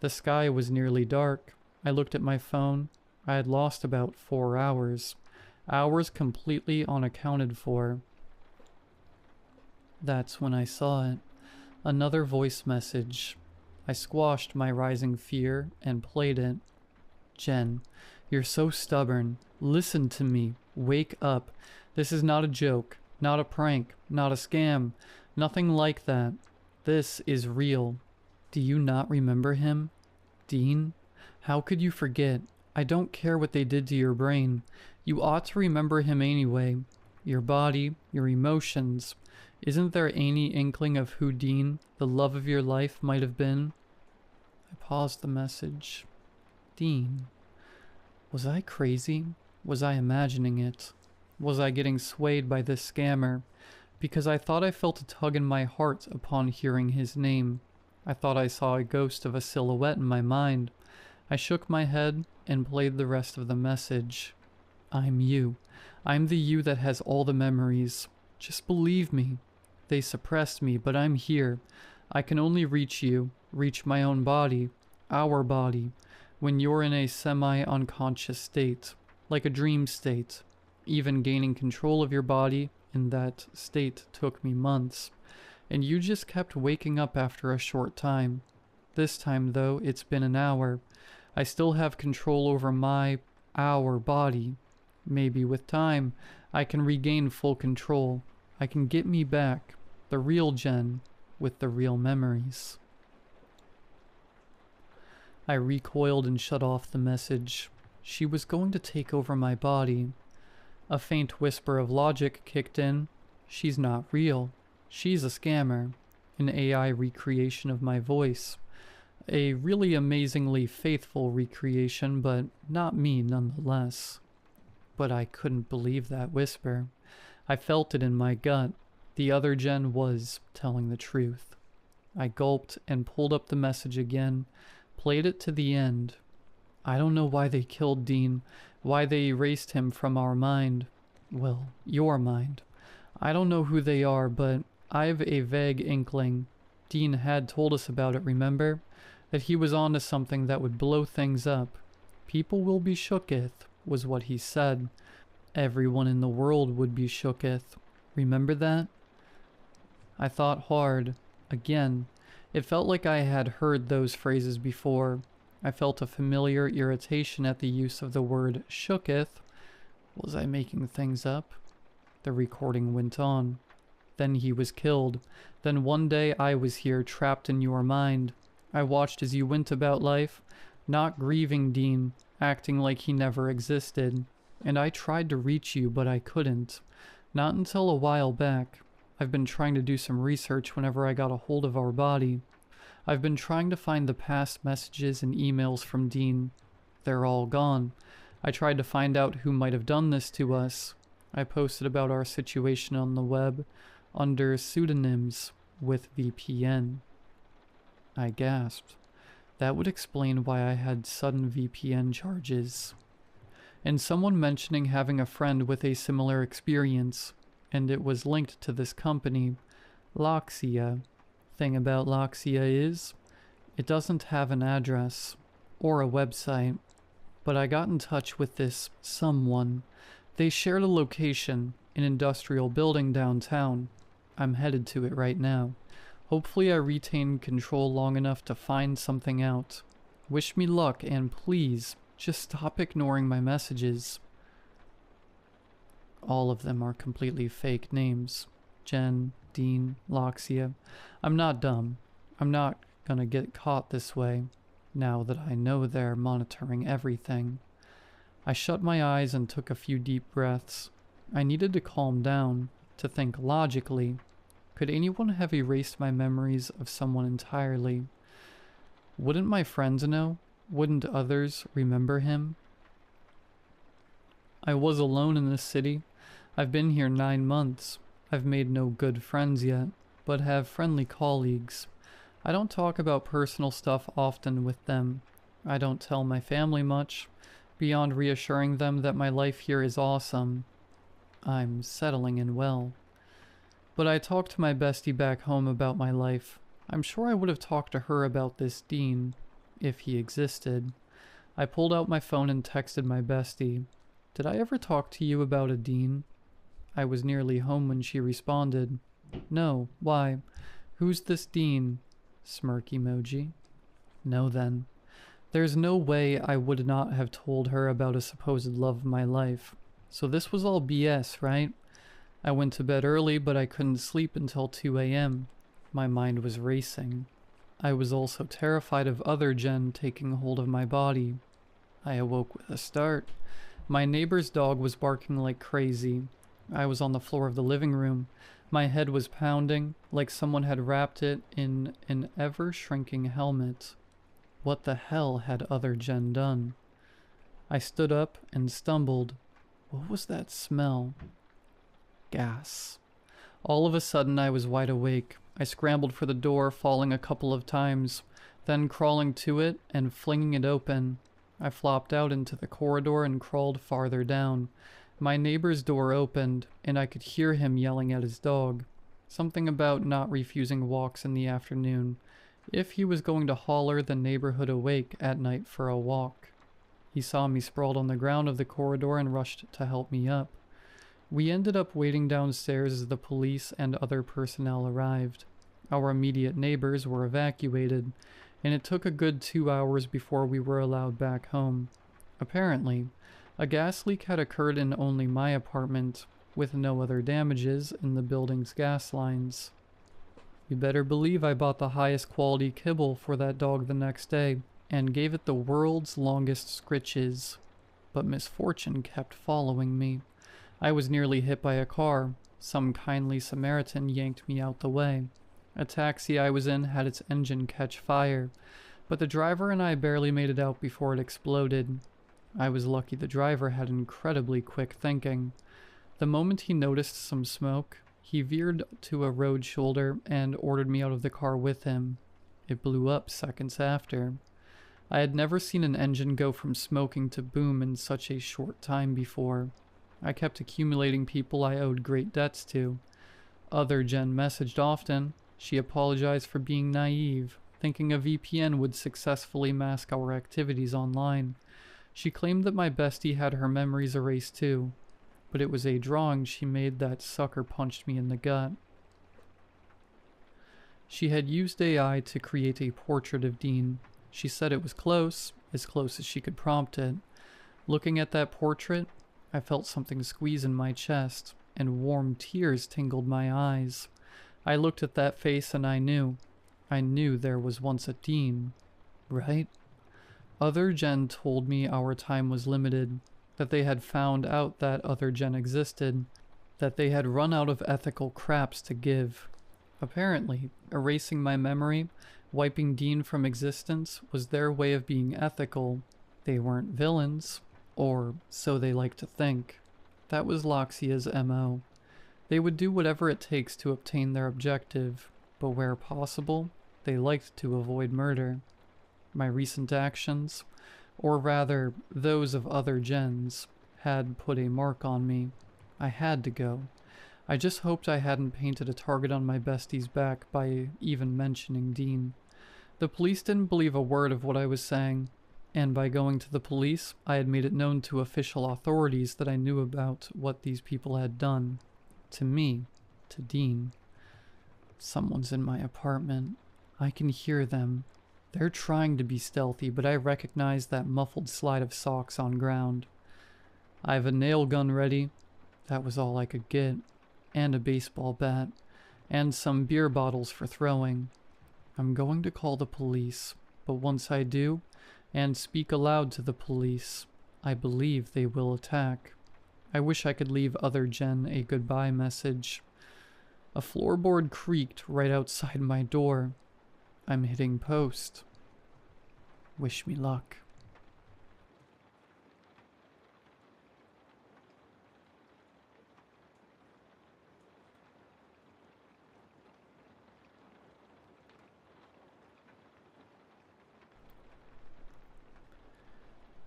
The sky was nearly dark. I looked at my phone. I had lost about 4 hours. Hours completely unaccounted for. That's when I saw it. Another voice message. I squashed my rising fear and played it. Jen, you're so stubborn. Listen to me. Wake up. This is not a joke, not a prank, not a scam, nothing like that. This is real. Do you not remember him? Dean? How could you forget? I don't care what they did to your brain. You ought to remember him anyway. Your body, your emotions. Isn't there any inkling of who Dean, the love of your life, might have been? I paused the message. Dean. Was I crazy? Was I imagining it? Was I getting swayed by this scammer? Because I thought I felt a tug in my heart upon hearing his name. I thought I saw a ghost of a silhouette in my mind. I shook my head and played the rest of the message. I'm you. I'm the you that has all the memories. Just believe me. They suppressed me, but I'm here. I can only reach you, reach my own body, our body. When you're in a semi-unconscious state, like a dream state. Even gaining control of your body in that state took me months, and you just kept waking up after a short time. This time, though, it's been an hour. I still have control over our body. Maybe with time, I can regain full control. I can get me back, the real Jen, with the real memories. I recoiled and shut off the message. She was going to take over my body. A faint whisper of logic kicked in. She's not real. She's a scammer. An AI recreation of my voice. A really amazingly faithful recreation, but not me nonetheless. But I couldn't believe that whisper. I felt it in my gut. The other Jen was telling the truth. I gulped and pulled up the message again, played it to the end. I don't know why they killed Dean, why they erased him from our mind. Well, your mind. I don't know who they are, but I've a vague inkling. Dean had told us about it, remember? That he was onto something that would blow things up. People will be shooketh, was what he said. Everyone in the world would be shooketh. Remember that? I thought hard. Again. It felt like I had heard those phrases before. I felt a familiar irritation at the use of the word shooketh. Was I making things up? The recording went on. Then he was killed. Then one day I was here, trapped in your mind. I watched as you went about life, not grieving Dean, acting like he never existed. And I tried to reach you, but I couldn't. Not until a while back. I've been trying to do some research whenever I got a hold of our body. I've been trying to find the past messages and emails from Dean. They're all gone. I tried to find out who might have done this to us. I posted about our situation on the web under pseudonyms with VPN. I gasped. That would explain why I had sudden VPN charges. And someone mentioning having a friend with a similar experience, and it was linked to this company, Loxia. Thing about Loxia is, it doesn't have an address or a website, but I got in touch with this someone. They shared a location, an industrial building downtown. I'm headed to it right now. Hopefully I retain control long enough to find something out. Wish me luck, and please, just stop ignoring my messages. All of them are completely fake names. Jen, Dean, Loxia. I'm not dumb. I'm not gonna get caught this way, now that I know they're monitoring everything. I shut my eyes and took a few deep breaths. I needed to calm down, to think logically. Could anyone have erased my memories of someone entirely? Wouldn't my friends know? Wouldn't others remember him? I was alone in this city. I've been here 9 months. I've made no good friends yet, but have friendly colleagues. I don't talk about personal stuff often with them. I don't tell my family much, beyond reassuring them that my life here is awesome. I'm settling in well. But I talked to my bestie back home about my life. I'm sure I would have talked to her about this Dean, if he existed. I pulled out my phone and texted my bestie. Did I ever talk to you about a Dean? I was nearly home when she responded. No, why? Who's this Dean? Smirk emoji. No then. There's no way I would not have told her about a supposed love of my life. So this was all BS, right? I went to bed early, but I couldn't sleep until 2 a.m. My mind was racing. I was also terrified of other Jen taking hold of my body. I awoke with a start. My neighbor's dog was barking like crazy. I was on the floor of the living room. My head was pounding, like someone had wrapped it in an ever-shrinking helmet. What the hell had other Jen done? I stood up and stumbled. What was that smell? Gas. All of a sudden I was wide awake. I scrambled for the door, falling a couple of times, then crawling to it and flinging it open. I flopped out into the corridor and crawled farther down. My neighbor's door opened, and I could hear him yelling at his dog. Something about not refusing walks in the afternoon. if he was going to holler the neighborhood awake at night for a walk. He saw me sprawled on the ground of the corridor and rushed to help me up. We ended up waiting downstairs as the police and other personnel arrived. Our immediate neighbors were evacuated, and it took a good 2 hours before we were allowed back home. Apparently, a gas leak had occurred in only my apartment, with no other damages in the building's gas lines. You better believe I bought the highest quality kibble for that dog the next day, and gave it the world's longest scritches. But misfortune kept following me. I was nearly hit by a car. Some kindly Samaritan yanked me out the way. A taxi I was in had its engine catch fire, but the driver and I barely made it out before it exploded. I was lucky the driver had incredibly quick thinking. The moment he noticed some smoke, he veered to a road shoulder and ordered me out of the car with him. It blew up seconds after. I had never seen an engine go from smoking to boom in such a short time before. I kept accumulating people I owed great debts to. Other Jen messaged often. She apologized for being naive, thinking a VPN would successfully mask our activities online. She claimed that my bestie had her memories erased too, but it was a drawing she made that sucker punched me in the gut. She had used AI to create a portrait of Dean. She said it was close as she could prompt it. Looking at that portrait, I felt something squeeze in my chest, and warm tears tingled my eyes. I looked at that face and I knew there was once a Dean, right? Other Jen told me our time was limited, that they had found out that other Jen existed, that they had run out of ethical craps to give. Apparently, erasing my memory, wiping Dean from existence, was their way of being ethical. They weren't villains, or so they liked to think. That was Loxia's MO. They would do whatever it takes to obtain their objective, but where possible, they liked to avoid murder. My recent actions, or rather, those of other Gens, had put a mark on me. I had to go. I just hoped I hadn't painted a target on my bestie's back by even mentioning Dean. The police didn't believe a word of what I was saying, and by going to the police, I had made it known to official authorities that I knew about what these people had done. To me, to Dean. Someone's in my apartment. I can hear them. They're trying to be stealthy, but I recognize that muffled slide of socks on ground. I have a nail gun ready. That was all I could get. And a baseball bat. And some beer bottles for throwing. I'm going to call the police, but once I do, and speak aloud to the police, I believe they will attack. I wish I could leave other Jen a goodbye message. A floorboard creaked right outside my door. I'm hitting post. Wish me luck.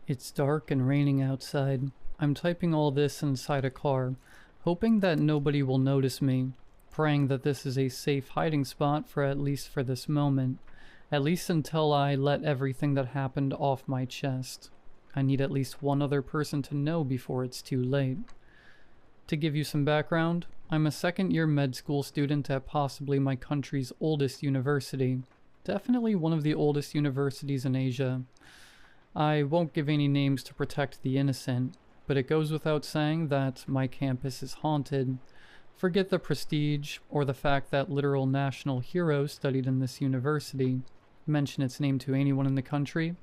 It's dark and raining outside. I'm typing all this inside a car, hoping that nobody will notice me, praying that this is a safe hiding spot for at least for this moment, at least until I let everything that happened off my chest. I need at least one other person to know before it's too late. To give you some background, I'm a second-year med school student at possibly my country's oldest university, definitely one of the oldest universities in Asia. I won't give any names to protect the innocent, but it goes without saying that my campus is haunted. Forget the prestige or the fact that literal national heroes studied in this university. Mention its name to anyone in the country,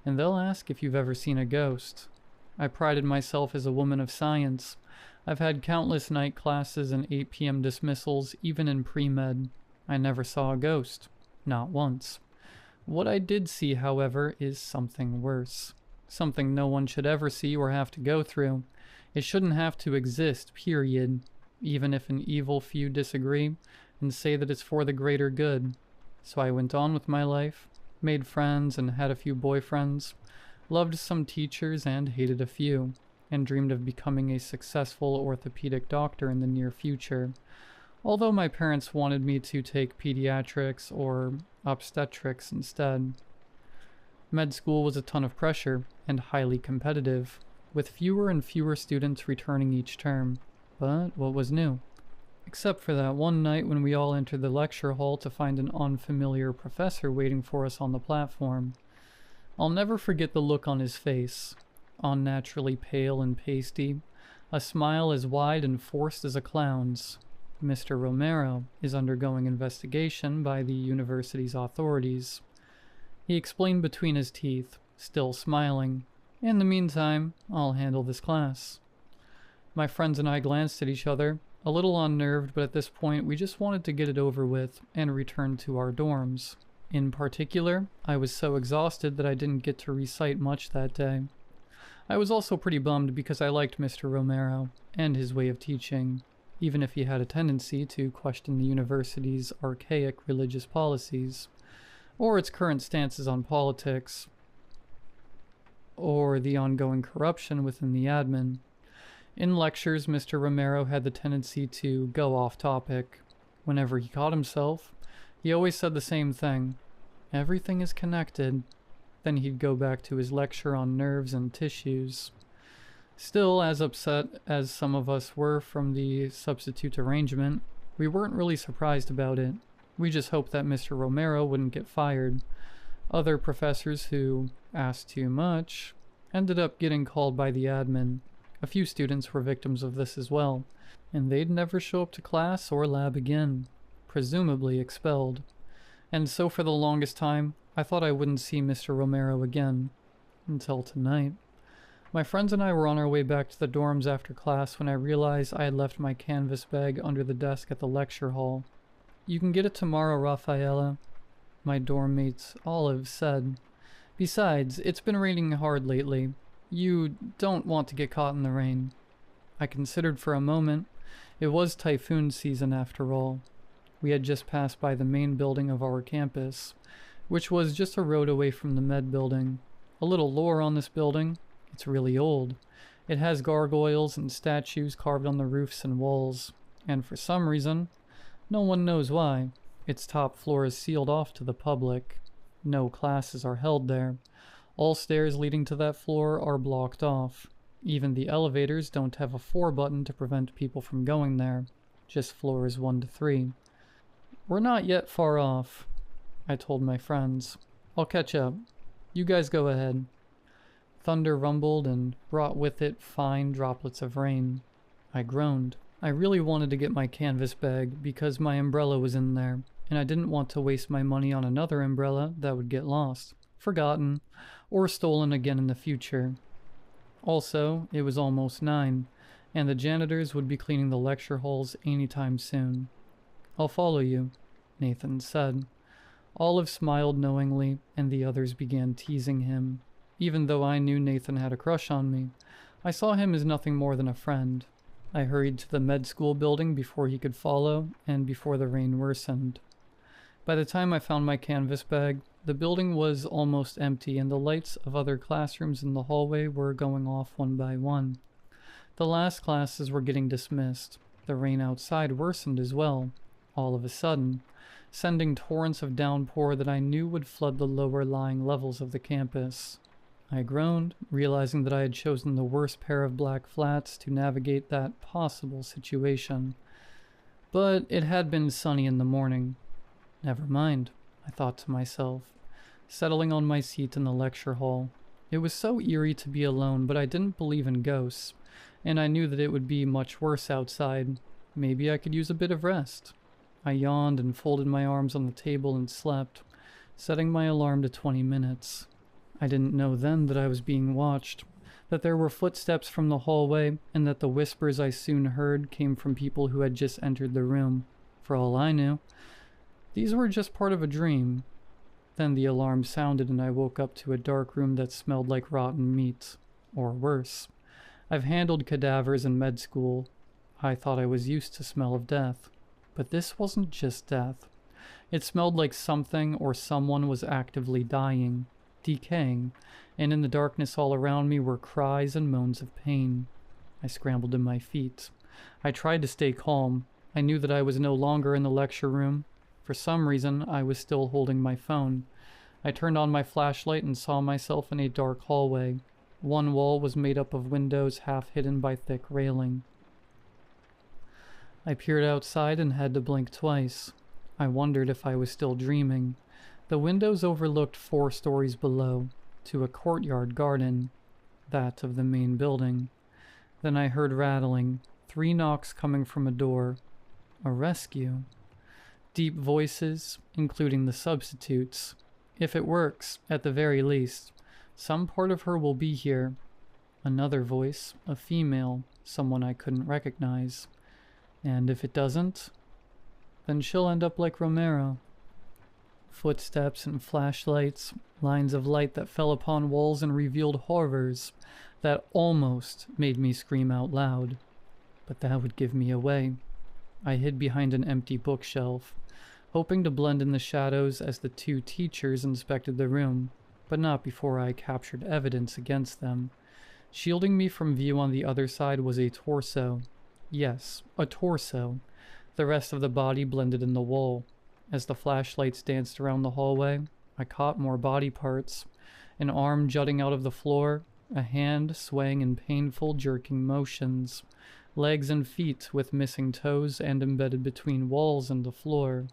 and they'll ask if you've ever seen a ghost. I prided myself as a woman of science. I've had countless night classes and 8 p.m. dismissals, even in pre-med. I never saw a ghost. Not once. What I did see, however, is something worse. Something no one should ever see or have to go through. It shouldn't have to exist, period. Even if an evil few disagree and say that it's for the greater good. So I went on with my life, made friends and had a few boyfriends, loved some teachers and hated a few, and dreamed of becoming a successful orthopedic doctor in the near future. although my parents wanted me to take pediatrics or obstetrics instead. Med school was a ton of pressure and highly competitive, with fewer and fewer students returning each term. But what was new? Except for that one night when we all entered the lecture hall to find an unfamiliar professor waiting for us on the platform. I'll never forget the look on his face, unnaturally pale and pasty, a smile as wide and forced as a clown's. Mr. Romero is undergoing investigation by the university's authorities. He explained between his teeth, still smiling. In the meantime, I'll handle this class. My friends and I glanced at each other, a little unnerved, but at this point we just wanted to get it over with and return to our dorms. In particular, I was so exhausted that I didn't get to recite much that day. I was also pretty bummed because I liked Mr. Romero and his way of teaching, even if he had a tendency to question the university's archaic religious policies, or its current stances on politics, or the ongoing corruption within the admin. In lectures, Mr. Romero had the tendency to go off topic. Whenever he caught himself, he always said the same thing. Everything is connected. Then he'd go back to his lecture on nerves and tissues. Still, as upset as some of us were from the substitute arrangement, we weren't really surprised about it. We just hoped that Mr. Romero wouldn't get fired. Other professors who asked too much ended up getting called by the admin. A few students were victims of this as well, and they'd never show up to class or lab again, presumably expelled. And so for the longest time, I thought I wouldn't see Mr. Romero again, until tonight. My friends and I were on our way back to the dorms after class when I realized I had left my canvas bag under the desk at the lecture hall. "You can get it tomorrow, Rafaela," my dorm mate Olive said. "Besides, it's been raining hard lately. You don't want to get caught in the rain." I considered for a moment. It was typhoon season after all. We had just passed by the main building of our campus, which was just a road away from the med building. A little lore on this building. It's really old. It has gargoyles and statues carved on the roofs and walls, and for some reason, no one knows why, its top floor is sealed off to the public. No classes are held there. All stairs leading to that floor are blocked off. Even the elevators don't have a 4 button to prevent people from going there, just floors 1 to 3. "We're not yet far off," I told my friends. "I'll catch up. You guys go ahead." Thunder rumbled and brought with it fine droplets of rain. I groaned. I really wanted to get my canvas bag because my umbrella was in there, and I didn't want to waste my money on another umbrella that would get lost, forgotten, or stolen again in the future. Also, it was almost 9, and the janitors would be cleaning the lecture halls anytime soon. "I'll follow you," Nathan said. Olive smiled knowingly, and the others began teasing him. Even though I knew Nathan had a crush on me, I saw him as nothing more than a friend. I hurried to the med school building before he could follow, and before the rain worsened. By the time I found my canvas bag, the building was almost empty, and the lights of other classrooms in the hallway were going off one by one. The last classes were getting dismissed. The rain outside worsened as well, all of a sudden, sending torrents of downpour that I knew would flood the lower-lying levels of the campus. I groaned, realizing that I had chosen the worst pair of black flats to navigate that possible situation. But it had been sunny in the morning. Never mind, I thought to myself, settling on my seat in the lecture hall. It was so eerie to be alone, but I didn't believe in ghosts, and I knew that it would be much worse outside. Maybe I could use a bit of rest. I yawned and folded my arms on the table and slept, setting my alarm to 20 minutes. I didn't know then that I was being watched, that there were footsteps from the hallway, and that the whispers I soon heard came from people who had just entered the room. For all I knew, these were just part of a dream. Then the alarm sounded and I woke up to a dark room that smelled like rotten meat. Or worse. I've handled cadavers in med school. I thought I was used to smell of death. But this wasn't just death. It smelled like something or someone was actively dying, decaying, and in the darkness all around me were cries and moans of pain. I scrambled to my feet. I tried to stay calm. I knew that I was no longer in the lecture room. For some reason, I was still holding my phone. I turned on my flashlight and saw myself in a dark hallway. One wall was made up of windows half hidden by thick railing. I peered outside and had to blink twice. I wondered if I was still dreaming. The windows overlooked 4 stories below, to a courtyard garden, that of the main building. Then I heard rattling, 3 knocks coming from a door. A rescue. Deep voices, including the substitutes. If it works, at the very least, some part of her will be here. Another voice, a female, someone I couldn't recognize. And if it doesn't, then she'll end up like Romero. Footsteps and flashlights, lines of light that fell upon walls and revealed horrors that almost made me scream out loud. But that would give me away. I hid behind an empty bookshelf, hoping to blend in the shadows as the 2 teachers inspected the room, but not before I captured evidence against them. Shielding me from view on the other side was a torso. Yes, a torso. The rest of the body blended in the wall. As the flashlights danced around the hallway, I caught more body parts. An arm jutting out of the floor, a hand swaying in painful, jerking motions, legs and feet with missing toes and embedded between walls and the floor.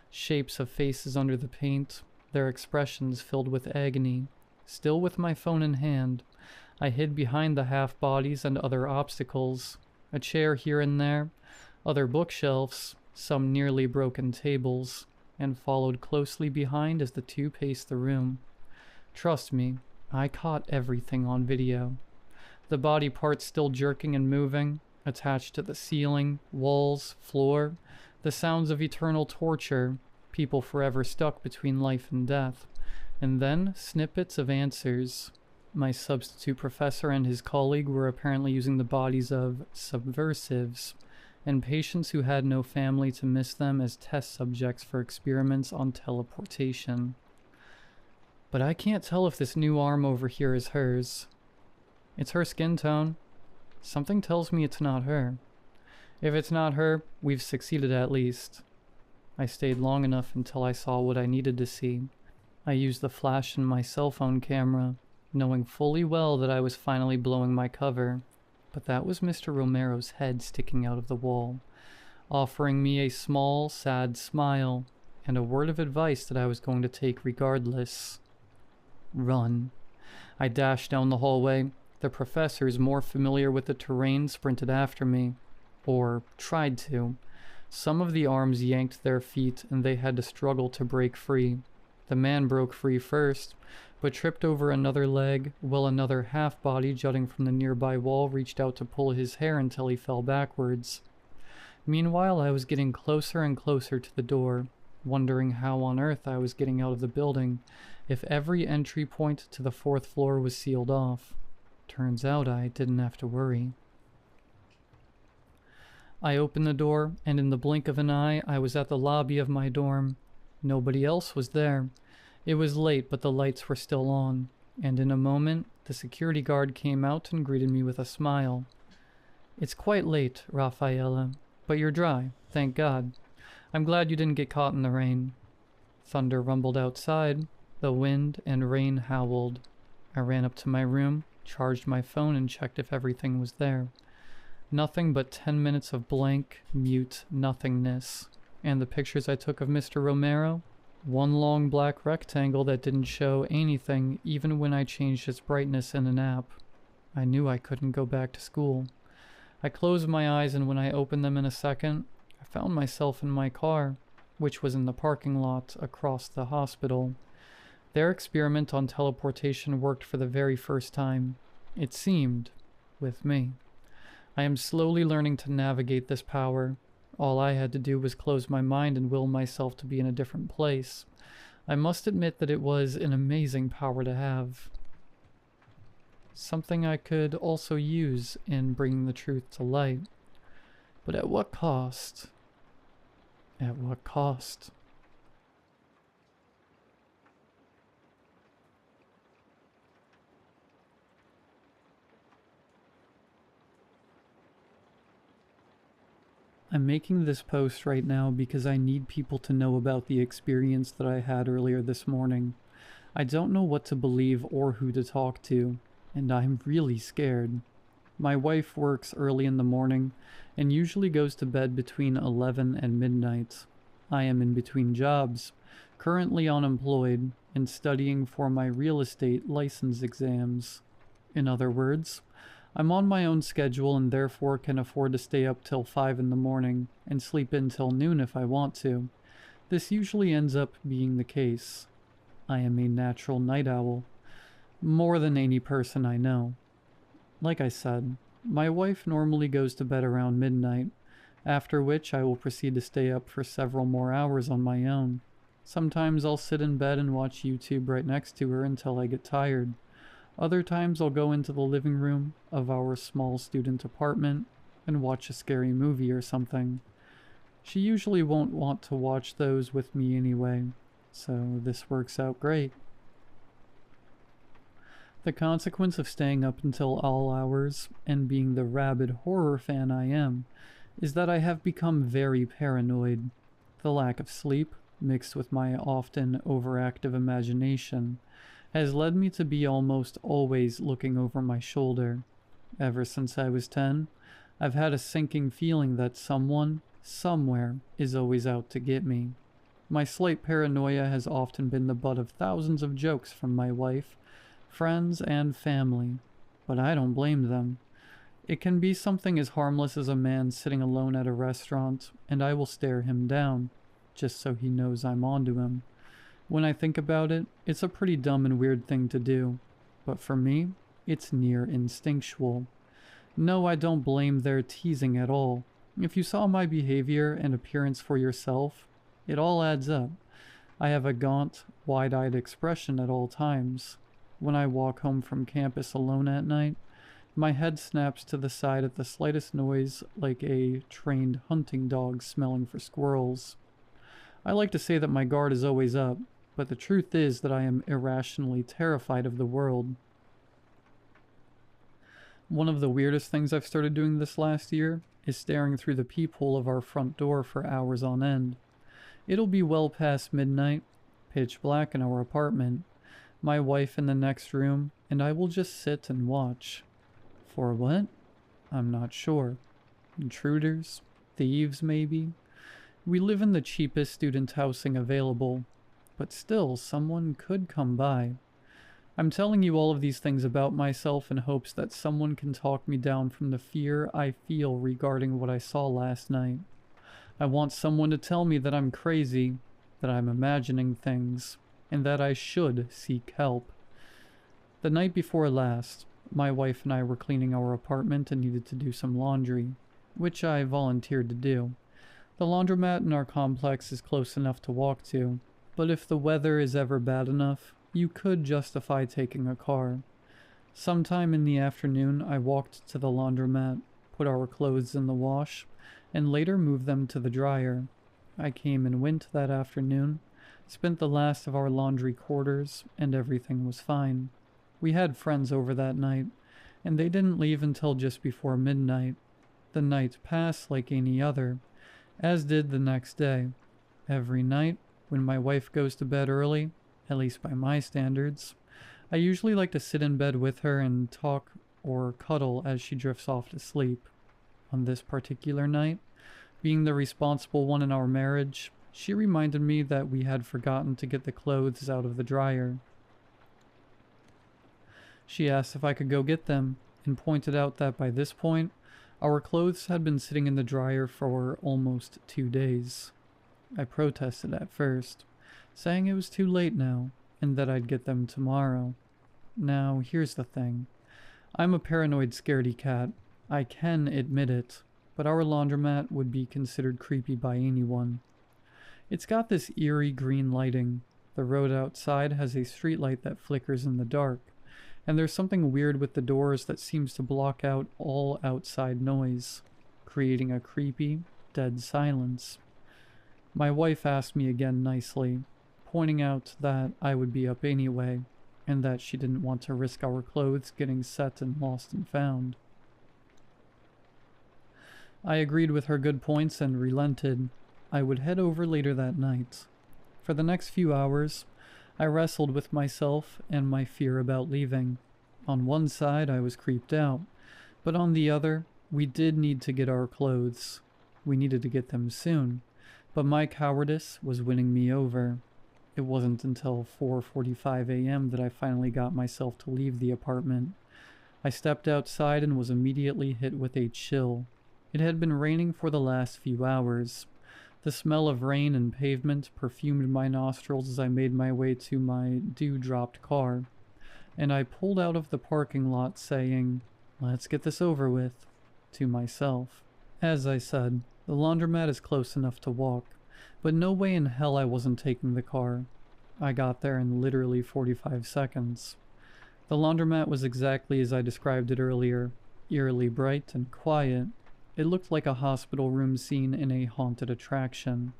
Shapes of faces under the paint, their expressions filled with agony. Still with my phone in hand, I hid behind the half-bodies and other obstacles. A chair here and there, other bookshelves, some nearly broken tables, and followed closely behind as the 2 paced the room. Trust me, I caught everything on video. The body parts still jerking and moving, attached to the ceiling, walls, floor, the sounds of eternal torture, people forever stuck between life and death, and then snippets of answers. My substitute professor and his colleague were apparently using the bodies of subversives and patients who had no family to miss them as test subjects for experiments on teleportation. But I can't tell if this new arm over here is hers. It's her skin tone. Something tells me it's not her. If it's not her, we've succeeded at least. I stayed long enough until I saw what I needed to see. I used the flash in my cell phone camera, knowing fully well that I was finally blowing my cover. But that was Mr. Romero's head sticking out of the wall, offering me a small, sad smile, and a word of advice that I was going to take regardless. Run. I dashed down the hallway. The professors, more familiar with the terrain, sprinted after me. Or tried to. Some of the arms yanked their feet, and they had to struggle to break free. The man broke free first, but tripped over another leg, while another half-body jutting from the nearby wall reached out to pull his hair until he fell backwards. Meanwhile, I was getting closer and closer to the door, wondering how on earth I was getting out of the building, if every entry point to the 4th floor was sealed off. Turns out I didn't have to worry. I opened the door, and in the blink of an eye, I was at the lobby of my dorm. Nobody else was there. It was late, but the lights were still on, and in a moment, the security guard came out and greeted me with a smile. "It's quite late, Rafaela, but you're dry, thank God. I'm glad you didn't get caught in the rain." Thunder rumbled outside, the wind and rain howled. I ran up to my room, charged my phone, and checked if everything was there. Nothing but 10 minutes of blank, mute nothingness, and the pictures I took of Mr. Romero, one long black rectangle that didn't show anything even when I changed its brightness in an app. I knew I couldn't go back to school. I closed my eyes, and when I opened them in a second, I found myself in my car, which was in the parking lot across the hospital. Their experiment on teleportation worked for the very first time. It seemed, with me. I am slowly learning to navigate this power. All I had to do was close my mind and will myself to be in a different place. I must admit that it was an amazing power to have. Something I could also use in bringing the truth to light. But at what cost? At what cost? I'm making this post right now because I need people to know about the experience that I had earlier this morning. I don't know what to believe or who to talk to, and I'm really scared. My wife works early in the morning and usually goes to bed between 11 and midnight. I am in between jobs, currently unemployed, and studying for my real estate license exams. In other words, I'm on my own schedule and therefore can afford to stay up till 5 in the morning and sleep in till noon if I want to. This usually ends up being the case. I am a natural night owl, more than any person I know. Like I said, my wife normally goes to bed around midnight, after which I will proceed to stay up for several more hours on my own. Sometimes I'll sit in bed and watch YouTube right next to her until I get tired. Other times I'll go into the living room of our small student apartment and watch a scary movie or something. She usually won't want to watch those with me anyway, so this works out great. The consequence of staying up until all hours and being the rabid horror fan I am is that I have become very paranoid. The lack of sleep, mixed with my often overactive imagination, has led me to be almost always looking over my shoulder. Ever since I was 10, I've had a sinking feeling that someone, somewhere, is always out to get me. My slight paranoia has often been the butt of thousands of jokes from my wife, friends, and family, but I don't blame them. It can be something as harmless as a man sitting alone at a restaurant, and I will stare him down, just so he knows I'm onto him. When I think about it, it's a pretty dumb and weird thing to do, but for me, it's near instinctual. No, I don't blame their teasing at all. If you saw my behavior and appearance for yourself, it all adds up. I have a gaunt, wide-eyed expression at all times. When I walk home from campus alone at night, my head snaps to the side at the slightest noise, like a trained hunting dog smelling for squirrels. I like to say that my guard is always up, but the truth is that I am irrationally terrified of the world. One of the weirdest things I've started doing this last year is staring through the peephole of our front door for hours on end. It'll be well past midnight, pitch black in our apartment, my wife in the next room, and I will just sit and watch. For what? I'm not sure. Intruders? Thieves, maybe? We live in the cheapest student housing available, but still, someone could come by. I'm telling you all of these things about myself in hopes that someone can talk me down from the fear I feel regarding what I saw last night. I want someone to tell me that I'm crazy, that I'm imagining things, and that I should seek help. The night before last, my wife and I were cleaning our apartment and needed to do some laundry, which I volunteered to do. The laundromat in our complex is close enough to walk to, but if the weather is ever bad enough, you could justify taking a car. Sometime in the afternoon, I walked to the laundromat, put our clothes in the wash, and later moved them to the dryer. I came and went that afternoon, spent the last of our laundry quarters, and everything was fine. We had friends over that night, and they didn't leave until just before midnight. The night passed like any other, as did the next day. Every night, when my wife goes to bed early, at least by my standards, I usually like to sit in bed with her and talk or cuddle as she drifts off to sleep. On this particular night, being the responsible one in our marriage, she reminded me that we had forgotten to get the clothes out of the dryer. She asked if I could go get them, and pointed out that by this point, our clothes had been sitting in the dryer for almost 2 days. I protested at first, saying it was too late now, and that I'd get them tomorrow. Now, here's the thing. I'm a paranoid scaredy cat. I can admit it, but our laundromat would be considered creepy by anyone. It's got this eerie green lighting. The road outside has a streetlight that flickers in the dark, and there's something weird with the doors that seems to block out all outside noise, creating a creepy, dead silence. My wife asked me again nicely, pointing out that I would be up anyway, and that she didn't want to risk our clothes getting set and lost and found. I agreed with her good points and relented. I would head over later that night. For the next few hours, I wrestled with myself and my fear about leaving. On one side, I was creeped out, but on the other, we did need to get our clothes. We needed to get them soon, but my cowardice was winning me over. It wasn't until 4:45 a.m. that I finally got myself to leave the apartment. I stepped outside and was immediately hit with a chill. It had been raining for the last few hours. The smell of rain and pavement perfumed my nostrils as I made my way to my dew-dropped car, and I pulled out of the parking lot saying, "Let's get this over with," to myself. As I said, the laundromat is close enough to walk, but no way in hell I wasn't taking the car. I got there in literally 45 seconds. The laundromat was exactly as I described it earlier, eerily bright and quiet. It looked like a hospital room scene in a haunted attraction.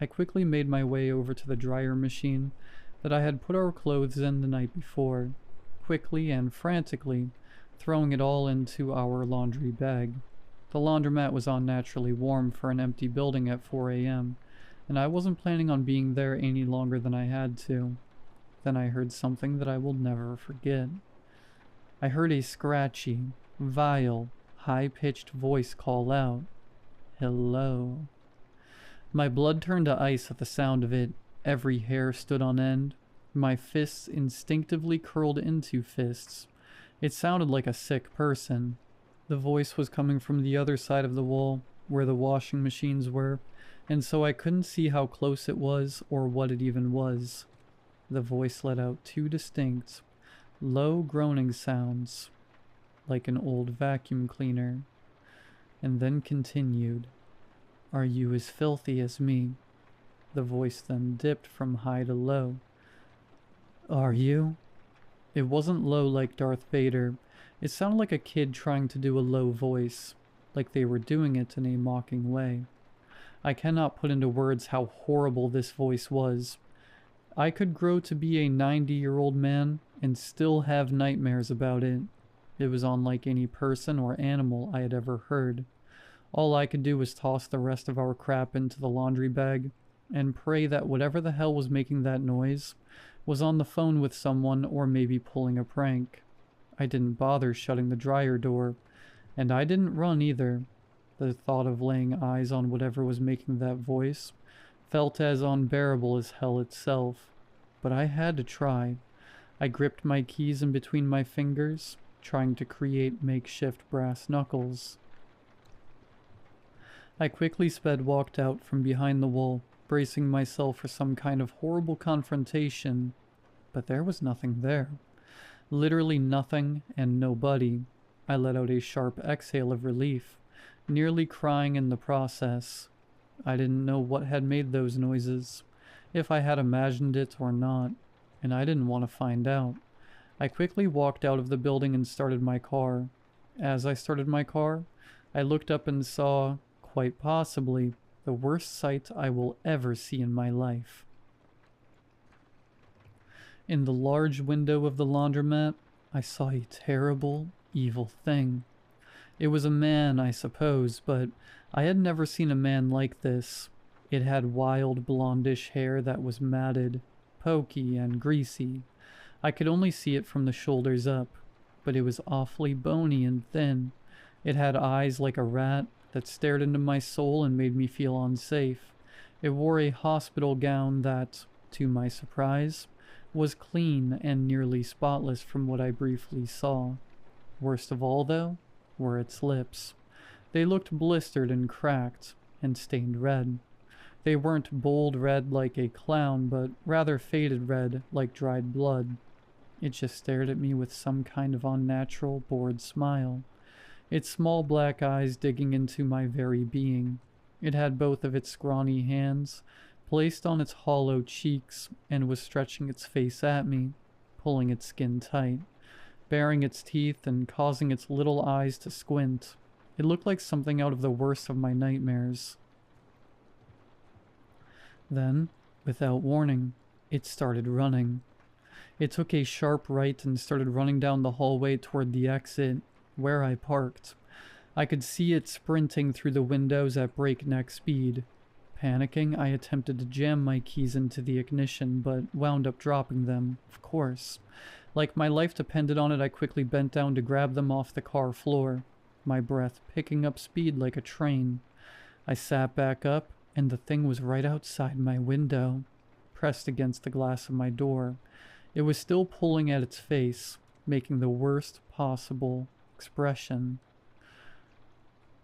I quickly made my way over to the dryer machine that I had put our clothes in the night before, quickly and frantically, throwing it all into our laundry bag. The laundromat was unnaturally warm for an empty building at 4 a.m., and I wasn't planning on being there any longer than I had to. Then I heard something that I will never forget. I heard a scratchy, vile, high-pitched voice call out, "Hello." My blood turned to ice at the sound of it. Every hair stood on end. My fists instinctively curled into fists. It sounded like a sick person. The voice was coming from the other side of the wall, where the washing machines were, and so I couldn't see how close it was or what it even was. The voice let out two distinct, low groaning sounds, like an old vacuum cleaner, and then continued. "Are you as filthy as me?" The voice then dipped from high to low. "Are you?" It wasn't low like Darth Vader. It sounded like a kid trying to do a low voice, like they were doing it in a mocking way. I cannot put into words how horrible this voice was. I could grow to be a 90-year-old man and still have nightmares about it. It was unlike any person or animal I had ever heard. All I could do was toss the rest of our crap into the laundry bag and pray that whatever the hell was making that noise was on the phone with someone or maybe pulling a prank. I didn't bother shutting the dryer door, and I didn't run either. The thought of laying eyes on whatever was making that voice felt as unbearable as hell itself, but I had to try. I gripped my keys in between my fingers, trying to create makeshift brass knuckles. I quickly walked out from behind the wall, bracing myself for some kind of horrible confrontation, but there was nothing there. Literally nothing and nobody. I let out a sharp exhale of relief, nearly crying in the process. I didn't know what had made those noises, if I had imagined it or not, and I didn't want to find out. I quickly walked out of the building and started my car. As I started my car, I looked up and saw, quite possibly, the worst sight I will ever see in my life. In the large window of the laundromat, I saw a terrible, evil thing. It was a man, I suppose, but I had never seen a man like this. It had wild blondish hair that was matted, pokey, and greasy. I could only see it from the shoulders up, but it was awfully bony and thin. It had eyes like a rat that stared into my soul and made me feel unsafe. It wore a hospital gown that, to my surprise, was clean and nearly spotless from what I briefly saw. Worst of all, though, were its lips. They looked blistered and cracked, and stained red. They weren't bold red like a clown, but rather faded red like dried blood. It just stared at me with some kind of unnatural, bored smile. Its small black eyes digging into my very being. It had both of its scrawny hands placed on its hollow cheeks and was stretching its face at me, pulling its skin tight, baring its teeth and causing its little eyes to squint. It looked like something out of the worst of my nightmares. Then, without warning, it started running. It took a sharp right and started running down the hallway toward the exit, where I parked. I could see it sprinting through the windows at breakneck speed. Panicking, I attempted to jam my keys into the ignition, but wound up dropping them, of course. Like my life depended on it, I quickly bent down to grab them off the car floor, my breath picking up speed like a train. I sat back up, and the thing was right outside my window, pressed against the glass of my door. It was still pulling at its face, making the worst possible expression.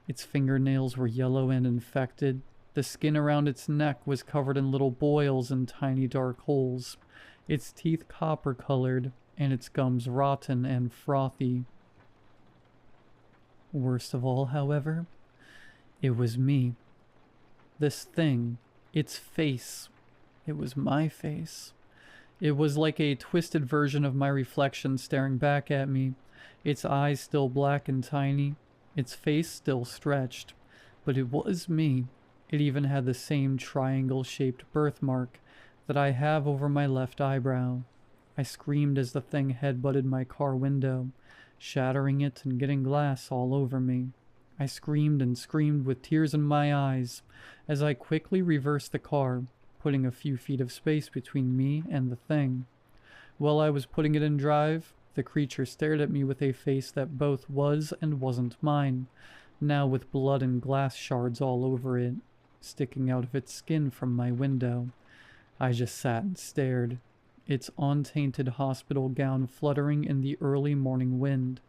Its fingernails were yellow and infected. The skin around its neck was covered in little boils and tiny dark holes, its teeth copper-colored, and its gums rotten and frothy. Worst of all, however, it was me. This thing, its face, it was my face. It was like a twisted version of my reflection staring back at me, its eyes still black and tiny, its face still stretched, but it was me. It even had the same triangle-shaped birthmark that I have over my left eyebrow. I screamed as the thing head-butted my car window, shattering it and getting glass all over me. I screamed and screamed with tears in my eyes as I quickly reversed the car, putting a few feet of space between me and the thing. While I was putting it in drive, the creature stared at me with a face that both was and wasn't mine, now with blood and glass shards all over it, sticking out of its skin from my window. I just sat and stared, its untainted hospital gown fluttering in the early morning wind.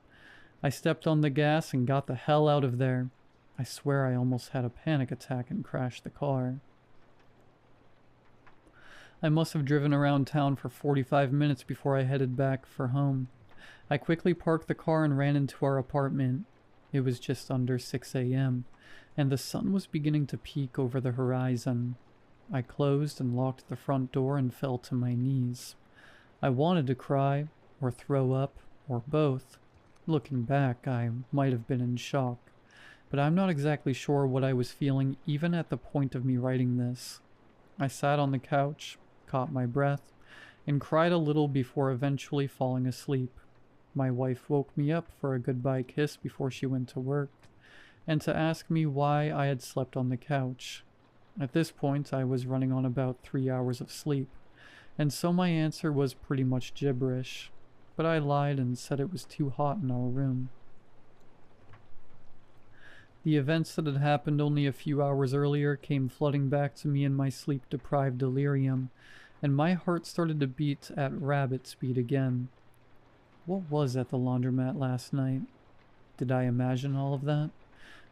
I stepped on the gas and got the hell out of there. I swear I almost had a panic attack and crashed the car. I must have driven around town for 45 minutes before I headed back for home. I quickly parked the car and ran into our apartment. It was just under 6 a.m., and the sun was beginning to peek over the horizon. I closed and locked the front door and fell to my knees. I wanted to cry, or throw up, or both. Looking back, I might have been in shock, but I'm not exactly sure what I was feeling even at the point of me writing this. I sat on the couch, caught my breath, and cried a little before eventually falling asleep. My wife woke me up for a goodbye kiss before she went to work, and to ask me why I had slept on the couch. At this point, I was running on about 3 hours of sleep, and so my answer was pretty much gibberish, but I lied and said it was too hot in our room. The events that had happened only a few hours earlier came flooding back to me in my sleep-deprived delirium, and my heart started to beat at rabbit speed again. What was at the laundromat last night? Did I imagine all of that?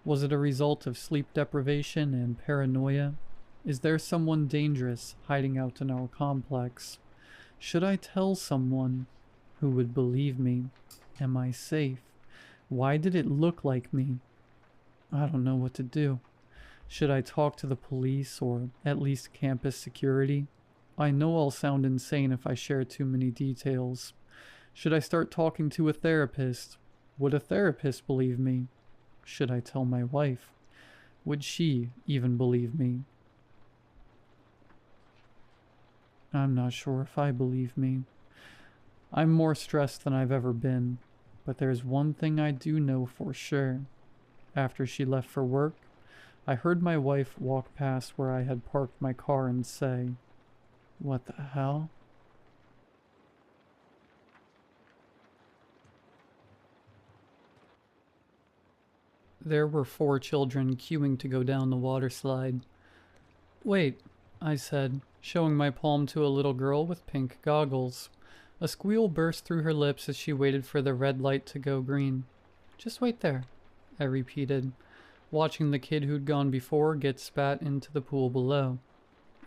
Was it a result of sleep deprivation and paranoia? Is there someone dangerous hiding out in our complex? Should I tell someone? Who would believe me? Am I safe? Why did it look like me? I don't know what to do. Should I talk to the police or at least campus security? I know I'll sound insane if I share too many details. Should I start talking to a therapist? Would a therapist believe me? Should I tell my wife? Would she even believe me? I'm not sure if I believe me. I'm more stressed than I've ever been, but there's one thing I do know for sure. After she left for work, I heard my wife walk past where I had parked my car and say, "What the hell?" There were 4 children queuing to go down the water slide. "Wait," I said, showing my palm to a little girl with pink goggles. A squeal burst through her lips as she waited for the red light to go green. "Just wait there," I repeated, watching the kid who'd gone before get spat into the pool below.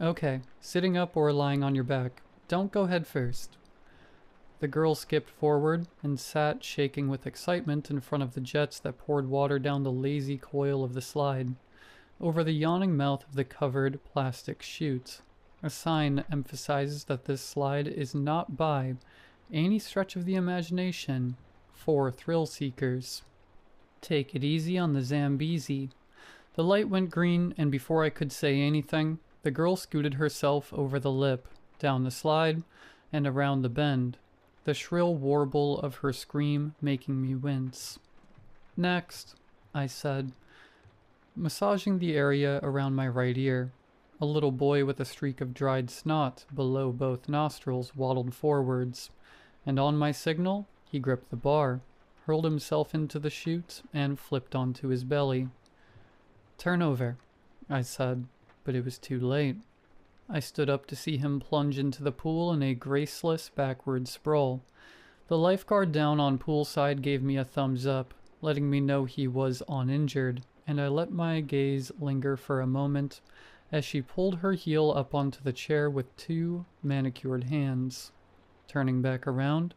"Okay, sitting up or lying on your back. Don't go head first." The girl skipped forward and sat shaking with excitement in front of the jets that poured water down the lazy coil of the slide, over the yawning mouth of the covered plastic chute. A sign emphasizes that this slide is not by any stretch of the imagination for thrill seekers. Take it easy on the Zambezi. The light went green, and before I could say anything, the girl scooted herself over the lip, down the slide, and around the bend, the shrill warble of her scream making me wince. "Next." I said, massaging the area around my right ear. A little boy with a streak of dried snot below both nostrils waddled forwards, and on my signal, he gripped the bar, hurled himself into the chute, and flipped onto his belly. "Turn over," I said, but it was too late. I stood up to see him plunge into the pool in a graceless backward sprawl. The lifeguard down on poolside gave me a thumbs up, letting me know he was uninjured, and I let my gaze linger for a moment as she pulled her heel up onto the chair with 2 manicured hands. Turning back around,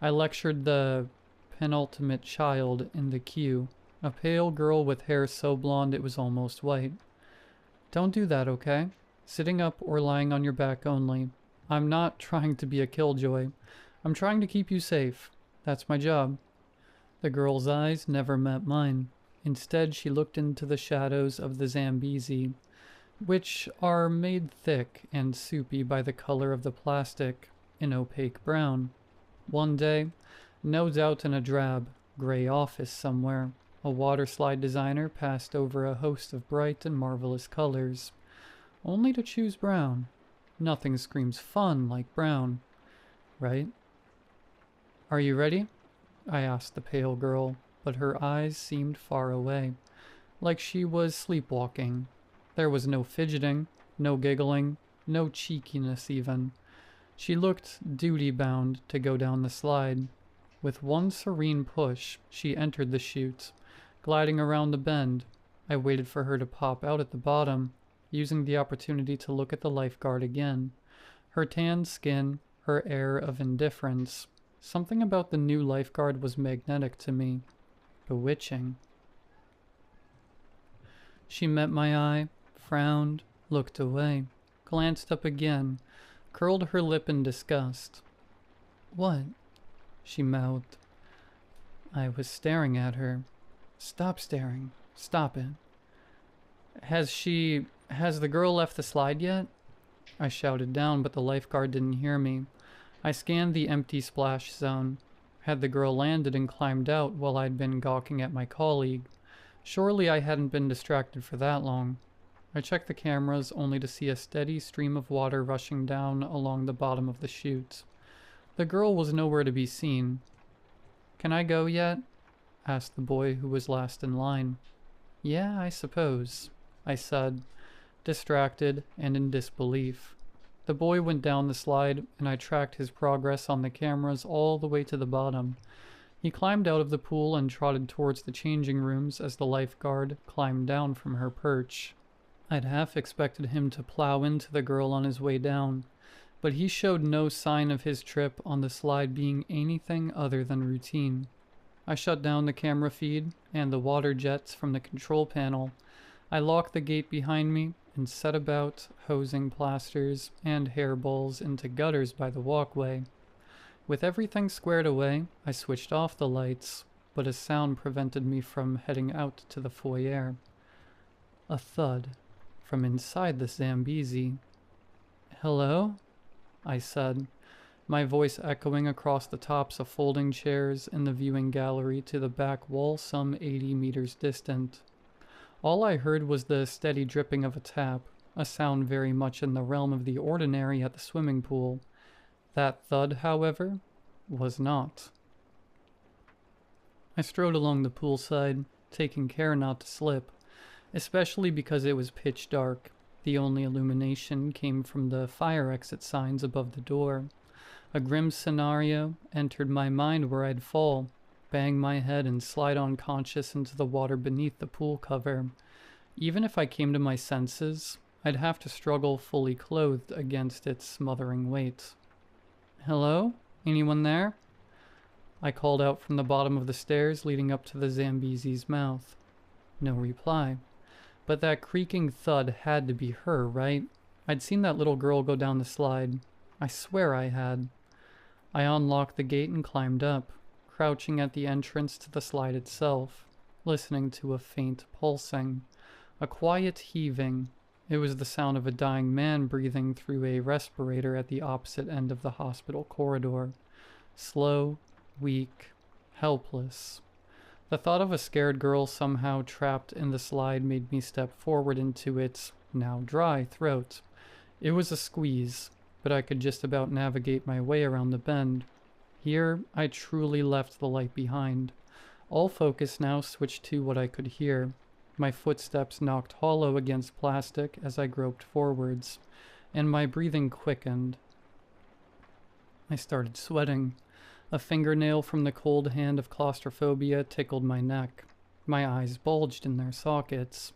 I lectured the penultimate child in the queue, a pale girl with hair so blonde it was almost white. "Don't do that, okay? Sitting up or lying on your back only. I'm not trying to be a killjoy. I'm trying to keep you safe. That's my job." The girl's eyes never met mine. Instead, she looked into the shadows of the Zambezi, which are made thick and soupy by the color of the plastic, an opaque brown. One day, no doubt in a drab, gray office somewhere, a waterslide designer passed over a host of bright and marvelous colors, only to choose brown. Nothing screams fun like brown, right? "Are you ready?" I asked the pale girl, but her eyes seemed far away, like she was sleepwalking. There was no fidgeting, no giggling, no cheekiness even. She looked duty-bound to go down the slide. With one serene push, she entered the chute, gliding around the bend. I waited for her to pop out at the bottom, using the opportunity to look at the lifeguard again. Her tanned skin, her air of indifference. Something about the new lifeguard was magnetic to me. Bewitching. She met my eye, frowned, looked away, glanced up again, curled her lip in disgust. "What?" she mouthed. I was staring at her. "Stop staring. Stop it." Has the girl left the slide yet?" I shouted down, but the lifeguard didn't hear me. I scanned the empty splash zone. Had the girl landed and climbed out while I'd been gawking at my colleague? Surely I hadn't been distracted for that long. I checked the cameras only to see a steady stream of water rushing down along the bottom of the chute. The girl was nowhere to be seen. "Can I go yet?" asked the boy who was last in line. "Yeah, I suppose," I said, distracted and in disbelief. The boy went down the slide, and I tracked his progress on the cameras all the way to the bottom. He climbed out of the pool and trotted towards the changing rooms as the lifeguard climbed down from her perch. I'd half expected him to plow into the girl on his way down, but he showed no sign of his trip on the slide being anything other than routine. I shut down the camera feed and the water jets from the control panel. I locked the gate behind me and set about hosing plasters and hairballs into gutters by the walkway. With everything squared away, I switched off the lights, but a sound prevented me from heading out to the foyer. A thud from inside the Zambezi. "Hello?" I said, my voice echoing across the tops of folding chairs in the viewing gallery to the back wall some 80 meters distant. All I heard was the steady dripping of a tap, a sound very much in the realm of the ordinary at the swimming pool. That thud, however, was not. I strode along the poolside, taking care not to slip, especially because it was pitch dark. The only illumination came from the fire exit signs above the door. A grim scenario entered my mind where I'd fall, bang my head and slide unconscious into the water beneath the pool cover. Even if I came to my senses, I'd have to struggle fully clothed against its smothering weight. "Hello? Anyone there?" I called out from the bottom of the stairs leading up to the Zambezi's mouth. No reply. But that creaking thud had to be her, right? I'd seen that little girl go down the slide. I swear I had. I unlocked the gate and climbed up, crouching at the entrance to the slide itself, listening to a faint pulsing, a quiet heaving. It was the sound of a dying man breathing through a respirator at the opposite end of the hospital corridor. Slow, weak, helpless. The thought of a scared girl somehow trapped in the slide made me step forward into its now dry throat. It was a squeeze, but I could just about navigate my way around the bend. Here, I truly left the light behind. All focus now switched to what I could hear. My footsteps knocked hollow against plastic as I groped forwards, and my breathing quickened. I started sweating. A fingernail from the cold hand of claustrophobia tickled my neck. My eyes bulged in their sockets.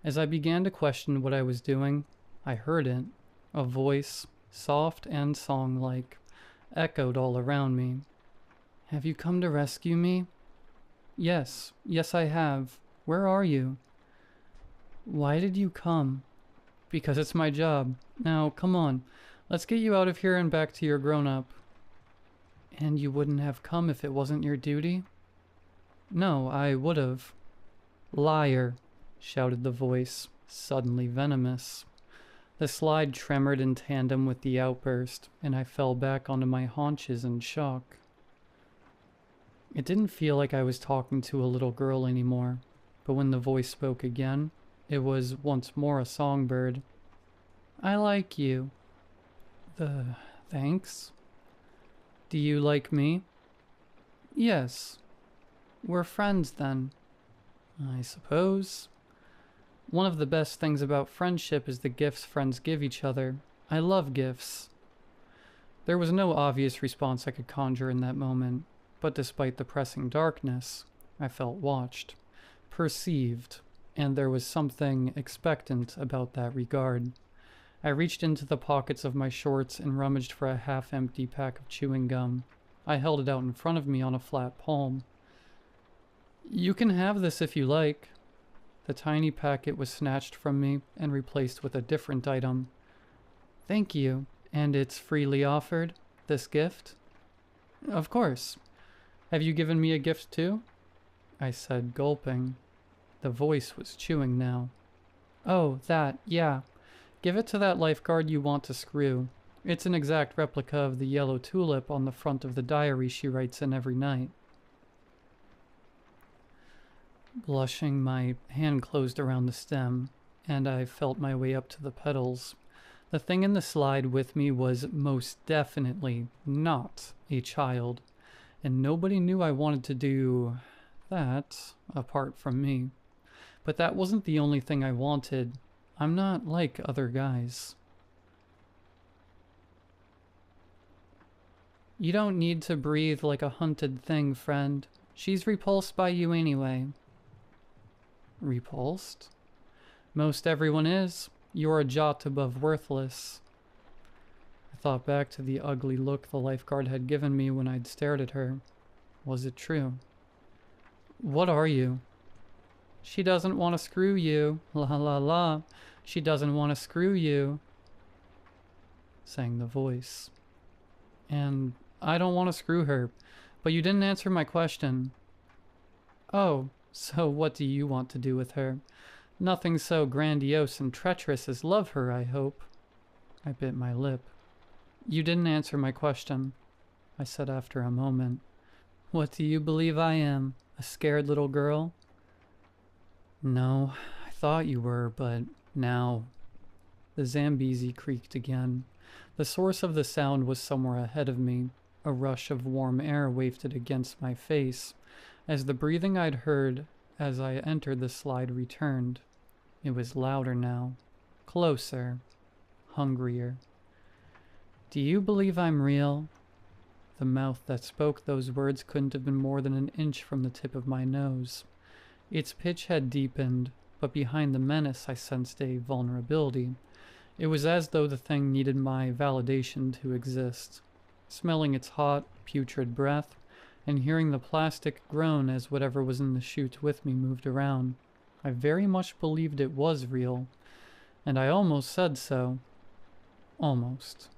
As I began to question what I was doing, I heard it. A voice, soft and song-like, echoed all around me. "Have you come to rescue me?" Yes, I have. Where are you?" "Why did you come?" "Because it's my job. Now, come on. Let's get you out of here and back to your grown-up." "And you wouldn't have come if it wasn't your duty?" "No, I would've." "Liar," shouted the voice, suddenly venomous. The slide tremored in tandem with the outburst, and I fell back onto my haunches in shock. It didn't feel like I was talking to a little girl anymore, but when the voice spoke again, it was once more a songbird. "I like you." Thanks." "Do you like me?" "Yes." "We're friends then." "I suppose." "One of the best things about friendship is the gifts friends give each other. I love gifts." There was no obvious response I could conjure in that moment, but despite the pressing darkness, I felt watched, perceived, and there was something expectant about that regard. I reached into the pockets of my shorts and rummaged for a half-empty pack of chewing gum. I held it out in front of me on a flat palm. "You can have this if you like." The tiny packet was snatched from me and replaced with a different item. "Thank you. And it's freely offered, this gift?" "Of course. Have you given me a gift too?" I said, gulping. The voice was chewing now. "Oh, that, yeah. Give it to that lifeguard you want to screw. It's an exact replica of the yellow tulip on the front of the diary she writes in every night." Blushing, my hand closed around the stem, and I felt my way up to the petals. The thing in the slide with me was most definitely not a child, and nobody knew I wanted to do that apart from me. But that wasn't the only thing I wanted. I'm not like other guys. "You don't need to breathe like a hunted thing, friend. She's repulsed by you anyway." "Repulsed?" "Most everyone is. You're a jot above worthless." I thought back to the ugly look the lifeguard had given me when I'd stared at her. Was it true? "What are you?" "She doesn't want to screw you. La la la. She doesn't want to screw you," sang the voice. "And I don't want to screw her. But you didn't answer my question." "Oh, so what do you want to do with her? Nothing so grandiose and treacherous as love her, I hope." I bit my lip. "You didn't answer my question," I said after a moment. "What do you believe I am? A scared little girl?" "No, I thought you were, but now..." The Zambezi creaked again. The source of the sound was somewhere ahead of me. A rush of warm air wafted against my face, as the breathing I'd heard as I entered the slide returned. It was louder now, closer, hungrier. "Do you believe I'm real?" The mouth that spoke those words couldn't have been more than an inch from the tip of my nose. Its pitch had deepened, but behind the menace I sensed a vulnerability. It was as though the thing needed my validation to exist. Smelling its hot, putrid breath, and hearing the plastic groan as whatever was in the chute with me moved around, I very much believed it was real, and I almost said so. Almost.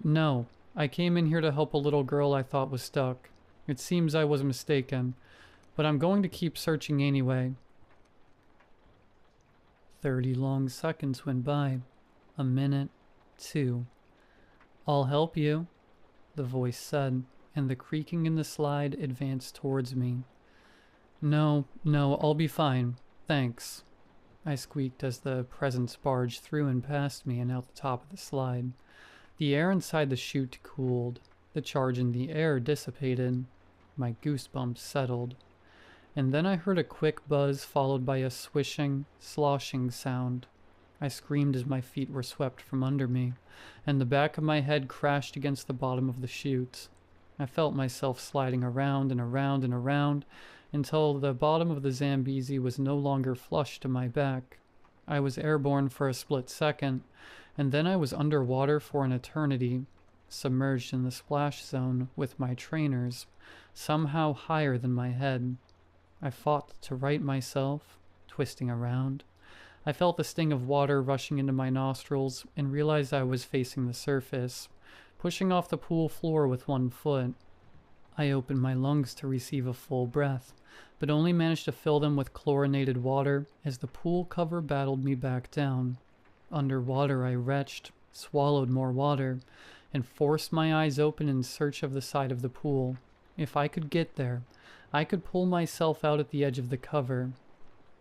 "No, I came in here to help a little girl I thought was stuck. It seems I was mistaken, but I'm going to keep searching anyway." 30 long seconds went by. A minute, 2. "I'll help you," the voice said, and the creaking in the slide advanced towards me. No, I'll be fine. Thanks. I squeaked as the presence barged through and past me and out the top of the slide. The air inside the chute cooled. The charge in the air dissipated. My goosebumps settled. And then I heard a quick buzz followed by a swishing, sloshing sound. I screamed as my feet were swept from under me, and the back of my head crashed against the bottom of the chute. I felt myself sliding around and around and around until the bottom of the Zambezi was no longer flush to my back. I was airborne for a split second, and then I was underwater for an eternity, submerged in the splash zone with my trainers, somehow higher than my head. I fought to right myself, twisting around. I felt the sting of water rushing into my nostrils and realized I was facing the surface, pushing off the pool floor with one foot. I opened my lungs to receive a full breath, but only managed to fill them with chlorinated water as the pool cover battled me back down. Underwater I retched, swallowed more water, and forced my eyes open in search of the side of the pool. If I could get there, I could pull myself out at the edge of the cover.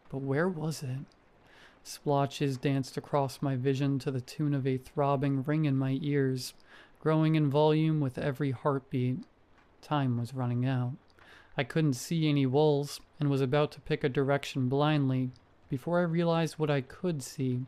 But where was it? Splotches danced across my vision to the tune of a throbbing ring in my ears, growing in volume with every heartbeat. Time was running out. I couldn't see any walls and was about to pick a direction blindly before I realized what I could see,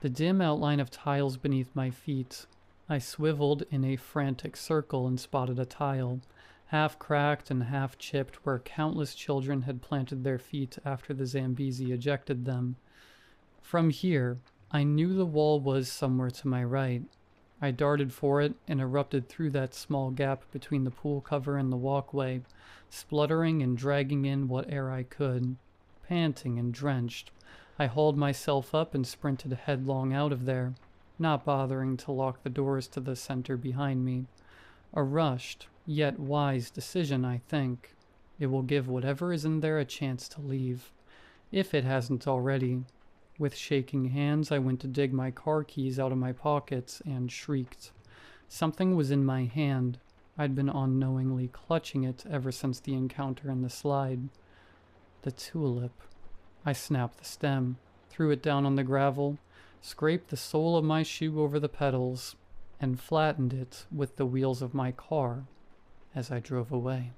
the dim outline of tiles beneath my feet. I swiveled in a frantic circle and spotted a tile, half cracked and half chipped, where countless children had planted their feet after the Zambezi ejected them. From here, I knew the wall was somewhere to my right. I darted for it and erupted through that small gap between the pool cover and the walkway, spluttering and dragging in what air I could. Panting and drenched, I hauled myself up and sprinted headlong out of there, not bothering to lock the doors to the center behind me. A rushed, yet wise decision, I think. It will give whatever is in there a chance to leave, if it hasn't already. With shaking hands, I went to dig my car keys out of my pockets and shrieked. Something was in my hand. I'd been unknowingly clutching it ever since the encounter in the slide. The tulip. I snapped the stem, threw it down on the gravel, scraped the sole of my shoe over the petals, and flattened it with the wheels of my car as I drove away.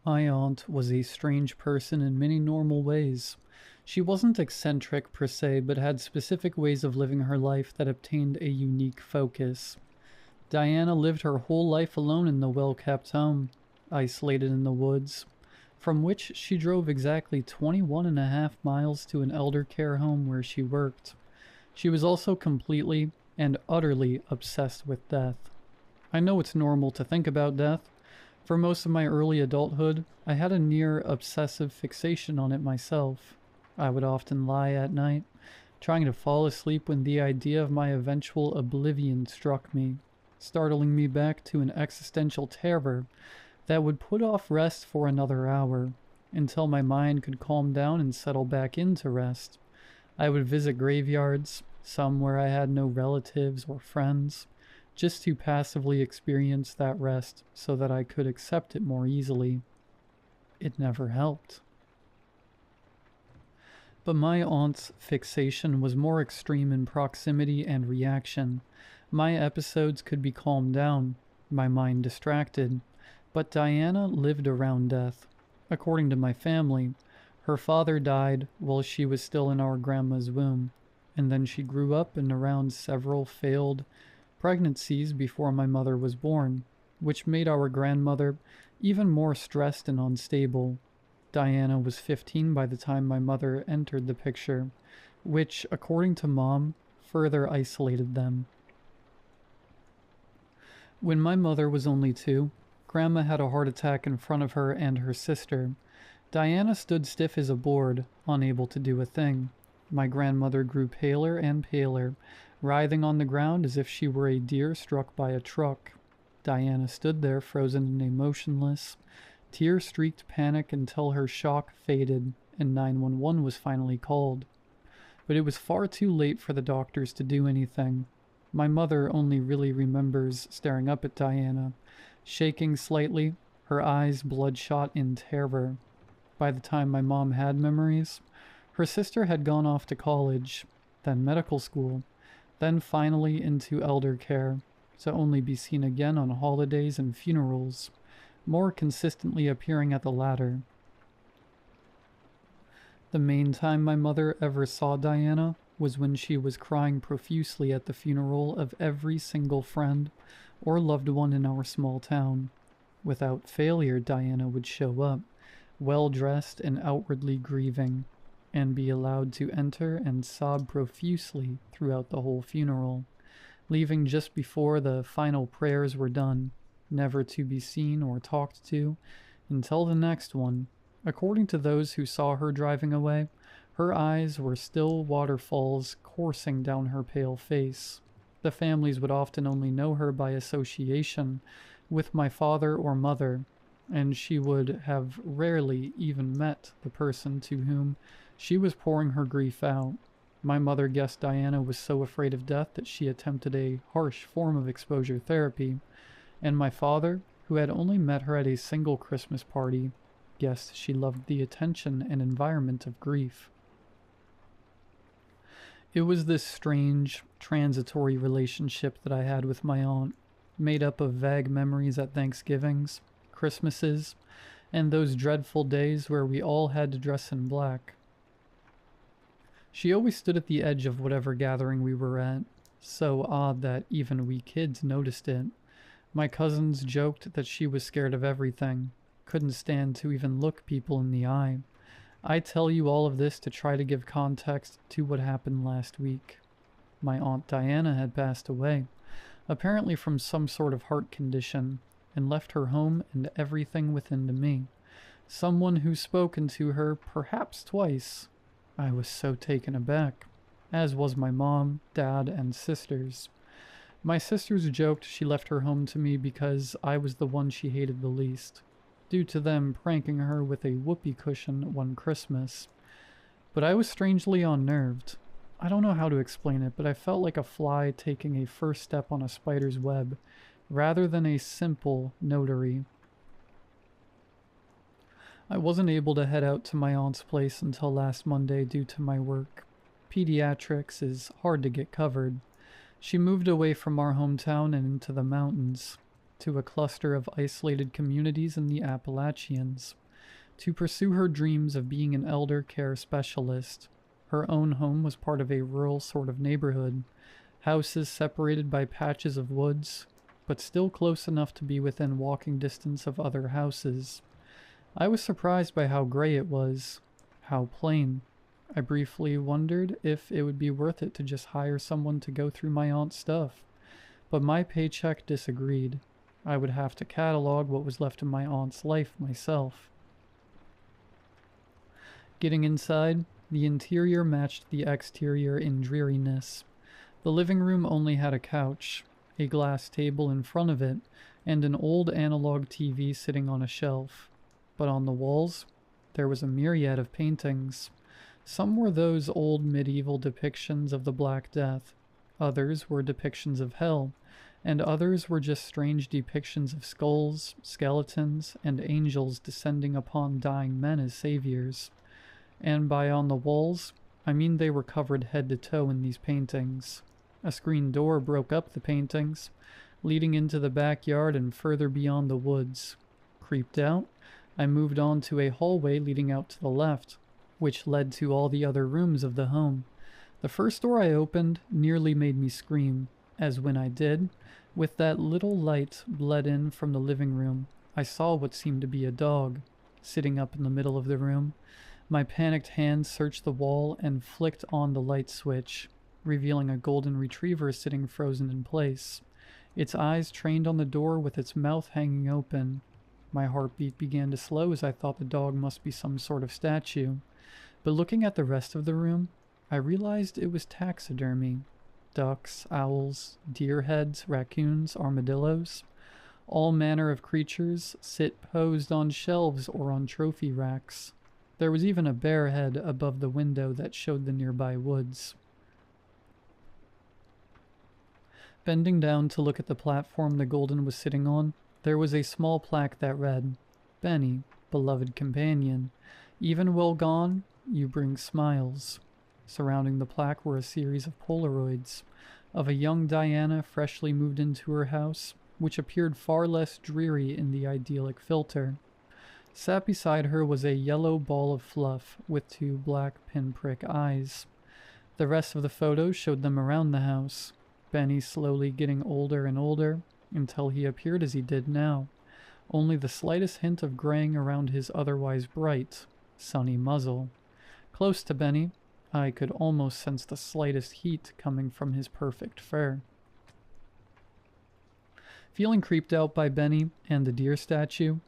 My aunt was a strange person in many normal ways. She wasn't eccentric per se, but had specific ways of living her life that obtained a unique focus. Diana lived her whole life alone in the well-kept home, isolated in the woods, from which she drove exactly 21.5 miles to an elder care home where she worked. She was also completely and utterly obsessed with death. I know it's normal to think about death. For most of my early adulthood, I had a near obsessive fixation on it myself. I would often lie at night, trying to fall asleep when the idea of my eventual oblivion struck me, startling me back to an existential terror that would put off rest for another hour, until my mind could calm down and settle back into rest. I would visit graveyards, some where I had no relatives or friends, just to passively experience that rest so that I could accept it more easily. It never helped. But my aunt's fixation was more extreme in proximity and reaction. My episodes could be calmed down, my mind distracted, but Diana lived around death. According to my family, her father died while she was still in our grandma's womb, and then she grew up and around several failed pregnancies before my mother was born, which made our grandmother even more stressed and unstable. Diana was 15 by the time my mother entered the picture, which, according to Mom, further isolated them. When my mother was only 2, Grandma had a heart attack in front of her and her sister. Diana stood stiff as a board, unable to do a thing. My grandmother grew paler and paler, writhing on the ground as if she were a deer struck by a truck. Diana stood there frozen in a motionless, tear-streaked panic until her shock faded and 911 was finally called. But it was far too late for the doctors to do anything. My mother only really remembers staring up at Diana, shaking slightly, her eyes bloodshot in terror. By the time my mom had memories, her sister had gone off to college, then medical school, then finally into elder care, to only be seen again on holidays and funerals, more consistently appearing at the latter. The main time my mother ever saw Diana was when she was crying profusely at the funeral of every single friend or loved one in our small town. Without failure, Diana would show up, well-dressed and outwardly grieving, and be allowed to enter and sob profusely throughout the whole funeral, leaving just before the final prayers were done, never to be seen or talked to until the next one. According to those who saw her driving away, her eyes were still waterfalls coursing down her pale face. The families would often only know her by association with my father or mother, and she would have rarely even met the person to whom she was pouring her grief out. My mother guessed Diana was so afraid of death that she attempted a harsh form of exposure therapy, and my father, who had only met her at a single Christmas party, guessed she loved the attention and environment of grief. It was this strange, transitory relationship that I had with my aunt, made up of vague memories at Thanksgivings, Christmases, and those dreadful days where we all had to dress in black. She always stood at the edge of whatever gathering we were at, so odd that even we kids noticed it. My cousins joked that she was scared of everything, couldn't stand to even look people in the eye. I tell you all of this to try to give context to what happened last week. My Aunt Diana had passed away, apparently from some sort of heart condition, and left her home and everything within to me. Someone who's spoken to her perhaps twice. I was so taken aback, as was my mom, dad, and sisters. My sisters joked she left her home to me because I was the one she hated the least, due to them pranking her with a whoopee cushion one Christmas. But I was strangely unnerved. I don't know how to explain it, but I felt like a fly taking a first step on a spider's web, rather than a simple notary. I wasn't able to head out to my aunt's place until last Monday due to my work. Pediatrics is hard to get covered. She moved away from our hometown and into the mountains, to a cluster of isolated communities in the Appalachians, to pursue her dreams of being an elder care specialist. Her own home was part of a rural sort of neighborhood, houses separated by patches of woods, but still close enough to be within walking distance of other houses. I was surprised by how gray it was, how plain. I briefly wondered if it would be worth it to just hire someone to go through my aunt's stuff, but my paycheck disagreed. I would have to catalog what was left of my aunt's life myself. Getting inside, the interior matched the exterior in dreariness. The living room only had a couch, a glass table in front of it, and an old analog TV sitting on a shelf. But on the walls, there was a myriad of paintings. Some were those old medieval depictions of the Black Death, others were depictions of hell, and others were just strange depictions of skulls, skeletons, and angels descending upon dying men as saviors. And by on the walls, I mean they were covered head to toe in these paintings. A screen door broke up the paintings, leading into the backyard and further beyond the woods. Creeped out, I moved on to a hallway leading out to the left, which led to all the other rooms of the home. The first door I opened nearly made me scream, as when I did, with that little light bled in from the living room, I saw what seemed to be a dog, sitting up in the middle of the room. My panicked hand searched the wall and flicked on the light switch, revealing a golden retriever sitting frozen in place, its eyes trained on the door with its mouth hanging open. My heartbeat began to slow as I thought the dog must be some sort of statue, but looking at the rest of the room, I realized it was taxidermy. Ducks, owls, deer heads, raccoons, armadillos. All manner of creatures sit posed on shelves or on trophy racks. There was even a bear head above the window that showed the nearby woods. Bending down to look at the platform the Golden was sitting on, there was a small plaque that read, "Benny, beloved companion, even while gone, you bring smiles." Surrounding the plaque were a series of Polaroids of a young Diana freshly moved into her house, which appeared far less dreary in the idyllic filter. Sat beside her was a yellow ball of fluff with 2 black pinprick eyes. The rest of the photos showed them around the house, Benny slowly getting older and older until he appeared as he did now, only the slightest hint of graying around his otherwise bright, sunny muzzle. Close to Benny, I could almost sense the slightest heat coming from his perfect fur. Feeling creeped out by Benny and the deer statue,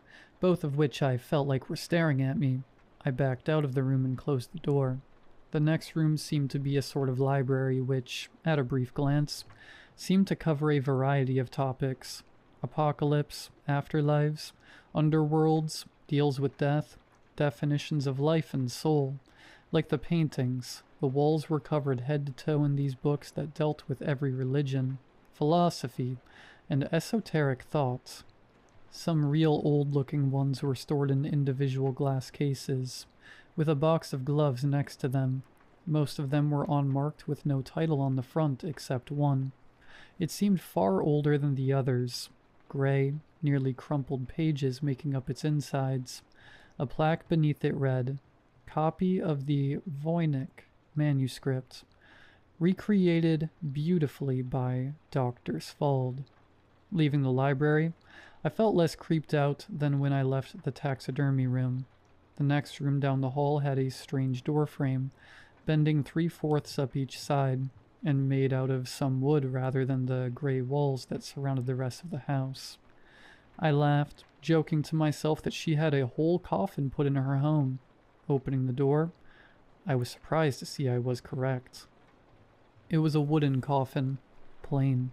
both of which I felt like were staring at me, I backed out of the room and closed the door. The next room seemed to be a sort of library which, at a brief glance, seemed to cover a variety of topics. Apocalypse, afterlives, underworlds, deals with death, definitions of life and soul. Like the paintings, the walls were covered head to toe in these books that dealt with every religion, philosophy, and esoteric thoughts. Some real old-looking ones were stored in individual glass cases, with a box of gloves next to them. Most of them were unmarked with no title on the front except one. It seemed far older than the others, gray, nearly crumpled pages making up its insides. A plaque beneath it read, "Copy of the Voynich manuscript, recreated beautifully by Dr. Svald." Leaving the library, I felt less creeped out than when I left the taxidermy room. The next room down the hall had a strange door frame, bending 3/4 up each side, and made out of some wood rather than the gray walls that surrounded the rest of the house. I laughed, joking to myself that she had a whole coffin put in her home. Opening the door, I was surprised to see I was correct. It was a wooden coffin, plain,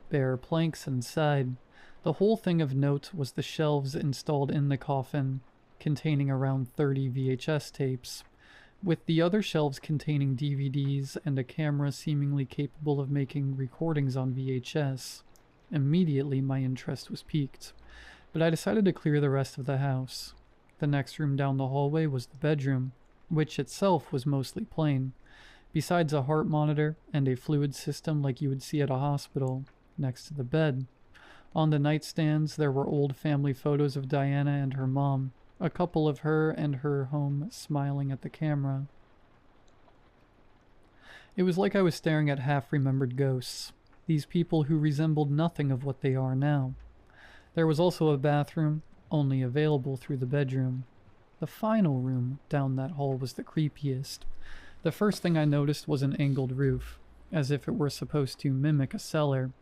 bare planks inside. The whole thing of note was the shelves installed in the coffin, containing around 30 VHS tapes, with the other shelves containing DVDs and a camera seemingly capable of making recordings on VHS. Immediately my interest was piqued, but I decided to clear the rest of the house. The next room down the hallway was the bedroom, which itself was mostly plain, besides a heart monitor and a fluid system like you would see at a hospital, next to the bed. On the nightstands there were old family photos of Diana and her mom, a couple of her and her home smiling at the camera. It was like I was staring at half-remembered ghosts, these people who resembled nothing of what they are now. There was also a bathroom, only available through the bedroom. The final room down that hall was the creepiest. The first thing I noticed was an angled roof, as if it were supposed to mimic a cellar.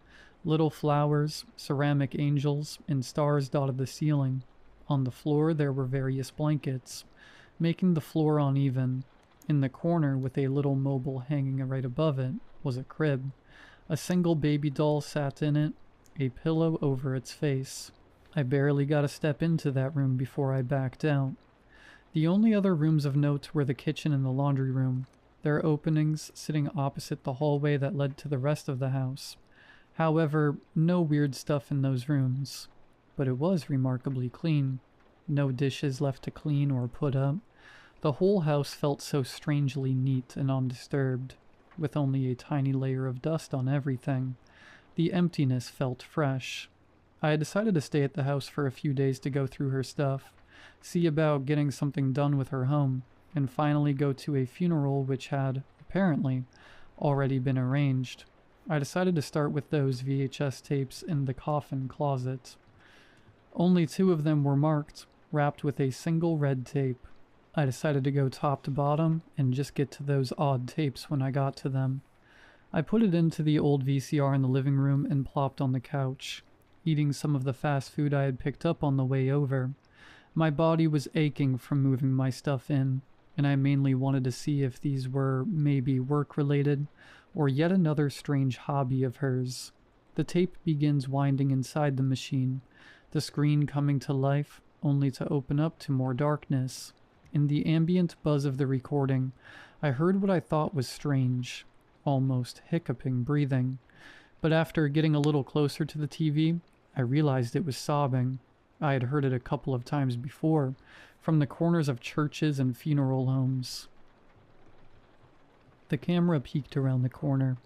Little flowers, ceramic angels, and stars dotted the ceiling. On the floor there were various blankets, making the floor uneven. In the corner, with a little mobile hanging right above it, was a crib. A single baby doll sat in it, a pillow over its face. I barely got a step into that room before I backed out. The only other rooms of note were the kitchen and the laundry room, their openings sitting opposite the hallway that led to the rest of the house. However, no weird stuff in those rooms. But it was remarkably clean. No dishes left to clean or put up. The whole house felt so strangely neat and undisturbed, with only a tiny layer of dust on everything. The emptiness felt fresh. I had decided to stay at the house for a few days to go through her stuff, see about getting something done with her home, and finally go to a funeral which had, apparently, already been arranged. I decided to start with those VHS tapes in the coffin closet. Only 2 of them were marked, wrapped with a single red tape. I decided to go top to bottom and just get to those odd tapes when I got to them. I put it into the old VCR in the living room and plopped on the couch, eating some of the fast food I had picked up on the way over. My body was aching from moving my stuff in, and I mainly wanted to see if these were maybe work-related or yet another strange hobby of hers. The tape begins winding inside the machine, the screen coming to life, only to open up to more darkness. In the ambient buzz of the recording, I heard what I thought was strange, almost hiccuping breathing. But after getting a little closer to the TV, I realized it was sobbing. I had heard it a couple of times before, from the corners of churches and funeral homes. The camera peeked around the corner,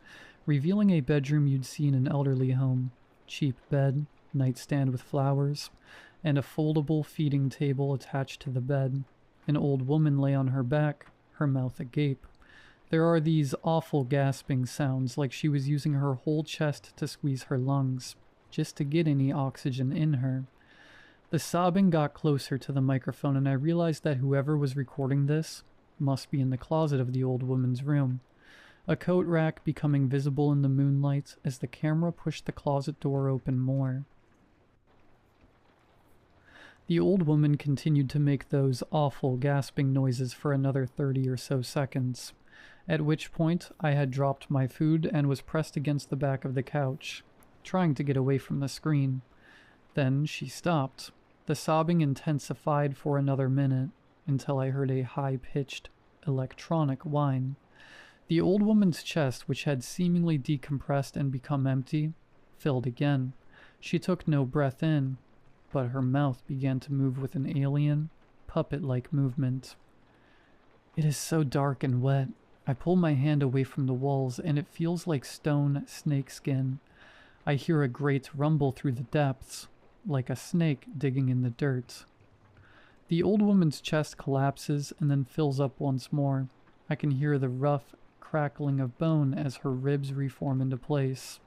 revealing a bedroom you'd see in an elderly home. Cheap bed, nightstand with flowers, and a foldable feeding table attached to the bed. An old woman lay on her back, her mouth agape. There are these awful gasping sounds, like she was using her whole chest to squeeze her lungs, just to get any oxygen in her. The sobbing got closer to the microphone, and I realized that whoever was recording this must be in the closet of the old woman's room. A coat rack becoming visible in the moonlight as the camera pushed the closet door open more. The old woman continued to make those awful gasping noises for another 30 or so seconds, at which point I had dropped my food and was pressed against the back of the couch, trying to get away from the screen. Then she stopped. The sobbing intensified for another minute, until I heard a high-pitched, electronic whine. The old woman's chest, which had seemingly decompressed and become empty, filled again. She took no breath in, but her mouth began to move with an alien, puppet-like movement. It is so dark and wet. I pull my hand away from the walls, and it feels like stone snakeskin. I hear a great rumble through the depths, like a snake digging in the dirt. The old woman's chest collapses and then fills up once more. I can hear the rough crackling of bone as her ribs reform into place.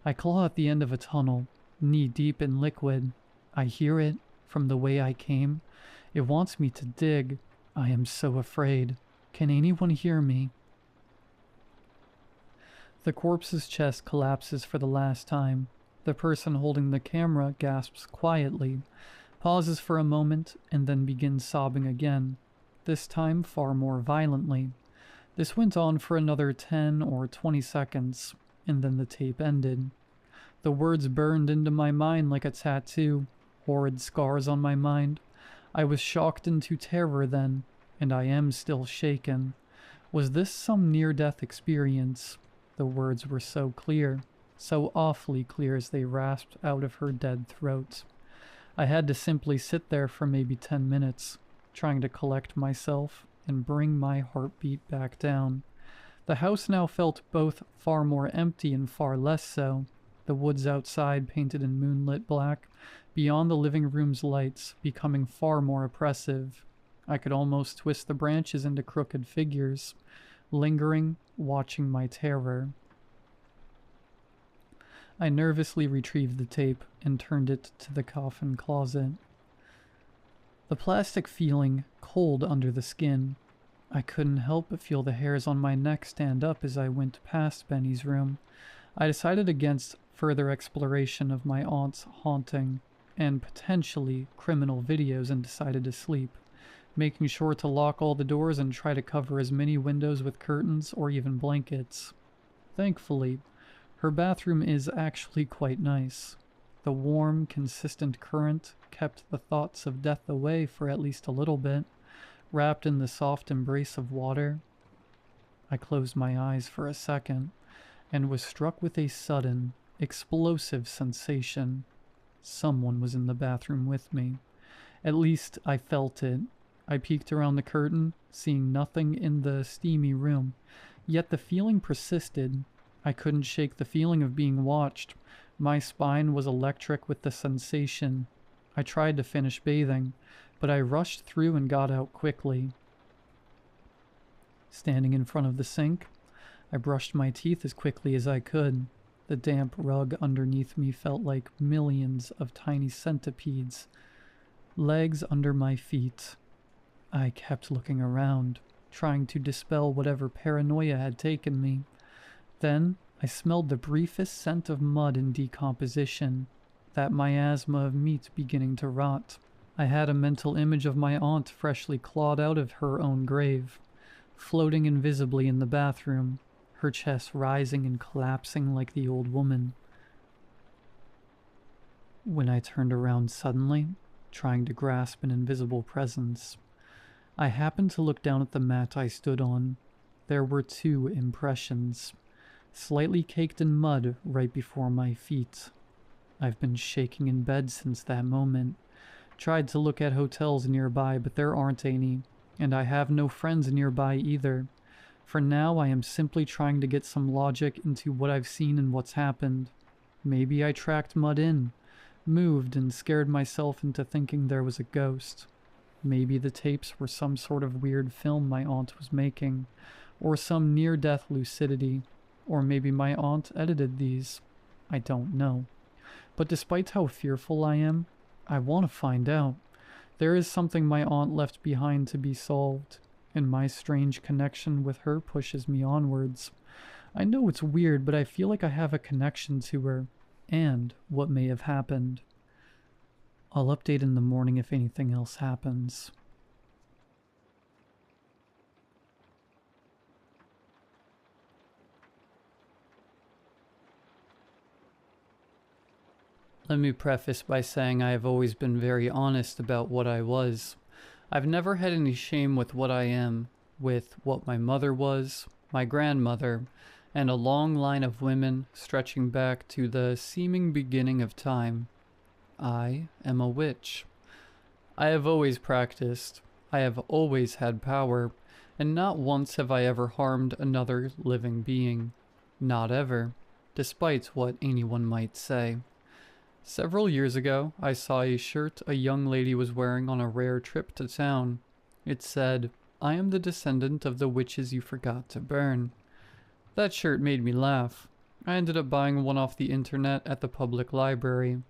I claw at the end of a tunnel, knee-deep in liquid. I hear it from the way I came. It wants me to dig. I am so afraid. Can anyone hear me? The corpse's chest collapses for the last time. The person holding the camera gasps quietly, pauses for a moment, and then begins sobbing again, this time far more violently. This went on for another 10 or 20 seconds, and then the tape ended. The words burned into my mind like a tattoo, horrid scars on my mind. I was shocked into terror then, and I am still shaken. Was this some near-death experience? The words were so clear, so awfully clear as they rasped out of her dead throat. I had to simply sit there for maybe 10 minutes, trying to collect myself and bring my heartbeat back down. The house now felt both far more empty and far less so, the woods outside painted in moonlit black, beyond the living room's lights, becoming far more oppressive. I could almost twist the branches into crooked figures, lingering, watching my terror. I nervously retrieved the tape and turned it to the coffin closet. The plastic feeling cold under the skin. I couldn't help but feel the hairs on my neck stand up as I went past Benny's room. I decided against further exploration of my aunt's haunting and potentially criminal videos and decided to sleep, making sure to lock all the doors and try to cover as many windows with curtains or even blankets. Thankfully, her bathroom is actually quite nice. The warm, consistent current kept the thoughts of death away for at least a little bit, wrapped in the soft embrace of water. I closed my eyes for a second and was struck with a sudden, explosive sensation. Someone was in the bathroom with me. At least I felt it. I peeked around the curtain, seeing nothing in the steamy room, yet the feeling persisted. I couldn't shake the feeling of being watched. My spine was electric with the sensation. I tried to finish bathing, but I rushed through and got out quickly. Standing in front of the sink, I brushed my teeth as quickly as I could. The damp rug underneath me felt like millions of tiny centipedes. Legs under my feet. I kept looking around, trying to dispel whatever paranoia had taken me. Then I smelled the briefest scent of mud and decomposition, that miasma of meat beginning to rot. I had a mental image of my aunt freshly clawed out of her own grave, floating invisibly in the bathroom, her chest rising and collapsing like the old woman. When I turned around suddenly, trying to grasp an invisible presence, I happened to look down at the mat I stood on. There were 2 impressions, slightly caked in mud right before my feet. I've been shaking in bed since that moment. Tried to look at hotels nearby, but there aren't any, and I have no friends nearby either. For now, I am simply trying to get some logic into what I've seen and what's happened. Maybe I tracked mud in, moved, and scared myself into thinking there was a ghost. Maybe the tapes were some sort of weird film my aunt was making, or some near-death lucidity, or maybe my aunt edited these. I don't know. But despite how fearful I am, I want to find out. There is something my aunt left behind to be solved, and my strange connection with her pushes me onwards. I know it's weird, but I feel like I have a connection to her, and what may have happened. I'll update in the morning if anything else happens. Let me preface by saying I have always been very honest about what I was. I've never had any shame with what I am, with what my mother was, my grandmother, and a long line of women stretching back to the seeming beginning of time. I am a witch. I have always practiced. I have always had power, and not once have I ever harmed another living being. Not ever, despite what anyone might say. Several years ago, I saw a shirt a young lady was wearing on a rare trip to town. It said, "I am the descendant of the witches you forgot to burn." That shirt made me laugh. I ended up buying one off the internet at the public library.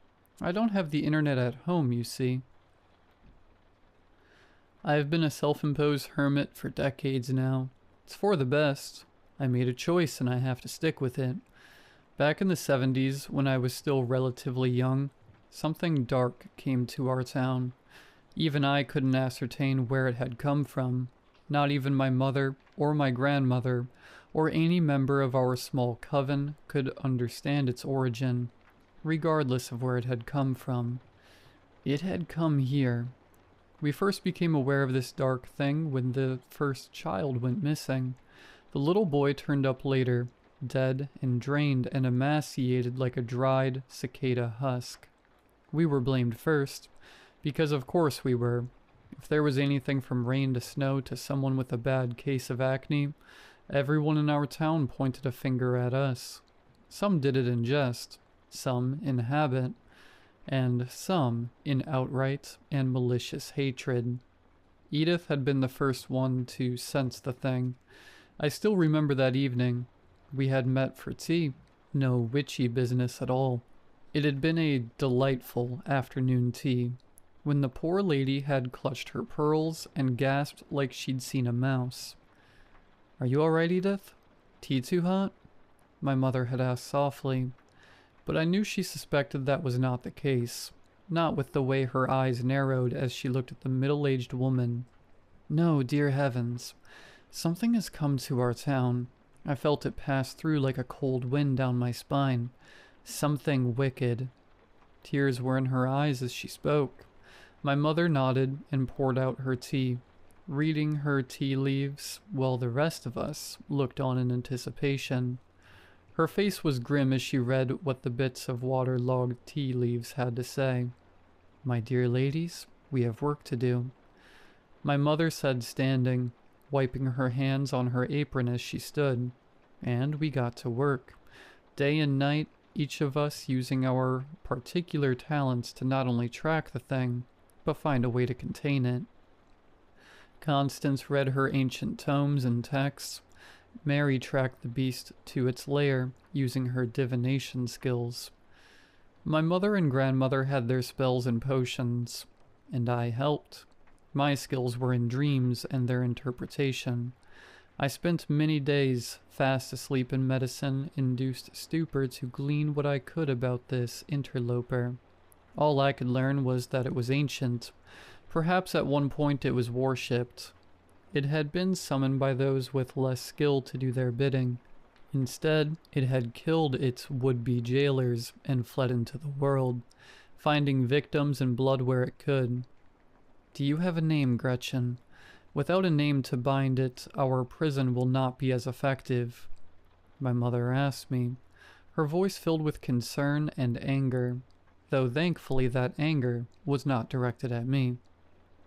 I don't have the internet at home, you see. I have been a self-imposed hermit for decades now. It's for the best. I made a choice and I have to stick with it. Back in the 70s, when I was still relatively young, something dark came to our town. Even I couldn't ascertain where it had come from. Not even my mother, or my grandmother, or any member of our small coven could understand its origin, regardless of where it had come from. It had come here. We first became aware of this dark thing when the first child went missing. The little boy turned up later, dead and drained and emaciated like a dried cicada husk. We were blamed first, because of course we were. If there was anything from rain to snow to someone with a bad case of acne, everyone in our town pointed a finger at us. Some did it in jest, some in habit, and some in outright and malicious hatred. Edith had been the first one to sense the thing. I still remember that evening. We had met for tea. No witchy business at all. It had been a delightful afternoon tea, when the poor lady had clutched her pearls and gasped like she'd seen a mouse. "Are you all right, Edith? Tea too hot?" my mother had asked softly, but I knew she suspected that was not the case, not with the way her eyes narrowed as she looked at the middle-aged woman. "No, dear heavens. Something has come to our town. I felt it pass through like a cold wind down my spine. Something wicked." Tears were in her eyes as she spoke. My mother nodded and poured out her tea, reading her tea leaves while the rest of us looked on in anticipation. Her face was grim as she read what the bits of water-logged tea leaves had to say. "My dear ladies, we have work to do," my mother said, standing, wiping her hands on her apron as she stood. And we got to work, day and night, each of us using our particular talents to not only track the thing, but find a way to contain it. Constance read her ancient tomes and texts. Mary tracked the beast to its lair, using her divination skills. My mother and grandmother had their spells and potions, and I helped. My skills were in dreams and their interpretation. I spent many days fast asleep in medicine-induced stupor to glean what I could about this interloper. All I could learn was that it was ancient. Perhaps at one point it was worshipped. It had been summoned by those with less skill to do their bidding. Instead, it had killed its would-be jailers and fled into the world, finding victims and blood where it could. "Do you have a name, Gretchen?" Without a name to bind it, our prison will not be as effective. My mother asked me, her voice filled with concern and anger, though thankfully that anger was not directed at me.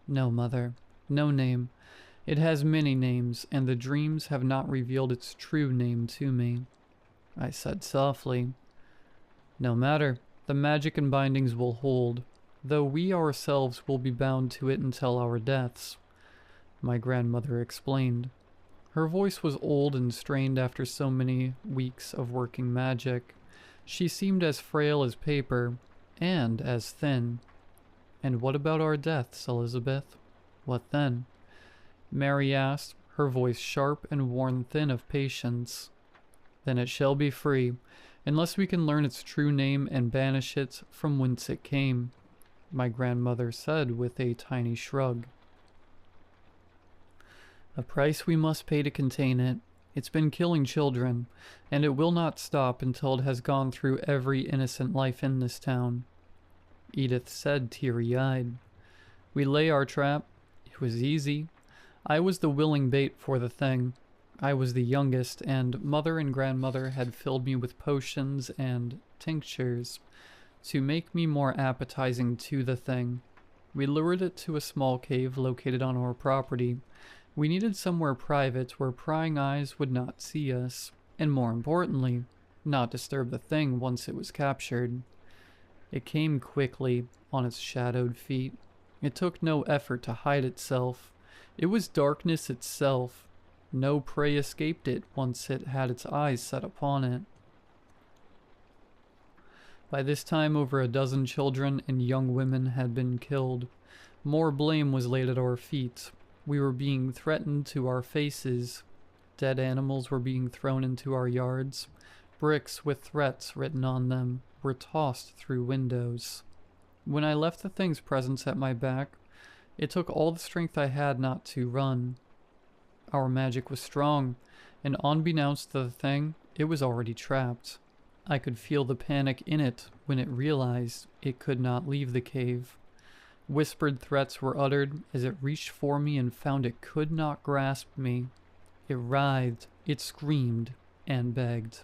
No, mother, no name. It has many names, and the dreams have not revealed its true name to me. I said softly, no matter, the magic and bindings will hold, though we ourselves will be bound to it until our deaths. My grandmother explained. Her voice was old and strained after so many weeks of working magic. She seemed as frail as paper, and as thin. And what about our deaths, Elizabeth? What then? Mary asked, her voice sharp and worn thin of patience. Then it shall be free, unless we can learn its true name and banish it from whence it came, my grandmother said with a tiny shrug. A price we must pay to contain it. It's been killing children, and it will not stop until it has gone through every innocent life in this town, Edith said, teary-eyed. We lay our trap. It was easy. I was the willing bait for the thing. I was the youngest, and mother and grandmother had filled me with potions and tinctures to make me more appetizing to the thing. We lured it to a small cave located on our property. We needed somewhere private where prying eyes would not see us, and more importantly, not disturb the thing once it was captured. It came quickly, on its shadowed feet. It took no effort to hide itself. It was darkness itself. No prey escaped it once it had its eyes set upon it. By this time, over a dozen children and young women had been killed. More blame was laid at our feet. We were being threatened to our faces. Dead animals were being thrown into our yards. Bricks with threats written on them were tossed through windows. When I left the thing's presence at my back, it took all the strength I had not to run. Our magic was strong, and unbeknownst to the thing, it was already trapped. I could feel the panic in it when it realized it could not leave the cave. Whispered threats were uttered as it reached for me and found it could not grasp me. It writhed, it screamed, and begged,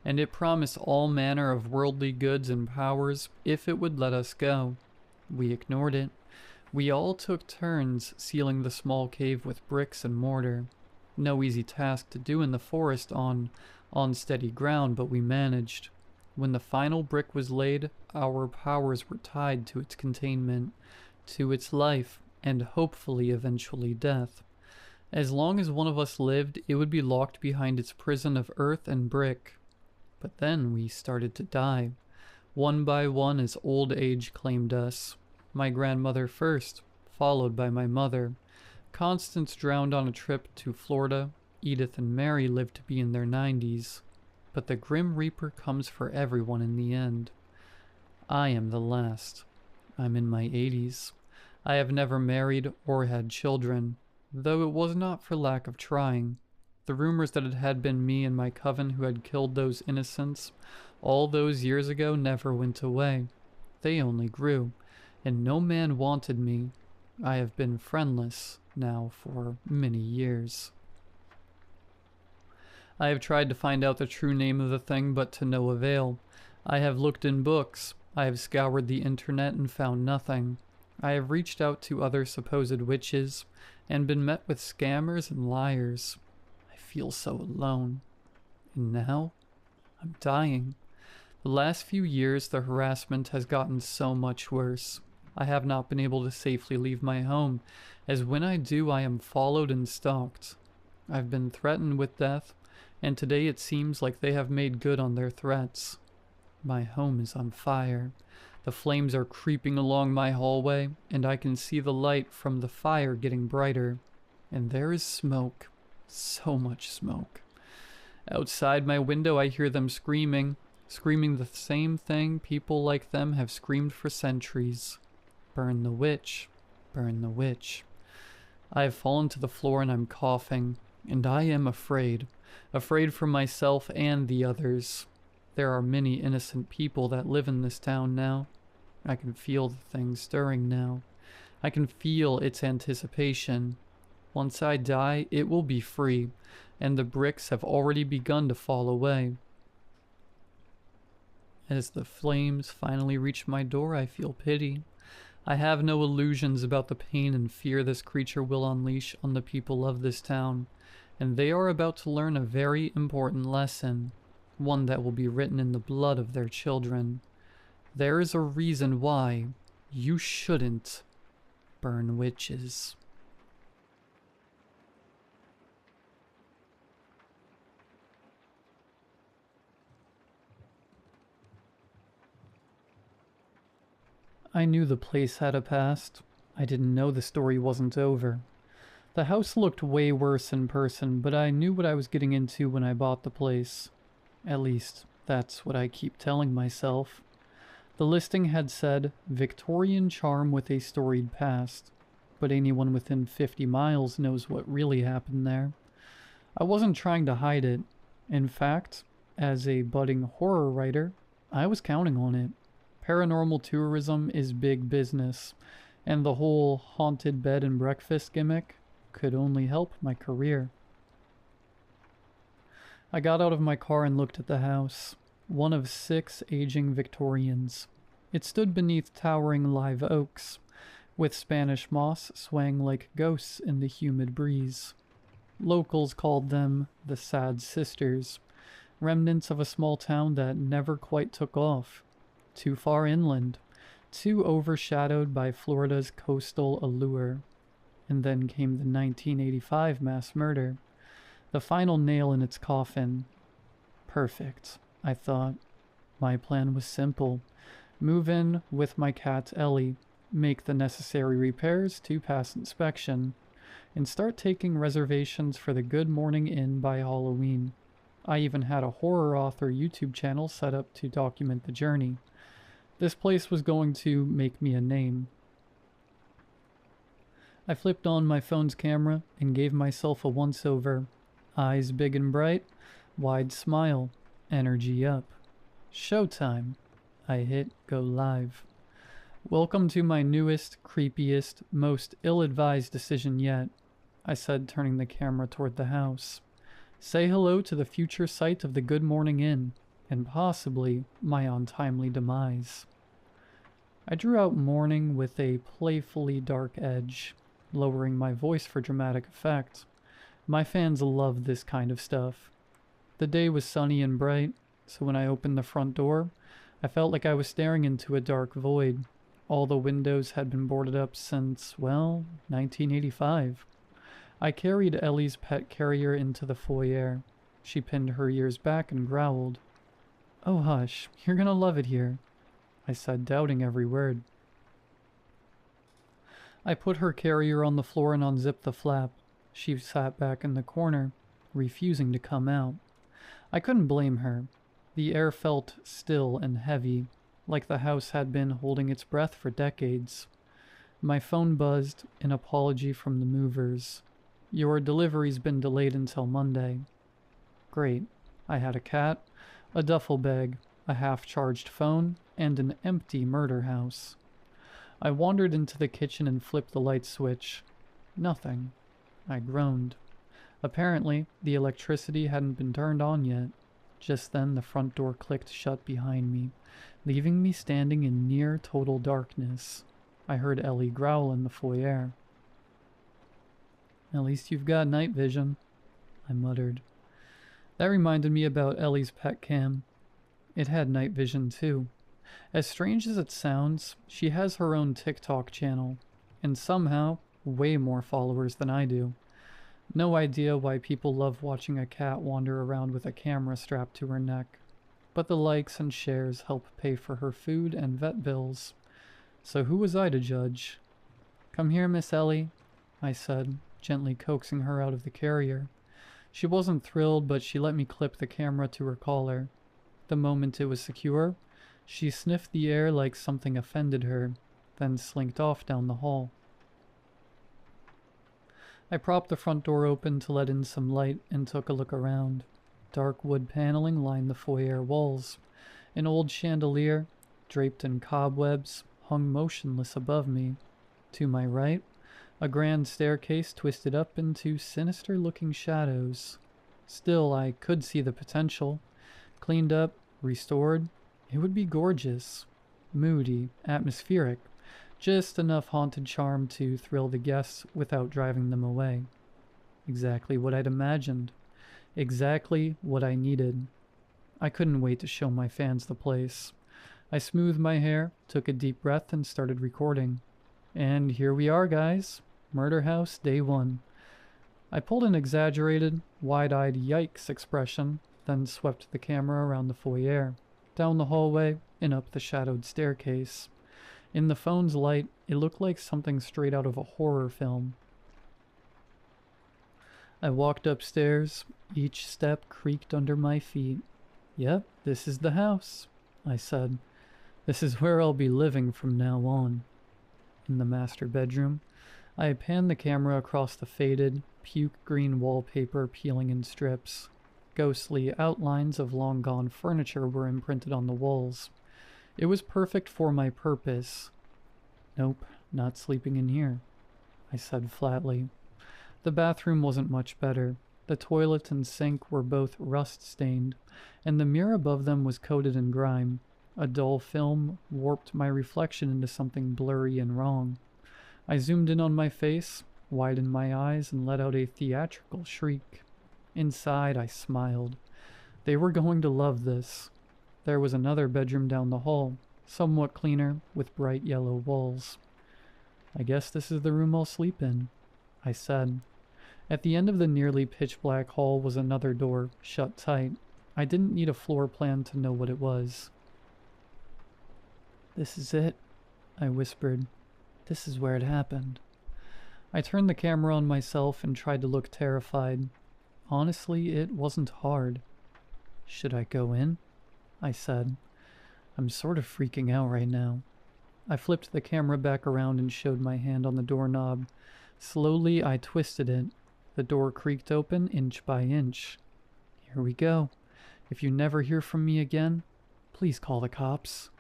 and it promised all manner of worldly goods and powers if it would let us go. We ignored it. We all took turns sealing the small cave with bricks and mortar. No easy task to do in the forest on unsteady ground, but we managed. When the final brick was laid, our powers were tied to its containment, to its life, and hopefully eventually death. As long as one of us lived, it would be locked behind its prison of earth and brick. But then we started to die, one by one as old age claimed us. My grandmother first, followed by my mother. Constance drowned on a trip to Florida. Edith and Mary lived to be in their 90s. But the Grim Reaper comes for everyone in the end. I am the last. I'm in my 80s. I have never married or had children, though it was not for lack of trying. The rumors that it had been me and my coven who had killed those innocents all those years ago never went away. They only grew, and no man wanted me. I have been friendless now for many years. I have tried to find out the true name of the thing, but to no avail. I have looked in books. I have scoured the internet and found nothing. I have reached out to other supposed witches and been met with scammers and liars. I feel so alone. And now, I'm dying. The last few years, the harassment has gotten so much worse. I have not been able to safely leave my home, as when I do, I am followed and stalked. I've been threatened with death, and today it seems like they have made good on their threats. My home is on fire. The flames are creeping along my hallway, and I can see the light from the fire getting brighter. And there is smoke. So much smoke. Outside my window I hear them screaming the same thing people like them have screamed for centuries. Burn the witch. Burn the witch. I have fallen to the floor and I'm coughing, and I am afraid. Afraid for myself and the others. There are many innocent people that live in this town now. I can feel the thing stirring now. I can feel its anticipation. Once I die, it will be free, and the bricks have already begun to fall away. As the flames finally reach my door, I feel pity. I have no illusions about the pain and fear this creature will unleash on the people of this town, and they are about to learn a very important lesson, one that will be written in the blood of their children. There is a reason why you shouldn't burn witches. I knew the place had a past. I didn't know the story wasn't over. The house looked way worse in person, but I knew what I was getting into when I bought the place. At least, that's what I keep telling myself. The listing had said, Victorian charm with a storied past, but anyone within 50 miles knows what really happened there. I wasn't trying to hide it. In fact, as a budding horror writer, I was counting on it. Paranormal tourism is big business, and the whole haunted bed and breakfast gimmick could only help my career. I got out of my car and looked at the house, one of 6 aging Victorians. It stood beneath towering live oaks, with Spanish moss swaying like ghosts in the humid breeze. Locals called them the Sad Sisters, remnants of a small town that never quite took off. Too far inland, too overshadowed by Florida's coastal allure. And then came the 1985 mass murder, the final nail in its coffin. Perfect, I thought. My plan was simple. Move in with my cat Ellie, make the necessary repairs to pass inspection, and start taking reservations for the Good Morning Inn by Halloween. I even had a horror author YouTube channel set up to document the journey. This place was going to make me a name. I flipped on my phone's camera and gave myself a once-over. Eyes big and bright, wide smile, energy up. Showtime. I hit go live. Welcome to my newest, creepiest, most ill-advised decision yet, I said, turning the camera toward the house. Say hello to the future site of the Good Morning Inn, and possibly my untimely demise. I drew out morning with a playfully dark edge, lowering my voice for dramatic effect. My fans love this kind of stuff. The day was sunny and bright, so when I opened the front door, I felt like I was staring into a dark void. All the windows had been boarded up since, well, 1985. I carried Ellie's pet carrier into the foyer. She pinned her ears back and growled. "Oh hush, you're gonna love it here," I said, doubting every word. I put her carrier on the floor and unzipped the flap. She sat back in the corner, refusing to come out. I couldn't blame her. The air felt still and heavy, like the house had been holding its breath for decades. My phone buzzed, an apology from the movers. "Your delivery's been delayed until Monday." Great. I had a cat, a duffel bag, a half-charged phone, and an empty murder house. I wandered into the kitchen and flipped the light switch. Nothing. I groaned. Apparently, the electricity hadn't been turned on yet. Just then, the front door clicked shut behind me, leaving me standing in near total darkness. I heard Ellie growl in the foyer. "At least you've got night vision," I muttered. That reminded me about Ellie's pet cam. It had night vision too. As strange as it sounds, she has her own TikTok channel, and somehow way more followers than I do. No idea why people love watching a cat wander around with a camera strapped to her neck, but the likes and shares help pay for her food and vet bills. So who was I to judge? "Come here, Miss Ellie," I said, gently coaxing her out of the carrier. She wasn't thrilled, but she let me clip the camera to her collar. The moment it was secure, she sniffed the air like something offended her, then slinked off down the hall. I propped the front door open to let in some light and took a look around. Dark wood paneling lined the foyer walls. An old chandelier, draped in cobwebs, hung motionless above me. To my right, A grand staircase twisted up into sinister-looking shadows. Still, I could see the potential. Cleaned up, restored, it would be gorgeous. Moody, atmospheric, just enough haunted charm to thrill the guests without driving them away. Exactly what I'd imagined. Exactly what I needed. I couldn't wait to show my fans the place. I smoothed my hair, took a deep breath, and started recording. And here we are, guys. Murder House, Day 1. I pulled an exaggerated, wide-eyed yikes expression, then swept the camera around the foyer, down the hallway, and up the shadowed staircase. In the phone's light, it looked like something straight out of a horror film. I walked upstairs. Each step creaked under my feet. "Yep, this is the house," I said. "This is where I'll be living from now on." In the master bedroom, I panned the camera across the faded, puke-green wallpaper peeling in strips. Ghostly outlines of long-gone furniture were imprinted on the walls. It was perfect for my purpose. "Nope, not sleeping in here," I said flatly. The bathroom wasn't much better. The toilet and sink were both rust-stained, and the mirror above them was coated in grime. A dull film warped my reflection into something blurry and wrong. I zoomed in on my face, widened my eyes, and let out a theatrical shriek. Inside, I smiled. They were going to love this. There was another bedroom down the hall, somewhat cleaner, with bright yellow walls. "I guess this is the room I'll sleep in," I said. At the end of the nearly pitch-black hall was another door, shut tight. I didn't need a floor plan to know what it was. "This is it," I whispered. "This is where it happened." I turned the camera on myself and tried to look terrified. Honestly, it wasn't hard. "Should I go in?" I said. "I'm sort of freaking out right now." I flipped the camera back around and showed my hand on the doorknob. Slowly, I twisted it. The door creaked open inch by inch. "Here we go. If you never hear from me again, please call the cops."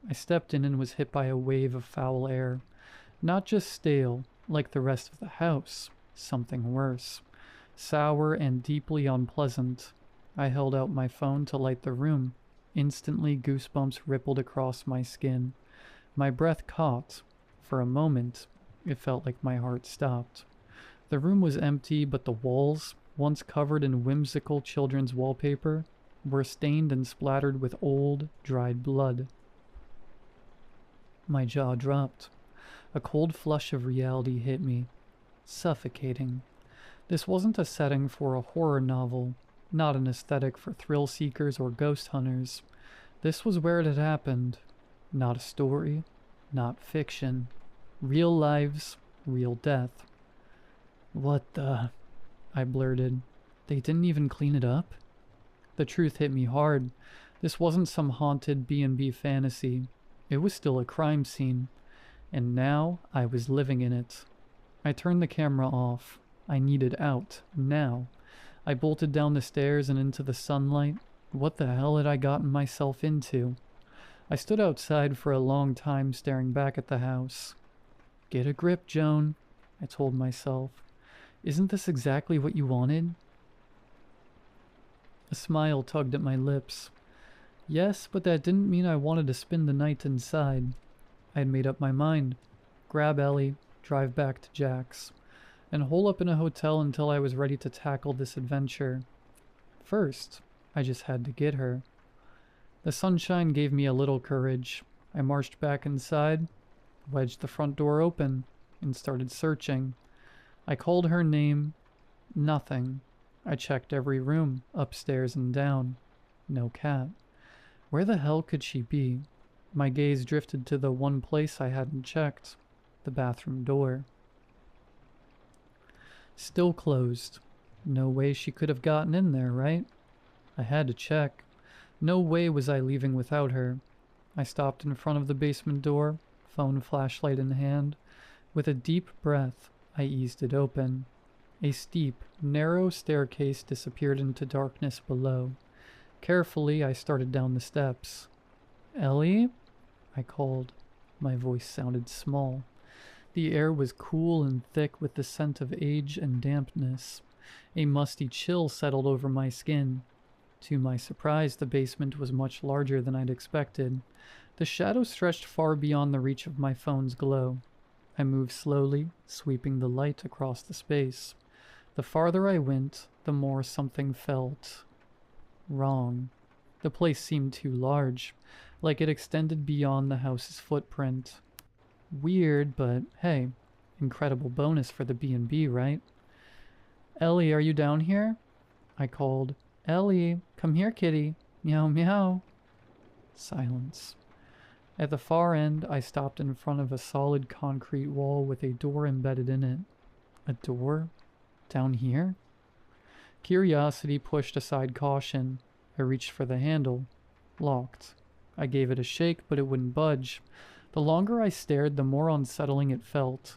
I stepped in and was hit by a wave of foul air. Not just stale, like the rest of the house. Something worse. Sour and deeply unpleasant. I held out my phone to light the room. Instantly, goosebumps rippled across my skin. My breath caught. For a moment, it felt like my heart stopped. The room was empty, but the walls, once covered in whimsical children's wallpaper, were stained and splattered with old, dried blood. My jaw dropped. A cold flush of reality hit me. Suffocating. This wasn't a setting for a horror novel, not an aesthetic for thrill seekers or ghost hunters. This was where it had happened. Not a story, not fiction. Real lives, real death. "What the?" I blurted. "They didn't even clean it up?" The truth hit me hard. This wasn't some haunted B&B fantasy. It was still a crime scene. And now I was living in it. I turned the camera off. I needed out, now. I bolted down the stairs and into the sunlight. What the hell had I gotten myself into? I stood outside for a long time staring back at the house. "Get a grip, Joan," I told myself. "Isn't this exactly what you wanted?" A smile tugged at my lips. Yes, but that didn't mean I wanted to spend the night inside. I had made up my mind. Grab Ellie, drive back to Jack's, and hole up in a hotel until I was ready to tackle this adventure. First, I just had to get her. The sunshine gave me a little courage. I marched back inside, wedged the front door open, and started searching. I called her name. Nothing. I checked every room, upstairs and down. No cat. Where the hell could she be? My gaze drifted to the one place I hadn't checked. The bathroom door. Still closed. No way she could have gotten in there, right? I had to check. No way was I leaving without her. I stopped in front of the basement door, phone flashlight in hand. With a deep breath, I eased it open. A steep, narrow staircase disappeared into darkness below. Carefully, I started down the steps. "Ellie?" I called. My voice sounded small. The air was cool and thick with the scent of age and dampness. A musty chill settled over my skin. To my surprise, the basement was much larger than I'd expected. The shadow stretched far beyond the reach of my phone's glow. I moved slowly, sweeping the light across the space. The farther I went, the more something felt wrong. The place seemed too large, like it extended beyond the house's footprint. Weird, but hey, incredible bonus for the B&B, right? Ellie, are you down here? I called. Ellie, come here, kitty. Meow, meow. Silence. At the far end, I stopped in front of a solid concrete wall with a door embedded in it. A door? Down here? Curiosity pushed aside caution. I reached for the handle. Locked. I gave it a shake, but it wouldn't budge. The longer I stared, the more unsettling it felt.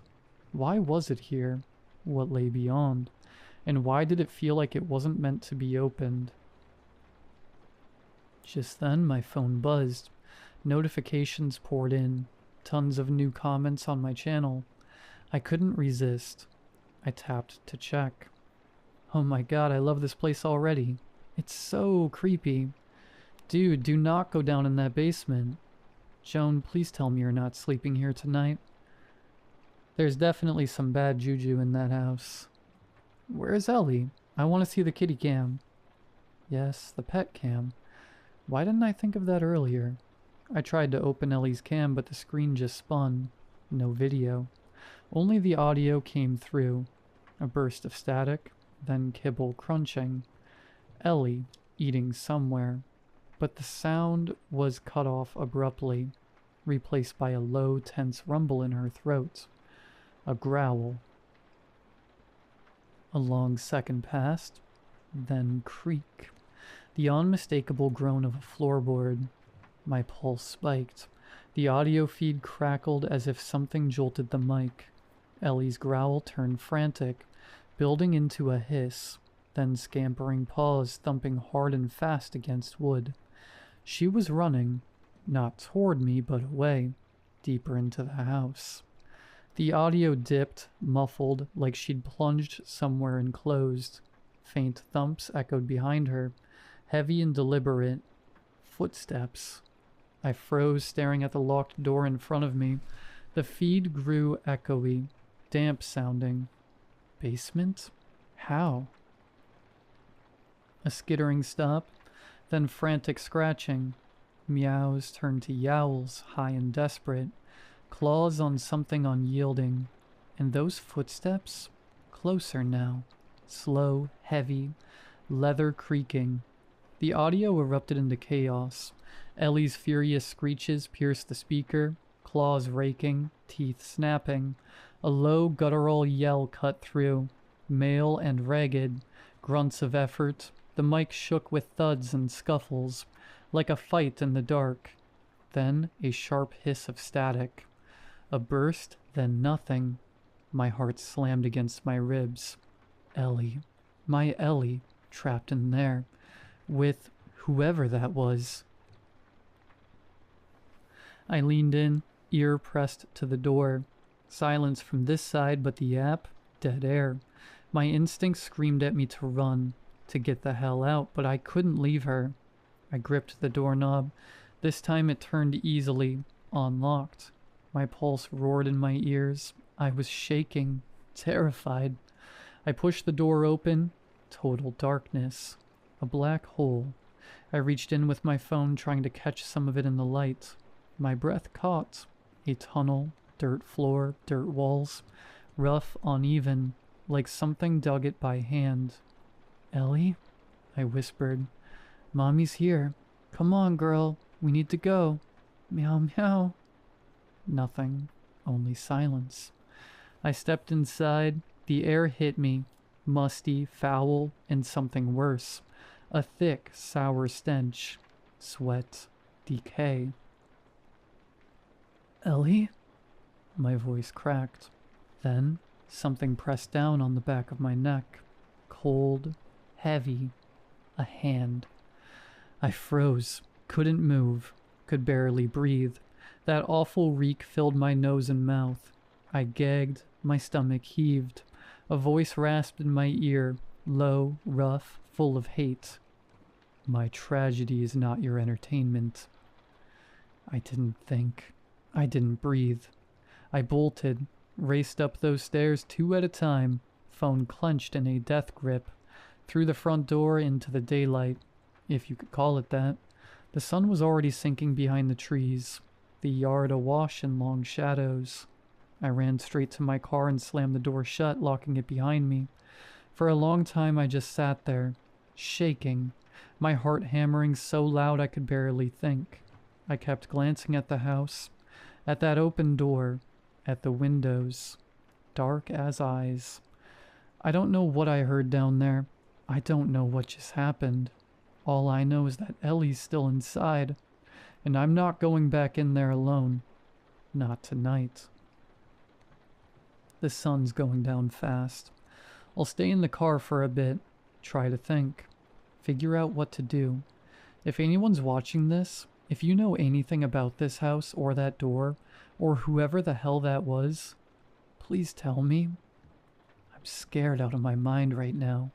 Why was it here? What lay beyond? And why did it feel like it wasn't meant to be opened? Just then, my phone buzzed. Notifications poured in. Tons of new comments on my channel. I couldn't resist. I tapped to check. Oh my god, I love this place already. It's so creepy. Dude, do not go down in that basement. Joan, please tell me you're not sleeping here tonight. There's definitely some bad juju in that house. Where's Ellie? I want to see the kitty cam. Yes, the pet cam. Why didn't I think of that earlier? I tried to open Ellie's cam, but the screen just spun. No video. Only the audio came through. A burst of static, then kibble crunching. Ellie eating somewhere. But the sound was cut off abruptly, replaced by a low, tense rumble in her throat. A growl. A long second passed, then creak. The unmistakable groan of a floorboard. My pulse spiked. The audio feed crackled as if something jolted the mic. Ellie's growl turned frantic, building into a hiss, then scampering paws thumping hard and fast against wood. She was running, not toward me, but away, deeper into the house. The audio dipped, muffled, like she'd plunged somewhere enclosed. Faint thumps echoed behind her, heavy and deliberate. Footsteps. I froze, staring at the locked door in front of me. The feed grew echoey, damp-sounding. Basement? How? A skittering stop, then frantic scratching. Meows turned to yowls, high and desperate. Claws on something unyielding. And those footsteps? Closer now. Slow, heavy, leather creaking. The audio erupted into chaos. Ellie's furious screeches pierced the speaker, claws raking, teeth snapping. A low guttural yell cut through, male and ragged, grunts of effort. The mic shook with thuds and scuffles, like a fight in the dark. Then a sharp hiss of static. A burst, then nothing. My heart slammed against my ribs. Ellie. My Ellie, trapped in there. With whoever that was. I leaned in, ear pressed to the door. Silence from this side, but the app, dead air. My instincts screamed at me to run, to get the hell out, but I couldn't leave her. I gripped the doorknob. This time it turned easily, unlocked. My pulse roared in my ears. I was shaking, terrified. I pushed the door open. Total darkness. A black hole. I reached in with my phone, trying to catch some of it in the light. My breath caught. A tunnel, dirt floor, dirt walls. Rough, uneven, like something dug it by hand. Ellie? I whispered. Mommy's here. Come on, girl. We need to go. Meow, meow. Nothing. Only silence. I stepped inside. The air hit me. Musty, foul, and something worse. A thick, sour stench. Sweat. Decay. Ellie? My voice cracked. Then, something pressed down on the back of my neck. Cold. Heavy. A hand. I froze. Couldn't move. Could barely breathe. That awful reek filled my nose and mouth. I gagged, my stomach heaved. A voice rasped in my ear, low, rough, full of hate. My tragedy is not your entertainment. I didn't think. I didn't breathe. I bolted, raced up those stairs 2 at a time, phone clenched in a death grip, through the front door into the daylight, if you could call it that. The sun was already sinking behind the trees, the yard awash in long shadows. I ran straight to my car and slammed the door shut, locking it behind me. For a long time I just sat there, shaking, my heart hammering so loud I could barely think. I kept glancing at the house, at that open door, at the windows, dark as eyes. I don't know what I heard down there. I don't know what just happened. All I know is that Ellie's still inside, and I'm not going back in there alone. Not tonight. The sun's going down fast. I'll stay in the car for a bit, try to think, figure out what to do. If anyone's watching this, if you know anything about this house or that door, or whoever the hell that was, please tell me. I'm scared out of my mind right now.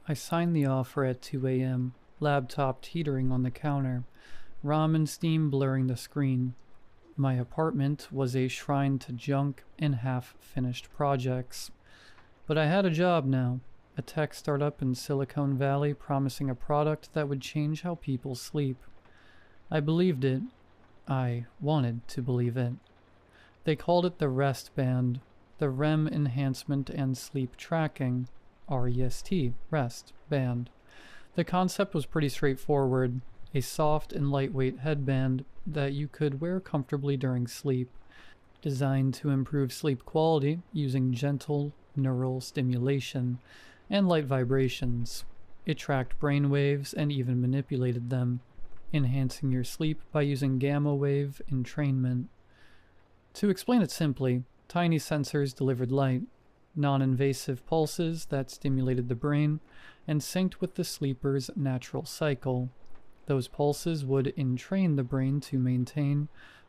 I signed the offer at 2 a.m., laptop teetering on the counter, ramen steam blurring the screen. My apartment was a shrine to junk and half-finished projects. But I had a job now, a tech startup in Silicon Valley promising a product that would change how people sleep. I believed it. I wanted to believe it. They called it the Rest Band, the REM Enhancement and Sleep Tracking, REST, Rest Band. The concept was pretty straightforward, a soft and lightweight headband that you could wear comfortably during sleep, designed to improve sleep quality using gentle neural stimulation and light vibrations. It tracked brain waves and even manipulated them, enhancing your sleep by using gamma wave entrainment. To explain it simply, tiny sensors delivered light, non-invasive pulses that stimulated the brain and synced with the sleeper's natural cycle. Those pulses would entrain the brain to maintain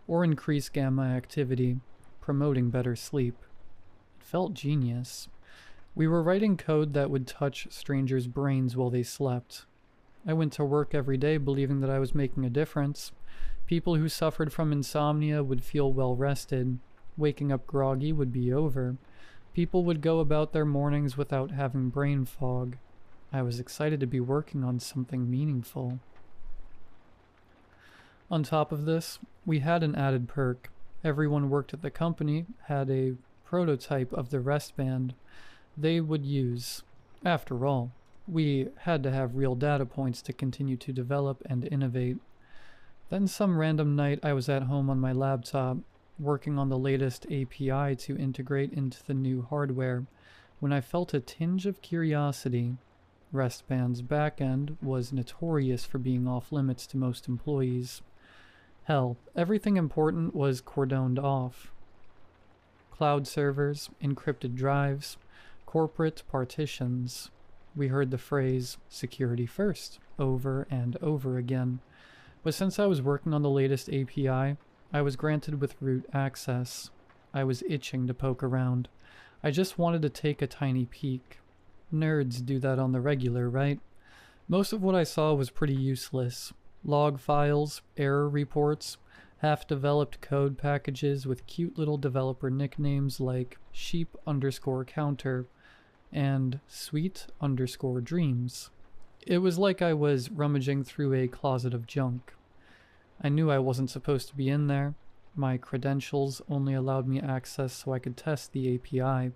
or increase gamma activity, promoting better sleep. It felt genius. We were writing code that would touch strangers' brains while they slept. I went to work every day believing that I was making a difference. People who suffered from insomnia would feel well rested. Waking up groggy would be over. People would go about their mornings without having brain fog. I was excited to be working on something meaningful. On top of this, we had an added perk. Everyone worked at the company had a prototype of the Rest Band they would use. After all, we had to have real data points to continue to develop and innovate. Then some random night I was at home on my laptop, working on the latest API to integrate into the new hardware, when I felt a tinge of curiosity. Restband's backend was notorious for being off limits to most employees. Hell, everything important was cordoned off. Cloud servers, encrypted drives, corporate partitions. We heard the phrase, security first, over and over again. But since I was working on the latest API, I was granted with root access. I was itching to poke around. I just wanted to take a tiny peek. Nerds do that on the regular, right? Most of what I saw was pretty useless. Log files, error reports, half-developed code packages with cute little developer nicknames like sheep_counter and sweet_dreams. It was like I was rummaging through a closet of junk. I knew I wasn't supposed to be in there. My credentials only allowed me access so I could test the API.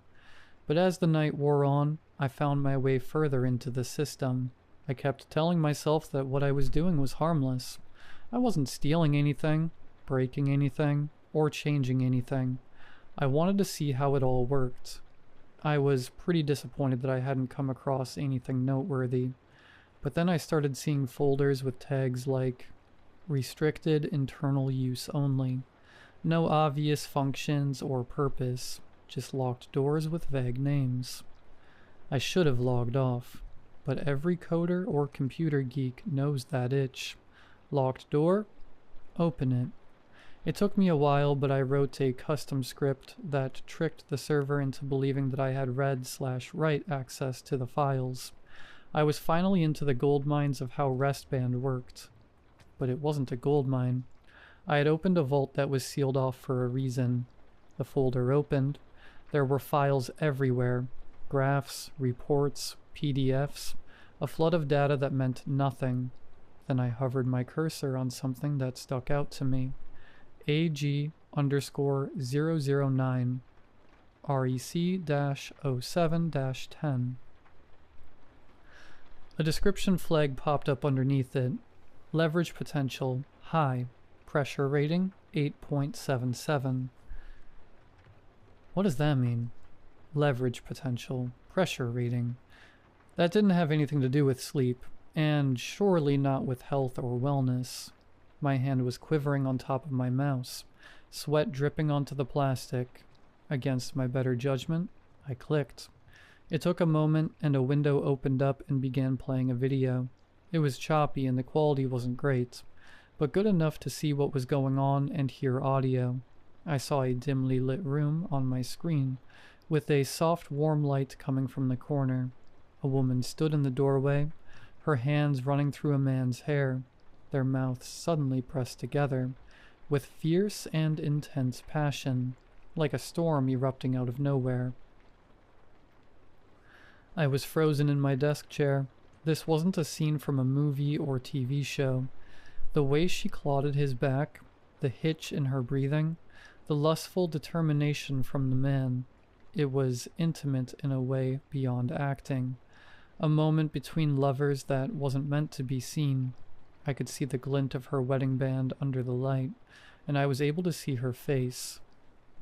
But as the night wore on, I found my way further into the system. I kept telling myself that what I was doing was harmless. I wasn't stealing anything, breaking anything, or changing anything. I wanted to see how it all worked. I was pretty disappointed that I hadn't come across anything noteworthy. But then I started seeing folders with tags like restricted internal use only, No obvious functions or purpose, just locked doors with vague names. I should have logged off, but every coder or computer geek knows that itch. Locked door? Open it. It took me a while, but I wrote a custom script that tricked the server into believing that I had read/write access to the files. I was finally into the gold mines of how RESTband worked. But it wasn't a gold mine. I had opened a vault that was sealed off for a reason. The folder opened. There were files everywhere. Graphs, reports, PDFs, a flood of data that meant nothing. Then I hovered my cursor on something that stuck out to me. AG_009 REC-07-10. A description flag popped up underneath it. Leverage potential, high. Pressure rating, 8.77. What does that mean? Leverage potential, pressure rating. That didn't have anything to do with sleep, and surely not with health or wellness. My hand was quivering on top of my mouse, sweat dripping onto the plastic. Against my better judgment, I clicked. It took a moment, and a window opened up and began playing a video. It was choppy and the quality wasn't great, but good enough to see what was going on and hear audio. I saw a dimly lit room on my screen, with a soft warm light coming from the corner. A woman stood in the doorway, her hands running through a man's hair, their mouths suddenly pressed together, with fierce and intense passion, like a storm erupting out of nowhere. I was frozen in my desk chair. This wasn't a scene from a movie or TV show. The way she clawed his back, the hitch in her breathing, the lustful determination from the man. It was intimate in a way beyond acting. A moment between lovers that wasn't meant to be seen. I could see the glint of her wedding band under the light, and I was able to see her face.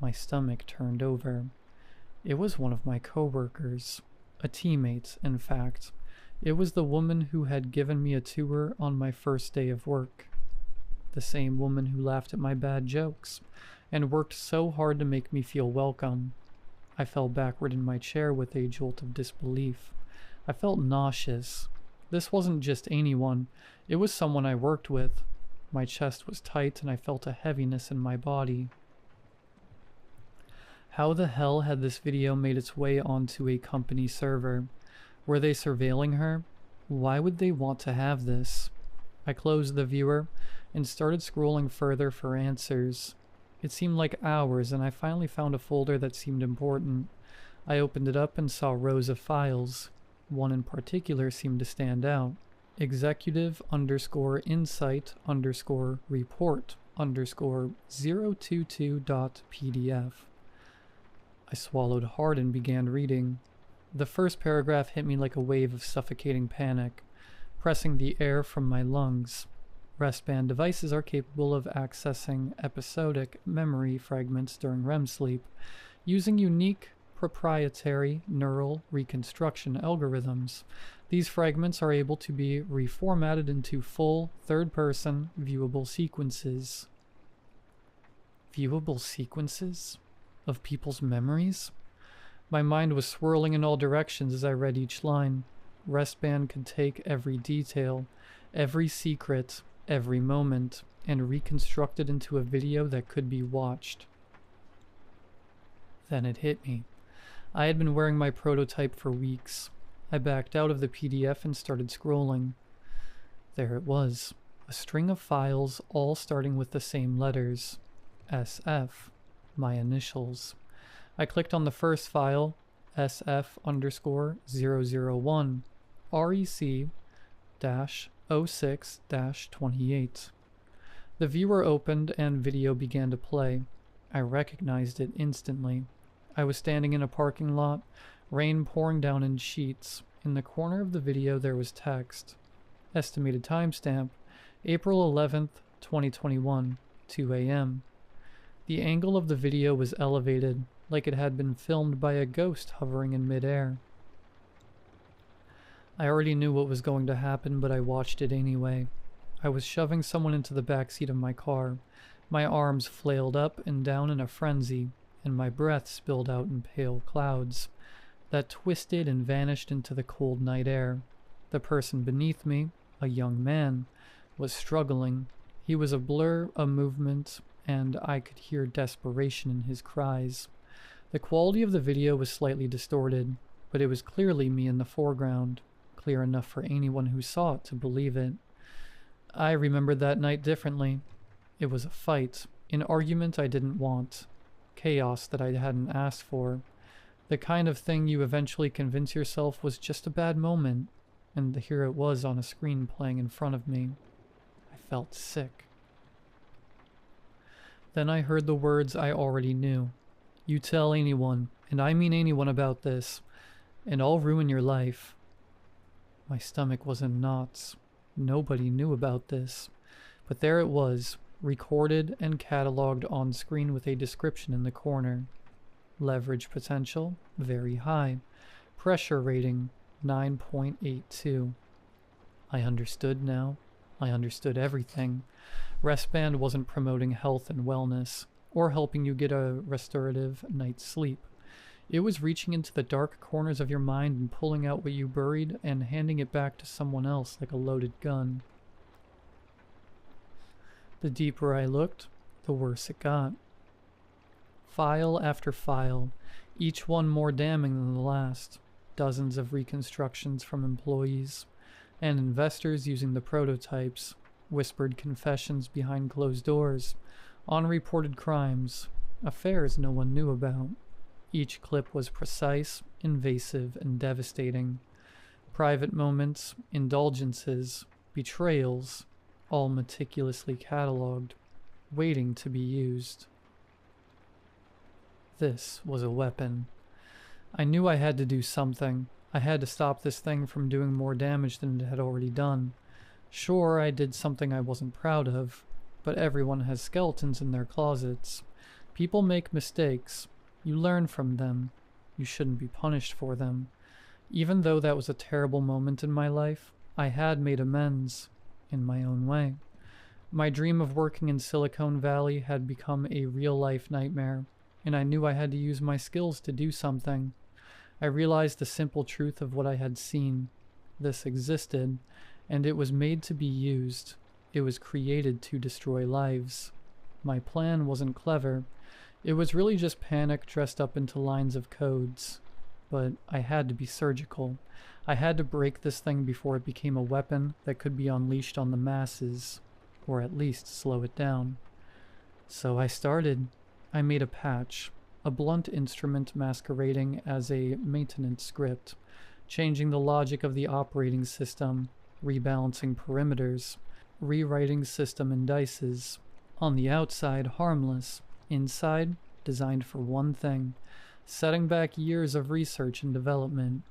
My stomach turned over. It was one of my coworkers. A teammate, in fact. It was the woman who had given me a tour on my first day of work. The same woman who laughed at my bad jokes, and worked so hard to make me feel welcome. I fell backward in my chair with a jolt of disbelief. I felt nauseous. This wasn't just anyone. It was someone I worked with. My chest was tight and I felt a heaviness in my body. How the hell had this video made its way onto a company server? Were they surveilling her? Why would they want to have this? I closed the viewer and started scrolling further for answers. It seemed like hours, and I finally found a folder that seemed important. I opened it up and saw rows of files. One in particular seemed to stand out. executive_insight_report_022.pdf. I swallowed hard and began reading. The first paragraph hit me like a wave of suffocating panic, pressing the air from my lungs. RESTband devices are capable of accessing episodic memory fragments during REM sleep, using unique proprietary neural reconstruction algorithms. These fragments are able to be reformatted into full, third-person, viewable sequences. Viewable sequences? Of people's memories? My mind was swirling in all directions as I read each line. RESTband could take every detail, every secret, every moment, and reconstruct it into a video that could be watched. Then it hit me. I had been wearing my prototype for weeks. I backed out of the PDF and started scrolling. There it was, a string of files all starting with the same letters. SF, my initials. I clicked on the first file, SF_001, REC-06-28. The viewer opened and video began to play. I recognized it instantly. I was standing in a parking lot, rain pouring down in sheets. In the corner of the video there was text. Estimated timestamp, April 11th, 2021, 2 a.m. The angle of the video was elevated, like it had been filmed by a ghost hovering in midair. I already knew what was going to happen, but I watched it anyway. I was shoving someone into the backseat of my car. My arms flailed up and down in a frenzy, and my breath spilled out in pale clouds that twisted and vanished into the cold night air. The person beneath me, a young man, was struggling. He was a blur, a movement, and I could hear desperation in his cries. The quality of the video was slightly distorted, but it was clearly me in the foreground, clear enough for anyone who saw it to believe it. I remembered that night differently. It was a fight, an argument I didn't want, chaos that I hadn't asked for, the kind of thing you eventually convince yourself was just a bad moment, and here it was on a screen playing in front of me. I felt sick. Then I heard the words I already knew. You tell anyone, and I mean anyone, about this, and I'll ruin your life. My stomach was in knots. Nobody knew about this, but there it was, recorded and cataloged on screen with a description in the corner. Leverage potential, very high. Pressure rating, 9.82. I understood now. I understood everything. Restband wasn't promoting health and wellness, or helping you get a restorative night's sleep. It was reaching into the dark corners of your mind and pulling out what you buried and handing it back to someone else like a loaded gun. The deeper I looked, the worse it got. File after file, each one more damning than the last. Dozens of reconstructions from employees and investors using the prototypes, whispered confessions behind closed doors, unreported crimes, affairs no one knew about. Each clip was precise, invasive, and devastating. Private moments, indulgences, betrayals, all meticulously cataloged, waiting to be used. This was a weapon. I knew I had to do something. I had to stop this thing from doing more damage than it had already done. Sure, I did something I wasn't proud of, but everyone has skeletons in their closets. People make mistakes. You learn from them. You shouldn't be punished for them. Even though that was a terrible moment in my life, I had made amends, in my own way. My dream of working in Silicon Valley had become a real-life nightmare, and I knew I had to use my skills to do something. I realized the simple truth of what I had seen. This existed, and it was made to be used. It was created to destroy lives. My plan wasn't clever. It was really just panic dressed up into lines of codes. But I had to be surgical. I had to break this thing before it became a weapon that could be unleashed on the masses, or at least slow it down. So I started. I made a patch, a blunt instrument masquerading as a maintenance script, changing the logic of the operating system, rebalancing perimeters, rewriting system indices. On the outside, harmless. Inside, designed for one thing, setting back years of research and development.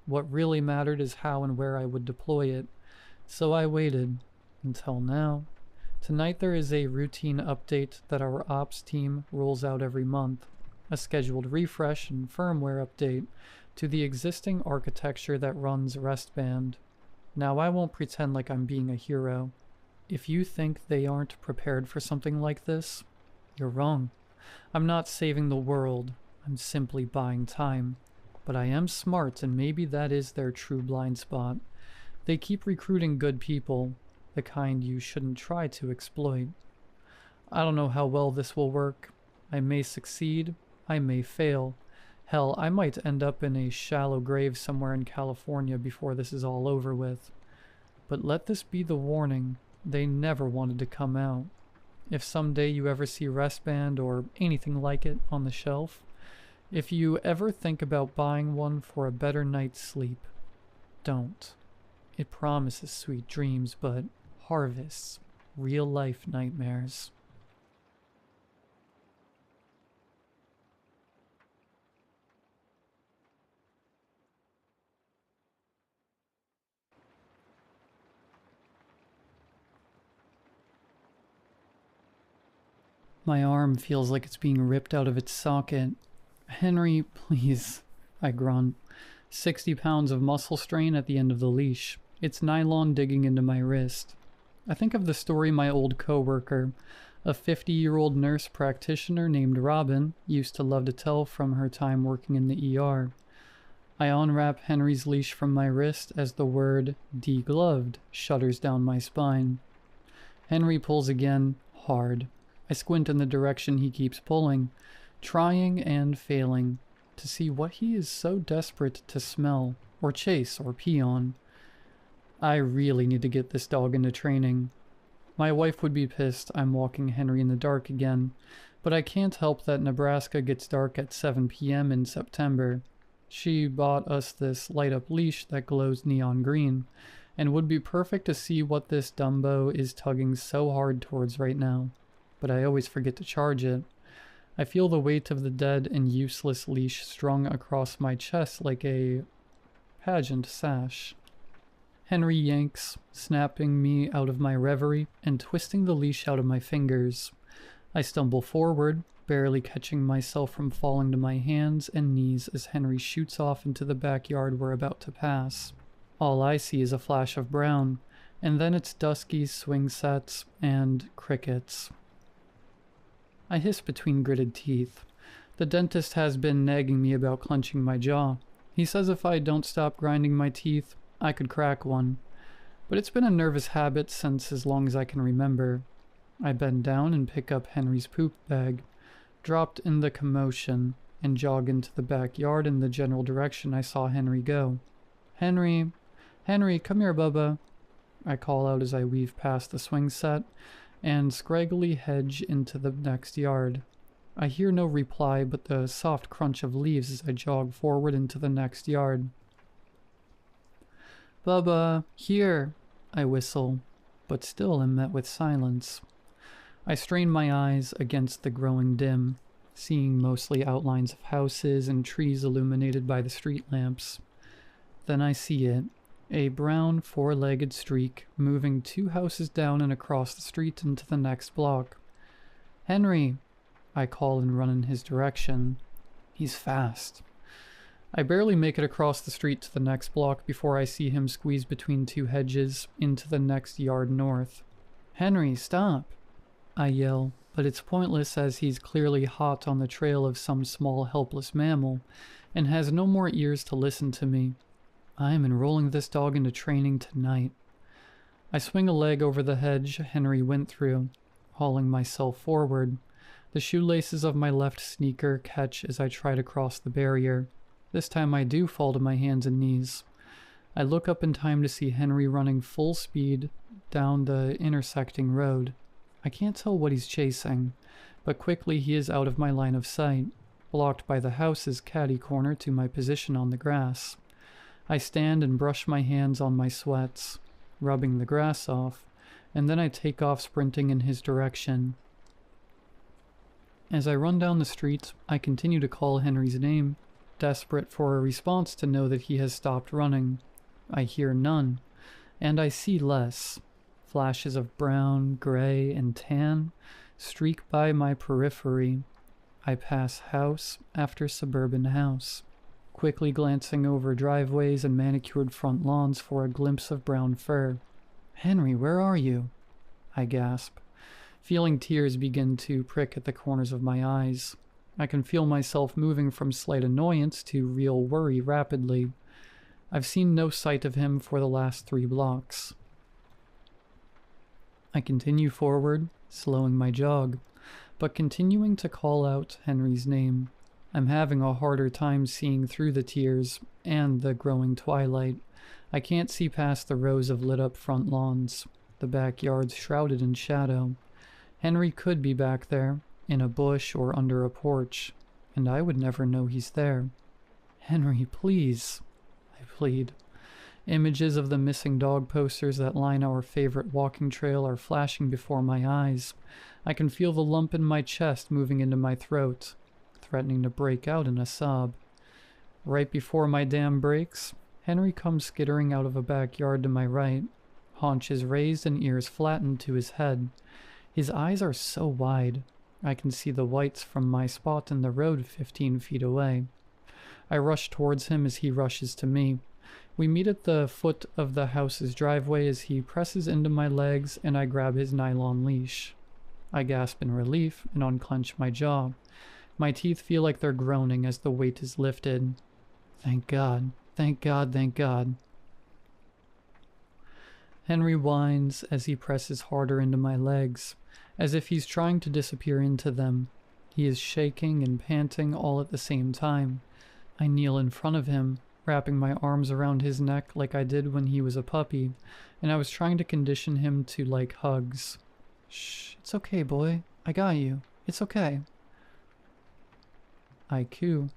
What really mattered is how and where I would deploy it. So I waited, until now. Tonight there is a routine update that our ops team rolls out every month, a scheduled refresh and firmware update to the existing architecture that runs Restband. Now I won't pretend like I'm being a hero. If you think they aren't prepared for something like this, you're wrong. I'm not saving the world, I'm simply buying time. But I am smart, and maybe that is their true blind spot. They keep recruiting good people, the kind you shouldn't try to exploit. I don't know how well this will work. I may succeed, I may fail. Hell, I might end up in a shallow grave somewhere in California before this is all over with. But let this be the warning. They never wanted to come out. If someday you ever see Restband or anything like it on the shelf, if you ever think about buying one for a better night's sleep, don't. It promises sweet dreams, but harvests real-life nightmares. My arm feels like it's being ripped out of its socket. Henry, please, I grunt. 60 pounds of muscle strain at the end of the leash. It's nylon digging into my wrist. I think of the story my old coworker, A 50-year-old nurse practitioner named Robin used to love to tell from her time working in the ER. I unwrap Henry's leash from my wrist as the word "degloved" shudders down my spine. Henry pulls again, hard. I squint in the direction he keeps pulling, trying and failing, to see what he is so desperate to smell, or chase, or pee on. I really need to get this dog into training. My wife would be pissed I'm walking Henry in the dark again, but I can't help that Nebraska gets dark at 7 p.m. in September. She bought us this light-up leash that glows neon green, and would be perfect to see what this Dumbo is tugging so hard towards right now. But I always forget to charge it. I feel the weight of the dead and useless leash strung across my chest like a pageant sash. Henry yanks, snapping me out of my reverie and twisting the leash out of my fingers. I stumble forward, barely catching myself from falling to my hands and knees as Henry shoots off into the backyard we're about to pass. All I see is a flash of brown, and then it's dusky swing sets and crickets. I hiss between gritted teeth. The dentist has been nagging me about clenching my jaw. He says if I don't stop grinding my teeth, I could crack one. But it's been a nervous habit since as long as I can remember. I bend down and pick up Henry's poop bag, dropped in the commotion, and jog into the backyard in the general direction I saw Henry go. Henry, come here, Bubba. I call out as I weave past the swing set and scraggly hedge into the next yard. I hear no reply but the soft crunch of leaves as I jog forward into the next yard. Bubba, here, I whistle, but still am met with silence. I strain my eyes against the growing dim, seeing mostly outlines of houses and trees illuminated by the street lamps. Then I see it, a brown four-legged streak moving 2 houses down and across the street into the next block. Henry, I call and run in his direction. He's fast. I barely make it across the street to the next block before I see him squeeze between 2 hedges into the next yard north. Henry, stop! I yell, but it's pointless as he's clearly hot on the trail of some small helpless mammal, and has no more ears to listen to me. I am enrolling this dog into training tonight. I swing a leg over the hedge Henry went through, hauling myself forward. The shoelaces of my left sneaker catch as I try to cross the barrier. This time I do fall to my hands and knees. I look up in time to see Henry running full speed down the intersecting road. I can't tell what he's chasing, but quickly he is out of my line of sight, blocked by the house's catty corner to my position on the grass. I stand and brush my hands on my sweats, rubbing the grass off, and then I take off sprinting in his direction. As I run down the street, I continue to call Henry's name, desperate for a response to know that he has stopped running. I hear none, and I see less. Flashes of brown, gray, and tan streak by my periphery. I pass house after suburban house, quickly glancing over driveways and manicured front lawns for a glimpse of brown fur. Henry, where are you? I gasp, feeling tears begin to prick at the corners of my eyes. I can feel myself moving from slight annoyance to real worry rapidly. I've seen no sight of him for the last 3 blocks. I continue forward, slowing my jog, but continuing to call out Henry's name. I'm having a harder time seeing through the tears and the growing twilight. I can't see past the rows of lit-up front lawns, the backyard's shrouded in shadow. Henry could be back there, in a bush or under a porch, and I would never know he's there. Henry, please, I plead. Images of the missing dog posters that line our favorite walking trail are flashing before my eyes. I can feel the lump in my chest moving into my throat, threatening to break out in a sob. Right before my dam breaks, Henry comes skittering out of a backyard to my right, haunches raised and ears flattened to his head. His eyes are so wide, I can see the whites from my spot in the road 15 feet away. I rush towards him as he rushes to me. We meet at the foot of the house's driveway as he presses into my legs and I grab his nylon leash. I gasp in relief and unclench my jaw. My teeth feel like they're groaning as the weight is lifted. Thank God, thank God, thank God. Henry whines as he presses harder into my legs, as if he's trying to disappear into them. He is shaking and panting all at the same time. I kneel in front of him, wrapping my arms around his neck like I did when he was a puppy, and I was trying to condition him to like hugs. Shh, it's okay, boy. I got you. It's okay. I coo.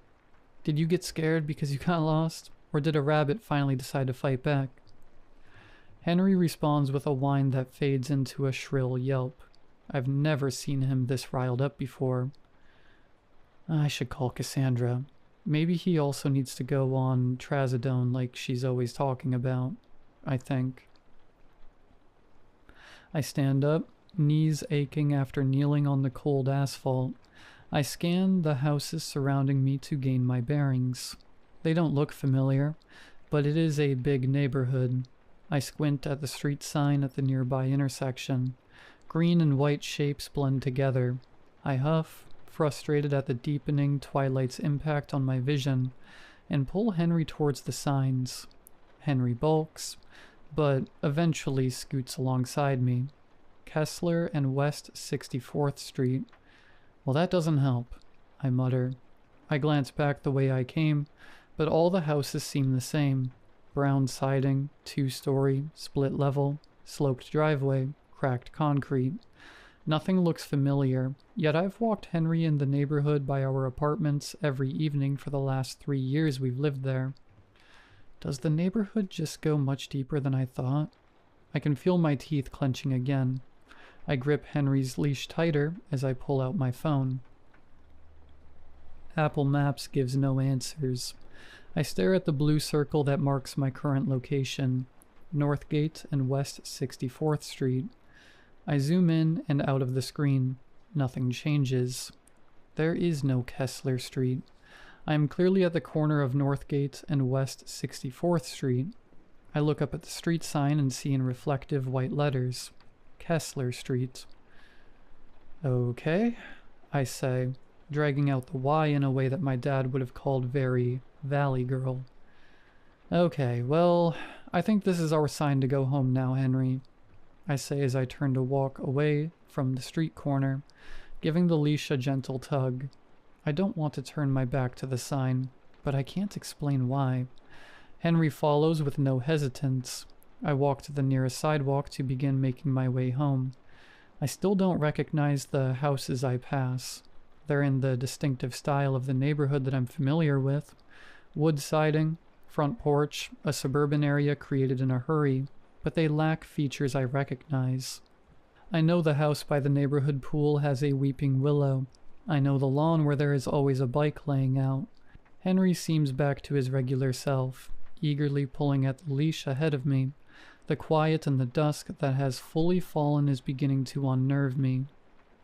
Did you get scared because you got lost? Or did a rabbit finally decide to fight back? Henry responds with a whine that fades into a shrill yelp. I've never seen him this riled up before. I should call Cassandra. Maybe he also needs to go on trazodone like she's always talking about, I think. I stand up, knees aching after kneeling on the cold asphalt. I scan the houses surrounding me to gain my bearings. They don't look familiar, but it is a big neighborhood. I squint at the street sign at the nearby intersection. Green and white shapes blend together. I huff, frustrated at the deepening twilight's impact on my vision, and pull Henry towards the signs. Henry balks, but eventually scoots alongside me. Kessler and West 64th Street. Well, that doesn't help, I mutter. I glance back the way I came, but all the houses seem the same. Brown siding, 2-story, split level, sloped driveway, cracked concrete. Nothing looks familiar, yet I've walked Henry in the neighborhood by our apartments every evening for the last 3 years we've lived there. Does the neighborhood just go much deeper than I thought? I can feel my teeth clenching again. I grip Henry's leash tighter as I pull out my phone. Apple Maps gives no answers. I stare at the blue circle that marks my current location, Northgate and West 64th Street. I zoom in and out of the screen. Nothing changes. There is no Kessler Street. I am clearly at the corner of Northgate and West 64th Street. I look up at the street sign and see in reflective white letters, Kessler Street. Okay, I say, dragging out the Y in a way that my dad would have called very Valley Girl. Okay, well, I think this is our sign to go home now, Henry, I say as I turn to walk away from the street corner, giving the leash a gentle tug. I don't want to turn my back to the sign, but I can't explain why. Henry follows with no hesitance. I walk to the nearest sidewalk to begin making my way home. I still don't recognize the houses I pass. They're in the distinctive style of the neighborhood that I'm familiar with. Wood siding, front porch, a suburban area created in a hurry, but they lack features I recognize. I know the house by the neighborhood pool has a weeping willow. I know the lawn where there is always a bike laying out. Henry seems back to his regular self, eagerly pulling at the leash ahead of me. The quiet and the dusk that has fully fallen is beginning to unnerve me.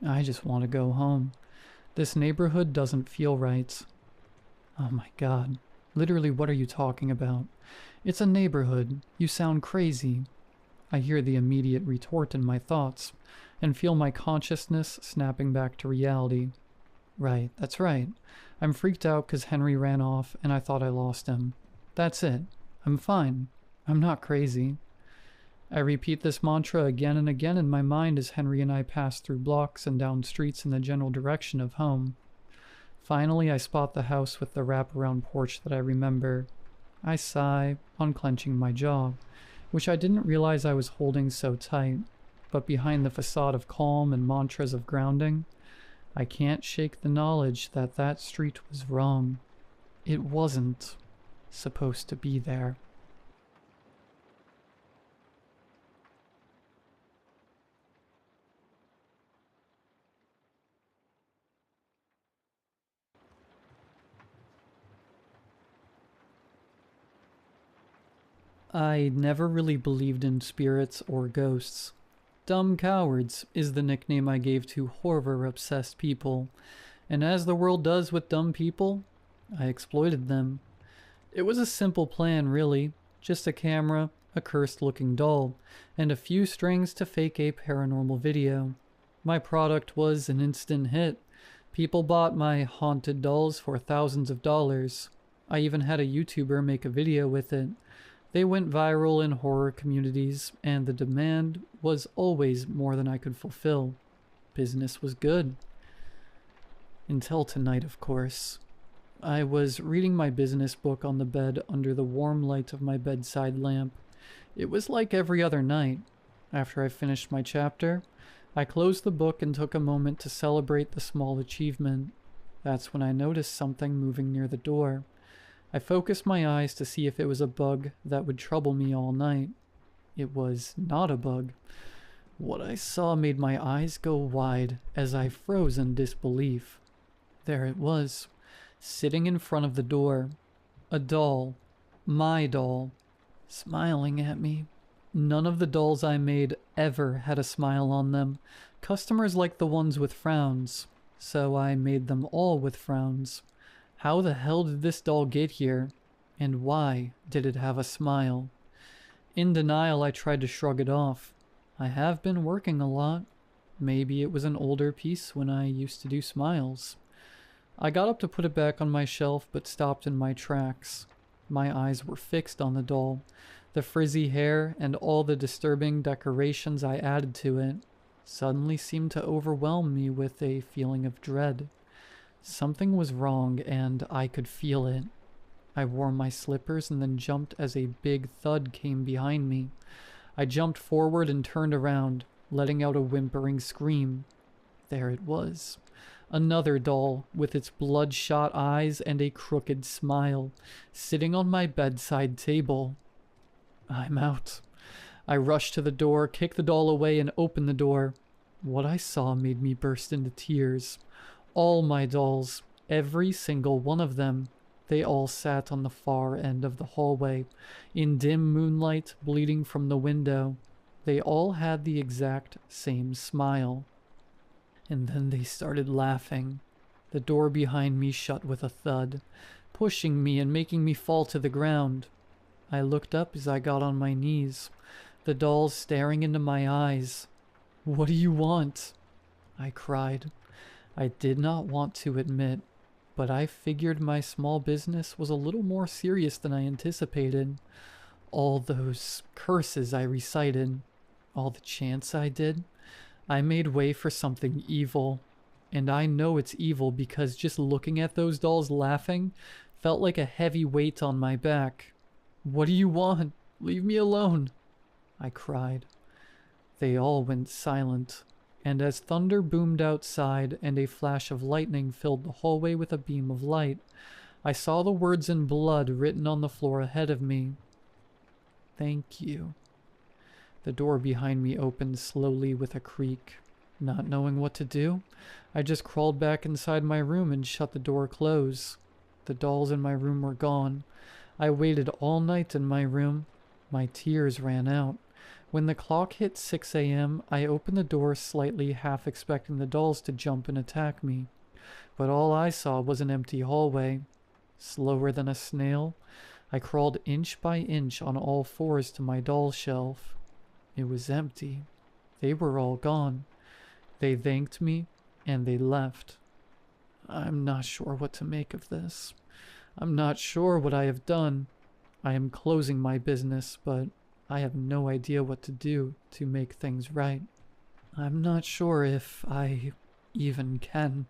I just want to go home. This neighborhood doesn't feel right. Oh my God. Literally, what are you talking about? It's a neighborhood. You sound crazy. I hear the immediate retort in my thoughts, and feel my consciousness snapping back to reality. Right, that's right. I'm freaked out because Henry ran off and I thought I lost him. That's it. I'm fine. I'm not crazy. I repeat this mantra again and again in my mind as Henry and I pass through blocks and down streets in the general direction of home. Finally, I spot the house with the wraparound porch that I remember. I sigh, unclenching my jaw, which I didn't realize I was holding so tight, but behind the facade of calm and mantras of grounding, I can't shake the knowledge that that street was wrong. It wasn't supposed to be there. I never really believed in spirits or ghosts. Dumb cowards is the nickname I gave to horror-obsessed people, and as the world does with dumb people, I exploited them. It was a simple plan, really. Just a camera, a cursed-looking doll, and a few strings to fake a paranormal video. My product was an instant hit. People bought my haunted dolls for thousands of dollars. I even had a YouTuber make a video with it. They went viral in horror communities, and the demand was always more than I could fulfill. Business was good. Until tonight, of course. I was reading my business book on the bed under the warm light of my bedside lamp. It was like every other night. After I finished my chapter, I closed the book and took a moment to celebrate the small achievement. That's when I noticed something moving near the door. I focused my eyes to see if it was a bug that would trouble me all night. It was not a bug. What I saw made my eyes go wide as I froze in disbelief. There it was, sitting in front of the door. A doll. My doll. Smiling at me. None of the dolls I made ever had a smile on them. Customers liked the ones with frowns, so I made them all with frowns. How the hell did this doll get here? And why did it have a smile? In denial, I tried to shrug it off. I have been working a lot. Maybe it was an older piece when I used to do smiles. I got up to put it back on my shelf, but stopped in my tracks. My eyes were fixed on the doll. The frizzy hair and all the disturbing decorations I added to it suddenly seemed to overwhelm me with a feeling of dread. Something was wrong, and I could feel it. I wore my slippers and then jumped as a big thud came behind me. I jumped forward and turned around, letting out a whimpering scream. There it was. Another doll, with its bloodshot eyes and a crooked smile, sitting on my bedside table. I'm out. I rushed to the door, kicked the doll away, and opened the door. What I saw made me burst into tears. All my dolls, every single one of them, they all sat on the far end of the hallway, in dim moonlight bleeding from the window. They all had the exact same smile. And then they started laughing. The door behind me shut with a thud, pushing me and making me fall to the ground. I looked up as I got on my knees, the dolls staring into my eyes. "What do you want?" I cried. I did not want to admit, but I figured my small business was a little more serious than I anticipated. All those curses I recited, all the chants I did, I made way for something evil. And I know it's evil because just looking at those dolls laughing felt like a heavy weight on my back. "What do you want? Leave me alone," I cried. They all went silent, and as thunder boomed outside and a flash of lightning filled the hallway with a beam of light, I saw the words in blood written on the floor ahead of me. "Thank you." The door behind me opened slowly with a creak. Not knowing what to do, I just crawled back inside my room and shut the door close. The dolls in my room were gone. I waited all night in my room. My tears ran out. When the clock hit 6 a.m., I opened the door slightly, half expecting the dolls to jump and attack me. But all I saw was an empty hallway. Slower than a snail, I crawled inch by inch on all fours to my doll shelf. It was empty. They were all gone. They thanked me, and they left. I'm not sure what to make of this. I'm not sure what I have done. I am closing my business, but I have no idea what to do to make things right. I'm not sure if I even can.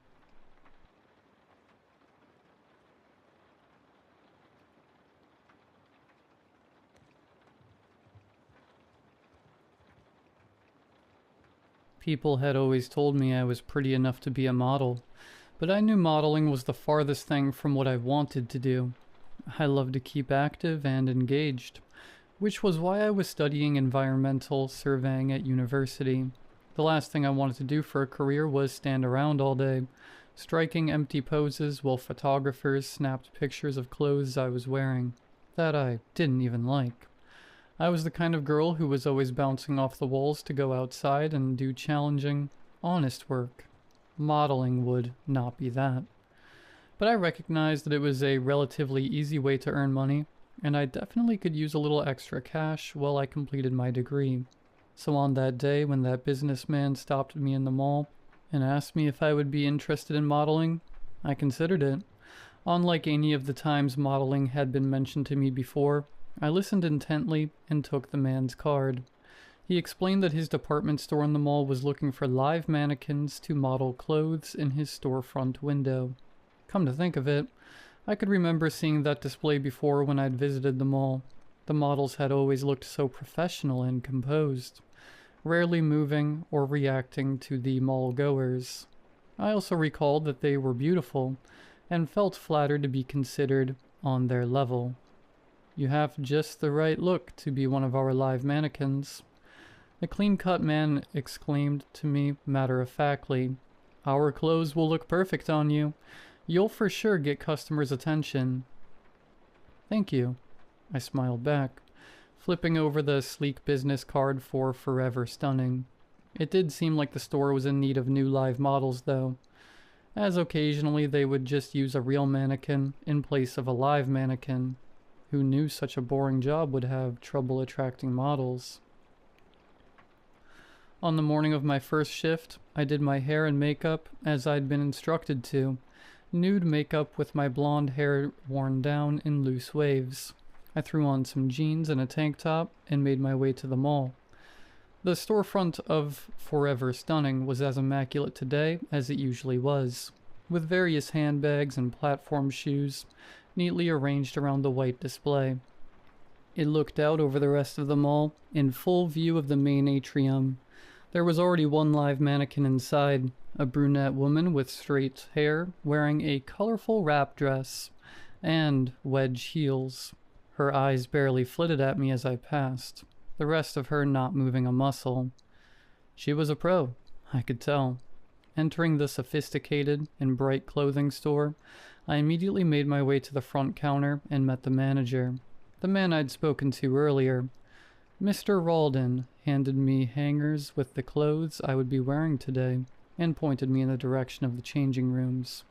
People had always told me I was pretty enough to be a model, but I knew modeling was the farthest thing from what I wanted to do. I love to keep active and engaged, which was why I was studying environmental surveying at university. The last thing I wanted to do for a career was stand around all day, striking empty poses while photographers snapped pictures of clothes I was wearing that I didn't even like. I was the kind of girl who was always bouncing off the walls to go outside and do challenging, honest work. Modeling would not be that. But I recognized that it was a relatively easy way to earn money, and I definitely could use a little extra cash while I completed my degree. So on that day when that businessman stopped me in the mall and asked me if I would be interested in modeling, I considered it. Unlike any of the times modeling had been mentioned to me before, I listened intently and took the man's card. He explained that his department store in the mall was looking for live mannequins to model clothes in his storefront window. Come to think of it, I could remember seeing that display before when I'd visited the mall. The models had always looked so professional and composed, rarely moving or reacting to the mall goers. I also recalled that they were beautiful, and felt flattered to be considered on their level. "You have just the right look to be one of our live mannequins," the clean-cut man exclaimed to me matter-of-factly. "Our clothes will look perfect on you. You'll for sure get customers' attention." "Thank you," I smiled back, flipping over the sleek business card for Forever Stunning. It did seem like the store was in need of new live models, though, as occasionally they would just use a real mannequin in place of a live mannequin. Who knew such a boring job would have trouble attracting models? On the morning of my first shift, I did my hair and makeup as I'd been instructed to, nude makeup with my blonde hair worn down in loose waves. I threw on some jeans and a tank top and made my way to the mall. The storefront of Forever Stunning was as immaculate today as it usually was, with various handbags and platform shoes neatly arranged around the white display. It looked out over the rest of the mall, in full view of the main atrium. There was already one live mannequin inside, a brunette woman with straight hair wearing a colorful wrap dress and wedge heels. Her eyes barely flitted at me as I passed, the rest of her not moving a muscle. She was a pro, I could tell. Entering the sophisticated and bright clothing store, I immediately made my way to the front counter and met the manager, the man I'd spoken to earlier. Mr. Ralden handed me hangers with the clothes I would be wearing today and pointed me in the direction of the changing rooms.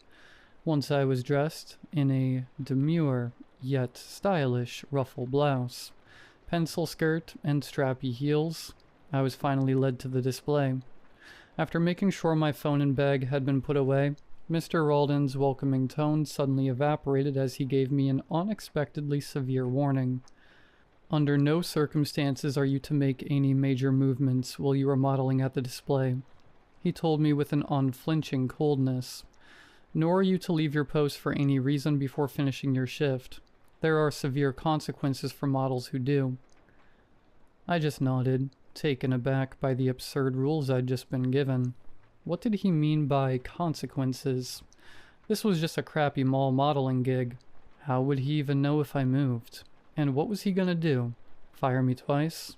Once I was dressed in a demure yet stylish ruffle blouse, pencil skirt, and strappy heels, I was finally led to the display. After making sure my phone and bag had been put away, Mr. Ralden's welcoming tone suddenly evaporated as he gave me an unexpectedly severe warning. "Under no circumstances are you to make any major movements while you are modeling at the display," he told me with an unflinching coldness. "Nor are you to leave your post for any reason before finishing your shift. There are severe consequences for models who do." I just nodded, taken aback by the absurd rules I'd just been given. What did he mean by consequences? This was just a crappy mall modeling gig. How would he even know if I moved? And what was he gonna do? Fire me twice?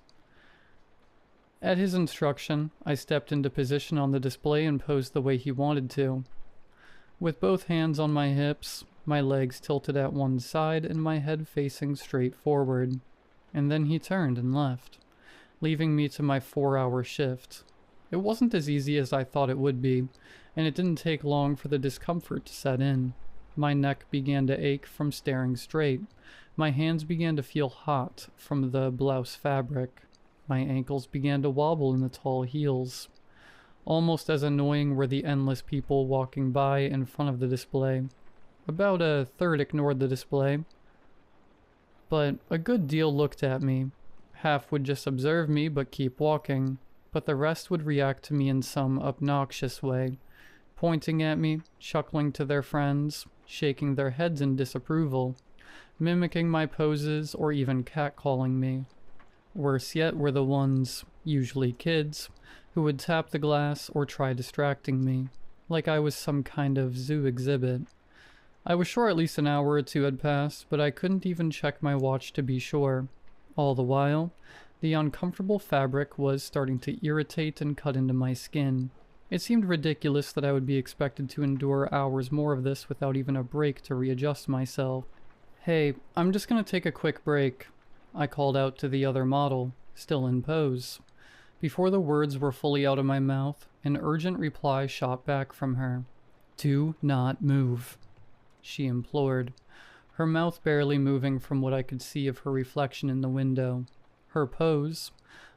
At his instruction, I stepped into position on the display and posed the way he wanted to. With both hands on my hips, my legs tilted at one side and my head facing straight forward. And then he turned and left, leaving me to my 4-hour shift. It wasn't as easy as I thought it would be, and it didn't take long for the discomfort to set in. My neck began to ache from staring straight. My hands began to feel hot from the blouse fabric. My ankles began to wobble in the tall heels. Almost as annoying were the endless people walking by in front of the display. About a third ignored the display, but a good deal looked at me. Half would just observe me but keep walking, but the rest would react to me in some obnoxious way, pointing at me, chuckling to their friends, shaking their heads in disapproval, mimicking my poses, or even catcalling me. Worse yet were the ones, usually kids, who would tap the glass or try distracting me, like I was some kind of zoo exhibit. I was sure at least an hour or two had passed, but I couldn't even check my watch to be sure. All the while, the uncomfortable fabric was starting to irritate and cut into my skin. It seemed ridiculous that I would be expected to endure hours more of this without even a break to readjust myself. "Hey, I'm just gonna take a quick break," I called out to the other model, still in pose. Before the words were fully out of my mouth, an urgent reply shot back from her. "Do not move," she implored, her mouth barely moving from what I could see of her reflection in the window. Her pose,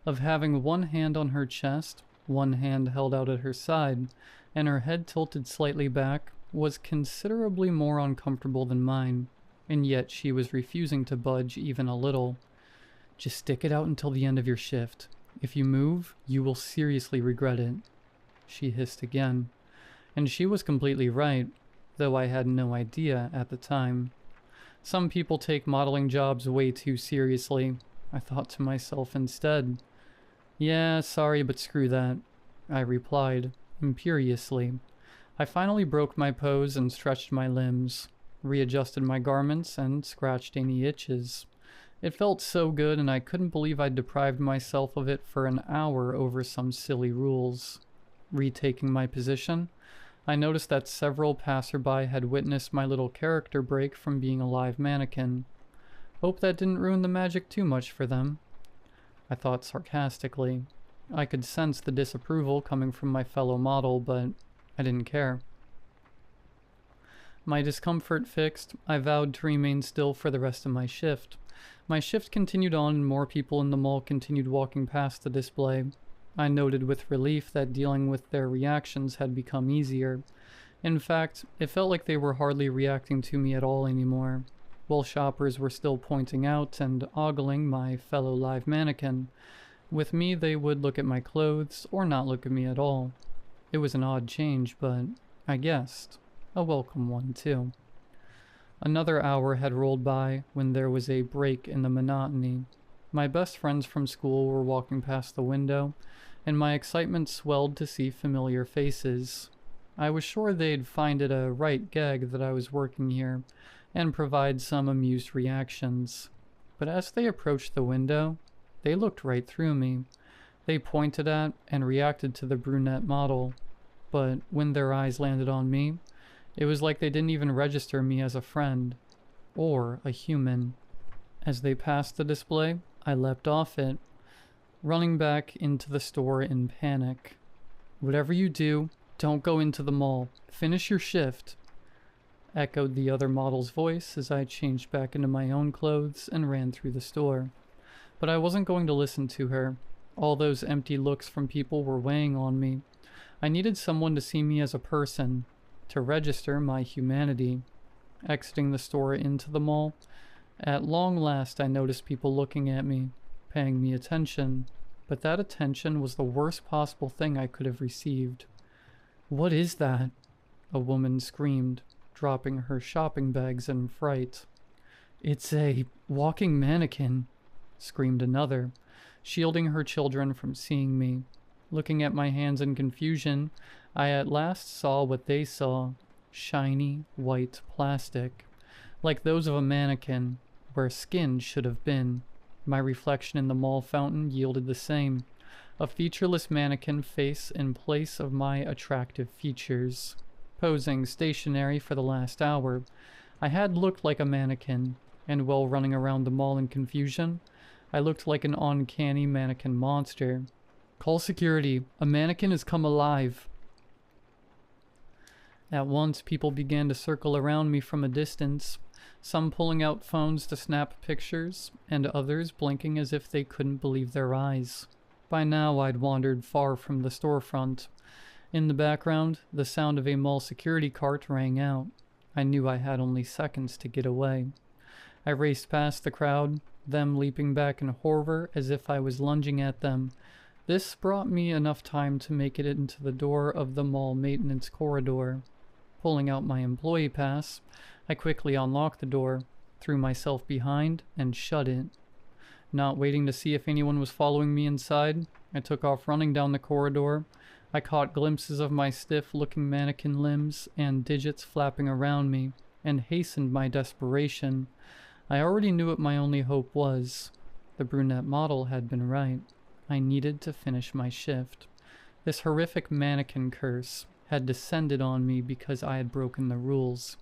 of having one hand on her chest, one hand held out at her side, and her head tilted slightly back, was considerably more uncomfortable than mine, and yet she was refusing to budge even a little. "Just stick it out until the end of your shift. If you move, you will seriously regret it," she hissed again. And she was completely right, though I had no idea at the time. Some people take modeling jobs way too seriously, I thought to myself instead. "Yeah, sorry, but screw that," I replied, imperiously. I finally broke my pose and stretched my limbs, readjusted my garments, and scratched any itches. It felt so good, and I couldn't believe I'd deprived myself of it for an hour over some silly rules. Retaking my position, I noticed that several passerby had witnessed my little character break from being a live mannequin. Hope that didn't ruin the magic too much for them, I thought sarcastically. I could sense the disapproval coming from my fellow model, but I didn't care. My discomfort fixed, I vowed to remain still for the rest of my shift. My shift continued on and more people in the mall continued walking past the display. I noted with relief that dealing with their reactions had become easier. In fact, it felt like they were hardly reacting to me at all anymore. While shoppers were still pointing out and ogling my fellow live mannequin, with me they would look at my clothes or not look at me at all. It was an odd change, but I guessed a welcome one too. Another hour had rolled by when there was a break in the monotony. My best friends from school were walking past the window, and my excitement swelled to see familiar faces. I was sure they'd find it a right gag that I was working here, and provide some amused reactions. But as they approached the window, they looked right through me. They pointed at and reacted to the brunette model, but when their eyes landed on me, it was like they didn't even register me as a friend, or a human. As they passed the display, I leapt off it, running back into the store in panic. "Whatever you do, don't go into the mall. Finish your shift," echoed the other model's voice as I changed back into my own clothes and ran through the store. But I wasn't going to listen to her. All those empty looks from people were weighing on me. I needed someone to see me as a person, to register my humanity. Exiting the store into the mall, at long last I noticed people looking at me, paying me attention, but that attention was the worst possible thing I could have received. "What is that?" a woman screamed, dropping her shopping bags in fright. "It's a walking mannequin," screamed another, shielding her children from seeing me. Looking at my hands in confusion, I at last saw what they saw: shiny, white plastic, like those of a mannequin, where skin should have been. My reflection in the mall fountain yielded the same: a featureless mannequin face in place of my attractive features. Posing stationary for the last hour, I had looked like a mannequin, and while running around the mall in confusion, I looked like an uncanny mannequin monster. "Call security. A mannequin has come alive." At once, people began to circle around me from a distance, some pulling out phones to snap pictures, and others blinking as if they couldn't believe their eyes. By now, I'd wandered far from the storefront. In the background, the sound of a mall security cart rang out. I knew I had only seconds to get away. I raced past the crowd, them leaping back in horror as if I was lunging at them. This brought me enough time to make it into the door of the mall maintenance corridor. Pulling out my employee pass, I quickly unlocked the door, threw myself behind, and shut it. Not waiting to see if anyone was following me inside, I took off running down the corridor. I caught glimpses of my stiff-looking mannequin limbs and digits flapping around me, and hastened my desperation. I already knew what my only hope was. The brunette model had been right. I needed to finish my shift. This horrific mannequin curse had descended on me because I had broken the rules,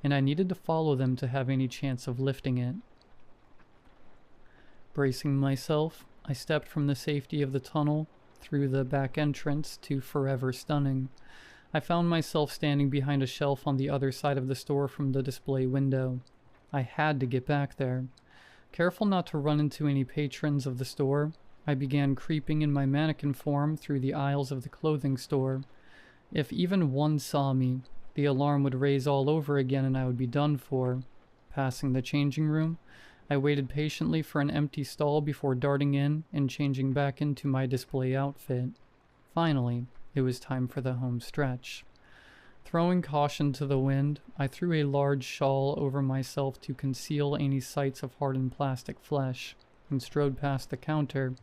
and I needed to follow them to have any chance of lifting it. Bracing myself, I stepped from the safety of the tunnel through the back entrance to Forever Stunning. I found myself standing behind a shelf on the other side of the store from the display window. I had to get back there. Careful not to run into any patrons of the store, I began creeping in my mannequin form through the aisles of the clothing store. If even one saw me, the alarm would raise all over again and I would be done for. Passing the changing room, I waited patiently for an empty stall before darting in and changing back into my display outfit. Finally, it was time for the home stretch. Throwing caution to the wind, I threw a large shawl over myself to conceal any sights of hardened plastic flesh, and strode past the counter,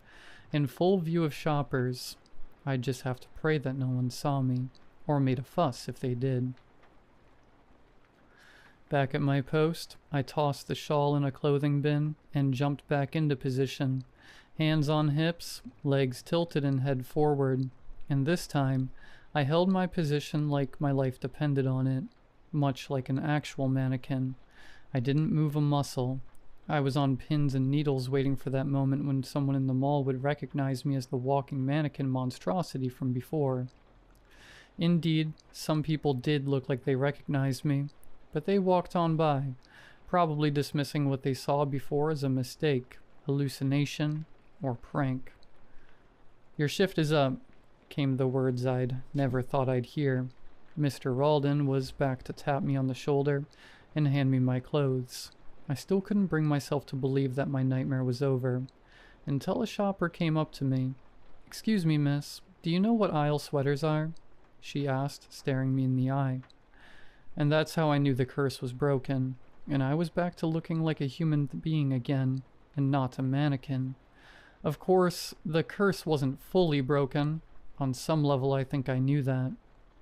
in full view of shoppers. I'd just have to pray that no one saw me, or made a fuss if they did. Back at my post, I tossed the shawl in a clothing bin and jumped back into position, hands on hips, legs tilted and head forward, and this time, I held my position like my life depended on it, much like an actual mannequin. I didn't move a muscle. I was on pins and needles waiting for that moment when someone in the mall would recognize me as the walking mannequin monstrosity from before. Indeed, some people did look like they recognized me, but they walked on by, probably dismissing what they saw before as a mistake, hallucination, or prank. "Your shift is up," came the words I'd never thought I'd hear. Mr. Ralden was back to tap me on the shoulder and hand me my clothes. I still couldn't bring myself to believe that my nightmare was over, until a shopper came up to me. "Excuse me, miss, do you know what aisle sweaters are?" she asked, staring me in the eye. And that's how I knew the curse was broken, and I was back to looking like a human being again, and not a mannequin. Of course, the curse wasn't fully broken. On some level, I think I knew that.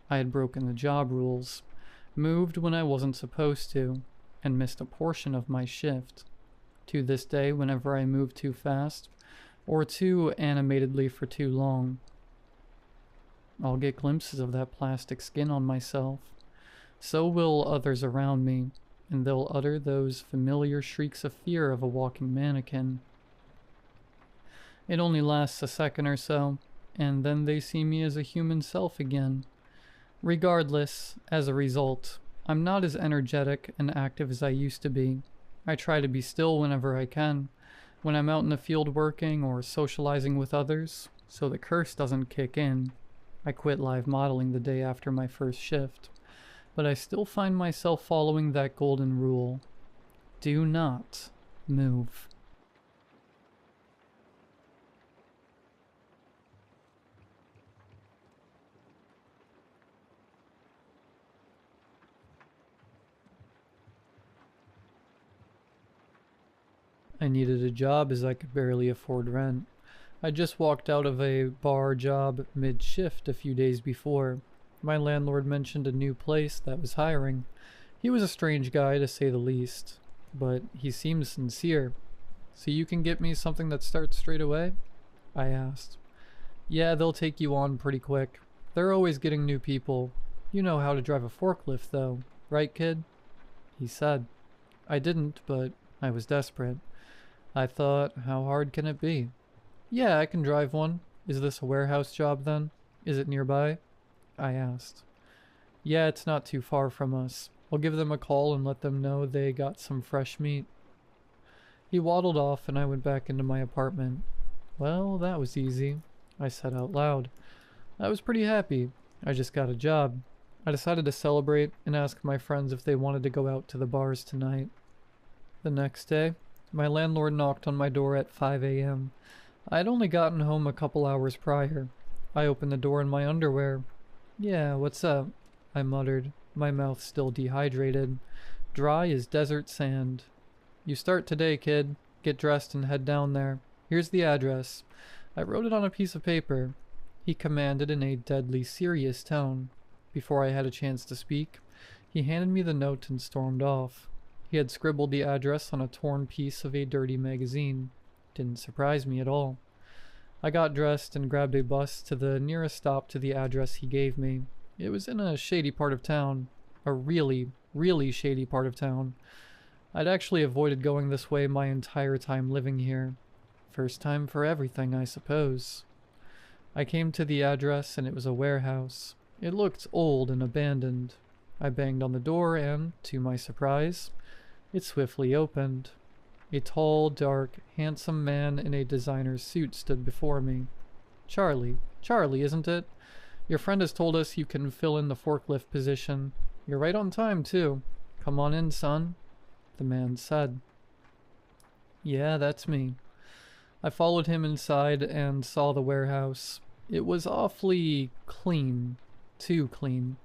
I had broken the job rules, moved when I wasn't supposed to, and missed a portion of my shift. To this day, whenever I move too fast, or too animatedly for too long, I'll get glimpses of that plastic skin on myself. So will others around me, and they'll utter those familiar shrieks of fear of a walking mannequin. It only lasts a second or so, and then they see me as a human self again. Regardless, as a result, I'm not as energetic and active as I used to be. I try to be still whenever I can, when I'm out in the field working or socializing with others, so the curse doesn't kick in. I quit live modeling the day after my first shift, but I still find myself following that golden rule. Do not move. I needed a job as I could barely afford rent. I just walked out of a bar job mid-shift a few days before. My landlord mentioned a new place that was hiring. He was a strange guy, to say the least, but he seemed sincere. "So you can get me something that starts straight away?" I asked. "Yeah, they'll take you on pretty quick. They're always getting new people. You know how to drive a forklift, though, right, kid?" he said. I didn't, but I was desperate. I thought, how hard can it be? "Yeah, I can drive one. Is this a warehouse job then? Is it nearby?" I asked. "Yeah, it's not too far from us. I'll give them a call and let them know they got some fresh meat." He waddled off and I went back into my apartment. Well, that was easy, I said out loud. I was pretty happy. I just got a job. I decided to celebrate and ask my friends if they wanted to go out to the bars tonight. The next day, my landlord knocked on my door at 5 a.m. I had only gotten home a couple hours prior. I opened the door in my underwear. "Yeah, what's up?" I muttered, my mouth still dehydrated, dry as desert sand. "You start today, kid. Get dressed and head down there. Here's the address." I wrote it on a piece of paper. He commanded in a deadly serious tone. Before I had a chance to speak, he handed me the note and stormed off. He had scribbled the address on a torn piece of a dirty magazine. Didn't surprise me at all. I got dressed and grabbed a bus to the nearest stop to the address he gave me. It was in a shady part of town. A really, really shady part of town. I'd actually avoided going this way my entire time living here. First time for everything, I suppose. I came to the address and it was a warehouse. It looked old and abandoned. I banged on the door and, to my surprise, it swiftly opened. A tall, dark, handsome man in a designer's suit stood before me. Charlie, isn't it? Your friend has told us you can fill in the forklift position. You're right on time, too. Come on in, son, the man said. Yeah, that's me. I followed him inside and saw the warehouse. It was awfully clean. Too clean.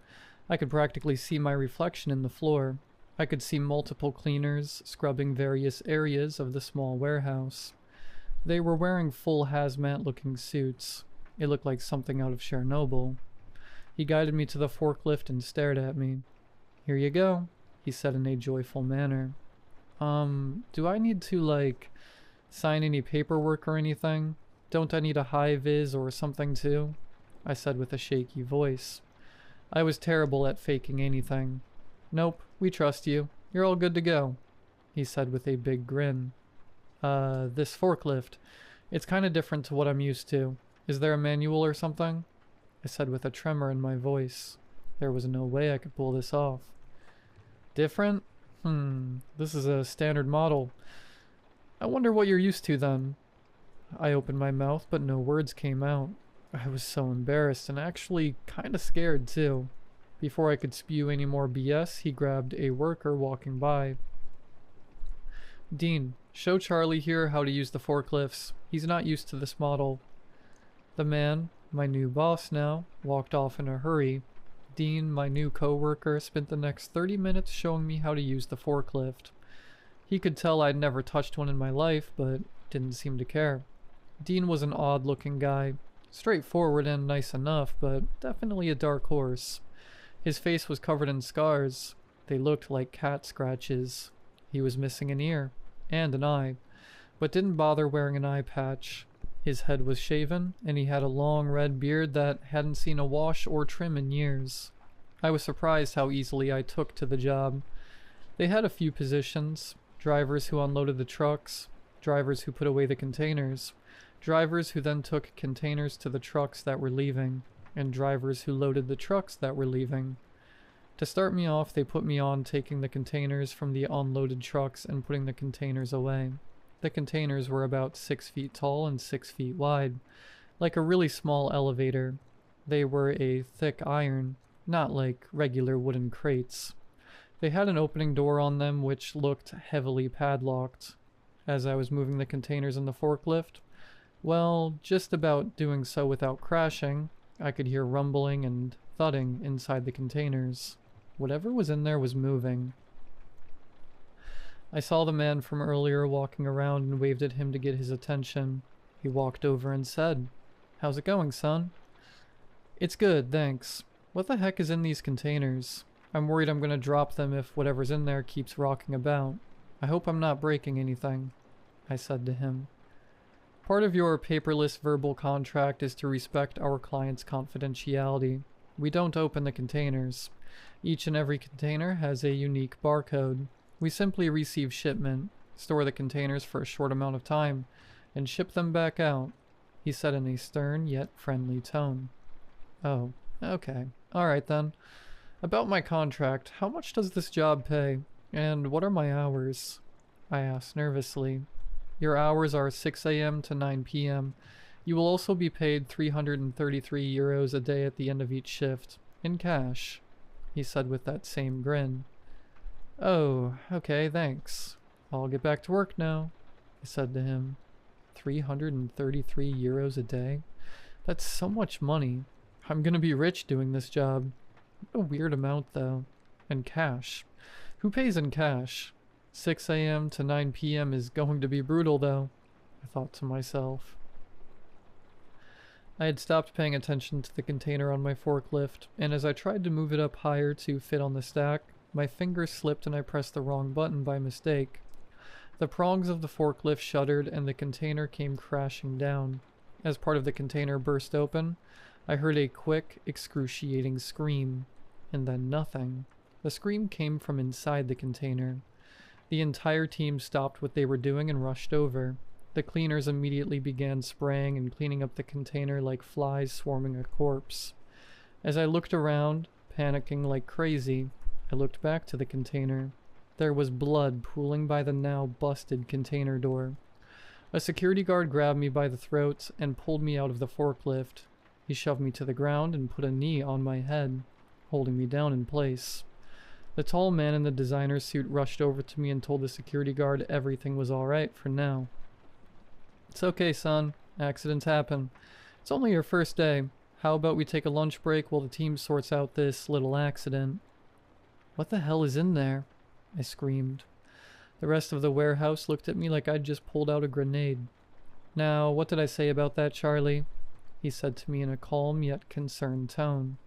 I could practically see my reflection in the floor. I could see multiple cleaners scrubbing various areas of the small warehouse. They were wearing full hazmat-looking suits. It looked like something out of Chernobyl. He guided me to the forklift and stared at me. Here you go, he said in a joyful manner. Do I need to, like, sign any paperwork or anything? Don't I need a high-vis or something too? I said with a shaky voice. I was terrible at faking anything. Nope, we trust you. You're all good to go, he said with a big grin. This forklift. It's kind of different to what I'm used to. Is there a manual or something? I said with a tremor in my voice. There was no way I could pull this off. Different? This is a standard model. I wonder what you're used to then. I opened my mouth, but no words came out. I was so embarrassed and actually kind of scared too. Before I could spew any more BS, he grabbed a worker walking by. Dean, show Charlie here how to use the forklifts. He's not used to this model. The man, my new boss now, walked off in a hurry. Dean, my new co-worker, spent the next 30 minutes showing me how to use the forklift. He could tell I'd never touched one in my life, but didn't seem to care. Dean was an odd-looking guy. Straightforward and nice enough, but definitely a dark horse. His face was covered in scars. They looked like cat scratches. He was missing an ear and an eye, but didn't bother wearing an eye patch. His head was shaven, and he had a long red beard that hadn't seen a wash or trim in years. I was surprised how easily I took to the job. They had a few positions: drivers who unloaded the trucks, drivers who put away the containers, drivers who then took containers to the trucks that were leaving, and drivers who loaded the trucks that were leaving. To start me off, they put me on taking the containers from the unloaded trucks and putting the containers away. The containers were about 6 feet tall and 6 feet wide, like a really small elevator. They were a thick iron, not like regular wooden crates. They had an opening door on them which looked heavily padlocked. As I was moving the containers in the forklift, well, just about doing so without crashing, I could hear rumbling and thudding inside the containers. Whatever was in there was moving. I saw the man from earlier walking around and waved at him to get his attention. He walked over and said, "How's it going, son?" "It's good, thanks. What the heck is in these containers? I'm worried I'm gonna drop them if whatever's in there keeps rocking about. I hope I'm not breaking anything," I said to him. "Part of your paperless verbal contract is to respect our client's confidentiality. We don't open the containers. Each and every container has a unique barcode. We simply receive shipment, store the containers for a short amount of time, and ship them back out," he said in a stern yet friendly tone. "Oh, okay. Alright then. About my contract, how much does this job pay? And what are my hours?" I asked nervously. "Your hours are 6 a.m. to 9 p.m. You will also be paid 333 euros a day at the end of each shift, in cash," he said with that same grin. "Oh, okay, thanks. I'll get back to work now," I said to him. 333 euros a day? That's so much money. I'm gonna be rich doing this job. What a weird amount, though. And cash. Who pays in cash? 6 a.m. to 9 p.m. is going to be brutal, though, I thought to myself. I had stopped paying attention to the container on my forklift, and as I tried to move it up higher to fit on the stack, my finger slipped and I pressed the wrong button by mistake. The prongs of the forklift shuddered and the container came crashing down. As part of the container burst open, I heard a quick, excruciating scream, and then nothing. The scream came from inside the container. The entire team stopped what they were doing and rushed over. The cleaners immediately began spraying and cleaning up the container like flies swarming a corpse. As I looked around, panicking like crazy, I looked back to the container. There was blood pooling by the now busted container door. A security guard grabbed me by the throat and pulled me out of the forklift. He shoved me to the ground and put a knee on my head, holding me down in place. The tall man in the designer suit rushed over to me and told the security guard everything was alright for now. "It's okay, son. Accidents happen. It's only your first day. How about we take a lunch break while the team sorts out this little accident?" "What the hell is in there?" I screamed. The rest of the warehouse looked at me like I'd just pulled out a grenade. "Now, what did I say about that, Charlie?" he said to me in a calm yet concerned tone.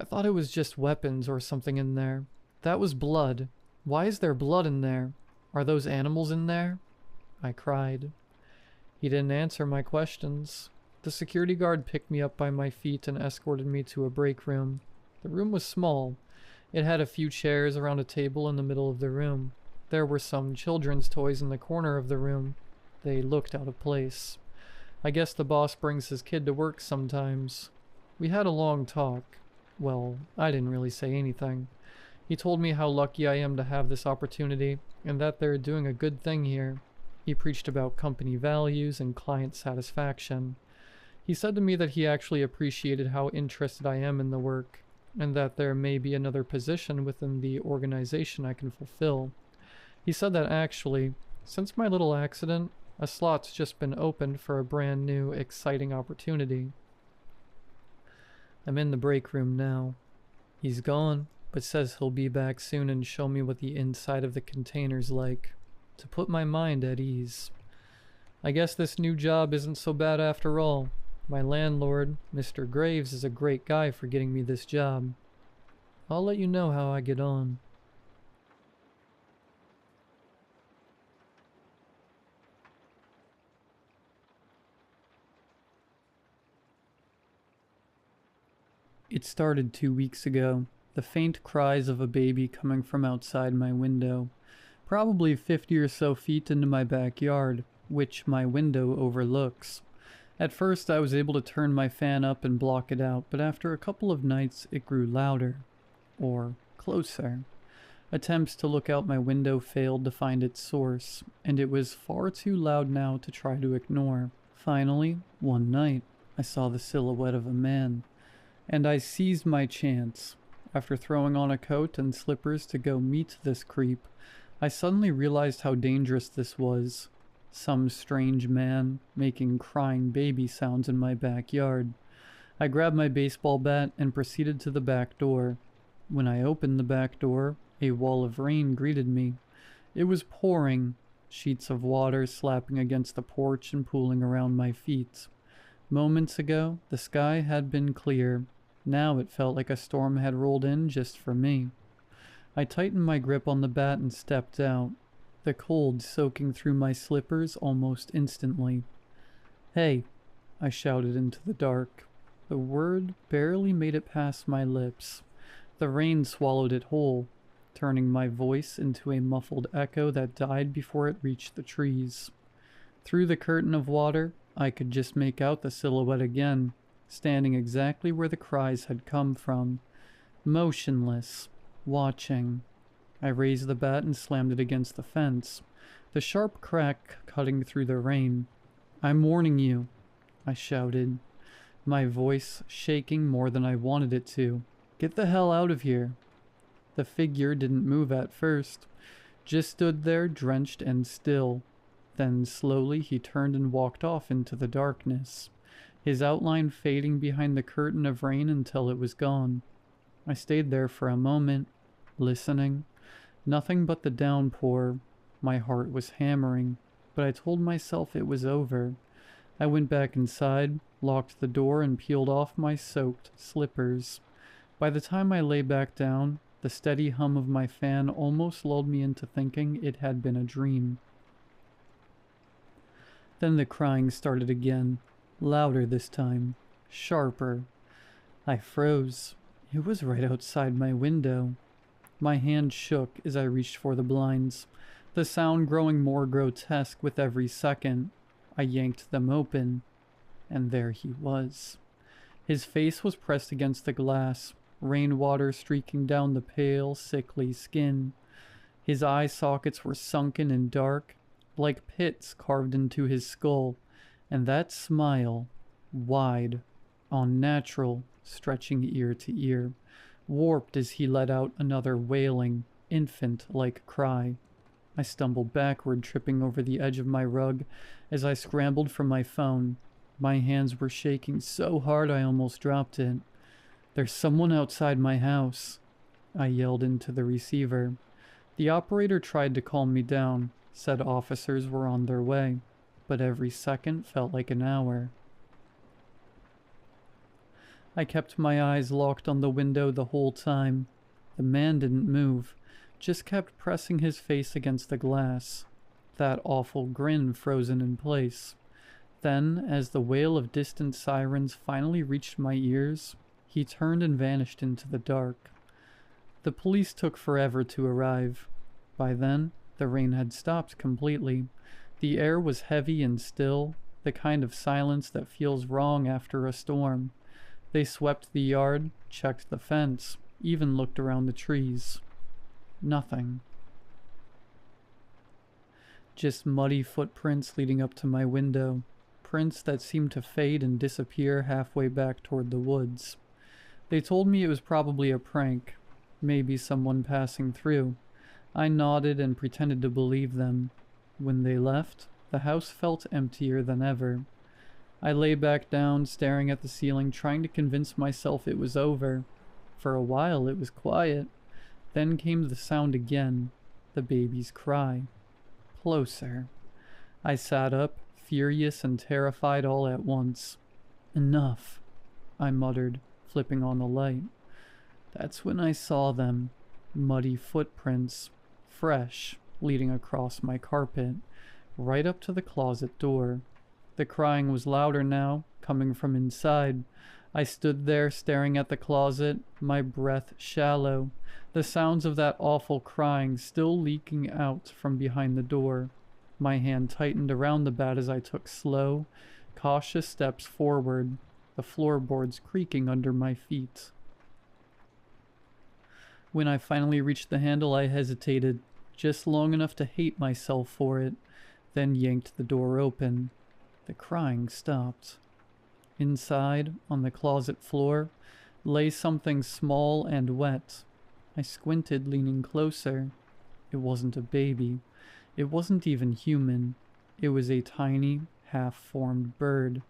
"I thought it was just weapons or something in there. That was blood. Why is there blood in there? Are those animals in there?" I cried. He didn't answer my questions. The security guard picked me up by my feet and escorted me to a break room. The room was small. It had a few chairs around a table in the middle of the room. There were some children's toys in the corner of the room. They looked out of place. I guess the boss brings his kid to work sometimes. We had a long talk. Well, I didn't really say anything. He told me how lucky I am to have this opportunity, and that they're doing a good thing here. He preached about company values and client satisfaction. He said to me that he actually appreciated how interested I am in the work, and that there may be another position within the organization I can fulfill. He said that actually, since my little accident, a slot's just been opened for a brand new, exciting opportunity. I'm in the break room now. He's gone, but says he'll be back soon and show me what the inside of the container's like, to put my mind at ease. I guess this new job isn't so bad after all. My landlord, Mr. Graves, is a great guy for getting me this job. I'll let you know how I get on. It started 2 weeks ago, the faint cries of a baby coming from outside my window, probably 50 or so feet into my backyard, which my window overlooks. At first I was able to turn my fan up and block it out, but after a couple of nights it grew louder, or closer. Attempts to look out my window failed to find its source, and it was far too loud now to try to ignore. Finally, one night, I saw the silhouette of a man, and I seized my chance. After throwing on a coat and slippers to go meet this creep, I suddenly realized how dangerous this was. Some strange man making crying baby sounds in my backyard. I grabbed my baseball bat and proceeded to the back door. When I opened the back door, a wall of rain greeted me. It was pouring, sheets of water slapping against the porch and pooling around my feet. Moments ago, the sky had been clear. Now it felt like a storm had rolled in just for me. I tightened my grip on the bat and stepped out, the cold soaking through my slippers almost instantly. "Hey," I shouted into the dark. The word barely made it past my lips. The rain swallowed it whole, turning my voice into a muffled echo that died before it reached the trees. Through the curtain of water, I could just make out the silhouette again, standing exactly where the cries had come from, motionless, watching. I raised the bat and slammed it against the fence, the sharp crack cutting through the rain. "I'm warning you," I shouted, my voice shaking more than I wanted it to. "Get the hell out of here." The figure didn't move at first, just stood there drenched and still. Then slowly he turned and walked off into the darkness, his outline fading behind the curtain of rain until it was gone. I stayed there for a moment, listening. Nothing but the downpour. My heart was hammering, but I told myself it was over. I went back inside, locked the door, and peeled off my soaked slippers. By the time I lay back down, the steady hum of my fan almost lulled me into thinking it had been a dream. Then the crying started again, louder this time, sharper. I froze. It was right outside my window. My hand shook as I reached for the blinds, the sound growing more grotesque with every second. I yanked them open, and there he was. His face was pressed against the glass, rainwater streaking down the pale, sickly skin. His eye sockets were sunken and dark, like pits carved into his skull, and that smile, wide, unnatural, stretching ear to ear, warped as he let out another wailing, infant-like cry. I stumbled backward, tripping over the edge of my rug as I scrambled for my phone. My hands were shaking so hard I almost dropped it. "There's someone outside my house," I yelled into the receiver. The operator tried to calm me down, said officers were on their way, but every second felt like an hour. I kept my eyes locked on the window the whole time. The man didn't move, just kept pressing his face against the glass, that awful grin frozen in place. Then, as the wail of distant sirens finally reached my ears, he turned and vanished into the dark. The police took forever to arrive. By then, the rain had stopped completely. The air was heavy and still, the kind of silence that feels wrong after a storm. They swept the yard, checked the fence, even looked around the trees. Nothing. Just muddy footprints leading up to my window, prints that seemed to fade and disappear halfway back toward the woods. They told me it was probably a prank, maybe someone passing through. I nodded and pretended to believe them. When they left, the house felt emptier than ever. I lay back down, staring at the ceiling, trying to convince myself it was over. For a while it was quiet. Then came the sound again, the baby's cry. Closer. I sat up, furious and terrified all at once. "Enough," I muttered, flipping on the light. That's when I saw them. Muddy footprints, fresh, leading across my carpet, right up to the closet door. The crying was louder now, coming from inside. I stood there staring at the closet, my breath shallow, the sounds of that awful crying still leaking out from behind the door. My hand tightened around the bat as I took slow, cautious steps forward, the floorboards creaking under my feet. When I finally reached the handle, I hesitated, just long enough to hate myself for it, then yanked the door open. The crying stopped. Inside, on the closet floor, lay something small and wet. I squinted, leaning closer. It wasn't a baby. It wasn't even human. It was a tiny, half-formed bird.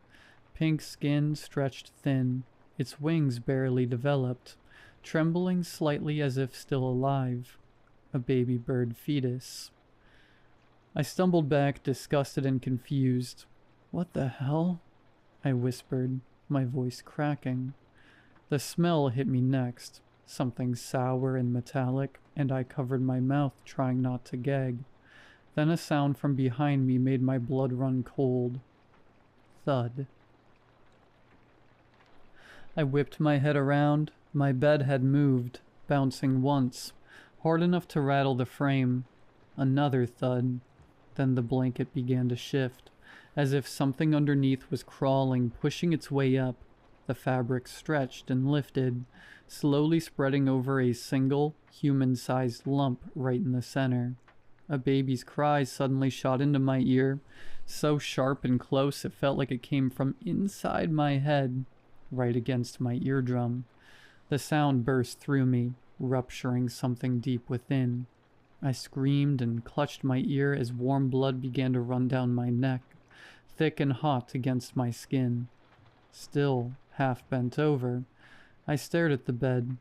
Pink skin stretched thin, its wings barely developed, trembling slightly as if still alive. A baby bird fetus. I stumbled back, disgusted and confused. "What the hell?" I whispered, my voice cracking. The smell hit me next, something sour and metallic, and I covered my mouth, trying not to gag. Then a sound from behind me made my blood run cold. Thud. I whipped my head around. My bed had moved, bouncing once, hard enough to rattle the frame. Another thud. Then the blanket began to shift, as if something underneath was crawling, pushing its way up. The fabric stretched and lifted, slowly spreading over a single, human-sized lump right in the center. A baby's cry suddenly shot into my ear, so sharp and close it felt like it came from inside my head, right against my eardrum. The sound burst through me, rupturing something deep within. I screamed and clutched my ear as warm blood began to run down my neck, thick and hot against my skin. Still, half bent over, I stared at the bed.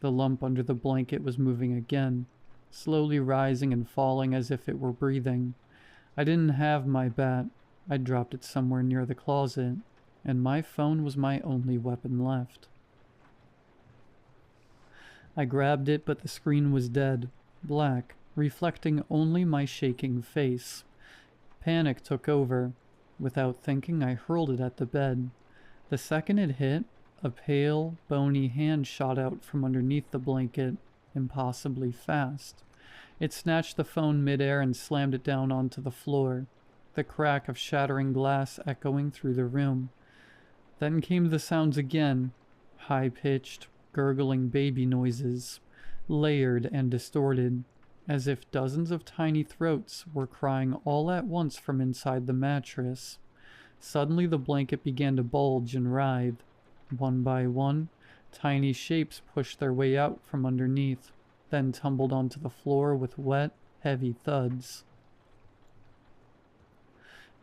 The lump under the blanket was moving again, slowly rising and falling as if it were breathing. I didn't have my bat. I'd dropped it somewhere near the closet, and my phone was my only weapon left. I grabbed it, but the screen was dead, black, reflecting only my shaking face. Panic took over. Without thinking, I hurled it at the bed. The second it hit, a pale, bony hand shot out from underneath the blanket, impossibly fast. It snatched the phone midair and slammed it down onto the floor, the crack of shattering glass echoing through the room. Then came the sounds again, high-pitched, gurgling baby noises, layered and distorted. as if dozens of tiny throats were crying all at once from inside the mattress. Suddenly the blanket began to bulge and writhe. One by one, tiny shapes pushed their way out from underneath, then tumbled onto the floor with wet, heavy thuds.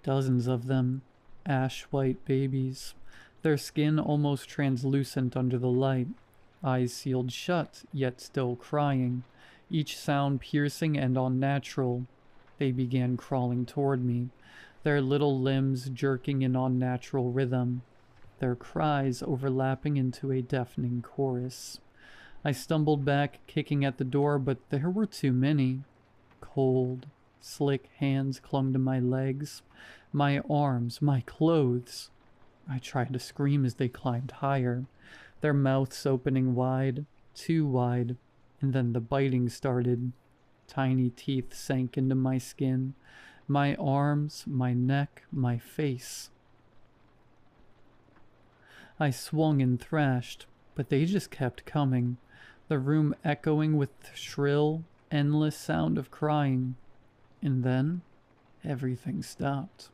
Dozens of them, ash-white babies, their skin almost translucent under the light, eyes sealed shut, yet still crying, each sound piercing and unnatural. They began crawling toward me, their little limbs jerking in unnatural rhythm, their cries overlapping into a deafening chorus. I stumbled back, kicking at the door, but there were too many. Cold, slick hands clung to my legs, my arms, my clothes. I tried to scream as they climbed higher, their mouths opening wide, too wide, and then the biting started. Tiny teeth sank into my skin, my arms, my neck, my face. I swung and thrashed, but they just kept coming, the room echoing with the shrill, endless sound of crying. And then, everything stopped.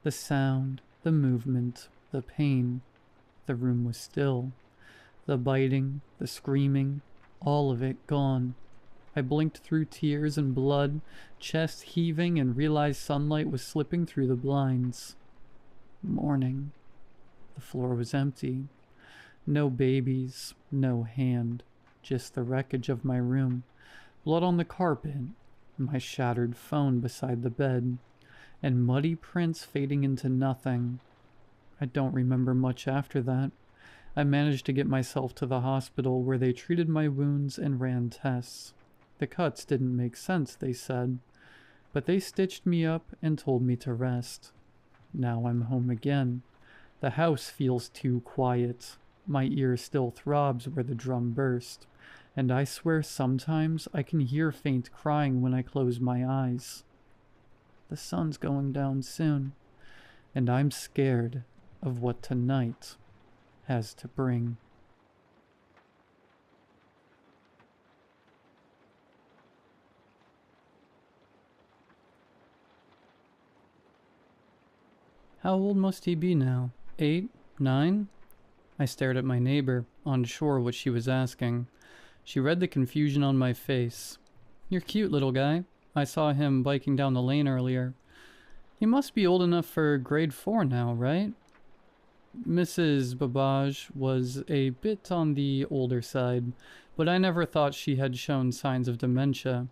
The sound, the movement, the pain. The room was still. The biting, the screaming, all of it gone. I blinked through tears and blood, chest heaving, and realized sunlight was slipping through the blinds. Morning. The floor was empty. No babies, no hand, just the wreckage of my room, blood on the carpet, my shattered phone beside the bed, and muddy prints fading into nothing. I don't remember much after that. I managed to get myself to the hospital where they treated my wounds and ran tests. The cuts didn't make sense, they said, but they stitched me up and told me to rest. Now I'm home again. The house feels too quiet. My ear still throbs where the drum burst, and I swear sometimes I can hear faint crying when I close my eyes. The sun's going down soon, and I'm scared of what tonight has to bring. How old must he be now? 8? 9? I stared at my neighbor, unsure what she was asking. She read the confusion on my face. You're cute, little guy. I saw him biking down the lane earlier. He must be old enough for grade 4 now, right? Mrs. Babbage was a bit on the older side, but I never thought she had shown signs of dementia.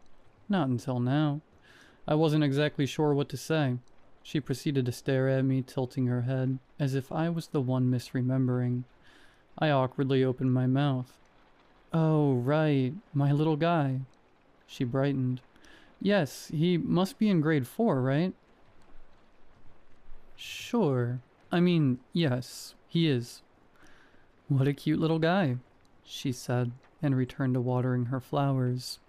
Not until now. I wasn't exactly sure what to say. She proceeded to stare at me, tilting her head, as if I was the one misremembering. I awkwardly opened my mouth. Oh, right, my little guy. She brightened. Yes, he must be in grade 4, right? Sure. I mean, yes, he is. What a cute little guy, she said, and returned to watering her flowers.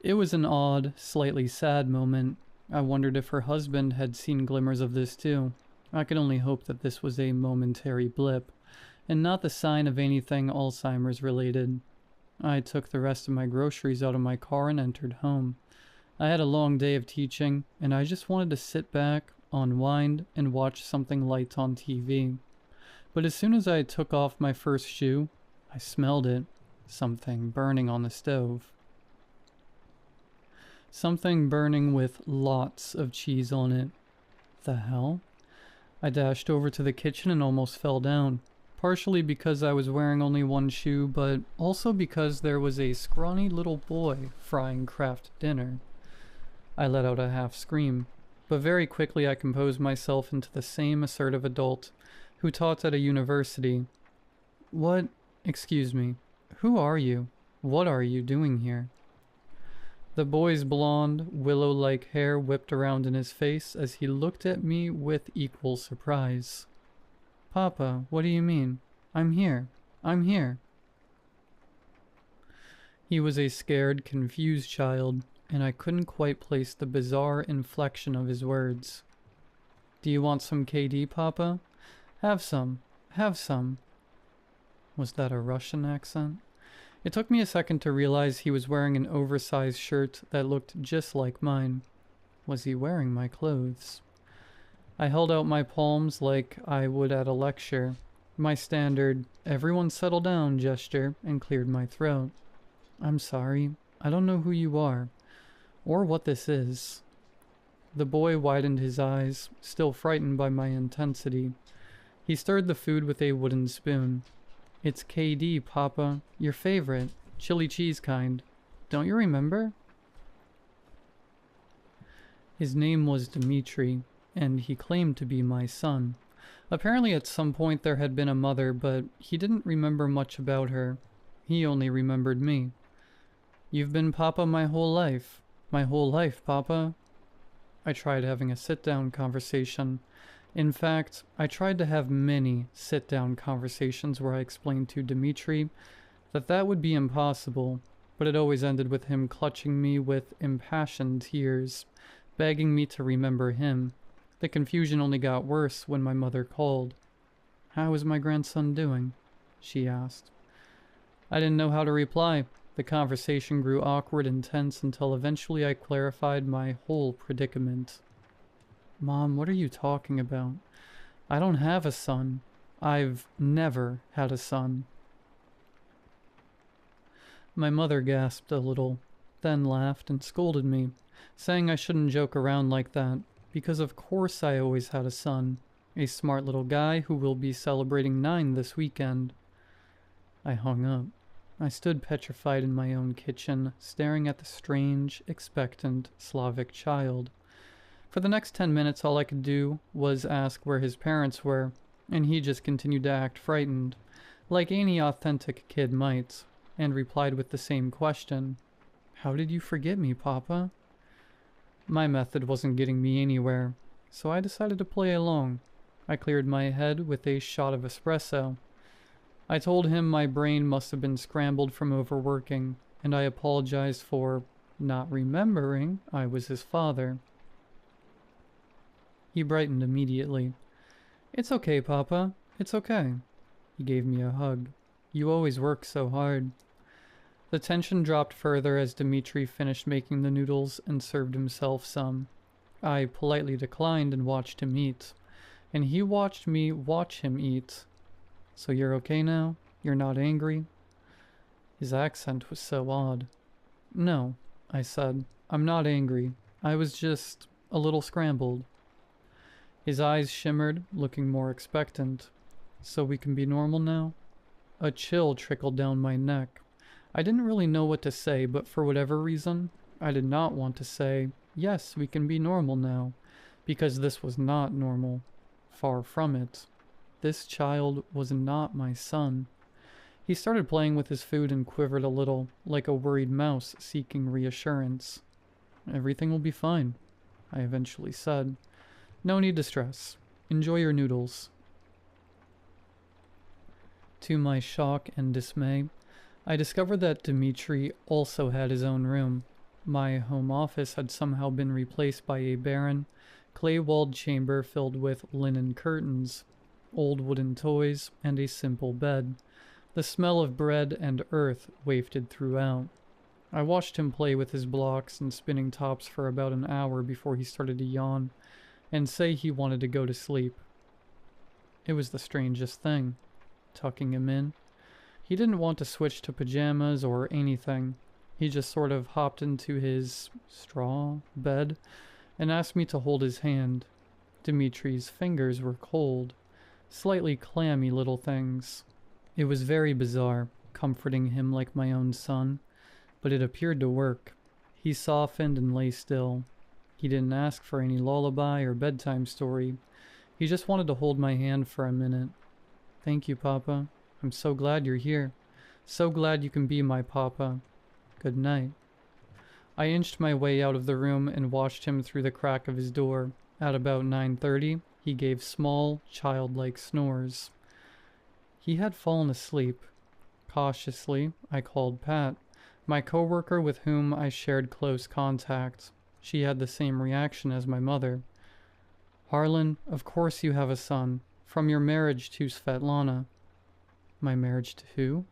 It was an odd, slightly sad moment. I wondered if her husband had seen glimmers of this too. I could only hope that this was a momentary blip, and not the sign of anything Alzheimer's related. I took the rest of my groceries out of my car and entered home. I had a long day of teaching, and I just wanted to sit back, unwind, and watch something light on TV. But as soon as I took off my first shoe, I smelled it. Something burning on the stove. Something burning with lots of cheese on it. The hell? I dashed over to the kitchen and almost fell down. Partially because I was wearing only one shoe, but also because there was a scrawny little boy frying Kraft dinner. I let out a half scream, but very quickly I composed myself into the same assertive adult who taught at a university. What? Excuse me. Who are you? What are you doing here? The boy's blonde, willow-like hair whipped around in his face as he looked at me with equal surprise. Papa, what do you mean? I'm here. I'm here. He was a scared, confused child, and I couldn't quite place the bizarre inflection of his words. Do you want some KD, Papa? Have some. Have some. Was that a Russian accent? It took me a second to realize he was wearing an oversized shirt that looked just like mine. Was he wearing my clothes? I held out my palms like I would at a lecture, my standard, everyone settle down gesture, and cleared my throat. I'm sorry, I don't know who you are, or what this is. The boy widened his eyes, still frightened by my intensity. He stirred the food with a wooden spoon. It's KD, Papa, your favorite, chili cheese kind. Don't you remember? His name was Dimitri, and he claimed to be my son. Apparently at some point there had been a mother, but he didn't remember much about her. He only remembered me. You've been Papa my whole life. My whole life, Papa. I tried having a sit-down conversation. In fact, I tried to have many sit-down conversations where I explained to Dimitri that would be impossible, but it always ended with him clutching me with impassioned tears, begging me to remember him. The confusion only got worse when my mother called. "How is my grandson doing?" she asked. I didn't know how to reply. The conversation grew awkward and tense until eventually I clarified my whole predicament. Mom, what are you talking about? I don't have a son. I've never had a son. My mother gasped a little, then laughed and scolded me, saying I shouldn't joke around like that, because of course I always had a son, a smart little guy who will be celebrating 9 this weekend. I hung up. I stood petrified in my own kitchen, staring at the strange, expectant Slavic child. For the next 10 minutes all I could do was ask where his parents were, and he just continued to act frightened, like any authentic kid might, and replied with the same question. How did you forget me, Papa? My method wasn't getting me anywhere, so I decided to play along. I cleared my head with a shot of espresso. I told him my brain must have been scrambled from overworking, and I apologized for not remembering I was his father. He brightened immediately. It's okay, Papa. It's okay. He gave me a hug. You always work so hard. The tension dropped further as Dimitri finished making the noodles and served himself some. I politely declined and watched him eat, and he watched me watch him eat. So you're okay now? You're not angry? His accent was so odd. No, I said. I'm not angry. I was just a little scrambled. His eyes shimmered, looking more expectant. So we can be normal now? A chill trickled down my neck. I didn't really know what to say, but for whatever reason, I did not want to say, yes, we can be normal now, because this was not normal. Far from it. This child was not my son. He started playing with his food and quivered a little, like a worried mouse seeking reassurance. Everything will be fine, I eventually said. No need to stress. Enjoy your noodles. To my shock and dismay, I discovered that Dimitri also had his own room. My home office had somehow been replaced by a barren, clay-walled chamber filled with linen curtains, old wooden toys, and a simple bed. The smell of bread and earth wafted throughout. I watched him play with his blocks and spinning tops for about an hour before he started to yawn and say he wanted to go to sleep. It was the strangest thing. Tucking him in. He didn't want to switch to pajamas or anything. He just sort of hopped into his straw bed and asked me to hold his hand. Dimitri's fingers were cold, slightly clammy little things. It was very bizarre, comforting him like my own son, but it appeared to work. He softened and lay still. He didn't ask for any lullaby or bedtime story. He just wanted to hold my hand for a minute. Thank you, Papa. I'm so glad you're here. So glad you can be my Papa. Good night. I inched my way out of the room and watched him through the crack of his door. At about 9:30, he gave small, childlike snores. He had fallen asleep. Cautiously, I called Pat, my coworker with whom I shared close contact. She had the same reaction as my mother. Harlan, of course you have a son. From your marriage to Svetlana. My marriage to who?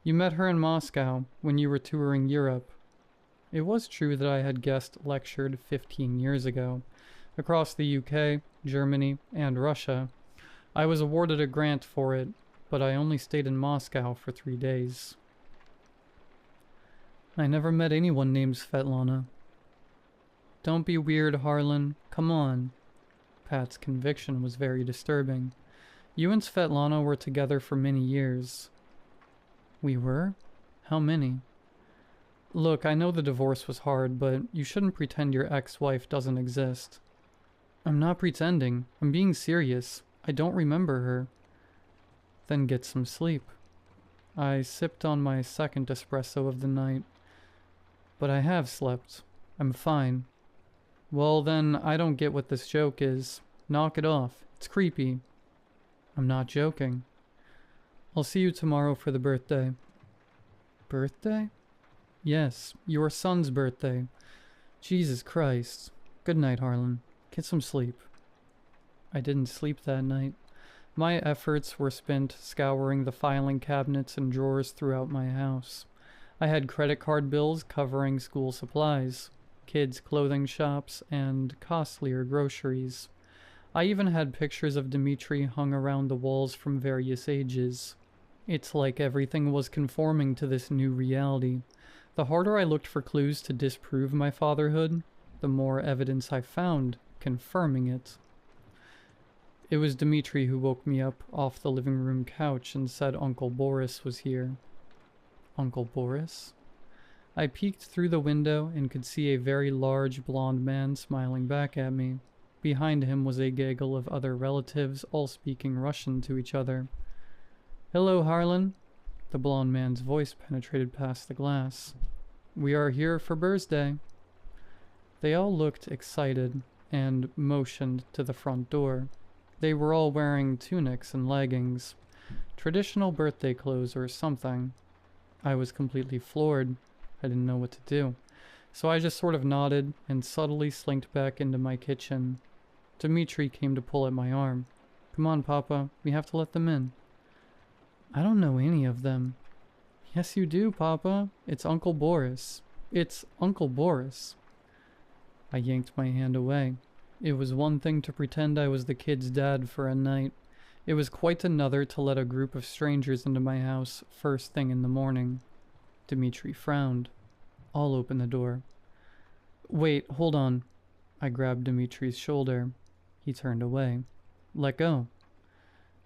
You met her in Moscow when you were touring Europe. It was true that I had guest lectured 15 years ago, across the UK, Germany, and Russia. I was awarded a grant for it, but I only stayed in Moscow for 3 days. I never met anyone named Svetlana. Don't be weird, Harlan. Come on. Pat's conviction was very disturbing. You and Svetlana were together for many years. We were? How many? Look, I know the divorce was hard, but you shouldn't pretend your ex-wife doesn't exist. I'm not pretending. I'm being serious. I don't remember her. Then get some sleep. I sipped on my second espresso of the night. But I have slept. I'm fine. Well then, I don't get what this joke is. Knock it off. It's creepy. I'm not joking. I'll see you tomorrow for the birthday. Birthday? Yes, your son's birthday. Jesus Christ. Good night, Harlan. Get some sleep. I didn't sleep that night. My efforts were spent scouring the filing cabinets and drawers throughout my house. I had credit card bills covering school supplies, kids' clothing shops, and costlier groceries. I even had pictures of Dmitri hung around the walls from various ages. It's like everything was conforming to this new reality. The harder I looked for clues to disprove my fatherhood, the more evidence I found confirming it. It was Dmitri who woke me up off the living room couch and said Uncle Boris was here. Uncle Boris? I peeked through the window and could see a very large blond man smiling back at me. Behind him was a gaggle of other relatives, all speaking Russian to each other. Hello, Harlan. The blond man's voice penetrated past the glass. We are here for birthday. They all looked excited and motioned to the front door. They were all wearing tunics and leggings, traditional birthday clothes or something. I was completely floored. I didn't know what to do. So I just sort of nodded and subtly slinked back into my kitchen. Dmitri came to pull at my arm. Come on, Papa, we have to let them in. I don't know any of them. Yes, you do, Papa. It's Uncle Boris. It's Uncle Boris. I yanked my hand away. It was one thing to pretend I was the kid's dad for a night. It was quite another to let a group of strangers into my house first thing in the morning. Dmitri frowned. I'll open the door. Wait, hold on. I grabbed Dmitri's shoulder. He turned away. Let go.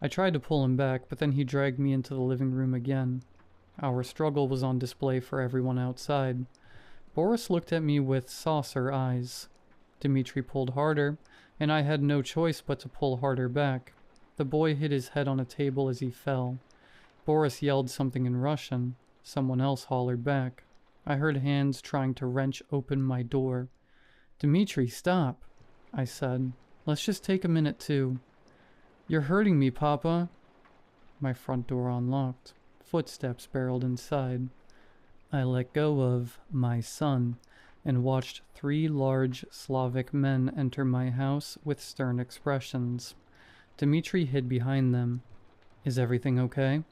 I tried to pull him back, but then he dragged me into the living room again. Our struggle was on display for everyone outside. Boris looked at me with saucer eyes. Dmitri pulled harder, and I had no choice but to pull harder back. The boy hit his head on a table as he fell. Boris yelled something in Russian. Someone else hollered back. I heard hands trying to wrench open my door. Dmitri, stop, I said. Let's just take a minute to... You're hurting me, Papa. My front door unlocked. Footsteps barreled inside. I let go of my son and watched 3 large Slavic men enter my house with stern expressions. Dmitri hid behind them. Is everything okay?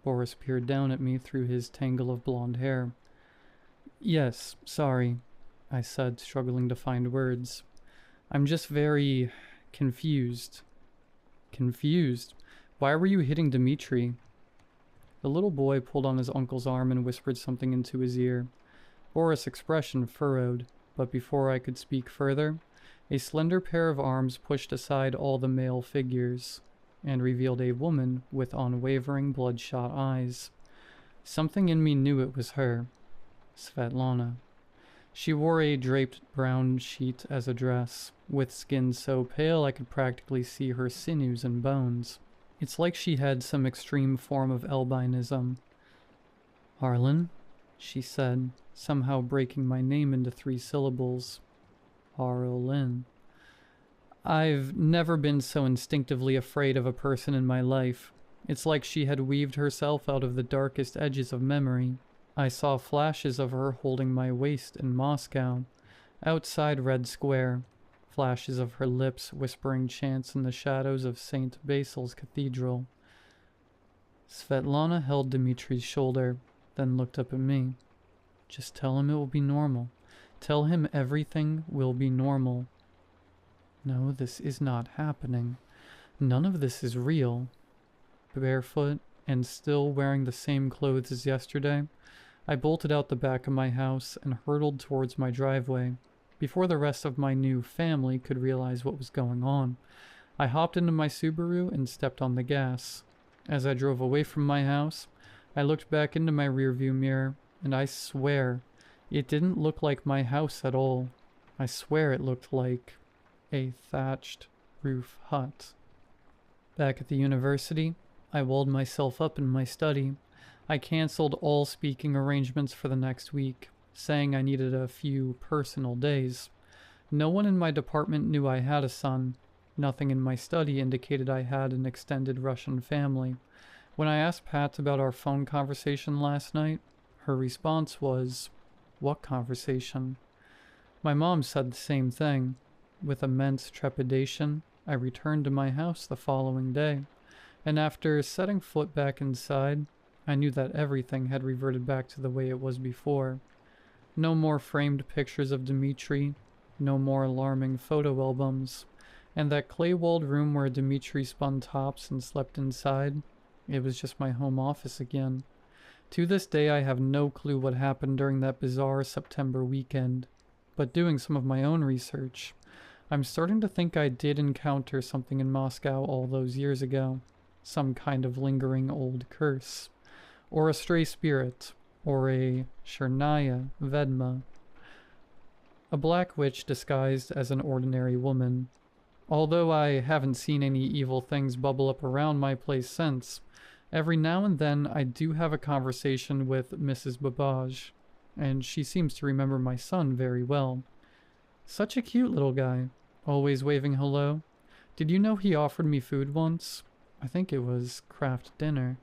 Boris peered down at me through his tangle of blonde hair. Yes, sorry, I said, struggling to find words. I'm just very confused. Confused? Why were you hitting Dmitri? The little boy pulled on his uncle's arm and whispered something into his ear. Boris' expression furrowed, but before I could speak further, a slender pair of arms pushed aside all the male figures and revealed a woman with unwavering bloodshot eyes. Something in me knew it was her. Svetlana. She wore a draped brown sheet as a dress, with skin so pale I could practically see her sinews and bones. It's like she had some extreme form of albinism. Harlan, she said, somehow breaking my name into 3 syllables. Harlan. I've never been so instinctively afraid of a person in my life. It's like she had weaved herself out of the darkest edges of memory. I saw flashes of her holding my waist in Moscow, outside Red Square, flashes of her lips whispering chants in the shadows of St. Basil's Cathedral. Svetlana held Dmitri's shoulder, then looked up at me. Just tell him it will be normal. Tell him everything will be normal. No, this is not happening. None of this is real. Barefoot and still wearing the same clothes as yesterday, I bolted out the back of my house and hurtled towards my driveway. Before the rest of my new family could realize what was going on, I hopped into my Subaru and stepped on the gas. As I drove away from my house, I looked back into my rearview mirror, and I swear, it didn't look like my house at all. I swear it looked like a thatched roof hut. Back at the university, I walled myself up in my study. I canceled all speaking arrangements for the next week, saying I needed a few personal days. No one in my department knew I had a son. Nothing in my study indicated I had an extended Russian family. When I asked Pat about our phone conversation last night, her response was, "What conversation?" My mom said the same thing. With immense trepidation, I returned to my house the following day, and after setting foot back inside, I knew that everything had reverted back to the way it was before. No more framed pictures of Dmitri, no more alarming photo albums, and that clay-walled room where Dmitri spun tops and slept inside, it was just my home office again. To this day, I have no clue what happened during that bizarre September weekend, but doing some of my own research, I'm starting to think I did encounter something in Moscow all those years ago. Some kind of lingering old curse. Or a stray spirit. Or a Chernaya Vedma. A black witch disguised as an ordinary woman. Although I haven't seen any evil things bubble up around my place since, every now and then I do have a conversation with Mrs. Babbage, and she seems to remember my son very well. Such a cute little guy, always waving hello. Did you know he offered me food once? I think it was Kraft dinner.